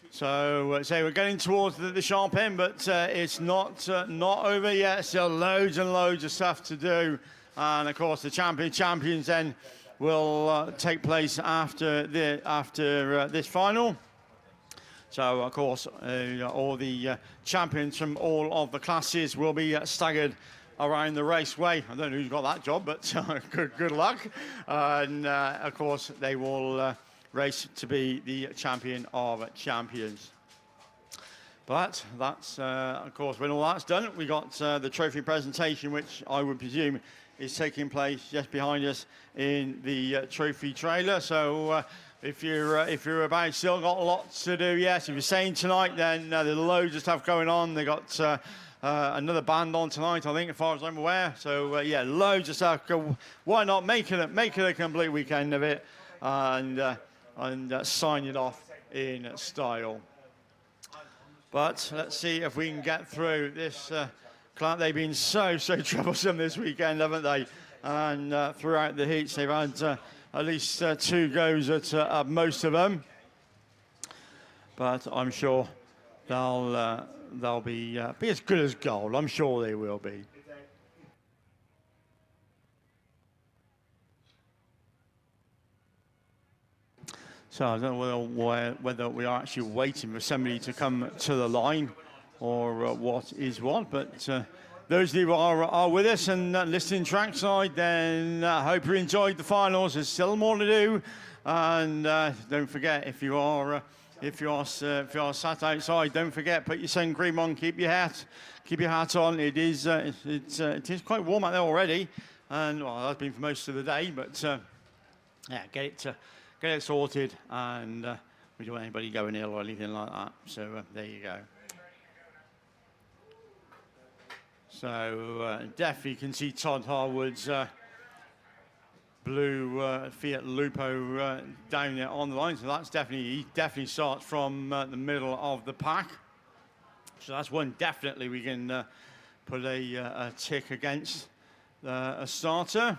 Speaker 7: So we're getting towards the sharp end, but it's not over yet. Still loads and loads of stuff to do, and of course the champions then will take place after this final. So of course all the champions from all of the classes will be staggered around the raceway. I don't know who's got that job, but good luck. And of course they will race to be the champion of champions. But that's, of course, when all that's done, we got the trophy presentation, which I would presume is taking place just behind us in the trophy trailer. So if you're about, still got lots to do. Yes, if you're saying tonight, then there's loads of stuff going on. They got another band on tonight, I think, as far as I'm aware. So yeah, loads of stuff. Why not make it a complete weekend of it, and sign it off in style. But let's see if we can get through this. They've been so troublesome this weekend, haven't they? And throughout the heats, they've had at least 2 goes at most of them. But I'm sure they'll be as good as gold. I'm sure they will be. So I don't know whether we are actually waiting for somebody to come to the line or what is what, but those of you who are with us and listening trackside, then I hope you enjoyed the finals. There's still more to do, and don't forget, if you are sat outside, don't forget, put your sun cream on, keep your hat on. It is quite warm out there already, and well, it has been for most of the day, but yeah, get it sorted, and we don't want anybody going ill or anything like that. So there you go. So definitely you can see Todd Harwood's blue Fiat Lupo down there on the line. So that's he definitely starts from the middle of the pack. So that's one definitely we can put a tick against a starter.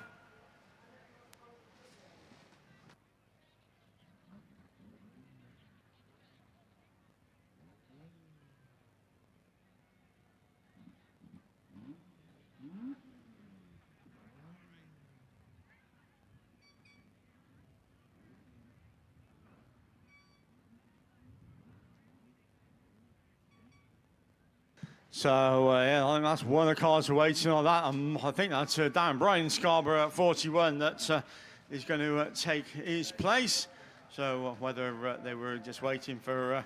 Speaker 7: So, yeah, I think that's one of the cars we're waiting on that. I think that's Dan Bryan Scarborough at 41 that is going to take his place. So whether they were just waiting for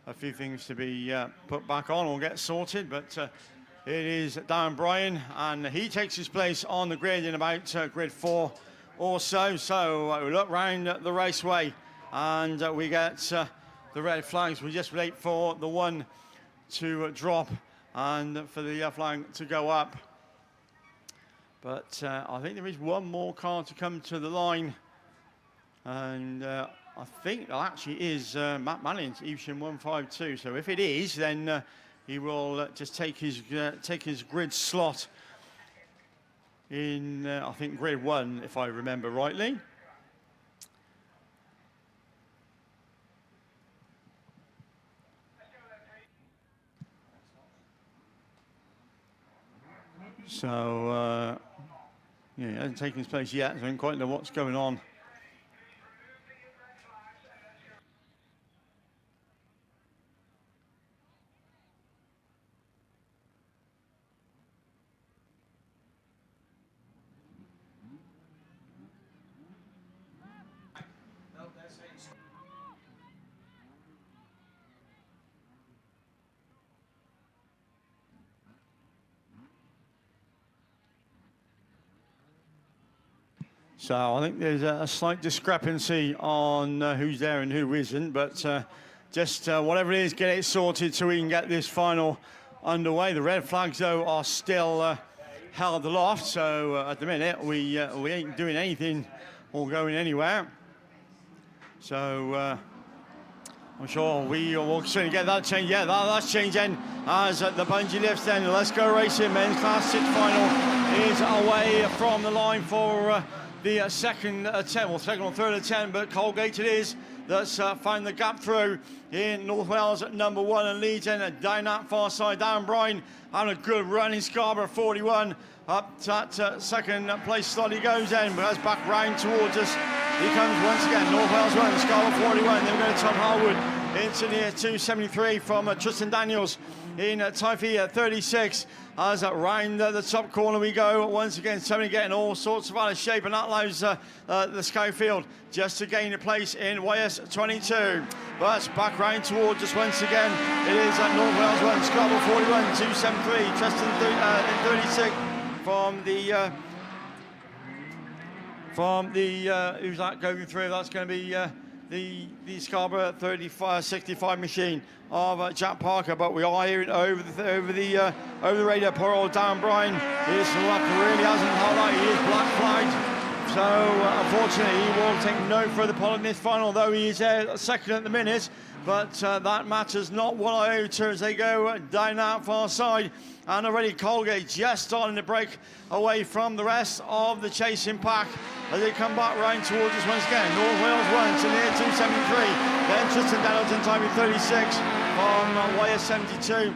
Speaker 7: a few things to be put back on or get sorted, but it is Dan Bryan, and he takes his place on the grid in about grid 4 or so. So we look round the raceway, and we get the red flags. We just wait for the one to drop and for the flag to go up. But I think there is one more car to come to the line, and I think that actually is Matt Manning's Evesham 152. So if it is, then he will just take his grid slot in I think grid 1, if I remember rightly. So, yeah, it hasn't taken his place yet, so I don't quite know what's going on. So I think there's a slight discrepancy on who's there and who isn't, but just whatever it is, get it sorted so we can get this final underway. The red flags, though, are still held aloft, so at the minute we ain't doing anything or going anywhere. So I'm sure we will soon get that change. Yeah, that's changed then as the bungee lifts then. Let's Go Racing men's class 6 final is away from the line for the second attempt, or second or third attempt, but Colgate it is that's found the gap through in North Wales at number 1 and leads in down that far side. Darren Bryan having a good run in Scarborough 41. Up that second place slot he goes in, but as back round towards us, he comes once again. North Wales 1, Scarborough 41. Then we go to Tom Harwood into the 273 from Tristan Daniels in Typhi 36. As round the top corner we go once again. Somebody getting all sorts of out of shape, and that allows the Skyfield just to gain a place in YS 22. But back round towards us once again. It is North Wales 1, Scarborough 41, 273. Tristan 36. From the who's that going through? That's going to be the Scarborough 65 machine of Jack Parker. But we are hearing over the radio. Poor old Darren Bryan. His luck really hasn't held out. He is black flagged. So unfortunately, he will take no further part in this final, though he is second at the minute. But that matters not one iota as they go down that far side. And already Colgate just starting to break away from the rest of the chasing pack as they come back round towards us once again. North Wales 1 to near 273. Then Tristan Daniels in time 36 from YS 72.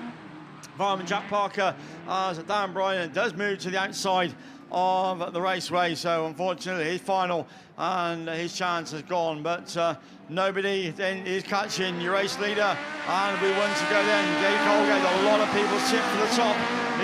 Speaker 7: From Jack Parker as Darren Bryan does move to the outside of the raceway. So unfortunately his final and his chance has gone. But nobody then is catching your race leader, and we want to go then. Jay Colgate, a lot of people sit for the top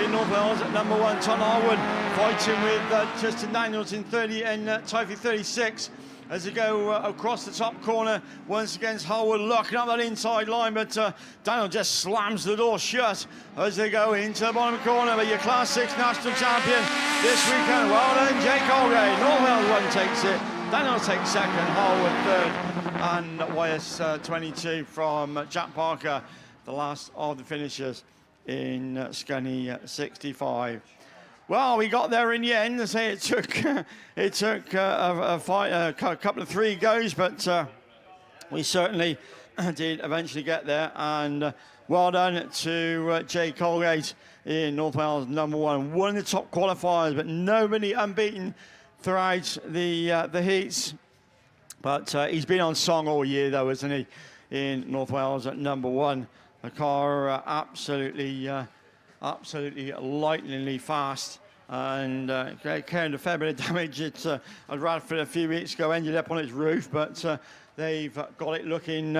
Speaker 7: in North Wales at number 1. Tom Harwood fighting with Tristan Daniels in Typhi 36 as they go across the top corner. Once again, Harwood locking up that inside line, but Daniel just slams the door shut as they go into the bottom corner. But your Class 6 national champion this weekend, well done, Jay Colgate. North Wales 1 takes it. Daniel takes second, Harwood third, and YS 22 from Jack Parker, the last of the finishers in Scunny 65. Well, we got there in the end. I say it took a couple of 3 goes, but we certainly did eventually get there. And well done to Jay Colgate in North Wales, number 1. One of the top qualifiers, but nobody unbeaten throughout the heats. But he's been on song all year, though, isn't he? In North Wales at number 1. The car absolutely lightningly fast, and carrying a fair bit of damage. It's Radford a few weeks ago ended up on its roof, but they've got it looking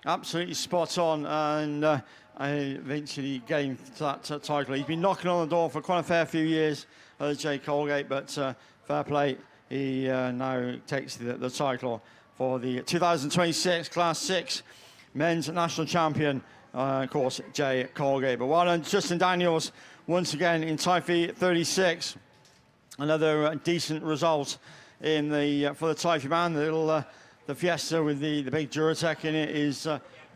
Speaker 7: absolutely spot on, and eventually getting to that title. He's been knocking on the door for quite a fair few years, Jay Colgate, but fair play. He now takes the title for the 2026 Class 6 Men's National Champion. Of course, Jay Colgate. But well done, Tristan Daniels, once again in Typhi 36. Another decent result in the for the Typhi man. The little the Fiesta with the big Duratec in it is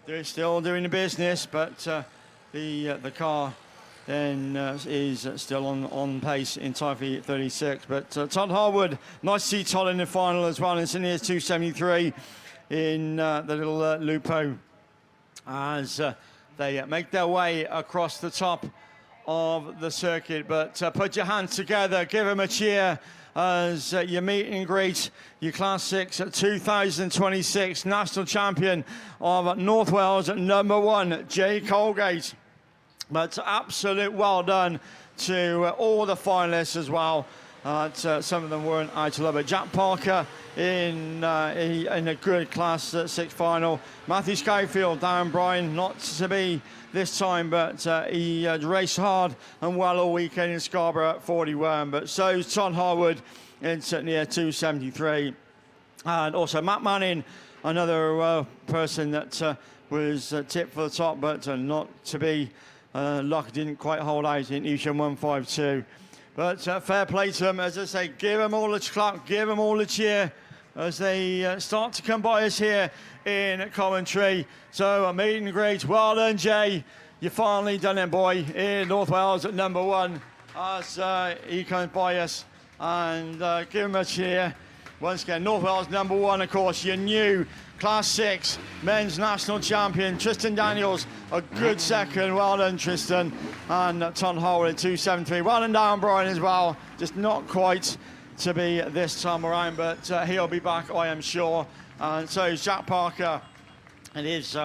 Speaker 7: they're still doing the business, but the car then is still on pace in Typhi 36. But Todd Harwood, nice to see Todd in the final as well. It's in here 273 in the little Lupo as they make their way across the top of the circuit. But put your hands together, give them a cheer as you meet and greet your Class 6 2026 National Champion of North Wales at number 1, Jay Colgate. But absolute well done to all the finalists as well. Some of them weren't out of love. But Jack Parker in a good Class 6 final. Matthew Skyfield, Darren Bryan, not to be this time, but he raced hard and well all weekend in Scarborough at 41. But so's Todd Harwood in near 273. And also Matt Manning, another person that was tipped for the top, but not to be. Luck didn't quite hold out in Eushan 152. But fair play to them, as I say, give them all a clap, give them all a cheer as they start to come by us here in commentary. So a meet and greet. Well done, Jay. You finally done it, boy, in North Wales at number 1 as he comes by us. And give him a cheer. Once again, North Wales number 1, of course, your new Class 6 men's national champion, Tristan Daniels, a good second. Well done, Tristan. And Ton Hole in 2.73. Well done down, Brian, as well. Just not quite to be this time around, but he'll be back, I am sure. And so is Jack Parker in his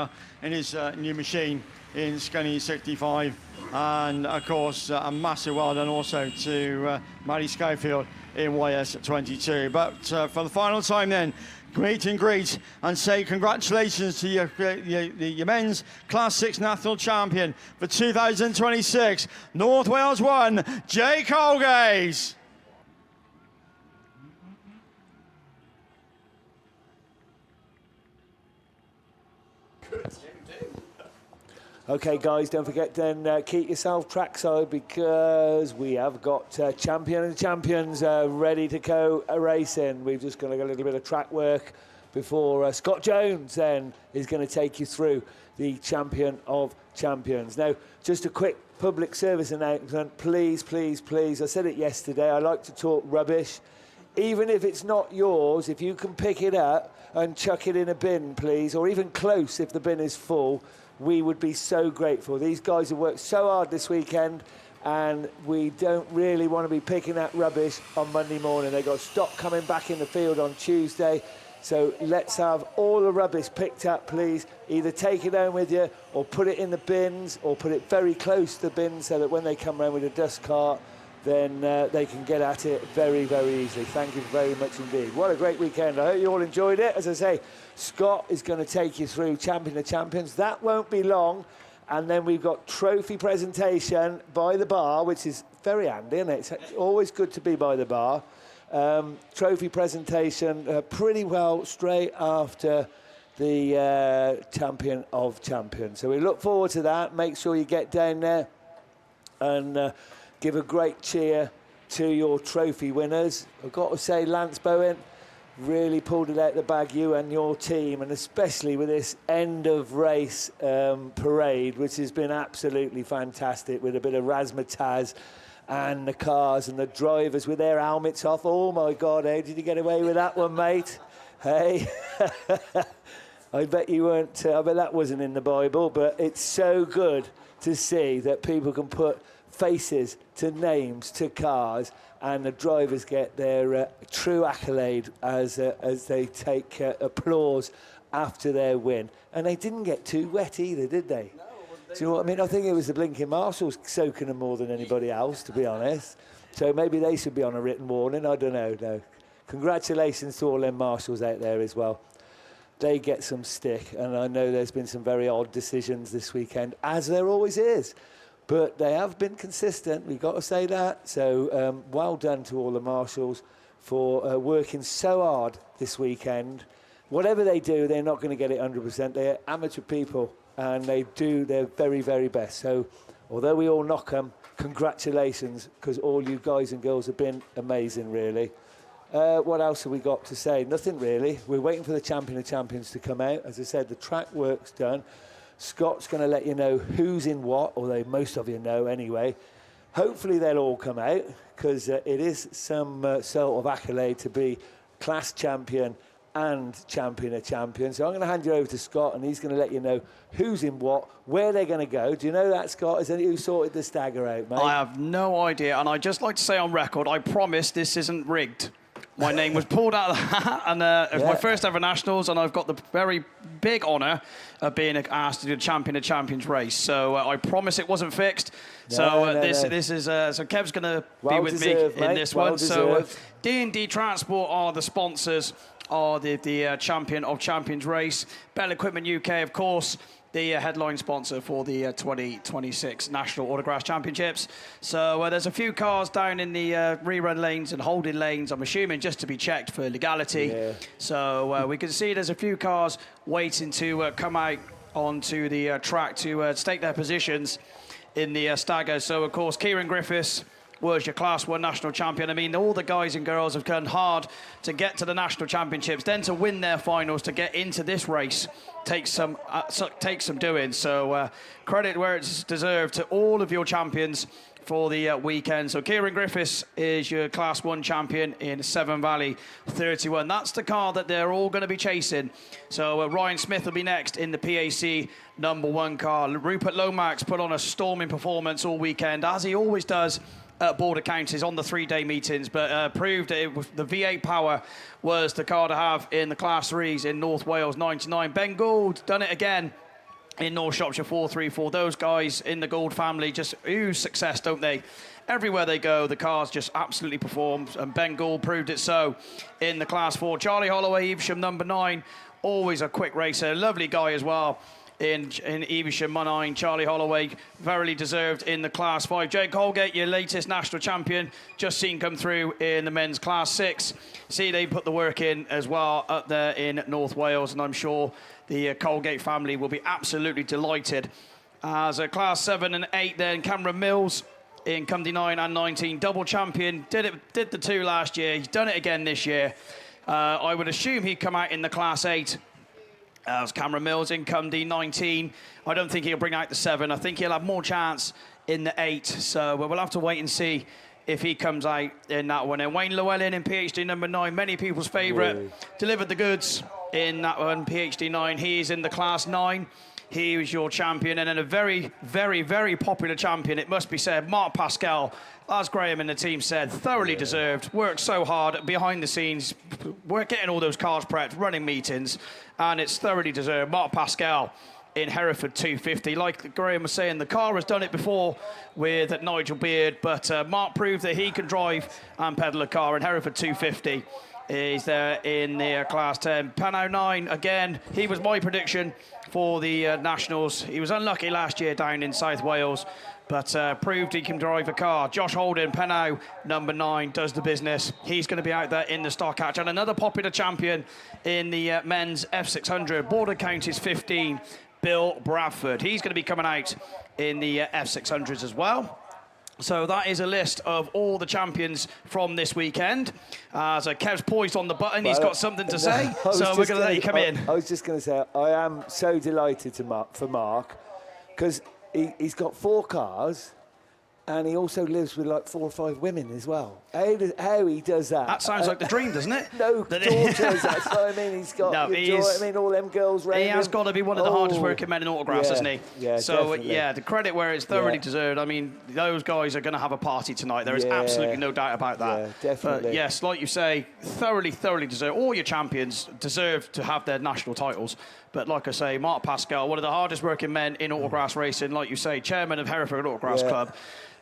Speaker 7: new machine in Scunny 65. And of course, a massive well done also to Matty Schofield in YS22. But for the final time then, meet and greet and say congratulations to your men's Class 6 national champion for 2026, North Wales 1, Jay Colgate.
Speaker 5: Okay, guys, don't forget then, keep yourself trackside because we have got champion and champions ready to go racing. We've just got a little bit of track work before Scott Jones then is going to take you through the champion of champions. Now, just a quick public service announcement. Please, please, please, I said it yesterday, I like to talk rubbish. Even if it's not yours, if you can pick it up and chuck it in a bin, please, or even close if the bin is full, we would be so grateful. These guys have worked so hard this weekend and we don't really want to be picking up rubbish on Monday morning. They've got to stop coming back in the field on Tuesday. So let's have all the rubbish picked up, please. Either take it home with you or put it in the bins or put it very close to the bin so that when they come around with a dust cart, then they can get at it very, very easily. Thank you very much indeed. What a great weekend. I hope you all enjoyed it. As I say, Scott is going to take you through Champion of Champions. That won't be long. And then we've got trophy presentation by the bar, which is very handy, isn't it? It's always good to be by the bar. Trophy presentation pretty well straight after the Champion of Champions. So we look forward to that. Make sure you get down there and give a great cheer to your trophy winners. I've got to say, Lance Bowen really pulled it out of the bag, you and your team, and especially with this end of race parade, which has been absolutely fantastic with a bit of razzmatazz and the cars and the drivers with their helmets off. Oh my God, how did you get away with that one, mate? Hey, I bet you weren't, I bet that wasn't in the Bible, but it's so good to see that people can put faces to names to cars and the drivers get their true accolade as they take applause after their win. And they didn't get too wet either, did they? No, do you know what I mean? I think it was the blinking marshals soaking them more than anybody else, to be honest. So maybe they should be on a written warning. I don't know. No. Congratulations to all them marshals out there as well. They get some stick, and I know there's been some very odd decisions this weekend, as there always is. But they have been consistent, we've got to say that. So well done to all the marshals for working so hard this weekend. Whatever they do, they're not going to get it 100%. They're amateur people and they do their very, very best. So although we all knock them, congratulations, because all you guys and girls have been amazing, really. What else have we got to say? Nothing really. We're waiting for the Champion of Champions to come out. As I said, the track work's done. Scott's going to let you know who's in what, although most of you know anyway. Hopefully they'll all come out, because it is some sort of accolade to be class champion and Champion of Champions. So I'm going to hand you over to Scott, and he's going to let you know who's in what, where they're going to go. Do you know that, Scott? Is that who sorted the stagger out, mate?
Speaker 8: I have no idea, and I'd just like to say on record, I promise this isn't rigged. My name was pulled out of the hat, and it was my first ever Nationals, and I've got the very big honour of being asked to do the Champion of Champions race. So I promise it wasn't fixed. This is so Kev's going to be with me in this one. So D&D Transport are the sponsors of the Champion of Champions race. Bell Equipment UK, of course, the headline sponsor for the 2026 National Autograss Championships. So there's a few cars down in the rerun lanes and holding lanes, I'm assuming just to be checked for legality. Yeah. So we can see there's a few cars waiting to come out onto the track to stake their positions in the stagger. So, of course, Kieran Griffiths was your Class 1 national champion. I mean, all the guys and girls have gone hard to get to the national championships, then to win their finals, to get into this race takes some doing. So credit where it's deserved to all of your champions for the weekend. So Kieran Griffiths is your Class 1 champion in Severn Valley 31. That's the car that they're all going to be chasing. So Ryan Smith will be next in the PAC #1 car. Rupert Lomax put on a storming performance all weekend, as he always does at Border Counties on the 3-day meetings, but proved the V8 power was the car to have in the Class 3s in North Wales 99. Ben Gould done it again in North Shropshire 434. Those guys in the Gould family just ooze success, don't they? Everywhere they go, the cars just absolutely perform, and Ben Gould proved it so in the Class 4. Charlie Holloway, Evesham #9, always a quick racer, lovely guy as well. In Evesham 9, Charlie Holloway, verily deserved in the Class 5. Jake Holgate, your latest national champion, just seen come through in the men's Class 6. See, they put the work in as well up there in North Wales, and I'm sure the Colgate family will be absolutely delighted. As a Class 7 and 8 then, Cameron Mills in Cumdy 9 and 19, double champion, did the 2 last year, he's done it again this year. I would assume he'd come out in the Class 8. As Cameron Mills in Cumdy 19. I don't think he'll bring out the 7. I think he'll have more chance in the 8. So we'll have to wait and see if he comes out in that one. And Wayne Llewellyn in PhD #9, many people's favourite, delivered the goods in that one, PhD 9. He's in the Class 9. He was your champion, and then a very, very, very popular champion, it must be said, Mark Pascal, as Graham and the team said, thoroughly deserved, worked so hard behind the scenes, we're getting all those cars prepped, running meetings, and it's thoroughly deserved. Mark Pascal in Hereford 250. Like Graham was saying, the car has done it before with Nigel Beard, but Mark proved that he can drive and pedal a car in Hereford 250. He's there in the Class 10. Pano 9, again, he was my prediction for the Nationals. He was unlucky last year down in South Wales, but proved he can drive a car. Josh Holden, Pano #9, does the business. He's going to be out there in the Stock Hatch. And another popular champion in the men's F600, Border Counties 15, Bill Bradford. He's going to be coming out in the F600s as well. So that is a list of all the champions from this weekend. So Kev's poised on the button. He's got something to say. So we're going to let you come in.
Speaker 5: I was just going to say, I am so delighted for Mark, because he's got 4 cars, and he also lives with like 4 or 5 women as well. How he does that?
Speaker 8: That sounds like the dream, doesn't it?
Speaker 5: No, daughters, that's what I mean. He's got, all them girls around
Speaker 8: He has got to be one of the hardest working men in Autograss,
Speaker 5: yeah,
Speaker 8: hasn't he?
Speaker 5: Yeah,
Speaker 8: so,
Speaker 5: definitely.
Speaker 8: yeah, the credit where it's thoroughly deserved. I mean, those guys are going to have a party tonight. There is absolutely no doubt about that.
Speaker 5: Yeah, definitely.
Speaker 8: But, yes, like you say, thoroughly deserved. All your champions deserve to have their national titles. But like I say, Mark Pascal, one of the hardest working men in Autograss racing, like you say, chairman of Hereford Autograss Club.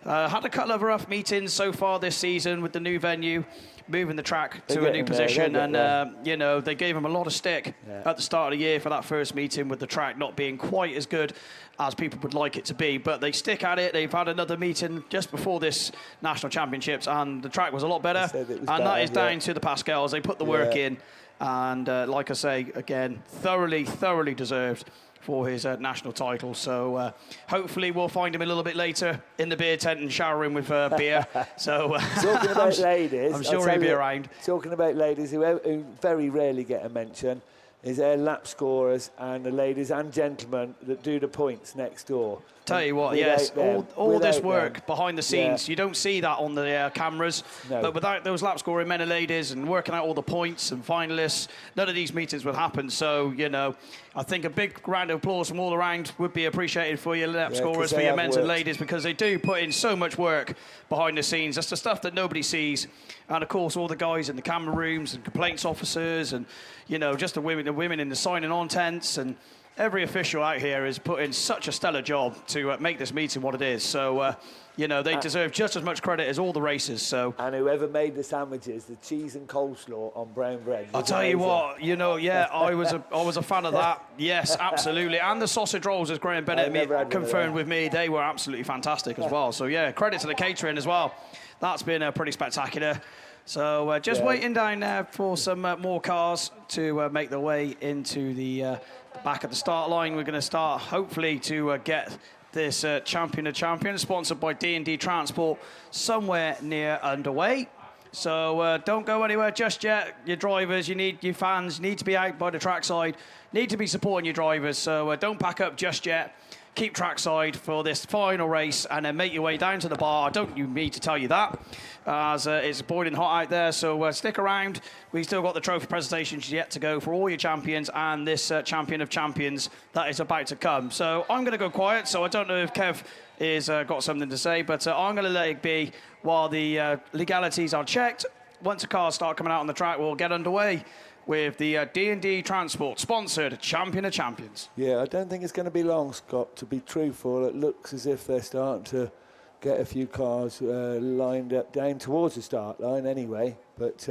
Speaker 8: Had a couple of rough meetings so far this season with the new venue, moving the track to a new position, and you know, they gave him a lot of stick at the start of the year for that first meeting with the track not being quite as good as people would like it to be, but they stick at it. They've had another meeting just before this national championships, and the track was a lot better, and that is down to the Pascals. They put the work in, and like I say, again, thoroughly deserved for his national title. So hopefully we'll find him a little bit later in the beer tent and showering with beer. So
Speaker 5: talking about ladies,
Speaker 8: I'm sure he'll be around.
Speaker 5: Talking about ladies who very rarely get a mention, is their lap scorers and the ladies and gentlemen that do the points next door.
Speaker 8: Tell you what, yes, all this work behind the scenes, you don't see that on the cameras, but without those lap scoring men and ladies and working out all the points and finalists, none of these meetings would happen. So, you know, I think a big round of applause from all around would be appreciated for your lap scorers, for your men and ladies, because they do put in so much work behind the scenes. That's the stuff that nobody sees. And of course, all the guys in the camera rooms and complaints officers and, you know, just the women in the signing on tents, and every official out here is put in such a stellar job to make this meeting what it is. So, you know, they deserve just as much credit as all the racers. So,
Speaker 5: and whoever made the sandwiches, the cheese and coleslaw on brown bread.
Speaker 8: I'll tell you what, you know, I was a fan of that. Yes, absolutely. And the sausage rolls, as Graham Bennett confirmed with me, they were absolutely fantastic as well. So, yeah, credit to the catering as well. That's been pretty spectacular. So just waiting down there for some more cars to make their way into the back of the start line. We're going to start, hopefully, to get this Champion of Champions, sponsored by D&D Transport, somewhere near underway. So don't go anywhere just yet. Your drivers, your fans need to be out by the trackside, need to be supporting your drivers. So don't pack up just yet. Keep trackside for this final race and then make your way down to the bar. Don't you need to tell you that, as it's boiling hot out there. So stick around. We've still got the trophy presentations yet to go for all your champions and this Champion of Champions that is about to come. So I'm going to go quiet. So I don't know if Kev is got something to say, but I'm going to let it be while the legalities are checked. Once the cars start coming out on the track, we'll get underway with the D&D Transport sponsored Champion of Champions.
Speaker 5: Yeah, I don't think it's going to be long, Scott, to be truthful. It looks as if they're starting to get a few cars lined up down towards the start line anyway. But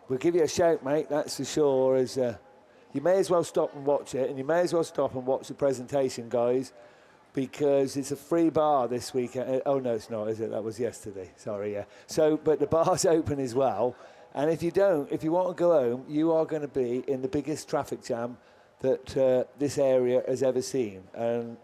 Speaker 5: we'll give you a shout, mate, that's for sure. As you may as well stop and watch it, and you may as well stop and watch the presentation, guys, because it's a free bar this weekend. Oh, no, it's not, is it? That was yesterday. Sorry, yeah. So, but the bar's open as well. And if you want to go home, you are going to be in the biggest traffic jam that this area has ever seen. And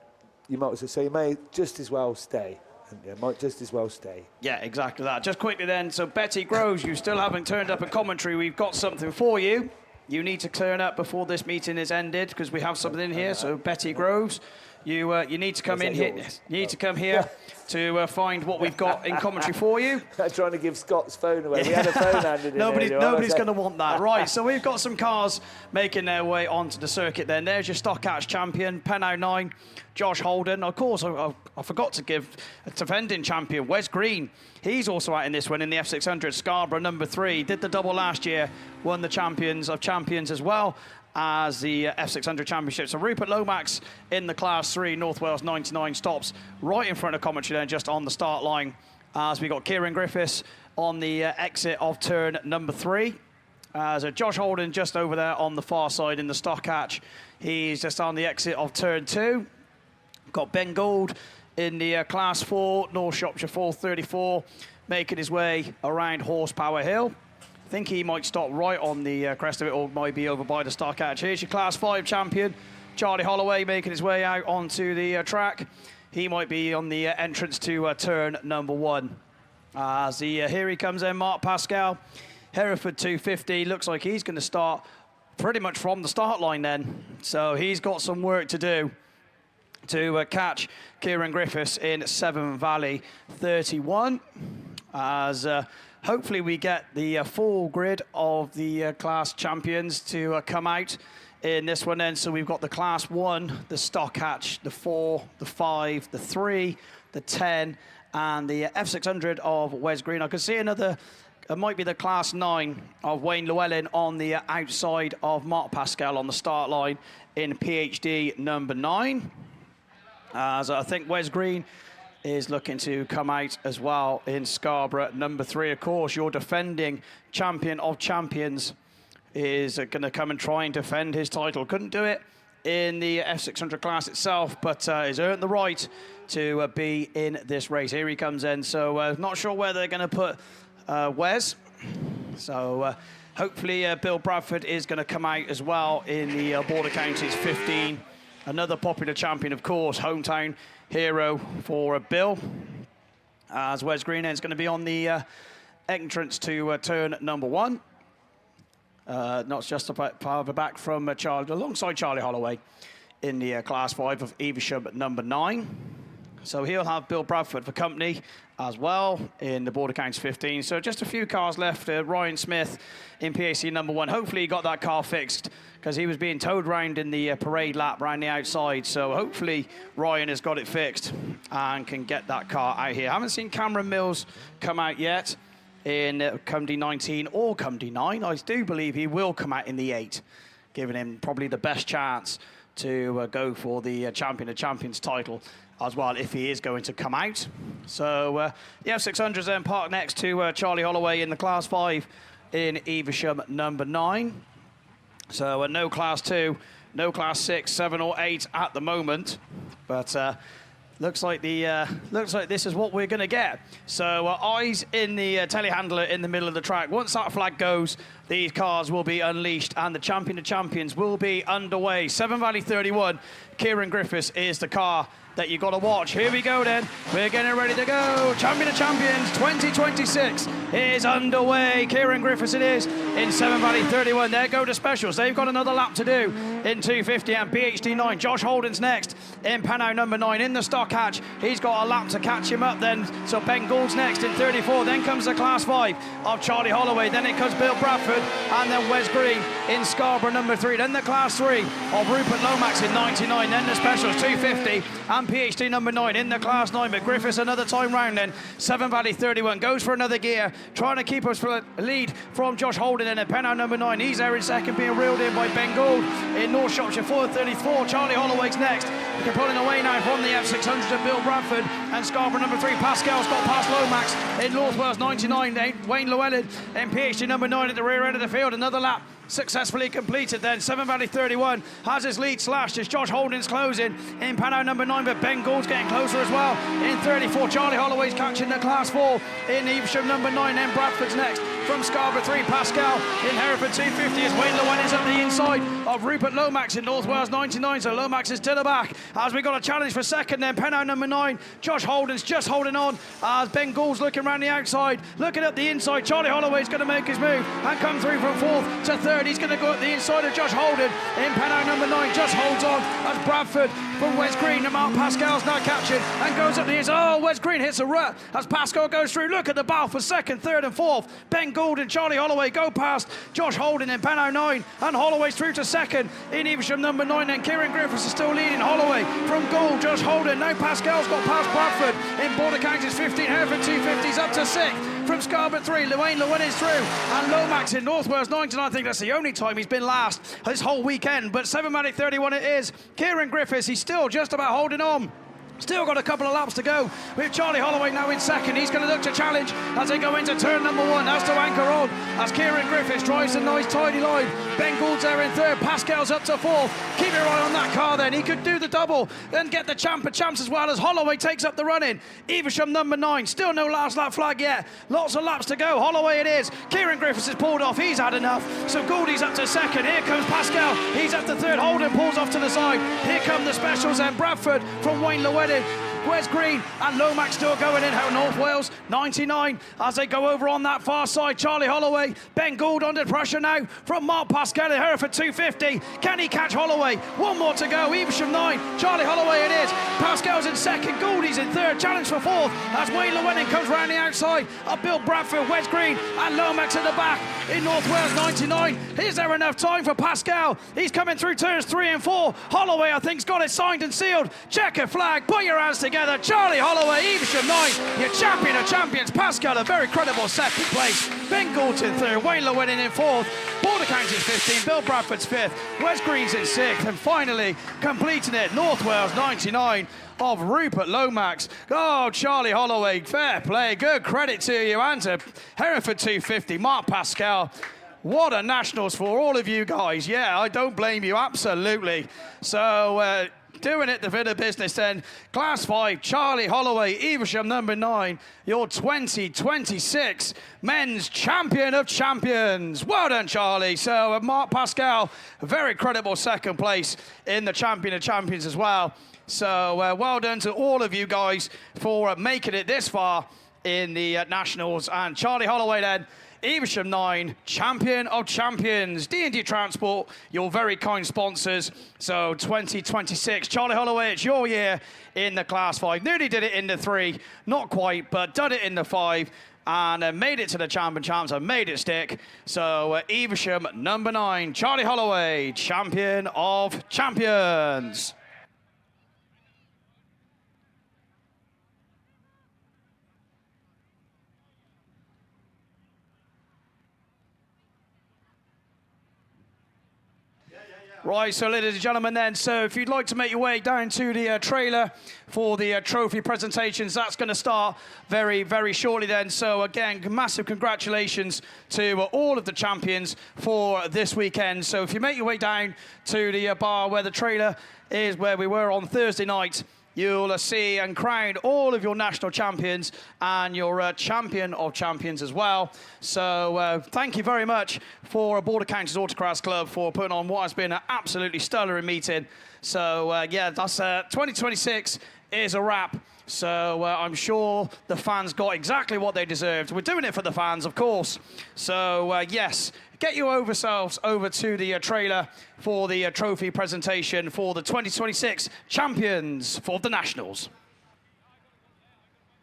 Speaker 5: you may just as well stay. You might just as well stay.
Speaker 8: Yeah, exactly that. Just quickly then, so Betty Groves, you still haven't turned up at commentary. We've got something for you. You need to turn up before this meeting is ended because we have something in here. So Betty Groves, you need to come in here. You need to come here to find what we've got in commentary for you.
Speaker 5: I'm trying to give Scott's phone away. We had a phone handed in.
Speaker 8: Nobody's going to want that. Right, so we've got some cars making their way onto the circuit then. There's your Stock Catch champion, Pennow 9, Josh Holden. Of course, I forgot to give a defending champion, Wes Green. He's also out in this one in the F600. Scarborough, number 3. Did the double last year, won the Champions of Champions as well as the F600 Championship. So Rupert Lomax in the Class 3, North Wales 99 stops right in front of commentary there, just on the start line, as we got Kieran Griffiths on the exit of turn number 3. So Josh Holden just over there on the far side in the Stock Hatch. He's just on the exit of turn 2. Got Ben Gould in the Class 4, North Shropshire 434, making his way around Horsepower Hill. I think he might stop right on the crest of it, or might be over by the Stock Hatch. Here's your Class 5 champion, Charlie Holloway, making his way out onto the track. He might be on the entrance to turn number 1. Here he comes in, Mark Pascal, Hereford 250. Looks like he's going to start pretty much from the start line then. So he's got some work to do to catch Kieran Griffiths in Severn Valley 31. Hopefully we get the full grid of the class champions to come out in this one then. So we've got the Class 1, the Stock Hatch, the 4, the 5, the 3, the 10, and the F600 of Wes Green. I can see another, it might be the Class 9 of Wayne Llewellyn on the outside of Mark Pascal on the start line in PhD number 9. As I think Wes Green is looking to come out as well in Scarborough number 3. Of course, your defending champion of champions is going to come and try and defend his title. Couldn't do it in the F600 class itself, but has earned the right to be in this race. Here he comes in. So not sure where they're going to put Wes. So hopefully Bill Bradford is going to come out as well in the Border Counties 15. Another popular champion, of course, hometown hero for Bill. As Wes Green is going to be on the entrance to turn number 1. Not just farther back from alongside Charlie Holloway in the Class 5 of Evesham number 9. So he'll have Bill Bradford for company as well in the Border Counties 15. So just a few cars left. Ryan Smith in PAC number 1. Hopefully he got that car fixed because he was being towed round in the parade lap around the outside. So hopefully Ryan has got it fixed and can get that car out here. I haven't seen Cameron Mills come out yet in Cumdy 19 or Cumdy 9. I do believe he will come out in the 8, giving him probably the best chance to go for the Champion of Champions title as well, if he is going to come out. So the F600's then parked next to Charlie Holloway in the Class 5 in Evesham number 9. So no Class 2, no Class 6, 7 or 8 at the moment. But looks like this is what we're going to get. So eyes in the telehandler in the middle of the track. Once that flag goes, these cars will be unleashed and the Champion of Champions will be underway. Severn Valley 31, Kieran Griffiths is the car that you got to watch. Here we go then. We're getting ready to go. Champion of Champions 2026 is underway. Kieran Griffiths it is in Severn Valley 31. There go the specials. They've got another lap to do in 250 and PhD 9. Josh Holden's next in Pano number 9 in the stock hatch. He's got a lap to catch him up then. So Ben Gould's next in 34. Then comes the class 5 of Charlie Holloway. Then it comes Bill Bradford and then Wes Green in Scarborough number 3. Then the class 3 of Rupert Lomax in 99. Then the specials 250 and PhD number 9 in the class 9, but Griffiths another time round then. Severn Valley 31 goes for another gear, trying to keep us for a lead from Josh Holden and Penno number 9. He's there in second, being reeled in by Ben Gould in North Shropshire 434. Charlie Holloway's next. They're pulling away now from the F600 of Bill Bradford and Scarborough number 3. Pascal's got past Lomax in North Wales 99. Wayne Llewellyn in PhD number 9 at the rear end of the field. Another lap successfully completed then. Severn Valley 31 has his lead slashed as Josh Holden's closing in Pano number 9, but Ben Gould's getting closer as well in 34. Charlie Holloway's catching the class 4 in Evesham number 9, then Bradford's next from Scarborough 3. Pascal in Hereford 250 as Wayne Llewellyn is up the inside of Rupert Lomax in North Wales 99, so Lomax is to the back as we got a challenge for second then. Peno number 9, Josh Holden's just holding on as Ben Gould's looking around the outside, looking up the inside. Charlie Holloway's going to make his move and come through from 4th to 3rd. He's going to go up the inside of Josh Holden in Peno number 9, just holds on as Bradford from Wes Green and Mark Pascal's now catching and goes up the inside. Oh, Wes Green hits a rut as Pascal goes through. Look at the battle for 2nd, 3rd and 4th. Ben Gould and Charlie Holloway go past Josh Holden in Peno 9 and Holloway's through to 2nd in Evesham number 9. And Kieran Griffiths is still leading Holloway from Gould. Josh Holden, now Pascal's got past Bradford in Border Counties 15. Hereford 250's up to 6th. From Scarborough 3, Wayne Llewellyn's through and Lomax in North Wales 9. I think that's the only time he's been last this whole weekend, but Severn Valley 31 it is. Kieran Griffiths, he's still just about holding on. Still got a couple of laps to go with Charlie Holloway now in 2nd. He's going to look to challenge as they go into turn number 1. Has to anchor on as Kieran Griffiths drives a nice tidy line. Ben Gould's there in 3rd. Pascal's up to 4th. Keep your eye on that car then. He could do the double, then get the champ of champs as well as Holloway takes up the run-in. Evesham number 9. Still no last lap flag yet. Lots of laps to go. Holloway it is. Kieran Griffiths has pulled off. He's had enough. So Gouldy's up to 2nd. Here comes Pascal. He's up to 3rd. Holden pulls off to the side. Here come the specials and Bradford from Wayne Llewellyn. Wes Green and Lomax still going in. North Wales 99 as they go over on that far side. Charlie Holloway, Ben Gould under pressure now from Mark Pascal in Hereford 250. Can he catch Holloway? One more to go. Evesham 9. Charlie Holloway it is. Pascal's in 2nd. Gouldy's in 3rd. Challenge for 4th as Wayne Llewellyn comes round the outside of Bill Bradford, Wes Green and Lomax at the back in North Wales 99. Is there enough time for Pascal? He's coming through turns 3 and 4. Holloway I think's got it signed and sealed. Checker flag. Put your hands together. Charlie Holloway, Evesham 9, your champion of champions. Pascal, a very credible 2nd place. Ben Gould's in 3rd, Wayne Llewellyn in 4th, Border Counties 15, Bill Bradford's 5th, Wes Green's in 6th, and finally completing it, North Wales 99 of Rupert Lomax. Oh, Charlie Holloway, fair play, good credit to you, and to Hereford 250, Mark Pascal. What a nationals for all of you guys. Yeah, I don't blame you, absolutely. So, doing it the bit of business then. Class 5, Charlie Holloway, Evesham number 9, your 2026 men's champion of champions. Well done, Charlie. So Mark Pascal, a very credible 2nd place in the champion of champions as well. So well done to all of you guys for making it this far in the nationals. And Charlie Holloway then, Evesham 9, champion of champions. D&D Transport, your very kind sponsors. So 2026, Charlie Holloway, it's your year in the Class 5. Nearly did it in the 3, not quite, but done it in the 5. And made it to the champion champs and made it stick. So Evesham number 9, Charlie Holloway, champion of champions. Right, so ladies and gentlemen then, so if you'd like to make your way down to the trailer for the trophy presentations, that's going to start very, very shortly then. So again, massive congratulations to all of the champions for this weekend. So if you make your way down to the bar where the trailer is, where we were on Thursday night, you'll see and crown all of your national champions and your champion of champions as well. So thank you very much for Border Counties Autograss Club for putting on what has been an absolutely stellar meeting. So yeah, that's 2026 is a wrap. So I'm sure the fans got exactly what they deserved. We're doing it for the fans, of course. So yes, get yourselves over to the trailer for the trophy presentation for the 2026 champions for the Nationals.